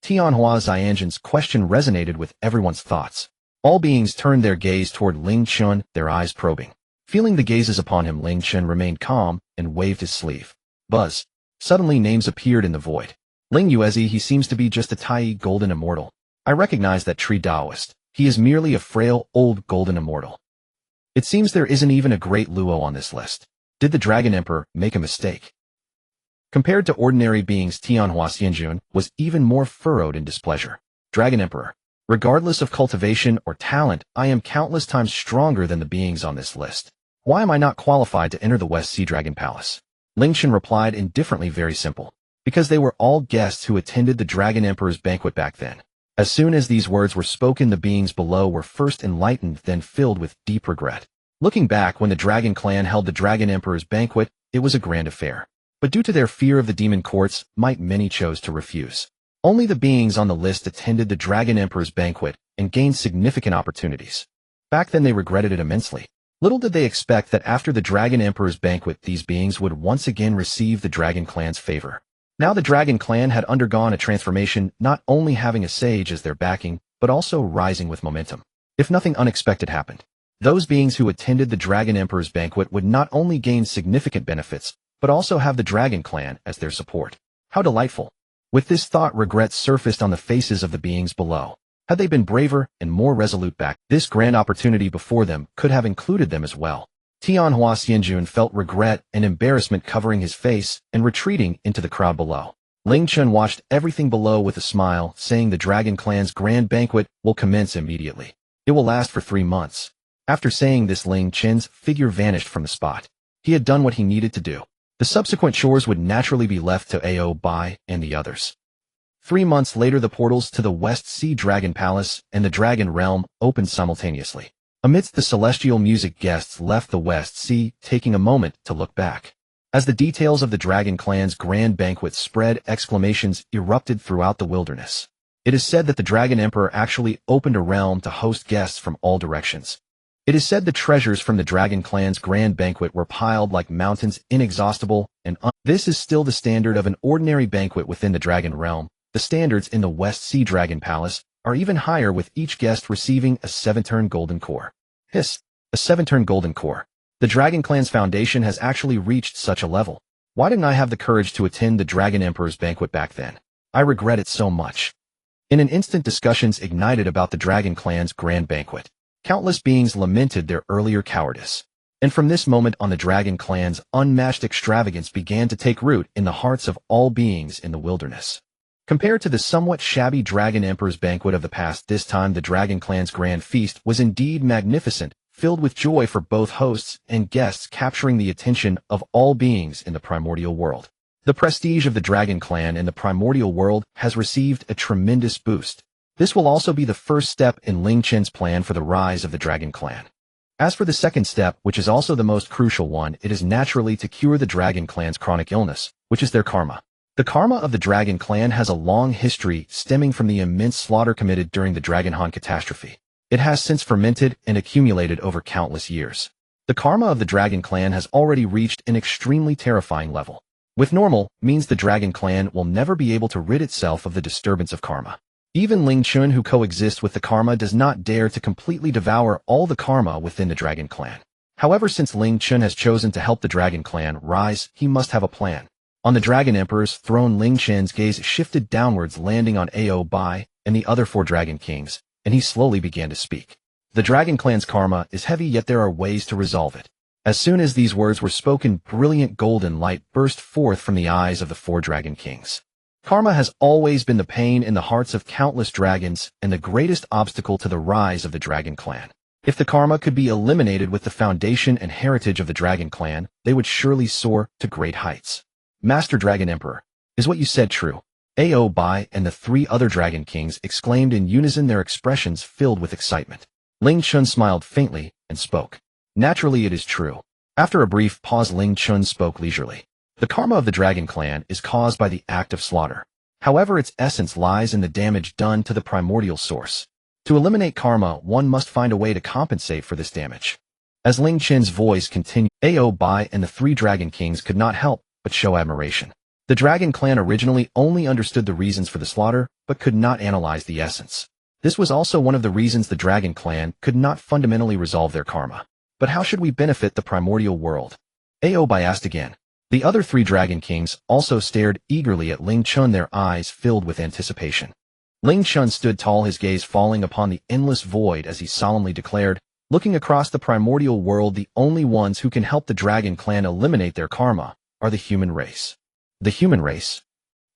Tianhua Xianjun's question resonated with everyone's thoughts. All beings turned their gaze toward Ling Chen, their eyes probing. Feeling the gazes upon him, Ling Chen remained calm and waved his sleeve. Buzz. Suddenly names appeared in the void. Ling Yuezi, he seems to be just a Tai golden immortal. I recognize that tree Taoist. He is merely a frail, old golden immortal. It seems there isn't even a Great Luo on this list. Did the Dragon Emperor make a mistake? Compared to ordinary beings, Tianhua Xianjun was even more furrowed in displeasure. Dragon Emperor, regardless of cultivation or talent, I am countless times stronger than the beings on this list. Why am I not qualified to enter the West Sea Dragon Palace? Ling Chen replied indifferently, very simple. Because they were all guests who attended the Dragon Emperor's banquet back then. As soon as these words were spoken, the beings below were first enlightened, then filled with deep regret. Looking back, when the Dragon Clan held the Dragon Emperor's banquet, it was a grand affair. But due to their fear of the demon courts, many chose to refuse. Only the beings on the list attended the Dragon Emperor's banquet and gained significant opportunities. Back then they regretted it immensely. Little did they expect that after the Dragon Emperor's banquet, these beings would once again receive the Dragon Clan's favor. Now the Dragon Clan had undergone a transformation, not only having a sage as their backing, but also rising with momentum. If nothing unexpected happened, those beings who attended the Dragon Emperor's banquet would not only gain significant benefits, but also have the Dragon Clan as their support. How delightful. With this thought, regret surfaced on the faces of the beings below. Had they been braver and more resolute back, this grand opportunity before them could have included them as well. Tianhua Xianjun felt regret and embarrassment covering his face and retreating into the crowd below. Ling Chen watched everything below with a smile, saying the Dragon Clan's grand banquet will commence immediately. It will last for 3 months. After saying this, Ling Chen's figure vanished from the spot. He had done what he needed to do. The subsequent chores would naturally be left to Aobai and the others. 3 months later, the portals to the West Sea Dragon Palace and the Dragon Realm opened simultaneously. Amidst the celestial music, guests left the West Sea, taking a moment to look back. As the details of the Dragon Clan's grand banquet spread, exclamations erupted throughout the wilderness. It is said that the Dragon Emperor actually opened a realm to host guests from all directions. It is said the treasures from the Dragon Clan's grand banquet were piled like mountains, inexhaustible, and this is still the standard of an ordinary banquet within the Dragon Realm. The standards in the West Sea Dragon Palace are even higher, with each guest receiving a 7-turn golden core. Hiss! A 7-turn golden core. The Dragon Clan's foundation has actually reached such a level. Why didn't I have the courage to attend the Dragon Emperor's banquet back then? I regret it so much. In an instant, discussions ignited about the Dragon Clan's grand banquet. Countless beings lamented their earlier cowardice. And from this moment on, the Dragon Clan's unmatched extravagance began to take root in the hearts of all beings in the wilderness. Compared to the somewhat shabby Dragon Emperor's banquet of the past, this time the Dragon Clan's grand feast was indeed magnificent, filled with joy for both hosts and guests, capturing the attention of all beings in the primordial world. The prestige of the Dragon Clan in the primordial world has received a tremendous boost. This will also be the first step in Ling Chen's plan for the rise of the Dragon Clan. As for the second step, which is also the most crucial one, it is naturally to cure the Dragon Clan's chronic illness, which is their karma. The karma of the Dragon Clan has a long history stemming from the immense slaughter committed during the Dragonhan catastrophe. It has since fermented and accumulated over countless years. The karma of the Dragon Clan has already reached an extremely terrifying level. With normal means, the Dragon Clan will never be able to rid itself of the disturbance of karma. Even Ling Chen, who coexists with the karma, does not dare to completely devour all the karma within the Dragon Clan. However, since Ling Chen has chosen to help the Dragon Clan rise, he must have a plan. On the Dragon Emperor's throne, Ling Chen's gaze shifted downwards, landing on Ao Bai and the other 4 Dragon Kings, and he slowly began to speak. The Dragon Clan's karma is heavy, yet there are ways to resolve it. As soon as these words were spoken, brilliant golden light burst forth from the eyes of the 4 Dragon Kings. Karma has always been the pain in the hearts of countless dragons and the greatest obstacle to the rise of the Dragon Clan. If the karma could be eliminated with the foundation and heritage of the Dragon Clan, they would surely soar to great heights. Master Dragon Emperor, is what you said true? Ao Bai and the 3 other Dragon Kings exclaimed in unison, their expressions filled with excitement. Ling Chen smiled faintly and spoke. Naturally, it is true. After a brief pause, Ling Chen spoke leisurely. The karma of the Dragon Clan is caused by the act of slaughter. However, its essence lies in the damage done to the primordial source. To eliminate karma, one must find a way to compensate for this damage. As Ling Chen's voice continued, Ao Bai and the 3 Dragon Kings could not help but show admiration. The Dragon Clan originally only understood the reasons for the slaughter, but could not analyze the essence. This was also one of the reasons the Dragon Clan could not fundamentally resolve their karma. But how should we benefit the primordial world? Ao Bai asked again. The other 3 Dragon Kings also stared eagerly at Ling Chen, their eyes filled with anticipation. Ling Chen stood tall, his gaze falling upon the endless void as he solemnly declared, looking across the primordial world, the only ones who can help the Dragon Clan eliminate their karma are the human race. The human race?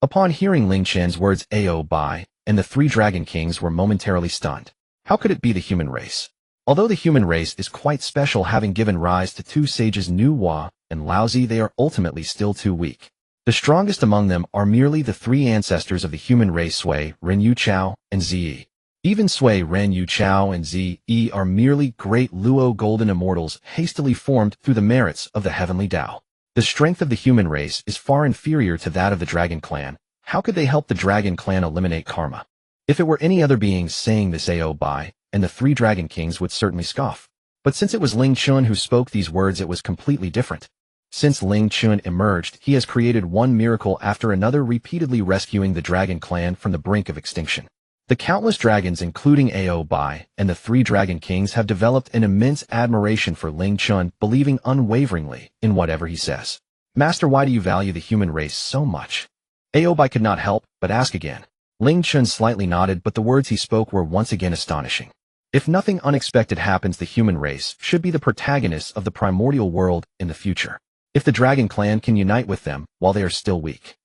Upon hearing Ling Chen's words, Ao Bai and the 3 Dragon Kings were momentarily stunned. How could it be the human race? Although the human race is quite special, having given rise to 2 sages, Nu Hua and Laozi, they are ultimately still too weak. The strongest among them are merely the 3 ancestors of the human race, Sui, Ren Yu Chao, and Zi. Even Sui, Ren Yu Chao, and Zi are merely great Luo golden immortals hastily formed through the merits of the heavenly Tao. The strength of the human race is far inferior to that of the Dragon Clan. How could they help the Dragon Clan eliminate karma? If it were any other beings saying this, Ao Bai and the 3 Dragon Kings would certainly scoff. But since it was Ling Chen who spoke these words, it was completely different. Since Ling Chen emerged, he has created one miracle after another, repeatedly rescuing the Dragon Clan from the brink of extinction. The countless dragons, including Ao Bai and the 3 Dragon Kings, have developed an immense admiration for Ling Chen, believing unwaveringly in whatever he says. Master, why do you value the human race so much? Ao Bai could not help but ask again. Ling Chen slightly nodded, but the words he spoke were once again astonishing. If nothing unexpected happens, the human race should be the protagonists of the primordial world in the future. If the Dragon Clan can unite with them while they are still weak,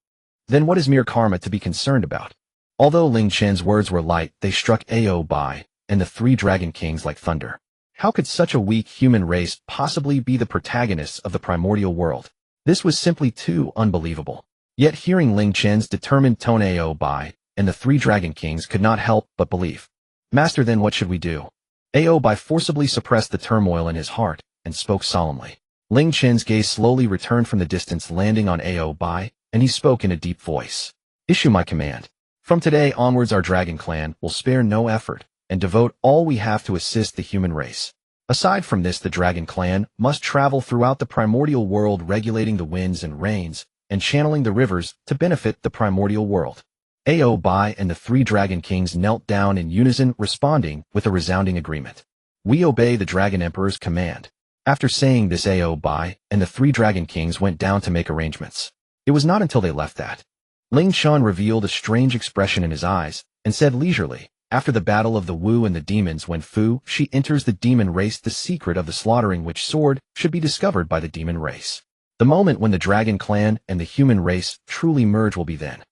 then what is mere karma to be concerned about? Although Ling Chen's words were light, they struck Ao Bai and the 3 Dragon Kings like thunder. How could such a weak human race possibly be the protagonists of the primordial world? This was simply too unbelievable. Yet hearing Ling Chen's determined tone, Ao Bai and the 3 Dragon Kings could not help but believe. Master, then what should we do? Ao Bai forcibly suppressed the turmoil in his heart and spoke solemnly. Ling Chen's gaze slowly returned from the distance, landing on Ao Bai, and he spoke in a deep voice. Issue my command. From today onwards, our dragon clan will spare no effort and devote all we have to assist the human race. Aside from this, the dragon clan must travel throughout the primordial world, regulating the winds and rains and channeling the rivers to benefit the primordial world. Ao Bai and the three dragon kings knelt down in unison, responding with a resounding agreement. We obey the Dragon Emperor's command. After saying this, Ao Bai and the three dragon kings went down to make arrangements. It was not until they left that Ling Chen revealed a strange expression in his eyes and said leisurely, after the battle of the Wu and the demons, when Fu she enters the demon race, the secret of the slaughtering witch sword should be discovered by the demon race. The moment when the dragon clan and the human race truly merge will be then.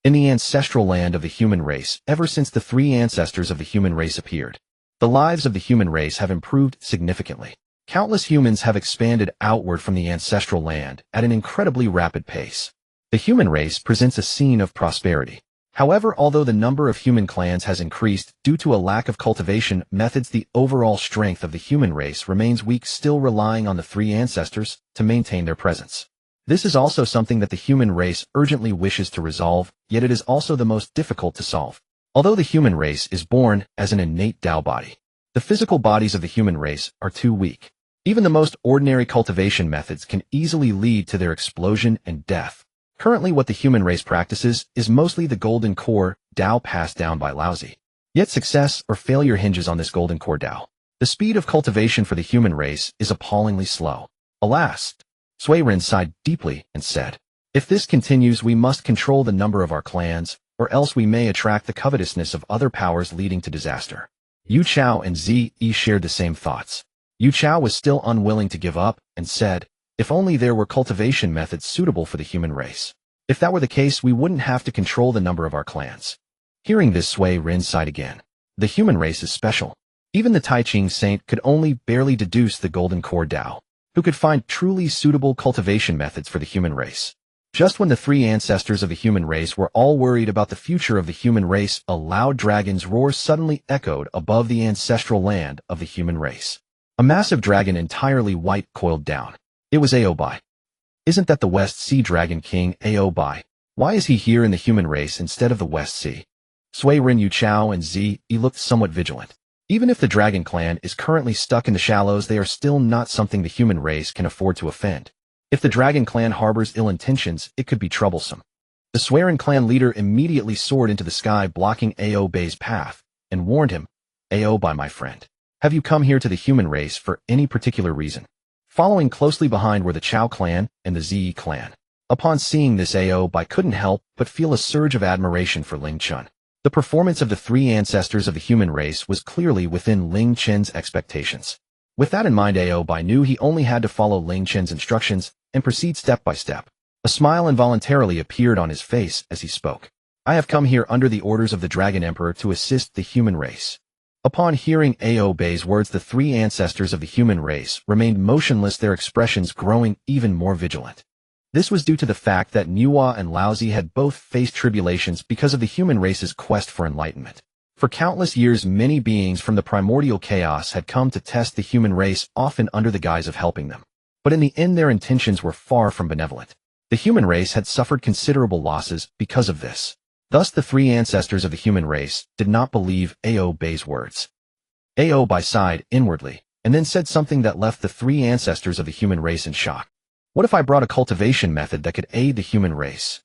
In the ancestral land of the human race, ever since the three ancestors of the human race appeared, the lives of the human race have improved significantly. Countless humans have expanded outward from the ancestral land at an incredibly rapid pace. The human race presents a scene of prosperity. However, although the number of human clans has increased due to a lack of cultivation methods, the overall strength of the human race remains weak, still relying on the three ancestors to maintain their presence. This is also something that the human race urgently wishes to resolve, yet it is also the most difficult to solve. Although the human race is born as an innate Tao body, the physical bodies of the human race are too weak. Even the most ordinary cultivation methods can easily lead to their explosion and death. Currently, what the human race practices is mostly the golden core Tao passed down by Laozi. Yet success or failure hinges on this golden core Tao. The speed of cultivation for the human race is appallingly slow. Alas! Sui Ren sighed deeply and said, if this continues, we must control the number of our clans, or else we may attract the covetousness of other powers, leading to disaster. Yu Chao and Zi Yi shared the same thoughts. Yu Chao was still unwilling to give up and said, if only there were cultivation methods suitable for the human race. If that were the case, we wouldn't have to control the number of our clans. Hearing this, Sui Ren sighed again. The human race is special. Even the Tai Ching saint could only barely deduce the golden core Tao, who could find truly suitable cultivation methods for the human race. Just when the three ancestors of the human race were all worried about the future of the human race, a loud dragon's roar suddenly echoed above the ancestral land of the human race. A massive dragon, entirely white, coiled down. It was Ao Bai. Isn't that the West Sea Dragon King, Ao Bai? Why is he here in the human race instead of the West Sea? Sui Ren, Yu Chao, and Zi Yi looked somewhat vigilant. Even if the dragon clan is currently stuck in the shallows, they are still not something the human race can afford to offend. If the dragon clan harbors ill intentions, it could be troublesome. The Swearing clan leader immediately soared into the sky, blocking Ao Bai's path, and warned him, Ao Bai, my friend, have you come here to the human race for any particular reason? Following closely behind were the Chao clan and the Zi clan. Upon seeing this, Ao Bai couldn't help but feel a surge of admiration for Ling Chen. The performance of the three ancestors of the human race was clearly within Ling Chen's expectations. With that in mind, Ao Bai knew he only had to follow Ling Chen's instructions and proceed step by step. A smile involuntarily appeared on his face as he spoke. I have come here under the orders of the Dragon Emperor to assist the human race. Upon hearing Ao Bai's words, the three ancestors of the human race remained motionless, their expressions growing even more vigilant. This was due to the fact that Nuwa and Laozi had both faced tribulations because of the human race's quest for enlightenment. For countless years, many beings from the primordial chaos had come to test the human race, often under the guise of helping them. But in the end, their intentions were far from benevolent. The human race had suffered considerable losses because of this. Thus, the three ancestors of the human race did not believe Ao Bai's words. Ao Bai sighed inwardly, and then said something that left the three ancestors of the human race in shock. What if I brought a cultivation method that could aid the human race?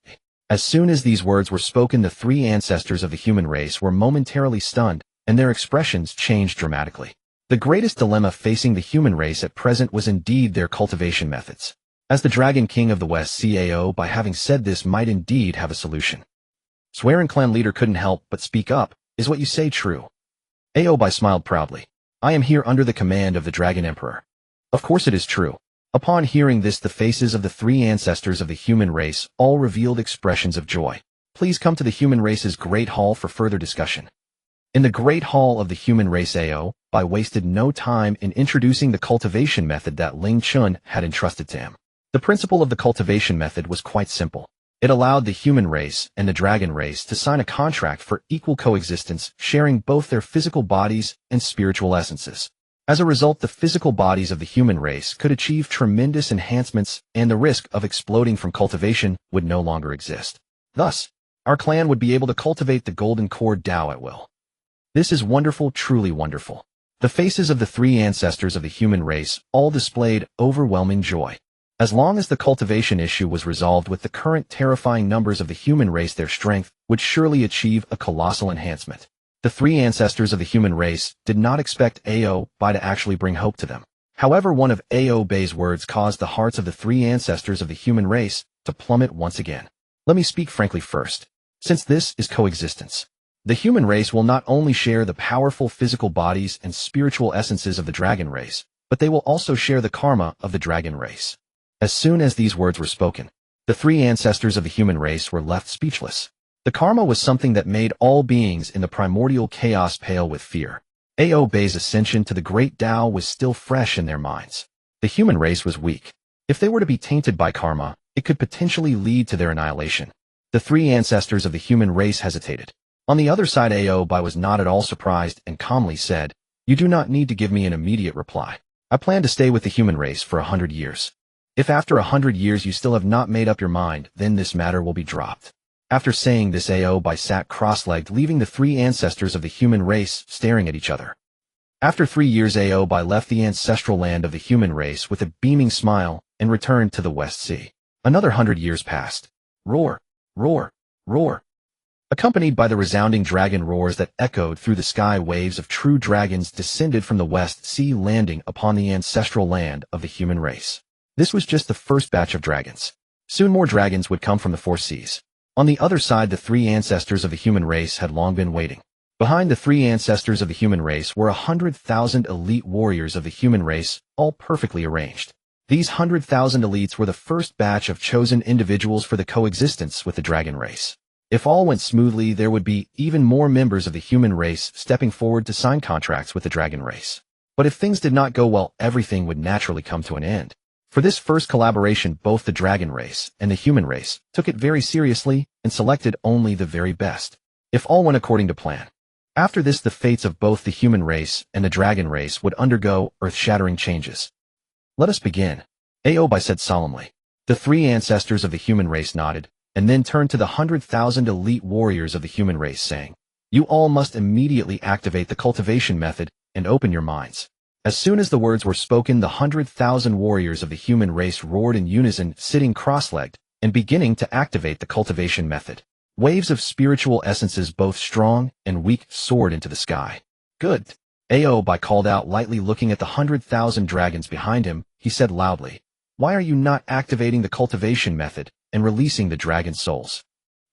As soon as these words were spoken, the three ancestors of the human race were momentarily stunned, and their expressions changed dramatically. The greatest dilemma facing the human race at present was indeed their cultivation methods. As the Dragon King of the West, Ao Bai, having said this, might indeed have a solution. Swearing clan leader couldn't help but speak up. Is what you say true? Ao Bai smiled proudly. I am here under the command of the Dragon Emperor. Of course it is true. Upon hearing this, the faces of the three ancestors of the human race all revealed expressions of joy. Please come to the human race's Great Hall for further discussion. In the Great Hall of the human race, Ao Bai wasted no time in introducing the cultivation method that Ling Chen had entrusted to him. The principle of the cultivation method was quite simple. It allowed the human race and the dragon race to sign a contract for equal coexistence, sharing both their physical bodies and spiritual essences. As a result, the physical bodies of the human race could achieve tremendous enhancements, and the risk of exploding from cultivation would no longer exist. Thus, our clan would be able to cultivate the golden core Dao at will. This is wonderful, truly wonderful. The faces of the three ancestors of the human race all displayed overwhelming joy. As long as the cultivation issue was resolved with the current terrifying numbers of the human race, their strength would surely achieve a colossal enhancement. The three ancestors of the human race did not expect Bai to actually bring hope to them. However, one of Bai's words caused the hearts of the three ancestors of the human race to plummet once again. Let me speak frankly first. Since this is coexistence, the human race will not only share the powerful physical bodies and spiritual essences of the dragon race, but they will also share the karma of the dragon race. As soon as these words were spoken, the three ancestors of the human race were left speechless. The karma was something that made all beings in the primordial chaos pale with fear. Bai's ascension to the great Tao was still fresh in their minds. The human race was weak. If they were to be tainted by karma, it could potentially lead to their annihilation. The three ancestors of the human race hesitated. On the other side, Bai was not at all surprised and calmly said, "You do not need to give me an immediate reply. I plan to stay with the human race for 100 years. If after 100 years you still have not made up your mind, then this matter will be dropped." After saying this, Bai sat cross-legged, leaving the three ancestors of the human race staring at each other. After 3 years, Bai left the ancestral land of the human race with a beaming smile and returned to the West Sea. Another 100 years passed. Roar, roar, roar. Accompanied by the resounding dragon roars that echoed through the sky, waves of true dragons descended from the West Sea, landing upon the ancestral land of the human race. This was just the first batch of dragons. Soon more dragons would come from the four seas. On the other side, the three ancestors of the human race had long been waiting. Behind the three ancestors of the human race were 100,000 elite warriors of the human race, all perfectly arranged. These 100,000 elites were the first batch of chosen individuals for the coexistence with the dragon race. If all went smoothly, there would be even more members of the human race stepping forward to sign contracts with the dragon race. But if things did not go well, everything would naturally come to an end. For this first collaboration, both the dragon race and the human race took it very seriously and selected only the very best. If all went according to plan. After this, the fates of both the human race and the dragon race would undergo earth-shattering changes. "Let us begin," Bai said solemnly. The three ancestors of the human race nodded, and then turned to the 100,000 elite warriors of the human race, saying, "You all must immediately activate the cultivation method and open your minds." As soon as the words were spoken, the 100,000 warriors of the human race roared in unison, sitting cross-legged and beginning to activate the cultivation method. Waves of spiritual essences, both strong and weak, soared into the sky. "Good," Bai called out lightly, looking at the 100,000 dragons behind him. He said loudly, "Why are you not activating the cultivation method and releasing the dragon souls?"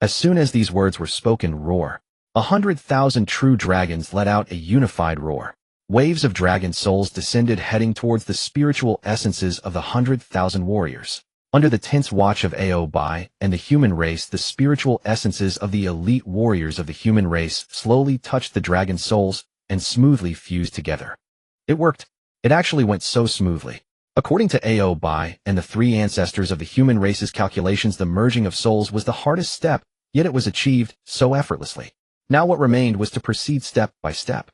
As soon as these words were spoken, roar. 100,000 true dragons let out a unified roar. Waves of dragon souls descended, heading towards the spiritual essences of the 100,000 warriors. Under the tense watch of Bai and the human race, the spiritual essences of the elite warriors of the human race slowly touched the dragon souls and smoothly fused together. It worked. It actually went so smoothly. According to Bai and the three ancestors of the human race's calculations, the merging of souls was the hardest step, yet it was achieved so effortlessly. Now what remained was to proceed step by step.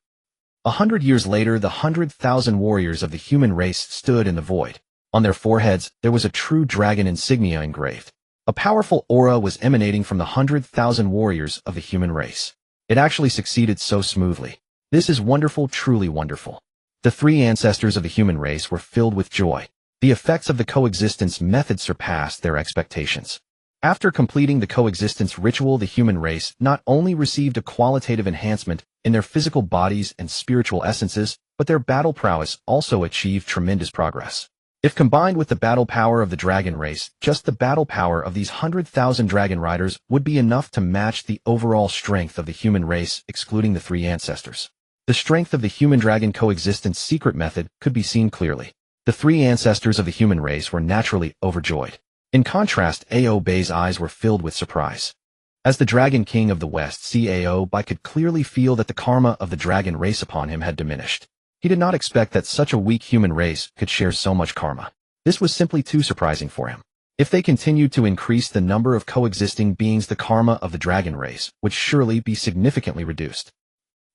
100 years later, the 100,000 warriors of the human race stood in the void. On their foreheads, there was a true dragon insignia engraved. A powerful aura was emanating from the 100,000 warriors of the human race. It actually succeeded so smoothly. This is wonderful, truly wonderful. The three ancestors of the human race were filled with joy. The effects of the coexistence method surpassed their expectations. After completing the coexistence ritual, the human race not only received a qualitative enhancement in their physical bodies and spiritual essences, but their battle prowess also achieved tremendous progress. If combined with the battle power of the dragon race, just the battle power of these 100,000 dragon riders would be enough to match the overall strength of the human race, excluding the three ancestors. The strength of the human-dragon coexistence secret method could be seen clearly. The three ancestors of the human race were naturally overjoyed. In contrast, Bai's eyes were filled with surprise. As the Dragon King of the West Sea, Bai could clearly feel that the karma of the dragon race upon him had diminished. He did not expect that such a weak human race could share so much karma. This was simply too surprising for him. If they continued to increase the number of coexisting beings, the karma of the dragon race would surely be significantly reduced.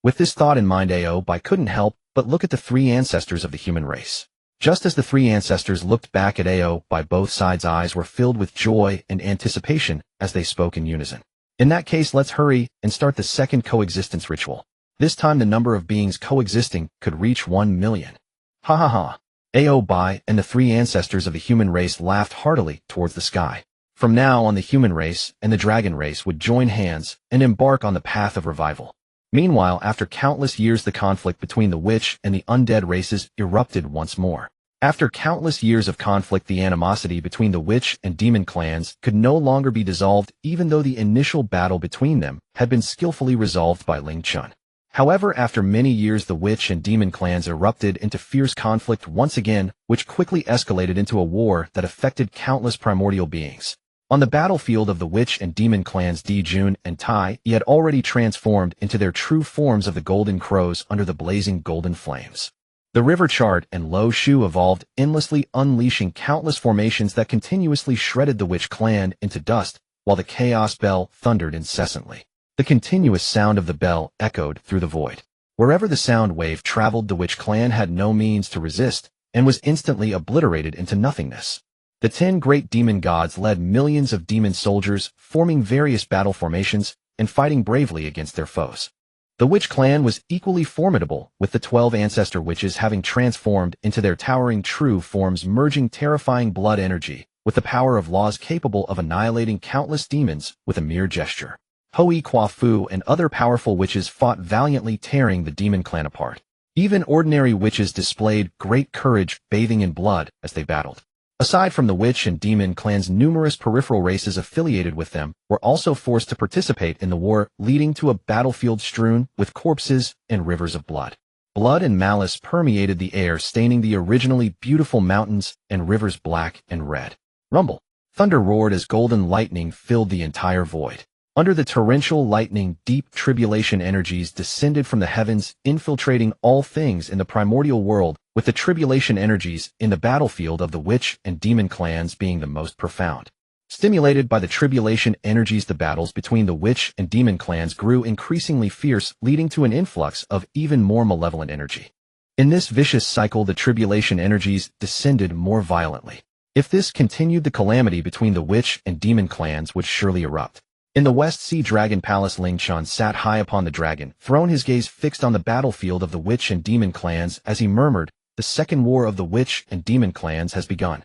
With this thought in mind, Bai couldn't help But look at the three ancestors of the human race. Just as the three ancestors looked back at Ao, by both sides' eyes were filled with joy and anticipation as they spoke in unison. In that case, let's hurry and start the second coexistence ritual. This time the number of beings coexisting could reach 1 million. Ha ha ha. Ao, Bai, and the three ancestors of the human race laughed heartily towards the sky. From now on, the human race and the dragon race would join hands and embark on the path of revival. Meanwhile, after countless years, the conflict between the witch and the undead races erupted once more. After countless years of conflict, the animosity between the witch and demon clans could no longer be dissolved, even though the initial battle between them had been skillfully resolved by Ling Chen. However, after many years, the witch and demon clans erupted into fierce conflict once again, which quickly escalated into a war that affected countless primordial beings. On the battlefield of the witch and demon clans, Dijun and Tai had already transformed into their true forms of the golden crows under the blazing golden flames. The river chart and Lo Shu evolved endlessly, unleashing countless formations that continuously shredded the witch clan into dust, while the chaos bell thundered incessantly. The continuous sound of the bell echoed through the void. Wherever the sound wave traveled, the witch clan had no means to resist, and was instantly obliterated into nothingness. The 10 great demon gods led millions of demon soldiers, forming various battle formations, and fighting bravely against their foes. The witch clan was equally formidable, with the 12 ancestor witches having transformed into their towering true forms, merging terrifying blood energy with the power of laws capable of annihilating countless demons with a mere gesture. Hoi Fu and other powerful witches fought valiantly, tearing the demon clan apart. Even ordinary witches displayed great courage, bathing in blood as they battled. Aside from the witch and demon clans, numerous peripheral races affiliated with them were also forced to participate in the war, leading to a battlefield strewn with corpses and rivers of blood. Blood and malice permeated the air, staining the originally beautiful mountains and rivers black and red. Rumble. Thunder roared as golden lightning filled the entire void. Under the torrential lightning, deep tribulation energies descended from the heavens, infiltrating all things in the primordial world, with the tribulation energies in the battlefield of the witch and demon clans being the most profound. Stimulated by the tribulation energies, the battles between the witch and demon clans grew increasingly fierce, leading to an influx of even more malevolent energy. In this vicious cycle, the tribulation energies descended more violently. If this continued, the calamity between the witch and demon clans would surely erupt. In the West Sea Dragon Palace, Ling Chen sat high upon the dragon throne, his gaze fixed on the battlefield of the witch and demon clans as he murmured, "The second war of the witch and demon clans has begun.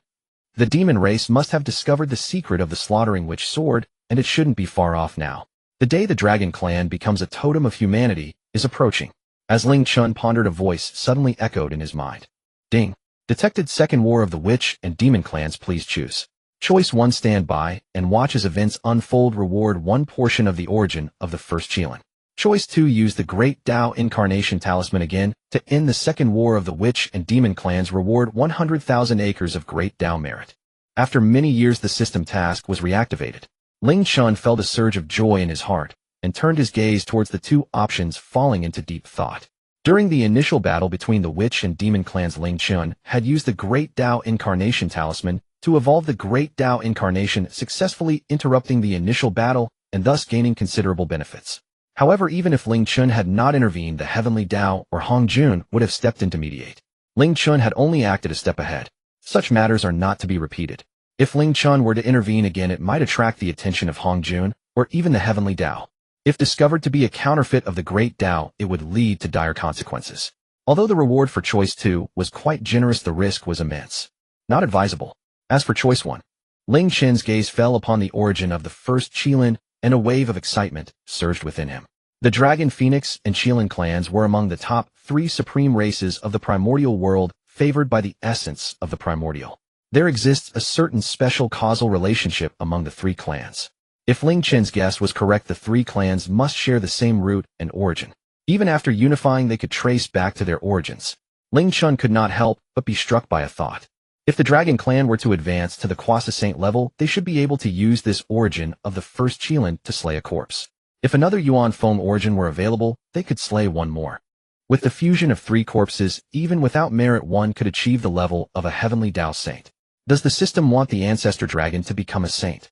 The demon race must have discovered the secret of the slaughtering witch sword, and it shouldn't be far off now. The day the dragon clan becomes a totem of humanity is approaching." As Ling Chen pondered, a voice suddenly echoed in his mind. Ding. Detected second war of the witch and demon clans, please choose. Choice 1, stand by and watch as events unfold. Reward 1 portion of the origin of the first Qilin. Choice 2, use the Great Tao Incarnation Talisman again to end the second war of the witch and demon clans. Reward 100,000 acres of Great Tao merit. After many years, the system task was reactivated. Ling Chen felt a surge of joy in his heart and turned his gaze towards the 2 options, falling into deep thought. During the initial battle between the witch and demon clans, Ling Chen had used the Great Tao Incarnation Talisman to evolve the Great Tao Incarnation, successfully interrupting the initial battle and thus gaining considerable benefits. However, even if Ling Chen had not intervened, the Heavenly Tao or Hongjun would have stepped in to mediate. Ling Chen had only acted a step ahead. Such matters are not to be repeated. If Ling Chen were to intervene again, it might attract the attention of Hongjun or even the Heavenly Tao. If discovered to be a counterfeit of the Great Tao, it would lead to dire consequences. Although the reward for choice 2 was quite generous, the risk was immense. Not advisable. As for choice 1, Ling Chen's gaze fell upon the origin of the first Qilin, and a wave of excitement surged within him. The Dragon Phoenix and Qilin clans were among the top 3 supreme races of the primordial world, favored by the essence of the primordial. There exists a certain special causal relationship among the 3 clans. If Ling Chen's guess was correct, the 3 clans must share the same root and origin. Even after unifying, they could trace back to their origins. Ling Chen could not help but be struck by a thought. If the Dragon Clan were to advance to the Quasi-Saint level, they should be able to use this origin of the first Qilin to slay a corpse. If another Yuan Foam origin were available, they could slay one more. With the fusion of 3 corpses, even without merit, one could achieve the level of a Heavenly Tao Saint. Does the system want the Ancestor Dragon to become a saint?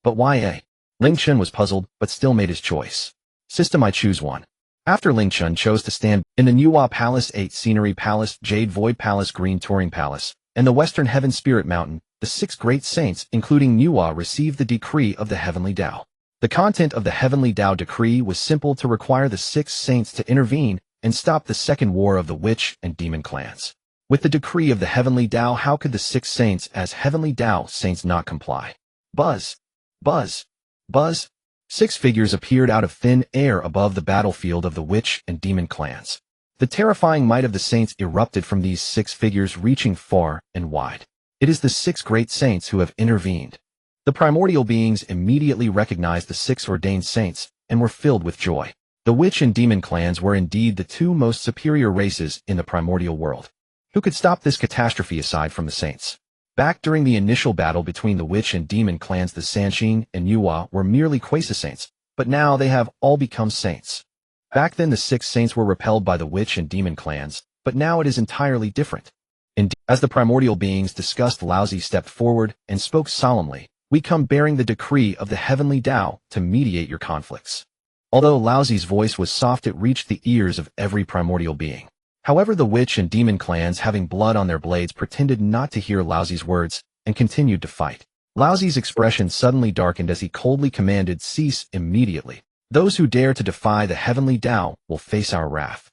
But why? Ling Chen was puzzled, but still made his choice. System, I choose 1. After Ling Chen chose to stand in the Nuwa Palace 8 Scenery Palace, Jade Void Palace, Green Touring Palace, and the Western Heaven Spirit Mountain, the 6 great saints, including Nuwa, received the decree of the Heavenly Tao. The content of the Heavenly Tao decree was simple: to require the 6 saints to intervene and stop the second war of the witch and demon clans. With the decree of the Heavenly Tao, how could the 6 saints as Heavenly Tao saints not comply? Buzz! Buzz! Buzz! 6 figures appeared out of thin air above the battlefield of the witch and demon clans. The terrifying might of the saints erupted from these 6 figures, reaching far and wide. It is the 6 great saints who have intervened. The primordial beings immediately recognized the 6 ordained saints and were filled with joy. The witch and demon clans were indeed the 2 most superior races in the primordial world. Who could stop this catastrophe aside from the saints? Back during the initial battle between the witch and demon clans, the Sanxin and Yuwa were merely quasi-saints, but now they have all become saints. Back then the 6 saints were repelled by the witch and demon clans, but now it is entirely different. Indeed, as the primordial beings discussed, Laozi stepped forward and spoke solemnly. We come bearing the decree of the Heavenly Tao to mediate your conflicts. Although Laozi's voice was soft, it reached the ears of every primordial being. However, the witch and demon clans, having blood on their blades, pretended not to hear Laozi's words and continued to fight. Laozi's expression suddenly darkened as he coldly commanded, "Cease immediately. Those who dare to defy the Heavenly Tao will face our wrath."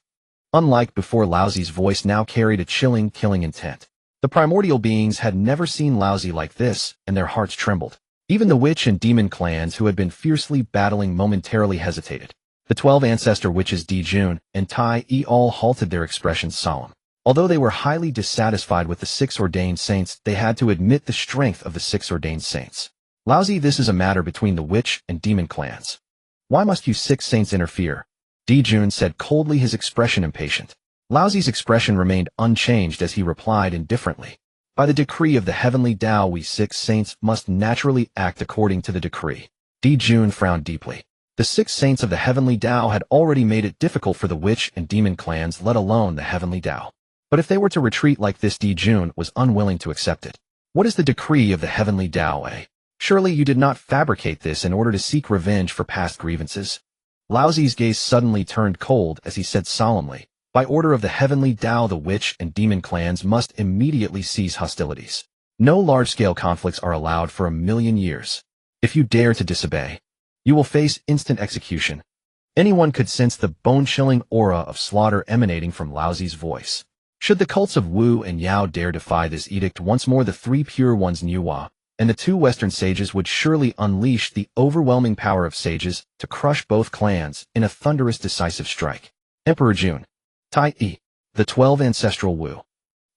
Unlike before, Laozi's voice now carried a chilling, killing intent. The primordial beings had never seen Laozi like this, and their hearts trembled. Even the witch and demon clans, who had been fiercely battling, momentarily hesitated. The 12 ancestor witches Dijun and Tai Yi all halted, their expressions solemn. Although they were highly dissatisfied with the 6 ordained saints, they had to admit the strength of the 6 ordained saints. Laozi, this is a matter between the witch and demon clans. Why must you 6 saints interfere? Dijun said coldly, his expression impatient. Laozi's expression remained unchanged as he replied indifferently. By the decree of the Heavenly Tao, we 6 saints must naturally act according to the decree. Dijun frowned deeply. The 6 saints of the Heavenly Tao had already made it difficult for the witch and demon clans, let alone the Heavenly Tao. But if they were to retreat like this, Dijun was unwilling to accept it. What is the decree of the Heavenly Tao, eh? Surely you did not fabricate this in order to seek revenge for past grievances? Laozi's gaze suddenly turned cold as he said solemnly, by order of the Heavenly Tao, the witch and demon clans must immediately cease hostilities. No large-scale conflicts are allowed for 1,000,000 years. If you dare to disobey, you will face instant execution. Anyone could sense the bone-chilling aura of slaughter emanating from Laozi's voice. Should the cults of Wu and Yao dare defy this edict once more, the 3 pure ones, Nuwa and the 2 Western sages, would surely unleash the overwhelming power of sages to crush both clans in a thunderous, decisive strike. Emperor Jun, Tai Yi, the 12 ancestral Wu.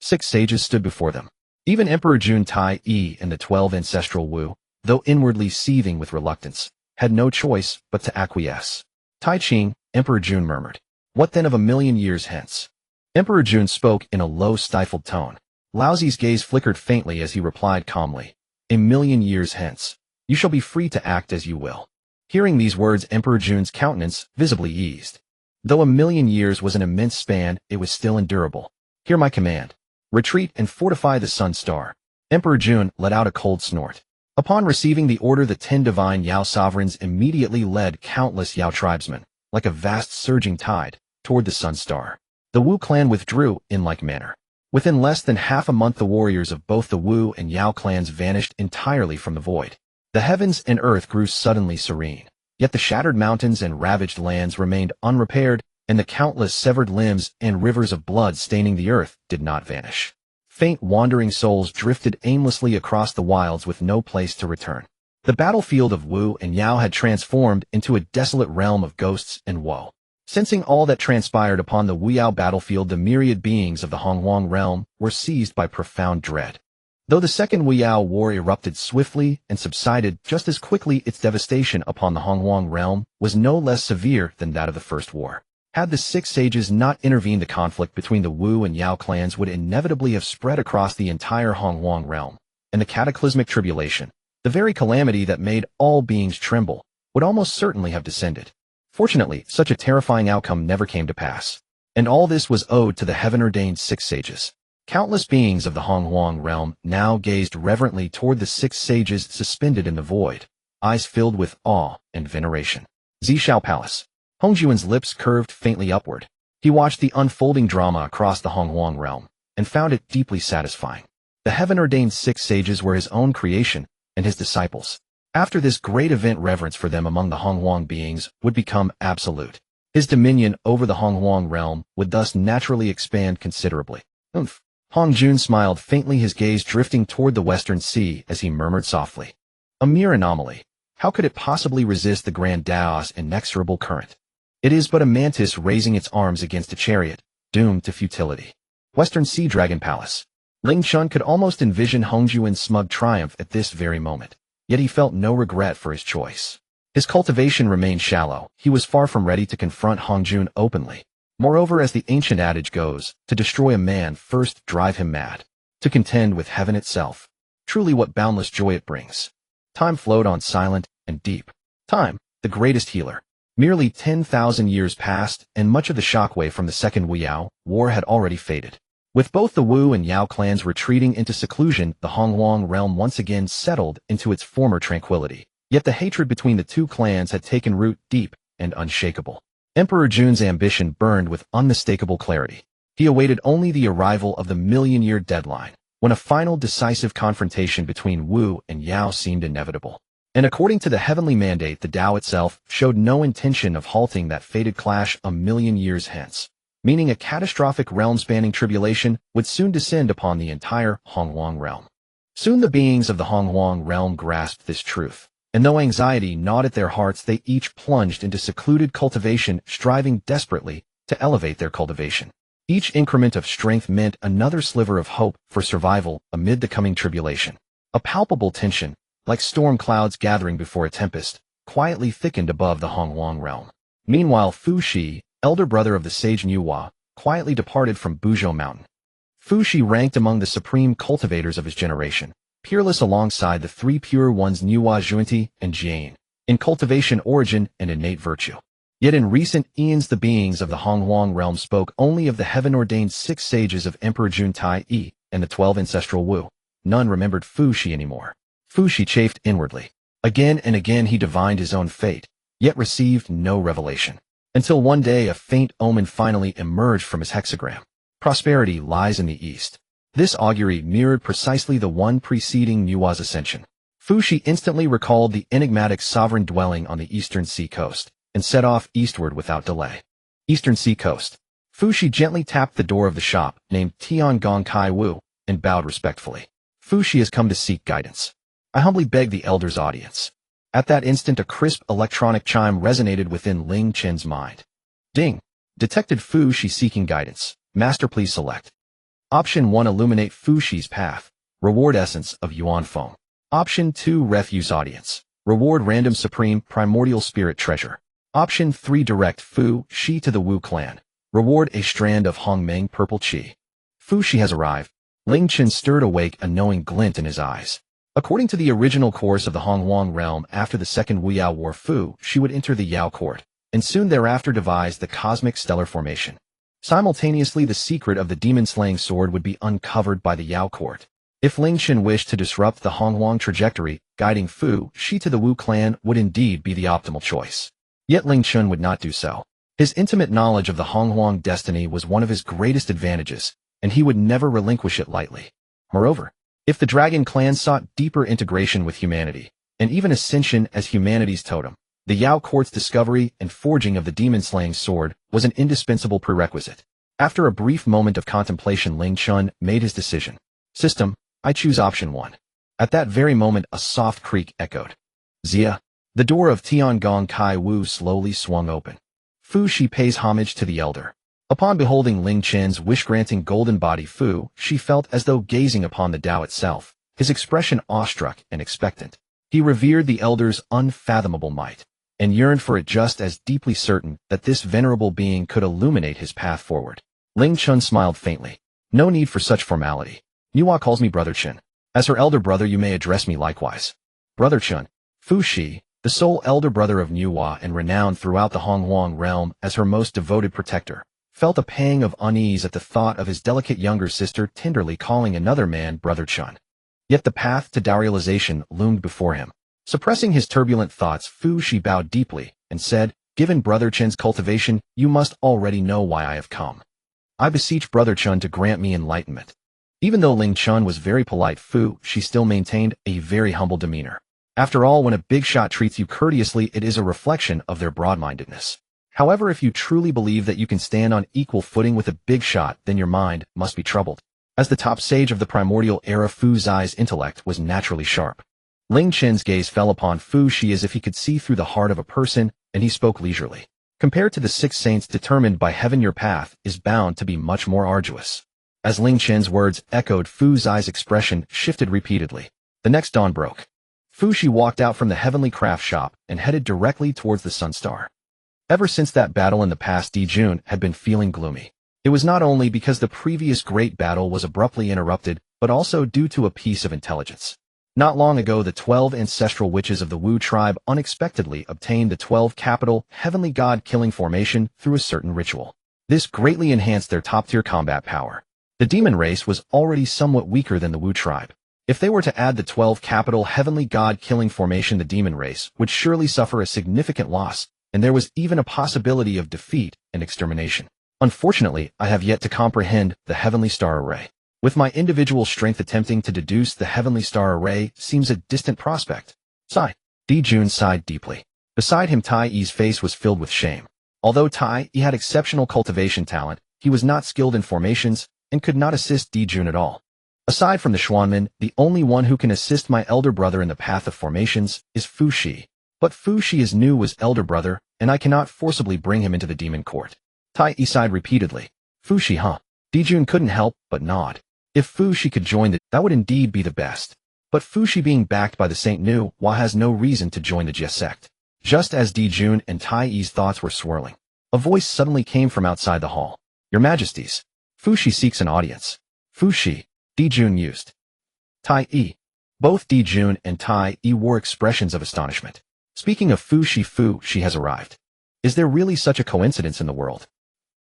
6 sages stood before them. Even Emperor Jun, Tai Yi, and the 12 ancestral Wu, though inwardly seething with reluctance, had no choice but to acquiesce. Tai Qing, Emperor Jun murmured. What then of 1,000,000 years hence? Emperor Jun spoke in a low, stifled tone. Laozi's gaze flickered faintly as he replied calmly. 1,000,000 years hence, you shall be free to act as you will. Hearing these words, Emperor Jun's countenance visibly eased. Though 1,000,000 years was an immense span, it was still endurable. Hear my command. Retreat and fortify the Sun Star. Emperor Jun let out a cold snort. Upon receiving the order, the 10 divine Yao sovereigns immediately led countless Yao tribesmen, like a vast surging tide, toward the Sun Star. The Wu clan withdrew in like manner. Within less than half a month, the warriors of both the Wu and Yao clans vanished entirely from the void. The heavens and earth grew suddenly serene. Yet the shattered mountains and ravaged lands remained unrepaired, and the countless severed limbs and rivers of blood staining the earth did not vanish. Faint wandering souls drifted aimlessly across the wilds with no place to return. The battlefield of Wu and Yao had transformed into a desolate realm of ghosts and woe. Sensing all that transpired upon the Wu-Yao battlefield, the myriad beings of the Honghuang realm were seized by profound dread. Though the second Wu-Yao war erupted swiftly and subsided just as quickly, its devastation upon the Honghuang realm was no less severe than that of the first war. Had the 6 sages not intervened, the conflict between the Wu and Yao clans would inevitably have spread across the entire Honghuang realm, and the cataclysmic tribulation, the very calamity that made all beings tremble, would almost certainly have descended. Fortunately, such a terrifying outcome never came to pass, and all this was owed to the heaven-ordained 6 sages. Countless beings of the Honghuang realm now gazed reverently toward the 6 sages suspended in the void, eyes filled with awe and veneration. Zishao Palace. Hongjun's lips curved faintly upward. He watched the unfolding drama across the Honghuang realm, and found it deeply satisfying. The heaven-ordained 6 sages were his own creation, and his disciples. After this great event, reverence for them among the Honghuang beings would become absolute. His dominion over the Honghuang realm would thus naturally expand considerably. Hongjun smiled faintly, his gaze drifting toward the western sea as he murmured softly. A mere anomaly. How could it possibly resist the grand Dao's inexorable current? It is but a mantis raising its arms against a chariot, doomed to futility. Western Sea Dragon Palace. Ling Chen could almost envision Hongjun's smug triumph at this very moment, yet he felt no regret for his choice. His cultivation remained shallow. He was far from ready to confront Hongjun openly. Moreover, as the ancient adage goes, to destroy a man first drive him mad. To contend with heaven itself. Truly what boundless joy it brings. Time flowed on silent and deep. Time, the greatest healer. Merely 10,000 years passed, and much of the shockwave from the Second Weiyao War had already faded. With both the Wu and Yao clans retreating into seclusion, the Honghuang realm once again settled into its former tranquility. Yet the hatred between the two clans had taken root deep and unshakable. Emperor Jun's ambition burned with unmistakable clarity. He awaited only the arrival of the million-year deadline, when a final decisive confrontation between Wu and Yao seemed inevitable. And according to the heavenly mandate, the Tao itself showed no intention of halting that fated clash a million years hence, meaning a catastrophic realm-spanning tribulation would soon descend upon the entire Honghuang realm. Soon the beings of the Honghuang realm grasped this truth, and though anxiety gnawed at their hearts, they each plunged into secluded cultivation, striving desperately to elevate their cultivation. Each increment of strength meant another sliver of hope for survival amid the coming tribulation. A palpable tension, like storm clouds gathering before a tempest, quietly thickened above the Honghuang realm. Meanwhile, Fu Shi, elder brother of the sage Nuwa, quietly departed from Buzhou Mountain. Fu Shi ranked among the supreme cultivators of his generation, peerless alongside the 3 pure ones Nuwa, Junti, and Jian, in cultivation, origin, and innate virtue. Yet in recent eons the beings of the Honghuang realm spoke only of the heaven-ordained 6 sages of Emperor Jun Tai Yi and the 12 ancestral Wu. None remembered Fu Shi anymore. Fu Shi chafed inwardly. Again and again he divined his own fate, yet received no revelation. Until one day a faint omen finally emerged from his hexagram. Prosperity lies in the east. This augury mirrored precisely the one preceding Nuwa's ascension. Fu Shi instantly recalled the enigmatic sovereign dwelling on the eastern sea coast, and set off eastward without delay. Eastern sea coast. Fu Shi gently tapped the door of the shop, named Tiangong Kai Wu, and bowed respectfully. Fu Shi has come to seek guidance. I humbly beg the elder's audience. At that instant a crisp electronic chime resonated within Ling Chen's mind. Ding! Detected Fu Shi seeking guidance. Master, please select. Option 1, illuminate Fu Shi's path. Reward essence of Yuan Foam. Option 2, refuse audience. Reward random supreme primordial spirit treasure. Option 3, direct Fu Shi to the Wu clan. Reward a strand of Hongmeng purple chi. Fu Shi has arrived. Ling Chen stirred awake, a knowing glint in his eyes. According to the original course of the Honghuang realm, after the Second Weiyao War, Fu Shi would enter the Yao court, and soon thereafter devise the cosmic stellar formation. Simultaneously, the secret of the demon-slaying sword would be uncovered by the Yao court. If Ling Chen wished to disrupt the Honghuang trajectory, guiding Fu Shi to the Wu clan would indeed be the optimal choice. Yet Ling Chen would not do so. His intimate knowledge of the Honghuang destiny was one of his greatest advantages, and he would never relinquish it lightly. Moreover, if the Dragon clan sought deeper integration with humanity, and even ascension as humanity's totem, the Yao court's discovery and forging of the demon-slaying sword was an indispensable prerequisite. After a brief moment of contemplation, Ling Chen made his decision. System, I choose option 1. At that very moment a soft creak echoed. Zia. The door of Tiangong Kai Wu slowly swung open. Fu Shi pays homage to the elder. Upon beholding Ling Chen's wish-granting golden body, Fu Shi felt as though gazing upon the Tao itself, his expression awestruck and expectant. He revered the elder's unfathomable might, and yearned for it, just as deeply certain that this venerable being could illuminate his path forward. Ling Chen smiled faintly. No need for such formality. Nuwa calls me Brother Chen. As her elder brother you may address me likewise. Brother Chen. Fu Shi, the sole elder brother of Nuwa and renowned throughout the Honghuang realm as her most devoted protector, felt a pang of unease at the thought of his delicate younger sister tenderly calling another man Brother Chen. Yet the path to Tao realization loomed before him. Suppressing his turbulent thoughts, Fu Shi bowed deeply and said, Given Brother Chen's cultivation, you must already know why I have come. I beseech Brother Chen to grant me enlightenment. Even though Ling Chen was very polite, she still maintained a very humble demeanor. After all, when a big shot treats you courteously, it is a reflection of their broad-mindedness. However, if you truly believe that you can stand on equal footing with a big shot, then your mind must be troubled. As the top sage of the primordial era, Fu Zai's intellect was naturally sharp. Ling Chen's gaze fell upon Fu Shi as if he could see through the heart of a person, and he spoke leisurely. Compared to the 6 saints determined by heaven, your path is bound to be much more arduous. As Ling Chen's words echoed, Fu Zai's expression shifted repeatedly. The next dawn broke. Fu Shi walked out from the heavenly craft shop and headed directly towards the Sun Star. Ever since that battle in the past, Di Jun had been feeling gloomy. It was not only because the previous great battle was abruptly interrupted, but also due to a piece of intelligence. Not long ago, the 12 ancestral witches of the Wu tribe unexpectedly obtained the 12 capital heavenly god-killing formation through a certain ritual. This greatly enhanced their top-tier combat power. The demon race was already somewhat weaker than the Wu tribe. If they were to add the 12 capital heavenly god-killing formation, the demon race would surely suffer a significant loss, and there was even a possibility of defeat and extermination. Unfortunately, I have yet to comprehend the heavenly star array. With my individual strength, attempting to deduce the heavenly star array seems a distant prospect. Sigh. Di Jun sighed deeply. Beside him, Tai Yi's face was filled with shame. Although Tai Yi had exceptional cultivation talent, he was not skilled in formations and could not assist Di Jun at all. Aside from the Xuanmen, the only one who can assist my elder brother in the path of formations is Fu Shi. But Fu Shi is new as elder brother, and I cannot forcibly bring him into the demon court. Tai Yi sighed repeatedly. Fu Shi, huh? Di Jun couldn't help but nod. If Fu Shi could join that would indeed be the best. But Fu Shi, being backed by the Saint Nu, has no reason to join the Jie sect. Just as Di Jun and Tai Yi's thoughts were swirling, a voice suddenly came from outside the hall. Your Majesties, Fu Shi seeks an audience. Fu Shi, Di Jun mused. Tai Yi. Both Di Jun and Tai Yi wore expressions of astonishment. Speaking of Fu Shi has arrived. Is there really such a coincidence in the world?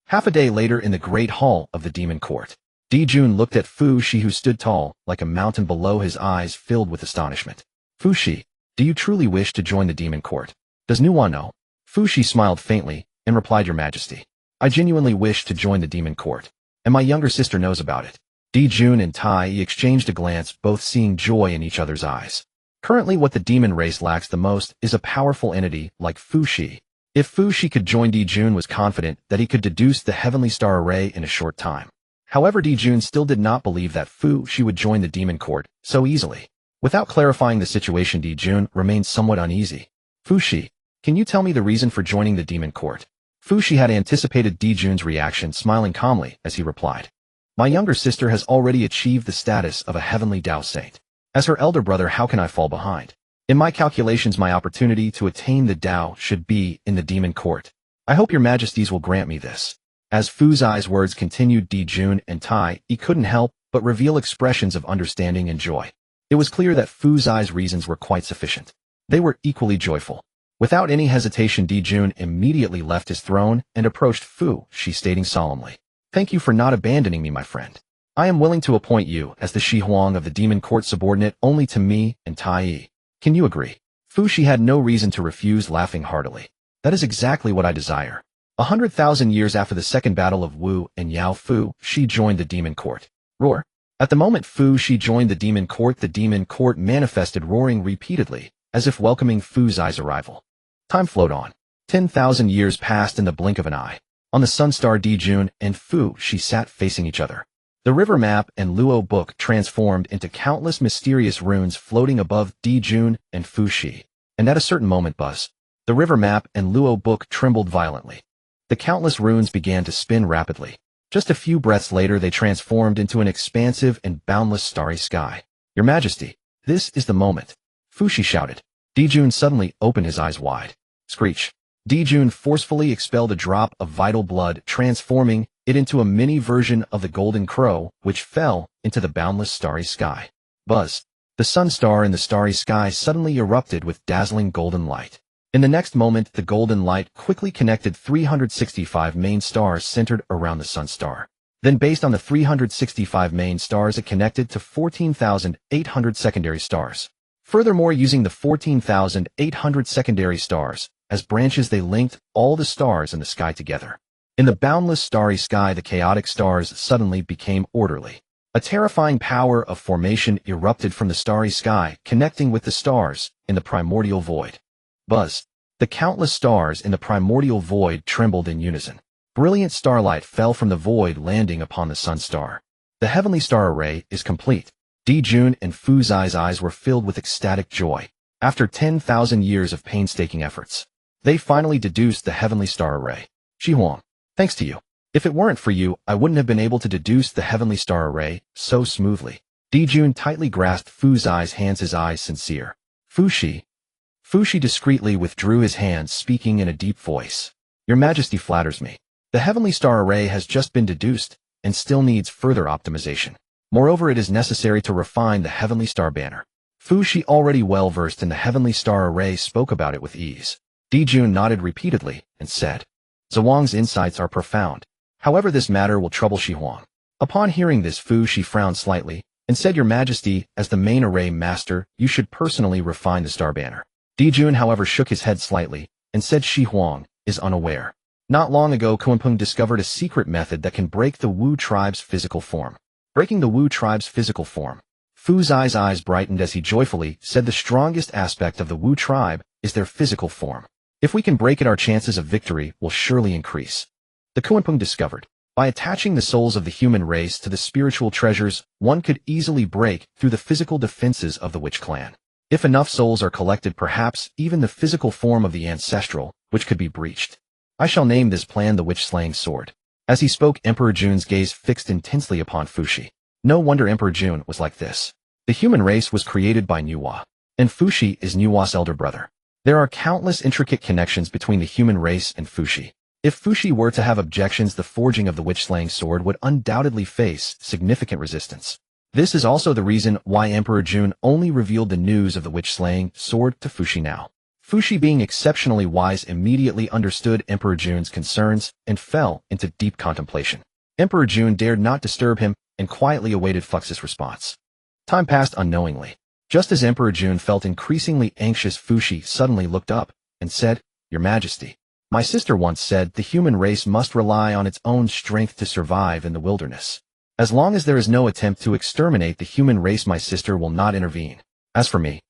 Half a day later, in the great hall of the demon court, Di Jun looked at Fu Shi, who stood tall, like a mountain below, his eyes filled with astonishment. Fu Shi, do you truly wish to join the demon court? Does Nuwan know? Fu Shi smiled faintly and replied, Your Majesty, I genuinely wish to join the demon court, and my younger sister knows about it. Di Jun and Tai Yi exchanged a glance, both seeing joy in each other's eyes. Currently, what the demon race lacks the most is a powerful entity like Fu Shi. If Fu Shi could join, Di Jun was confident that he could deduce the heavenly star array in a short time. However, Di Jun still did not believe that Fu Shi would join the demon court so easily. Without clarifying the situation, Di Jun remained somewhat uneasy. Fu Shi, can you tell me the reason for joining the demon court? Fu Shi had anticipated Di Jun's reaction, smiling calmly as he replied. My younger sister has already achieved the status of a heavenly Dao saint. As her elder brother, how can I fall behind? In my calculations, my opportunity to attain the Dao should be in the demon court. I hope your Majesties will grant me this. As Fu Zai's words continued, Di Jun and Tai Yi couldn't help but reveal expressions of understanding and joy. It was clear that Fu Zai's reasons were quite sufficient. They were equally joyful. Without any hesitation, Di Jun immediately left his throne and approached Fu Shi, stating solemnly, Thank you for not abandoning me, my friend. I am willing to appoint you as the Shi Huang of the demon court, subordinate only to me and Tai Yi. Can you agree? Fu Shi had no reason to refuse, laughing heartily. That is exactly what I desire. 100,000 years after the second battle of Wu and Yao, Fu Shi joined the demon court. Roar. At the moment Fu Shi joined the demon court manifested, roaring repeatedly, as if welcoming Fu Zai's arrival. Time flowed on. 10,000 years passed in the blink of an eye. On the Sun Star, Di Jun and Fu Shi sat facing each other. The river map and Luo book transformed into countless mysterious runes floating above Di Jun and Fu Shi. And at a certain moment, the river map and Luo book trembled violently. The countless runes began to spin rapidly. Just a few breaths later, they transformed into an expansive and boundless starry sky. Your Majesty, this is the moment. Fu Shi shouted. Di Jun suddenly opened his eyes wide. Screech. Di Jun forcefully expelled a drop of vital blood, transforming it into a mini version of the golden crow, which fell into the boundless starry sky. Buzz. The Sun Star in the starry sky suddenly erupted with dazzling golden light. In the next moment, the golden light quickly connected 365 main stars centered around the Sun Star. Then, based on the 365 main stars, it connected to 14,800 secondary stars. Furthermore, using the 14,800 secondary stars, As branches they linked all the stars in the sky together. In the boundless starry sky, the chaotic stars suddenly became orderly. A terrifying power of formation erupted from the starry sky, connecting with the stars in the primordial void. Buzz. The countless stars in the primordial void trembled in unison. Brilliant starlight fell from the void, landing upon the sun star. The heavenly star array is complete. Dijun and Fu Zai's eyes were filled with ecstatic joy. After 10,000 years of painstaking efforts, they finally deduced the heavenly star array. Honghuang, thanks to you. If it weren't for you, I wouldn't have been able to deduce the heavenly star array so smoothly. Dijun tightly grasped Fu Zai's hands, his eyes sincere. Fushi discreetly withdrew his hands, speaking in a deep voice. Your Majesty flatters me. The heavenly star array has just been deduced, and still needs further optimization. Moreover, it is necessary to refine the heavenly star banner. Fushi, already well versed in the heavenly star array, spoke about it with ease. Dijun nodded repeatedly and said, Zhuang's insights are profound. However, this matter will trouble Honghuang. Upon hearing this, Fushi frowned slightly and said, Your Majesty, as the main array master, you should personally refine the star banner. Dijun, however, shook his head slightly and said Honghuang is unaware. Not long ago, Kunpeng discovered a secret method that can break the Wu tribe's physical form. Breaking the Wu tribe's physical form. Fu Zai's eyes brightened as he joyfully said, the strongest aspect of the Wu tribe is their physical form. If we can break it, our chances of victory will surely increase. The Kunpeng discovered, by attaching the souls of the human race to the spiritual treasures, one could easily break through the physical defenses of the witch clan. If enough souls are collected, perhaps even the physical form of the ancestral, which could be breached. I shall name this plan the witch-slaying sword. As he spoke, Emperor Jun's gaze fixed intensely upon Fushi. No wonder Emperor Jun was like this. The human race was created by Nuwa, and Fushi is Nuwa's elder brother. There are countless intricate connections between the human race and Fushi. If Fushi were to have objections, the forging of the witch-slaying sword would undoubtedly face significant resistance. This is also the reason why Emperor Jun only revealed the news of the witch-slaying sword to Fushi now. Fushi, being exceptionally wise, immediately understood Emperor Jun's concerns and fell into deep contemplation. Emperor Jun dared not disturb him and quietly awaited Fux's response. Time passed unknowingly. Just as Emperor Jun felt increasingly anxious, Fushi suddenly looked up and said, Your Majesty, my sister once said the human race must rely on its own strength to survive in the wilderness. As long as there is no attempt to exterminate the human race, my sister will not intervene. As for me,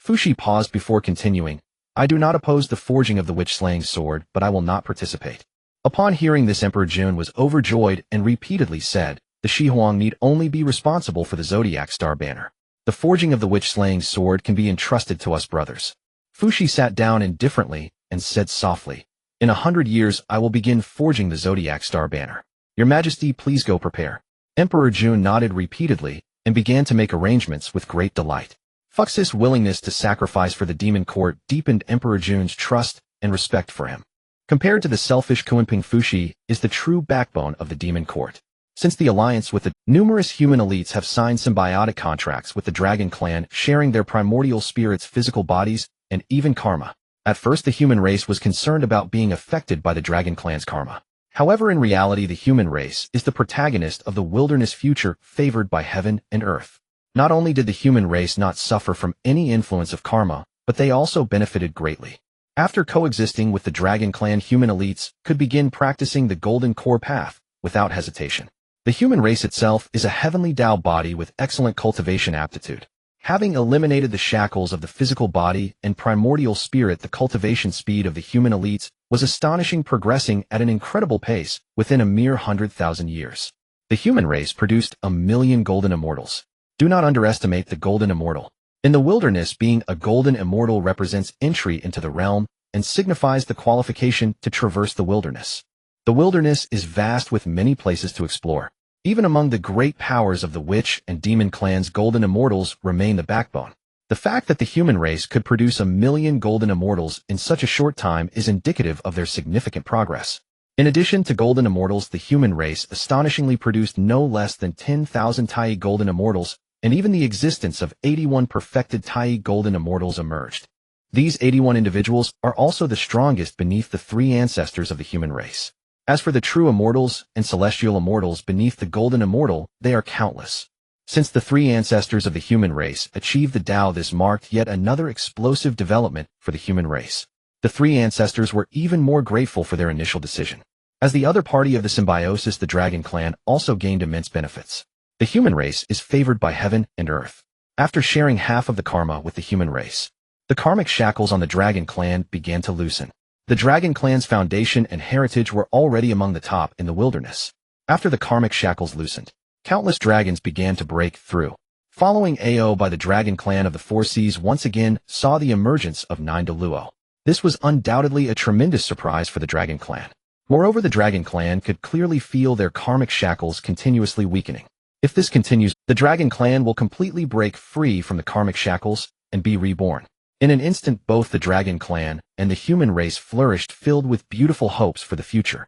Fushi paused before continuing, I do not oppose the forging of the witch-slaying sword, but I will not participate. Upon hearing this, Emperor Jun was overjoyed and repeatedly said, the Honghuang need only be responsible for the zodiac star banner. The forging of the witch-slaying sword can be entrusted to us brothers. Fushi sat down indifferently and said softly, In 100 years I will begin forging the zodiac star banner. Your Majesty, please go prepare. Emperor Jun nodded repeatedly and began to make arrangements with great delight. Fux's willingness to sacrifice for the demon court deepened Emperor Jun's trust and respect for him. Compared to the selfish Kunpeng, Fushi is the true backbone of the demon court. Since the alliance with the numerous human elites have signed symbiotic contracts with the Dragon Clan, sharing their primordial spirits, physical bodies, and even karma. At first, the human race was concerned about being affected by the Dragon Clan's karma. However, in reality, the human race is the protagonist of the wilderness future favored by heaven and earth. Not only did the human race not suffer from any influence of karma, but they also benefited greatly. After coexisting with the Dragon Clan, human elites could begin practicing the Golden Core path without hesitation. The human race itself is a heavenly Tao body with excellent cultivation aptitude. Having eliminated the shackles of the physical body and primordial spirit, the cultivation speed of the human elites was astonishing, progressing at an incredible pace within a mere 100,000 years. The human race produced 1,000,000 golden immortals. Do not underestimate the golden immortal. In the wilderness, being a golden immortal represents entry into the realm and signifies the qualification to traverse the wilderness. The wilderness is vast with many places to explore. Even among the great powers of the witch and demon clans, golden immortals remain the backbone. The fact that the human race could produce 1,000,000 golden immortals in such a short time is indicative of their significant progress. In addition to golden immortals, the human race astonishingly produced no less than 10,000 Tai golden immortals, and even the existence of 81 perfected Tai golden immortals emerged. These 81 individuals are also the strongest beneath the three ancestors of the human race. As for the true immortals and celestial immortals beneath the golden immortal, they are countless. Since the three ancestors of the human race achieved the Tao, this marked yet another explosive development for the human race. The three ancestors were even more grateful for their initial decision. As the other party of the symbiosis, the dragon clan also gained immense benefits. The human race is favored by heaven and earth. After sharing half of the karma with the human race, the karmic shackles on the dragon clan began to loosen. The dragon clan's foundation and heritage were already among the top in the wilderness. After the karmic shackles loosened, countless dragons began to break through. Following AO by the dragon clan of the Four Seas once again saw the emergence of 9 Luo. This was undoubtedly a tremendous surprise for the dragon clan. Moreover, the dragon clan could clearly feel their karmic shackles continuously weakening. If this continues, the dragon clan will completely break free from the karmic shackles and be reborn. In an instant, both the dragon clan and the human race flourished, filled with beautiful hopes for the future.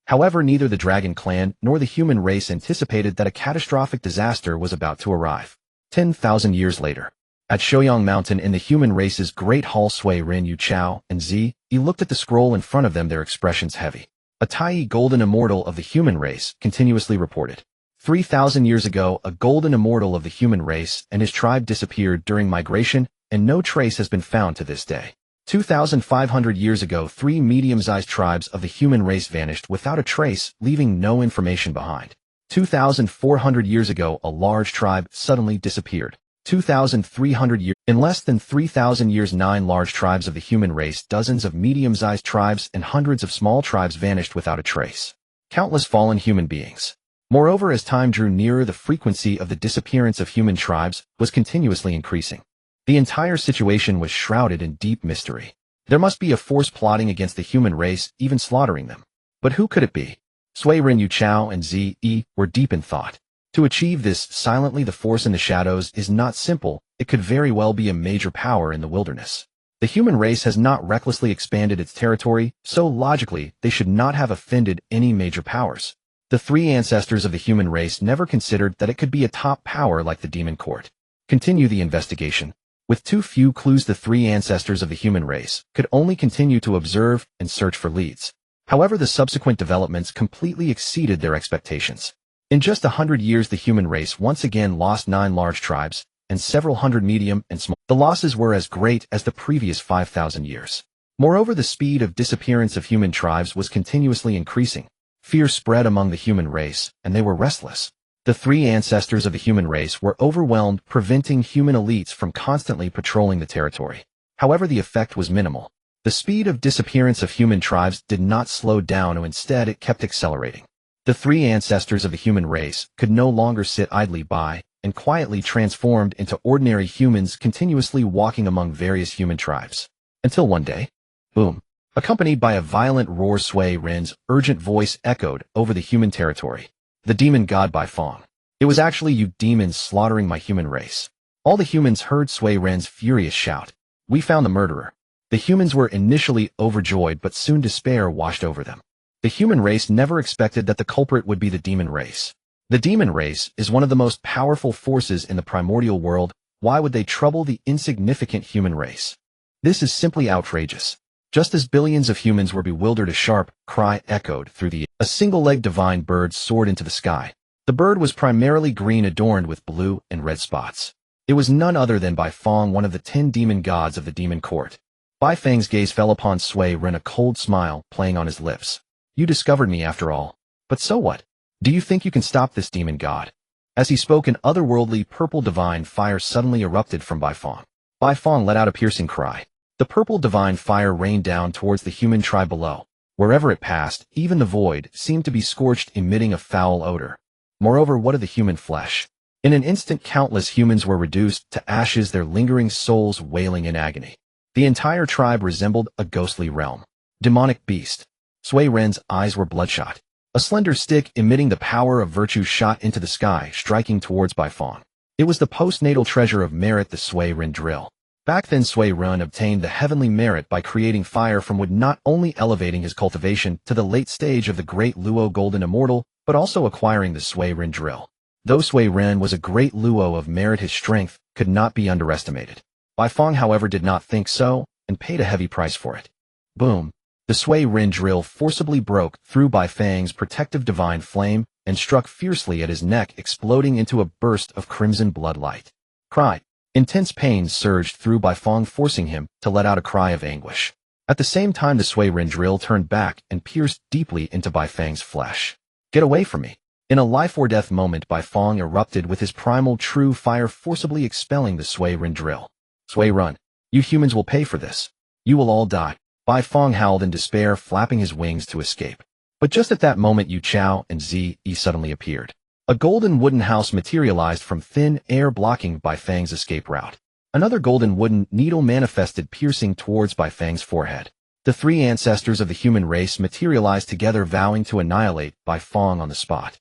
However, neither the dragon clan nor the human race anticipated that a catastrophic disaster was about to arrive. 10,000 years later, at Shouyang Mountain in the human race's great hall, Sui Ren, Yu Chao, and Zi looked at the scroll in front of them, their expressions heavy. A Tai golden immortal of the human race continuously reported. 3,000 years ago, a golden immortal of the human race and his tribe disappeared during migration, and no trace has been found to this day. 2,500 years ago, 3 medium-sized tribes of the human race vanished without a trace, leaving no information behind. 2,400 years ago, a large tribe suddenly disappeared. 2,300 years. In less than 3,000 years, 9 large tribes of the human race, dozens of medium-sized tribes, and hundreds of small tribes vanished without a trace. Countless fallen human beings. Moreover, as time drew nearer, the frequency of the disappearance of human tribes was continuously increasing. The entire situation was shrouded in deep mystery. There must be a force plotting against the human race, even slaughtering them. But who could it be? Sui Ren, Yu Chao, and Zi were deep in thought. To achieve this silently, the force in the shadows is not simple. It could very well be a major power in the wilderness. The human race has not recklessly expanded its territory, so logically, they should not have offended any major powers. The 3 ancestors of the human race never considered that it could be a top power like the demon court. Continue the investigation. With too few clues, the 3 ancestors of the human race could only continue to observe and search for leads. However, the subsequent developments completely exceeded their expectations. In just 100 years, the human race once again lost 9 large tribes and several hundred medium and small. The losses were as great as the previous 5,000 years. Moreover, the speed of disappearance of human tribes was continuously increasing. Fear spread among the human race, and they were restless. The 3 ancestors of the human race were overwhelmed, preventing human elites from constantly patrolling the territory. However, the effect was minimal. The speed of disappearance of human tribes did not slow down, and instead it kept accelerating. The 3 ancestors of the human race could no longer sit idly by and quietly transformed into ordinary humans, continuously walking among various human tribes. Until one day, boom, accompanied by a violent roar, Sui Ren's urgent voice echoed over the human territory. The demon god Bai Fong. It was actually you demons slaughtering my human race. All the humans heard Sui Ren's furious shout. We found the murderer. The humans were initially overjoyed, but soon despair washed over them. The human race never expected that the culprit would be the demon race. The demon race is one of the most powerful forces in the primordial world. Why would they trouble the insignificant human race? This is simply outrageous. Just as billions of humans were bewildered, a sharp cry echoed through the air. A single-legged divine bird soared into the sky. The bird was primarily green, adorned with blue and red spots. It was none other than Bai Fong, one of the 10 demon gods of the demon court. Bai Fang's gaze fell upon Sui Ren, a cold smile playing on his lips. You discovered me after all. But so what? Do you think you can stop this demon god? As he spoke, an otherworldly purple divine fire suddenly erupted from Bai Fong. Bai Fong let out a piercing cry. The purple divine fire rained down towards the human tribe below. Wherever it passed, even the void seemed to be scorched, emitting a foul odor. Moreover, what of the human flesh? In an instant, countless humans were reduced to ashes, their lingering souls wailing in agony. The entire tribe resembled a ghostly realm. Demonic beast. Sui Ren's eyes were bloodshot. A slender stick emitting the power of virtue shot into the sky, striking towards Bai Fong. It was the postnatal treasure of merit, the Sui Ren drill. Back then, Sui Ren obtained the heavenly merit by creating fire from wood, not only elevating his cultivation to the late stage of the great Luo golden immortal, but also acquiring the Sui Ren drill. Though Sui Ren was a great Luo of merit, his strength could not be underestimated. Bai Fong, however, did not think so, and paid a heavy price for it. Boom! The Sui Ren drill forcibly broke through Bai Fang's protective divine flame and struck fiercely at his neck, exploding into a burst of crimson blood light. Cry! Intense pain surged through Bai Fong, forcing him to let out a cry of anguish. At the same time, the Sui Ren drill turned back and pierced deeply into Bai Fang's flesh. Get away from me. In a life-or-death moment, Bai Fang erupted with his primal true fire, forcibly expelling the Sui Ren drill. Sui Ren, you humans will pay for this. You will all die. Bai Fang howled in despair, flapping his wings to escape. But just at that moment, Yu Chao and Zi Yi suddenly appeared. A golden wooden house materialized from thin air, blocking Bai Fang's escape route. Another golden wooden needle manifested, piercing towards Bai Fang's forehead. The three ancestors of the human race materialized together, vowing to annihilate Bai Fang on the spot.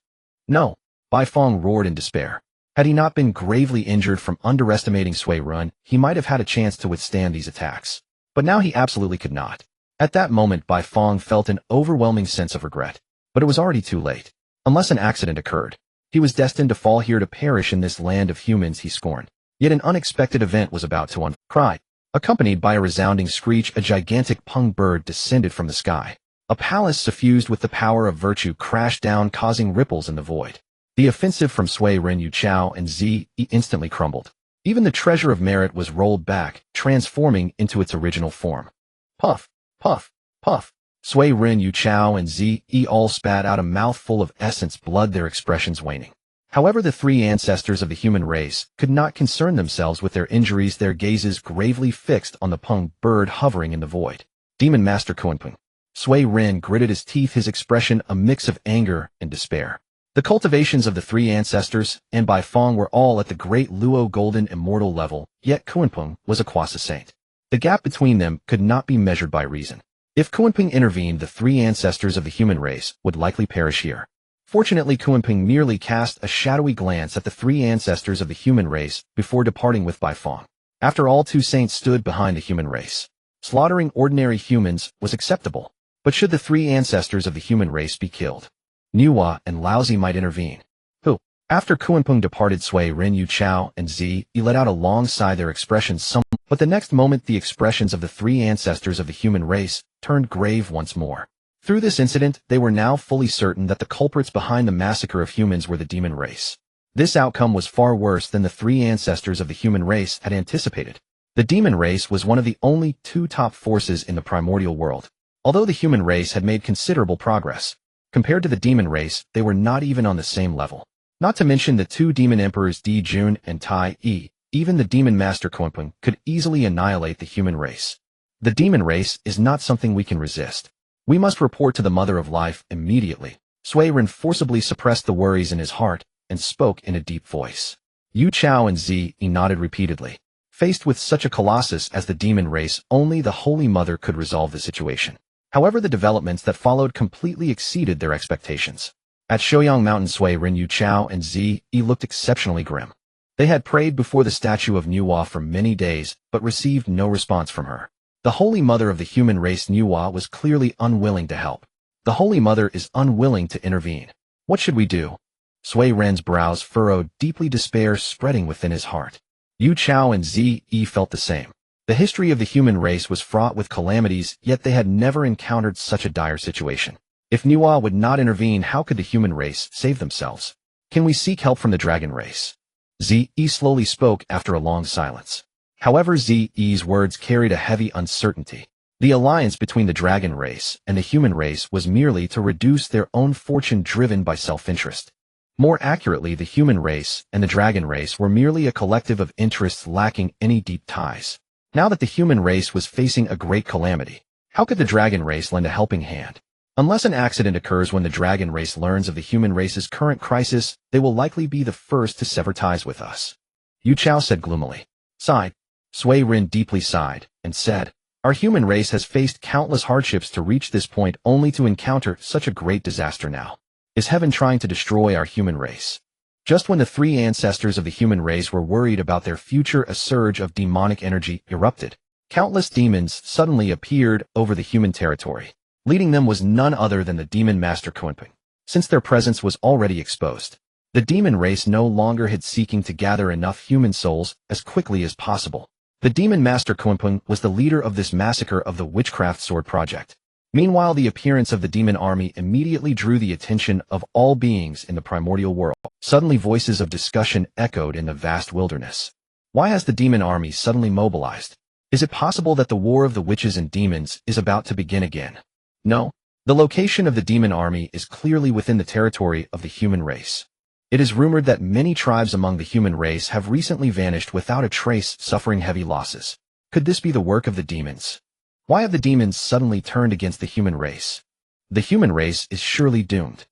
No! Bai Fang roared in despair. Had he not been gravely injured from underestimating Sui Ren, he might have had a chance to withstand these attacks. But now he absolutely could not. At that moment, Bai Fang felt an overwhelming sense of regret. But it was already too late. Unless an accident occurred, he was destined to fall here to perish in this land of humans he scorned. Yet an unexpected event was about to unfold. Accompanied by a resounding screech, a gigantic pung bird descended from the sky. A palace suffused with the power of virtue crashed down, causing ripples in the void. The offensive from Sui Ren, Yu Chao, and Zi Yi instantly crumbled. Even the treasure of merit was rolled back, transforming into its original form. Puff, puff, puff. Sui Ren, Yu Chao, and Zi Yi all spat out a mouthful of essence blood, their expressions waning. However, the three ancestors of the human race could not concern themselves with their injuries, their gazes gravely fixed on the pung bird hovering in the void. Demon Master Kunpeng. Sui Ren gritted his teeth, his expression a mix of anger and despair. The cultivations of the three ancestors and Bai Fang were all at the great Luo golden immortal level, yet Kunpeng was a quasi saint. The gap between them could not be measured by reason. If Kunpeng intervened, the three ancestors of the human race would likely perish here. Fortunately, Kunpeng merely cast a shadowy glance at the three ancestors of the human race before departing with Bai Fang. After all, two saints stood behind the human race. Slaughtering ordinary humans was acceptable. But should the three ancestors of the human race be killed, Nuwa and Laozi might intervene. Who? After Kunpeng departed, Sui Ren, Yu Chao, and Zi Yi let out a long sigh, their expressions but the next moment the expressions of the three ancestors of the human race turned grave once more. Through this incident, they were now fully certain that the culprits behind the massacre of humans were the demon race. This outcome was far worse than the three ancestors of the human race had anticipated. The demon race was one of the only two top forces in the primordial world. Although the human race had made considerable progress, compared to the demon race, they were not even on the same level. Not to mention the two demon emperors Di Jun and Tai Yi, even the demon master Kunpeng could easily annihilate the human race. The demon race is not something we can resist. We must report to the Mother of Life immediately. Sui Ren forcibly suppressed the worries in his heart and spoke in a deep voice. Yu Chao and Zi Yi nodded repeatedly. Faced with such a colossus as the demon race, only the Holy Mother could resolve the situation. However, the developments that followed completely exceeded their expectations. At Shouyang Mountain, Sui Ren, Yu Chao, and Zi Yi looked exceptionally grim. They had prayed before the statue of Nuwa for many days, but received no response from her. The Holy Mother of the human race, Nuwa, was clearly unwilling to help. The Holy Mother is unwilling to intervene. What should we do? Sui Ren's brows furrowed, deeply despair spreading within his heart. Yu Chao and Zi Yi felt the same. The history of the human race was fraught with calamities, yet they had never encountered such a dire situation. If Nuwa would not intervene, how could the human race save themselves? Can we seek help from the dragon race? Zi Yi slowly spoke after a long silence. However, Zi Yi's words carried a heavy uncertainty. The alliance between the dragon race and the human race was merely to reduce their own fortune, driven by self-interest. More accurately, the human race and the dragon race were merely a collective of interests lacking any deep ties. Now that the human race was facing a great calamity, how could the dragon race lend a helping hand? Unless an accident occurs when the dragon race learns of the human race's current crisis, they will likely be the first to sever ties with us. Yu Chao said gloomily. Sighed. Sui Ren deeply sighed and said, our human race has faced countless hardships to reach this point, only to encounter such a great disaster now. Is heaven trying to destroy our human race? Just when the three ancestors of the human race were worried about their future, a surge of demonic energy erupted. Countless demons suddenly appeared over the human territory. Leading them was none other than the demon master Kunpeng. Since their presence was already exposed, the demon race no longer had seeking to gather enough human souls as quickly as possible. The demon master Kunpeng was the leader of this massacre of the Witchcraft Sword Project. Meanwhile, the appearance of the demon army immediately drew the attention of all beings in the primordial world. Suddenly, voices of discussion echoed in the vast wilderness. Why has the demon army suddenly mobilized? Is it possible that the war of the witches and demons is about to begin again? No. The location of the demon army is clearly within the territory of the human race. It is rumored that many tribes among the human race have recently vanished without a trace, suffering heavy losses. Could this be the work of the demons? Why have the demons suddenly turned against the human race? The human race is surely doomed.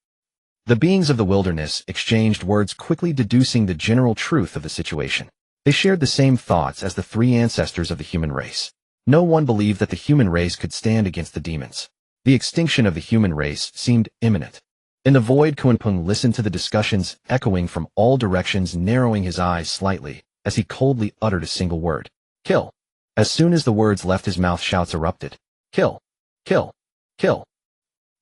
The beings of the wilderness exchanged words, quickly deducing the general truth of the situation. They shared the same thoughts as the three ancestors of the human race. No one believed that the human race could stand against the demons. The extinction of the human race seemed imminent. In the void, Kunpeng listened to the discussions echoing from all directions, narrowing his eyes slightly as he coldly uttered a single word. Kill. As soon as the words left his mouth, shouts erupted. Kill. Kill. Kill.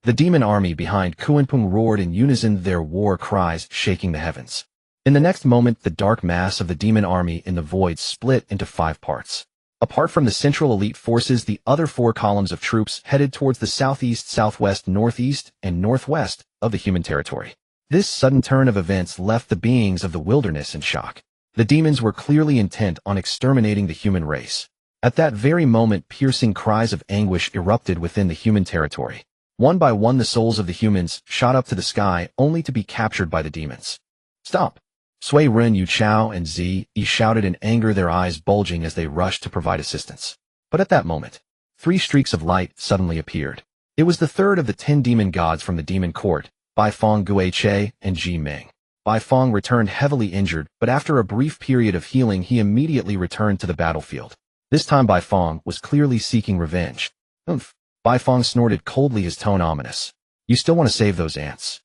The demon army behind Kunpeng roared in unison, their war cries shaking the heavens. In the next moment, the dark mass of the demon army in the void split into 5 parts. Apart from the central elite forces, the other 4 columns of troops headed towards the southeast, southwest, northeast, and northwest of the human territory. This sudden turn of events left the beings of the wilderness in shock. The demons were clearly intent on exterminating the human race. At that very moment, piercing cries of anguish erupted within the human territory. One by one, the souls of the humans shot up to the sky, only to be captured by the demons. Stop! Sui Ren, Yu Chao, and Zi Yi shouted in anger, their eyes bulging as they rushed to provide assistance. But at that moment, 3 streaks of light suddenly appeared. It was the third of the 10 demon gods from the demon court, Baifeng Guiche and Ji Ming. Baifeng returned heavily injured, but after a brief period of healing, he immediately returned to the battlefield. This time Baifeng was clearly seeking revenge. Oomph! Baifeng snorted coldly, his tone ominous. You still want to save those ants?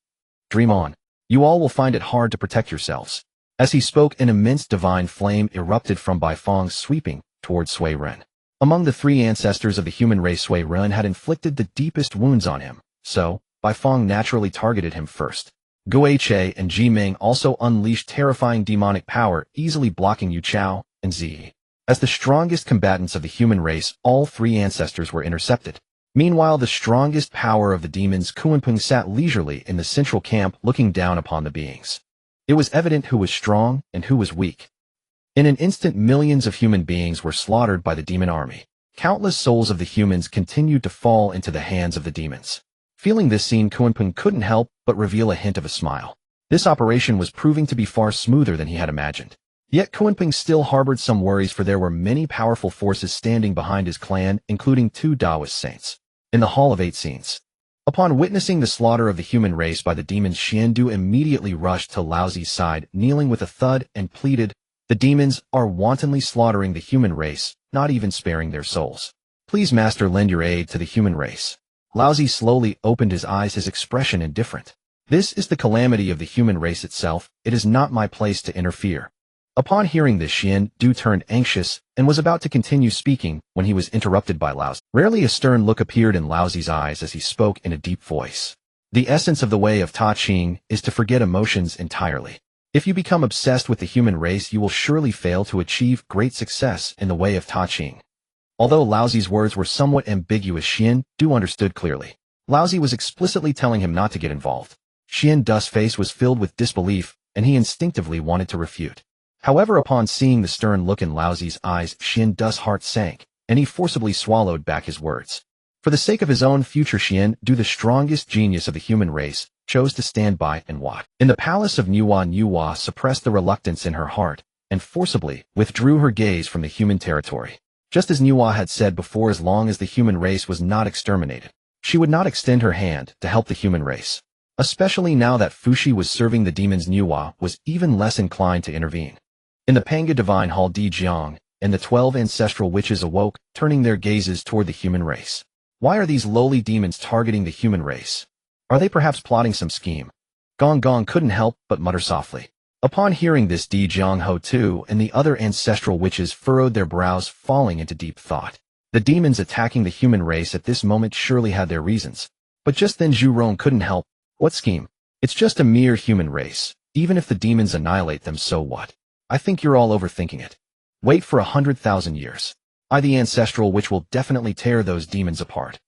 Dream on. You all will find it hard to protect yourselves. As he spoke, an immense divine flame erupted from Baifeng, sweeping towards Sui Ren. Among the 3 ancestors of the human race, Sui Ren had inflicted the deepest wounds on him, so Baifeng naturally targeted him first. Guiche and Ji Ming also unleashed terrifying demonic power, easily blocking Yu Chao and Zi. As the strongest combatants of the human race, all 3 ancestors were intercepted. Meanwhile, the strongest power of the demons, Kunpeng, sat leisurely in the central camp, looking down upon the beings. It was evident who was strong and who was weak. In an instant, millions of human beings were slaughtered by the demon army. Countless souls of the humans continued to fall into the hands of the demons. Feeling this scene, Kunpeng couldn't help but reveal a hint of a smile. This operation was proving to be far smoother than he had imagined. Yet Kunpeng still harbored some worries, for there were many powerful forces standing behind his clan, including 2 Taoist saints. In the Hall of 8 Scenes. Upon witnessing the slaughter of the human race by the demons, Xiandu immediately rushed to Laozi's side, kneeling with a thud, and pleaded, "The demons are wantonly slaughtering the human race, not even sparing their souls. Please, Master, lend your aid to the human race." Laozi slowly opened his eyes, his expression indifferent. "This is the calamity of the human race itself. It is not my place to interfere." Upon hearing this, Xiandu turned anxious and was about to continue speaking when he was interrupted by Laozi. Rarely a stern look appeared in Laozi's eyes as he spoke in a deep voice. The essence of the way of Ta Ching is to forget emotions entirely. If you become obsessed with the human race, you will surely fail to achieve great success in the way of Ta Ching. Although Laozi's words were somewhat ambiguous, Xiandu understood clearly. Laozi was explicitly telling him not to get involved. Xiandu's face was filled with disbelief, and he instinctively wanted to refute. However, upon seeing the stern look in Laozi's eyes, Xiandu's heart sank, and he forcibly swallowed back his words. For the sake of his own future, Xiandu, the strongest genius of the human race, chose to stand by and watch. In the palace of Nuwa suppressed the reluctance in her heart, and forcibly withdrew her gaze from the human territory. Just as Nuwa had said before, as long as the human race was not exterminated, she would not extend her hand to help the human race. Especially now that Fushi was serving the demons, Nuwa was even less inclined to intervene. In the Panga Divine Hall, Di Jiang and the 12 ancestral witches awoke, turning their gazes toward the human race. Why are these lowly demons targeting the human race? Are they perhaps plotting some scheme? Gong Gong couldn't help but mutter softly. Upon hearing this, Di Jiang Ho too and the other ancestral witches furrowed their brows, falling into deep thought. The demons attacking the human race at this moment surely had their reasons. But just then Zhu Rong couldn't help. What scheme? It's just a mere human race. Even if the demons annihilate them, so what? I think you're all overthinking it. Wait for 100,000 years. I, the ancestral witch, will definitely tear those demons apart.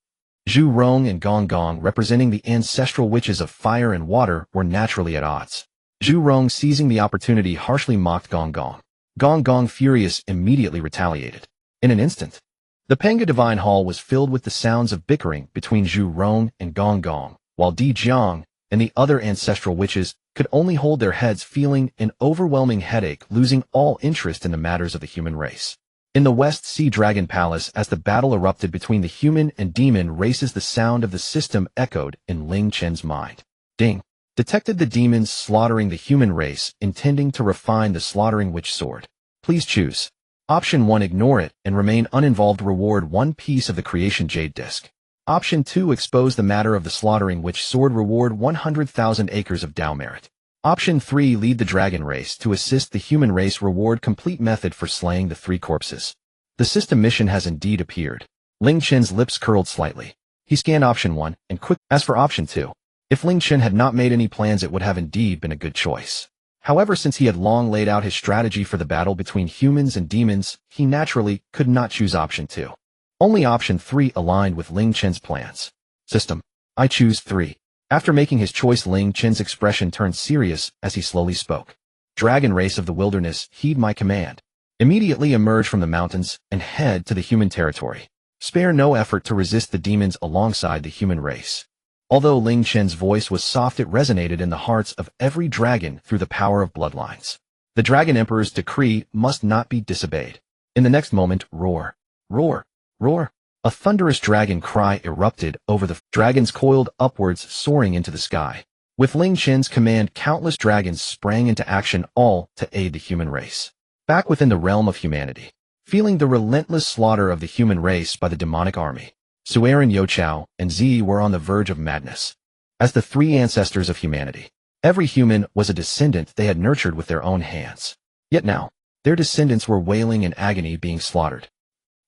Zhu Rong and Gong Gong, representing the ancestral witches of fire and water, were naturally at odds. Zhu Rong, seizing the opportunity, harshly mocked Gong Gong. Gong Gong, furious, immediately retaliated. In an instant, the Penga Divine Hall was filled with the sounds of bickering between Zhu Rong and Gong Gong, while Di Jiang and the other ancestral witches could only hold their heads, feeling an overwhelming headache, losing all interest in the matters of the human race. In the West Sea Dragon Palace, as the battle erupted between the human and demon races, the sound of the system echoed in Ling Chen's mind. Ding! Detected the demons slaughtering the human race, intending to refine the slaughtering witch sword. Please choose. Option 1, ignore it and remain uninvolved, reward 1 piece of the creation jade disc. Option 2, expose the matter of the slaughtering witch sword, reward 100,000 acres of Dao merit. Option 3, lead the dragon race to assist the human race, reward complete method for slaying the 3 corpses. The system mission has indeed appeared. Ling Chen's lips curled slightly. He scanned option 1 and quick. As for option 2, if Ling Chen had not made any plans, it would have indeed been a good choice. However, since he had long laid out his strategy for the battle between humans and demons, he naturally could not choose option 2. Only option 3 aligned with Ling Chen's plans. System. I choose 3. After making his choice, Ling Chen's expression turned serious as he slowly spoke. Dragon race of the wilderness, heed my command. Immediately emerge from the mountains and head to the human territory. Spare no effort to resist the demons alongside the human race. Although Ling Chen's voice was soft, it resonated in the hearts of every dragon through the power of bloodlines. The Dragon Emperor's decree must not be disobeyed. In the next moment, roar, roar, roar. A thunderous dragon cry erupted over the dragons, coiled upwards, soaring into the sky. With Ling Chen's command, countless dragons sprang into action, all to aid the human race. Back within the realm of humanity, feeling the relentless slaughter of the human race by the demonic army, Sueren, Youchao, and Zi were on the verge of madness. As the 3 ancestors of humanity, every human was a descendant they had nurtured with their own hands. Yet now, their descendants were wailing in agony, being slaughtered.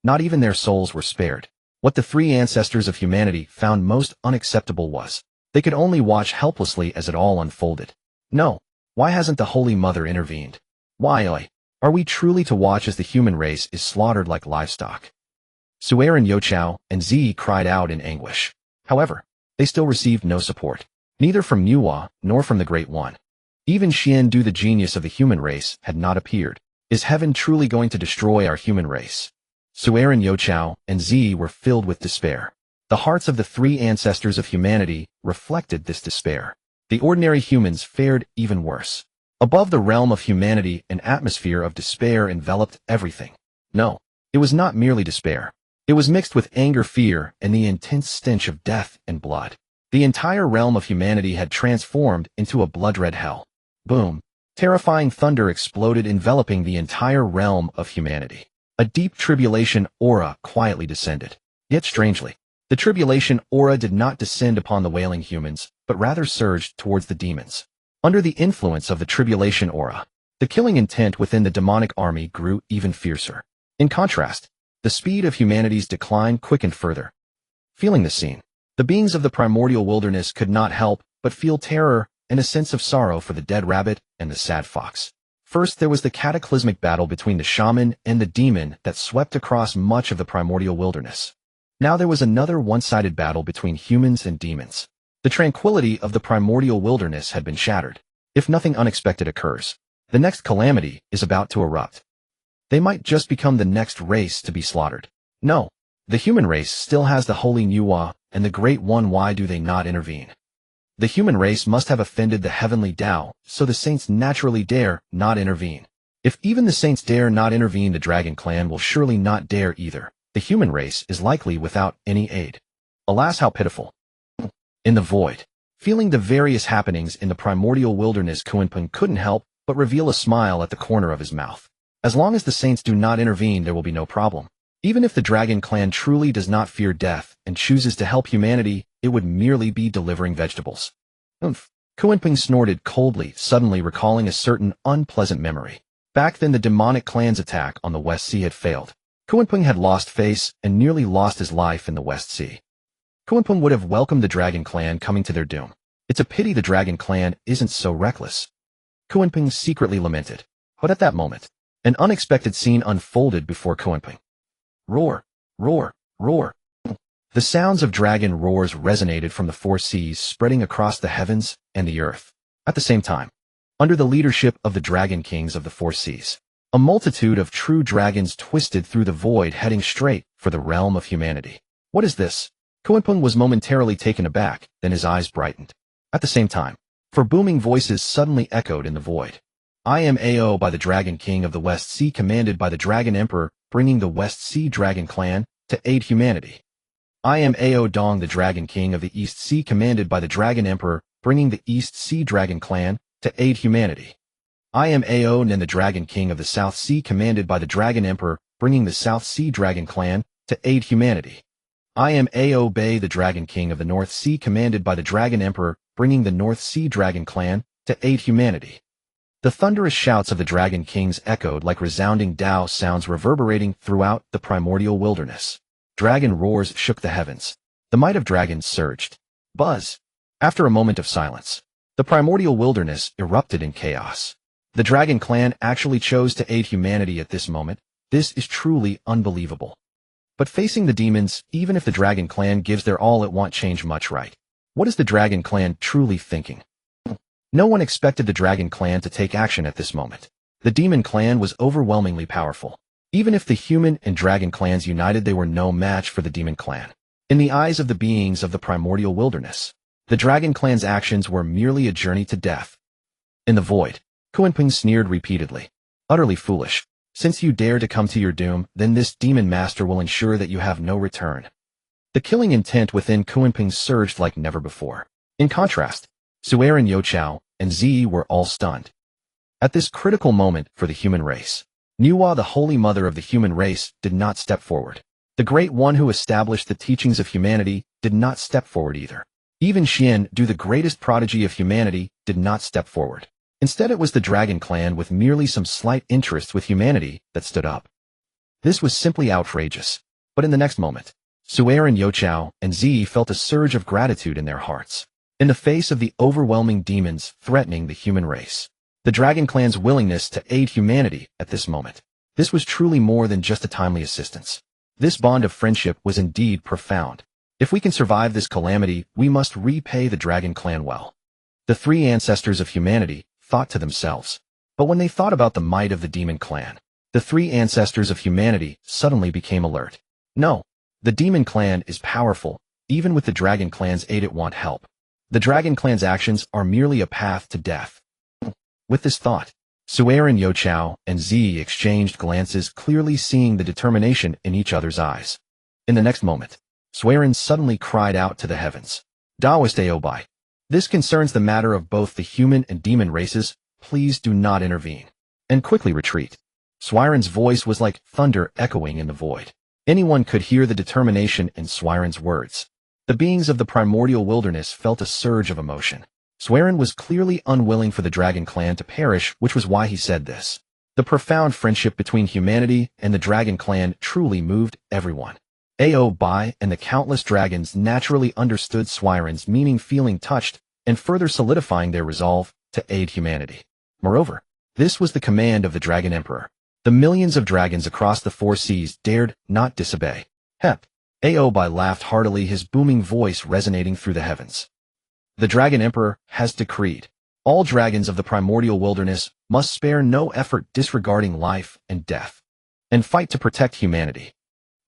Not even their souls were spared. What the 3 ancestors of humanity found most unacceptable was, they could only watch helplessly as it all unfolded. No, why hasn't the Holy Mother intervened? Why are we truly to watch as the human race is slaughtered like livestock? Sueren, Youchao, and Zi cried out in anguish. However, they still received no support, neither from Nuwa nor from the Great One. Even Xian Du, the genius of the human race, had not appeared. Is heaven truly going to destroy our human race? Sueren, Youchao, and Zi were filled with despair. The hearts of the 3 ancestors of humanity reflected this despair. The ordinary humans fared even worse. Above the realm of humanity, an atmosphere of despair enveloped everything. No, it was not merely despair. It was mixed with anger, fear, and the intense stench of death and blood. The entire realm of humanity had transformed into a blood-red hell. Boom! Terrifying thunder exploded, enveloping the entire realm of humanity. A deep tribulation aura quietly descended. Yet strangely, the tribulation aura did not descend upon the wailing humans, but rather surged towards the demons. Under the influence of the tribulation aura, the killing intent within the demonic army grew even fiercer. In contrast, the speed of humanity's decline quickened further. Feeling the scene, the beings of the primordial wilderness could not help but feel terror and a sense of sorrow for the dead rabbit and the sad fox. First, there was the cataclysmic battle between the shaman and the demon that swept across much of the primordial wilderness. Now there was another one-sided battle between humans and demons. The tranquility of the primordial wilderness had been shattered. If nothing unexpected occurs, the next calamity is about to erupt. They might just become the next race to be slaughtered. No, the human race still has the Holy Nuwa and the Great One. Why do they not intervene? The human race must have offended the heavenly Tao, so the saints naturally dare not intervene. If even the saints dare not intervene, the dragon clan will surely not dare either. The human race is likely without any aid. Alas, how pitiful. In the void, feeling the various happenings in the primordial wilderness, Kuenpeng couldn't help but reveal a smile at the corner of his mouth. As long as the saints do not intervene, there will be no problem. Even if the dragon clan truly does not fear death and chooses to help humanity, it would merely be delivering vegetables. Oomph. Kuenpeng snorted coldly, suddenly recalling a certain unpleasant memory. Back then, the demonic clan's attack on the West Sea had failed. Kuenpeng had lost face and nearly lost his life in the West Sea. Kuenpeng would have welcomed the dragon clan coming to their doom. It's a pity the dragon clan isn't so reckless. Kuenpeng secretly lamented. But at that moment, an unexpected scene unfolded before Kuenpeng. Roar, roar, roar. The sounds of dragon roars resonated from the 4 seas, spreading across the heavens and the earth. At the same time, under the leadership of the dragon kings of the 4 seas, A multitude of true dragons twisted through the void, heading straight for the realm of humanity. What is this? Kunpeng was momentarily taken aback, then his eyes brightened. At the same time, four booming voices suddenly echoed in the void. I am Ao by the Dragon King of the West Sea, commanded by the Dragon Emperor, bringing the West Sea Dragon Clan to aid humanity. I am Ao Dong, the Dragon King of the East Sea, commanded by the Dragon Emperor, bringing the East Sea Dragon Clan to aid humanity. I am Ao Nen, the Dragon King of the South Sea, commanded by the Dragon Emperor, bringing the South Sea Dragon Clan to aid humanity. I am Ao Bei, the Dragon King of the North Sea, commanded by the Dragon Emperor, bringing the North Sea Dragon Clan to aid humanity. The thunderous shouts of the Dragon Kings echoed like resounding Tao sounds reverberating throughout the primordial wilderness. Dragon roars shook the heavens. The might of dragons surged. Buzz. After a moment of silence, the primordial wilderness erupted in chaos. The Dragon Clan actually chose to aid humanity at this moment. This is truly unbelievable. But facing the demons, even if the Dragon Clan gives their all, it won't change much, right? What is the Dragon Clan truly thinking? No one expected the Dragon Clan to take action at this moment. The Demon Clan was overwhelmingly powerful. Even if the Human and Dragon Clans united, they were no match for the Demon Clan. In the eyes of the beings of the primordial wilderness, the Dragon Clan's actions were merely a journey to death. In the void, Kunpeng sneered repeatedly. Utterly foolish. Since you dare to come to your doom, then this Demon Master will ensure that you have no return. The killing intent within Kunpeng surged like never before. In contrast, Sueren, Youchao, and Zi were all stunned. At this critical moment for the human race, Nuwa, the holy mother of the human race, did not step forward. The great one who established the teachings of humanity did not step forward either. Even Xian, the greatest prodigy of humanity, did not step forward. Instead, it was the Dragon Clan with merely some slight interest with humanity that stood up. This was simply outrageous. But in the next moment, Sueren, Youchao, and Zi felt a surge of gratitude in their hearts. In the face of the overwhelming demons threatening the human race, the Dragon Clan's willingness to aid humanity at this moment, this was truly more than just a timely assistance. This bond of friendship was indeed profound. If we can survive this calamity, we must repay the Dragon Clan well. The three ancestors of humanity thought to themselves. But when they thought about the might of the Demon Clan, the three ancestors of humanity suddenly became alert. No, the Demon Clan is powerful. Even with the Dragon Clan's aid, it won't help. The Dragon Clan's actions are merely a path to death. With this thought, Sueren, Youchao, and Zi exchanged glances, clearly seeing the determination in each other's eyes. In the next moment, Sueren suddenly cried out to the heavens. Daoist Aobai. This concerns the matter of both the human and demon races. Please do not intervene. And quickly retreat. Sueren's voice was like thunder echoing in the void. Anyone could hear the determination in Sueren's words. The beings of the primordial wilderness felt a surge of emotion. Sueren was clearly unwilling for the Dragon Clan to perish, which was why he said this. The profound friendship between humanity and the Dragon Clan truly moved everyone. Ao Bai and the countless dragons naturally understood Sueren's meaning, feeling touched and further solidifying their resolve to aid humanity. Moreover, this was the command of the Dragon Emperor. The millions of dragons across the four seas dared not disobey. Hep. Ao Bai laughed heartily, his booming voice resonating through the heavens. The Dragon Emperor has decreed. All dragons of the primordial wilderness must spare no effort, disregarding life and death, and fight to protect humanity.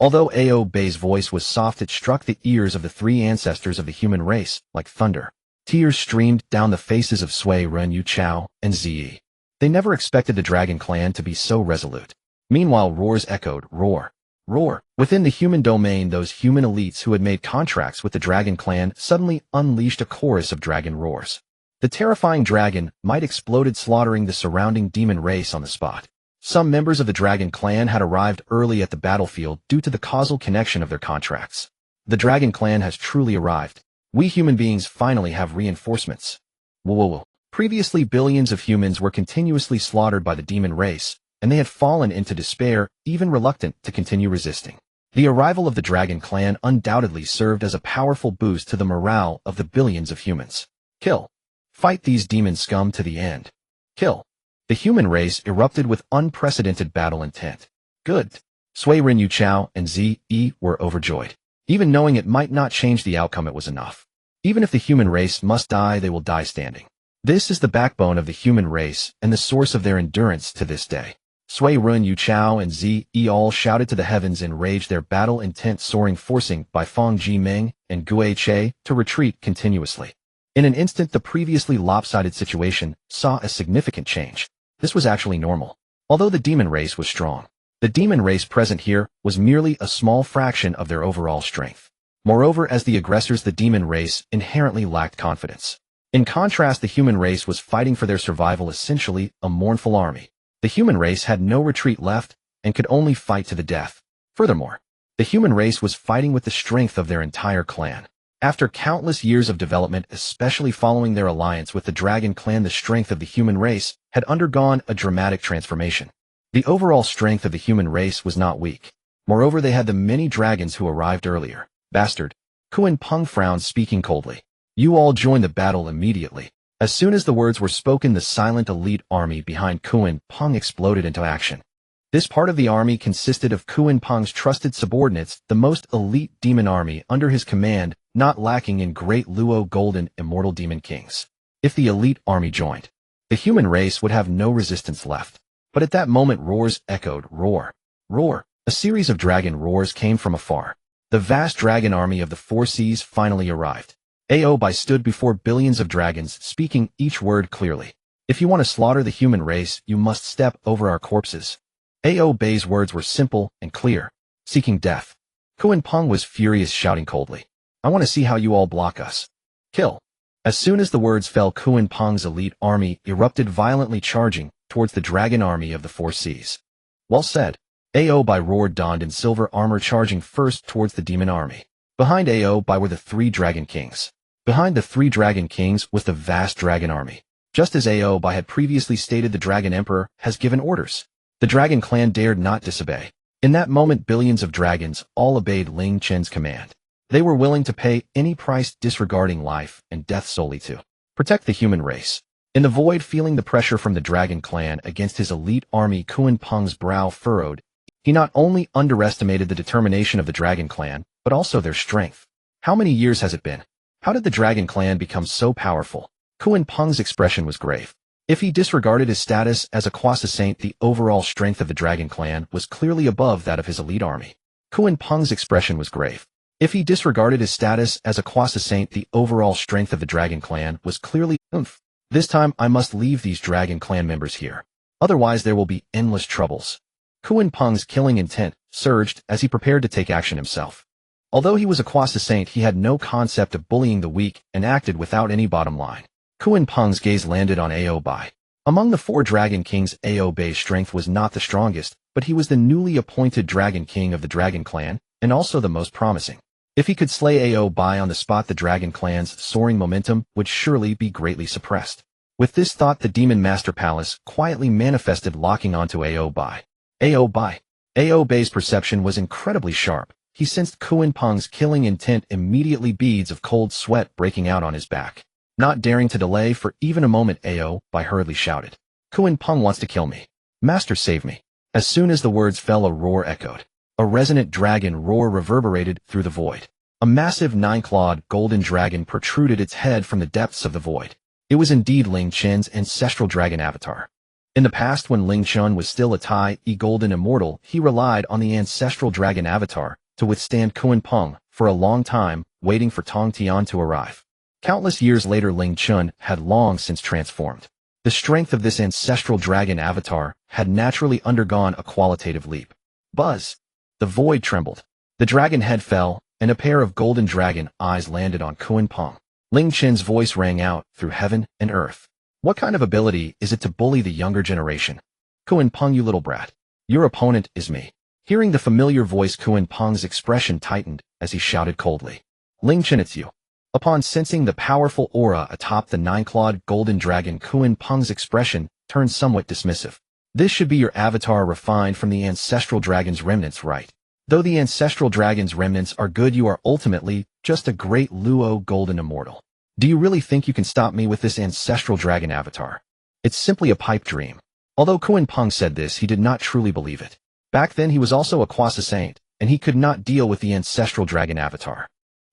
Although Ao Bai's voice was soft, it struck the ears of the three ancestors of the human race like thunder. Tears streamed down the faces of Sueren, Youchao, and Zi. They never expected the Dragon Clan to be so resolute. Meanwhile, roars echoed, roar, roar. Within the human domain, those human elites who had made contracts with the Dragon Clan suddenly unleashed a chorus of dragon roars. The terrifying dragon might exploded, slaughtering the surrounding demon race on the spot. Some members of the Dragon Clan had arrived early at the battlefield due to the causal connection of their contracts. The Dragon Clan has truly arrived. We human beings finally have reinforcements. Whoa. Previously, billions of humans were continuously slaughtered by the demon race, and they had fallen into despair, even reluctant to continue resisting. The arrival of the Dragon Clan undoubtedly served as a powerful boost to the morale of the billions of humans. Kill. Fight these demon scum to the end. Kill. The human race erupted with unprecedented battle intent. Good. Sueren, Youchao, and Zi were overjoyed. Even knowing it might not change the outcome, it was enough. Even if the human race must die, they will die standing. This is the backbone of the human race and the source of their endurance to this day. Sui Run Yu Chao and Zi Yi all shouted to the heavens in rage, their battle intent soaring, forcing by Fang Jiming and Gui Che to retreat continuously. In an instant, the previously lopsided situation saw a significant change. This was actually normal. Although the demon race was strong, the demon race present here was merely a small fraction of their overall strength. Moreover, as the aggressors, the demon race inherently lacked confidence. In contrast, the human race was fighting for their survival, essentially a mournful army. The human race had no retreat left and could only fight to the death. Furthermore, the human race was fighting with the strength of their entire clan. After countless years of development, especially following their alliance with the Dragon Clan, the strength of the human race had undergone a dramatic transformation. The overall strength of the human race was not weak. Moreover, they had the many dragons who arrived earlier. Bastard. Kuan Peng frowned, speaking coldly. You all joined the battle immediately. As soon as the words were spoken, the silent elite army behind Kuan Peng exploded into action. This part of the army consisted of Kuan Peng's trusted subordinates, the most elite demon army under his command, not lacking in great Luo golden immortal demon kings. If the elite army joined, the human race would have no resistance left. But at that moment, roars echoed. Roar. Roar. A series of dragon roars came from afar. The vast dragon army of the four seas finally arrived. Aobai stood before billions of dragons, speaking each word clearly. If you want to slaughter the human race, you must step over our corpses. Aobai's words were simple and clear, seeking death. Kuan Peng was furious, shouting coldly. I want to see how you all block us. Kill. As soon as the words fell, Kuan Peng's elite army erupted violently, charging towards the dragon army of the four seas. Well said. Aobai roared, donned in silver armor, charging first towards the demon army. Behind Aobai were the three dragon kings. Behind the three dragon kings was the vast dragon army. Just as Aobai had previously stated, the dragon emperor has given orders. The dragon clan dared not disobey. In that moment, billions of dragons all obeyed Ling Chen's command. They were willing to pay any price, disregarding life and death solely to protect the human race. In the void, feeling the pressure from the dragon clan against his elite army, Kuan Peng's brow furrowed. He not only underestimated the determination of the dragon clan, but also their strength. How many years has it been? How did the dragon clan become so powerful? Kuan Peng's expression was grave. If he disregarded his status as a Kwasa saint, the overall strength of the dragon clan was clearly above that of his elite army. Kuan Peng's expression was grave. If he disregarded his status as a Kwasa saint, the overall strength of the dragon clan was clearly oomph. This time I must leave these dragon clan members here. Otherwise there will be endless troubles. Kuan Peng's killing intent surged as he prepared to take action himself. Although he was a Kwasa saint, he had no concept of bullying the weak and acted without any bottom line. Kuan Peng's gaze landed on Aobai. Among the four dragon kings, Aobai's strength was not the strongest, but he was the newly appointed dragon king of the dragon clan, and also the most promising. If he could slay Aobai on the spot, the dragon clan's soaring momentum would surely be greatly suppressed. With this thought, the demon master palace quietly manifested, locking onto Aobai. Aobai's perception was incredibly sharp. He sensed Kuan Peng's killing intent immediately, beads of cold sweat breaking out on his back. Not daring to delay for even a moment, Aobai hurriedly shouted. Kuan Peng wants to kill me. Master, save me. As soon as the words fell, a roar echoed. A resonant dragon roar reverberated through the void. A massive nine-clawed golden dragon protruded its head from the depths of the void. It was indeed Ling Chen's ancestral dragon avatar. In the past, when Ling Chen was still a Tai golden immortal, he relied on the ancestral dragon avatar to withstand Kuan Peng for a long time, waiting for Tongtian to arrive. Countless years later, Ling Chen had long since transformed. The strength of this ancestral dragon avatar had naturally undergone a qualitative leap. Buzz! The void trembled. The dragon head fell, and a pair of golden dragon eyes landed on Kuan Peng. Ling Chen's voice rang out through heaven and earth. What kind of ability is it to bully the younger generation? Kuan Peng, you little brat. Your opponent is me. Hearing the familiar voice, Kuan Peng's expression tightened as he shouted coldly. Ling Chen, it's you. Upon sensing the powerful aura atop the nine-clawed golden dragon, Kuan Peng's expression turned somewhat dismissive. This should be your avatar, refined from the ancestral dragon's remnants, right? Though the ancestral dragon's remnants are good, you are ultimately just a great Luo golden immortal. Do you really think you can stop me with this ancestral dragon avatar? It's simply a pipe dream. Although Kuan Peng said this, he did not truly believe it. Back then he was also a Kwasa saint, and he could not deal with the ancestral dragon avatar.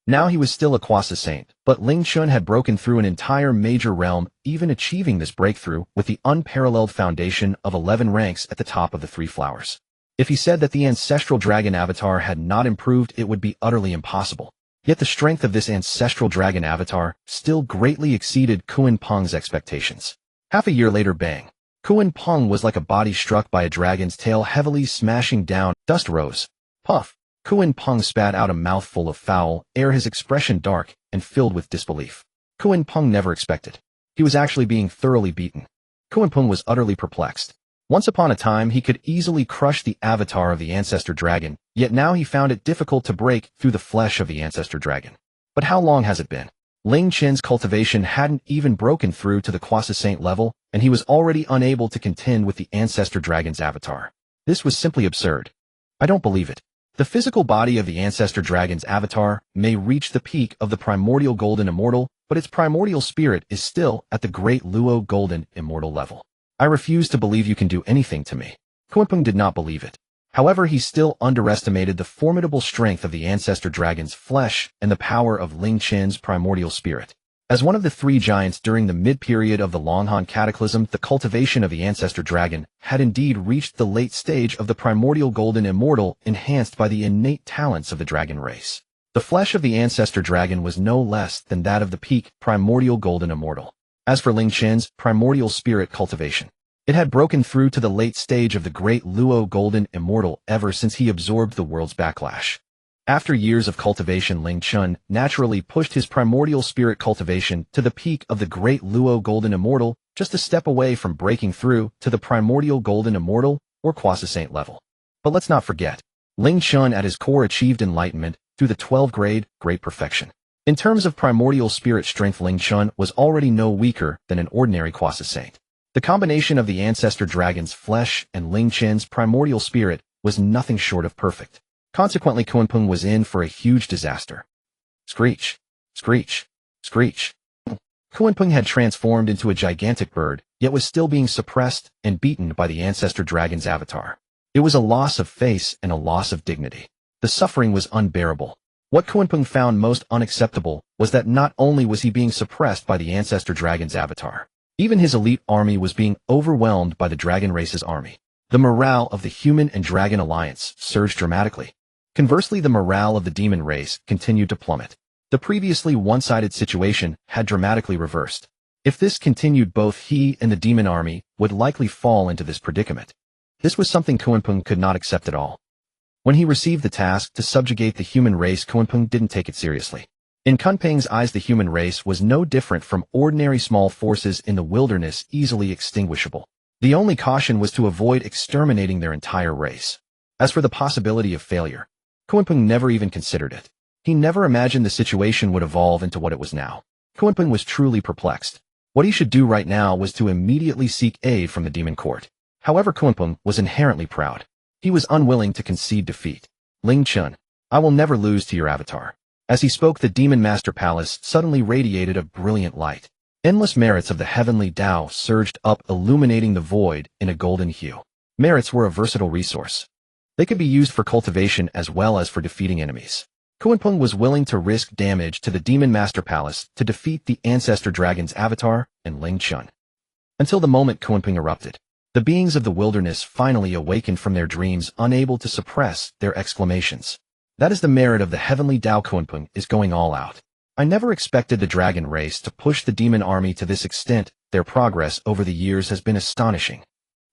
Now he was still a Quasi Saint, but Ling Chen had broken through an entire major realm, even achieving this breakthrough with the unparalleled foundation of 11 ranks at the top of the three flowers. If he said that the ancestral dragon avatar had not improved, it would be utterly impossible. Yet the strength of this ancestral dragon avatar still greatly exceeded Kuan Peng's expectations. Half a year later, bang! Kuan Peng was like a body struck by a dragon's tail, heavily smashing down. Dust rose. Puff! Kuan Peng spat out a mouthful of foul air, his expression dark and filled with disbelief. Kuan Peng never expected. He was actually being thoroughly beaten. Kuan Peng was utterly perplexed. Once upon a time, he could easily crush the avatar of the ancestor dragon, yet now he found it difficult to break through the flesh of the ancestor dragon. But how long has it been? Ling Chen's cultivation hadn't even broken through to the Quasi Saint level, and he was already unable to contend with the ancestor dragon's avatar. This was simply absurd. I don't believe it. The physical body of the ancestor dragon's avatar may reach the peak of the primordial golden immortal, but its primordial spirit is still at the great Luo golden immortal level. I refuse to believe you can do anything to me. Kuan Peng did not believe it. However, he still underestimated the formidable strength of the ancestor dragon's flesh and the power of Ling Chen's primordial spirit. As one of the three giants during the mid-period of the Longhan Cataclysm, the cultivation of the ancestor dragon had indeed reached the late stage of the primordial golden immortal, enhanced by the innate talents of the dragon race. The flesh of the ancestor dragon was no less than that of the peak primordial golden immortal. As for Ling Chen's primordial spirit cultivation, it had broken through to the late stage of the great Luo golden immortal ever since he absorbed the world's backlash. After years of cultivation, Ling Chen naturally pushed his primordial spirit cultivation to the peak of the great Luo golden immortal, just a step away from breaking through to the primordial golden immortal or Quasi Saint level. But let's not forget, Ling Chen at his core achieved enlightenment through the 12th grade, great perfection. In terms of primordial spirit strength, Ling Chen was already no weaker than an ordinary Quasi Saint. The combination of the ancestor dragon's flesh and Ling Chen's primordial spirit was nothing short of perfect. Consequently, Kuan Peng was in for a huge disaster. Screech, screech, screech. Kuan Peng had transformed into a gigantic bird, yet was still being suppressed and beaten by the ancestor dragon's avatar. It was a loss of face and a loss of dignity. The suffering was unbearable. What Kuan Peng found most unacceptable was that not only was he being suppressed by the ancestor dragon's avatar, even his elite army was being overwhelmed by the dragon race's army. The morale of the human and dragon alliance surged dramatically. Conversely, the morale of the demon race continued to plummet. The previously one-sided situation had dramatically reversed. If this continued, both he and the demon army would likely fall into this predicament. This was something Kuan Peng could not accept at all. When he received the task to subjugate the human race, Kuan Peng didn't take it seriously. In Kuan Peng's eyes, the human race was no different from ordinary small forces in the wilderness, easily extinguishable. The only caution was to avoid exterminating their entire race. As for the possibility of failure, Kuan Peng never even considered it. He never imagined the situation would evolve into what it was now. Kuan Peng was truly perplexed. What he should do right now was to immediately seek aid from the demon court. However, Kuan Peng was inherently proud. He was unwilling to concede defeat. Ling Chen, I will never lose to your avatar. As he spoke, the demon master palace suddenly radiated a brilliant light. Endless merits of the heavenly Tao surged up, illuminating the void in a golden hue. Merits were a versatile resource. They could be used for cultivation as well as for defeating enemies. Kuan Peng was willing to risk damage to the Demon Master Palace to defeat the Ancestor Dragon's avatar and Ling Chen. Until the moment Kuan Peng erupted, the beings of the wilderness finally awakened from their dreams, unable to suppress their exclamations. That is the merit of the heavenly Tao. Kuan Peng is going all out. I never expected the dragon race to push the demon army to this extent. Their progress over the years has been astonishing.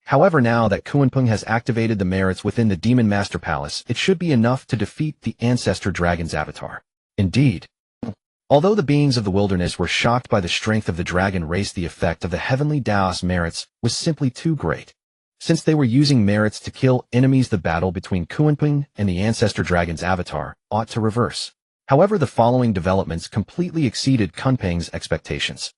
However, now that Kuan Peng has activated the merits within the Demon Master Palace, it should be enough to defeat the Ancestor Dragon's avatar. Indeed. Although the beings of the wilderness were shocked by the strength of the dragon race, the effect of the heavenly Tao's merits was simply too great. Since they were using merits to kill enemies, the battle between Kuan Peng and the Ancestor Dragon's avatar ought to reverse. However, the following developments completely exceeded Kuan Peng's expectations.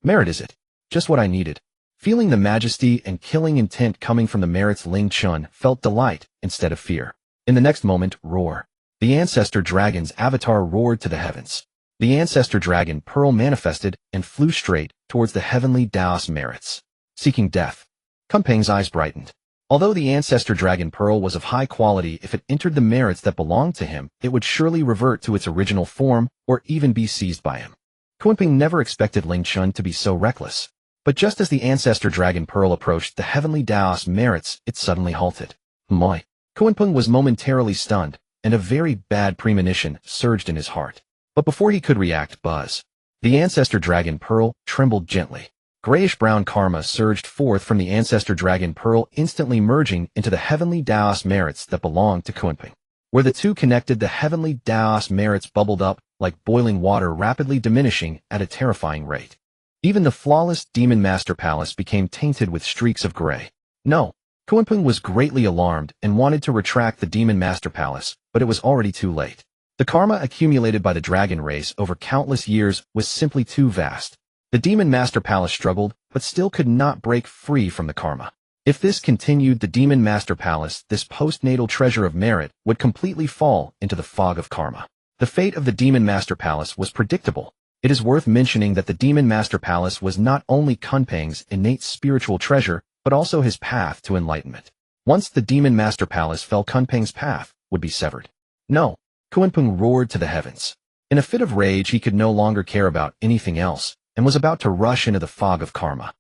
Merit, is it? Just what I needed. Feeling the majesty and killing intent coming from the merits, Ling Chen felt delight instead of fear. In the next moment, roar. The Ancestor Dragon's avatar roared to the heavens. The Ancestor Dragon Pearl manifested and flew straight towards the heavenly Tao's merits. Seeking death. Kuan Peng's eyes brightened. Although the ancestor dragon pearl was of high quality, if it entered the merits that belonged to him, it would surely revert to its original form or even be seized by him. Kunping never expected Ling Chen to be so reckless. But just as the ancestor dragon pearl approached the heavenly Daos merits, it suddenly halted. Moi. Kunping was momentarily stunned, and a very bad premonition surged in his heart. But before he could react, the ancestor dragon pearl trembled gently. Grayish-brown karma surged forth from the ancestor dragon pearl, instantly merging into the heavenly Daos merits that belonged to Kunping. Where the two connected, the heavenly Daos merits bubbled up like boiling water, rapidly diminishing at a terrifying rate. Even the flawless Demon Master Palace became tainted with streaks of gray. No. Kunping was greatly alarmed and wanted to retract the Demon Master Palace, but it was already too late. The karma accumulated by the dragon race over countless years was simply too vast. The Demon Master Palace struggled, but still could not break free from the karma. If this continued, the Demon Master Palace, this postnatal treasure of merit, would completely fall into the fog of karma. The fate of the Demon Master Palace was predictable. It is worth mentioning that the Demon Master Palace was not only Kunping's innate spiritual treasure, but also his path to enlightenment. Once the Demon Master Palace fell, Kunping's path would be severed. No. Kunping roared to the heavens. In a fit of rage, he could no longer care about anything else, and was about to rush into the fog of karma.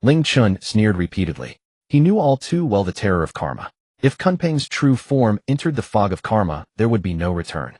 Ling Chen sneered repeatedly. He knew all too well the terror of karma. If Kunping's true form entered the fog of karma, there would be no return.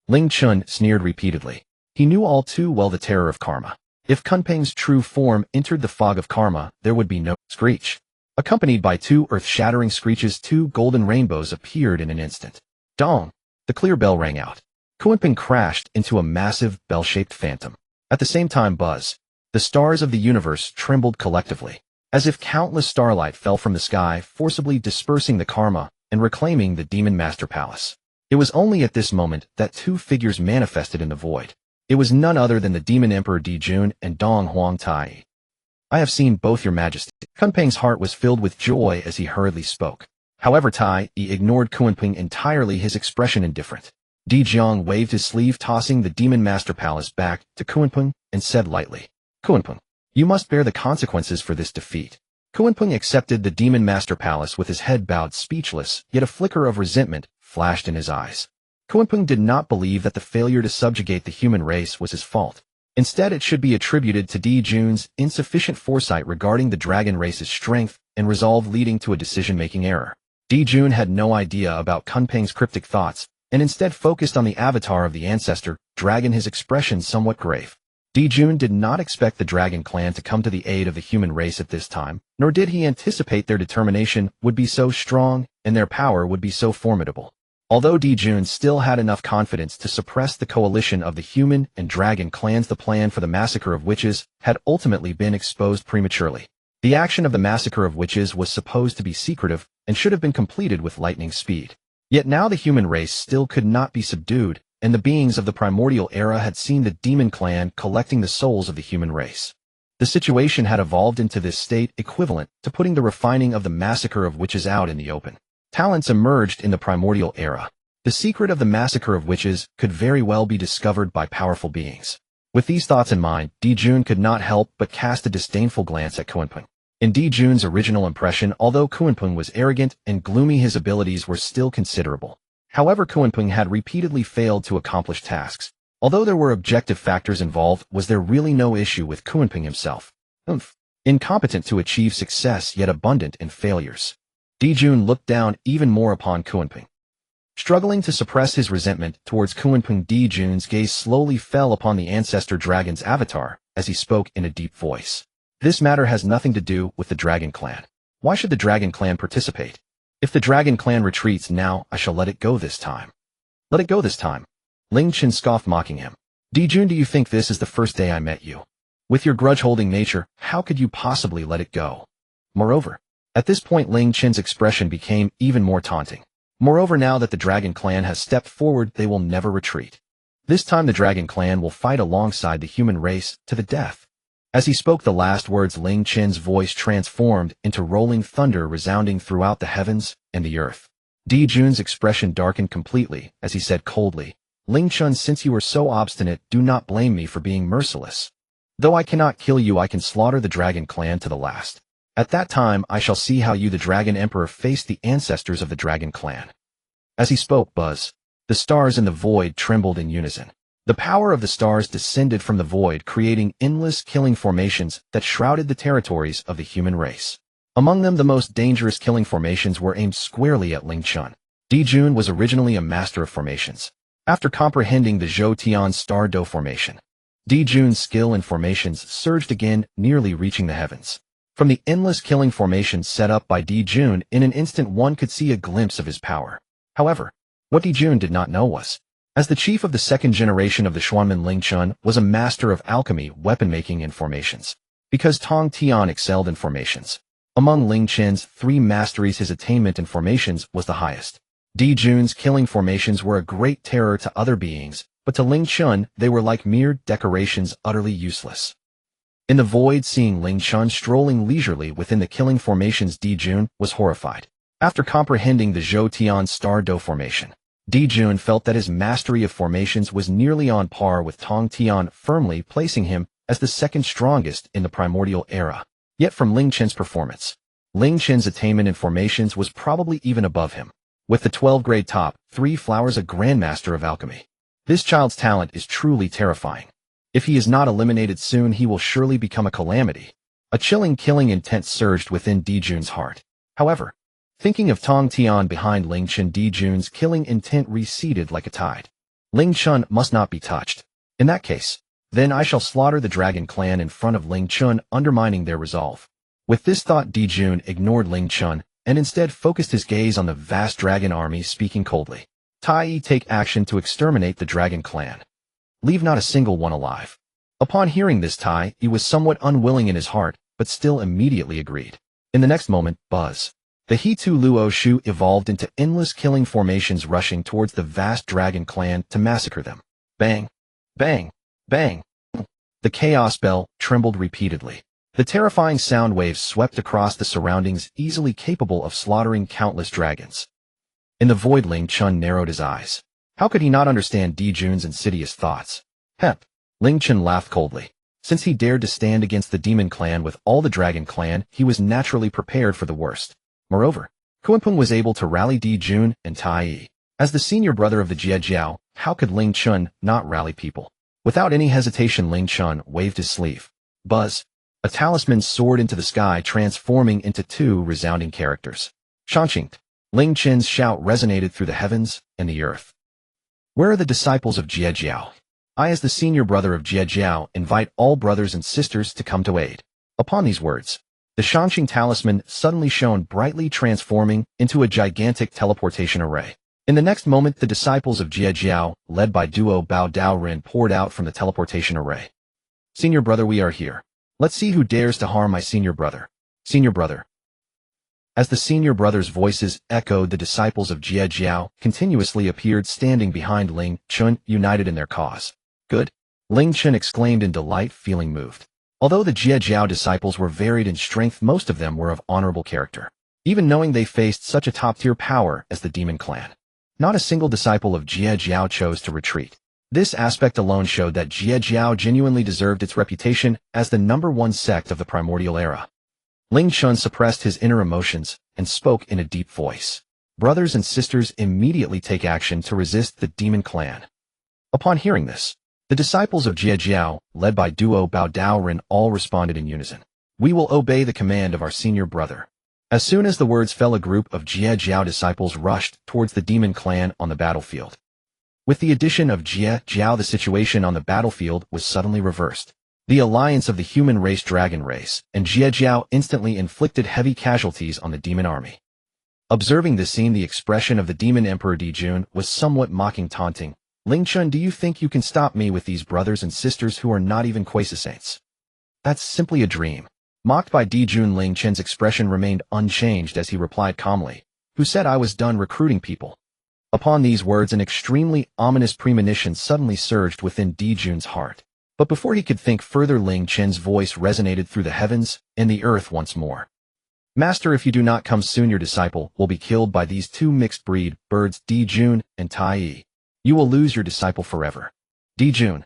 Ling Chen sneered repeatedly. He knew all too well the terror of karma. If Kunping's true form entered the fog of karma, there would be no screech. Accompanied by two earth-shattering screeches, two golden rainbows appeared in an instant. Dong! The clear bell rang out. Kunping crashed into a massive bell-shaped phantom. At the same time, the stars of the universe trembled collectively, as if countless starlight fell from the sky, forcibly dispersing the karma and reclaiming the Demon Master Palace. It was only at this moment that two figures manifested in the void. It was none other than the Demon Emperor Dijun and Dong Huang Tai. I have seen both, your majesty. Kunping's heart was filled with joy as he hurriedly spoke. However, Tai ignored Kunping entirely, his expression indifferent. Di Jiang waved his sleeve, tossing the Demon Master Palace back to Kunping, and said lightly, Kunping, you must bear the consequences for this defeat. Kunping accepted the Demon Master Palace with his head bowed, speechless, yet a flicker of resentment flashed in his eyes. Kunping did not believe that the failure to subjugate the human race was his fault. Instead, it should be attributed to Di Jun's insufficient foresight regarding the dragon race's strength and resolve, leading to a decision-making error. Di Jun had no idea about Kunping's cryptic thoughts, and instead focused on the avatar of the ancestor dragon, his expression somewhat grave. Di Jun did not expect the dragon clan to come to the aid of the human race at this time, nor did he anticipate their determination would be so strong and their power would be so formidable. Although Di Jun still had enough confidence to suppress the coalition of the human and dragon clans, the plan for the massacre of witches had ultimately been exposed prematurely. The action of the massacre of witches was supposed to be secretive and should have been completed with lightning speed. Yet now the human race still could not be subdued, and the beings of the primordial era had seen the demon clan collecting the souls of the human race. The situation had evolved into this state equivalent to putting the refining of the massacre of witches out in the open. Talents emerged in the primordial era. The secret of the massacre of witches could very well be discovered by powerful beings. With these thoughts in mind, Di Jun could not help but cast a disdainful glance at Kunping. In Di Jun's original impression, although Kunping was arrogant and gloomy, his abilities were still considerable. However, Kunping had repeatedly failed to accomplish tasks. Although there were objective factors involved, was there really no issue with Kunping himself? Incompetent to achieve success, yet abundant in failures. Di Jun looked down even more upon Kunping. Struggling to suppress his resentment towards Kunping, Di Jun's gaze slowly fell upon the ancestor dragon's avatar as he spoke in a deep voice. This matter has nothing to do with the Dragon Clan. Why should the Dragon Clan participate? If the Dragon Clan retreats now, I shall let it go this time. Let it go this time. Ling Chen scoffed, mocking him. Di Jun, do you think this is the first day I met you? With your grudge-holding nature, how could you possibly let it go? Moreover, at this point Ling Chen's expression became even more taunting. Moreover, now that the Dragon Clan has stepped forward, they will never retreat. This time the Dragon Clan will fight alongside the human race to the death. As he spoke the last words, Ling Chen's voice transformed into rolling thunder, resounding throughout the heavens and the earth. Di Jun's expression darkened completely as he said coldly, Ling Chen, since you are so obstinate, do not blame me for being merciless. Though I cannot kill you, I can slaughter the Dragon Clan to the last. At that time I shall see how you the Dragon Emperor face the ancestors of the Dragon Clan. As he spoke, the stars in the void trembled in unison. The power of the stars descended from the void, creating endless killing formations that shrouded the territories of the human race. Among them, the most dangerous killing formations were aimed squarely at Ling Chen. Dijun was originally a master of formations. After comprehending the Zhou-Tian Star Do formation, Dijun's skill in formations surged again, nearly reaching the heavens. From the endless killing formations set up by Dijun, in an instant one could see a glimpse of his power. However, what Dijun did not know was, as the chief of the second generation of the Xuanmen, Ling Chen was a master of alchemy, weapon-making, and formations. Because Tongtian excelled in formations, among Ling Chen's 3 masteries his attainment in formations was the highest. Dijun's killing formations were a great terror to other beings, but to Ling Chen they were like mere decorations, utterly useless. In the void, seeing Ling Chen strolling leisurely within the killing formations, Dijun was horrified. After comprehending the Zhou-Tian Star Do formation, Dijun felt that his mastery of formations was nearly on par with Tongtian, firmly placing him as the second strongest in the primordial era. Yet from Ling Chen's performance, Ling Chen's attainment in formations was probably even above him. With the 12th-grade top 3 flowers, a grandmaster of alchemy. This child's talent is truly terrifying. If he is not eliminated soon, he will surely become a calamity. A chilling killing intent surged within Dijun's heart. However, thinking of Tongtian behind Ling Chen, Dijun's killing intent receded like a tide. Ling Chen must not be touched. In that case, then I shall slaughter the Dragon Clan in front of Ling Chen, undermining their resolve. With this thought, Dijun ignored Ling Chen and instead focused his gaze on the vast dragon army, speaking coldly. Tai, take action to exterminate the Dragon Clan. Leave not a single one alive. Upon hearing this, Tai was somewhat unwilling in his heart, but still immediately agreed. In the next moment, the He-Tu Luo Shu evolved into endless killing formations, rushing towards the vast Dragon Clan to massacre them. Bang! Bang! Bang! The chaos bell trembled repeatedly. The terrifying sound waves swept across the surroundings, easily capable of slaughtering countless dragons. In the void, Ling Chen narrowed his eyes. How could he not understand Dijun's insidious thoughts? Hep! Ling Chen laughed coldly. Since he dared to stand against the Demon Clan with all the Dragon Clan, he was naturally prepared for the worst. Moreover, Kuanpeng was able to rally Dijun and Tai. As the senior brother of the Jiejiao, how could Ling Chen not rally people? Without any hesitation, Ling Chen waved his sleeve. A talisman soared into the sky, transforming into 2 resounding characters. Shanqing. Ling Chen's shout resonated through the heavens and the earth. Where are the disciples of Jiejiao? I, as the senior brother of Jiejiao, invite all brothers and sisters to come to aid. Upon these words, the Shanqing talisman suddenly shone brightly, transforming into a gigantic teleportation array. In the next moment, the disciples of Jiejiao, led by Duobao Daorin, poured out from the teleportation array. Senior brother, we are here. Let's see who dares to harm my senior brother. Senior brother. As the senior brothers' voices echoed, the disciples of Jiejiao continuously appeared, standing behind Ling Chen, united in their cause. Good. Ling Chen exclaimed in delight, feeling moved. Although the Jiejiao disciples were varied in strength, most of them were of honorable character. Even knowing they faced such a top-tier power as the Demon Clan, not a single disciple of Jiejiao chose to retreat. This aspect alone showed that Jiejiao genuinely deserved its reputation as the #1 sect of the primordial era. Ling Chen suppressed his inner emotions and spoke in a deep voice. Brothers and sisters, immediately take action to resist the Demon Clan. Upon hearing this, the disciples of Jiejiao, led by Duobao Daorin, all responded in unison. We will obey the command of our senior brother. As soon as the words fell, a group of Jiejiao disciples rushed towards the Demon Clan on the battlefield. With the addition of Jiejiao, the situation on the battlefield was suddenly reversed. The alliance of the human race, dragon race, and Jiejiao instantly inflicted heavy casualties on the demon army. Observing this scene, the expression of the Demon Emperor Dijun was somewhat mocking, taunting. Ling Chen, do you think you can stop me with these brothers and sisters who are not even quasi-saints? That's simply a dream. Mocked by Dijun, Ling Chen's expression remained unchanged as he replied calmly. Who said I was done recruiting people? Upon these words, an extremely ominous premonition suddenly surged within Dijun's heart. But before he could think further, Ling Chen's voice resonated through the heavens and the earth once more. Master, if you do not come soon, your disciple will be killed by these 2 mixed-breed birds, Dijun and Tai. You will lose your disciple forever. Dijun.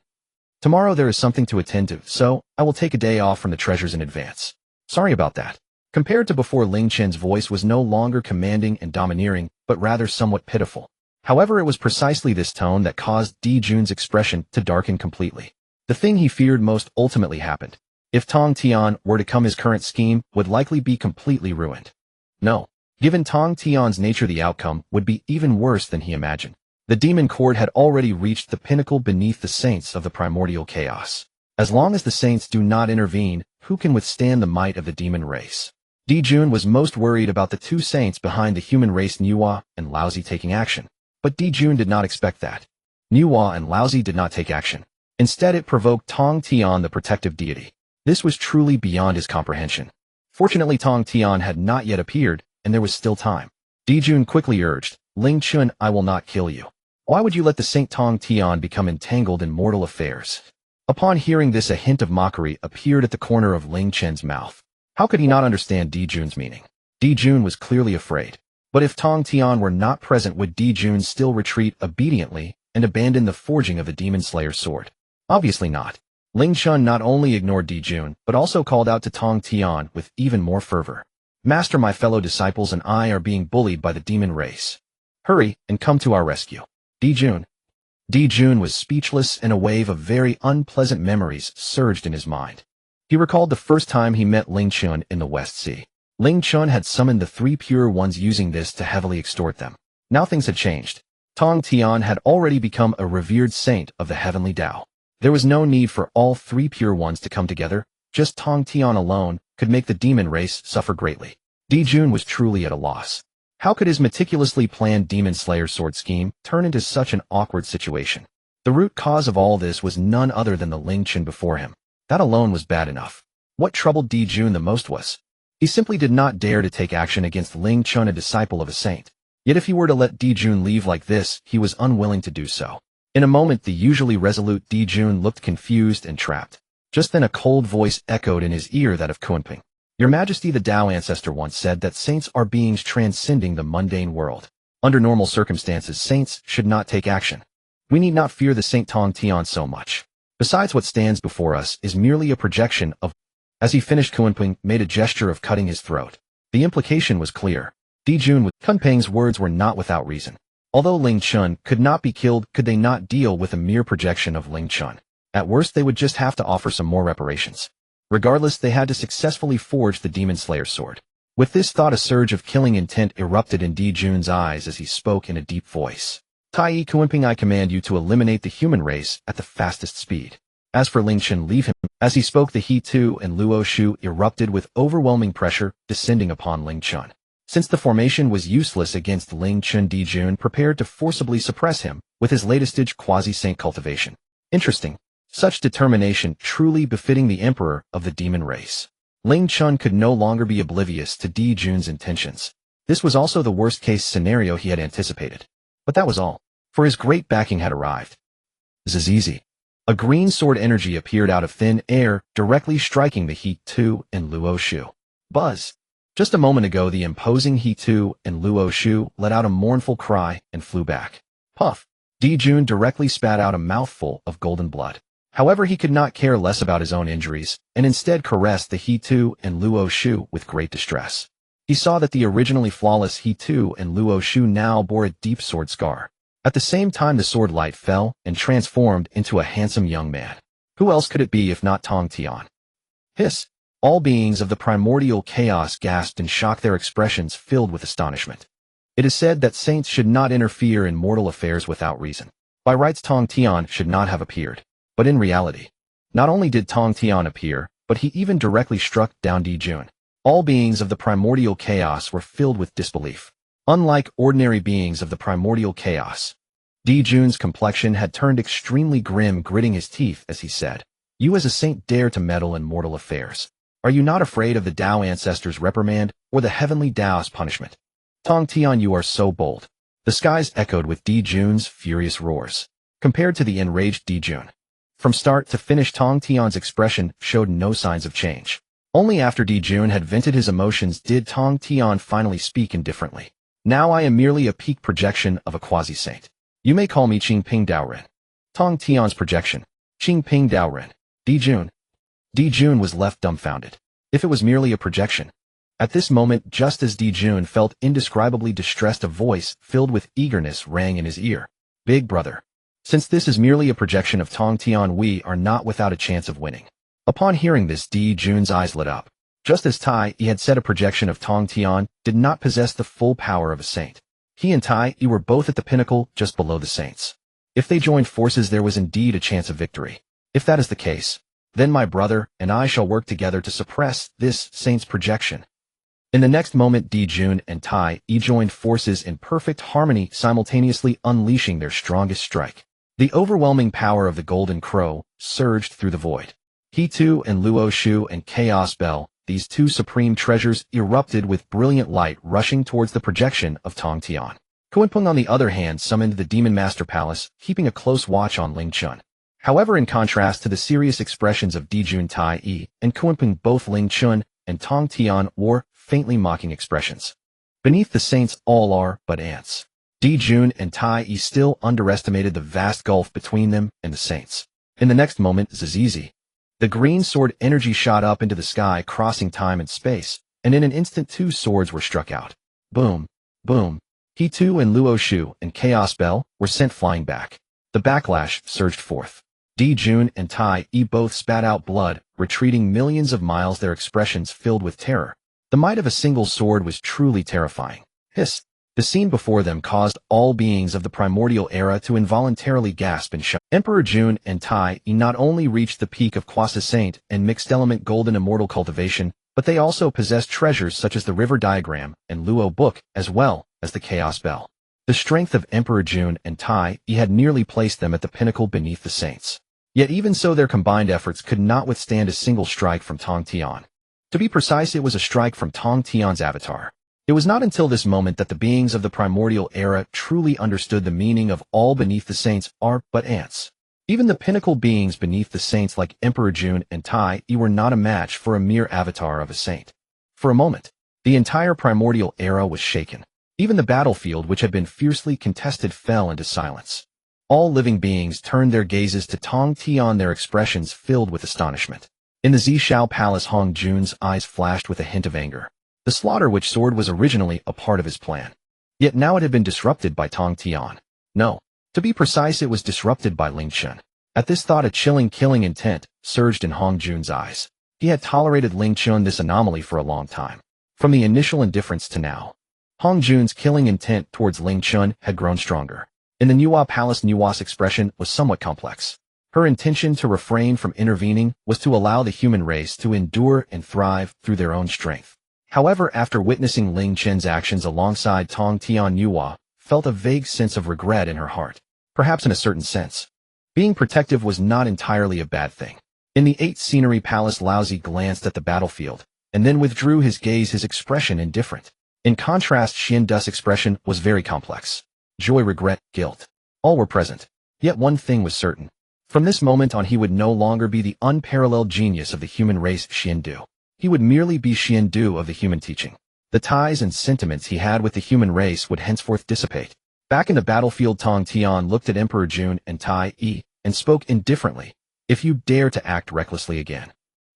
Tomorrow there is something to attend to, so I will take a day off from the treasures in advance. Sorry about that. Compared to before, Ling Chen's voice was no longer commanding and domineering, but rather somewhat pitiful. However, it was precisely this tone that caused Di Jun's expression to darken completely. The thing he feared most ultimately happened. If Tongtian were to come, his current scheme would likely be completely ruined. No. Given Tongtian's nature, the outcome would be even worse than he imagined. The demon court had already reached the pinnacle beneath the saints of the primordial chaos. As long as the saints do not intervene, who can withstand the might of the demon race? Di Jun was most worried about the two saints behind the human race, Nuwa and Laozi, taking action. But Di Jun did not expect that. Nuwa and Laozi did not take action. Instead, it provoked Tongtian, the protective deity. This was truly beyond his comprehension. Fortunately, Tongtian had not yet appeared, and there was still time. Di Jun quickly urged, Ling Chen, I will not kill you. Why would you let the Saint Tongtian become entangled in mortal affairs? Upon hearing this, a hint of mockery appeared at the corner of Ling Chen's mouth. How could he not understand Di Jun's meaning? Di Jun was clearly afraid. But if Tongtian were not present, would Di Jun still retreat obediently and abandon the forging of the Demon Slayer's sword? Obviously not. Ling Chen not only ignored Di Jun, but also called out to Tongtian with even more fervor. Master, my fellow disciples and I are being bullied by the demon race. Hurry and come to our rescue. Di Jun. Di Jun was speechless, and a wave of very unpleasant memories surged in his mind. He recalled the first time he met Ling Chen in the West Sea. Ling Chen had summoned the three pure ones, using this to heavily extort them. Now things had changed. Tongtian had already become a revered saint of the heavenly Tao. There was no need for all three pure ones to come together. Just Tongtian alone could make the demon race suffer greatly. Di Jun was truly at a loss. How could his meticulously planned demon slayer sword scheme turn into such an awkward situation? The root cause of all this was none other than the Ling Chen before him. That alone was bad enough. What troubled Di Jun the most was he simply did not dare to take action against Ling Chen, a disciple of a saint. Yet if he were to let Di Jun leave like this, he was unwilling to do so. In a moment, the usually resolute Di Jun looked confused and trapped. Just then a cold voice echoed in his ear, that of Kunping. Your Majesty, the Tao ancestor once said that saints are beings transcending the mundane world. Under normal circumstances, saints should not take action. We need not fear the Saint Tongtian so much. Besides, what stands before us is merely a projection of... As he finished, Kunping made a gesture of cutting his throat. The implication was clear. Di Jun with Kunping's words were not without reason. Although Ling Chen could not be killed, could they not deal with a mere projection of Ling Chen? At worst, they would just have to offer some more reparations. Regardless, they had to successfully forge the Demon Slayer's sword. With this thought, a surge of killing intent erupted in Di Jun's eyes as he spoke in a deep voice. Tai Kunping, I command you to eliminate the human race at the fastest speed. As for Ling Chen, leave him. As he spoke, the He Tu and Luo Shu erupted with overwhelming pressure, descending upon Ling Chen. Since the formation was useless against Ling Chen, Di Jun prepared to forcibly suppress him with his latest stage quasi-saint cultivation. Interesting. Such determination truly befitting the emperor of the demon race. Ling Chen could no longer be oblivious to Di Jun's intentions. This was also the worst-case scenario he had anticipated. But that was all. For his great backing had arrived. Zizizi. A green sword energy appeared out of thin air, directly striking the He Tu and Luo Shu. Buzz. Just a moment ago, the imposing He Tu and Luo Shu let out a mournful cry and flew back. Puff. Di Jun directly spat out a mouthful of golden blood. However, he could not care less about his own injuries, and instead caressed the He Tu and Luo Shu with great distress. He saw that the originally flawless He Tu and Luo Shu now bore a deep sword scar. At the same time, the sword light fell and transformed into a handsome young man. Who else could it be if not Tongtian? Hiss. All beings of the primordial chaos gasped in shock, their expressions filled with astonishment. It is said that saints should not interfere in mortal affairs without reason. By rights, Tongtian should not have appeared. But in reality, not only did Tongtian appear, but he even directly struck down Di Jun. All beings of the primordial chaos were filled with disbelief. Unlike ordinary beings of the primordial chaos, Di Jun's complexion had turned extremely grim, gritting his teeth as he said, "You as a saint dare to meddle in mortal affairs. Are you not afraid of the Tao ancestors' reprimand or the heavenly Tao's punishment? Tongtian, you are so bold." The skies echoed with Di Jun's furious roars. Compared to the enraged Di Jun, from start to finish, Tongtian's expression showed no signs of change. Only after Di Jun had vented his emotions did Tongtian finally speak indifferently. Now I am merely a peak projection of a quasi-saint. You may call me Qingping Daoren. Tongtian's projection. Qingping Daoren. Di Jun. Di Jun was left dumbfounded. If it was merely a projection, At this moment, just as Dijun felt indescribably distressed, a voice filled with eagerness rang in his ear. Big brother. Since this is merely a projection of Tongtian, we are not without a chance of winning. Upon hearing this, Dijun's eyes lit up. Just as Tai Yi had said, a projection of Tongtian did not possess the full power of a saint. He and Tai Yi were both at the pinnacle, just below the saints. If they joined forces, there was indeed a chance of victory. If that is the case, then my brother and I shall work together to suppress this saint's projection. In the next moment, Dijun and Tai Yi joined forces in perfect harmony, simultaneously unleashing their strongest strike. The overwhelming power of the Golden Crow surged through the void. He too and Luo Shu and Chaos Bell, these two supreme treasures, erupted with brilliant light, rushing towards the projection of Tongtian. Kunpeng, on the other hand, summoned the Demon Master Palace, keeping a close watch on Ling Chen. However, in contrast to the serious expressions of Dijun, Tai Yi and Kunpeng, both Ling Chen and Tongtian wore faintly mocking expressions. Beneath the saints, all are but ants. Dijun and Tai Yi still underestimated the vast gulf between them and the saints. In the next moment, Zizizi, the green sword energy shot up into the sky, crossing time and space, and in an instant 2 swords were struck out. Boom, boom. He too and Luo Shu and Chaos Bell were sent flying back. The backlash surged forth. Dijun and Tai Yi both spat out blood, retreating millions of miles, their expressions filled with terror. The might of a single sword was truly terrifying. Hiss! The scene before them caused all beings of the primordial era to involuntarily gasp and shout. Emperor Jun and Tai Yi not only reached the peak of Quasi Saint and mixed element golden immortal cultivation, but they also possessed treasures such as the River Diagram and Luo Book, as well as the Chaos Bell. The strength of Emperor Jun and Tai Yi had nearly placed them at the pinnacle beneath the saints. Yet even so, their combined efforts could not withstand a single strike from Tongtian. To be precise, it was a strike from Tongtian's avatar. It was not until this moment that the beings of the primordial era truly understood the meaning of all beneath the saints are but ants. Even the pinnacle beings beneath the saints like Emperor Jun and Tai Yi were not a match for a mere avatar of a saint. For a moment, the entire primordial era was shaken. Even the battlefield, which had been fiercely contested, fell into silence. All living beings turned their gazes to Tongtian, their expressions filled with astonishment. In the Zishao Palace, Hongjun's eyes flashed with a hint of anger. The slaughter witch sword was originally a part of his plan. Yet now it had been disrupted by Tongtian. No, to be precise, it was disrupted by Ling Chen. At this thought, a chilling killing intent surged in Hongjun's eyes. He had tolerated Ling Chen, this anomaly, for a long time. From the initial indifference to now, Hongjun's killing intent towards Ling Chen had grown stronger. In the Nuwa Palace, Nuwa's expression was somewhat complex. Her intention to refrain from intervening was to allow the human race to endure and thrive through their own strength. However, after witnessing Ling Chen's actions alongside Tongtian, Nuwa felt a vague sense of regret in her heart. Perhaps in a certain sense, being protective was not entirely a bad thing. In the 8th Scenery Palace, Laozi glanced at the battlefield, and then withdrew his gaze, his expression indifferent. In contrast, Xiandu's expression was very complex. Joy, regret, guilt. All were present. Yet one thing was certain. From this moment on, he would no longer be the unparalleled genius of the human race, Xiandu. He would merely be Xiandu of the human teaching. The ties and sentiments he had with the human race would henceforth dissipate. Back in the battlefield, Tongtian looked at Emperor Jun and Tai Yi and spoke indifferently. If you dare to act recklessly again,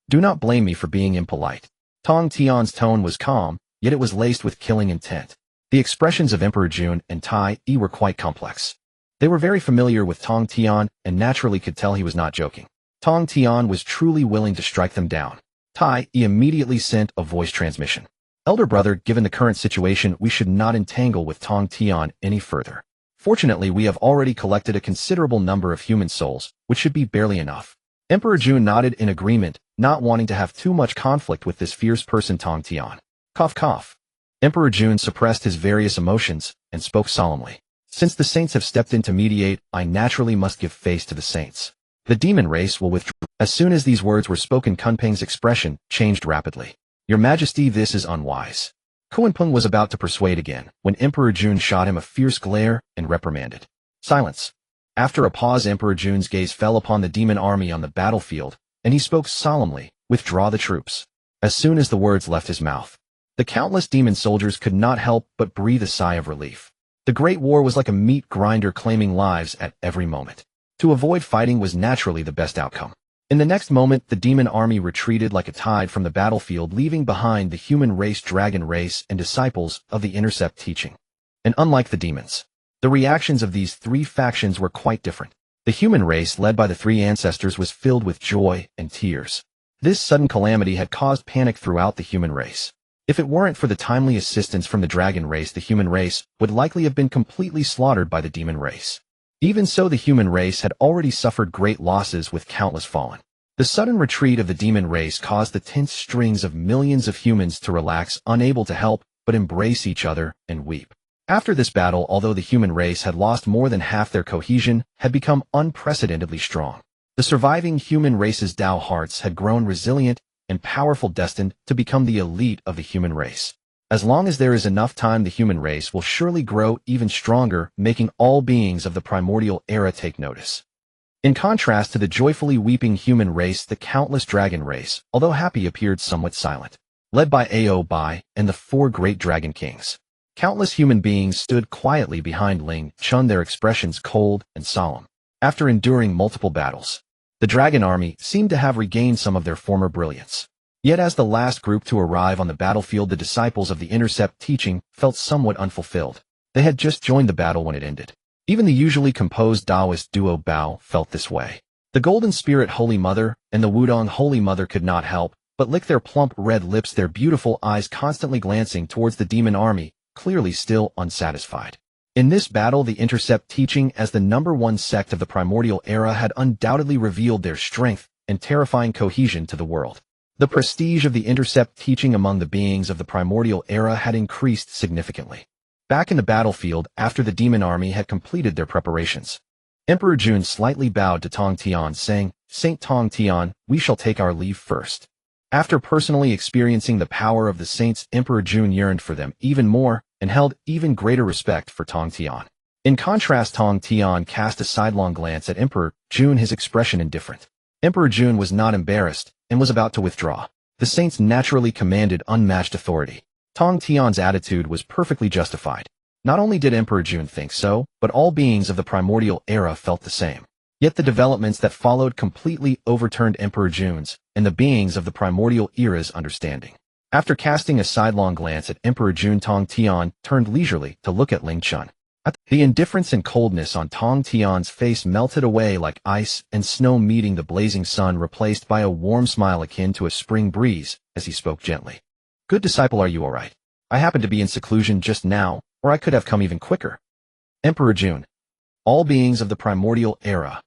do not blame me for being impolite. Tongtian's tone was calm, yet it was laced with killing intent. The expressions of Emperor Jun and Tai Yi were quite complex. They were very familiar with Tongtian and naturally could tell he was not joking. Tongtian was truly willing to strike them down. Tai Yi immediately sent a voice transmission. Elder brother, given the current situation, we should not entangle with Tongtian any further. Fortunately, we have already collected a considerable number of human souls, which should be barely enough. Emperor Jun nodded in agreement, not wanting to have too much conflict with this fierce person Tongtian. Cough cough. Emperor Jun suppressed his various emotions and spoke solemnly. Since the saints have stepped in to mediate, I naturally must give face to the saints. The demon race will withdraw. As soon as these words were spoken, Kunpeng's expression changed rapidly. Your Majesty, this is unwise. Kunpeng was about to persuade again, when Emperor Jun shot him a fierce glare and reprimanded. Silence. After a pause, Emperor Jun's gaze fell upon the demon army on the battlefield, and he spoke solemnly, withdraw the troops. As soon as the words left his mouth, the countless demon soldiers could not help but breathe a sigh of relief. The Great War was like a meat grinder, claiming lives at every moment. To avoid fighting was naturally the best outcome. In the next moment, the demon army retreated like a tide from the battlefield, leaving behind the human race, dragon race, and disciples of the Intercept teaching. And unlike the demons, the reactions of these three factions were quite different. The human race, led by the three ancestors, was filled with joy and tears. This sudden calamity had caused panic throughout the human race. If it weren't for the timely assistance from the dragon race, the human race would likely have been completely slaughtered by the demon race. Even so, the human race had already suffered great losses, with countless fallen. The sudden retreat of the demon race caused the tense strings of millions of humans to relax, unable to help but embrace each other and weep. After this battle, although the human race had lost more than half their cohesion, had become unprecedentedly strong. The surviving human race's Tao hearts had grown resilient and powerful, destined to become the elite of the human race. As long as there is enough time, the human race will surely grow even stronger, making all beings of the primordial era take notice. In contrast to the joyfully weeping human race, the countless dragon race, although happy, appeared somewhat silent. Led by Ao Bai and the four great dragon kings, countless human beings stood quietly behind Ling Chen, their expressions cold and solemn. After enduring multiple battles, the dragon army seemed to have regained some of their former brilliance. Yet as the last group to arrive on the battlefield, the disciples of the Intercept teaching felt somewhat unfulfilled. They had just joined the battle when it ended. Even the usually composed Taoist Duobao felt this way. The Golden Spirit Holy Mother and the Wudong Holy Mother could not help but lick their plump red lips, their beautiful eyes constantly glancing towards the demon army, clearly still unsatisfied. In this battle, the Intercept teaching, as the #1 sect of the primordial era, had undoubtedly revealed their strength and terrifying cohesion to the world. The prestige of the Intercept teaching among the beings of the primordial era had increased significantly. Back in the battlefield, after the demon army had completed their preparations, Emperor Jun slightly bowed to Tongtian, saying, "Saint Tongtian, we shall take our leave first." After personally experiencing the power of the saints, Emperor Jun yearned for them even more and held even greater respect for Tongtian. In contrast, Tongtian cast a sidelong glance at Emperor Jun, his expression indifferent. Emperor Jun was not embarrassed and was about to withdraw. The saints naturally commanded unmatched authority. Tongtian's attitude was perfectly justified. Not only did Emperor Jun think so, but all beings of the primordial era felt the same. Yet the developments that followed completely overturned Emperor Jun's and the beings of the primordial era's understanding. After casting a sidelong glance at Emperor Jun, Tongtian turned leisurely to look at Ling Chen. The indifference and coldness on Tongtian's face melted away like ice and snow meeting the blazing sun, replaced by a warm smile akin to a spring breeze as he spoke gently. "Good disciple, are you all right? I happened to be in seclusion just now, or I could have come even quicker." Emperor Jun. All beings of the primordial era.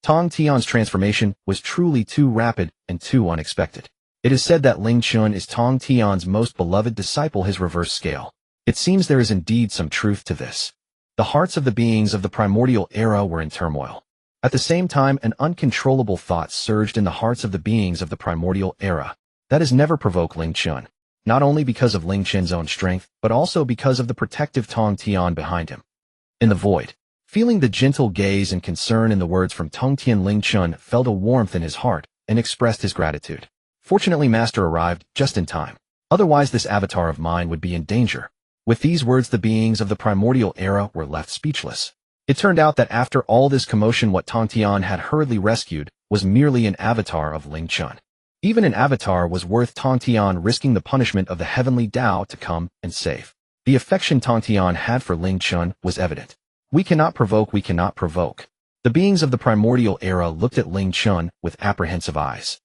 Tongtian's transformation was truly too rapid and too unexpected. It is said that Ling Chen is Tongtian's most beloved disciple, his reverse scale. It seems there is indeed some truth to this. The hearts of the beings of the primordial era were in turmoil. At the same time, an uncontrollable thought surged in the hearts of the beings of the primordial era. That has never provoked Ling Chen, not only because of Ling Chen's own strength, but also because of the protective Tongtian behind him. In the void, feeling the gentle gaze and concern in the words from Tongtian, Ling Chen felt a warmth in his heart and expressed his gratitude. Fortunately, Master arrived just in time. Otherwise, this avatar of mine would be in danger. With these words, the beings of the primordial era were left speechless. It turned out that after all this commotion, what Tongtian had hurriedly rescued was merely an avatar of Ling Chen. Even an avatar was worth Tongtian risking the punishment of the heavenly Tao to come and save. The affection Tongtian had for Ling Chen was evident. We cannot provoke, we cannot provoke. The beings of the primordial era looked at Ling Chen with apprehensive eyes.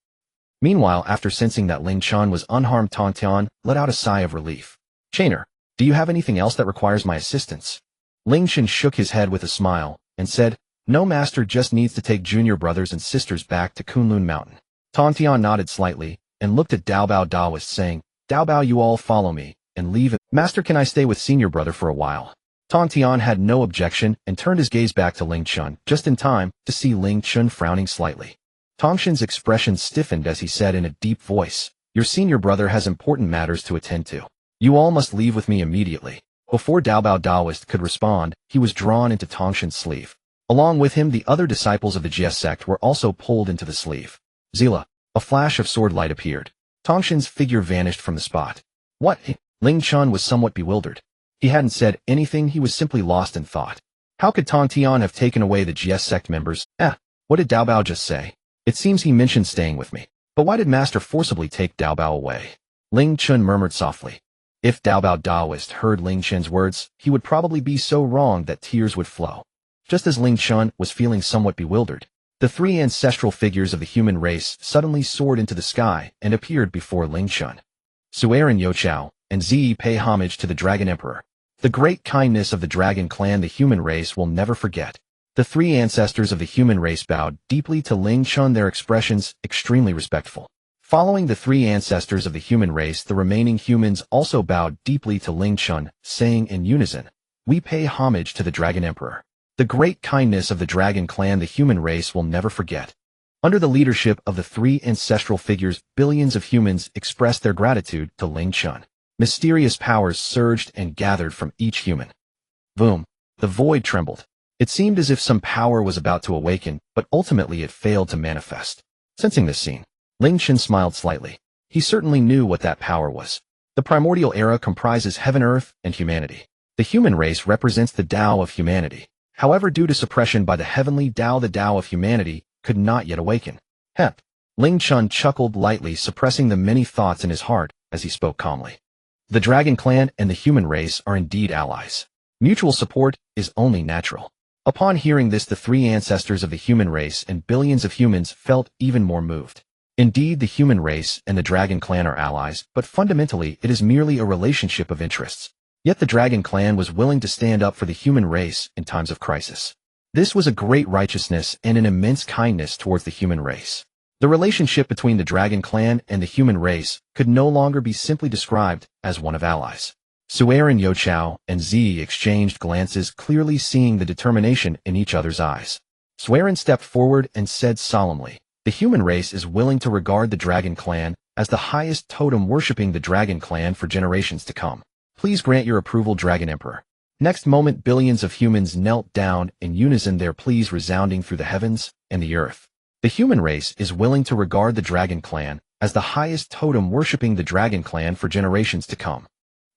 Meanwhile, after sensing that Ling Chen was unharmed, Tongtian let out a sigh of relief. "Chainer, do you have anything else that requires my assistance?" Ling Chen shook his head with a smile and said, "No, Master just needs to take junior brothers and sisters back to Kunlun Mountain." Tongtian nodded slightly and looked at Duobao Daoist, saying, "Duobao, you all follow me and leave. Master, can I stay with senior brother for a while?" Tongtian had no objection and turned his gaze back to Ling Chen just in time to see Ling Chen frowning slightly. Tongshin's expression stiffened as he said in a deep voice, "Your senior brother has important matters to attend to. You all must leave with me immediately." Before Duobao Daoist could respond, he was drawn into Tongshin's sleeve. Along with him, the other disciples of the Jie sect were also pulled into the sleeve. Zila. A flash of sword light appeared. Tongshin's figure vanished from the spot. "What?" Ling Chen was somewhat bewildered. He hadn't said anything, he was simply lost in thought. How could Tongtian have taken away the Jie sect members? What did Duobao just say? It seems he mentioned staying with me. But why did Master forcibly take Duobao away? Ling Chen murmured softly. If Duobao Daoist heard Ling Chen's words, he would probably be so wrong that tears would flow. Just as Ling Chen was feeling somewhat bewildered, the three ancestral figures of the human race suddenly soared into the sky and appeared before Ling Chen. Su'er and Youchao and Zi pay homage to the Dragon Emperor. The great kindness of the Dragon Clan the human race will never forget. The three ancestors of the human race bowed deeply to Ling Chen, their expressions extremely respectful. Following the three ancestors of the human race, the remaining humans also bowed deeply to Ling Chen, saying in unison, "We pay homage to the Dragon Emperor. The great kindness of the Dragon Clan the human race will never forget." Under the leadership of the three ancestral figures, billions of humans expressed their gratitude to Ling Chen. Mysterious powers surged and gathered from each human. Boom! The void trembled. It seemed as if some power was about to awaken, but ultimately it failed to manifest. Sensing this scene, Ling Chen smiled slightly. He certainly knew what that power was. The primordial era comprises heaven, earth, and humanity. The human race represents the Tao of humanity. However, due to suppression by the heavenly Tao, the Tao of humanity could not yet awaken. Hep. Ling Chen chuckled lightly, suppressing the many thoughts in his heart as he spoke calmly. The Dragon Clan and the human race are indeed allies. Mutual support is only natural. Upon hearing this, the three ancestors of the human race and billions of humans felt even more moved. Indeed, the human race and the Dragon Clan are allies, but fundamentally it is merely a relationship of interests. Yet the Dragon Clan was willing to stand up for the human race in times of crisis. This was a great righteousness and an immense kindness towards the human race. The relationship between the Dragon Clan and the human race could no longer be simply described as one of allies. Su'er and Youchao and Zi exchanged glances, clearly seeing the determination in each other's eyes. Su'er stepped forward and said solemnly, "The human race is willing to regard the Dragon Clan as the highest totem, worshipping the Dragon Clan for generations to come. Please grant your approval, Dragon Emperor." Next moment, billions of humans knelt down in unison, their pleas resounding through the heavens and the earth. The human race is willing to regard the Dragon Clan as the highest totem, worshipping the Dragon Clan for generations to come.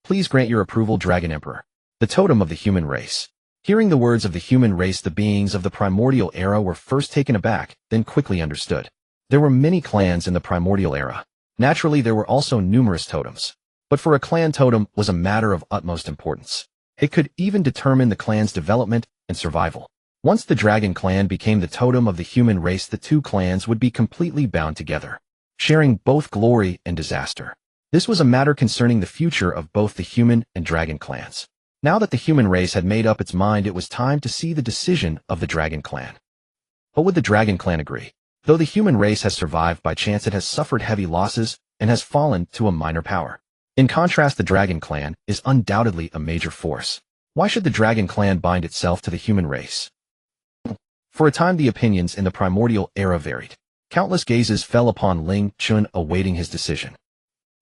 Please grant your approval, Dragon Emperor. The totem of the human race. Hearing the words of the human race, the beings of the primordial era were first taken aback, then quickly understood. There were many clans in the primordial era. Naturally, there were also numerous totems. But for a clan, totem was a matter of utmost importance. It could even determine the clan's development and survival. Once the Dragon Clan became the totem of the human race, the two clans would be completely bound together, sharing both glory and disaster. This was a matter concerning the future of both the human and Dragon clans. Now that the human race had made up its mind, it was time to see the decision of the Dragon Clan. But would the Dragon Clan agree? Though the human race has survived by chance, it has suffered heavy losses and has fallen to a minor power. In contrast, the Dragon Clan is undoubtedly a major force. Why should the Dragon Clan bind itself to the human race? For a time, the opinions in the primordial era varied. Countless gazes fell upon Ling Chen, awaiting his decision.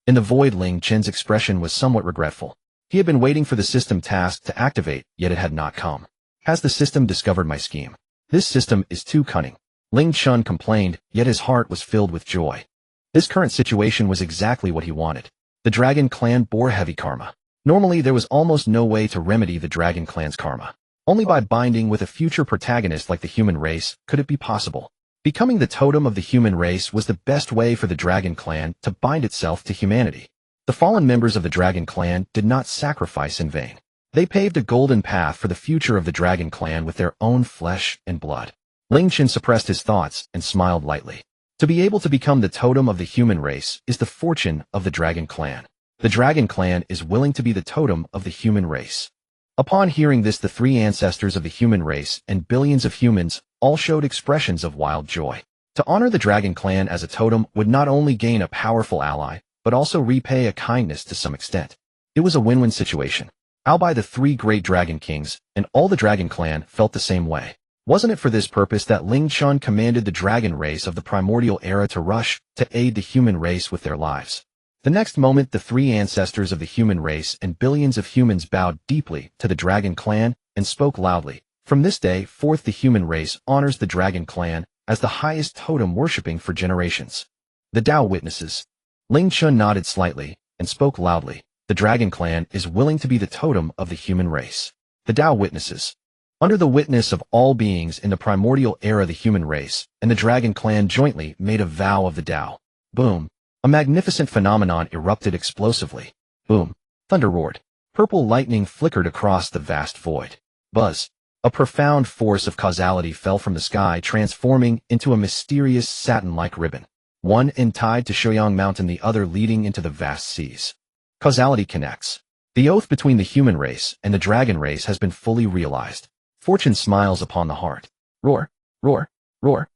In the void, Ling Chen's expression was somewhat regretful. He had been waiting for the system task to activate, yet it had not come. Has the system discovered my scheme? This system is too cunning. Ling Chen complained, yet his heart was filled with joy. This current situation was exactly what he wanted. The Dragon Clan bore heavy karma. Normally, there was almost no way to remedy the Dragon Clan's karma. Only by binding with a future protagonist like the human race could it be possible. Becoming the totem of the human race was the best way for the Dragon Clan to bind itself to humanity. The fallen members of the Dragon Clan did not sacrifice in vain. They paved a golden path for the future of the Dragon Clan with their own flesh and blood. Ling Chen suppressed his thoughts and smiled lightly. To be able to become the totem of the human race is the fortune of the Dragon Clan. The Dragon Clan is willing to be the totem of the human race. Upon hearing this, the three ancestors of the human race and billions of humans all showed expressions of wild joy. To honor the Dragon Clan as a totem would not only gain a powerful ally, but also repay a kindness to some extent. It was a win-win situation. Albei, the three great Dragon Kings, and all the Dragon Clan felt the same way. Wasn't it for this purpose that Ling Chen commanded the dragon race of the primordial era to rush to aid the human race with their lives? The next moment, the three ancestors of the human race and billions of humans bowed deeply to the Dragon Clan and spoke loudly. From this day forth, the human race honors the Dragon Clan as the highest totem, worshipping for generations. The Tao witnesses. Ling Chen nodded slightly and spoke loudly. The Dragon Clan is willing to be the totem of the human race. The Tao witnesses. Under the witness of all beings in the primordial era, the human race and the dragon clan jointly made a vow of the Tao. Boom. A magnificent phenomenon erupted explosively. Boom. Thunder roared. Purple lightning flickered across the vast void. Buzz. A profound force of causality fell from the sky, transforming into a mysterious satin-like ribbon. One end tied to Shoyang Mountain, the other leading into the vast seas. Causality connects. The oath between the human race and the dragon race has been fully realized. Fortune smiles upon the heart. Roar, roar, roar.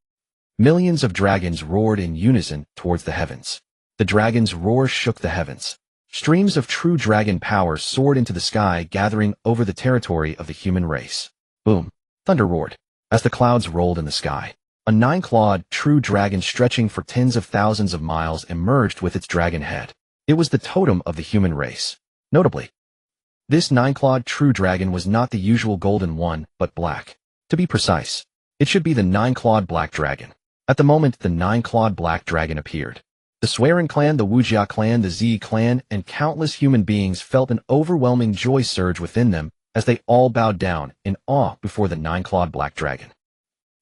Millions of dragons roared in unison towards the heavens. The dragon's roar shook the heavens. Streams of true dragon power soared into the sky, gathering over the territory of the human race. Boom. Thunder roared. As the clouds rolled in the sky, a 9-clawed true dragon stretching for tens of thousands of miles emerged with its dragon head. It was the totem of the human race. Notably, this 9-clawed true dragon was not the usual golden one, but black. To be precise, it should be the 9-clawed black dragon. At the moment the 9-clawed black dragon appeared, the Swearing clan, the Wujia clan, the Z clan, and countless human beings felt an overwhelming joy surge within them as they all bowed down in awe before the 9-clawed black dragon.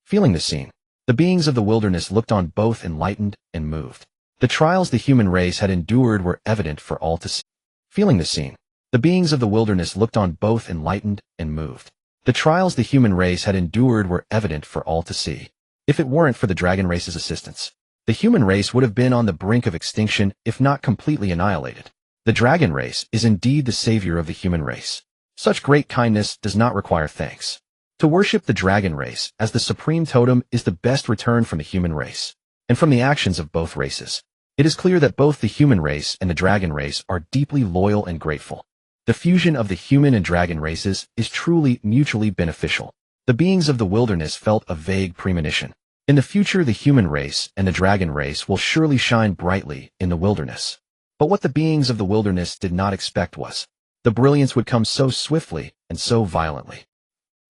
Feeling the scene, the beings of the wilderness looked on, both enlightened and moved. The trials the human race had endured were evident for all to see. Feeling the scene, the beings of the wilderness looked on, both enlightened and moved. The trials the human race had endured were evident for all to see. If it weren't for the dragon race's assistance, the human race would have been on the brink of extinction, if not completely annihilated. The dragon race is indeed the savior of the human race. Such great kindness does not require thanks. To worship the dragon race as the supreme totem is the best return from the human race, and from the actions of both races. It is clear that both the human race and the dragon race are deeply loyal and grateful. The fusion of the human and dragon races is truly mutually beneficial. The beings of the wilderness felt a vague premonition. In the future, the human race and the dragon race will surely shine brightly in the wilderness. But what the beings of the wilderness did not expect was the brilliance would come so swiftly and so violently.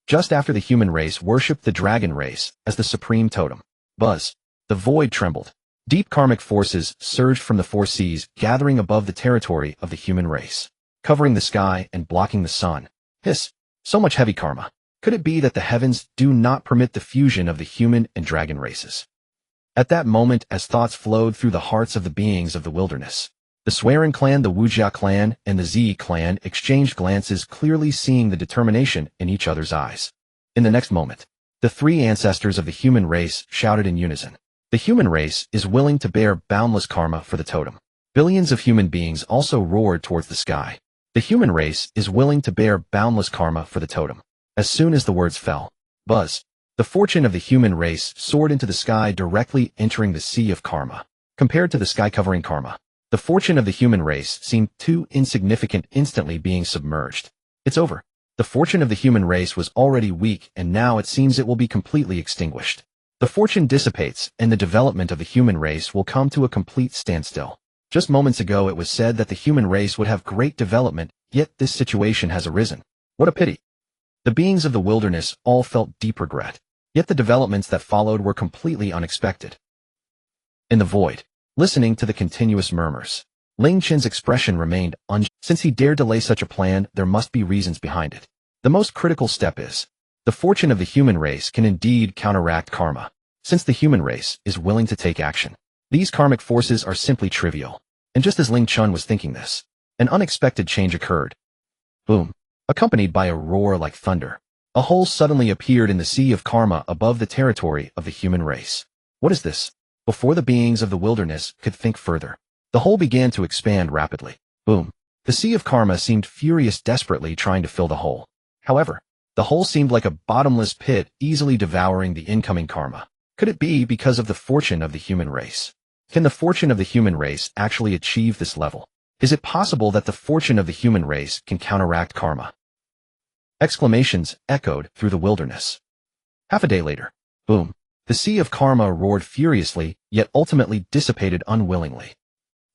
Just after the human race worshipped the dragon race as the supreme totem, buzz, the void trembled. Deep karmic forces surged from the 4 seas, gathering above the territory of the human race, covering the sky and blocking the sun. Hiss, so much heavy karma. Could it be that the heavens do not permit the fusion of the human and dragon races? At that moment, as thoughts flowed through the hearts of the beings of the wilderness, the Swearing clan, the Wujia clan, and the Z clan exchanged glances, clearly seeing the determination in each other's eyes. In the next moment, the 3 ancestors of the human race shouted in unison. The human race is willing to bear boundless karma for the totem. Billions of human beings also roared towards the sky. The human race is willing to bear boundless karma for the totem. As soon as the words fell, buzz, the fortune of the human race soared into the sky, directly entering the sea of karma. Compared to the sky covering karma, the fortune of the human race seemed too insignificant, instantly being submerged. It's over. The fortune of the human race was already weak, and now it seems it will be completely extinguished. The fortune dissipates, and the development of the human race will come to a complete standstill. Just moments ago it was said that the human race would have great development, yet this situation has arisen. What a pity. The beings of the wilderness all felt deep regret, yet the developments that followed were completely unexpected. In the void, listening to the continuous murmurs, Ling Chen's expression remained unchanged. Since he dared delay such a plan, there must be reasons behind it. The most critical step is, the fortune of the human race can indeed counteract karma. Since the human race is willing to take action, these karmic forces are simply trivial. And just as Ling Chen was thinking this, an unexpected change occurred. Boom. Accompanied by a roar like thunder, a hole suddenly appeared in the sea of karma above the territory of the human race. What is this? Before the beings of the wilderness could think further, the hole began to expand rapidly. Boom. The sea of karma seemed furious, desperately trying to fill the hole. However, the hole seemed like a bottomless pit, easily devouring the incoming karma. Could it be because of the fortune of the human race? Can the fortune of the human race actually achieve this level? Is it possible that the fortune of the human race can counteract karma? Exclamations echoed through the wilderness. Half a day later, boom, the sea of karma roared furiously, yet ultimately dissipated unwillingly.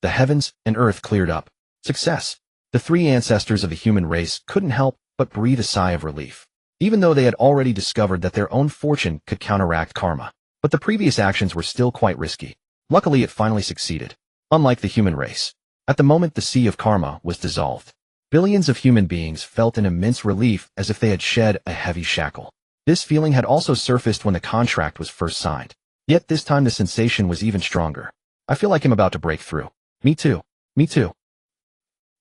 The heavens and earth cleared up. Success! The 3 ancestors of the human race couldn't help but breathe a sigh of relief, even though they had already discovered that their own fortune could counteract karma. But the previous actions were still quite risky. Luckily, it finally succeeded. Unlike the human race, at the moment the sea of karma was dissolved, Billions of human beings felt an immense relief as if they had shed a heavy shackle. This feeling had also surfaced when the contract was first signed. Yet this time the sensation was even stronger. I feel like I'm about to break through. Me too. Me too.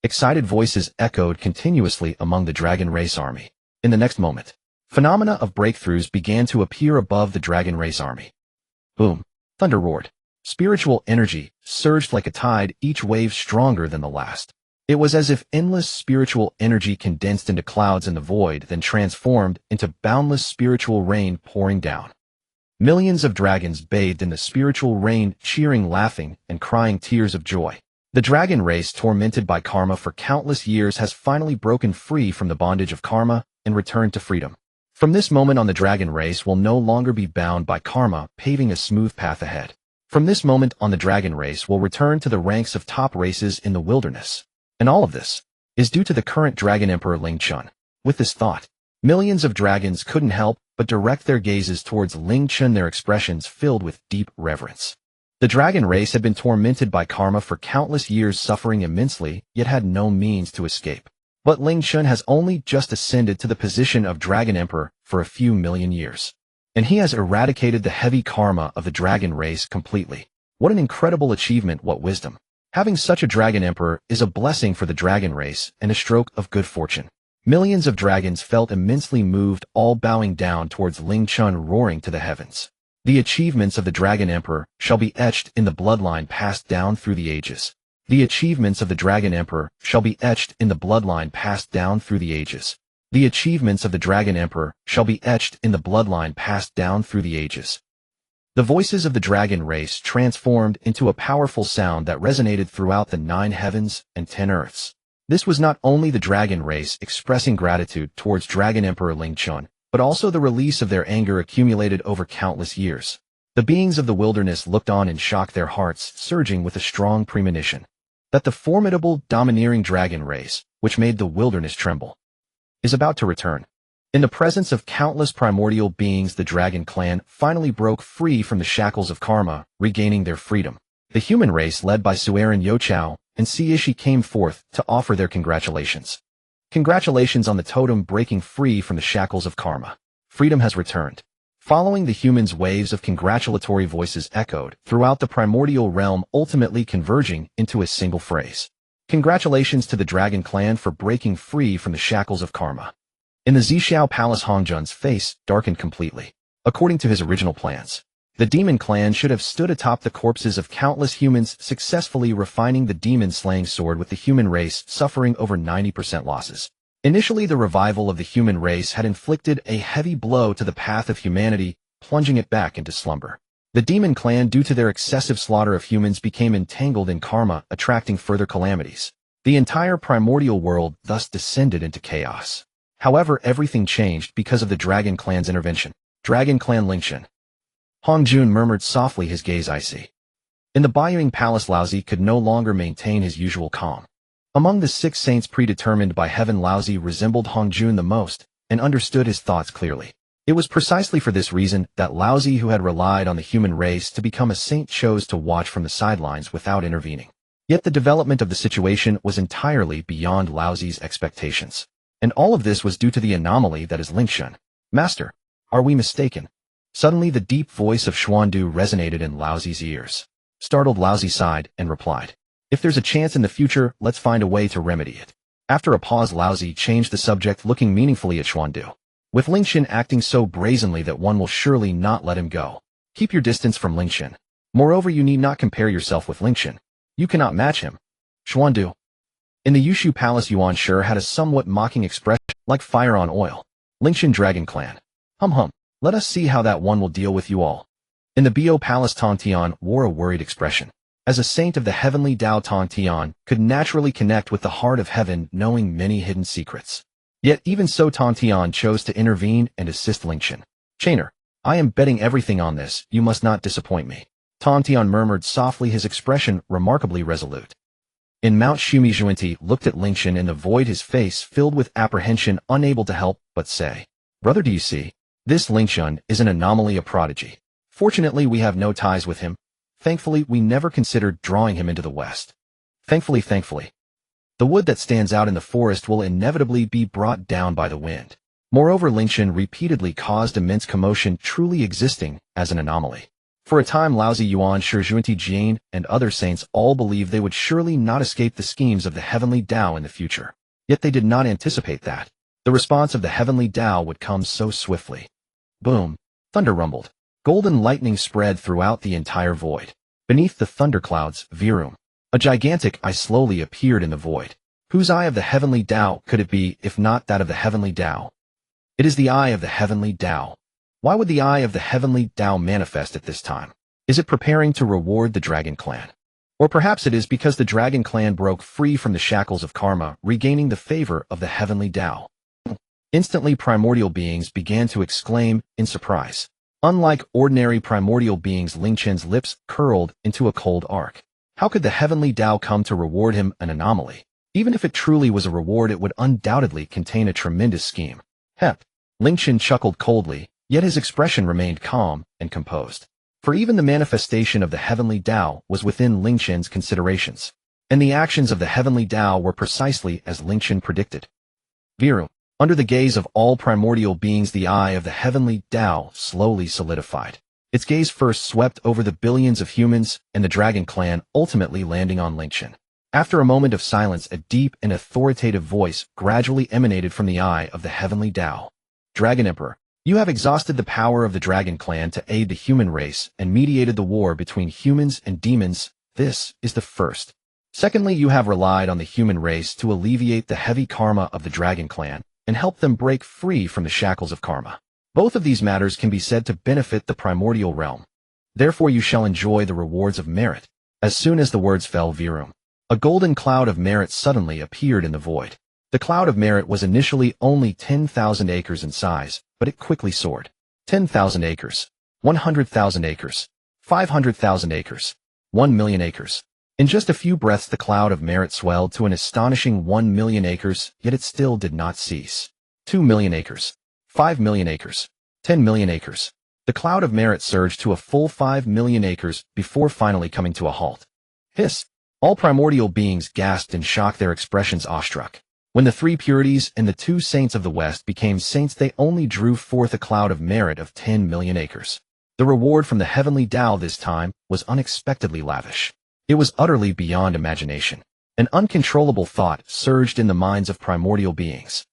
Excited voices echoed continuously among the dragon race army. In the next moment, phenomena of breakthroughs began to appear above the dragon race army. Boom. Thunder roared. Spiritual energy surged like a tide, each wave stronger than the last. It was as if endless spiritual energy condensed into clouds in the void, then transformed into boundless spiritual rain pouring down. Millions of dragons bathed in the spiritual rain, cheering, laughing, and crying tears of joy. The dragon race, tormented by karma for countless years, has finally broken free from the bondage of karma and returned to freedom. From this moment on, the dragon race will no longer be bound by karma, paving a smooth path ahead. From this moment on, the dragon race will return to the ranks of top races in the wilderness. And all of this is due to the current Dragon Emperor Ling Chen. With this thought, millions of dragons couldn't help but direct their gazes towards Ling Chen, their expressions filled with deep reverence. The dragon race had been tormented by karma for countless years, suffering immensely, yet had no means to escape. But Ling Chen has only just ascended to the position of Dragon Emperor for a few million years. And he has eradicated the heavy karma of the dragon race completely. What an incredible achievement, what wisdom. Having such a dragon emperor is a blessing for the dragon race and a stroke of good fortune. Millions of dragons felt immensely moved, all bowing down towards Ling Chen, roaring to the heavens. The achievements of the dragon emperor shall be etched in the bloodline passed down through the ages. The achievements of the dragon emperor shall be etched in the bloodline passed down through the ages. The achievements of the dragon emperor shall be etched in the bloodline passed down through the ages. The voices of the dragon race transformed into a powerful sound that resonated throughout the 9 heavens and 10 earths. This was not only the dragon race expressing gratitude towards Dragon Emperor Ling Chen, but also the release of their anger accumulated over countless years. The beings of the wilderness looked on in shock, their hearts surging with a strong premonition that the formidable, domineering dragon race, which made the wilderness tremble, is about to return. In the presence of countless primordial beings, the dragon clan finally broke free from the shackles of karma, regaining their freedom. The human race, led by Sueren Yochao and Siishi, came forth to offer their congratulations. Congratulations on the totem breaking free from the shackles of karma. Freedom has returned. Following the humans, waves of congratulatory voices echoed throughout the primordial realm, ultimately converging into a single phrase. Congratulations to the dragon clan for breaking free from the shackles of karma. In the Zhixiao Palace, Hongjun's face darkened completely. According to his original plans, the demon clan should have stood atop the corpses of countless humans, successfully refining the demon-slaying sword, with the human race suffering over 90% losses. Initially, the revival of the human race had inflicted a heavy blow to the path of humanity, plunging it back into slumber. The demon clan, due to their excessive slaughter of humans, became entangled in karma, attracting further calamities. The entire primordial world thus descended into chaos. However, everything changed because of the Dragon Clan's intervention. Dragon Clan Ling Chen. Hongjun murmured softly, his gaze icy. In the Baiyuing Palace, Laozi could no longer maintain his usual calm. Among the 6 saints predetermined by heaven, Laozi resembled Hongjun the most and understood his thoughts clearly. It was precisely for this reason that Laozi, who had relied on the human race to become a saint, chose to watch from the sidelines without intervening. Yet the development of the situation was entirely beyond Laozi's expectations. And all of this was due to the anomaly that is Ling Chen. Master, are we mistaken? Suddenly the deep voice of Xuandu resonated in Laozi's ears. Startled, Laozi sighed and replied, "If there's a chance in the future, let's find a way to remedy it." After a pause, Laozi changed the subject, looking meaningfully at Xuandu. With Ling Chen acting so brazenly that one will surely not let him go. Keep your distance from Ling Chen. Moreover, you need not compare yourself with Ling Chen. You cannot match him. Xuandu. In the Yushu Palace, Yuanshi had a somewhat mocking expression, like fire on oil. Ling Chen Dragon Clan. Hum. Let us see how that one will deal with you all. In the Bo Palace, Tongtian wore a worried expression. As a saint of the heavenly Tao, Tongtian could naturally connect with the heart of heaven, knowing many hidden secrets. Yet even so, Tongtian chose to intervene and assist Ling Chen. Chainer, I am betting everything on this. You must not disappoint me. Tongtian murmured softly, his expression remarkably resolute. In Mount Shumijuanti looked at Ling Chen in the void, his face filled with apprehension, unable to help but say, "Brother, do you see? This Ling Chen is an anomaly, a prodigy. Fortunately, we have no ties with him. Thankfully, we never considered drawing him into the West. Thankfully. The wood that stands out in the forest will inevitably be brought down by the wind. Moreover, Ling Chen repeatedly caused immense commotion, truly existing as an anomaly. For a time, Laozi, Yuanshi, Tongtian, and other saints all believed they would surely not escape the schemes of the heavenly Tao in the future. Yet they did not anticipate that the response of the heavenly Tao would come so swiftly. Boom! Thunder rumbled. Golden lightning spread throughout the entire void. Beneath the thunderclouds, Virum, a gigantic eye slowly appeared in the void. Whose eye of the heavenly Tao could it be, if not that of the heavenly Tao? It is the eye of the heavenly Tao. Why would the eye of the heavenly Tao manifest at this time? Is it preparing to reward the Dragon Clan? Or perhaps it is because the Dragon Clan broke free from the shackles of karma, regaining the favor of the heavenly Tao. Instantly, primordial beings began to exclaim in surprise. Unlike ordinary primordial beings, Ling Chen's lips curled into a cold arc. How could the heavenly Tao come to reward him, an anomaly? Even if it truly was a reward, it would undoubtedly contain a tremendous scheme. Hep. Ling Chen chuckled coldly, yet his expression remained calm and composed. For even the manifestation of the heavenly Tao was within Ling Chen's considerations. And the actions of the heavenly Tao were precisely as Ling Chen predicted. Viru. Under the gaze of all primordial beings, the eye of the heavenly Tao slowly solidified. Its gaze first swept over the billions of humans and the Dragon Clan, ultimately landing on Ling Chen. After a moment of silence, a deep and authoritative voice gradually emanated from the eye of the heavenly Tao. Dragon Emperor, you have exhausted the power of the Dragon Clan to aid the human race and mediated the war between humans and demons. This is the first. Secondly, you have relied on the human race to alleviate the heavy karma of the Dragon Clan and help them break free from the shackles of karma. Both of these matters can be said to benefit the primordial realm. Therefore you shall enjoy the rewards of merit. As soon as the words fell, Virum, a golden cloud of merit suddenly appeared in the void. The cloud of merit was initially only 10,000 acres in size, but it quickly soared. 10,000 acres, 100,000 acres, 500,000 acres, 1 million acres. In just a few breaths, the cloud of merit swelled to an astonishing 1 million acres, yet it still did not cease. 2 million acres, 5 million acres, 10 million acres. The cloud of merit surged to a full 5 million acres before finally coming to a halt. Hiss! All primordial beings gasped in shock, their expressions awestruck. When the three purities and the two saints of the West became saints, they only drew forth a cloud of merit of 10 million acres. The reward from the heavenly Tao this time was unexpectedly lavish. It was utterly beyond imagination. An uncontrollable thought surged in the minds of primordial beings.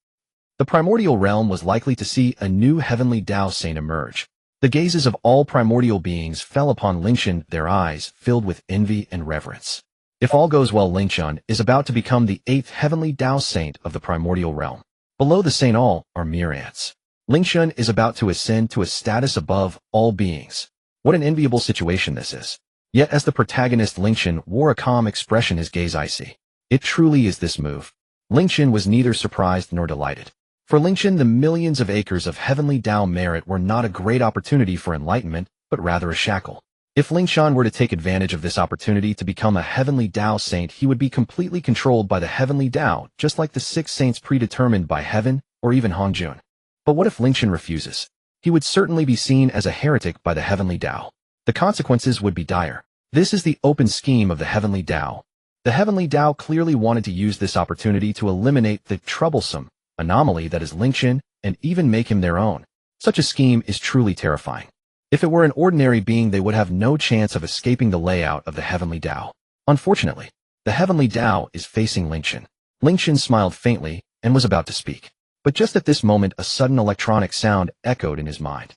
The primordial realm was likely to see a new heavenly Tao saint emerge. The gazes of all primordial beings fell upon Ling Chen, their eyes filled with envy and reverence. If all goes well, Ling Chen is about to become the 8th heavenly Tao saint of the primordial realm. Below the saint all are mere ants. Ling Chen is about to ascend to a status above all beings. What an enviable situation this is. Yet as the protagonist, Ling Chen wore a calm expression, his gaze icy. It truly is this move. Ling Chen was neither surprised nor delighted. For Ling Chen, the millions of acres of heavenly Tao merit were not a great opportunity for enlightenment, but rather a shackle. If Ling Chen were to take advantage of this opportunity to become a heavenly Tao saint, he would be completely controlled by the heavenly Tao, just like the 6 saints predetermined by heaven or even Hongjun. But what if Ling Chen refuses? He would certainly be seen as a heretic by the heavenly Tao. The consequences would be dire. This is the open scheme of the heavenly Tao. The heavenly Tao clearly wanted to use this opportunity to eliminate the troublesome anomaly that is Ling Chen and even make him their own. Such a scheme is truly terrifying. If it were an ordinary being, they would have no chance of escaping the layout of the heavenly Tao. Unfortunately, the heavenly Tao is facing Ling Chen. Ling Chen smiled faintly and was about to speak. But just at this moment, a sudden electronic sound echoed in his mind.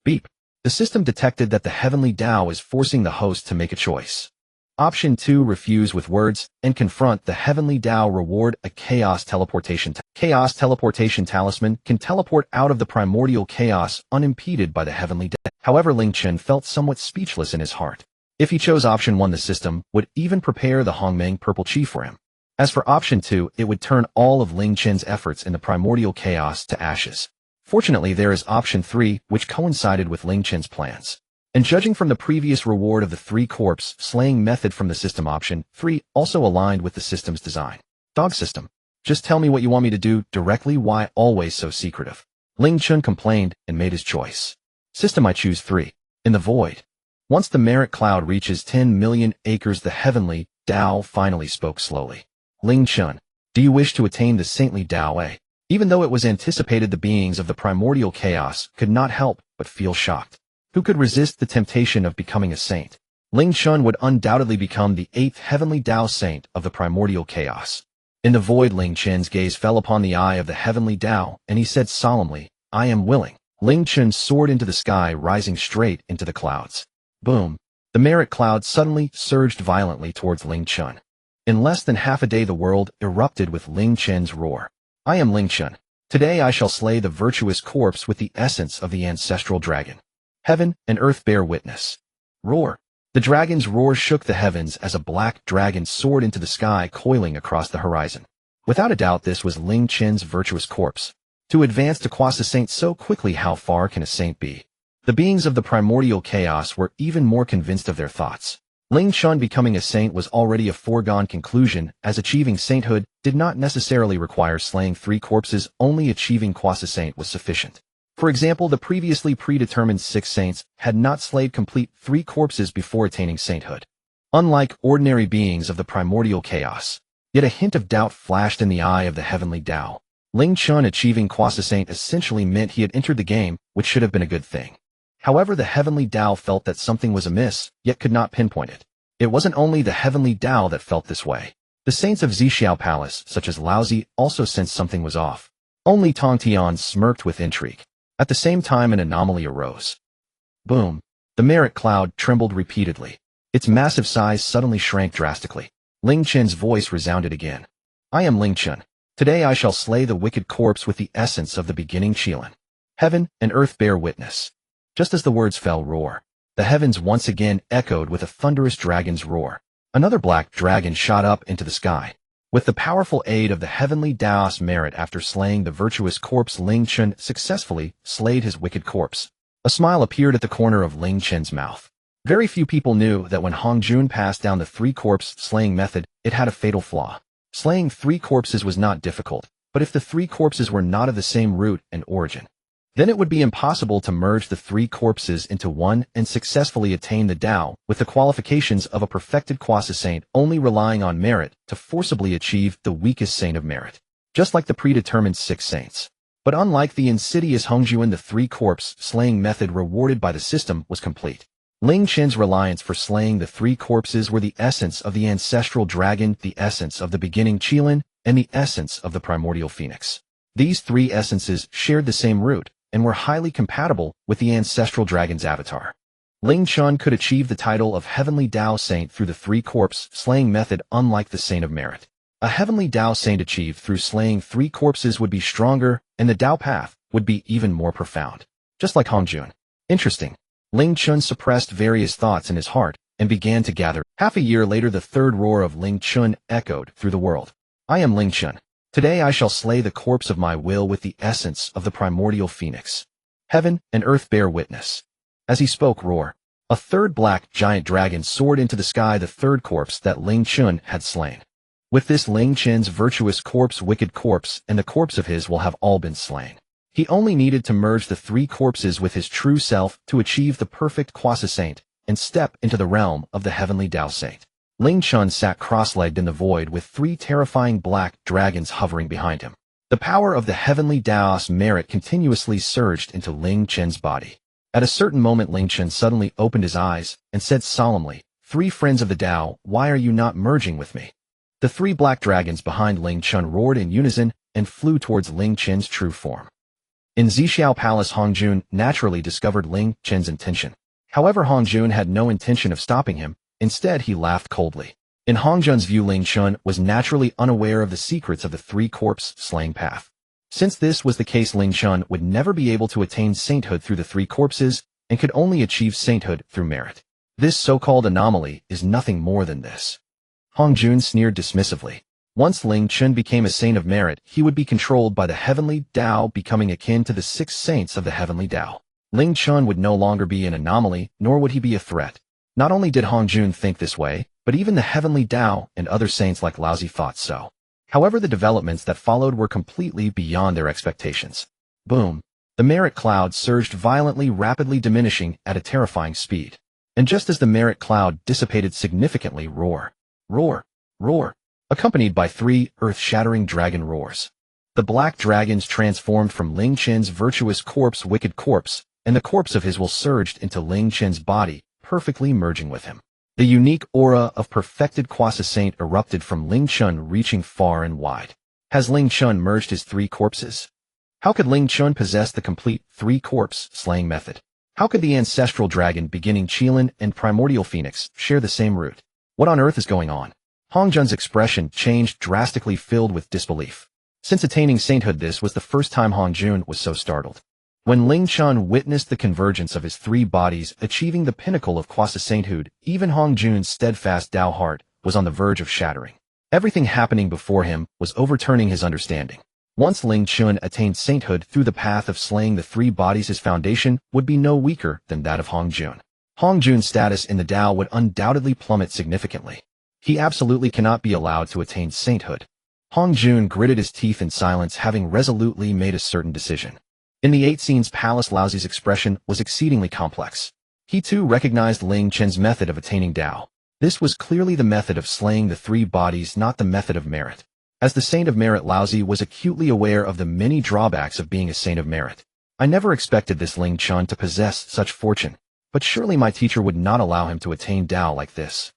Beep. The system detected that the heavenly Tao is forcing the host to make a choice. Option 2, refuse with words and confront the heavenly Tao. Reward, a chaos teleportation. Chaos teleportation talisman can teleport out of the primordial chaos unimpeded by the heavenly Tao. However, Ling Chen felt somewhat speechless in his heart. If he chose option 1, the system would even prepare the Honghuang purple chi for him. As for option 2, it would turn all of Ling Chen's efforts in the primordial chaos to ashes. Fortunately, there is option 3, which coincided with Ling Chen's plans. And judging from the previous reward of the 3 corpse slaying method from the system, option 3 also aligned with the system's design. Dog system. Just tell me what you want me to do directly, why always so secretive? Ling Chen complained and made his choice. System, I choose 3. In the void. Once the merit cloud reaches 10 million acres, the heavenly Tao finally spoke slowly. Ling Chen, Do you wish to attain the saintly Dao? Even though it was anticipated, the beings of the primordial chaos could not help but feel shocked. Who could resist the temptation of becoming a saint? Ling Chen would undoubtedly become the 8th heavenly Dao saint of the primordial chaos. In the void, Ling Chen's gaze fell upon the eye of the heavenly Dao, and he said solemnly, "I am willing." Ling Chen soared into the sky, rising straight into the clouds. Boom! The merit cloud suddenly surged violently towards Ling Chen. In less than half a day, the world erupted with Ling Chen's roar. "I am Ling Chen. Today I shall slay the virtuous corpse with the essence of the ancestral dragon. Heaven and earth bear witness." Roar! The dragon's roar shook the heavens as a black dragon soared into the sky, coiling across the horizon. Without a doubt, this was Ling Chen's virtuous corpse. To advance to cross a saint so quickly, how far can a saint be? The beings of the primordial chaos were even more convinced of their thoughts. Ling Chen becoming a saint was already a foregone conclusion, as achieving sainthood did not necessarily require slaying 3 corpses. Only achieving quasi-saint was sufficient. For example, the previously predetermined 6 saints had not slayed complete 3 corpses before attaining sainthood. Unlike ordinary beings of the primordial chaos, yet a hint of doubt flashed in the eye of the heavenly Dao. Ling Chen achieving quasi-saint essentially meant he had entered the game, which should have been a good thing. However, the heavenly Dao felt that something was amiss, yet could not pinpoint it. It wasn't only the heavenly Dao that felt this way. The saints of Zixiao Palace, such as Laozi, also sensed something was off. Only Tongtian smirked with intrigue. At the same time, an anomaly arose. Boom! The merit cloud trembled repeatedly. Its massive size suddenly shrank drastically. Ling Chen's voice resounded again. "I am Ling Chen. Today I shall slay the wicked corpse with the essence of the beginning Qilin. Heaven and earth bear witness." Just as the words fell, roar! The heavens once again echoed with a thunderous dragon's roar. Another black dragon shot up into the sky. With the powerful aid of the heavenly Daos merit, after slaying the virtuous corpse, Ling Chen successfully slayed his wicked corpse. A smile appeared at the corner of Ling Chen's mouth. Very few people knew that when Hongjun passed down the 3 corpse slaying method, it had a fatal flaw. Slaying 3 corpses was not difficult, but if the 3 corpses were not of the same root and origin, then it would be impossible to merge the 3 corpses into one and successfully attain the Dao with the qualifications of a perfected quasi-saint, only relying on merit to forcibly achieve the weakest saint of merit, just like the predetermined 6 saints. But unlike the insidious Hongjun, the 3 corpse slaying method rewarded by the system was complete. Ling Chen's reliance for slaying the 3 corpses were the essence of the ancestral dragon, the essence of the beginning Qilin, and the essence of the primordial phoenix. These 3 essences shared the same root and were highly compatible with the ancestral dragon's avatar. Ling Chen could achieve the title of Heavenly Dao Saint through the 3 corpse slaying method, unlike the Saint of Merit. A Heavenly Dao Saint achieved through slaying 3 corpses would be stronger, and the Dao path would be even more profound. Just like Hongjun. Interesting. Ling Chen suppressed various thoughts in his heart and began to gather. Half a year later, the third roar of Ling Chen echoed through the world. "I am Ling Chen. Today I shall slay the corpse of my will with the essence of the primordial phoenix. Heaven and earth bear witness." As he spoke, roar! A third black giant dragon soared into the sky, the third corpse that Ling Chen had slain. With this, Ling Chen's virtuous corpse, wicked corpse, and the corpse of his will have all been slain. He only needed to merge the 3 corpses with his true self to achieve the perfect quasi-saint and step into the realm of the heavenly Dao Saint. Ling Chen sat cross-legged in the void with 3 terrifying black dragons hovering behind him. The power of the heavenly Daos merit continuously surged into Ling Chen's body. At a certain moment, Ling Chen suddenly opened his eyes and said solemnly, "3 friends of the Dao, why are you not merging with me?" The 3 black dragons behind Ling Chen roared in unison and flew towards Ling Chen's true form. In Zixiao Palace, Hongjun naturally discovered Ling Chen's intention. However, Hongjun had no intention of stopping him. Instead, he laughed coldly. In Hongjun's view, Ling Chen was naturally unaware of the secrets of the 3 corpse slaying path. Since this was the case, Ling Chen would never be able to attain sainthood through the 3 corpses and could only achieve sainthood through merit. This so-called anomaly is nothing more than this. Hongjun sneered dismissively. Once Ling Chen became a saint of merit, he would be controlled by the heavenly Dao, becoming akin to the 6 saints of the heavenly Dao. Ling Chen would no longer be an anomaly, nor would he be a threat. Not only did Hongjun think this way, but even the heavenly Dao and other saints like Laozi thought so. However, the developments that followed were completely beyond their expectations. Boom! The merit cloud surged violently, rapidly diminishing at a terrifying speed. And just as the merit cloud dissipated significantly, roar! Roar! Roar! accompanied by 3 earth-shattering dragon roars. The black dragons transformed from Ling Chen's virtuous corpse, wicked corpse, and the corpse of his will surged into Ling Chen's body, perfectly merging with him. The unique aura of perfected quasi-saint erupted from Ling Chen, reaching far and wide. Has Ling Chen merged his 3 corpses? How could Ling Chen possess the complete 3-corpse slaying method? How could the ancestral dragon beginning Qilin and primordial phoenix share the same root? What on earth is going on? Hongjun's expression changed drastically, filled with disbelief. Since attaining sainthood, this was the first time Hongjun was so startled. When Ling Chen witnessed the convergence of his 3 bodies achieving the pinnacle of quasi-sainthood, even Hongjun's steadfast Tao heart was on the verge of shattering. Everything happening before him was overturning his understanding. Once Ling Chen attained sainthood through the path of slaying the 3 bodies, his foundation would be no weaker than that of Hongjun. Hongjun's status in the Tao would undoubtedly plummet significantly. He absolutely cannot be allowed to attain sainthood. Hongjun gritted his teeth in silence, having resolutely made a certain decision. In the 8 Scenes Palace, Laozi's expression was exceedingly complex. He too recognized Ling Chen's method of attaining Tao. This was clearly the method of slaying the 3 bodies, not the method of merit. As the saint of merit, Laozi was acutely aware of the many drawbacks of being a saint of merit. I never expected this Ling Chen to possess such fortune, but surely my teacher would not allow him to attain Tao like this.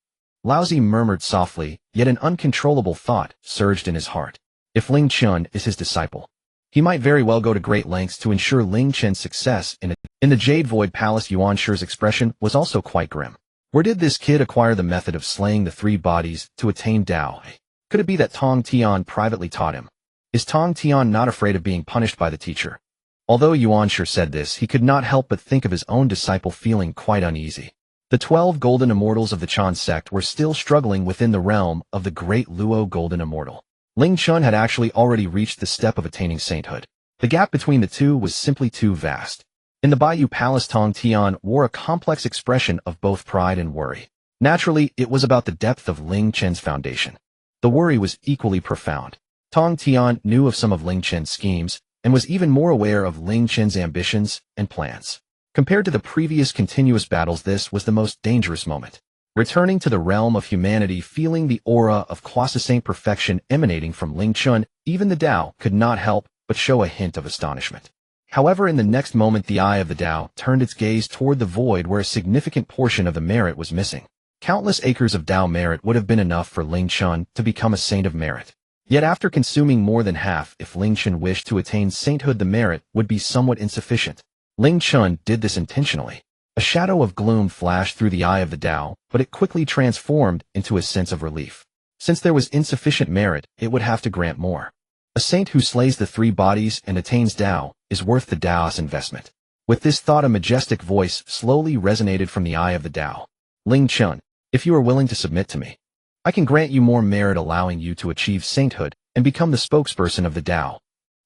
Laozi murmured softly, yet an uncontrollable thought surged in his heart. If Ling Chen is his disciple, he might very well go to great lengths to ensure Ling Chen's success in the Jade Void Palace. Yuanshi's expression was also quite grim. Where did this kid acquire the method of slaying the 3 bodies to attain Tao? Could it be that Tongtian privately taught him? Is Tongtian not afraid of being punished by the teacher? Although Yuanshi said this, he could not help but think of his own disciple, feeling quite uneasy. The 12 golden immortals of the Chan sect were still struggling within the realm of the great Luo golden immortal. Ling Chen had actually already reached the step of attaining sainthood. The gap between the two was simply too vast. In the Bayou Palace, Tongtian wore a complex expression of both pride and worry. Naturally, it was about the depth of Ling Chen's foundation. The worry was equally profound. Tongtian knew of some of Ling Chen's schemes, and was even more aware of Ling Chen's ambitions and plans. Compared to the previous continuous battles, this was the most dangerous moment. Returning to the realm of humanity, feeling the aura of quasi-saint perfection emanating from Ling Chen, even the Tao could not help but show a hint of astonishment. However, in the next moment, the eye of the Tao turned its gaze toward the void, where a significant portion of the merit was missing. Countless acres of Tao merit would have been enough for Ling Chen to become a saint of merit. Yet after consuming more than half, if Ling Chen wished to attain sainthood, the merit would be somewhat insufficient. Ling Chen did this intentionally. A shadow of gloom flashed through the eye of the Tao, but it quickly transformed into a sense of relief. Since there was insufficient merit, it would have to grant more. A saint who slays the 3 bodies and attains Tao is worth the Tao's investment. With this thought, a majestic voice slowly resonated from the eye of the Tao. Ling Chen, if you are willing to submit to me, I can grant you more merit, allowing you to achieve sainthood and become the spokesperson of the Tao.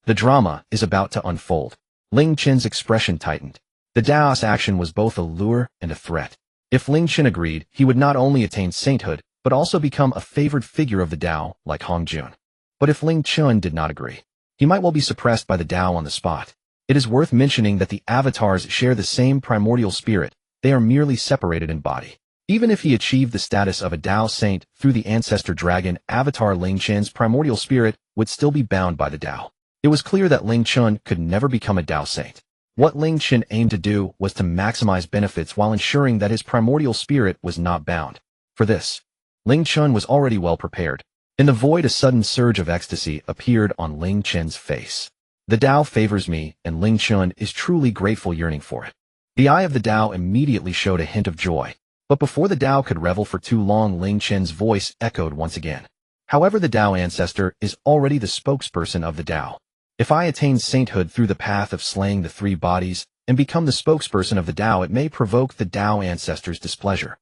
The drama is about to unfold. Ling Chen's expression tightened. The Tao's action was both a lure and a threat. If Ling Chen agreed, he would not only attain sainthood, but also become a favored figure of the Tao, like Hongjun. But if Ling Chen did not agree, he might well be suppressed by the Tao on the spot. It is worth mentioning that the avatars share the same primordial spirit. They are merely separated in body. Even if he achieved the status of a Tao saint through the ancestor dragon avatar, Ling Chen's primordial spirit would still be bound by the Tao. It was clear that Ling Chen could never become a Tao saint. What Ling Chen aimed to do was to maximize benefits while ensuring that his primordial spirit was not bound. For this, Ling Chen was already well prepared. In the void, a sudden surge of ecstasy appeared on Ling Chen's face. The Tao favors me, and Ling Chen is truly grateful, yearning for it. The eye of the Tao immediately showed a hint of joy. But before the Tao could revel for too long, Ling Chen's voice echoed once again. However, the Tao ancestor is already the spokesperson of the Tao. If I attain sainthood through the path of slaying the 3 bodies and become the spokesperson of the Tao, it may provoke the Tao ancestor's displeasure.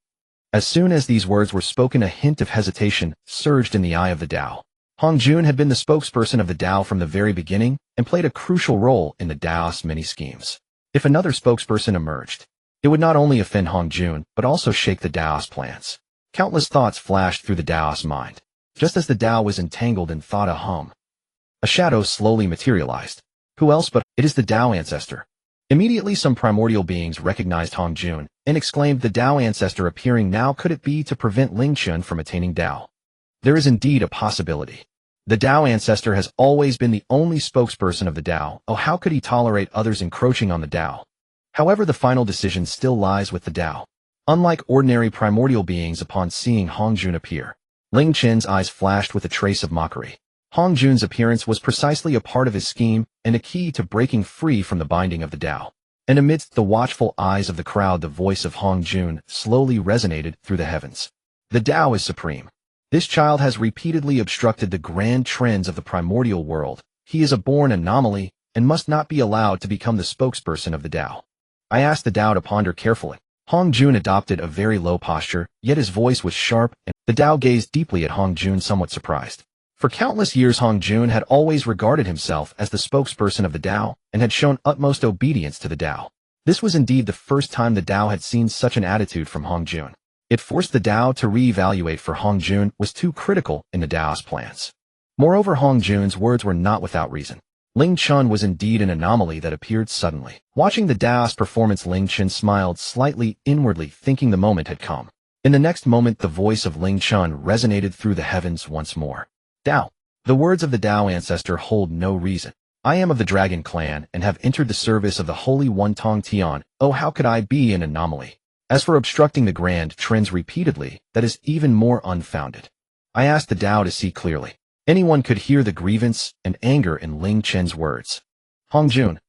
As soon as these words were spoken, a hint of hesitation surged in the eye of the Tao. Hongjun had been the spokesperson of the Tao from the very beginning and played a crucial role in the Tao's many schemes. If another spokesperson emerged, it would not only offend Hongjun, but also shake the Tao's plans. Countless thoughts flashed through the Tao's mind. Just as the Tao was entangled in thought, a shadow slowly materialized. Who else but it is the Tao ancestor. Immediately some primordial beings recognized Hongjun and exclaimed, the Tao ancestor appearing now. Could it be to prevent Ling Chen from attaining Tao? There is indeed a possibility. The Tao ancestor has always been the only spokesperson of the Tao. Oh, how could he tolerate others encroaching on the Tao? However, the final decision still lies with the Tao. Unlike ordinary primordial beings, upon seeing Hongjun appear, Ling Chen's eyes flashed with a trace of mockery. Hongjun's appearance was precisely a part of his scheme and a key to breaking free from the binding of the Tao. And amidst the watchful eyes of the crowd, the voice of Hongjun slowly resonated through the heavens. The Tao is supreme. This child has repeatedly obstructed the grand trends of the primordial world. He is a born anomaly and must not be allowed to become the spokesperson of the Tao. I asked the Tao to ponder carefully. Hongjun adopted a very low posture, yet his voice was sharp, and the Tao gazed deeply at Hongjun, somewhat surprised. For countless years, Hongjun had always regarded himself as the spokesperson of the Tao and had shown utmost obedience to the Tao. This was indeed the first time the Tao had seen such an attitude from Hongjun. It forced the Tao to re-evaluate, for Hongjun was too critical in the Tao's plans. Moreover, Hongjun's words were not without reason. Ling Chen was indeed an anomaly that appeared suddenly. Watching the Tao's performance, Ling Chen smiled slightly inwardly, thinking the moment had come. In the next moment, the voice of Ling Chen resonated through the heavens once more. Tao. The words of the Tao ancestor hold no reason. I am of the Dragon Clan and have entered the service of the Holy One Tongtian. Oh, how could I be an anomaly? As for obstructing the grand trends repeatedly, that is even more unfounded. I asked the Tao to see clearly. Anyone could hear the grievance and anger in Ling Chen's words. Hongjun.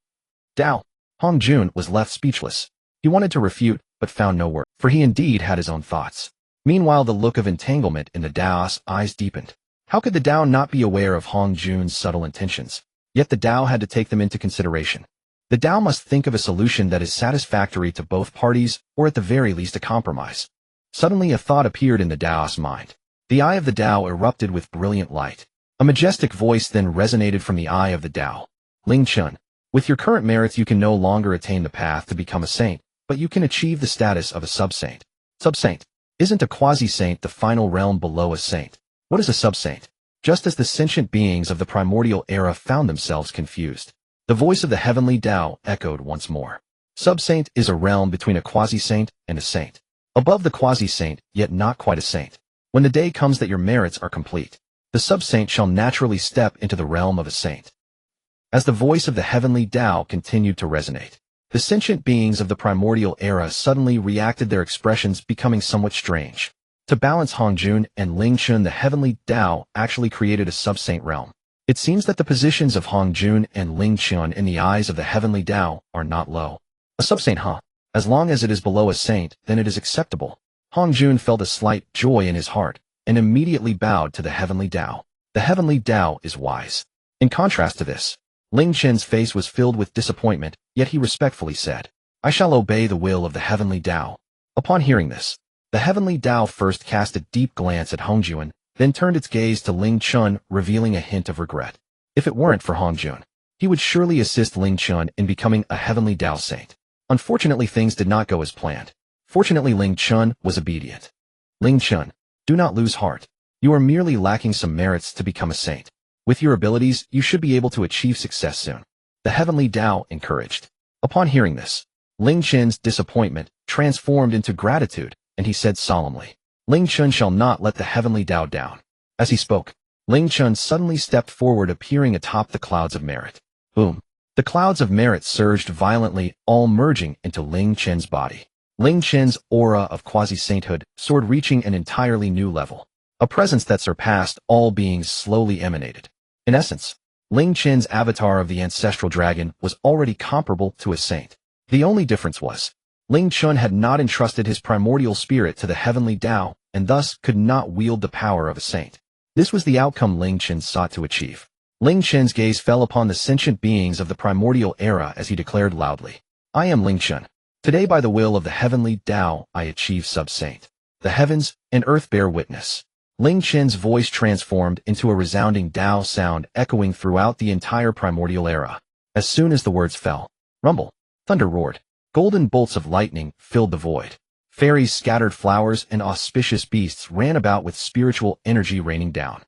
Tao. Hongjun was left speechless. He wanted to refute, but found no word, for he indeed had his own thoughts. Meanwhile, the look of entanglement in the Tao's eyes deepened. How could the Tao not be aware of Hongjun's subtle intentions? Yet the Tao had to take them into consideration. The Tao must think of a solution that is satisfactory to both parties, or at the very least a compromise. Suddenly a thought appeared in the Tao's mind. The eye of the Tao erupted with brilliant light. A majestic voice then resonated from the eye of the Tao. Ling Chen, with your current merits you can no longer attain the path to become a saint, but you can achieve the status of a sub-saint. Sub-saint. Isn't a quasi-saint the final realm below a saint? What is a sub-saint? Just as the sentient beings of the primordial era found themselves confused, the voice of the heavenly Tao echoed once more. Sub-saint is a realm between a quasi-saint and a saint. Above the quasi-saint, yet not quite a saint. When the day comes that your merits are complete, the sub-saint shall naturally step into the realm of a saint. As the voice of the heavenly Tao continued to resonate, the sentient beings of the primordial era suddenly reacted, their expressions becoming somewhat strange. To balance Hongjun and Ling Chen, the heavenly Tao actually created a sub-saint realm. It seems that the positions of Hongjun and Ling Chen in the eyes of the heavenly Tao are not low. A sub-saint, huh? As long as it is below a saint, then it is acceptable. Hongjun felt a slight joy in his heart, and immediately bowed to the heavenly Tao. The heavenly Tao is wise. In contrast to this, Ling Chen's face was filled with disappointment, yet he respectfully said, I shall obey the will of the heavenly Tao. Upon hearing this, the heavenly Tao first cast a deep glance at Hongjun, then turned its gaze to Ling Chen, revealing a hint of regret. If it weren't for Hongjun, he would surely assist Ling Chen in becoming a heavenly Tao saint. Unfortunately, things did not go as planned. Fortunately, Ling Chen was obedient. Ling Chen, do not lose heart. You are merely lacking some merits to become a saint. With your abilities, you should be able to achieve success soon. The heavenly Tao encouraged. Upon hearing this, Ling Chen's disappointment transformed into gratitude, and he said solemnly, Ling Chen shall not let the heavenly Tao down. As he spoke, Ling Chen suddenly stepped forward, appearing atop the clouds of merit. Boom! The clouds of merit surged violently, all merging into Ling Chen's body. Ling Chen's aura of quasi-sainthood soared, reaching an entirely new level. A presence that surpassed all beings slowly emanated. In essence, Ling Chen's avatar of the ancestral dragon was already comparable to a saint. The only difference was, Ling Chen had not entrusted his primordial spirit to the heavenly Tao, and thus could not wield the power of a saint. This was the outcome Ling Chen sought to achieve. Ling Chen's gaze fell upon the sentient beings of the primordial era as he declared loudly, I am Ling Chen. Today, by the will of the heavenly Tao, I achieve sub-saint. The heavens and earth bear witness. Ling Chen's voice transformed into a resounding Tao sound, echoing throughout the entire primordial era. As soon as the words fell, rumble, thunder roared. Golden bolts of lightning filled the void. Fairies scattered flowers, and auspicious beasts ran about with spiritual energy raining down.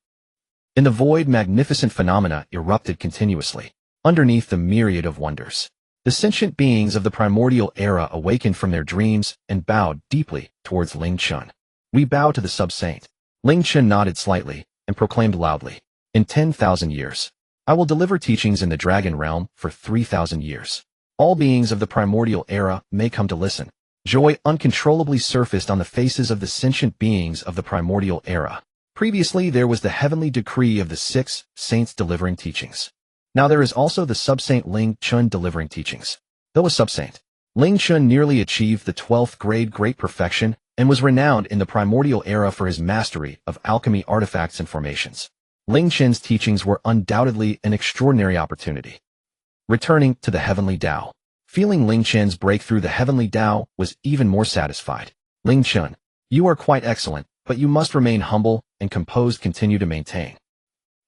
In the void, magnificent phenomena erupted continuously. Underneath the myriad of wonders, the sentient beings of the primordial era awakened from their dreams and bowed deeply towards Ling Chen. We bow to the sub-saint. Ling Chen nodded slightly and proclaimed loudly, "In 10,000 years, I will deliver teachings in the Dragon Realm for 3,000 years. All beings of the primordial era may come to listen." Joy uncontrollably surfaced on the faces of the sentient beings of the primordial era. Previously, there was the heavenly decree of the 6 saints delivering teachings. Now there is also the sub-saint Ling Chen delivering teachings. Though a sub-saint, Ling Chen nearly achieved the 12th grade great perfection and was renowned in the primordial era for his mastery of alchemy artifacts and formations. Ling Chen's teachings were undoubtedly an extraordinary opportunity. Returning to the heavenly Tao. Feeling Ling Chen's breakthrough, the heavenly Tao was even more satisfied. "Ling Chen, you are quite excellent, but you must remain humble and composed. Continue to maintain."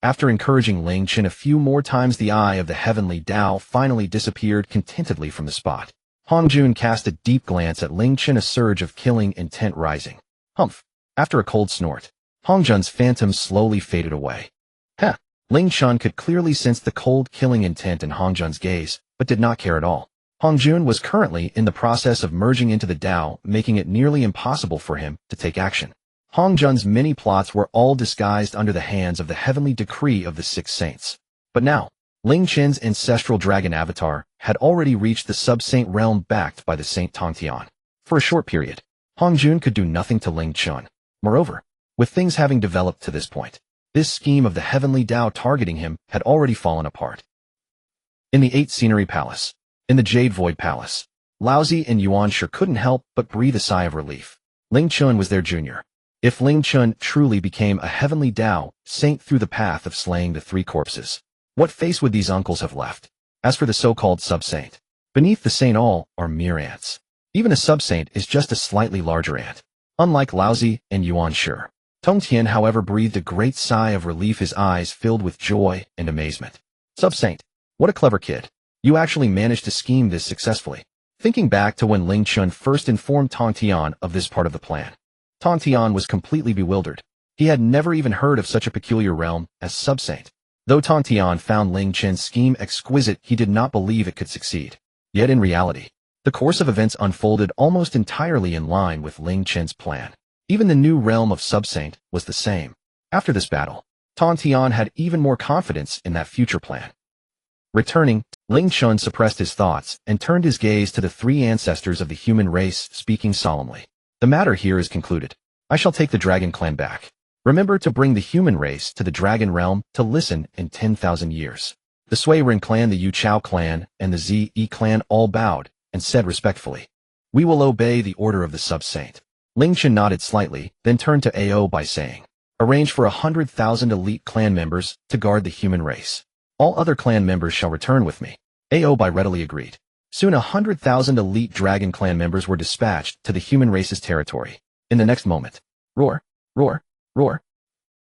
After encouraging Ling Chen a few more times, the eye of the heavenly Tao finally disappeared contentedly from the spot. Hongjun cast a deep glance at Ling Chen, a surge of killing intent rising. Humph! After a cold snort, Hongjun's phantom slowly faded away. Heh! Ling Chen could clearly sense the cold killing intent in Hongjun's gaze, but did not care at all. Hongjun was currently in the process of merging into the Tao, making it nearly impossible for him to take action. Hongjun's many plots were all disguised under the hands of the heavenly decree of the 6 saints. But now, Ling Chen's ancestral dragon avatar had already reached the sub-saint realm backed by the Saint Tongtian. For a short period, Hongjun could do nothing to Ling Chen. Moreover, with things having developed to this point, this scheme of the heavenly Tao targeting him had already fallen apart. In the 8 Scenery Palace, in the Jade Void Palace, Laozi and Yuanshi couldn't help but breathe a sigh of relief. Ling Chen was their junior. If Ling Chen truly became a heavenly Tao saint through the path of slaying the 3 corpses, what face would these uncles have left? As for the so-called sub-saint, beneath the saint all are mere ants. Even a sub-saint is just a slightly larger ant. Unlike Laozi and Yuanshi, Tongtian, however, breathed a great sigh of relief, his eyes filled with joy and amazement. "Sub-saint, what a clever kid. You actually managed to scheme this successfully." Thinking back to when Ling Chen first informed Tongtian of this part of the plan, Tongtian was completely bewildered. He had never even heard of such a peculiar realm as sub-saint. Though Tongtian found Ling Chen's scheme exquisite, he did not believe it could succeed. Yet in reality, the course of events unfolded almost entirely in line with Ling Chen's plan. Even the new realm of sub-saint was the same. After this battle, Tongtian had even more confidence in that future plan. Returning, Ling Chen suppressed his thoughts and turned his gaze to the 3 ancestors of the human race, speaking solemnly. "The matter here is concluded. I shall take the Dragon Clan back. Remember to bring the human race to the Dragon Realm to listen in 10,000 years." The Sui Ren clan, the Yu Chao clan, and the Zi clan all bowed and said respectfully, "We will obey the order of the sub-saint." Ling Chen nodded slightly, then turned to Ao by saying, "Arrange for 100,000 elite clan members to guard the human race. All other clan members shall return with me." Ao by readily agreed. Soon 100,000 elite dragon clan members were dispatched to the human race's territory. In the next moment, roar, roar, roar.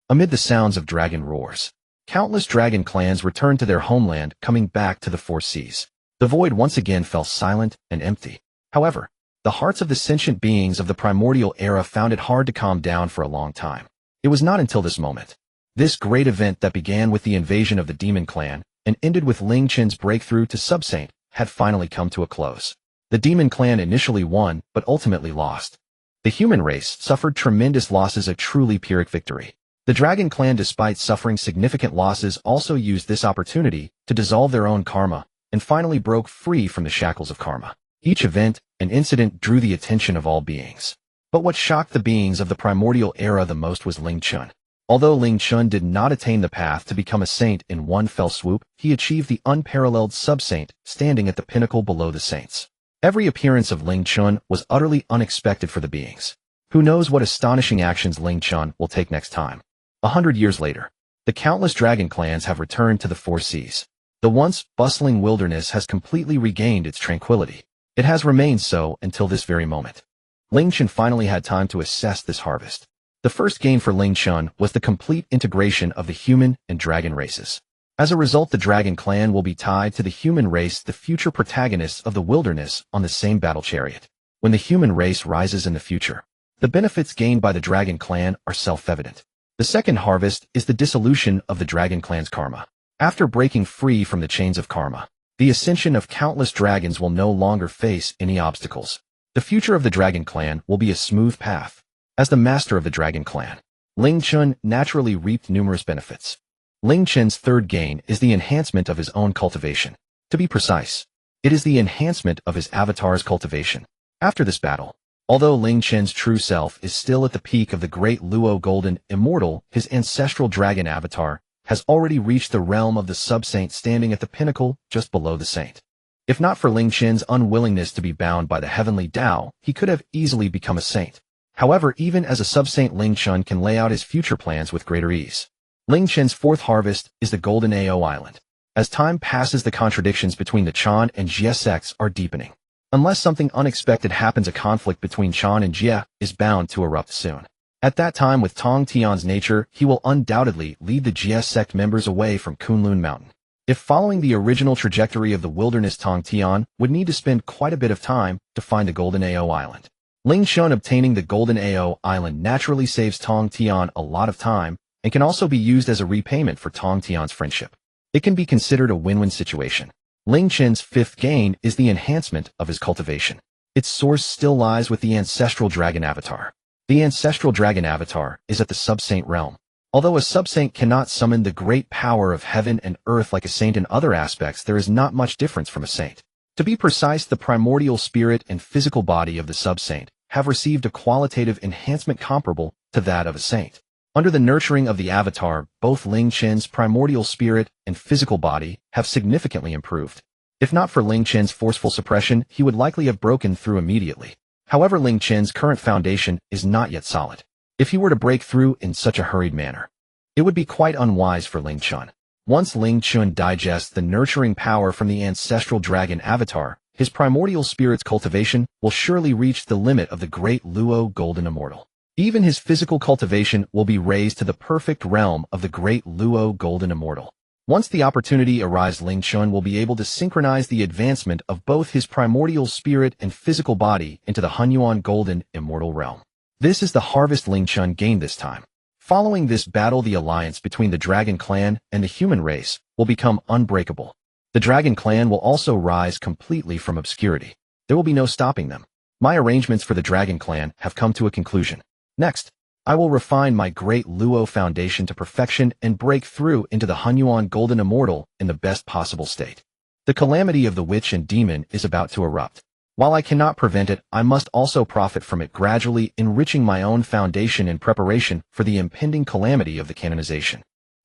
Amid the sounds of dragon roars, countless dragon clans returned to their homeland, coming back to the 4 seas. The void once again fell silent and empty. However, the hearts of the sentient beings of the primordial era found it hard to calm down for a long time. It was not until this moment, this great event that began with the invasion of the Demon Clan and ended with Ling Chen's breakthrough to sub-saint, had finally come to a close. The Demon Clan initially won, but ultimately lost. The human race suffered tremendous losses, a truly Pyrrhic victory. The Dragon Clan, despite suffering significant losses, also used this opportunity to dissolve their own karma and finally broke free from the shackles of karma. Each event and incident drew the attention of all beings. But what shocked the beings of the primordial era the most was Ling Chen. Although Ling Chen did not attain the path to become a saint in one fell swoop, he achieved the unparalleled sub-saint, standing at the pinnacle below the saints. Every appearance of Ling Chen was utterly unexpected for the beings. Who knows what astonishing actions Ling Chen will take next time? 100 years later, the countless dragon clans have returned to the 4 seas. The once bustling wilderness has completely regained its tranquility. It has remained so until this very moment. Ling Chen finally had time to assess this harvest. The first gain for Ling Chen was the complete integration of the human and dragon races. As a result, the Dragon Clan will be tied to the human race, the future protagonists of the wilderness, on the same battle chariot. When the human race rises in the future, the benefits gained by the Dragon Clan are self-evident. The second harvest is the dissolution of the Dragon Clan's karma. After breaking free from the chains of karma, the ascension of countless dragons will no longer face any obstacles. The future of the Dragon Clan will be a smooth path. As the master of the Dragon Clan, Ling Chen naturally reaped numerous benefits. Ling Chen's third gain is the enhancement of his own cultivation. To be precise, it is the enhancement of his avatar's cultivation. After this battle, although Ling Chen's true self is still at the peak of the great Luo Golden Immortal, his ancestral dragon avatar has already reached the realm of the sub-saint, standing at the pinnacle just below the saint. If not for Ling Chen's unwillingness to be bound by the heavenly Tao, he could have easily become a saint. However, even as a sub-saint, Ling Chen can lay out his future plans with greater ease. Ling Chen's fourth harvest is the Golden Ao Island. As time passes, the contradictions between the Chan and Jie sects are deepening. Unless something unexpected happens, a conflict between Chan and Jie is bound to erupt soon. At that time, with Tongtian's nature, he will undoubtedly lead the Jie sect members away from Kunlun Mountain. If following the original trajectory of the wilderness, Tongtian would need to spend quite a bit of time to find the Golden Ao Island. Ling Chen obtaining the Golden Ao Island naturally saves Tongtian a lot of time and can also be used as a repayment for Tongtian's friendship. It can be considered a win-win situation. Ling Chen's fifth gain is the enhancement of his cultivation. Its source still lies with the ancestral dragon avatar. The ancestral dragon avatar is at the sub-saint realm. Although a sub-saint cannot summon the great power of heaven and earth like a saint in other aspects, there is not much difference from a saint. To be precise, the primordial spirit and physical body of the sub-saint have received a qualitative enhancement comparable to that of a saint. Under the nurturing of the avatar, both Ling Chen's primordial spirit and physical body have significantly improved. If not for Ling Chen's forceful suppression, he would likely have broken through immediately. However, Ling Chen's current foundation is not yet solid. If he were to break through in such a hurried manner, it would be quite unwise for Ling Chen. Once Ling Chen digests the nurturing power from the ancestral dragon avatar, his primordial spirit's cultivation will surely reach the limit of the great Luo Golden Immortal. Even his physical cultivation will be raised to the perfect realm of the great Luo Golden Immortal. Once the opportunity arises, Ling Chen will be able to synchronize the advancement of both his primordial spirit and physical body into the Honghuang Golden Immortal realm. This is the harvest Ling Chen gained this time. Following this battle, the alliance between the Dragon Clan and the human race will become unbreakable. The Dragon Clan will also rise completely from obscurity. There will be no stopping them. My arrangements for the Dragon Clan have come to a conclusion. Next, I will refine my great Luo foundation to perfection and break through into the Honghuang Golden Immortal in the best possible state. The calamity of the witch and demon is about to erupt. While I cannot prevent it, I must also profit from it, gradually enriching my own foundation in preparation for the impending calamity of the canonization.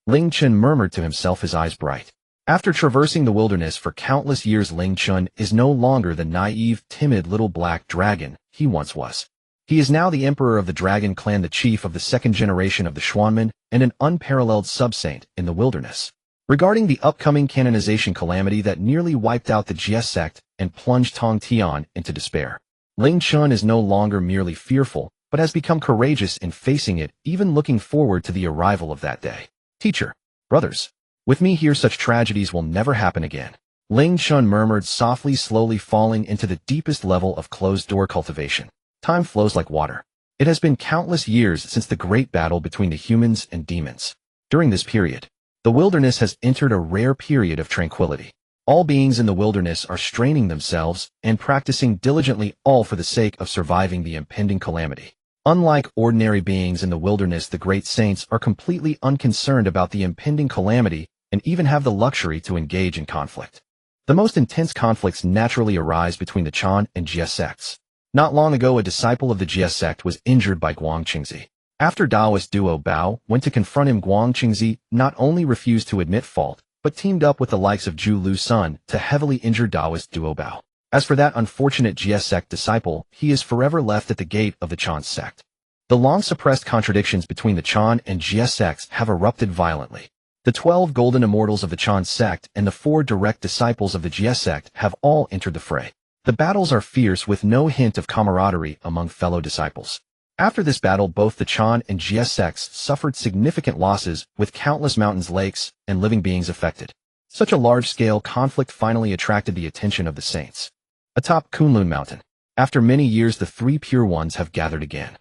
Ling Chen murmured to himself, his eyes bright. After traversing the wilderness for countless years, Ling Chen is no longer the naive, timid little black dragon he once was. He is now the emperor of the Dragon Clan, the chief of the second generation of the Xuanmen, and an unparalleled sub-saint in the wilderness. Regarding the upcoming canonization calamity that nearly wiped out the Jie sect and plunged Tongtian into despair, Ling Chen is no longer merely fearful, but has become courageous in facing it, even looking forward to the arrival of that day. Teacher, brothers, with me here such tragedies will never happen again. Ling Chen murmured softly, slowly falling into the deepest level of closed-door cultivation. Time flows like water. It has been countless years since the great battle between the humans and demons. During this period, the wilderness has entered a rare period of tranquility. All beings in the wilderness are straining themselves and practicing diligently, all for the sake of surviving the impending calamity. Unlike ordinary beings in the wilderness, the great saints are completely unconcerned about the impending calamity and even have the luxury to engage in conflict. The most intense conflicts naturally arise between the Chan and Jie sects. Not long ago, a disciple of the Jie sect was injured by Guangqingzi. After Taoist Duobao went to confront him, Guangqingzi not only refused to admit fault, but teamed up with the likes of Zhu Lu Sun to heavily injure Taoist Duobao. As for that unfortunate Jie sect disciple, he is forever left at the gate of the Chan sect. The long-suppressed contradictions between the Chan and Jie sects have erupted violently. The 12 golden immortals of the Chan sect and the 4 direct disciples of the Jie sect have all entered the fray. The battles are fierce, with no hint of camaraderie among fellow disciples. After this battle, both the Chan and Jie sects suffered significant losses, with countless mountains, lakes, and living beings affected. Such a large-scale conflict finally attracted the attention of the saints. Atop Kunlun Mountain, after many years, the 3 pure ones have gathered again.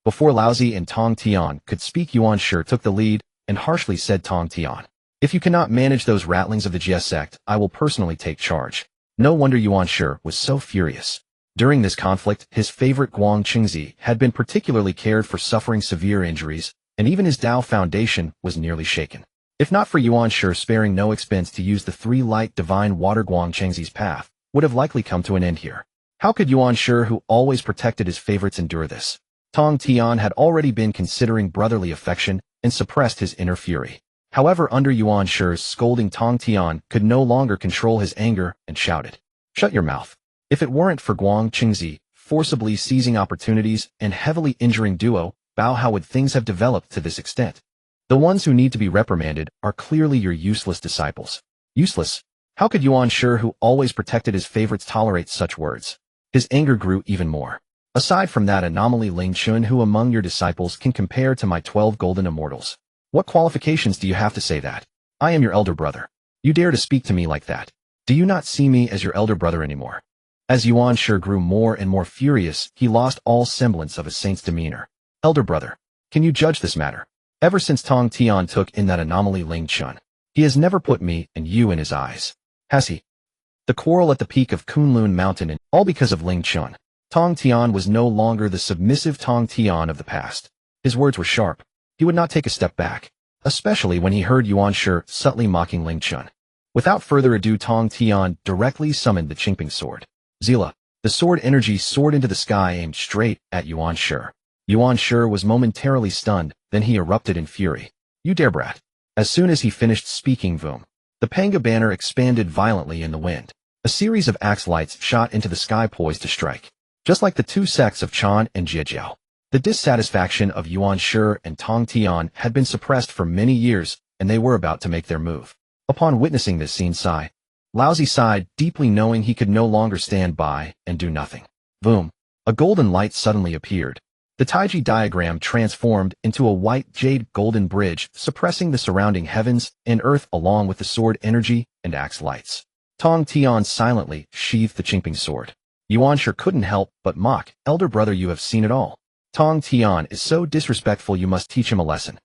Before Laozi and Tongtian could speak, Yuanshi took the lead and harshly said, Tongtian, if you cannot manage those rattlings of the Jie sect, I will personally take charge. No wonder Yuanshi was so furious. During this conflict, his favorite Guangqingzi had been particularly cared for, suffering severe injuries, and even his Tao foundation was nearly shaken. If not for Yuanshi sparing no expense to use the three light divine water, Guangchengzi's path would have likely come to an end here. How could Yuanshi, who always protected his favorites, endure this? Tongtian had already been considering brotherly affection and suppressed his inner fury. However, under Yuanshi's scolding, Tongtian could no longer control his anger and shouted, "Shut your mouth." If it weren't for Guangchengzi forcibly seizing opportunities and heavily injuring Duobao, how would things have developed to this extent? The ones who need to be reprimanded are clearly your useless disciples. Useless? How could Yuanshi, who always protected his favorites, tolerate such words? His anger grew even more. Aside from that anomaly, Ling Chen, who among your disciples can compare to my 12 golden immortals? What qualifications do you have to say that? I am your elder brother. You dare to speak to me like that? Do you not see me as your elder brother anymore? As Yuanshi grew more and more furious, he lost all semblance of a saint's demeanor. Elder brother, can you judge this matter? Ever since Tongtian took in that anomaly Ling Chen, he has never put me and you in his eyes. Has he? The quarrel at the peak of Kunlun Mountain, and all because of Ling Chen. Tongtian was no longer the submissive Tongtian of the past. His words were sharp. He would not take a step back, especially when he heard Yuanshi subtly mocking Ling Chen. Without further ado, Tongtian directly summoned the Qingping sword. Zila, the sword energy soared into the sky, aimed straight at Yuanshi. Yuanshi was momentarily stunned, then he erupted in fury. You dare, brat. As soon as he finished speaking, boom. The Panga banner expanded violently in the wind. A series of axe lights shot into the sky, poised to strike. Just like the two sects of Chan and Jiejiao. The dissatisfaction of Yuanshi and Tongtian had been suppressed for many years, and they were about to make their move. Upon witnessing this scene, Laozi sighed deeply, knowing he could no longer stand by and do nothing. Boom. A golden light suddenly appeared. The Taiji diagram transformed into a white jade golden bridge, suppressing the surrounding heavens and earth along with the sword energy and axe lights. Tongtian silently sheathed the Qingping sword. Yuanshi couldn't help but mock. Elder brother, you have seen it all. Tongtian is so disrespectful, you must teach him a lesson.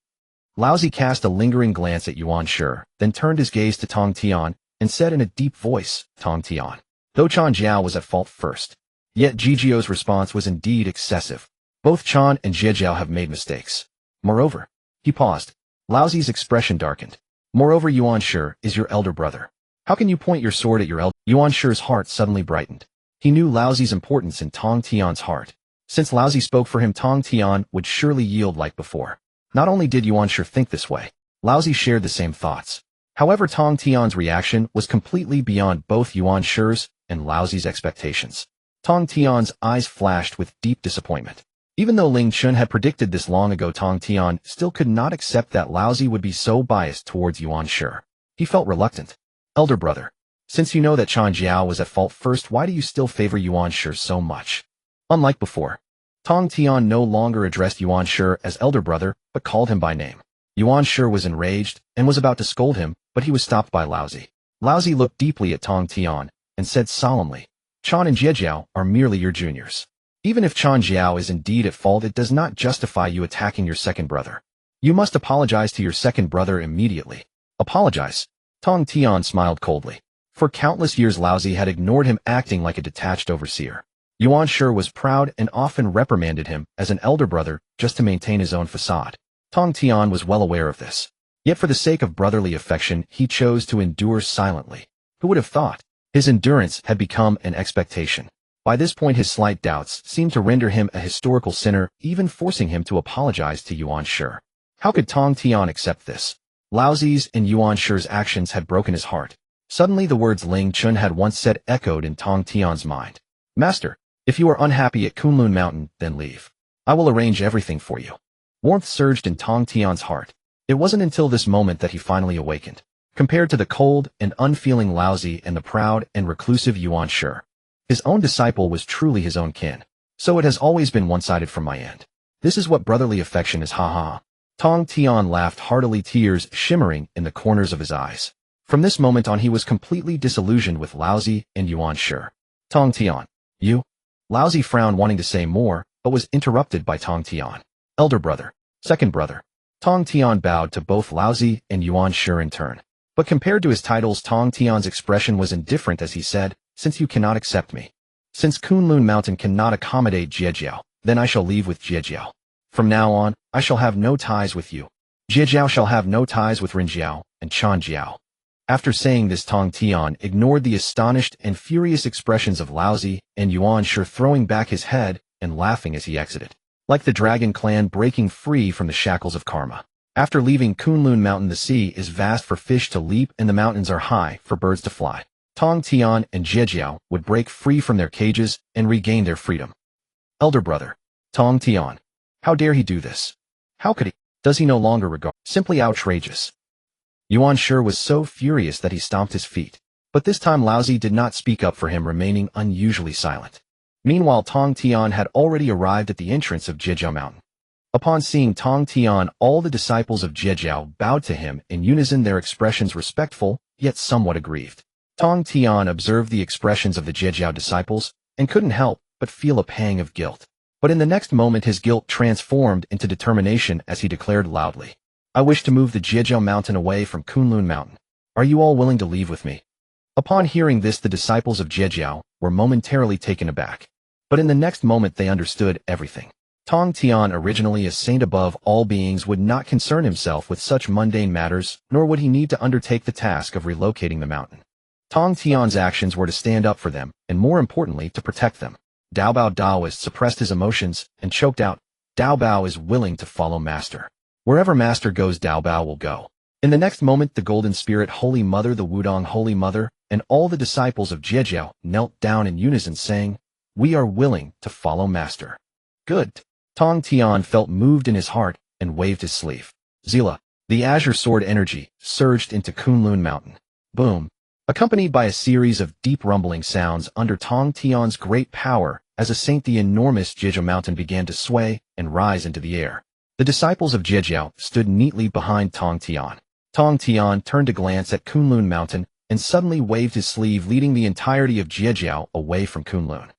Laozi cast a lingering glance at Yuanshi, then turned his gaze to Tongtian and said in a deep voice, Tongtian. Though Chan Jiao was at fault first, yet Jiejiao's response was indeed excessive. Both Chan and Jiejiao have made mistakes. Moreover, he paused. Laozi's expression darkened. Moreover, Yuanshi is your elder brother. How can you point your sword at your elder? Yuanshi's heart suddenly brightened. He knew Laozi's importance in Tongtian's heart. Since Laozi spoke for him, Tongtian would surely yield like before. Not only did Yuanshi think this way, Laozi shared the same thoughts. However, Tongtian's reaction was completely beyond both Yuanshi's and Laozi's expectations. Tongtian's eyes flashed with deep disappointment. Even though Ling Chen had predicted this long ago, Tongtian still could not accept that Laozi would be so biased towards Yuanshi. He felt reluctant. Elder brother, since you know that Chan Jiao was at fault first, why do you still favor Yuanshi so much? Unlike before, Tongtian no longer addressed Yuanshi as elder brother, but called him by name. Yuanshi was enraged and was about to scold him, but he was stopped by Laozi. Laozi looked deeply at Tongtian and said solemnly, Chan and Jiejiao are merely your juniors. Even if Chan Jiao is indeed at fault, it does not justify you attacking your second brother. You must apologize to your second brother immediately. Apologize? Tongtian smiled coldly. For countless years Laozi had ignored him, acting like a detached overseer. Yuanshi was proud and often reprimanded him as an elder brother just to maintain his own facade. Tongtian was well aware of this. Yet for the sake of brotherly affection, he chose to endure silently. Who would have thought? His endurance had become an expectation. By this point, his slight doubts seemed to render him a historical sinner, even forcing him to apologize to Yuanshi. How could Tongtian accept this? Laozi's and Yuanshi's actions had broken his heart. Suddenly the words Ling Chen had once said echoed in Tongtian's mind. Master, if you are unhappy at Kunlun Mountain, then leave. I will arrange everything for you. Warmth surged in Tongtian's heart. It wasn't until this moment that he finally awakened. Compared to the cold and unfeeling Laozi and the proud and reclusive Yuanshi, his own disciple was truly his own kin. So it has always been one-sided from my end. This is what brotherly affection is, ha. Tongtian laughed heartily, tears shimmering in the corners of his eyes. From this moment on, he was completely disillusioned with Laozi and Yuanshi. Tongtian, you? Laozi frowned, wanting to say more, but was interrupted by Tongtian. Elder brother, second brother. Tongtian bowed to both Laozi and Yuanshi in turn. But compared to his titles, Tongtian's expression was indifferent as he said, since you cannot accept me. Since Kunlun Mountain cannot accommodate Jiejiao, then I shall leave with Jiejiao. From now on, I shall have no ties with you. Jiejiao shall have no ties with Rinjiao and Chanjiao. After saying this, Tongtian ignored the astonished and furious expressions of Laozi and Yuanshi, throwing back his head and laughing as he exited, like the dragon clan breaking free from the shackles of karma. After leaving Kunlun Mountain, the sea is vast for fish to leap and the mountains are high for birds to fly. Tongtian and Jiejiao would break free from their cages and regain their freedom. Elder brother, Tongtian, how dare he do this? How could he? Does he no longer regard? Simply outrageous. Yuanshi was so furious that he stomped his feet. But this time Laozi did not speak up for him, remaining unusually silent. Meanwhile, Tongtian had already arrived at the entrance of Jiejiao Mountain. Upon seeing Tongtian, all the disciples of Jiejiao bowed to him in unison, their expressions respectful, yet somewhat aggrieved. Tongtian observed the expressions of the Jiejiao disciples and couldn't help but feel a pang of guilt. But in the next moment his guilt transformed into determination as he declared loudly, I wish to move the Jiejiao Mountain away from Kunlun Mountain. Are you all willing to leave with me? Upon hearing this, the disciples of Jiejiao were momentarily taken aback. But in the next moment they understood everything. Tongtian, originally a saint above all beings, would not concern himself with such mundane matters, nor would he need to undertake the task of relocating the mountain. Tongtian's actions were to stand up for them, and more importantly, to protect them. Duobao Daoist suppressed his emotions and choked out, Duobao is willing to follow Master. Wherever Master goes, Duobao will go. In the next moment, the Golden Spirit Holy Mother, the Wudong Holy Mother, and all the disciples of Jiejiao knelt down in unison, saying, We are willing to follow Master. Good. Tongtian felt moved in his heart and waved his sleeve. Zila, the azure sword energy, surged into Kunlun Mountain. Boom. Accompanied by a series of deep rumbling sounds under Tongtian's great power, as a saint, the enormous Jiejiao Mountain began to sway and rise into the air. The disciples of Jiejiao stood neatly behind Tongtian. Tongtian turned to glance at Kunlun Mountain and suddenly waved his sleeve, leading the entirety of Jiejiao away from Kunlun.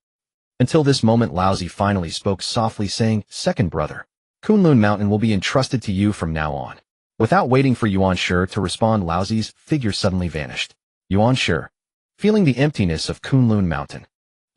Until this moment, Laozi finally spoke softly, saying, Second brother, Kunlun Mountain will be entrusted to you from now on. Without waiting for Yuanshi to respond, Laozi's figure suddenly vanished. Yuanshi, feeling the emptiness of Kunlun Mountain.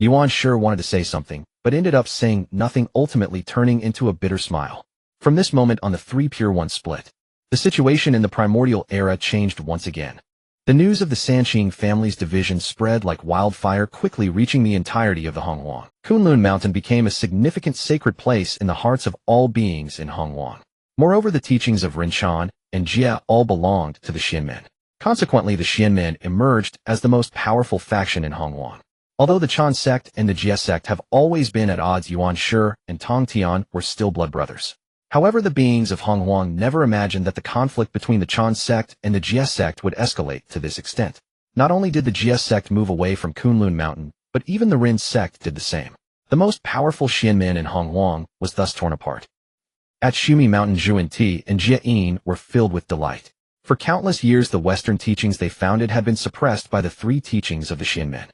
Yuanshi wanted to say something, but ended up saying nothing, ultimately turning into a bitter smile. From this moment on, the three Pure Ones split. The situation in the primordial era changed once again. The news of the Sanqing family's division spread like wildfire, quickly reaching the entirety of the Honghuang. Kunlun Mountain became a significant sacred place in the hearts of all beings in Honghuang. Moreover, the teachings of Rinchen and Jia all belonged to the Xianmen. Consequently, the Xianmen emerged as the most powerful faction in Honghuang. Although the Chan Sect and the Jia Sect have always been at odds, Yuanshi and Tongtian were still blood brothers. However, the beings of Honghuang never imagined that the conflict between the Chan Sect and the Jia Sect would escalate to this extent. Not only did the Jia Sect move away from Kunlun Mountain, but even the Rin Sect did the same. The most powerful Xianmen in Honghuang was thus torn apart. At Shumi Mountain, Zhuan and Jia Yin were filled with delight. For countless years, the Western teachings they founded had been suppressed by the three teachings of the Xianmen.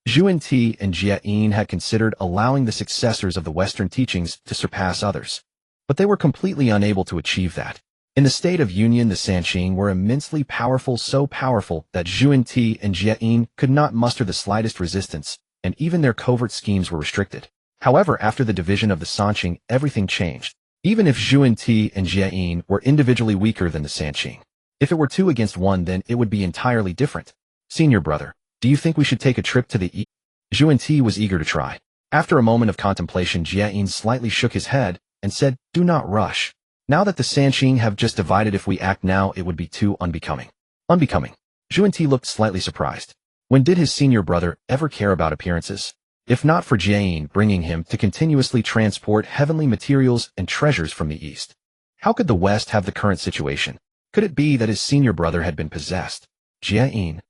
Zhuan and Jia Yin had considered allowing the successors of the Western teachings to surpass others, but they were completely unable to achieve that. In the state of union, the Sanqing were immensely powerful, so powerful that Zhuan and Jia Yin could not muster the slightest resistance, and even their covert schemes were restricted. However, after the division of the Sanqing, everything changed. Even if Zhuan and Jia Yin were individually weaker than the Sanqing, if it were 2 against 1, then it would be entirely different. Senior brother, do you think we should take a trip to the east? Zhuan was eager to try. After a moment of contemplation, Jia Yin slightly shook his head and said, Do not rush. Now that the Sanqing have just divided, if we act now, it would be too unbecoming. Unbecoming. Zhuan looked slightly surprised. When did his senior brother ever care about appearances? If not for Jia Yin bringing him to continuously transport heavenly materials and treasures from the east, how could the West have the current situation? Could it be that his senior brother had been possessed? Jia Yin.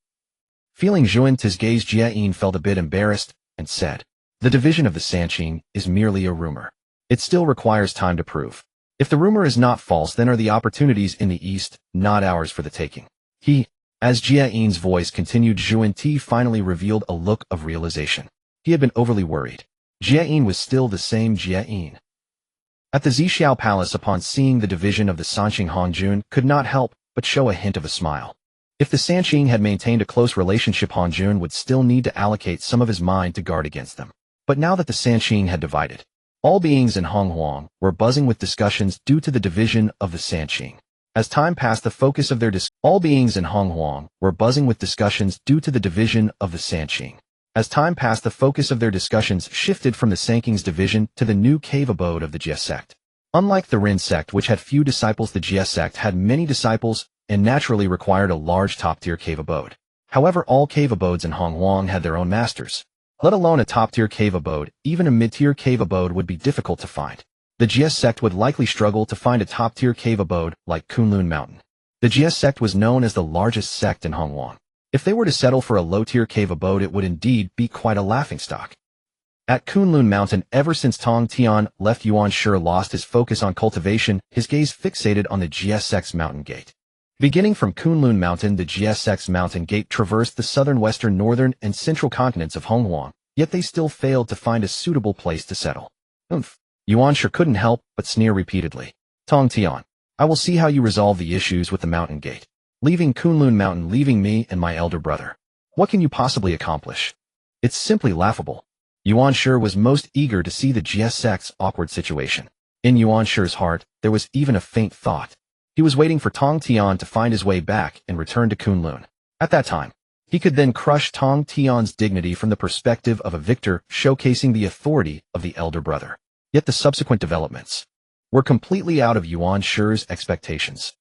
Feeling Zhuan's gaze, Jia Yin felt a bit embarrassed and said, The division of the Sanqing is merely a rumor. It still requires time to prove. If the rumor is not false, then are the opportunities in the east not ours for the taking? As Jia Yin's voice continued, Zhuan finally revealed a look of realization. He had been overly worried. Jia Yin was still the same Jia Yin. At the Zixiao Palace, upon seeing the division of the Sanqing, Hongjun could not help but show a hint of a smile. If the Sanqing had maintained a close relationship, Hongjun would still need to allocate some of his mind to guard against them. But now that the Sanqing had divided, All beings in Honghuang were buzzing with discussions due to the division of the Sanqing. As time passed, the focus of their all beings in Honghuang were buzzing with discussions due to the division of the Sanqing. As time passed, the focus of their discussions shifted from the Sanqing's division to the new cave abode of the Jie Sect. Unlike the Rin Sect, which had few disciples, the Jie Sect had many disciples and naturally required a large top-tier cave abode. However, all cave abodes in Honghuang had their own masters. Let alone a top-tier cave abode, even a mid-tier cave abode would be difficult to find. The Jie Sect would likely struggle to find a top-tier cave abode like Kunlun Mountain. The Jie Sect was known as the largest sect in Honghuang. If they were to settle for a low-tier cave abode, it would indeed be quite a laughingstock. At Kunlun Mountain, ever since Tongtian left, Yuanshi lost his focus on cultivation, his gaze fixated on the Jie Sect's mountain gate. Beginning from Kunlun Mountain, the Jie Sect's mountain gate traversed the southern, western, northern, and central continents of Honghuang, yet they still failed to find a suitable place to settle. Yuanshi couldn't help but sneer repeatedly. Tongtian, I will see how you resolve the issues with the mountain gate. Leaving Kunlun Mountain, leaving me and my elder brother. What can you possibly accomplish? It's simply laughable. Yuanshi was most eager to see the Jie Sect's awkward situation. In Yuanshi's heart, there was even a faint thought. He was waiting for Tongtian to find his way back and return to Kunlun. At that time, he could then crush Tongtian's dignity from the perspective of a victor, showcasing the authority of the elder brother. Yet the subsequent developments were completely out of Yuanshi's expectations.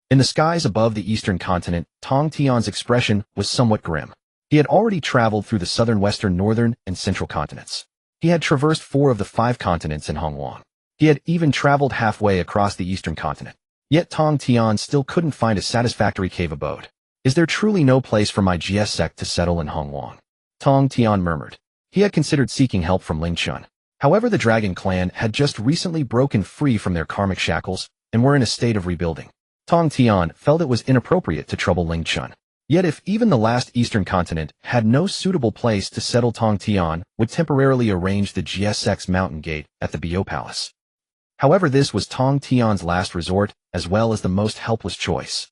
In the skies above the eastern continent, Tongtian's expression was somewhat grim. He had already traveled through the southern, western, northern, and central continents. He had traversed 4 of the 5 continents in Honghuang. He had even traveled halfway across the eastern continent. Yet Tongtian still couldn't find a satisfactory cave abode. Is there truly no place for my Jie Sect to settle in Honghuang? Tongtian murmured. He had considered seeking help from Ling Chen. However, the Dragon Clan had just recently broken free from their karmic shackles and were in a state of rebuilding. Tongtian felt it was inappropriate to trouble Ling Chen. Yet if even the last eastern continent had no suitable place to settle, Tongtian would temporarily arrange the Jie Sect's mountain gate at the Bio Palace. However, this was Tongtian's last resort, as well as the most helpless choice.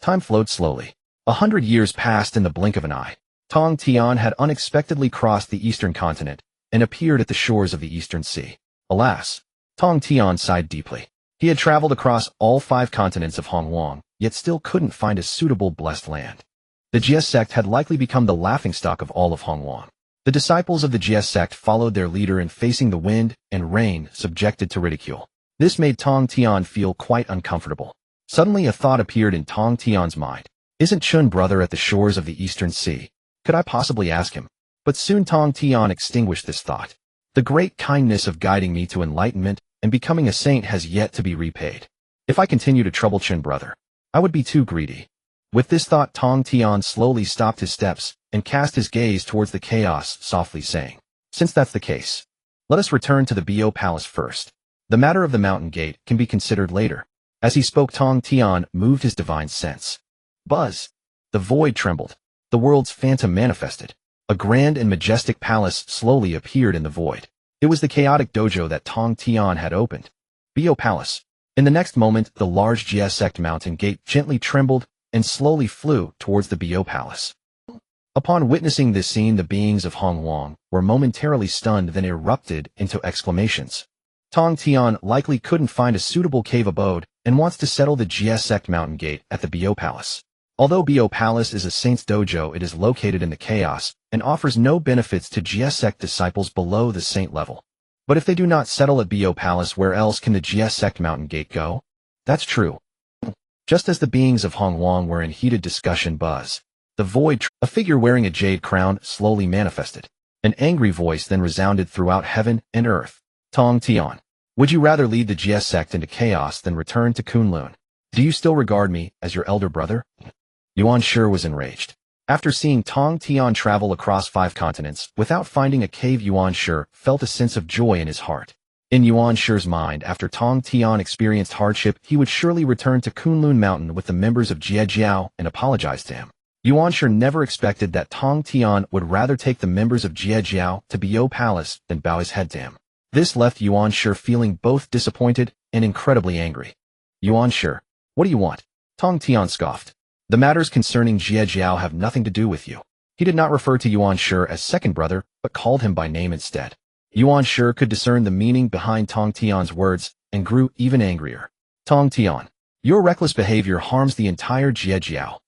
Time flowed slowly. 100 years passed in the blink of an eye. Tongtian had unexpectedly crossed the eastern continent and appeared at the shores of the eastern sea. Alas, Tongtian sighed deeply. He had traveled across all 5 continents of Honghuang, yet still couldn't find a suitable blessed land. The Jie Sect had likely become the laughingstock of all of Honghuang. The disciples of the Jie Sect followed their leader in facing the wind and rain, subjected to ridicule. This made Tongtian feel quite uncomfortable. Suddenly a thought appeared in Tongtian's mind. Isn't Chun brother at the shores of the eastern sea? Could I possibly ask him? But soon Tongtian extinguished this thought. The great kindness of guiding me to enlightenment and becoming a saint has yet to be repaid. If I continue to trouble Chun brother, I would be too greedy. With this thought, Tongtian slowly stopped his steps and cast his gaze towards the chaos, softly saying, since that's the case, let us return to the Bio Palace first. The matter of the mountain gate can be considered later. As he spoke, Tongtian moved his divine sense. Buzz! The void trembled. The world's phantom manifested. A grand and majestic palace slowly appeared in the void. It was the chaotic dojo that Tongtian had opened. Bio Palace. In the next moment, the large Jie Sect mountain gate gently trembled and slowly flew towards the Bio Palace. Upon witnessing this scene, the beings of Honghuang were momentarily stunned, then erupted into exclamations. Tongtian likely couldn't find a suitable cave abode and wants to settle the Jie Sect mountain gate at the Bio Palace. Although Bio Palace is a saint's dojo, it is located in the chaos and offers no benefits to Jie Sect disciples below the saint level. But if they do not settle at Bio Palace, where else can the Jie Sect mountain gate go? That's true. Just as the beings of Honghuang were in heated discussion, the void, a figure wearing a jade crown, slowly manifested. An angry voice then resounded throughout heaven and earth. Tongtian, would you rather lead the Jie Sect into chaos than return to Kunlun? Do you still regard me as your elder brother? Yuanshi was enraged. After seeing Tongtian travel across 5 continents without finding a cave, Yuanshi felt a sense of joy in his heart. In Yuanshi's mind, after Tongtian experienced hardship, he would surely return to Kunlun Mountain with the members of Jiejiao and apologize to him. Yuanshi never expected that Tongtian would rather take the members of Jiejiao to Bio Palace than bow his head to him. This left Yuanshi feeling both disappointed and incredibly angry. Yuanshi, what do you want? Tongtian scoffed. The matters concerning Jiejiao have nothing to do with you. He did not refer to Yuanshi as second brother, but called him by name instead. Yuanshi could discern the meaning behind Tongtian's words and grew even angrier. Tongtian, your reckless behavior harms the entire Jiejiao.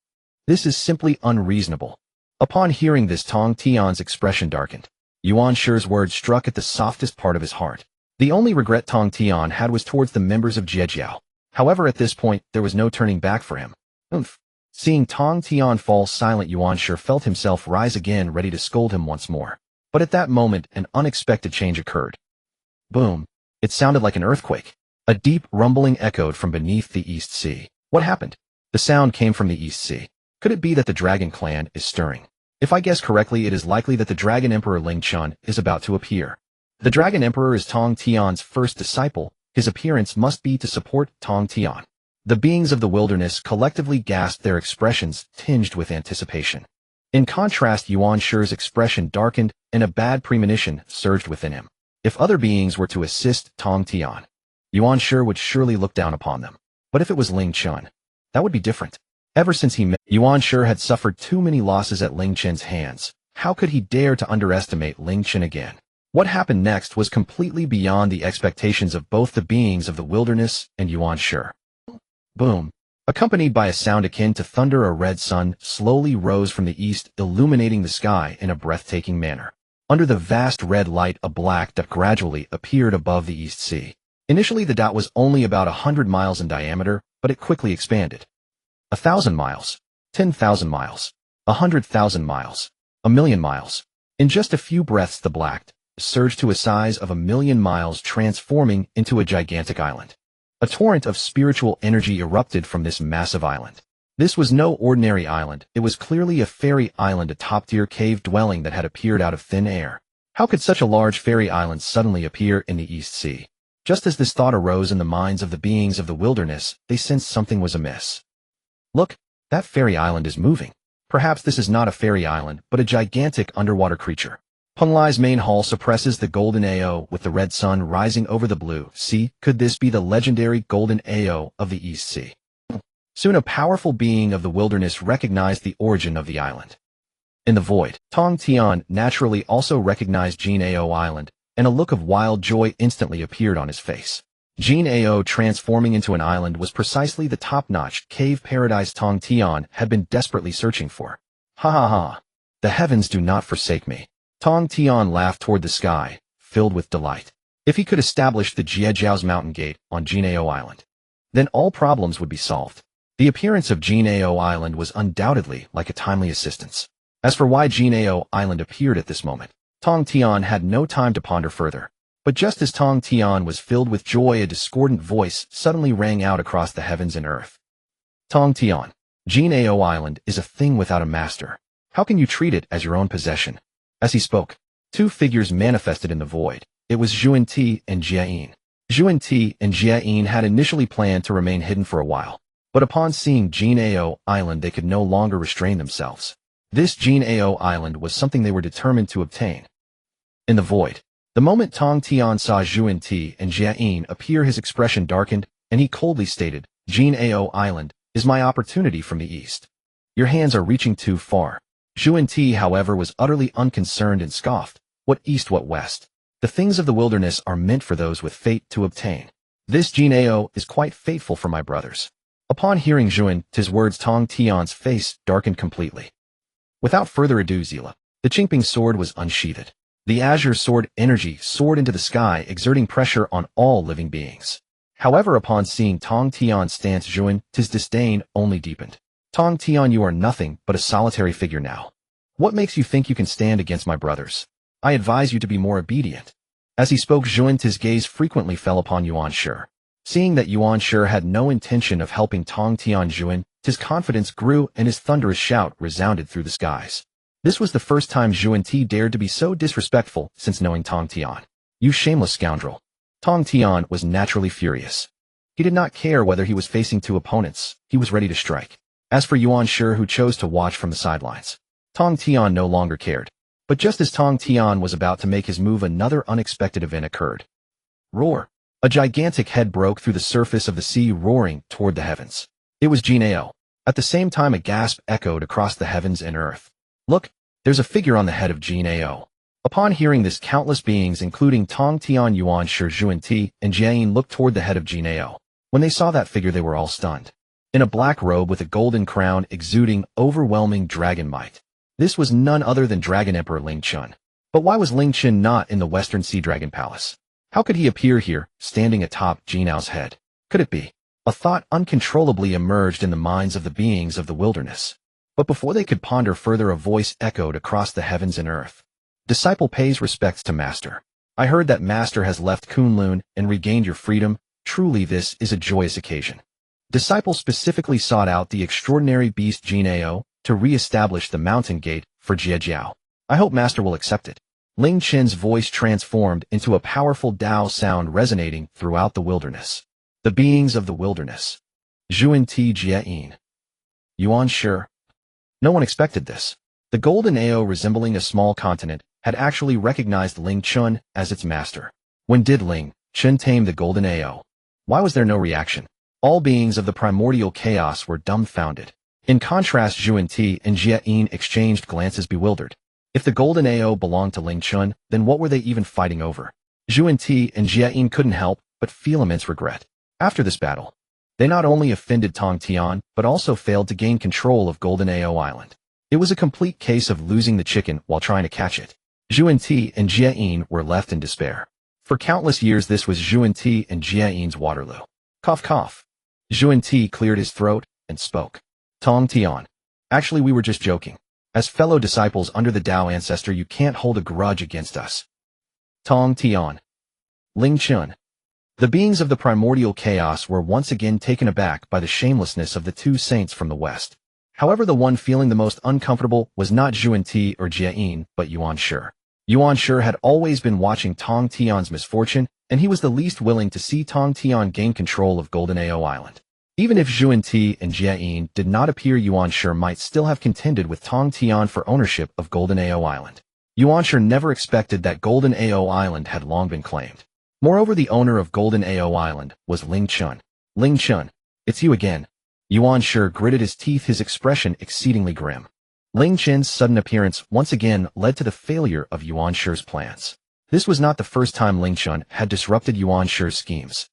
This is simply unreasonable. Upon hearing this, Tongtian's expression darkened. Yuanshi's words struck at the softest part of his heart. The only regret Tongtian had was towards the members of Jiejiao. However, at this point, there was no turning back for him. Oomph. Seeing Tongtian fall silent, Yuanshi felt himself rise again, ready to scold him once more. But at that moment, an unexpected change occurred. Boom. It sounded like an earthquake. A deep rumbling echoed from beneath the East Sea. What happened? The sound came from the East Sea. Could it be that the Dragon Clan is stirring? If I guess correctly, it is likely that the Dragon Emperor Ling Chen is about to appear. The Dragon Emperor is Tongtian's first disciple. His appearance must be to support Tongtian. The beings of the wilderness collectively gasped, their expressions tinged with anticipation. In contrast, Yuanshi's expression darkened, and a bad premonition surged within him. If other beings were to assist Tongtian, Yuanshi would surely look down upon them. But if it was Ling Chen, that would be different. Ever since he met, Yuanshi had suffered too many losses at Ling Chen's hands. How could he dare to underestimate Ling Chen again? What happened next was completely beyond the expectations of both the beings of the wilderness and Yuanshi. Boom. Accompanied by a sound akin to thunder, a red sun slowly rose from the east, illuminating the sky in a breathtaking manner. Under the vast red light, a black dot gradually appeared above the East Sea. Initially, the dot was only about 100 miles in diameter, but it quickly expanded. 1,000 miles, 10,000 miles, 100,000 miles, 1,000,000 miles. In just a few breaths, the black dot surged to a size of 1,000,000 miles, transforming into a gigantic island. A torrent of spiritual energy erupted from this massive island. This was no ordinary island. It was clearly a fairy island, a top-tier cave dwelling that had appeared out of thin air. How could such a large fairy island suddenly appear in the East Sea? Just as this thought arose in the minds of the beings of the wilderness, they sensed something was amiss. Look, that fairy island is moving. Perhaps this is not a fairy island, but a gigantic underwater creature. Penglai's main hall suppresses the golden AO with the red sun rising over the blue sea. Could this be the legendary golden AO of the East Sea? Soon a powerful being of the wilderness recognized the origin of the island. In the void, Tongtian naturally also recognized Jin Ao Island, and a look of wild joy instantly appeared on his face. Jin Ao transforming into an island was precisely the top-notch cave paradise Tongtian had been desperately searching for. Ha ha ha. The heavens do not forsake me. Tongtian laughed toward the sky, filled with delight. If he could establish the Jiejiao's mountain gate on Jin Ao Island, then all problems would be solved. The appearance of Jin Ao Island was undoubtedly like a timely assistance. As for why Jin Ao Island appeared at this moment, Tongtian had no time to ponder further. But just as Tongtian was filled with joy, a discordant voice suddenly rang out across the heavens and earth. Tongtian, Jin Ao Island is a thing without a master. How can you treat it as your own possession? As he spoke, two figures manifested in the void. It was Yuanti and Jiayin. Yuanti and Jiayin had initially planned to remain hidden for a while. But upon seeing Jin Ao Island, they could no longer restrain themselves. This Jin Ao Island was something they were determined to obtain. In the void, the moment Tongtian saw Yuanti and Jiayin appear, his expression darkened, and he coldly stated, Jin Ao Island is my opportunity from the east. Your hands are reaching too far. Yuanti, however, was utterly unconcerned and scoffed. What east, what west? The things of the wilderness are meant for those with fate to obtain. This Jin Ao is quite fateful for my brothers. Upon hearing Yuanti's words, Tongtian's face darkened completely. Without further ado, Zila, the Qingping sword was unsheathed. The azure sword energy soared into the sky, exerting pressure on all living beings. However, upon seeing Tongtian's stance, Yuanti's disdain only deepened. Tongtian, you are nothing but a solitary figure now. What makes you think you can stand against my brothers? I advise you to be more obedient. As he spoke, Yuanti's gaze frequently fell upon Yuanshi. Seeing that Yuanshi had no intention of helping Tongtian, Yuanti's confidence grew and his thunderous shout resounded through the skies. This was the first time Yuanti dared to be so disrespectful since knowing Tongtian. You shameless scoundrel. Tongtian was naturally furious. He did not care whether he was facing two opponents. He was ready to strike. As for Yuanshi, who chose to watch from the sidelines, Tongtian no longer cared. But just as Tongtian was about to make his move, another unexpected event occurred. Roar! A gigantic head broke through the surface of the sea, roaring toward the heavens. It was Jin Ao. At the same time, a gasp echoed across the heavens and earth. Look, there's a figure on the head of Jin Ao. Upon hearing this, countless beings, including Tongtian, Yuanshi, Zhuanti, and Jiayin, looked toward the head of Jinao. When they saw that figure, they were all stunned. In a black robe with a golden crown exuding overwhelming dragon might. This was none other than Dragon Emperor Ling Chen. But why was Ling Chen not in the Western Sea Dragon Palace? How could he appear here, standing atop Jinao's head? Could it be? A thought uncontrollably emerged in the minds of the beings of the wilderness. But before they could ponder further, a voice echoed across the heavens and earth. Disciple pays respects to Master. I heard that Master has left Kunlun and regained your freedom. Truly this is a joyous occasion. Disciple specifically sought out the extraordinary beast Jinao to re-establish the mountain gate for Jiejiao. I hope Master will accept it. Ling Chen's voice transformed into a powerful Dao sound resonating throughout the wilderness. The beings of the wilderness. Zhuanti, Jiayin. Yuanshi. No one expected this. The golden Ao, resembling a small continent, had actually recognized Ling Chen as its master. When did Ling Chen tame the golden Ao? Why was there no reaction? All beings of the primordial chaos were dumbfounded. In contrast, Zhuanti and Jiayin exchanged glances, bewildered. If the golden Ao belonged to Ling Chen, then what were they even fighting over? Zhuanti and Jiayin couldn't help but feel immense regret. After this battle, they not only offended Tongtian, but also failed to gain control of Golden Ao Island. It was a complete case of losing the chicken while trying to catch it. Zhuanti and Jiayin were left in despair. For countless years, this was Zhuanti and Jiayin's Waterloo. Cough, cough. Zhuanti cleared his throat and spoke. Tongtian. Actually, we were just joking. As fellow disciples under the Dao ancestor, you can't hold a grudge against us. Tongtian. Ling Chen. The beings of the primordial chaos were once again taken aback by the shamelessness of the two saints from the west. However, the one feeling the most uncomfortable was not Zhuanti or Jiayin, but Yuanshi. Yuanshi had always been watching Tongtian's misfortune, and he was the least willing to see Tongtian gain control of Golden Ao Island. Even if Zhuanti and Jiayin did not appear, Yuanshi might still have contended with Tongtian for ownership of Golden Ao Island. Yuanshi never expected that Golden Ao Island had long been claimed. Moreover, the owner of Golden Ao Island was Ling Chen. Ling Chen, it's you again. Yuanshi gritted his teeth, his expression exceedingly grim. Ling Chen's sudden appearance once again led to the failure of Yuanshi's plans. This was not the first time Ling Chen had disrupted Yuanshi's schemes.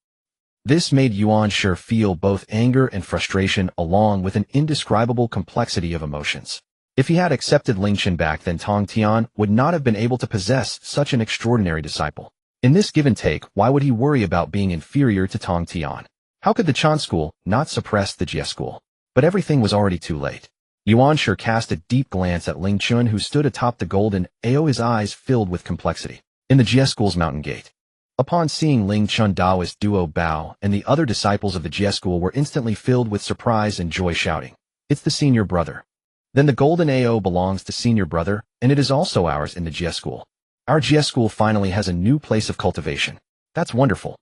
This made Yuanshi feel both anger and frustration, along with an indescribable complexity of emotions. If he had accepted Ling Chen back, then Tongtian would not have been able to possess such an extraordinary disciple. In this give and take, why would he worry about being inferior to Tongtian? How could the Chan school not suppress the Jie school? But everything was already too late. Yuanshi cast a deep glance at Ling Chen, who stood atop the golden Ao, his eyes filled with complexity. In the Jie school's mountain gate. Upon seeing Ling Chen, Taoist Duobao and the other disciples of the Jie school were instantly filled with surprise and joy, shouting, "It's the senior brother." Then the golden Ao belongs to senior brother, and it is also ours in the Jie school. Our Jie school finally has a new place of cultivation. That's wonderful.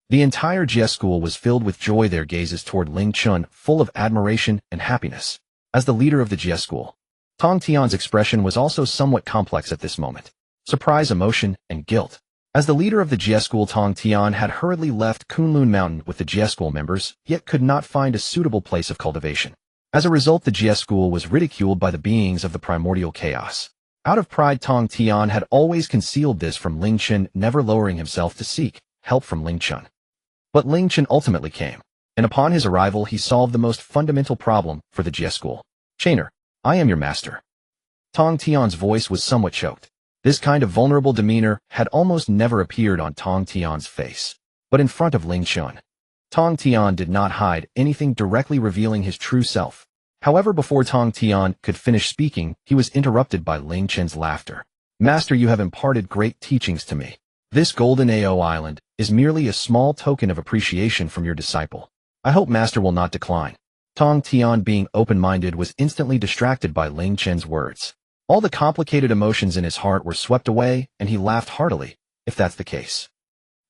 The entire Jie school was filled with joy, their gazes toward Ling Chen full of admiration and happiness. As the leader of the Jie school, Tongtian's expression was also somewhat complex at this moment. Surprise, emotion, and guilt. As the leader of the Jie school, Tongtian had hurriedly left Kunlun Mountain with the Jie school members, yet could not find a suitable place of cultivation. As a result, the Jie school was ridiculed by the beings of the primordial chaos. Out of pride, Tongtian had always concealed this from Ling Chen, never lowering himself to seek help from Ling Chen. But Ling Chen ultimately came, and upon his arrival he solved the most fundamental problem for the Jie school. "Chainer, I am your master." Tongtian's voice was somewhat choked. This kind of vulnerable demeanor had almost never appeared on Tongtian's face. But in front of Ling Chen, Tongtian did not hide anything, directly revealing his true self. However, before Tongtian could finish speaking, he was interrupted by Ling Chen's laughter. "Master, you have imparted great teachings to me. This Golden Ao Island is merely a small token of appreciation from your disciple. I hope Master will not decline." Tongtian, being open-minded, was instantly distracted by Ling Chen's words. All the complicated emotions in his heart were swept away, and he laughed heartily. "If that's the case,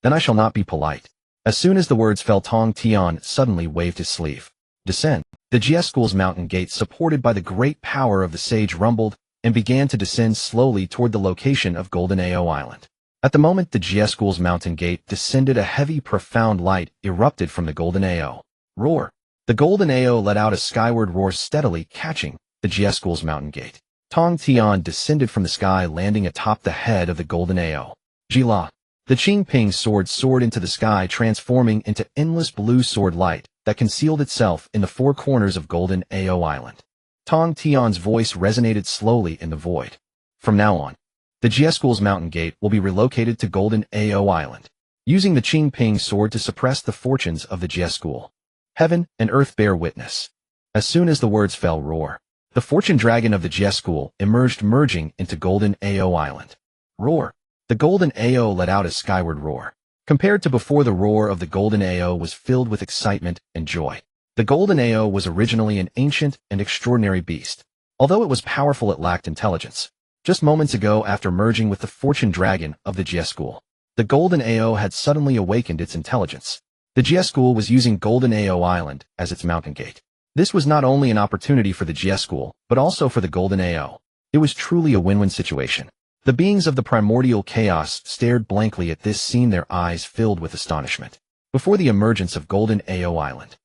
then I shall not be polite." As soon as the words fell, Tongtian suddenly waved his sleeve. "Descend." The Jie school's mountain gate, supported by the great power of the sage, rumbled and began to descend slowly toward the location of Golden Ao Island. At the moment the Jie school's mountain gate descended, a heavy, profound light erupted from the Golden Ao. Roar! The Golden Ao let out a skyward roar, steadily catching the Jie school's mountain gate. Tongtian descended from the sky, landing atop the head of the golden Ao. Jila. The Qingping sword soared into the sky, transforming into endless blue sword light that concealed itself in the four corners of Golden Ao Island. Tongtian's voice resonated slowly in the void. From now on, the Jie School's mountain gate will be relocated to Golden Ao Island, using the Qingping sword to suppress the fortunes of the Jie School. Heaven and earth bear witness. As soon as the words fell, roar. The fortune dragon of the Jie School emerged, merging into Golden Ao Island. Roar. The Golden Ao let out a skyward roar. Compared to before, the roar of the Golden Ao was filled with excitement and joy. The Golden Ao was originally an ancient and extraordinary beast. Although it was powerful, it lacked intelligence. Just moments ago, after merging with the fortune dragon of the Jie School, the Golden Ao had suddenly awakened its intelligence. The Jie School was using Golden Ao Island as its mountain gate. This was not only an opportunity for the Jie School, but also for the Golden Ao. It was truly a win-win situation. The beings of the primordial chaos stared blankly at this scene, their eyes filled with astonishment. Before the emergence of Golden Ao Island,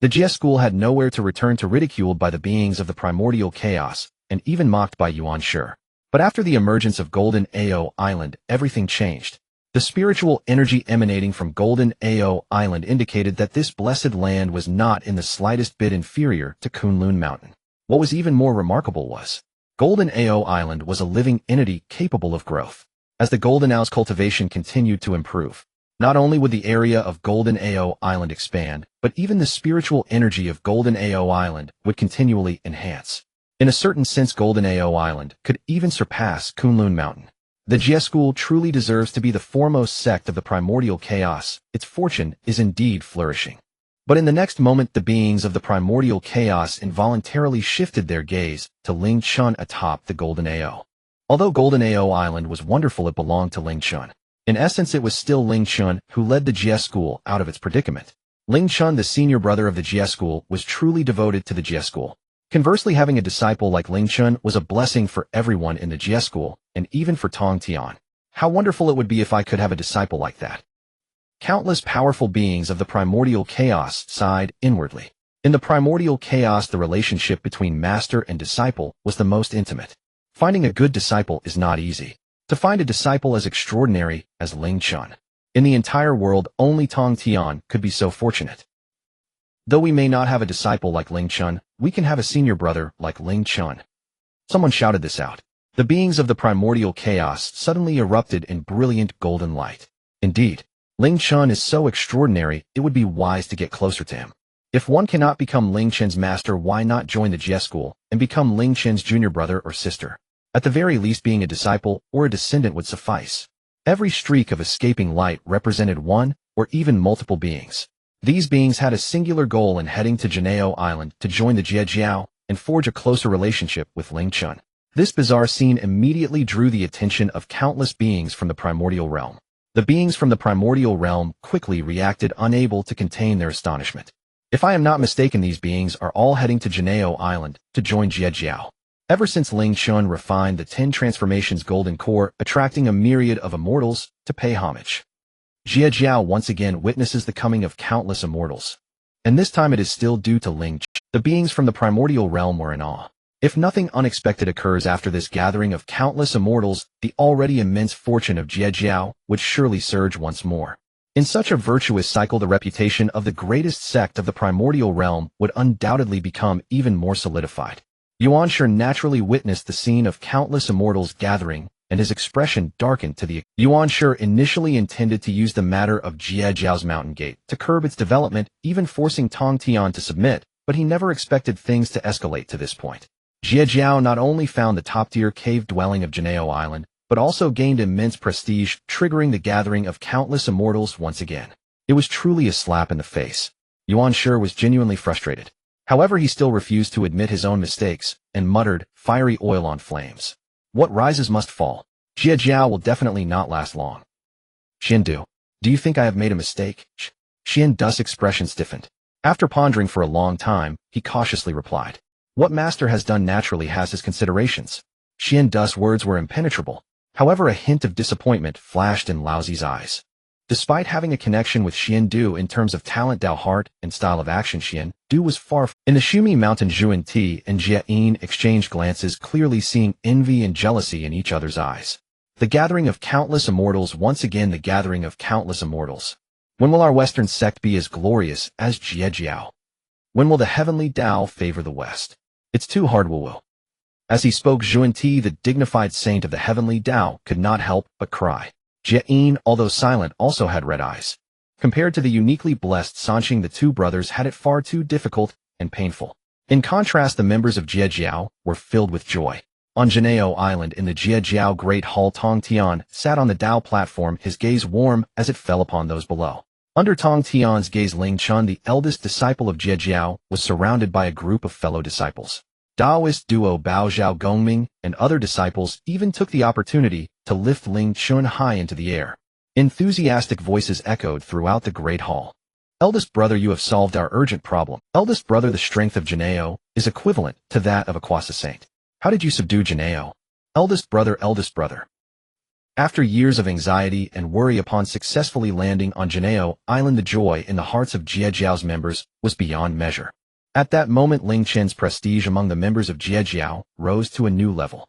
the Jie School had nowhere to return to, ridiculed by the beings of the primordial chaos, and even mocked by Yuanshi. But after the emergence of Golden Ao Island, everything changed. The spiritual energy emanating from Golden Ao Island indicated that this blessed land was not in the slightest bit inferior to Kunlun Mountain. What was even more remarkable was, Golden Ao Island was a living entity capable of growth. As the Golden Ao's cultivation continued to improve, not only would the area of Golden Ao Island expand, but even the spiritual energy of Golden Ao Island would continually enhance. In a certain sense, Golden Ao Island could even surpass Kunlun Mountain. The Jie School truly deserves to be the foremost sect of the primordial chaos. Its fortune is indeed flourishing. But in the next moment, the beings of the primordial chaos involuntarily shifted their gaze to Ling Chen atop the Golden Ao. Although Golden Ao Island was wonderful, it belonged to Ling Chen. In essence, it was still Ling Chen who led the Jie School out of its predicament. Ling Chen, the senior brother of the Jie School, was truly devoted to the Jie School. Conversely, having a disciple like Ling Chen was a blessing for everyone in the Jie School, and even for Tongtian. How wonderful it would be if I could have a disciple like that. Countless powerful beings of the primordial chaos sighed inwardly. In the primordial chaos, the relationship between master and disciple was the most intimate. Finding a good disciple is not easy. To find a disciple as extraordinary as Ling Chen in the entire world, only Tongtian could be so fortunate. Though we may not have a disciple like Ling Chen, we can have a senior brother like Ling Chen. Someone shouted this out. The beings of the primordial chaos suddenly erupted in brilliant golden light. Indeed, Ling Chen is so extraordinary, it would be wise to get closer to him. If one cannot become Ling Chen's master, why not join the Jie School and become Ling Chen's junior brother or sister? At the very least, being a disciple or a descendant would suffice. Every streak of escaping light represented one or even multiple beings. These beings had a singular goal in heading to Janao Island to join the Jie Jiao and forge a closer relationship with Ling Chen. This bizarre scene immediately drew the attention of countless beings from the primordial realm. The beings from the primordial realm quickly reacted, unable to contain their astonishment. If I am not mistaken, these beings are all heading to Janao Island to join Jie Jiao. Ever since Ling Chen refined the 10 transformations golden core, attracting a myriad of immortals to pay homage. Jie Jiao once again witnesses the coming of countless immortals. And this time it is still due to Ling Chen. The beings from the primordial realm were in awe. If nothing unexpected occurs after this gathering of countless immortals, the already immense fortune of Jie Jiao would surely surge once more. In such a virtuous cycle, the reputation of the greatest sect of the primordial realm would undoubtedly become even more solidified. Yuanshi naturally witnessed the scene of countless immortals gathering, and his expression darkened to the Yuanshi initially intended to use the matter of Jie Jiao's mountain gate to curb its development, even forcing Tongtian to submit, but he never expected things to escalate to this point. Jie Jiao not only found the top-tier cave dwelling of Janao Island, but also gained immense prestige, triggering the gathering of countless immortals once again. It was truly a slap in the face. Yuanshi was genuinely frustrated. However, he still refused to admit his own mistakes, and muttered, "Fiery oil on flames. What rises must fall. Jie Jiao will definitely not last long." "Xiandu, do you think I have made a mistake?" Xiandu's expression stiffened. After pondering for a long time, he cautiously replied, "What master has done naturally has his considerations." Xiandu's words were impenetrable. However, a hint of disappointment flashed in Laozi's eyes. Despite having a connection with Xian Du in terms of talent Dao heart and style of action, Xian Du was far in the Shumi Mountain. Zhuan Ti and Jie Yin exchanged glances, clearly seeing envy and jealousy in each other's eyes. The gathering of countless immortals, once again the gathering of countless immortals. When will our Western sect be as glorious as Jiejiao? When will the heavenly Dao favor the West? It's too hard, will. As he spoke, Zhuan Ti, the dignified saint of the heavenly Dao, could not help but cry. Jie Yin, although silent, also had red eyes. Compared to the uniquely blessed Sanqing, the two brothers had it far too difficult and painful. In contrast, the members of Jiejiao were filled with joy. On Jinao Island in the Jiejiao Great Hall, Tongtian sat on the Dao platform, his gaze warm as it fell upon those below. Under Tongtian's gaze, Ling Chen, the eldest disciple of Jiejiao, was surrounded by a group of fellow disciples. Daoist Duobao, Zhao Gongming, and other disciples even took the opportunity to lift Ling Chen high into the air. Enthusiastic voices echoed throughout the great hall. Eldest brother, you have solved our urgent problem. Eldest brother, the strength of Jinao is equivalent to that of a Kwasa saint. How did you subdue Jinao? Eldest brother, eldest brother. After years of anxiety and worry upon successfully landing on Jinao Island, the joy in the hearts of Jiejiao's members was beyond measure. At that moment, Ling Chen's prestige among the members of Jiejiao rose to a new level.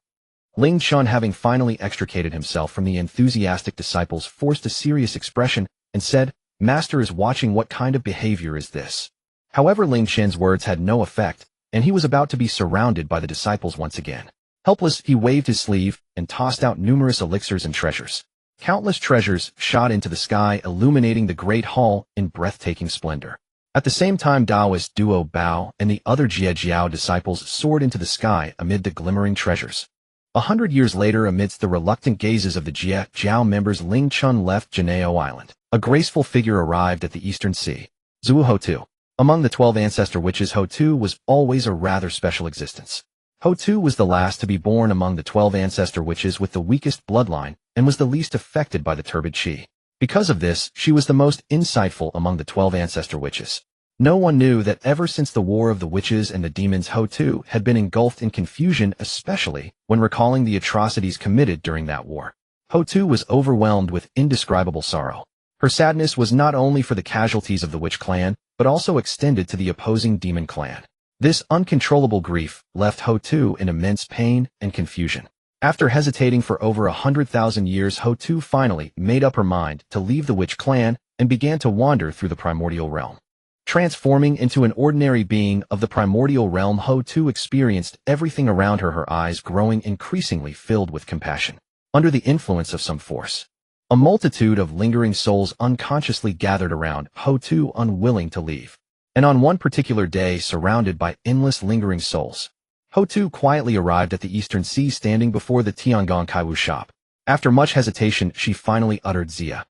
Ling Chen, having finally extricated himself from the enthusiastic disciples, forced a serious expression and said, "Master is watching. What kind of behavior is this?" However, Ling Chen's words had no effect, and he was about to be surrounded by the disciples once again. Helpless, he waved his sleeve and tossed out numerous elixirs and treasures. Countless treasures shot into the sky, illuminating the great hall in breathtaking splendor. At the same time, Daoist Duobao and the other Jiejiao disciples soared into the sky amid the glimmering treasures. 100 years later, amidst the reluctant gazes of the Jiejiao members, Ling Chen left Jinao Island. A graceful figure arrived at the eastern sea. Zhu Hotu. Among the 12 ancestor witches, Hotu was always a rather special existence. Hotu was the last to be born among the 12 ancestor witches, with the weakest bloodline, and was the least affected by the turbid qi. Because of this, she was the most insightful among the 12 ancestor witches. No one knew that ever since the War of the Witches and the Demons, Hotu had been engulfed in confusion, especially when recalling the atrocities committed during that war. Hotu was overwhelmed with indescribable sorrow. Her sadness was not only for the casualties of the witch clan, but also extended to the opposing demon clan. This uncontrollable grief left Hotu in immense pain and confusion. After hesitating for over 100,000 years, Hotu finally made up her mind to leave the witch clan and began to wander through the primordial realm. Transforming into an ordinary being of the primordial realm, Hotu experienced everything around her, her eyes growing increasingly filled with compassion. Under the influence of some force, a multitude of lingering souls unconsciously gathered around Hotu, unwilling to leave. And on one particular day, surrounded by endless lingering souls, Hotu quietly arrived at the eastern sea, standing before the Tiangong Kaiwu shop. After much hesitation, she finally uttered Zia.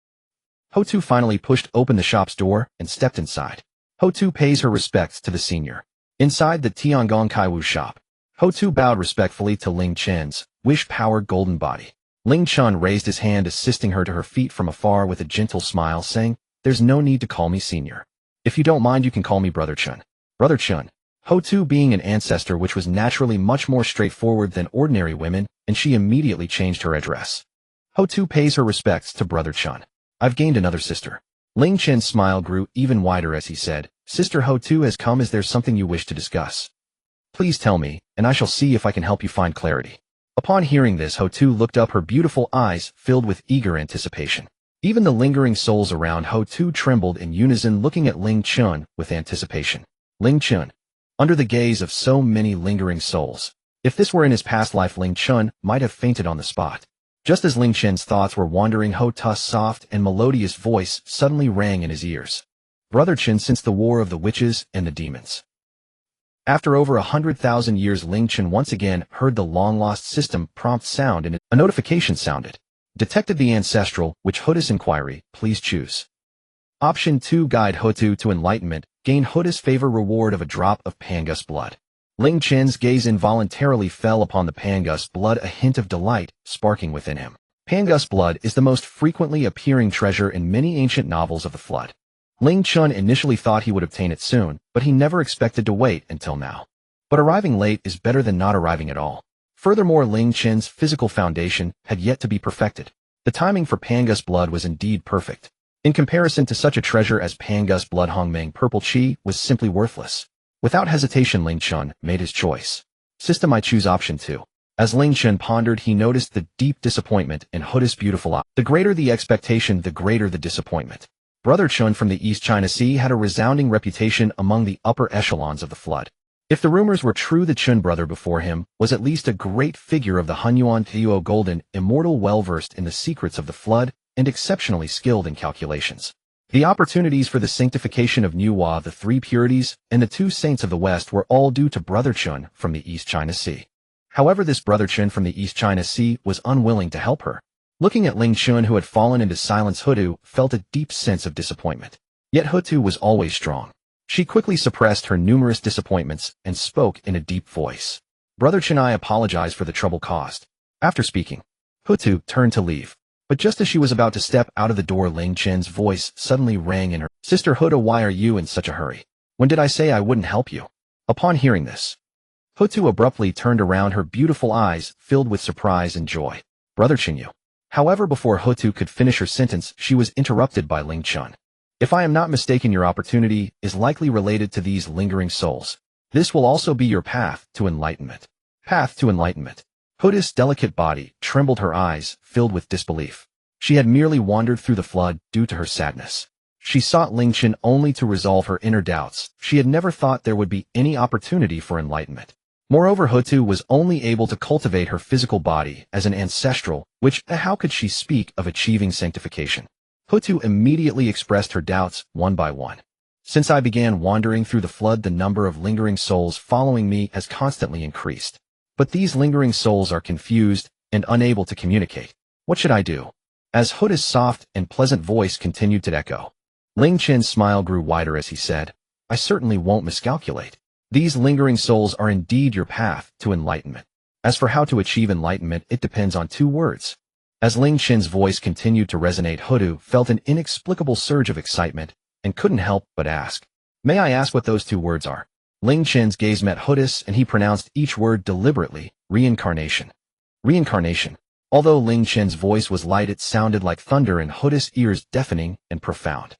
Hotu finally pushed open the shop's door and stepped inside. Hotu pays her respects to the senior. Inside the Tiangong Kaiwu shop, Hotu bowed respectfully to Ling Chen's wish-powered golden body. Ling Chen raised his hand, assisting her to her feet from afar with a gentle smile, saying, "There's no need to call me senior. If you don't mind, you can call me Brother Chen." Brother Chen. Hotu, being an ancestor which was naturally much more straightforward than ordinary women, and she immediately changed her address. Hotu pays her respects to Brother Chen. "I've gained another sister." Ling Chen's smile grew even wider as he said, "Sister Hotu has come. Is there something you wish to discuss? Please tell me, and I shall see if I can help you find clarity." Upon hearing this, Hotu looked up, her beautiful eyes filled with eager anticipation. Even the lingering souls around Hotu trembled in unison, looking at Ling Chen with anticipation. Ling Chen. Under the gaze of so many lingering souls, if this were in his past life, Ling Chen might have fainted on the spot. Just as Ling Chen's thoughts were wandering, Hotu's soft and melodious voice suddenly rang in his ears. "Brother Chen, since the War of the Witches and the Demons." After over 100,000 years, Ling Chen once again heard the long-lost system prompt sound, and a notification sounded. Detected the ancestral, which Hotus inquiry, please choose. Option 2, guide Hotu to enlightenment, gain Hotus favor, reward of a drop of Pangus blood. Ling Chen's gaze involuntarily fell upon the Pangus blood, a hint of delight sparking within him. Pangus blood is the most frequently appearing treasure in many ancient novels of the Flood. Ling Chen initially thought he would obtain it soon, but he never expected to wait until now. But arriving late is better than not arriving at all. Furthermore, Ling Chen's physical foundation had yet to be perfected. The timing for Pangus blood was indeed perfect. In comparison to such a treasure as Pangus Blood Hongmeng Purple Chi was simply worthless. Without hesitation, Ling Chen made his choice. System, I choose option 2. As Ling Chen pondered, he noticed the deep disappointment in Hood's beautiful eye. The greater the expectation, the greater the disappointment. Brother Chen from the East China Sea had a resounding reputation among the upper echelons of the flood. If the rumors were true, the Chen brother before him was at least a great figure of the Honghuang World, golden, immortal, well-versed in the secrets of the flood, and exceptionally skilled in calculations. The opportunities for the sanctification of Nuwa, the three purities, and the two saints of the West were all due to Brother Chen from the East China Sea. However, this Brother Chen from the East China Sea was unwilling to help her. Looking at Ling Chen, who had fallen into silence, Hutu felt a deep sense of disappointment. Yet Hutu was always strong. She quickly suppressed her numerous disappointments and spoke in a deep voice. Brother Chen, I apologize for the trouble caused. After speaking, Hutu turned to leave. But just as she was about to step out of the door, Ling Chen's voice suddenly rang in her. Sister Hutu, why are you in such a hurry? When did I say I wouldn't help you? Upon hearing this, Hutu abruptly turned around, her beautiful eyes filled with surprise and joy. Brother Chen, you. However, before Hutu could finish her sentence, she was interrupted by Ling Chen. If I am not mistaken, your opportunity is likely related to these lingering souls. This will also be your path to enlightenment. Path to enlightenment. Hutu's delicate body trembled, her eyes filled with disbelief. She had merely wandered through the flood due to her sadness. She sought Ling Chen only to resolve her inner doubts. She had never thought there would be any opportunity for enlightenment. Moreover, Hutu was only able to cultivate her physical body as an ancestral, which, how could she speak of achieving sanctification? Hutu immediately expressed her doubts one by one. Since I began wandering through the flood, the number of lingering souls following me has constantly increased. But these lingering souls are confused and unable to communicate. What should I do? As Hutu's soft and pleasant voice continued to echo, Ling Chen's smile grew wider as he said, I certainly won't miscalculate. These lingering souls are indeed your path to enlightenment. As for how to achieve enlightenment, it depends on two words. As Ling Chen's voice continued to resonate, Hutu felt an inexplicable surge of excitement and couldn't help but ask, may I ask what those two words are? Ling Chen's gaze met Hutu's and he pronounced each word deliberately, reincarnation. Reincarnation. Although Ling Chen's voice was light, it sounded like thunder in Hutu's ears, deafening and profound.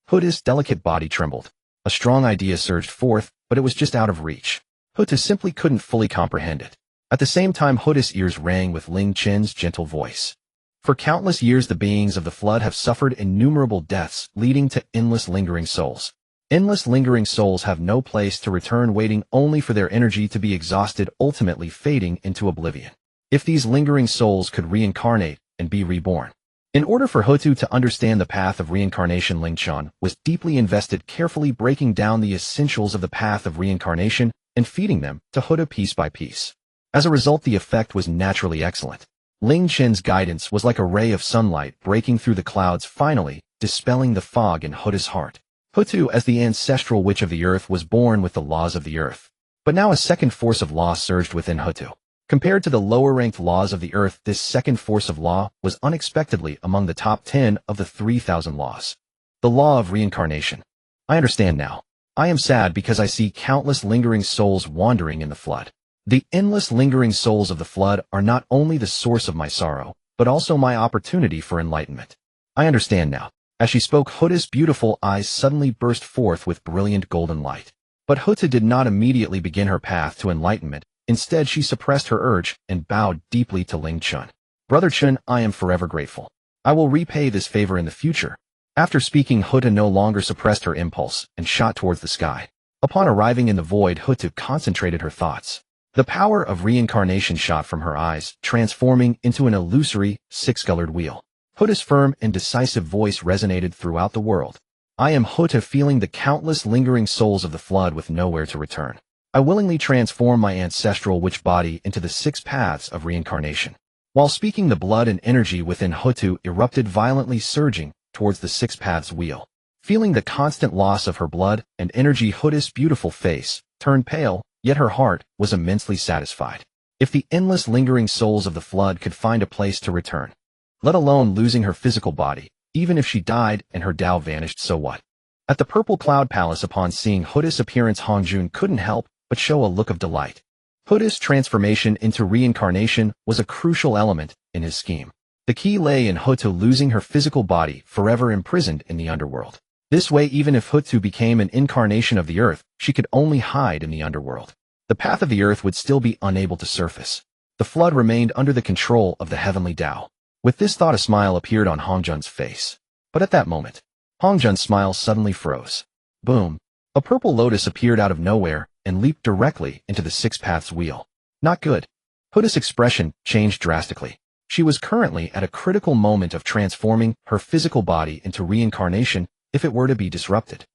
Hutu's delicate body trembled. A strong idea surged forth, but it was just out of reach. Hutu simply couldn't fully comprehend it. At the same time, Hutu's ears rang with Ling Chen's gentle voice. For countless years, the beings of the flood have suffered innumerable deaths, leading to endless lingering souls. Endless lingering souls have no place to return, waiting only for their energy to be exhausted, ultimately fading into oblivion. If these lingering souls could reincarnate and be reborn. In order for Hutu to understand the path of reincarnation, Ling Chen was deeply invested, carefully breaking down the essentials of the path of reincarnation and feeding them to Hutu piece by piece. As a result, the effect was naturally excellent. Ling Chen's guidance was like a ray of sunlight breaking through the clouds, finally dispelling the fog in Hutu's heart. Hutu, as the ancestral witch of the earth, was born with the laws of the earth. But now a second force of law surged within Hutu. Compared to the lower-ranked laws of the earth, this second force of law was unexpectedly among the top 10 of the 3,000 laws. The law of reincarnation. I understand now. I am sad because I see countless lingering souls wandering in the flood. The endless lingering souls of the flood are not only the source of my sorrow, but also my opportunity for enlightenment. I understand now. As she spoke, Hutu's beautiful eyes suddenly burst forth with brilliant golden light. But Hutu did not immediately begin her path to enlightenment. Instead, she suppressed her urge and bowed deeply to Ling Chen. Brother Chen, I am forever grateful. I will repay this favor in the future. After speaking, Hutu no longer suppressed her impulse and shot towards the sky. Upon arriving in the void, Hutu concentrated her thoughts. The power of reincarnation shot from her eyes, transforming into an illusory, six-colored wheel. Hutu's firm and decisive voice resonated throughout the world. I am Hutu, feeling the countless lingering souls of the flood with nowhere to return. I willingly transform my ancestral witch body into the 6 paths of reincarnation. While speaking, the blood and energy within Hutu erupted violently, surging towards the 6 paths wheel. Feeling the constant loss of her blood and energy, Hutu's beautiful face turned pale, yet her heart was immensely satisfied. If the endless lingering souls of the flood could find a place to return, let alone losing her physical body, even if she died and her Tao vanished, so what? At the Purple Cloud Palace, upon seeing Hutu's appearance, Hongjun couldn't help but show a look of delight. Hutu's transformation into reincarnation was a crucial element in his scheme. The key lay in Hutu losing her physical body, forever imprisoned in the underworld. This way, even if Hutu became an incarnation of the earth, she could only hide in the underworld. The path of the earth would still be unable to surface. The flood remained under the control of the heavenly Tao. With this thought, a smile appeared on Hongjun's face. But at that moment, Hongjun's smile suddenly froze. Boom! A purple lotus appeared out of nowhere and leaped directly into the Six Paths wheel. Not good. Hutu's expression changed drastically. She was currently at a critical moment of transforming her physical body into reincarnation if it were to be disrupted.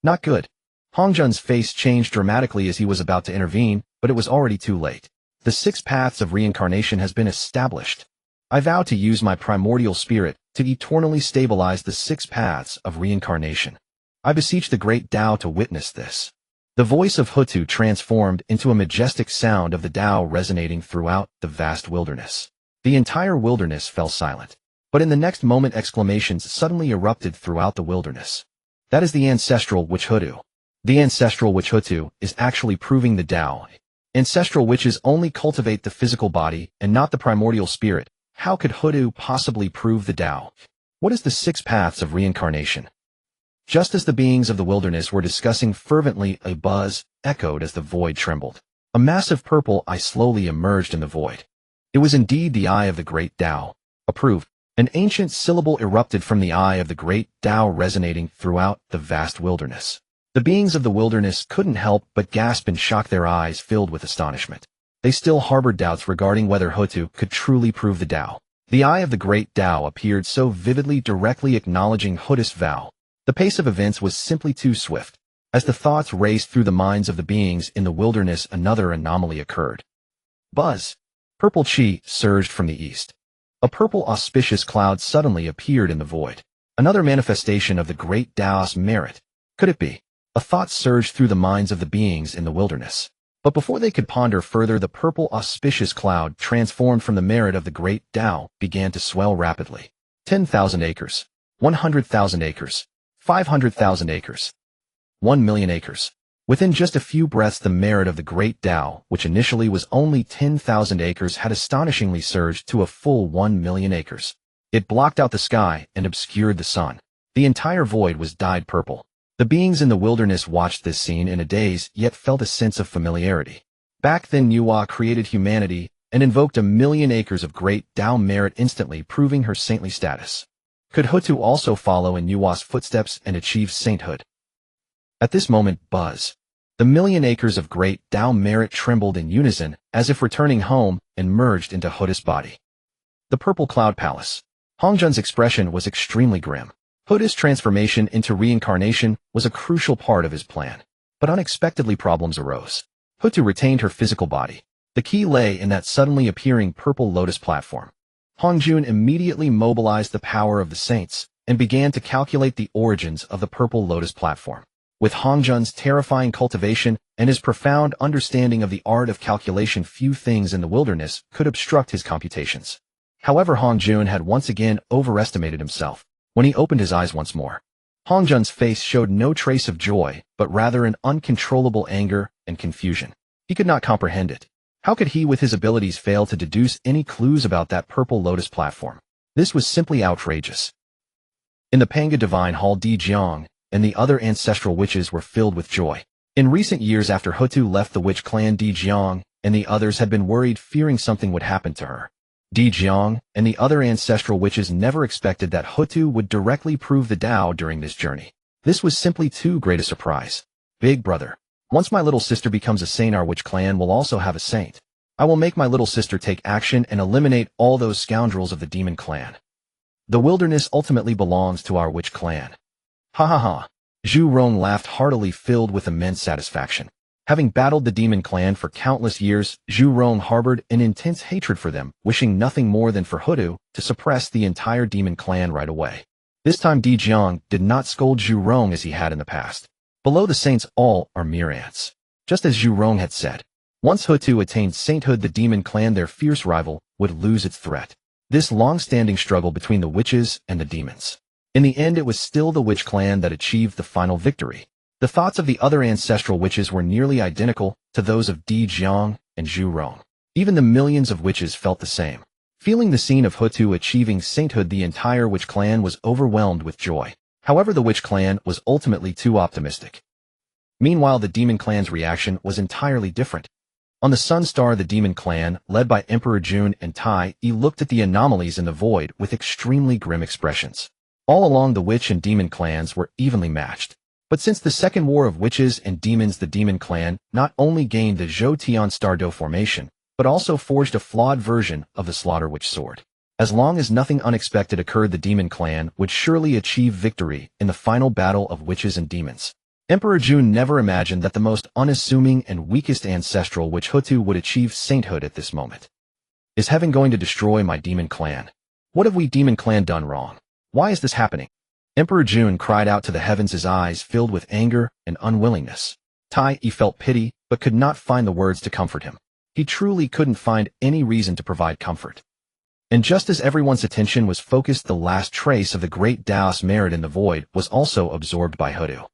Not good. Hongjun's face changed dramatically as he was about to intervene, but it was already too late. The Six Paths of Reincarnation has been established. I vow to use my primordial spirit to eternally stabilize the Six Paths of Reincarnation. I beseech the great Tao to witness this. The voice of Hutu transformed into a majestic sound of the Tao resonating throughout the vast wilderness. The entire wilderness fell silent. But in the next moment, exclamations suddenly erupted throughout the wilderness. That is the ancestral witch Hutu. The ancestral witch Hutu is actually proving the Tao. Ancestral witches only cultivate the physical body and not the primordial spirit. How could Hutu possibly prove the Tao? What is the Six Paths of Reincarnation? Just as the beings of the wilderness were discussing fervently, a buzz echoed as the void trembled. A massive purple eye slowly emerged in the void. It was indeed the eye of the great Tao. Approved. An ancient syllable erupted from the eye of the great Tao, resonating throughout the vast wilderness. The beings of the wilderness couldn't help but gasp in shock, their eyes filled with astonishment. They still harbored doubts regarding whether Hutu could truly prove the Tao. The eye of the great Tao appeared so vividly, directly acknowledging Hutu's vow. The pace of events was simply too swift. As the thoughts raced through the minds of the beings in the wilderness, another anomaly occurred. Buzz! Purple chi surged from the east. A purple auspicious cloud suddenly appeared in the void. Another manifestation of the great Tao's merit. Could it be? A thought surged through the minds of the beings in the wilderness. But before they could ponder further, the purple auspicious cloud, transformed from the merit of the great Tao, began to swell rapidly. 10,000 acres. 100,000 acres. 500,000 acres. 1,000,000 acres. Within just a few breaths, the merit of the great Tao, which initially was only 10,000 acres, had astonishingly surged to a full 1,000,000 acres. It blocked out the sky and obscured the sun. The entire void was dyed purple. The beings in the wilderness watched this scene in a daze, yet felt a sense of familiarity. Back then, Nuwa created humanity and invoked 1,000,000 acres of great Tao merit, instantly proving her saintly status. Could Hutu also follow in Nuwa's footsteps and achieve sainthood? At this moment, buzz! The 1,000,000 acres of great Tao merit trembled in unison, as if returning home, and merged into Hutu's body. The Purple Cloud Palace. Hongjun's expression was extremely grim. Hutu's transformation into reincarnation was a crucial part of his plan. But unexpectedly, problems arose. Hutu retained her physical body. The key lay in that suddenly appearing purple lotus platform. Hongjun immediately mobilized the power of the saints and began to calculate the origins of the purple lotus platform. With Hongjun's terrifying cultivation and his profound understanding of the art of calculation, few things in the wilderness could obstruct his computations. However, Hongjun had once again overestimated himself. When he opened his eyes once more, Hongjun's face showed no trace of joy, but rather an uncontrollable anger and confusion. He could not comprehend it. How could he, with his abilities, fail to deduce any clues about that purple lotus platform? This was simply outrageous. In the Panga Divine Hall, Di Jiang and the other ancestral witches were filled with joy. In recent years, after Hutu left the witch clan, Di Jiang and the others had been worried, fearing something would happen to her. Di Jiang and the other ancestral witches never expected that Hutu would directly prove the Tao during this journey. This was simply too great a surprise. Big brother, once my little sister becomes a saint, our witch clan will also have a saint. I will make my little sister take action and eliminate all those scoundrels of the demon clan. The wilderness ultimately belongs to our witch clan. Ha ha ha. Zhu Rong laughed heartily, filled with immense satisfaction. Having battled the demon clan for countless years, Zhu Rong harbored an intense hatred for them, wishing nothing more than for Hutu to suppress the entire demon clan right away. This time, Di Jiang did not scold Zhu Rong as he had in the past. Below the saints, all are mere ants. Just as Zhu Rong had said, once Hutu attained sainthood, the demon clan, their fierce rival, would lose its threat. This long-standing struggle between the witches and the demons. In the end, it was still the witch clan that achieved the final victory. The thoughts of the other ancestral witches were nearly identical to those of Di Jiang and Zhu Rong. Even the millions of witches felt the same. Feeling the scene of Hutu achieving sainthood, the entire witch clan was overwhelmed with joy. However, the witch clan was ultimately too optimistic. Meanwhile, the demon clan's reaction was entirely different. On the Sun Star, the demon clan, led by Emperor Jun and Tai, looked at the anomalies in the void with extremely grim expressions. All along, the witch and demon clans were evenly matched. But since the Second War of Witches and Demons, the demon clan not only gained the Zhou-Tian Stardo formation, but also forged a flawed version of the Slaughter Witch Sword. As long as nothing unexpected occurred, the demon clan would surely achieve victory in the final battle of witches and demons. Emperor Jun never imagined that the most unassuming and weakest ancestral witch Hutu would achieve sainthood at this moment. Is heaven going to destroy my demon clan? What have we demon clan done wrong? Why is this happening? Emperor Jun cried out to the heavens, his eyes filled with anger and unwillingness. Tai felt pity, but could not find the words to comfort him. He truly couldn't find any reason to provide comfort. And just as everyone's attention was focused, the last trace of the great Taoist merit in the void was also absorbed by Hutu.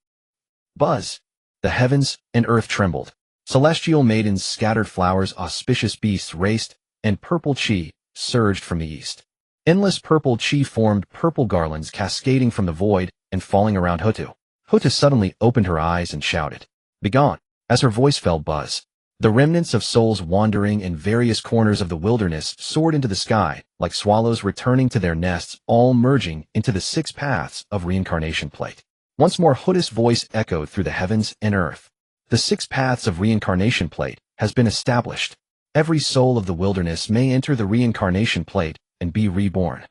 Buzz! The heavens and earth trembled. Celestial maidens scattered flowers, auspicious beasts raced, and purple chi surged from the east. Endless purple chi formed purple garlands cascading from the void and falling around Hutu. Hutu suddenly opened her eyes and shouted, "Begone!" As her voice fell, Buzz, the remnants of souls wandering in various corners of the wilderness soared into the sky, like swallows returning to their nests, all merging into the 6 paths of reincarnation plate. Once more, Hutu's voice echoed through the heavens and earth. The 6 paths of reincarnation plate has been established. Every soul of the wilderness may enter the reincarnation plate and be reborn.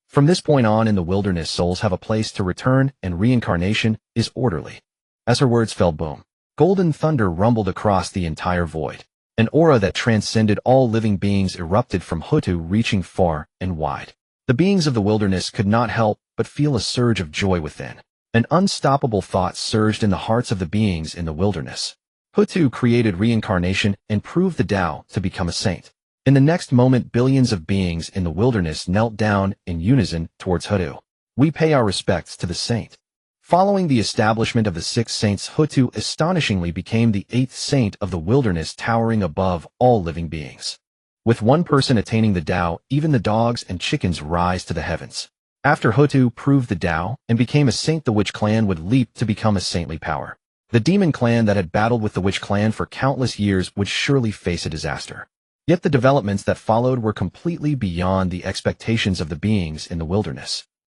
From this point on in the wilderness, souls have a place to return, and reincarnation is orderly. As her words fell, boom, golden thunder rumbled across the entire void. An aura that transcended all living beings erupted from Hutu, reaching far and wide. The beings of the wilderness could not help but feel a surge of joy within. An unstoppable thought surged in the hearts of the beings in the wilderness. Hutu created reincarnation and proved the Tao to become a saint. In the next moment, billions of beings in the wilderness knelt down in unison towards Hutu. We pay our respects to the saint. Following the establishment of the 6 saints, Hutu astonishingly became the 8th saint of the wilderness, towering above all living beings. With one person attaining the Tao, even the dogs and chickens rise to the heavens. After Hutu proved the Tao and became a saint, the witch clan would leap to become a saintly power. The demon clan that had battled with the witch clan for countless years would surely face a disaster. Yet the developments that followed were completely beyond the expectations of the beings in the wilderness.